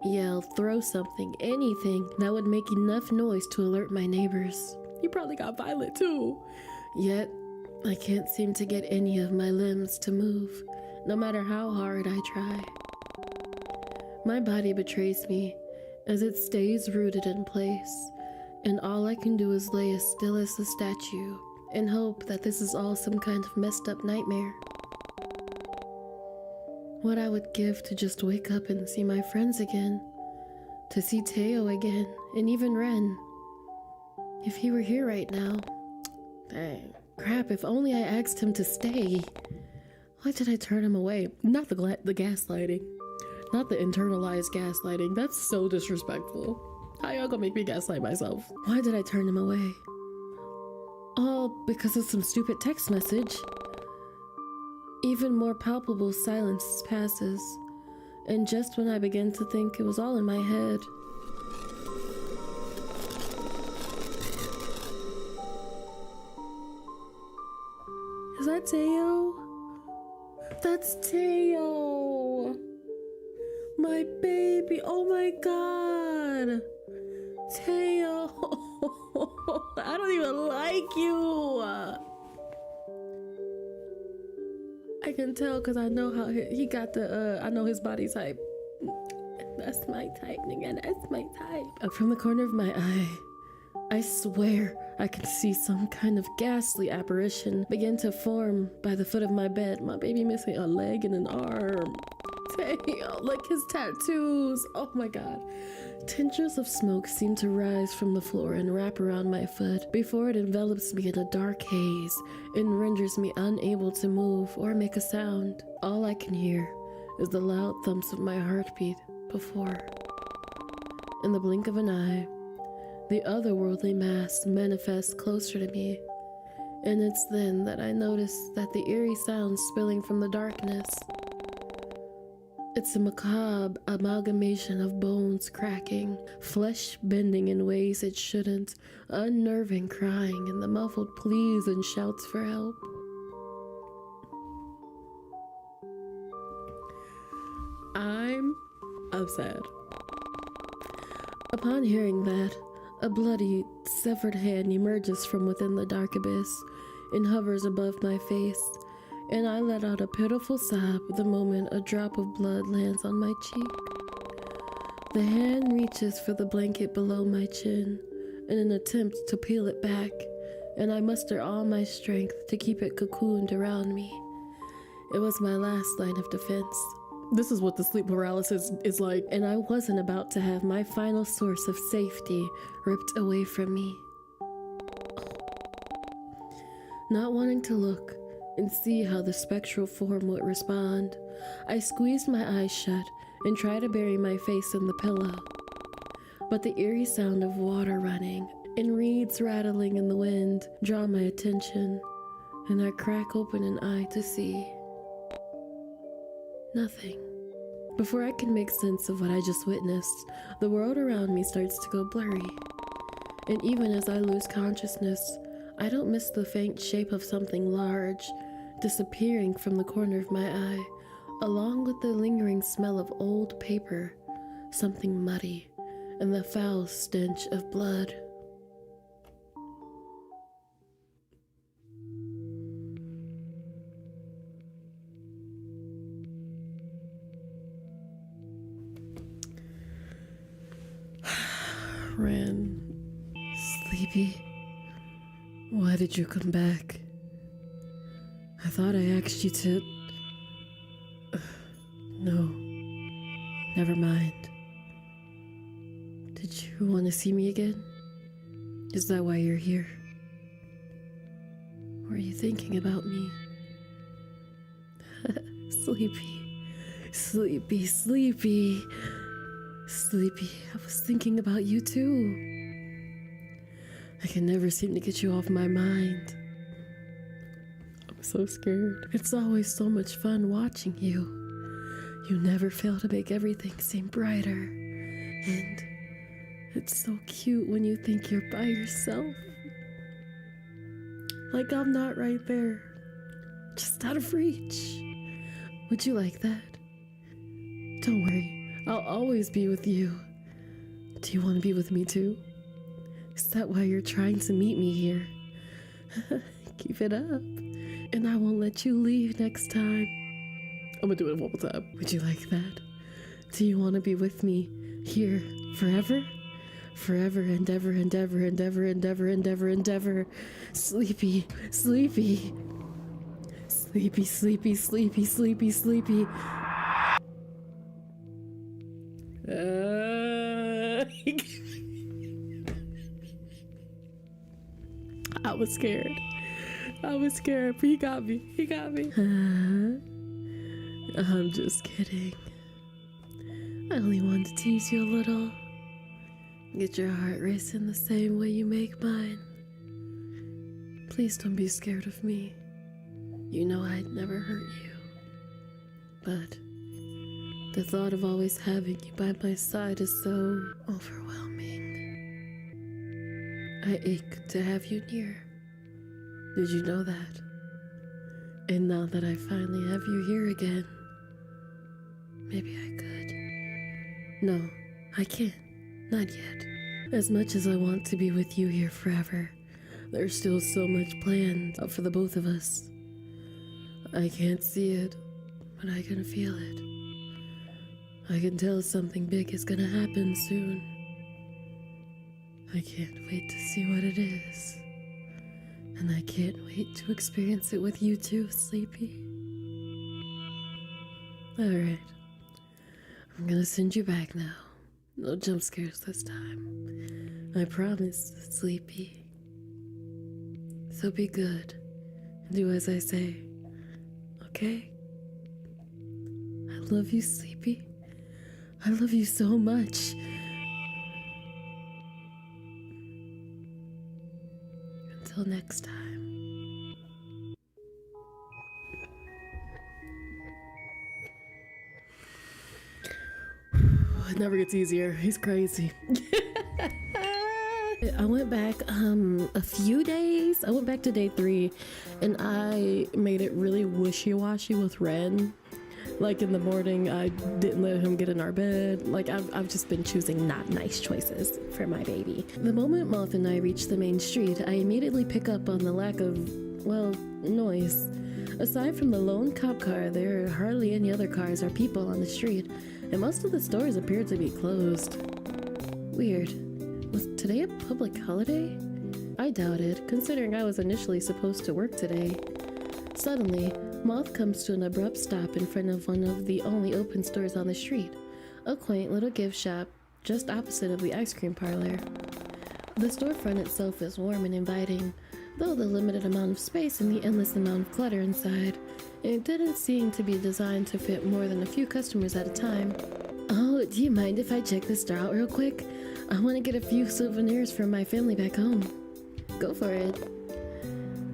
yell, throw something, anything that would make enough noise to alert my neighbors. You probably got violent too. Yet, I can't seem to get any of my limbs to move, no matter how hard I try. My body betrays me as it stays rooted in place, and all I can do is lay as still as a statue and hope that this is all some kind of messed up nightmare. What I would give to just wake up and see my friends again. To see Teo again, and even Ren. If he were here right now. Dang. Crap, if only I asked him to stay. Why did I turn him away? Not the gaslighting. Not the internalized gaslighting. That's so disrespectful. How y'all gonna make me gaslight myself? Why did I turn him away? All because of some stupid text message. Even more palpable silence passes. And just when I begin to think it was all in my head. Is that Teo? That's Teo! My baby! Oh my god! Teo! I don't even like you! I can tell because I know how he got the, I know his body type. That's my type, nigga. That's my type. Up from the corner of my eye, I swear I could see some kind of ghastly apparition begin to form by the foot of my bed. My baby missing a leg and an arm. Damn, like his tattoos. Oh my god. Tinctures of smoke seem to rise from the floor and wrap around my foot before it envelops me in a dark haze and renders me unable to move or make a sound. All I can hear is the loud thumps of my heartbeat before. In the blink of an eye, the otherworldly mass manifests closer to me, and it's then that I notice that the eerie sounds spilling from the darkness. It's a macabre amalgamation of bones cracking, flesh bending in ways it shouldn't, unnerving crying, and the muffled pleas and shouts for help. I'm upset. Upon hearing that, a bloody, severed hand emerges from within the dark abyss and hovers above my face, and I let out a pitiful sob the moment a drop of blood lands on my cheek. The hand reaches for the blanket below my chin in an attempt to peel it back, and I muster all my strength to keep it cocooned around me. It was my last line of defense. This is what the sleep paralysis is like, and I wasn't about to have my final source of safety ripped away from me. Not wanting to look and see how the spectral form would respond, I squeezed my eyes shut and tried to bury my face in the pillow. But the eerie sound of water running and reeds rattling in the wind draw my attention, and I crack open an eye to see nothing. Before I can make sense of what I just witnessed, the world around me starts to go blurry. And even as I lose consciousness, I don't miss the faint shape of something large disappearing from the corner of my eye, along with the lingering smell of old paper, something muddy, and the foul stench of blood. Ren, Sleepy, why did you come back? I thought I asked you to... No, never mind. Did you want to see me again? Is that why you're here? Or are you thinking about me? Sleepy, Sleepy, Sleepy. Sleepy, I was thinking about you too. I can never seem to get you off my mind. I'm so scared. It's always so much fun watching you. You never fail to make everything seem brighter. And it's so cute when you think you're by yourself. Like I'm not right there. Just out of reach. Would you like that? Don't worry. I'll always be with you. Do you want to be with me too? Is that why you're trying to meet me here? Keep it up, and I won't let you leave next time. I'm gonna do it one more time. Would you like that? Do you want to be with me here forever? Forever and ever and ever and ever and ever and ever and ever. Sleepy, sleepy. Sleepy, sleepy, sleepy, sleepy, sleepy. was scared. I was scared, but he got me. He got me. I'm just kidding. I only wanted to tease you a little. Get your heart racing the same way you make mine. Please don't be scared of me. You know I'd never hurt you. But the thought of always having you by my side is so overwhelming. I ache to have you near. Did you know that? And now that I finally have you here again, maybe I could. No, I can't. Not yet. As much as I want to be with you here forever, there's still so much planned for the both of us. I can't see it, but I can feel it. I can tell something big is gonna happen soon. I can't wait to see what it is. And I can't wait to experience it with you too, Sleepy. Alright. I'm gonna send you back now. No jump scares this time. I promise, Sleepy. So be good. And do as I say. Okay? I love you, Sleepy. I love you so much. Until next time. It never gets easier. He's crazy. I went back a few days. I went back to day 3 and I made it really wishy-washy with Ren. Like in the morning, I didn't let him get in our bed. Like I've just been choosing not nice choices for my baby. The moment Moth and I reach the main street, I immediately pick up on the lack of, well, noise. Aside from the lone cop car, there are hardly any other cars or people on the street, and most of the stores appear to be closed. Weird. Was today a public holiday? I doubt it, considering I was initially supposed to work today. Suddenly, Moth comes to an abrupt stop in front of one of the only open stores on the street, a quaint little gift shop just opposite of the ice cream parlor. The storefront itself is warm and inviting, though the limited amount of space and the endless amount of clutter inside, it didn't seem to be designed to fit more than a few customers at a time. Oh, do you mind if I check this store out real quick? I want to get a few souvenirs from my family back home. Go for it.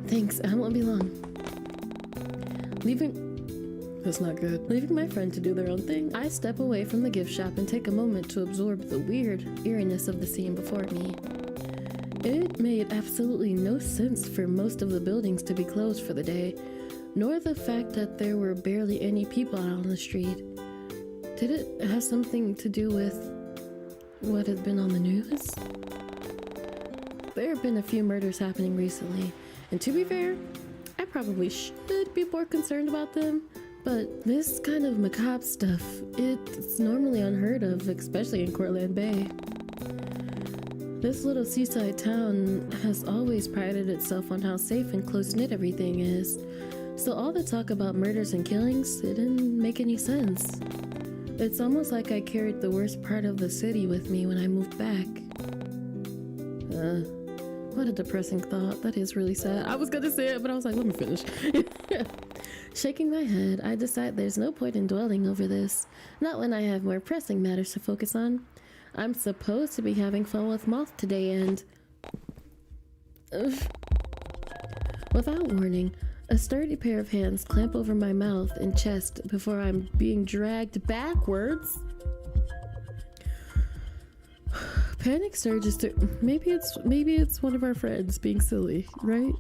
Thanks, I won't be long. That's not good. Leaving my friend to do their own thing, I step away from the gift shop and take a moment to absorb the weird eeriness of the scene before me. It made absolutely no sense for most of the buildings to be closed for the day, nor the fact that there were barely any people out on the street. Did it have something to do with what had been on the news? There have been a few murders happening recently, and to be fair, I probably should be more concerned about them, but this kind of macabre stuff, it's normally unheard of, especially in Corland Bay. This little seaside town has always prided itself on how safe and close-knit everything is, so all the talk about murders and killings, it didn't make any sense. It's almost like I carried the worst part of the city with me when I moved back. What a depressing thought. That is really sad. I was gonna say it, but I was like, let me finish. Shaking my head, I decide there's no point in dwelling over this. Not when I have more pressing matters to focus on. I'm supposed to be having fun with Moth today and... Without warning, a sturdy pair of hands clamp over my mouth and chest before I'm being dragged backwards. Panic surges through. Maybe it's one of our friends being silly, right?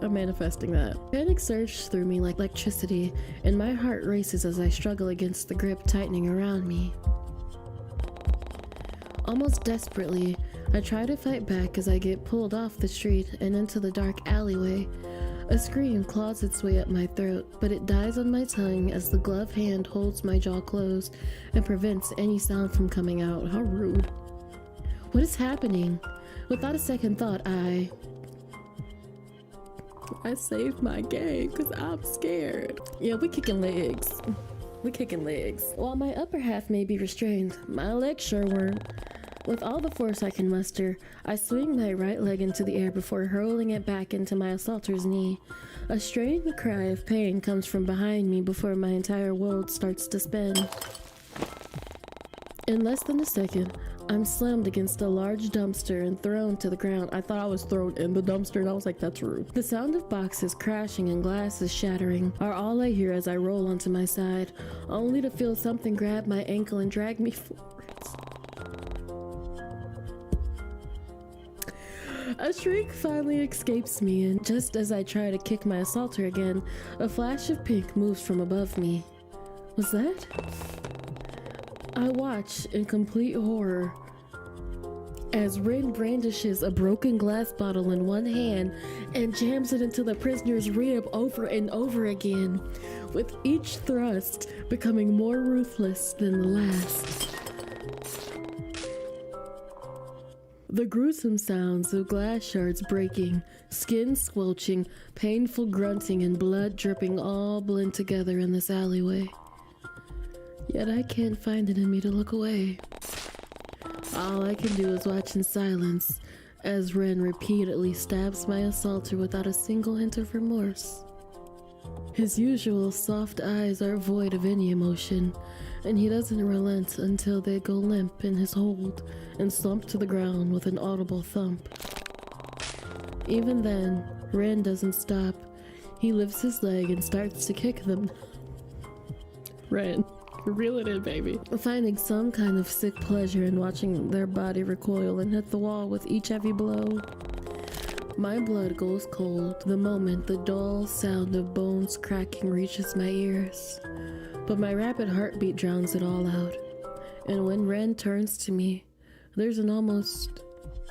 I'm manifesting that. Panic surged through me like electricity, and my heart races as I struggle against the grip tightening around me. Almost desperately, I try to fight back as I get pulled off the street and into the dark alleyway. A scream claws its way up my throat, but it dies on my tongue as the gloved hand holds my jaw closed and prevents any sound from coming out. How rude. What is happening? Without a second thought, I saved my game because I'm scared. Yeah, we kicking legs. We kicking legs. While my upper half may be restrained, my legs sure weren't. With all the force I can muster, I swing my right leg into the air before hurling it back into my assaulter's knee. A strange cry of pain comes from behind me before my entire world starts to spin. In less than a second, I'm slammed against a large dumpster and thrown to the ground. I thought I was thrown in the dumpster and I was like, that's rude. The sound of boxes crashing and glasses shattering are all I hear as I roll onto my side, only to feel something grab my ankle and drag me forwards. A shriek finally escapes me, and just as I try to kick my assaulter again, a flash of pink moves from above me. Was that? I watch in complete horror as Rin brandishes a broken glass bottle in one hand and jams it into the prisoner's rib over and over again, with each thrust becoming more ruthless than the last. The gruesome sounds of glass shards breaking, skin squelching, painful grunting, and blood dripping all blend together in this alleyway. Yet I can't find it in me to look away. All I can do is watch in silence as Ren repeatedly stabs my assaulter without a single hint of remorse. His usual soft eyes are void of any emotion, and he doesn't relent until they go limp in his hold and slump to the ground with an audible thump. Even then, Ren doesn't stop. He lifts his leg and starts to kick them. Ren, reel it in, baby. Finding some kind of sick pleasure in watching their body recoil and hit the wall with each heavy blow. My blood goes cold the moment the dull sound of bones cracking reaches my ears. But my rapid heartbeat drowns it all out. And when Ren turns to me, there's an almost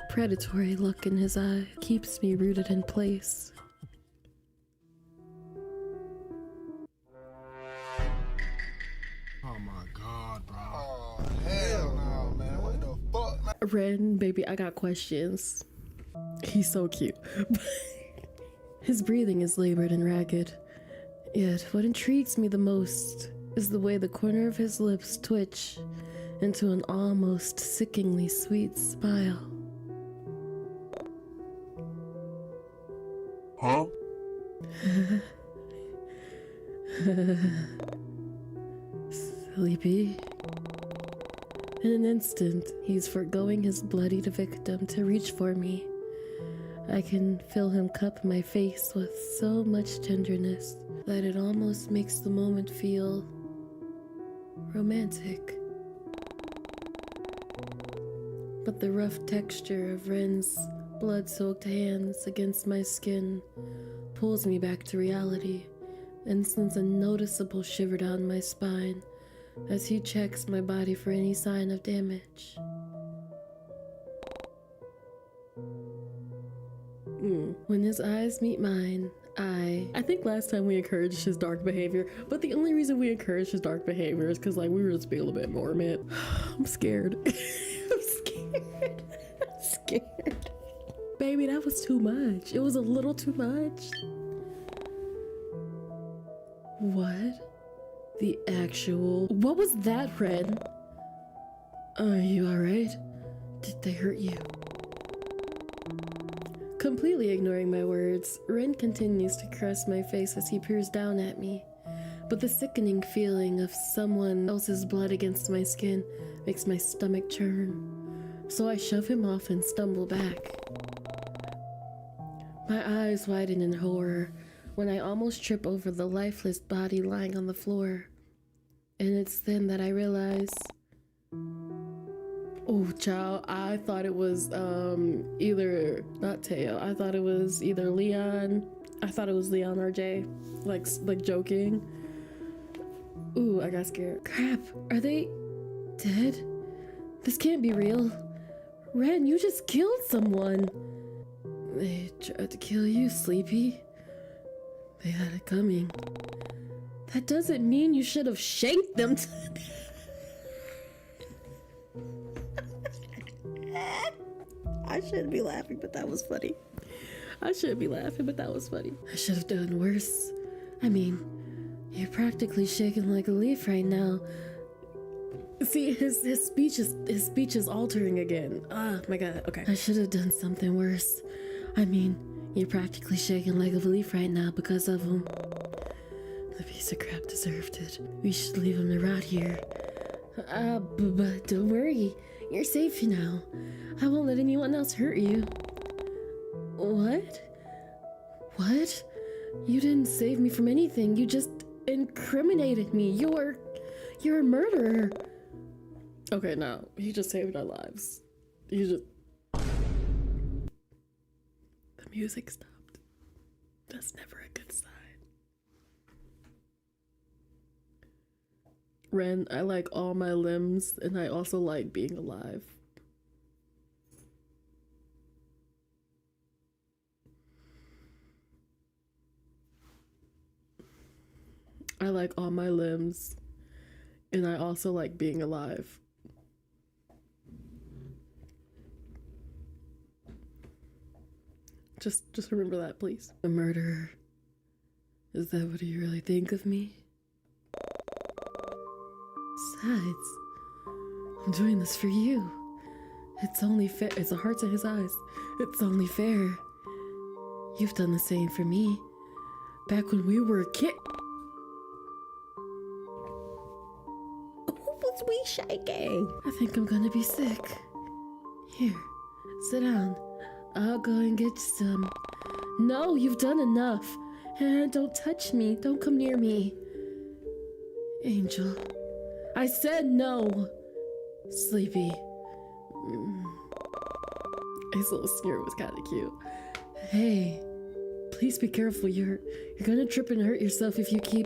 predatory look in his eye. Keeps me rooted in place. Oh my god, bro. Oh, hell no, man. What the fuck, man? Ren, baby, I got questions. He's so cute. His breathing is labored and ragged. Yet, what intrigues me the most is the way the corner of his lips twitch into an almost sickeningly sweet smile. Huh? Sleepy. In an instant, he's forgoing his bloodied victim to reach for me. I can feel him cup my face with so much tenderness that it almost makes the moment feel romantic. But the rough texture of Ren's blood-soaked hands against my skin pulls me back to reality and sends a noticeable shiver down my spine as he checks my body for any sign of damage. When his eyes meet mine, I think last time we encouraged his dark behavior, but the only reason we encouraged his dark behavior is because, like, we were just being a little bit more, man. I'm scared. I'm scared. I'm scared. Baby, that was too much. It was a little too much. What? The actual... What was that, Ren? Are you alright? Did they hurt you? Completely ignoring my words, Ren continues to caress my face as he peers down at me. But the sickening feeling of someone else's blood against my skin makes my stomach churn. So I shove him off and stumble back. My eyes widen in horror when I almost trip over the lifeless body lying on the floor. And it's then that I realize... Oh, child, I thought it was either, not Teo, I thought it was either Leon. I thought it was Leon or Jay, like joking. Ooh, I got scared. Crap, are they dead? This can't be real. Ren, you just killed someone. They tried to kill you, Sleepy. They had it coming. That doesn't mean you should have shanked them to I shouldn't be laughing, but that was funny. I shouldn't be laughing, but that was funny. I should have done worse. I mean, you're practically shaking like a leaf right now. See, his speech is altering again. Ah, my god. Okay. I should have done something worse. I mean, you're practically shaking like a leaf right now because of him. The piece of crap deserved it. We should leave him to rot here. But don't worry. You're safe now. I won't let anyone else hurt you. What? What? You didn't save me from anything. You just incriminated me. You're a murderer. Okay, no. He just saved our lives. The music stopped. That's never a good sign. Ren, I like all my limbs, and I also like being alive. I like all my limbs, and I also like being alive. Just remember that, please. A murderer. Is that what you really think of me? Besides, I'm doing this for you. It's only fair. It's a heart to his eyes. It's only fair. You've done the same for me. Back when we were a kid. What's we shaking? I think I'm gonna be sick. Here, sit down. I'll go and get you some. No, you've done enough. And don't touch me. Don't come near me. Angel. I said no. Sleepy. His little sneer was kind of cute. Hey, please be careful. You're gonna trip and hurt yourself if you keep.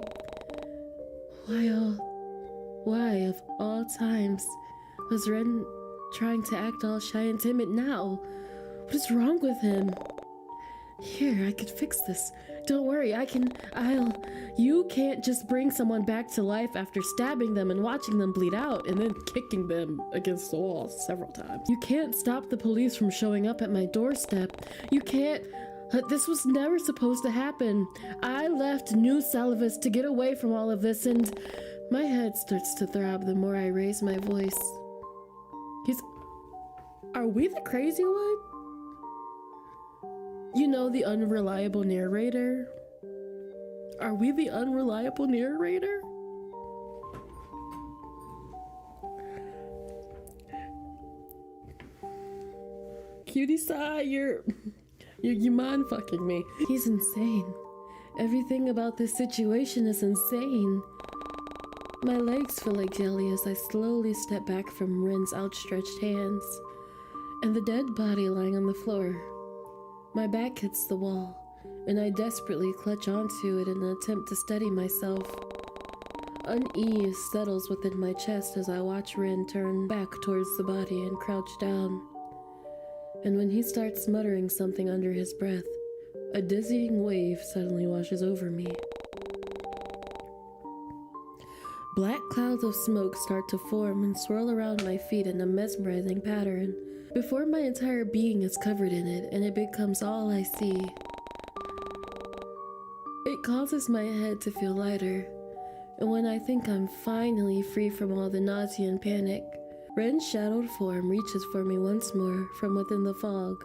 Why of all times was Ren trying to act all shy and timid now? What is wrong with him? Here, I could fix this. Don't worry, You can't just bring someone back to life after stabbing them and watching them bleed out and then kicking them against the wall several times. You can't stop the police from showing up at my doorstep. You can't. This was never supposed to happen. I left New Salivus to get away from all of this, and my head starts to throb the more I raise my voice. Are we the crazy one? You know, the unreliable narrator? Are we the unreliable narrator? Cutesai, you mind fucking me. He's insane. Everything about this situation is insane. My legs feel like jelly as I slowly step back from Ren's outstretched hands and the dead body lying on the floor. My back hits the wall, and I desperately clutch onto it in an attempt to steady myself. Unease settles within my chest as I watch Ren turn back towards the body and crouch down. And when he starts muttering something under his breath, a dizzying wave suddenly washes over me. Black clouds of smoke start to form and swirl around my feet in a mesmerizing pattern, before my entire being is covered in it and it becomes all I see. It causes my head to feel lighter, and when I think I'm finally free from all the nausea and panic, Ren's shadowed form reaches for me once more from within the fog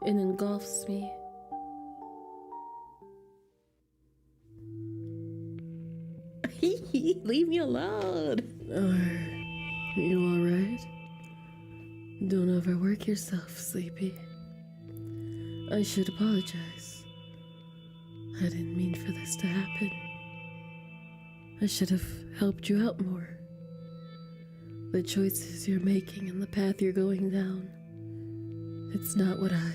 and engulfs me. Leave me alone. Are you alright? Don't overwork yourself, Sleepy. I should apologize. I didn't mean for this to happen. I should have helped you out more. The choices you're making and the path you're going down, it's not what I...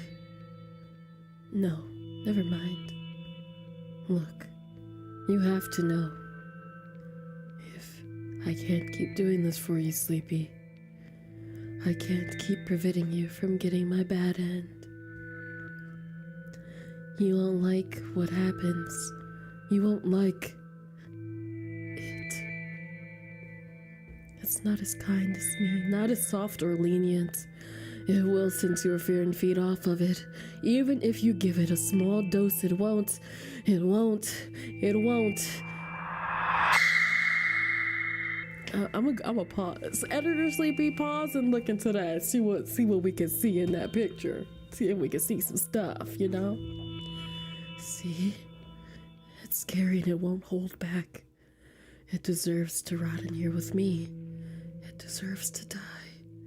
No, never mind. Look, you have to know. If I can't keep doing this for you, Sleepy, I can't keep preventing you from getting my bad end. You won't like what happens. You won't like it. It's not as kind as me, not as soft or lenient. It will sense your fear and feed off of it. Even if you give it a small dose, it won't. I'm a pause. Editor Sleepy, pause and look into that. See what we can see in that picture. See if we can see some stuff, you know? See? It's scary and it won't hold back. It deserves to rot in here with me. It deserves to die.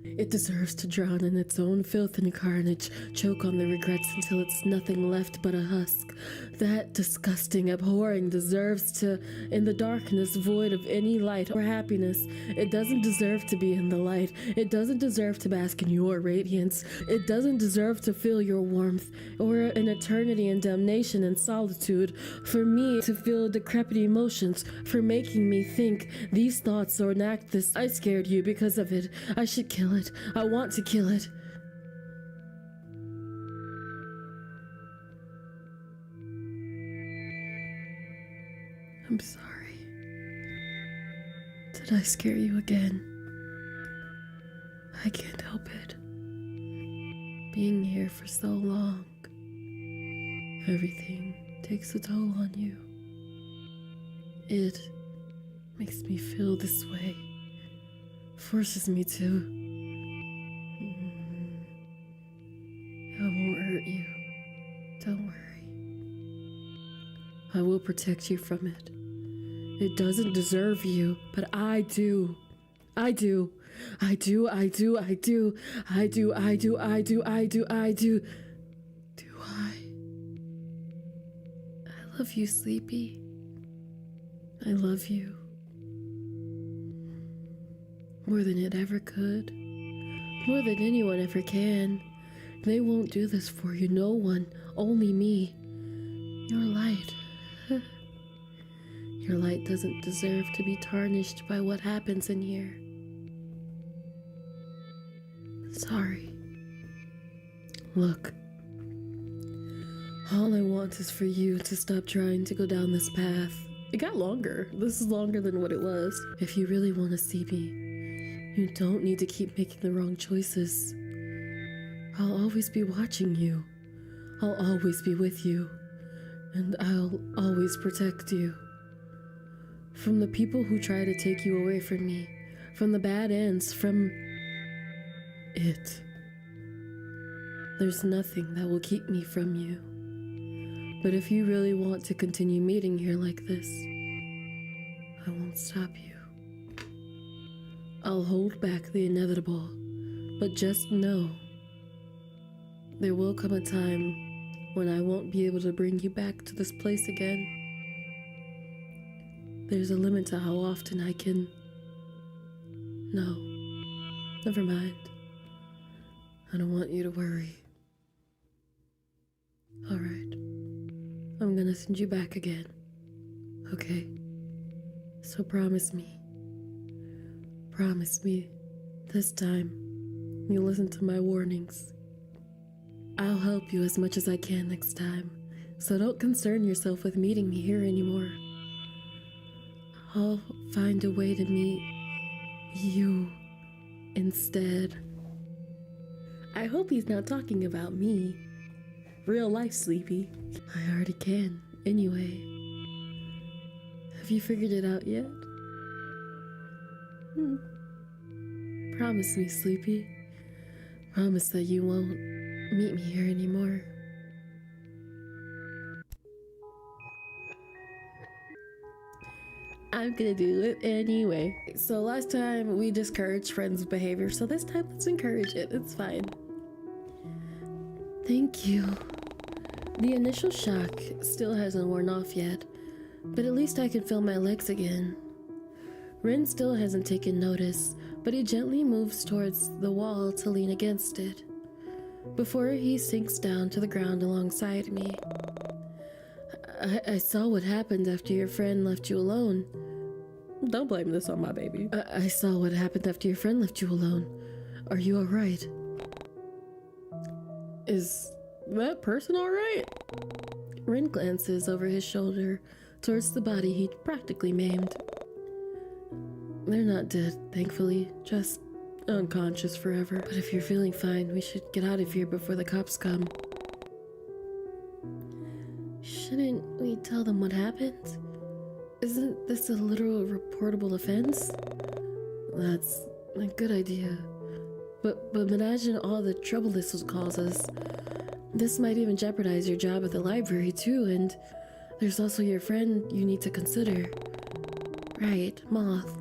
It deserves to drown in its own filth and carnage, choke on the regrets until it's nothing left but a husk. That disgusting, abhorring deserves to, in the darkness void of any light or happiness. It doesn't deserve to be in the light. It doesn't deserve to bask in your radiance. It doesn't deserve to feel your warmth, or an eternity in damnation and solitude. For me to feel decrepit emotions, for making me think these thoughts or enact this. I scared you because of it. I should kill it. I want to kill it. I'm sorry. Did I scare you again? I can't help it. Being here for so long, everything takes a toll on you. It makes me feel this way, forces me to. I won't hurt you. Don't worry. I will protect you from it. It doesn't deserve you, but I do. I do. I do, I do, I do. I do, I do, I do, I do, I do. Do I? I love you, Sleepy. I love you. More than it ever could. More than anyone ever can. They won't do this for you, no one, only me. Your light. Your light doesn't deserve to be tarnished by what happens in here. Sorry. Look. All I want is for you to stop trying to go down this path. It got longer. This is longer than what it was. If you really want to see me, you don't need to keep making the wrong choices. I'll always be watching you. I'll always be with you. And I'll always protect you. From the people who try to take you away from me. From the bad ends. From it. There's nothing that will keep me from you. But if you really want to continue meeting here like this, I won't stop you. I'll hold back the inevitable. But just know, there will come a time when I won't be able to bring you back to this place again. There's a limit to how often I can... No, never mind. I don't want you to worry. Alright, I'm gonna send you back again, okay? So promise me this time you'll listen to my warnings. I'll help you as much as I can next time, so don't concern yourself with meeting me here anymore. I'll find a way to meet you instead. I hope he's not talking about me. Real life, Sleepy. I already can, anyway. Have you figured it out yet? Promise me, Sleepy. Promise that you won't meet me here anymore. I'm gonna do it anyway. So last time we discouraged friends' behavior, so this time let's encourage it. It's fine. Thank you. The initial shock still hasn't worn off yet, but at least I can feel my legs again. Rin still hasn't taken notice, but he gently moves towards the wall to lean against it, before he sinks down to the ground alongside me. I saw what happened after your friend left you alone. Don't blame this on my baby. I saw what happened after your friend left you alone. Are you alright? Is that person alright? Rin glances over his shoulder towards the body he'd practically maimed. They're not dead, thankfully, just unconscious forever. But if you're feeling fine, we should get out of here before the cops come. Shouldn't we tell them what happened? Isn't this a literal reportable offense? That's a good idea. But imagine all the trouble this would cause us. This might even jeopardize your job at the library too, and there's also your friend you need to consider. Right, Moth.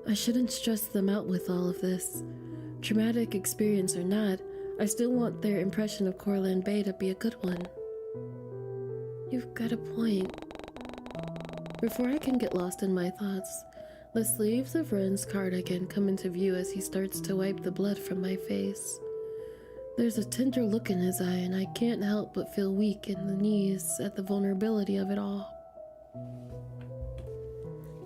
I shouldn't stress them out with all of this. Traumatic experience or not, I still want their impression of Corland Bay to be a good one. You've got a point. Before I can get lost in my thoughts, the sleeves of Ren's cardigan come into view as he starts to wipe the blood from my face. There's a tender look in his eye, and I can't help but feel weak in the knees at the vulnerability of it all.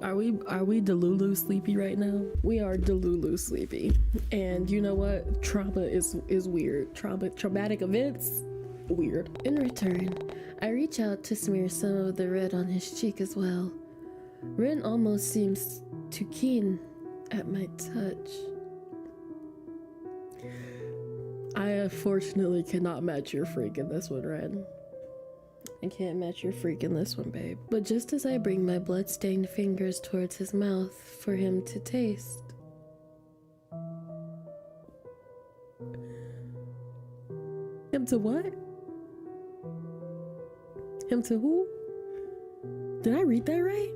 Are we Delulu sleepy right now? We are Delulu sleepy. And you know what? Trauma is weird. Traumatic events, weird. In return, I reach out to smear some of the red on his cheek as well. Ren almost seems too keen at my touch. I unfortunately cannot match your freak in this one, Ren. I can't match your freak in this one, babe. But just as I bring my blood-stained fingers towards his mouth for him to taste, him to what? Him to who? Did I read that right?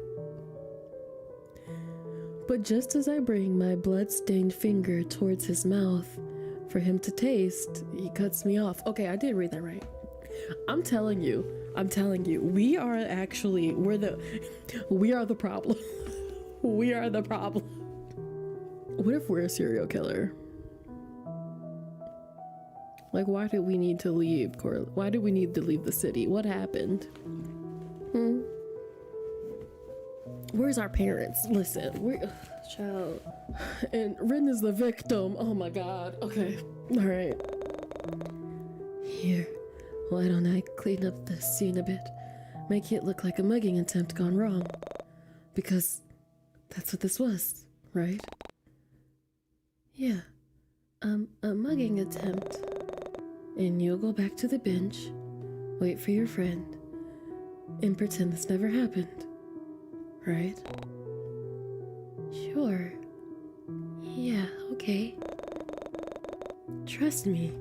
But just as I bring my blood-stained finger towards his mouth for him to taste, he cuts me off. Okay, I did read that right. I'm telling you, we are the problem. We are the problem. What if we're a serial killer? Like, why did we need to leave Why did we need to leave the city? What happened? Where's our parents? Listen, we're child. And Ren is the victim. Oh my god. Okay. Alright. Here, why don't I clean up the scene a bit? Make it look like a mugging attempt gone wrong. Because that's what this was, right? Yeah. A mugging attempt. And you'll go back to the bench, wait for your friend, and pretend this never happened. Right? Sure. Yeah, okay. Trust me,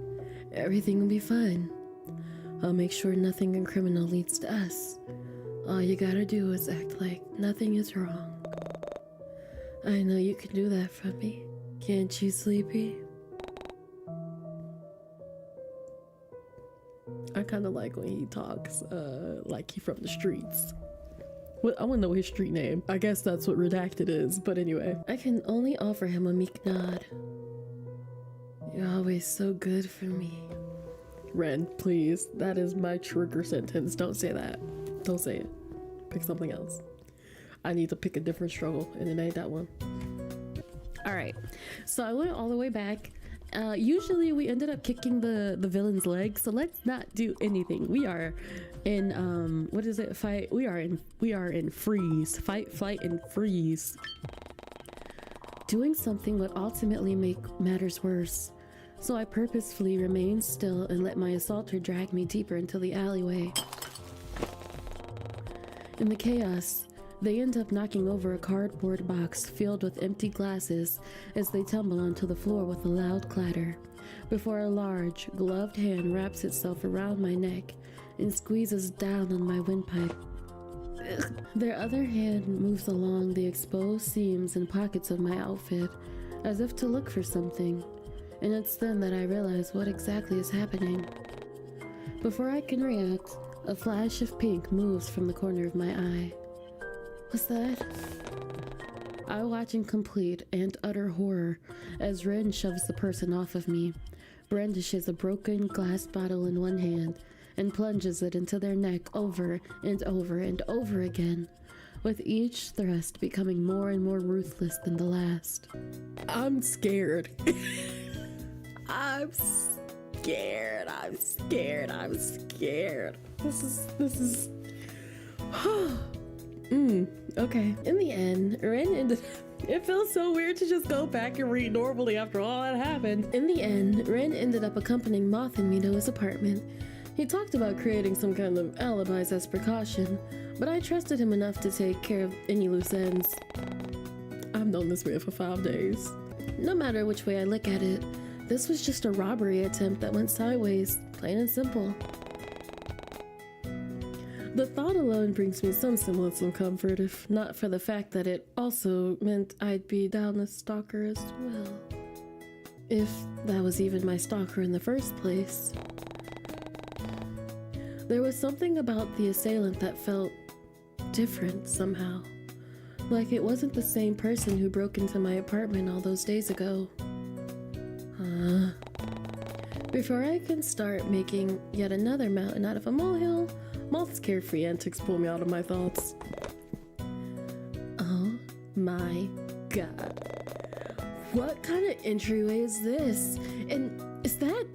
everything will be fine. I'll make sure nothing criminal leads to us. All you gotta do is act like nothing is wrong. I know you can do that for me, can't you, Sleepy? I kind of like when he talks like he from the streets. I want to know his street name. I guess that's what redacted is, but anyway. I can only offer him a meek nod. You're always so good for me. Ren, please. That is my trigger sentence. Don't say that. Don't say it. Pick something else. I need to pick a different struggle, and it ain't that one. Alright, so I went all the way back. Usually we ended up kicking the villain's leg, so let's not do anything. We are in what is it? Fight. We are in freeze. Fight, flight, and freeze. Doing something would ultimately make matters worse, so I purposefully remained still and let my assaulter drag me deeper into the alleyway. In the chaos, they end up knocking over a cardboard box filled with empty glasses as they tumble onto the floor with a loud clatter, before a large, gloved hand wraps itself around my neck and squeezes down on my windpipe. Their other hand moves along the exposed seams and pockets of my outfit, as if to look for something, and it's then that I realize what exactly is happening. Before I can react, a flash of pink moves from the corner of my eye. What's that? I watch in complete and utter horror as Ren shoves the person off of me, brandishes a broken glass bottle in one hand, and plunges it into their neck over and over and over again, with each thrust becoming more and more ruthless than the last. I'm scared. I'm scared. I'm scared. I'm scared. This is okay. In the end, Ren ended. It feels so weird to just go back and read normally after all that happened. In the end, Ren ended up accompanying Moth and me to his apartment. He talked about creating some kind of alibis as precaution, but I trusted him enough to take care of any loose ends. I've known this man for 5 days. No matter which way I look at it, this was just a robbery attempt that went sideways, plain and simple. The thought alone brings me some semblance of comfort, if not for the fact that it also meant I'd be down a stalker as well. If that was even my stalker in the first place. There was something about the assailant that felt different somehow. Like it wasn't the same person who broke into my apartment all those days ago. Before I can start making yet another mountain out of a molehill, Moth's carefree antics pull me out of my thoughts. Oh my god. What kind of entryway is this? And is that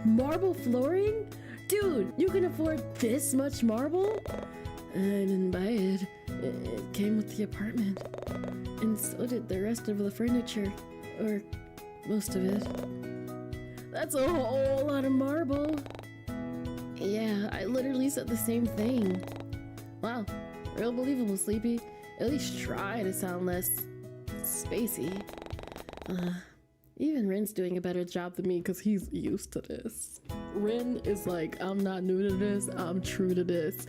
marble flooring? Dude, you can afford this much marble? I didn't buy it. It came with the apartment. And so did the rest of the furniture. Or most of it. That's a whole lot of marble. Yeah, I literally said the same thing. Wow, real believable, Sleepy. At least try to sound less spacey. Even Ren's doing a better job than me because he's used to this. Ren is like, I'm not new to this, I'm true to this.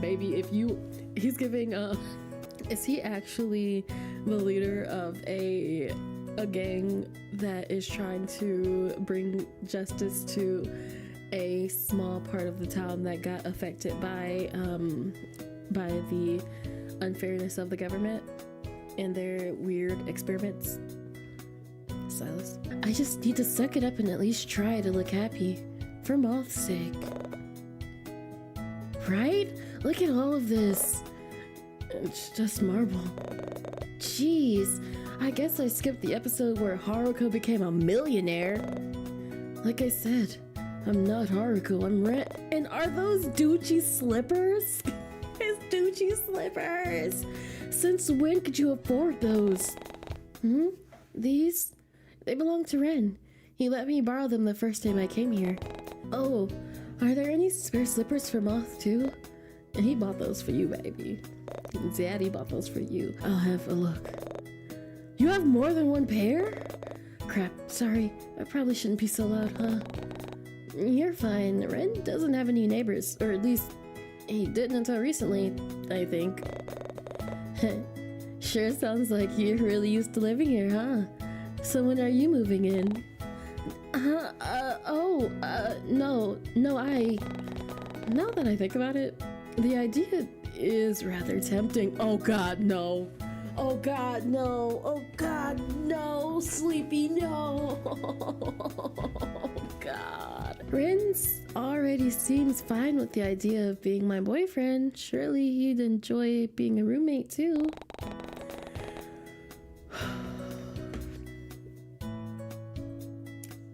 Baby, he's giving, is he actually the leader of a gang that is trying to bring justice to a small part of the town that got affected by the unfairness of the government and their weird experiments? Silas, I just need to suck it up and at least try to look happy, for Moth's sake. Right? Look at all of this. It's just marble. Jeez, I guess I skipped the episode where Haruko became a millionaire. Like I said, I'm not Haruko, I'm Ren. And are those Doochie slippers? His Doochie slippers! Since when could you afford those? These? They belong to Ren. He let me borrow them the first time I came here. Oh, are there any spare slippers for Moth too? And he bought those for you, baby. Daddy bought those for you. I'll have a look. You have more than one pair? Crap, sorry. I probably shouldn't be so loud, huh? You're fine. Ren doesn't have any neighbors, or at least he didn't until recently, I think. Sure sounds like you're really used to living here, huh? So when are you moving in? No, now that I think about it, the idea is rather tempting. Oh god, no. Oh god, no. Oh god, no. Sleepy, no. Oh god. Ren's already seems fine with the idea of being my boyfriend. Surely he'd enjoy being a roommate too.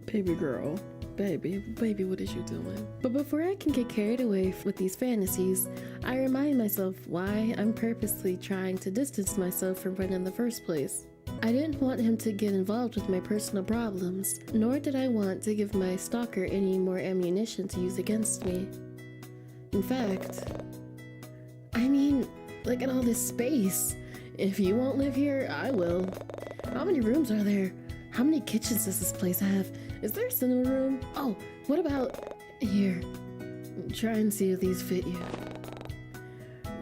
Baby girl. Baby, what is you doing? But before I can get carried away with these fantasies, I remind myself why I'm purposely trying to distance myself from Ren in the first place. I didn't want him to get involved with my personal problems, nor did I want to give my stalker any more ammunition to use against me. In fact, I mean, look at all this space. If you won't live here, I will. How many rooms are there? How many kitchens does this place have? Is there a cinema room? Oh, what about here? Try and see if these fit you.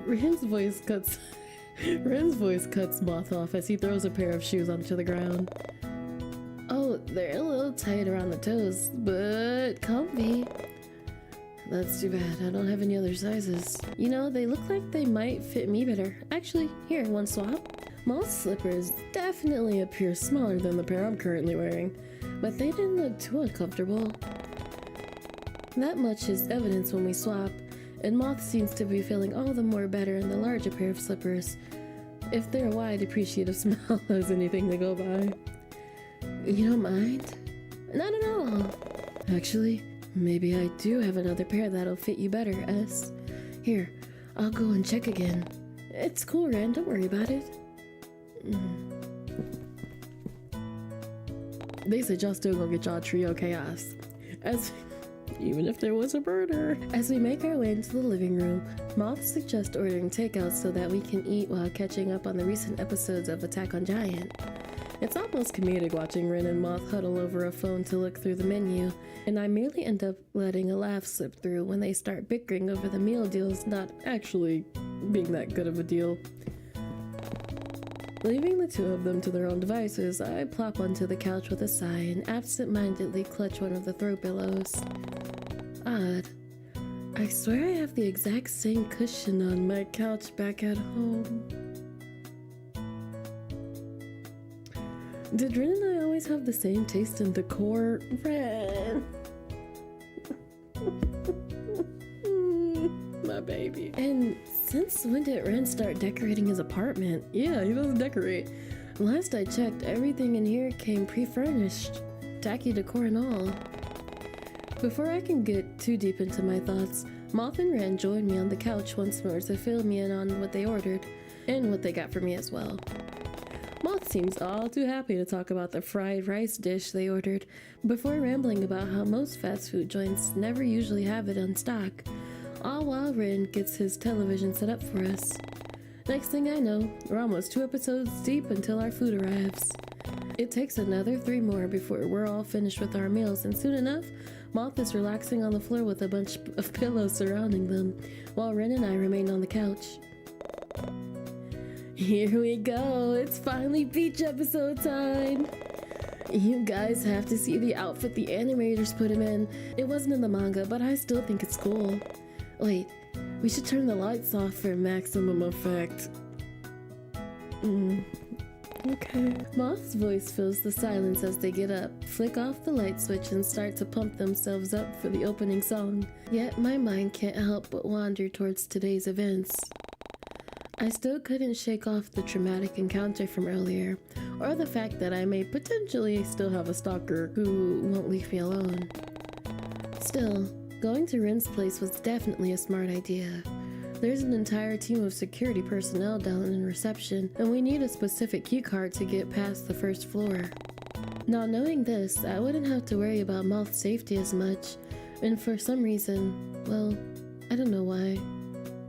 Ren's voice cuts Moth off as he throws a pair of shoes onto the ground. Oh, they're a little tight around the toes, but comfy. That's too bad. I don't have any other sizes. You know, they look like they might fit me better. Actually, here, one swap. Moth's slippers definitely appear smaller than the pair I'm currently wearing, but they didn't look too uncomfortable. That much is evidence when we swap, and Moth seems to be feeling all the more better in the larger pair of slippers, if their wide appreciative smile has anything to go by. You don't mind? Not at all. Actually, maybe I do have another pair that'll fit you better, S. Here, I'll go and check again. It's cool, Ren, don't worry about it. They said y'all still gonna get y'all trio chaos. even if there was a murder. As we make our way into the living room, Moth suggests ordering takeout so that we can eat while catching up on the recent episodes of Attack on Giant. It's almost comedic watching Ren and Moth huddle over a phone to look through the menu, and I merely end up letting a laugh slip through when they start bickering over the meal deals not actually being that good of a deal. Leaving the two of them to their own devices, I plop onto the couch with a sigh and absent-mindedly clutch one of the throw pillows. Odd. I swear I have the exact same cushion on my couch back at home. Did Ren and I always have the same taste in decor? Ren! My baby. And since when did Ren start decorating his apartment? Yeah, he doesn't decorate. Last I checked, everything in here came pre-furnished. Tacky decor and all. Before I can get too deep into my thoughts, Moth and Ren joined me on the couch once more to fill me in on what they ordered, and what they got for me as well. Moth seems all too happy to talk about the fried rice dish they ordered, before rambling about how most fast food joints never usually have it on stock, all while Ren gets his television set up for us. Next thing I know, we're almost 2 episodes deep until our food arrives. It takes another 3 more before we're all finished with our meals, and soon enough, Moth is relaxing on the floor with a bunch of pillows surrounding them, while Ren and I remain on the couch. Here we go, it's finally beach episode time! You guys have to see the outfit the animators put him in. It wasn't in the manga, but I still think it's cool. Wait, we should turn the lights off for maximum effect. Okay. Moth's voice fills the silence as they get up, flick off the light switch, and start to pump themselves up for the opening song. Yet my mind can't help but wander towards today's events. I still couldn't shake off the traumatic encounter from earlier, or the fact that I may potentially still have a stalker who won't leave me alone. Still, going to Ren's place was definitely a smart idea. There's an entire team of security personnel down in reception, and we need a specific key card to get past the first floor. Now knowing this, I wouldn't have to worry about Moth's safety as much, and for some reason, well, I don't know why,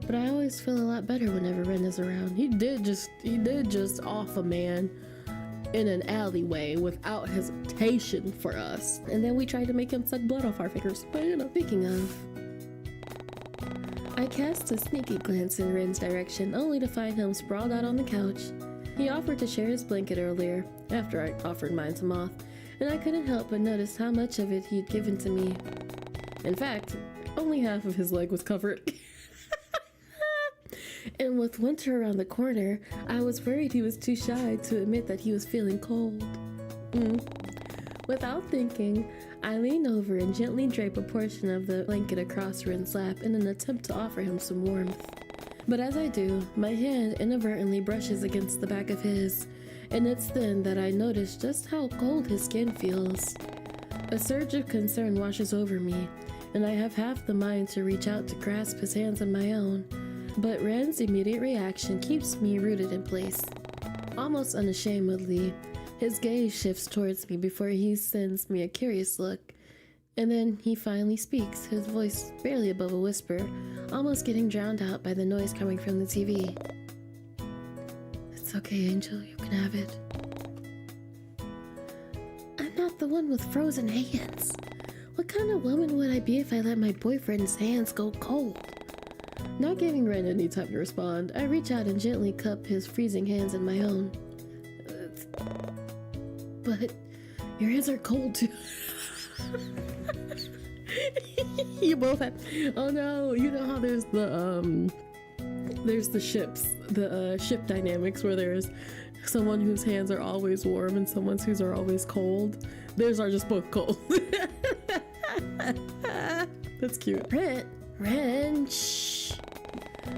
but I always feel a lot better whenever Ren is around. He did just off a man in an alleyway without hesitation for us, and then we tried to make him suck blood off our fingers. But you know, speaking of, I cast a sneaky glance in Ren's direction, only to find him sprawled out on the couch. He offered to share his blanket earlier, after I offered mine to Moth, and I couldn't help but notice how much of it he'd given to me. In fact, only half of his leg was covered. And with winter around the corner, I was worried he was too shy to admit that he was feeling cold. Without thinking, I lean over and gently drape a portion of the blanket across Ren's lap in an attempt to offer him some warmth. But as I do, my hand inadvertently brushes against the back of his, and it's then that I notice just how cold his skin feels. A surge of concern washes over me, and I have half the mind to reach out to grasp his hands in my own. But Ren's immediate reaction keeps me rooted in place. Almost unashamedly, his gaze shifts towards me before he sends me a curious look. And then he finally speaks, his voice barely above a whisper, almost getting drowned out by the noise coming from the TV. It's okay, Angel, you can have it. I'm not the one with frozen hands. What kind of woman would I be if I let my boyfriend's hands go cold? Not giving Ren any time to respond, I reach out and gently cup his freezing hands in my own. But your hands are cold too. You both have. Oh no! You know how there's the ships, the ship dynamics where there's someone whose hands are always warm and someone's whose are always cold. Theirs are just both cold. That's cute. Ren, shh.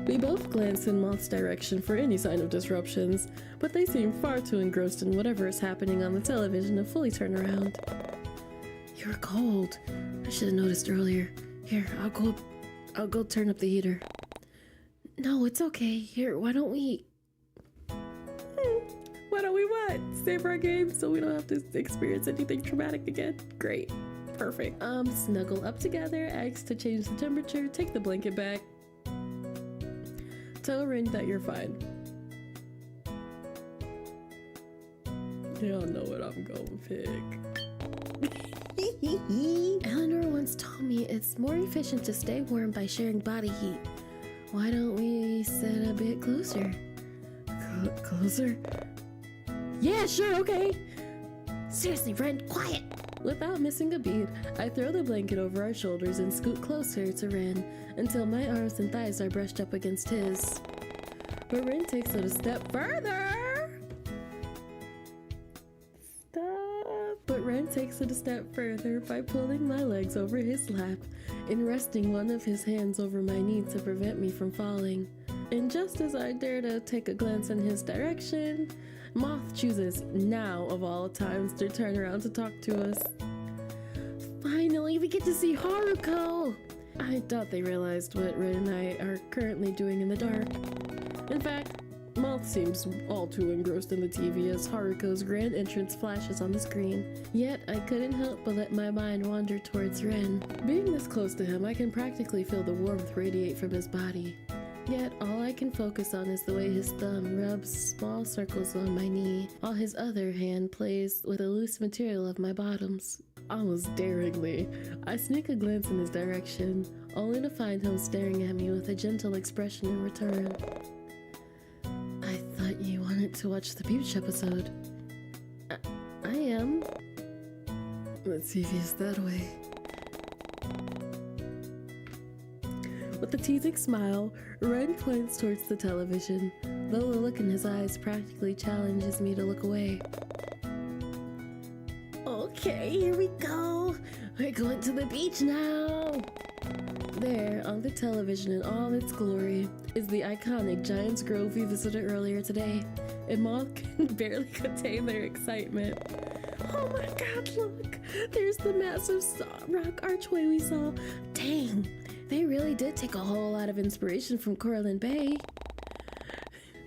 We both glance in Moth's direction for any sign of disruptions, but they seem far too engrossed in whatever is happening on the television to fully turn around. You're cold. I should have noticed earlier. Here, I'll go turn up the heater. No, it's okay. Here, why don't we what? Save our game so we don't have to experience anything traumatic again? Great. Perfect. Snuggle up together, ask to change the temperature, take the blanket back. Tell Rin that you're fine. Y'all know what I'm gonna pick. Eleanor once told me it's more efficient to stay warm by sharing body heat. Why don't we sit a bit closer? Closer? Yeah, sure, okay. Seriously, Ren, quiet! Without missing a beat, I throw the blanket over our shoulders and scoot closer to Ren until my arms and thighs are brushed up against his. But Ren takes it a step further. But Ren takes it a step further by pulling my legs over his lap and resting one of his hands over my knee to prevent me from falling. And just as I dare to take a glance in his direction, Moth chooses, now of all times, to turn around to talk to us. Finally, we get to see Haruko! I doubt they realized what Ren and I are currently doing in the dark. In fact, Moth seems all too engrossed in the TV as Haruko's grand entrance flashes on the screen. Yet, I couldn't help but let my mind wander towards Ren. Being this close to him, I can practically feel the warmth radiate from his body. Yet, all I can focus on is the way his thumb rubs small circles on my knee, while his other hand plays with the loose material of my bottoms. Almost daringly, I sneak a glance in his direction, only to find him staring at me with a gentle expression in return. I thought you wanted to watch the beach episode. I am. Let's see if he's that way. With a teasing smile, Ren points towards the television, though the look in his eyes practically challenges me to look away. Okay, here we go. We're going to the beach now. There, on the television in all its glory, is the iconic Giant's Grove we visited earlier today, and Moth can barely contain their excitement. Oh my god, look! There's the massive rock archway we saw. Dang, they really did take a whole lot of inspiration from Corland Bay.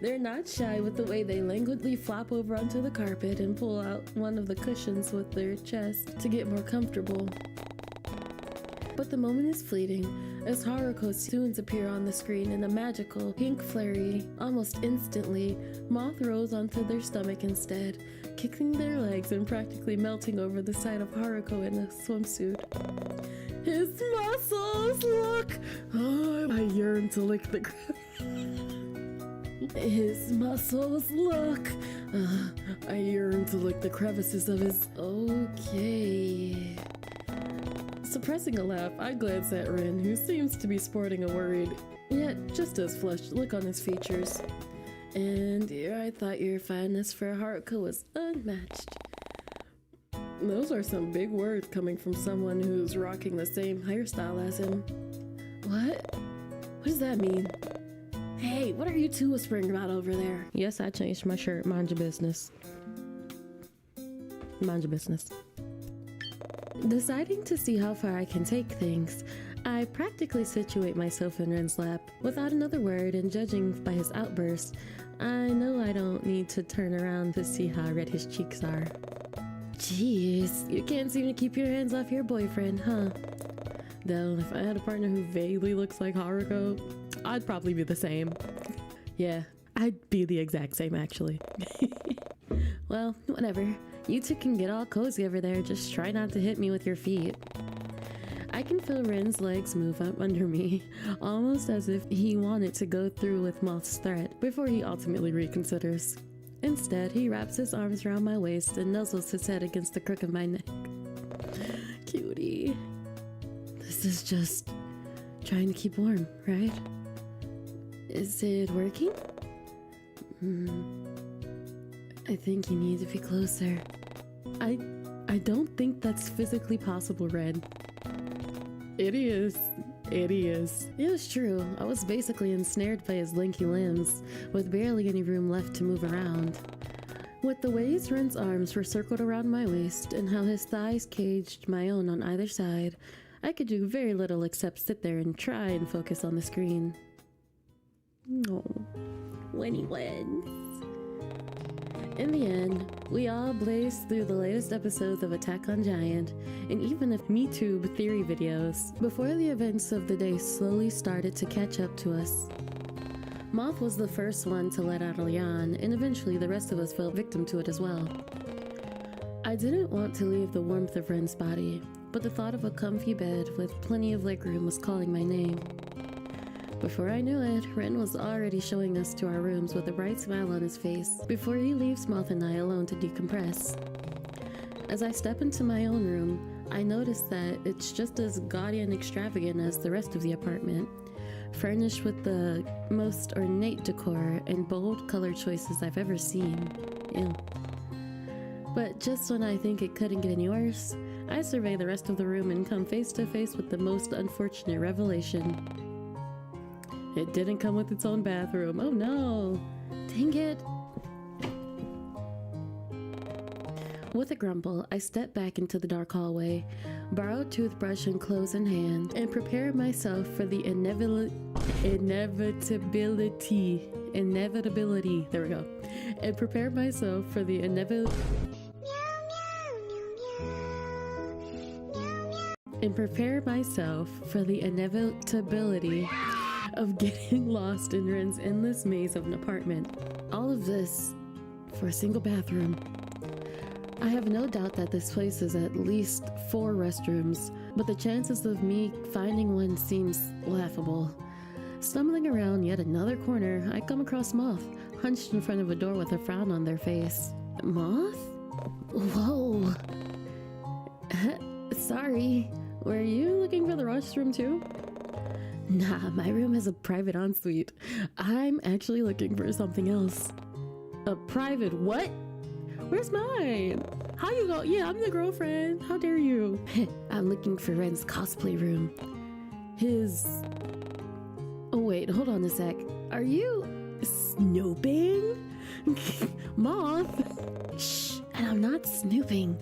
They're not shy with the way they languidly flop over onto the carpet and pull out one of the cushions with their chest to get more comfortable. But the moment is fleeting, as Haruko soon appear on the screen in a magical pink flurry. Almost instantly, Moth rolls onto their stomach instead, kicking their legs and practically melting over the side of Haruko in a swimsuit. His muscles, look! Oh, I yearn to lick the His muscles, look! I yearn to lick the crevices of his... Okay... Suppressing a laugh, I glance at Ren, who seems to be sporting a worried, yet just as flushed look on his features. And here I thought your fineness for Haruko was unmatched. Those are some big words coming from someone who's rocking the same hairstyle as him. What? What does that mean? Hey, what are you two whispering about over there? Yes, I changed my shirt. Mind your business. Mind your business. Deciding to see how far I can take things, I practically situate myself in Ren's lap without another word, and judging by his outburst, I know I don't need to turn around to see how red his cheeks are. Jeez, you can't seem to keep your hands off your boyfriend, huh? Though, if I had a partner who vaguely looks like Haruko, I'd probably be the same. Yeah, I'd be the exact same, actually. Well, whatever. You two can get all cozy over there, just try not to hit me with your feet. I can feel Ren's legs move up under me, almost as if he wanted to go through with Moth's threat before he ultimately reconsiders. Instead, he wraps his arms around my waist and nuzzles his head against the crook of my neck. Cutie. This is just trying to keep warm, right? Is it working? I think you need to be closer. I don't think that's physically possible, Red. It is. It is. It was true. I was basically ensnared by his lanky limbs, with barely any room left to move around. With the ways Ren's arms were circled around my waist and how his thighs caged my own on either side, I could do very little except sit there and try and focus on the screen. Oh, when he wins. In the end, we all blazed through the latest episodes of Attack on Giant and even of MeTube theory videos before the events of the day slowly started to catch up to us. Moth was the first one to let out a yawn, and eventually the rest of us fell victim to it as well. I didn't want to leave the warmth of Ren's body, but the thought of a comfy bed with plenty of legroom was calling my name. Before I knew it, Ren was already showing us to our rooms with a bright smile on his face before he leaves Moth and I alone to decompress. As I step into my own room, I notice that it's just as gaudy and extravagant as the rest of the apartment, furnished with the most ornate decor and bold color choices I've ever seen. Ew. But just when I think it couldn't get any worse, I survey the rest of the room and come face to face with the most unfortunate revelation. It didn't come with its own bathroom. Oh no! Dang it! With a grumble, I step back into the dark hallway, borrow toothbrush and clothes in hand, and prepare myself for the inevitability. There we go. And prepare myself for the inevitability of getting lost in Ren's endless maze of an apartment. All of this for a single bathroom. I have no doubt that this place has at least 4 restrooms, but the chances of me finding one seems laughable. Stumbling around yet another corner, I come across Moth, hunched in front of a door with a frown on their face. Moth? Whoa. Sorry, were you looking for the restroom too? Nah, my room has a private ensuite. I'm actually looking for something else. A private what? Where's mine? How you go? Yeah, I'm the girlfriend. How dare you? I'm looking for Ren's cosplay room. His... Oh wait, hold on a sec. Are you snooping? Moth? Shh, and I'm not snooping.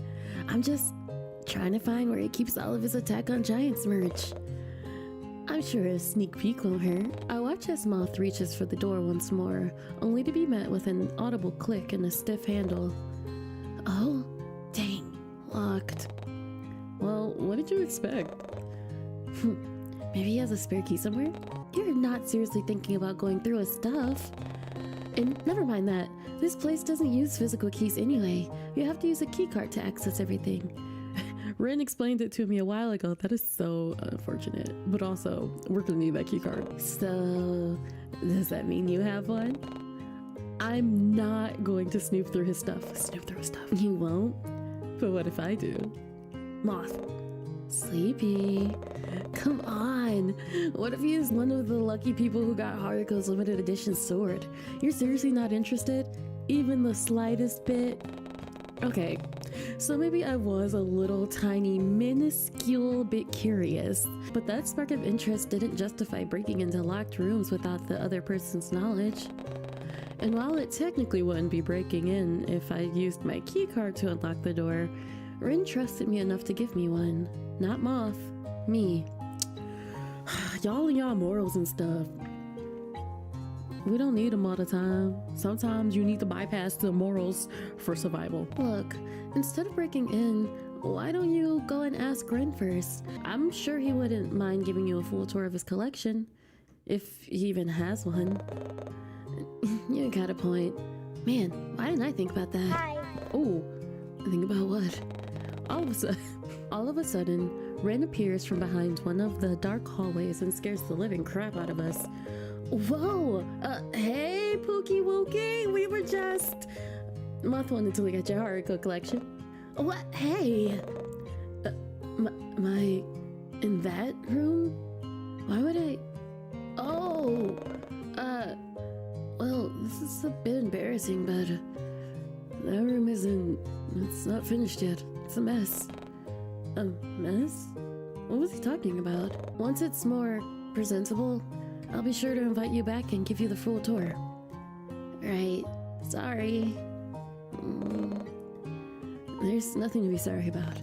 I'm just trying to find where he keeps all of his Attack on Giants merch. I'm sure a sneak peek won't hurt. I watch as Moth reaches for the door once more, only to be met with an audible click and a stiff handle. Oh, dang, locked. Well, what did you expect? Maybe he has a spare key somewhere? You're not seriously thinking about going through his stuff. And never mind that, this place doesn't use physical keys anyway. You have to use a key card to access everything. Ren explained it to me a while ago. That is so unfortunate. But also, we're gonna need that key card. So, does that mean you have one? I'm not going to snoop through his stuff. Snoop through his stuff. You won't? But what if I do? Moth. Sleepy. Come on. What if he is one of the lucky people who got Haruko's limited edition sword? You're seriously not interested? Even the slightest bit? Okay. So maybe I was a little tiny minuscule bit curious, but that spark of interest didn't justify breaking into locked rooms without the other person's knowledge. And while it technically wouldn't be breaking in if I used my key card to unlock the door, Rin trusted me enough to give me one. Not Moth, me. Y'all and y'all morals and stuff. We don't need them all the time. Sometimes you need to bypass the morals for survival. Look, instead of breaking in, why don't you go and ask Ren first? I'm sure he wouldn't mind giving you a full tour of his collection, if he even has one. You got a point. Man, why didn't I think about that? Hi. Oh, think about what? All of a sudden, Ren appears from behind one of the dark hallways and scares the living crap out of us. Whoa! Hey, Pookie Wookie! We were just... Moth wanted to look at your Haruko collection. What? Hey! My... In that room? Why would I... Oh! Well, this is a bit embarrassing, but... that room isn't... It's not finished yet. It's a mess. A mess? What was he talking about? Once it's more presentable, I'll be sure to invite you back and give you the full tour. Right. Sorry. There's nothing to be sorry about.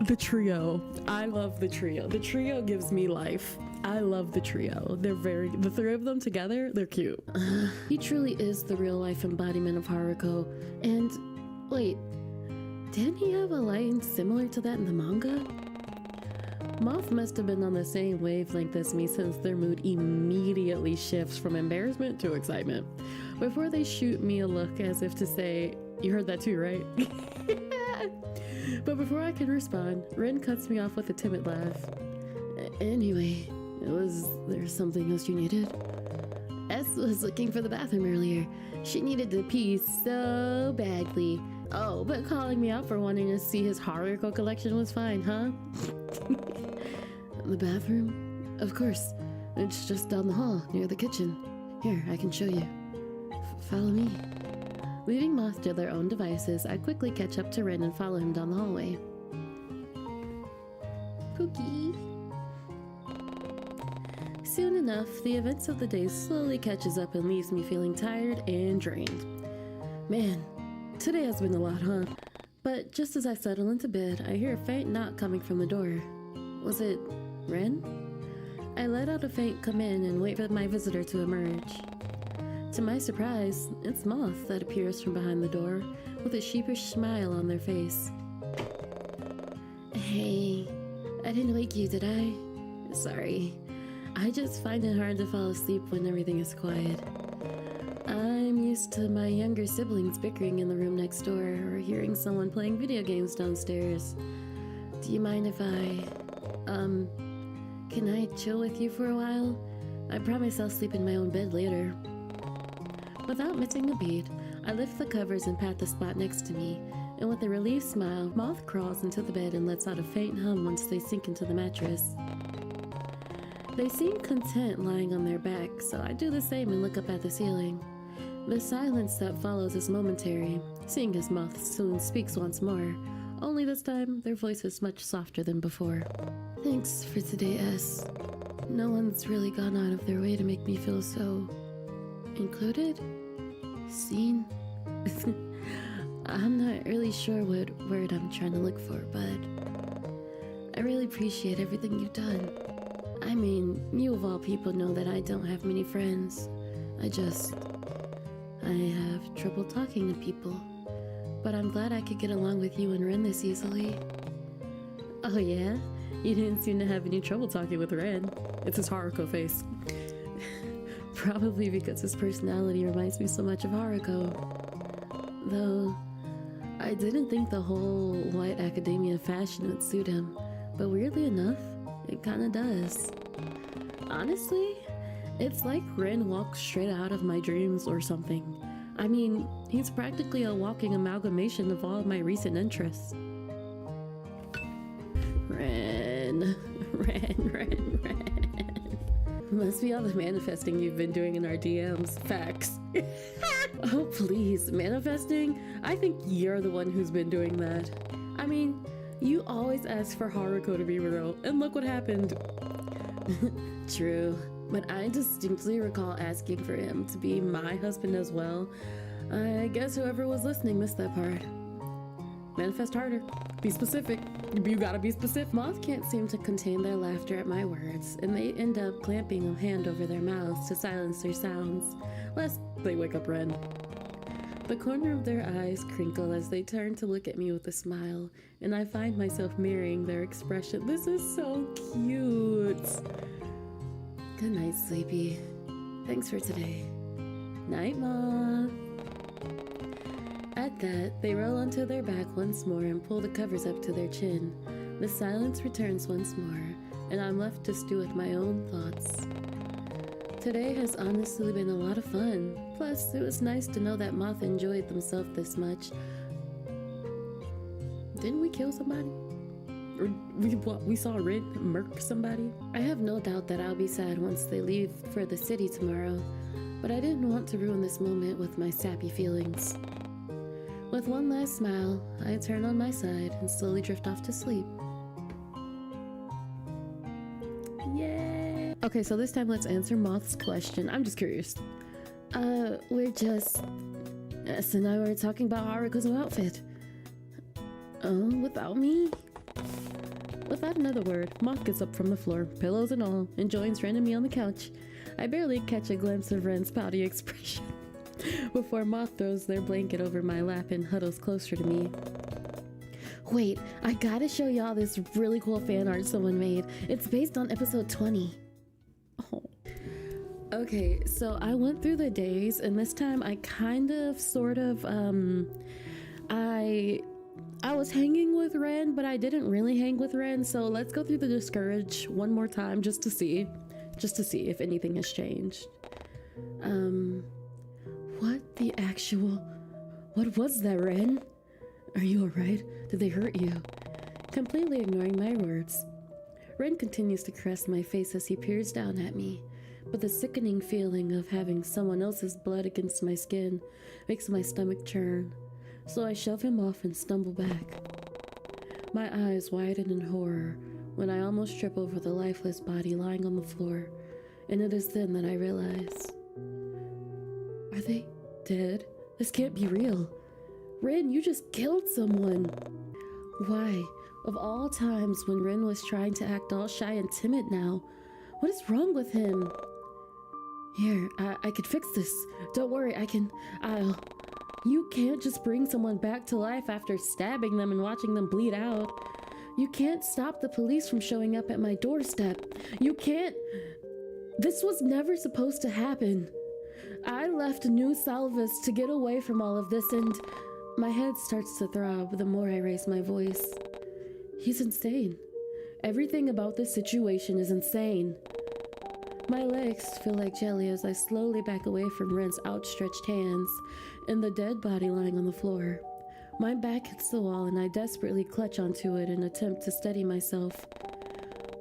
The trio. I love the trio. The trio gives me life. I love the trio. The three of them together, they're cute. He truly is the real life embodiment of Haruko. And wait, didn't he have a line similar to that in the manga? Moth must have been on the same wavelength as me, since their mood immediately shifts from embarrassment to excitement before they shoot me a look as if to say, "You heard that too, right?" But before I can respond, Ren cuts me off with a timid laugh. Anyway, was there something else you needed? S was looking for the bathroom earlier. She needed to pee so badly. Oh, but calling me out for wanting to see his Haruko collection was fine, huh? The bathroom? Of course. It's just down the hall, near the kitchen. Here, I can show you. Follow me. Leaving Moth to their own devices, I quickly catch up to Ren and follow him down the hallway. Pookie. Soon enough, the events of the day slowly catches up and leaves me feeling tired and drained. Man, today has been a lot, huh? But just as I settle into bed, I hear a faint knock coming from the door. Was it Ren? I let out a faint come in and wait for my visitor to emerge. To my surprise, it's Moth that appears from behind the door with a sheepish smile on their face. Hey, I didn't wake you, did I? Sorry. I just find it hard to fall asleep when everything is quiet. I'm used to my younger siblings bickering in the room next door or hearing someone playing video games downstairs. Do you mind if can I chill with you for a while? I promise I'll sleep in my own bed later. Without missing a beat, I lift the covers and pat the spot next to me, and with a relieved smile, Moth crawls into the bed and lets out a faint hum once they sink into the mattress. They seem content lying on their back, so I do the same and look up at the ceiling. The silence that follows is momentary, seeing as Moth soon speaks once more, only this time their voice is much softer than before. Thanks for today, S. No one's really gone out of their way to make me feel so... included? Seen? I'm not really sure what word I'm trying to look for, but I really appreciate everything you've done. I mean, you of all people know that I don't have many friends. I have trouble talking to people. But I'm glad I could get along with you and Ren this easily. Oh yeah? You didn't seem to have any trouble talking with Ren. It's his Haruko face. Probably because his personality reminds me so much of Haruko. Though, I didn't think the whole white academia fashion would suit him. But weirdly enough, it kinda does. Honestly, it's like Ren walked straight out of my dreams or something. I mean, he's practically a walking amalgamation of all of my recent interests. Ren. Must be all the manifesting you've been doing in our DMs. Facts. Oh, please. Manifesting? I think you're the one who's been doing that. I mean, you always ask for Haruko to be real, and look what happened. True. But I distinctly recall asking for him to be my husband as well. I guess whoever was listening missed that part. Manifest harder. Be specific. You gotta be specific. Moth can't seem to contain their laughter at my words, and they end up clamping a hand over their mouths to silence their sounds, lest they wake up Ren. The corner of their eyes crinkle as they turn to look at me with a smile, and I find myself mirroring their expression. This is so cute. Good night, Sleepy. Thanks for today. Night, Moth. At that, they roll onto their back once more and pull the covers up to their chin. The silence returns once more, and I'm left to stew with my own thoughts. Today has honestly been a lot of fun. Plus, it was nice to know that Moth enjoyed themselves this much. Didn't we kill somebody? Or we saw Red murk somebody? I have no doubt that I'll be sad once they leave for the city tomorrow, but I didn't want to ruin this moment with my sappy feelings. With one last smile, I turn on my side and slowly drift off to sleep. Yay! Okay, so this time let's answer Moth's question. I'm just curious. S and I were talking about Haruko's outfit. Oh, without me? Without another word, Moth gets up from the floor, pillows and all, and joins Ren and me on the couch. I barely catch a glimpse of Ren's pouty expression before Moth throws their blanket over my lap and huddles closer to me. Wait, I gotta show y'all this really cool fan art someone made. It's based on episode 20. Oh. Okay, so I went through the days, and this time I kind of, I was hanging with Ren, but I didn't really hang with Ren, so let's go through the discourage one more time just to see if anything has changed. What was that, Ren? Are you alright? Did they hurt you? Completely ignoring my words, Ren continues to caress my face as he peers down at me, but the sickening feeling of having someone else's blood against my skin makes my stomach churn, so I shove him off and stumble back. My eyes widen in horror when I almost trip over the lifeless body lying on the floor, and it is then that I realize. Are they dead? This can't be real. Ren, you just killed someone. Why? Of all times when Ren was trying to act all shy and timid now, what is wrong with him? Here, I could fix this. Don't worry, I'll... You can't just bring someone back to life after stabbing them and watching them bleed out. You can't stop the police from showing up at my doorstep. You can't... This was never supposed to happen. I left New Salvas to get away from all of this, and my head starts to throb the more I raise my voice. He's insane. Everything about this situation is insane. My legs feel like jelly as I slowly back away from Ren's outstretched hands and the dead body lying on the floor. My back hits the wall and I desperately clutch onto it in an attempt to steady myself.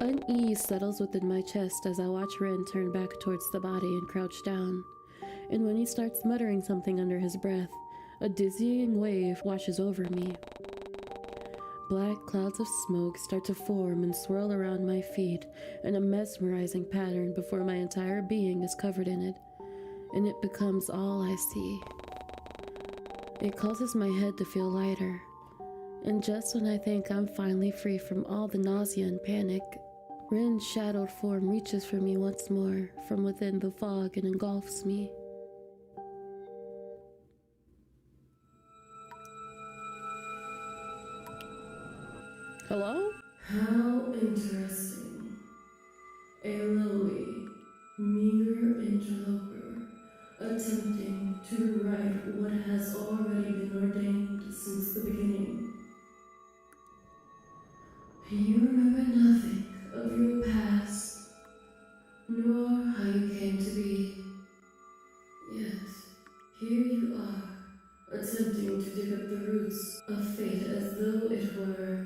Unease settles within my chest as I watch Ren turn back towards the body and crouch down. And when he starts muttering something under his breath, a dizzying wave washes over me. Black clouds of smoke start to form and swirl around my feet in a mesmerizing pattern before my entire being is covered in it, and it becomes all I see. It causes my head to feel lighter, and just when I think I'm finally free from all the nausea and panic, Ren's shadowed form reaches for me once more from within the fog and engulfs me. Hello? How interesting. A lowly, meager interloper attempting to rewrite what has already been ordained since the beginning. You remember nothing of your past, nor how you came to be. Yet, here you are, attempting to dig up the roots of fate as though it were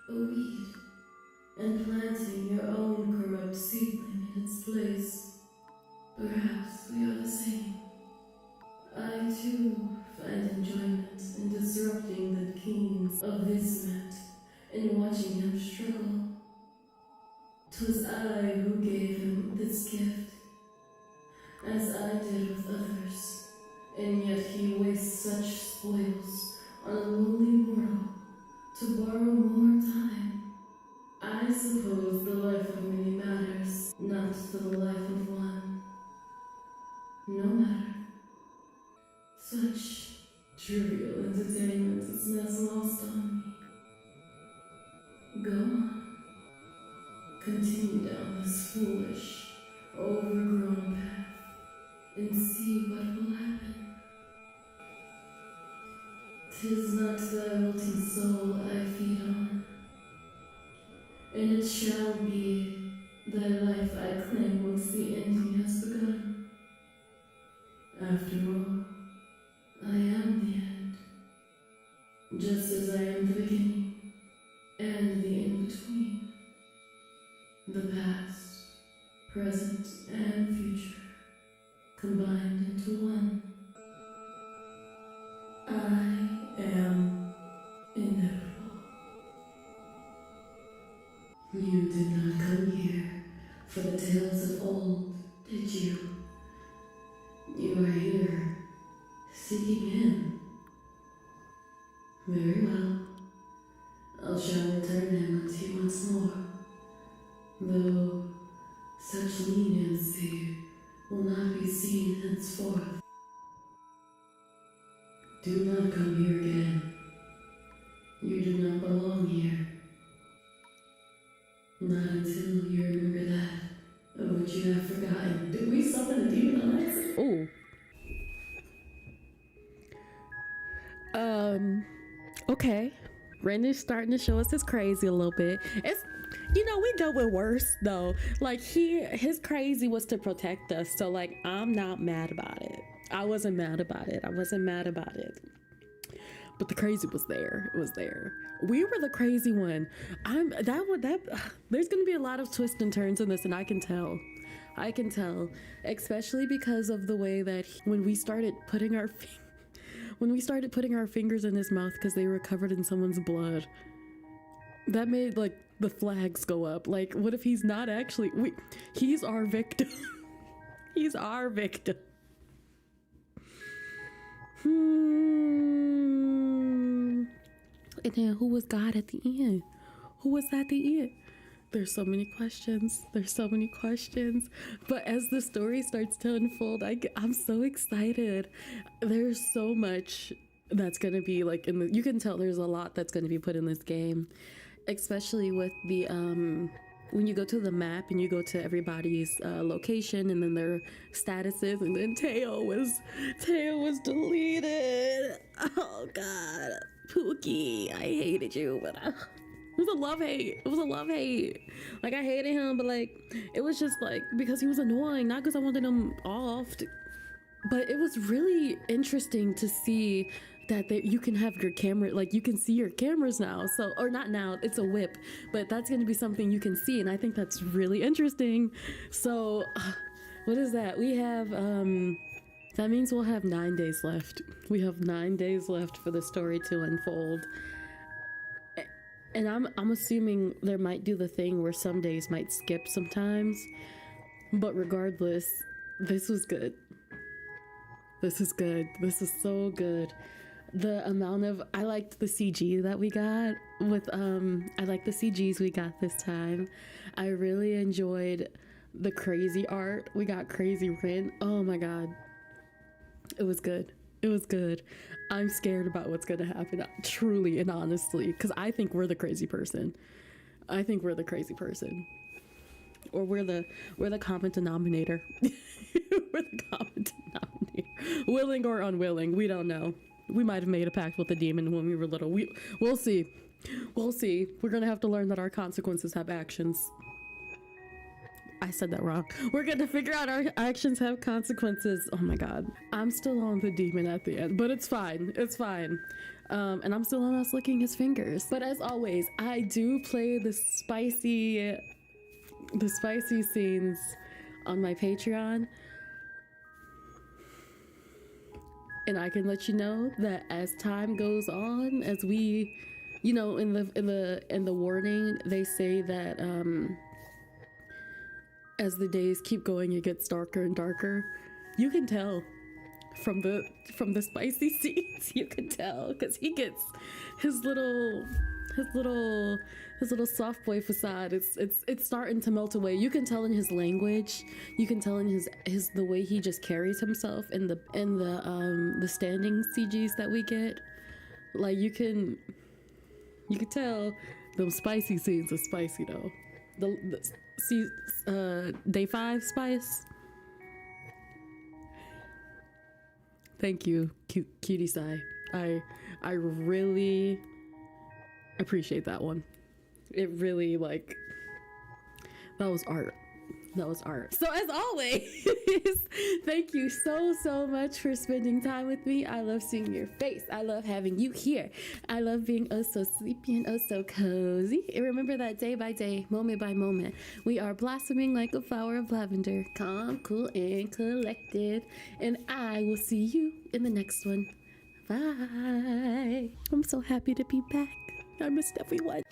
a weed, and planting your own corrupt seedling in its place. Perhaps we are the same. I too find enjoyment in disrupting the kings of this mat and watching him struggle. 'Twas I who gave him this gift, as I did with others, and yet he wastes such spoils on a lowly mortal to borrow more time. I suppose the life of many matters not to the life of one. No matter. Such trivial entertainment is not lost on me. Go on. Continue down this foolish, overgrown path and see what will happen. 'Tis not thy wilting soul I feed on, and it shall be thy life I claim once the ending has begun. After all, I am the end, just as I am the beginning and the in-between, the past, present, and future combined into one. I am inevitable. You did not come here for the tales of old, did you? You are here, seeking him. Very well. I shall return him once he wants will not be seen henceforth. Do not come here again. You do not belong here. Not until you remember that, of which you have forgotten. Did we summon a demon on accident? Ooh. Okay. Randy's starting to show us his crazy a little bit. It's, you know, we dealt with worse though. Like his crazy was to protect us. So like, I'm not mad about it. I wasn't mad about it. But the crazy was there. It was there. We were the crazy one. There's gonna be a lot of twists and turns in this, and I can tell, especially because of the way that when we started putting our fingers in his mouth because they were covered in someone's blood, that made like the flags go up. Like, what if he's not actually? He's our victim. He's our victim. And then who was God at the end? Who was at the end? There's so many questions. But as the story starts to unfold, I'm so excited. There's so much that's gonna be like you can tell there's a lot that's gonna be put in this game, especially with the when you go to the map and you go to everybody's location and then their statuses, and then Teo was deleted. Oh God, Pookie, I hated you, but it was a love hate. Like, I hated him, but like it was just like because he was annoying, not because I wanted him off. But it was really interesting to see that you can have your camera, like you can see your cameras now. So, or not now, it's a whip, but that's going to be something you can see. And I think that's really interesting. So what is that? We have, that means we'll have 9 days left. We have 9 days left for the story to unfold. And I'm assuming there might do the thing where some days might skip sometimes, but regardless, this was good. This is so good. The amount of, I liked the CG that we got with, I like the CGs we got this time. I really enjoyed the crazy art. We got crazy Rin. Oh my God. It was good. I'm scared about what's gonna happen, truly and honestly, because I think we're the crazy person. Or we're the common denominator. We're the common denominator. Willing or unwilling, we don't know. We might have made a pact with the demon when we were little. We'll see. We're gonna have to learn that our consequences have actions. I said that wrong. We're gonna figure out our actions have consequences. Oh my God. I'm still on the demon at the end, but it's fine. And I'm still on us licking his fingers. But as always, I do play the spicy scenes on my Patreon. And I can let you know that as time goes on, as we, you know, in the warning, they say that as the days keep going, it gets darker and darker. You can tell from the spicy scenes. You can tell because he gets his little soft boy facade. It's starting to melt away. You can tell in his language. You can tell in his the way he just carries himself in the standing CGs that we get. Like you can tell those spicy scenes are spicy though. Day 5 spice. Thank you, cutesai. I really appreciate that one. It really, like, that was art. So as always, thank you so much for spending time with me. I love seeing your face. I love having you here. I love being oh so sleepy and oh so cozy. And remember that day by day, moment by moment, we are blossoming like a flower of lavender, calm, cool, and collected. And I will see you in the next one. Bye. I'm so happy to be back. I missed everyone.